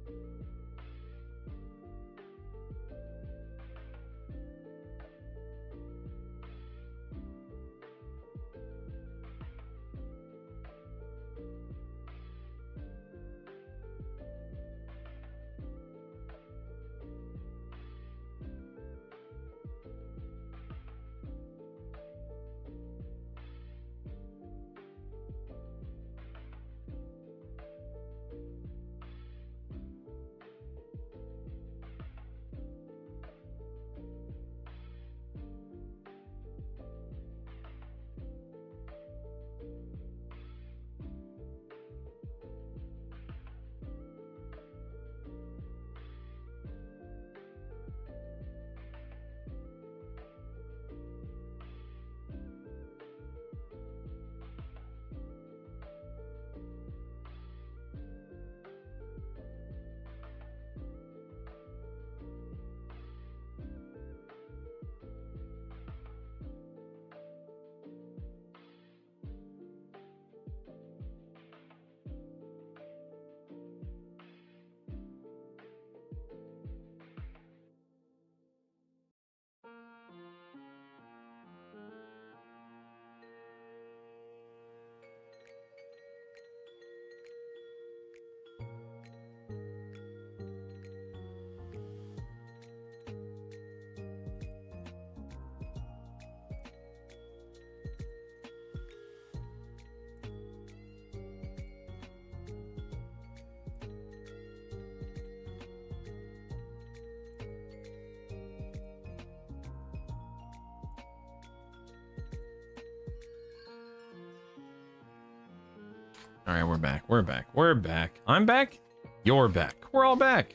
All right, we're back. We're back. I'm back. You're back. We're all back.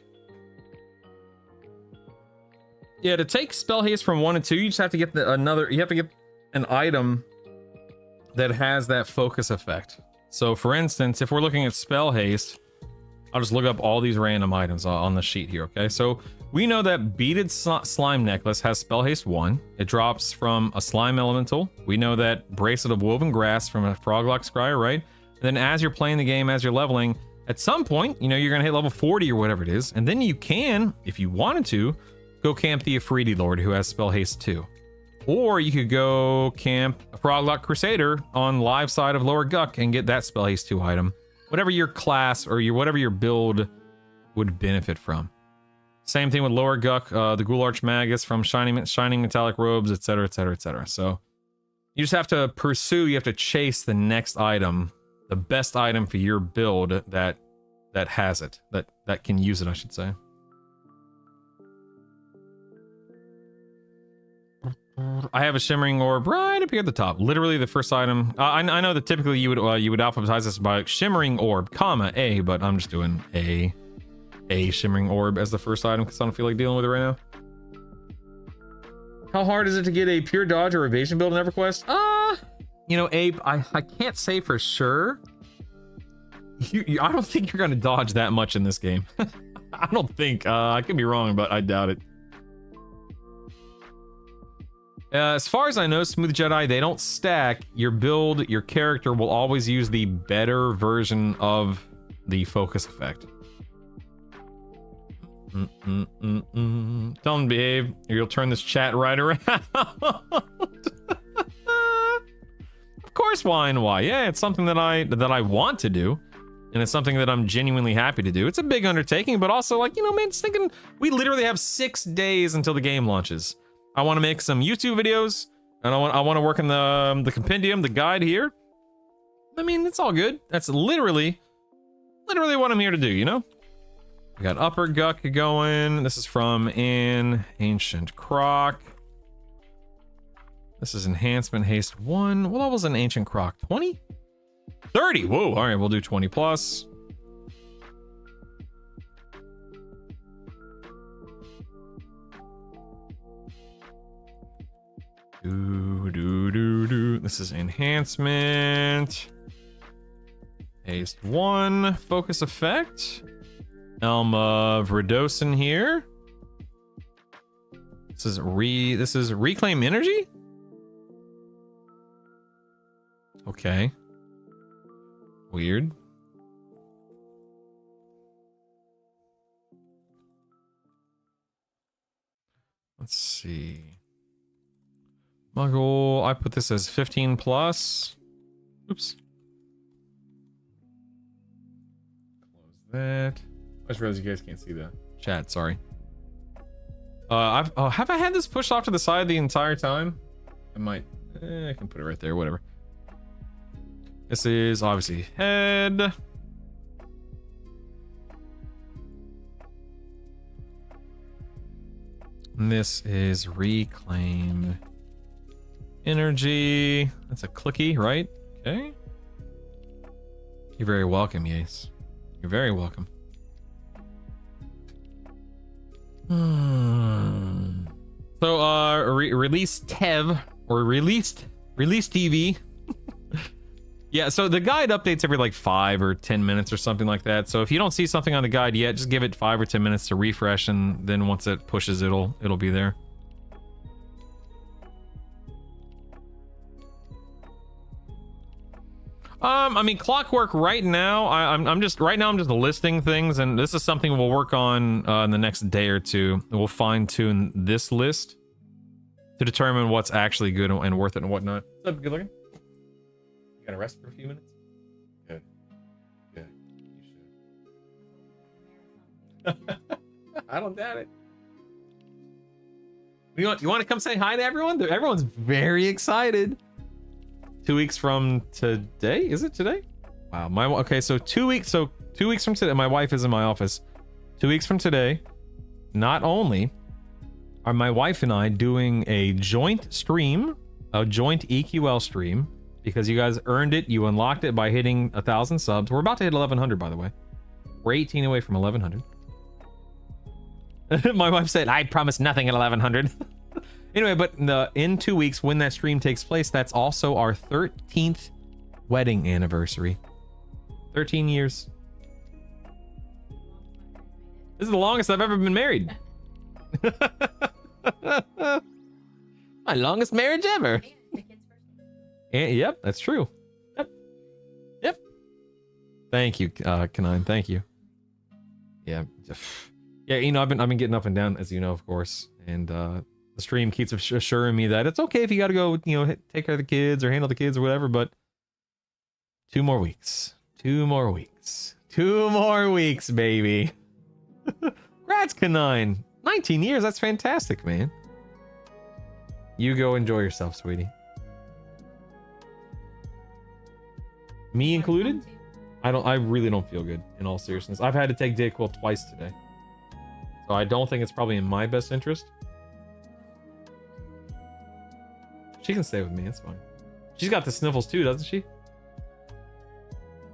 Yeah, to take spell haste from 1 and 2, you just have to get you have to get an item that has that focus effect. So for instance, if we're looking at spell haste, I'll just look up all these random items on the sheet here, okay? So we know that Beaded Slime Necklace has spell haste 1. It drops from a slime elemental. We know that Bracelet of Woven Grass from a Froglock Scryer, right? And then as you're playing the game, as you're leveling, at some point, you know, you're gonna hit level 40 or whatever it is, and then you can, if you wanted to, go camp the Afridi Lord, who has spell haste 2. Or you could go camp a Froglock Crusader on live side of Lower Guck and get that spell haste 2 item. Whatever your class or whatever your build would benefit from. Same thing with Lower Guck, the Ghoul Archmagus from Shining Metallic Robes, etc, etc, etc. So you just have to pursue, you have to chase the next item, the best item for your build that has it, that can use it, I should say. I have a shimmering orb right up here at the top. Literally the first item. I know that typically you would alphabetize this by shimmering orb, comma A, but I'm just doing a shimmering orb as the first item because I don't feel like dealing with it right now. How hard is it to get a pure dodge or evasion build in EverQuest? You know, Ape, I can't say for sure. I don't think you're gonna dodge that much in this game. I don't think. I could be wrong, but I doubt it. As far as I know, Smooth Jedi, they don't stack. Your build, your character will always use the better version of the focus effect. Tell him to behave, or you'll turn this chat right around. Of course, why and why? Yeah, it's something that I want to do, and it's something that I'm genuinely happy to do. It's a big undertaking, but also, like, you know, man, just thinking we literally have 6 days until the game launches. I want to make some YouTube videos, and I want to work in the compendium, the guide here. I mean, it's all good. That's literally what I'm here to do, you know? We got Upper Guck going. This is from an Ancient Croc. This is Enhancement Haste 1. What level is an Ancient Croc? 20? 30! Whoa, all right, we'll do 20 plus. This is Enhancement. Haste 1. Focus Effect. Elm of Redosin here. This is Reclaim Energy? Okay. Weird. Let's see. Muggle, I put this as 15 plus. Oops. Close that. I just realized you guys can't see the chat, sorry. Have I had this pushed off to the side the entire time? I might, I can put it right there, whatever. This is obviously head. And this is reclaim energy. That's a clicky, right? Okay. You're very welcome, Yace. You're very welcome. So, release Tev, or released TV. Yeah, so the guide updates every like 5 or 10 minutes or something like that. So if you don't see something on the guide yet, just give it 5 or 10 minutes to refresh, and then once it pushes, it'll be there. I mean, Clockwork right now, I'm just listing things, and this is something we'll work on in the next day or two. We'll fine tune this list to determine what's actually good and worth it and whatnot. What's up, good looking? You gotta rest for a few minutes? Good. Good. You should. I don't doubt it. You want to come say hi to everyone? Everyone's very excited. 2 weeks from today? Is it today? Wow. Okay, so 2 weeks. So 2 weeks from today, my wife is in my office. 2 weeks from today, not only are my wife and I doing a joint stream, a joint EQL stream, because you guys earned it. You unlocked it by hitting 1,000 subs. We're about to hit 1,100, by the way. We're 18 away from 1,100. My wife said, I promise nothing at 1,100. Anyway, but in 2 weeks, when that stream takes place, that's also our 13th wedding anniversary. 13 years. This is the longest I've ever been married. My longest marriage ever. And, yep, that's true. Yep. Thank you, Kanine. Thank you. Yeah. Yeah, you know, I've been getting up and down, as you know, of course. And the stream keeps assuring me that it's okay if you got to go, you know, take care of the kids or handle the kids or whatever, but 2 more weeks. 2 more weeks. 2 more weeks, baby. Congrats, Kanine. 19 years, that's fantastic, man. You go enjoy yourself, sweetie. Me included? I really don't feel good, in all seriousness. I've had to take Dayquil twice today. So I don't think it's probably in my best interest. She can stay with me, it's fine. She's got the sniffles too, doesn't she?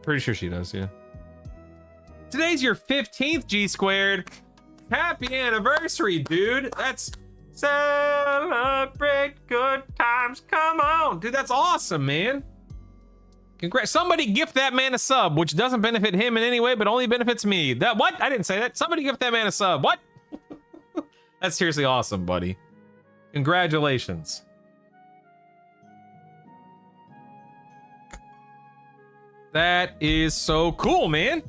Pretty sure she does, yeah. Today's your 15th G squared. Happy anniversary, dude. That's celebrate good times. Come on, dude, that's awesome, man. Congrats. Somebody gift that man a sub, which doesn't benefit him in any way, but only benefits me. That what? I didn't say that. Somebody gift that man a sub. What? That's seriously awesome, buddy. Congratulations. That is so cool, man.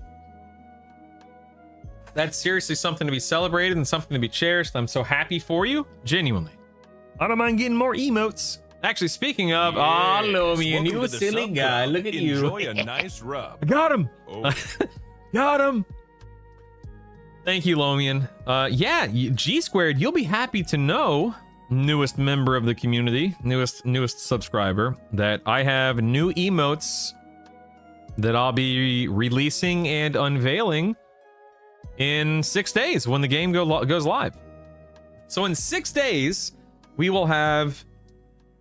That's seriously something to be celebrated and something to be cherished. I'm so happy for you. Genuinely. I don't mind getting more emotes. Actually, speaking of, Yes, Lomian, you welcome a to the silly sub guy. club. Look at Enjoy you. a nice rub. I got him. Oh. Got him. Thank you, Lomian. Yeah, G Squared, you'll be happy to know, newest member of the community, newest subscriber, that I have new emotes that I'll be releasing and unveiling in 6 days when the game goes live. So in 6 days, we will have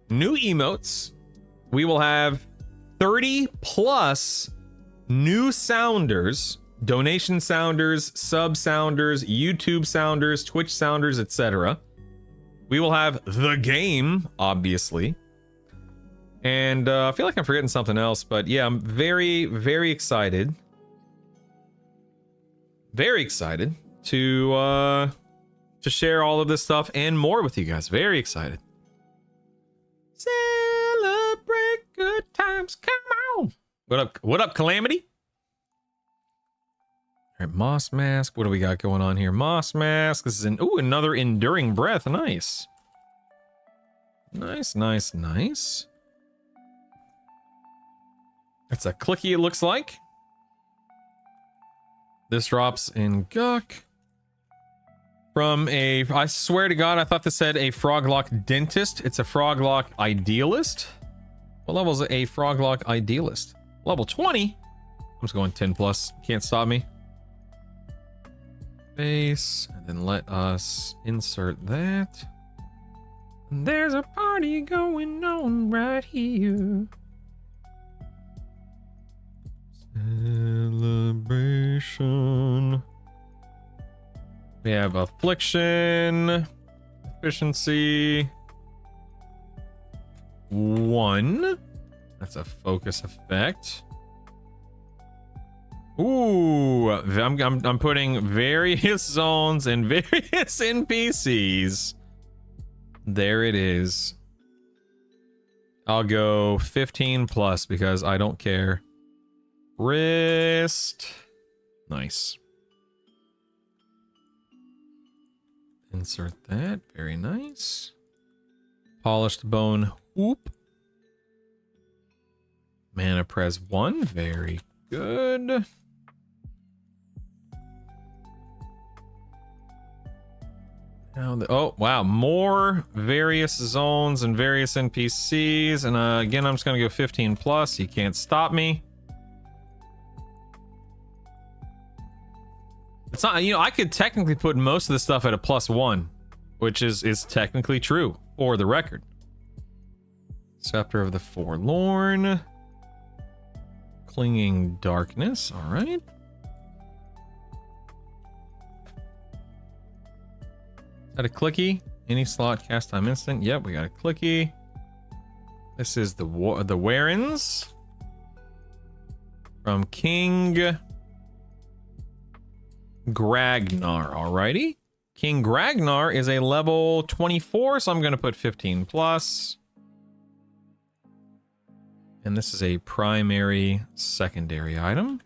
new emotes. We will have 30 plus new sounders, donation sounders, sub sounders, YouTube sounders, Twitch sounders, etc. We will have the game, obviously. And I feel like I'm forgetting something else, but yeah, I'm very, very excited. Very excited to share all of this stuff and more with you guys. Very excited. Celebrate good times. Come on. What up? What up, Calamity? All right, Moss Mask. What do we got going on here? Moss Mask. This is another Enduring Breath. Nice. Nice, nice, nice. It's a clicky, it looks like. This drops in Guck. From I swear to God, I thought this said a Froglock Dentist. It's a Froglock Idealist. What level is a Froglock Idealist? Level 20? I'm just going 10 plus. Can't stop me. Base. And then let us insert that. There's a party going on right here. Celebration. We have Affliction, Efficiency 1. That's a focus effect. Ooh, I'm putting various zones and various NPCs. There it is. I'll go 15 plus because I don't care. Wrist. Nice. Insert that. Very nice. Polished bone hoop. Mana Pres 1. Very good. Now oh, wow. More various zones and various NPCs. And again, I'm just going to go 15 plus. You can't stop me. It's not, you know, I could technically put most of the stuff at a +1, which is technically true for the record. Scepter of the Forlorn. Clinging Darkness, all right. Is that a clicky? Any slot, cast time instant. Yep, we got a clicky. This is the Warrens from King Gragnar, alrighty. King Gragnar is a level 24, so I'm going to put 15 plus. And this is a primary secondary item.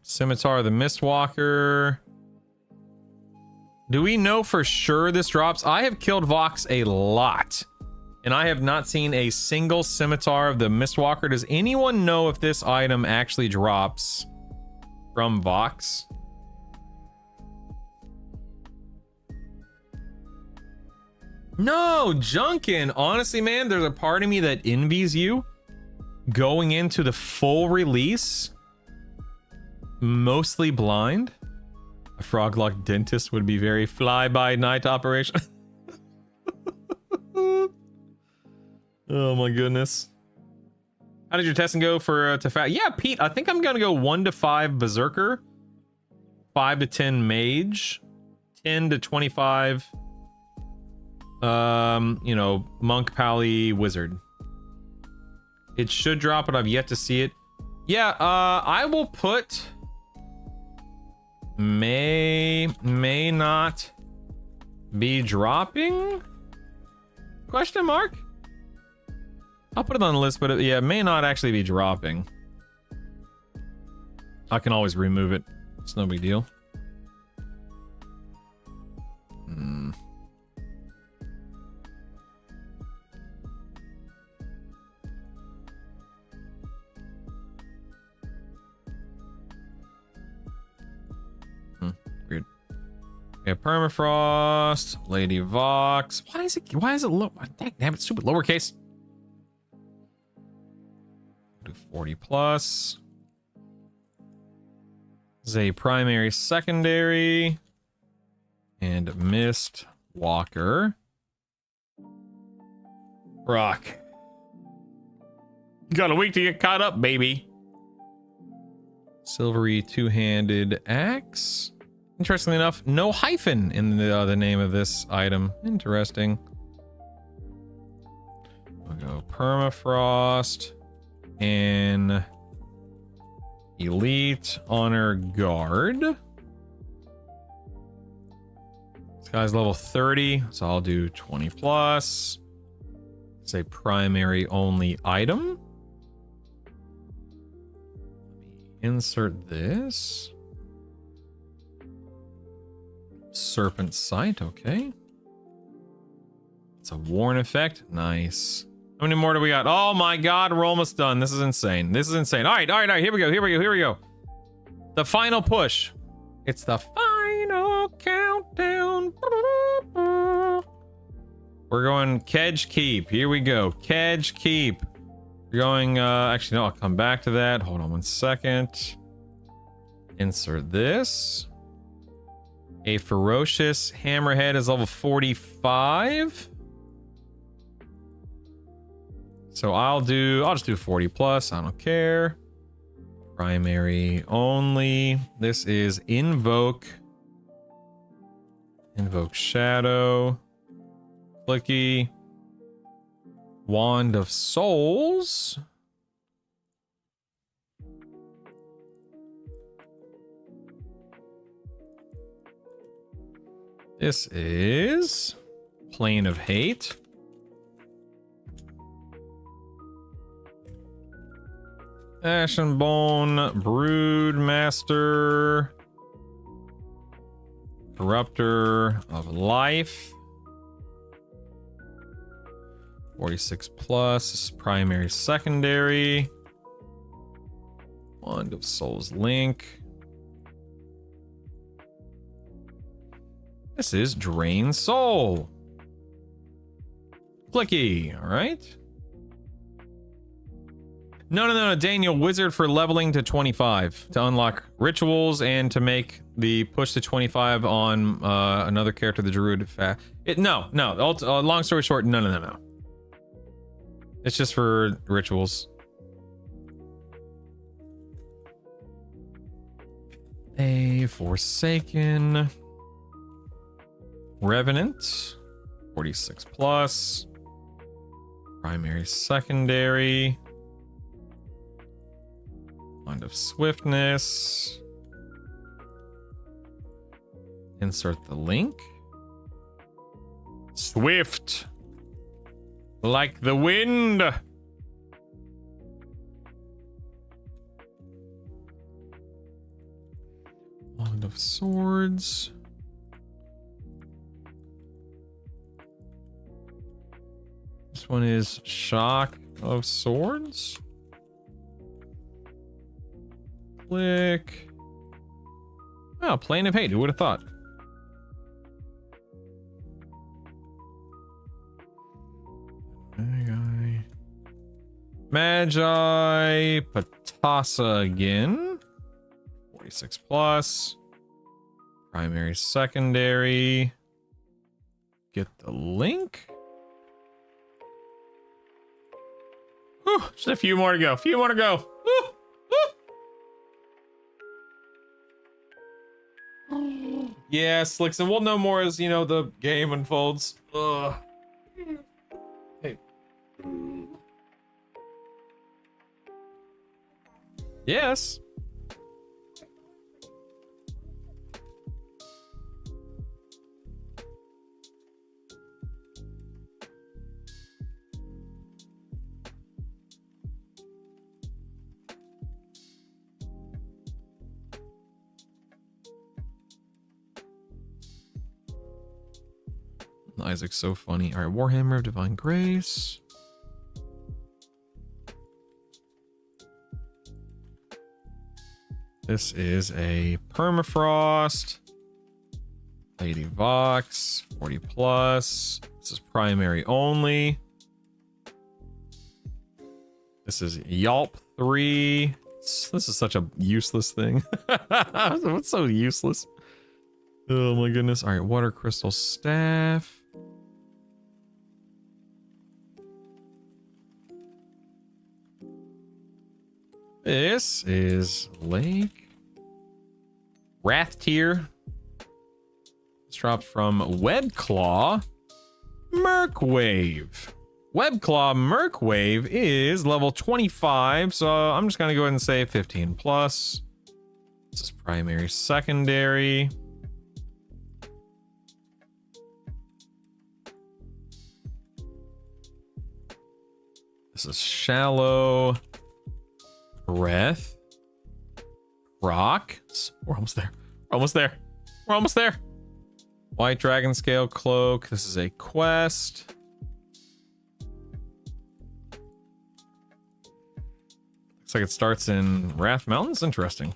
Scimitar of the Mistwalker. Do we know for sure this drops? I have killed Vox a lot, and I have not seen a single Scimitar of the Mistwalker. Does anyone know if this item actually drops from Vox? No, Junkin. Honestly, man, there's a part of me that envies you going into the full release, mostly blind. A Froglock Dentist would be very fly-by-night operation. Oh my goodness. How did your testing go for yeah, Pete, I think I'm gonna go 1 to 5 Berserker, 5 to 10 Mage, 10 to 25 you know, Monk, Pally, Wizard. It should drop, but I've yet to see it. Yeah, I will put may not be dropping? Question mark? I'll put it on the list, but yeah, it may not actually be dropping. I can always remove it. It's no big deal. Weird. Okay, permafrost, Lady Vox. Why is it low? Damn it, stupid lowercase. Do 40 plus. This is a primary, secondary, and Mist Walker. Rock. You got a week to get caught up, baby. Silvery two-handed axe. Interestingly enough, no hyphen in the name of this item. Interesting. We'll go permafrost and elite honor guard. This guy's level 30, so I'll do 20 plus. It's a primary only item. Insert this. Serpent Sight, okay. It's a Warn effect. Nice. How many more do we got? Oh my god, we're almost done. This is insane. This is insane. All right, here we go. The final push. It's the final countdown. We're going Kedge Keep. Here we go. Kedge Keep. We're going, actually, no, I'll come back to that. Hold on one second. Insert this. A Ferocious Hammerhead is level 45. So I'll just do 40 plus. I don't care. Primary only. This is Invoke Shadow. Clicky. Wand of Souls. This is Plane of Hate. Ashen Bone, Broodmaster, Corruptor of Life. 46 plus. This is primary, secondary. Wand of Souls Link. This is Drain Soul. Clicky, all right. No, Daniel, wizard for leveling to 25 to unlock rituals and to make the push to 25 on another character, the druid. No. Long story short, no. It's just for rituals. A Forsaken Revenant, 46 plus. Primary, secondary. Wand of Swiftness. Insert the link. Swift. Like the wind. Wand of Swords. This one is Shock of Swords. Click. Oh, Plane of Hate. Who would have thought? Magi Patasa again. 46 plus. Primary, secondary. Get the link. Whew, just a few more to go. Woo, woo. Yeah, Slicks, and we'll know more as, the game unfolds. Ugh. Hey. Yes. Isaac's so funny. All right, Warhammer of Divine Grace. This is a Permafrost. Lady Vox, 40 plus. This is primary only. This is Yelp 3. This is such a useless thing. What's so useless? Oh my goodness. All right, Water Crystal Staff. This is Lake. Wrath Tier. This dropped from Webclaw Merkwave. Webclaw Merkwave is level 25, so I'm just gonna go ahead and say 15 plus. This is primary, secondary. This is shallow. Breath. Rocks. We're almost there. We're almost there. We're almost there. White Dragon Scale Cloak. This is a quest. Looks like it starts in Wrath Mountains. Interesting.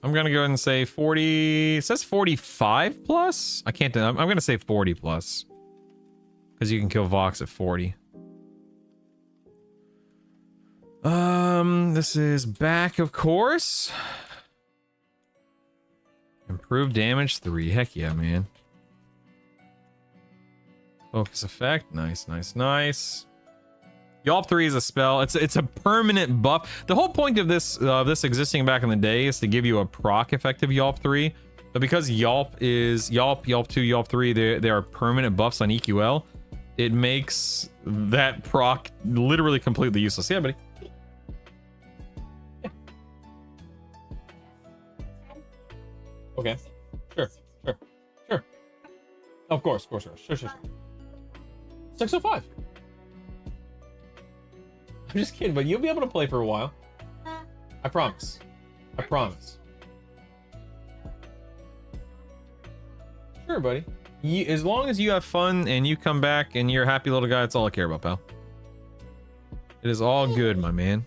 I'm gonna go ahead and say 40. It says 45 plus. I can't. I'm gonna say 40 plus. Because you can kill Vox at 40. This is back, of course. Improved damage 3. Heck yeah, man. Focus effect. Nice, nice, nice. Yelp 3 is a spell. It's a permanent buff. The whole point of this existing back in the day is to give you a proc effective Yelp 3. But because Yelp is Yelp 2, Yelp 3, they are permanent buffs on EQL. It makes that proc literally completely useless. Yeah, buddy. Yeah. Okay. Sure. Of course. Sure. 605. I'm just kidding, but you'll be able to play for a while. I promise. Sure, buddy. As long as you have fun and you come back and you're a happy little guy, that's all I care about, pal. It is all good, my man.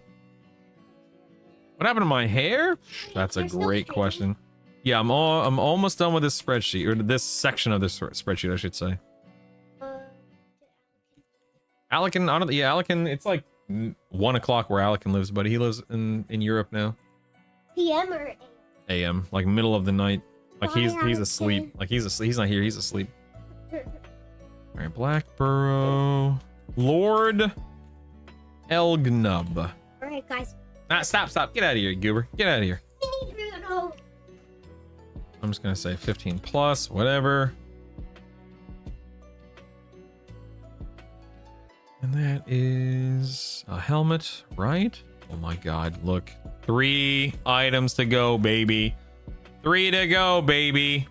What happened to my hair? That's a great question. Yeah, I'm almost done with this spreadsheet, or this section of this spreadsheet, I should say. Alekin, Alekin, it's like 1 o'clock where Alekin lives, buddy. He lives in Europe now. PM or AM, like middle of the night. Like he's asleep. Like he's not here. He's asleep. All right, Blackborough, Lord Elgnub. All right, guys. Stop! Get out of here, goober. Get out of here. I need to know. I'm just gonna say 15 plus, whatever. And that is a helmet, right? Oh my God! Look, 3 items to go, baby. 3 to go, baby.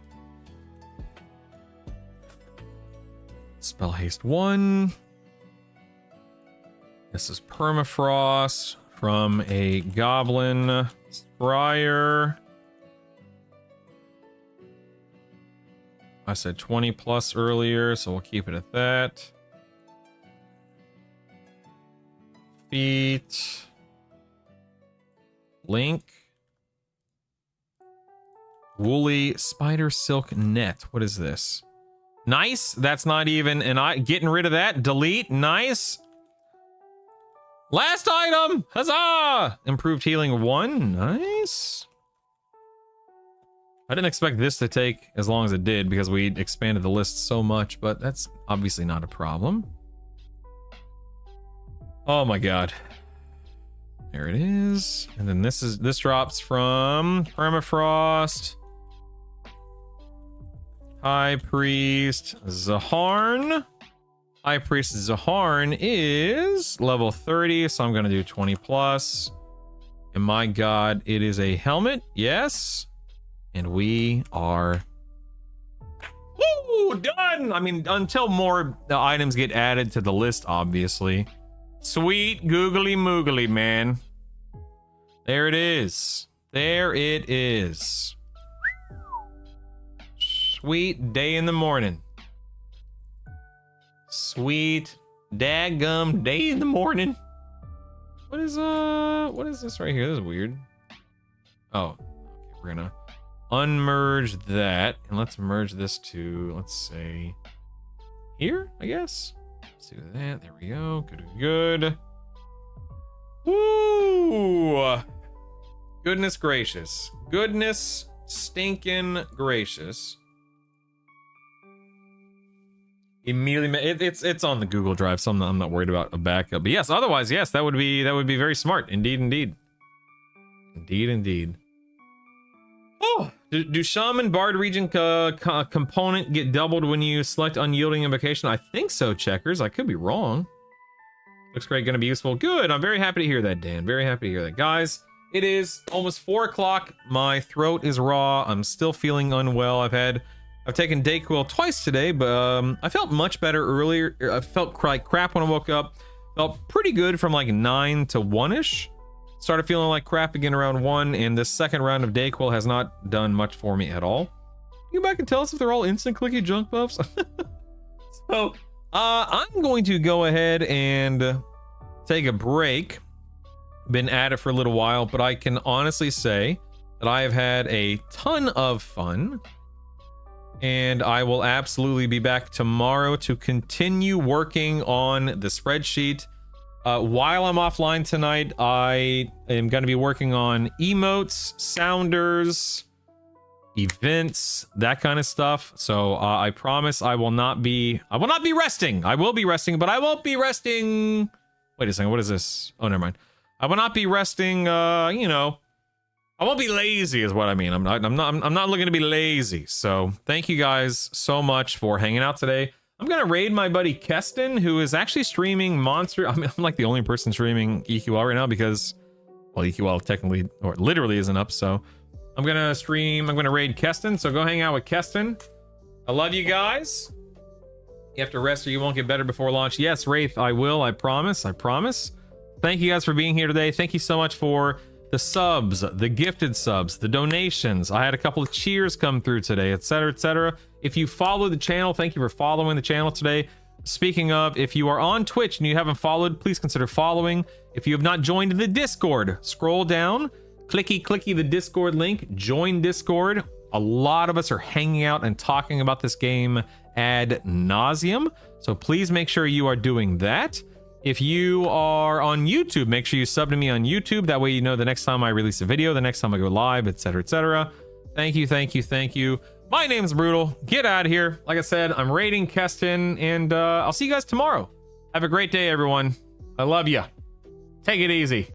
Spell haste 1. This is permafrost from a goblin scryer. I said 20 plus earlier, so we'll keep it at that. Feet. Link. Woolly spider silk net. What is this? Nice. That's not even getting rid of that. Delete. Nice. Last item. Huzzah! Improved healing 1. Nice. I didn't expect this to take as long as it did because we expanded the list so much, but that's obviously not a problem. Oh my God. There it is. And then this drops from Permafrost. High Priest Zaharn. High Priest Zaharn is level 30, so I'm gonna do 20 plus. And my God, it is a helmet. Yes. And we are done. I mean, until more items get added to the list, obviously. Sweet googly moogly, man. There it is. There it is. Sweet day in the morning. Sweet daggum day in the morning. What is this right here? This is weird. Oh, okay, we're gonna unmerge that and let's merge this to, let's say, here, I guess. Let's do that. There we go. Good. Woo! Goodness gracious. Goodness stinking gracious. Immediately, it's on the Google Drive, so I'm not worried about a backup. But yes, otherwise, yes, that would be very smart. Indeed. Oh, do Shaman Bard region component get doubled when you select unyielding invocation? I think so, Checkers. I could be wrong. Looks great, gonna be useful. Good, I'm very happy to hear that, Dan. Very happy to hear that. Guys, it is almost 4 o'clock. My throat is raw. I'm still feeling unwell. I've taken Dayquil twice today, but I felt much better earlier. I felt like crap when I woke up. Felt pretty good from like 9 to 1-ish. Started feeling like crap again around 1, and this second round of Dayquil has not done much for me at all. You go back and tell us if they're all instant clicky junk buffs. So, I'm going to go ahead and take a break. Been at it for a little while, but I can honestly say that I have had a ton of fun. And I will absolutely be back tomorrow to continue working on the spreadsheet. While I'm offline tonight, I am going to be working on emotes, sounders, events, that kind of stuff. So I promise I will not be resting. I will be resting, but I won't be resting. Wait a second. What is this? Oh, never mind. I will not be resting. I won't be lazy is what I mean. I'm not looking to be lazy. So thank you guys so much for hanging out today. I'm gonna raid my buddy Keston, who is actually streaming Monster. I mean, I'm like the only person streaming EQL right now because, well, EQL technically or literally isn't up. So I'm gonna raid Keston. So go hang out with Keston. I love you guys. You have to rest or you won't get better before launch. Yes, Wraith, I will. I promise. Thank you guys for being here today. Thank you so much for the subs, the gifted subs, the donations. I had a couple of cheers come through today, etc., etc. If you follow the channel, thank you for following the channel today. Speaking of, if you are on Twitch and you haven't followed, please consider following. If you have not joined the Discord, scroll down, clicky the Discord link, join Discord. A lot of us are hanging out and talking about this game ad nauseum. So please make sure you are doing that. If you are on YouTube, make sure you sub to me on YouTube. That way you know the next time I release a video, the next time I go live, etc., etc. Thank you. My name's Brutal. Get out of here. Like I said, I'm raiding Keston, and I'll see you guys tomorrow. Have a great day, everyone. I love you. Take it easy.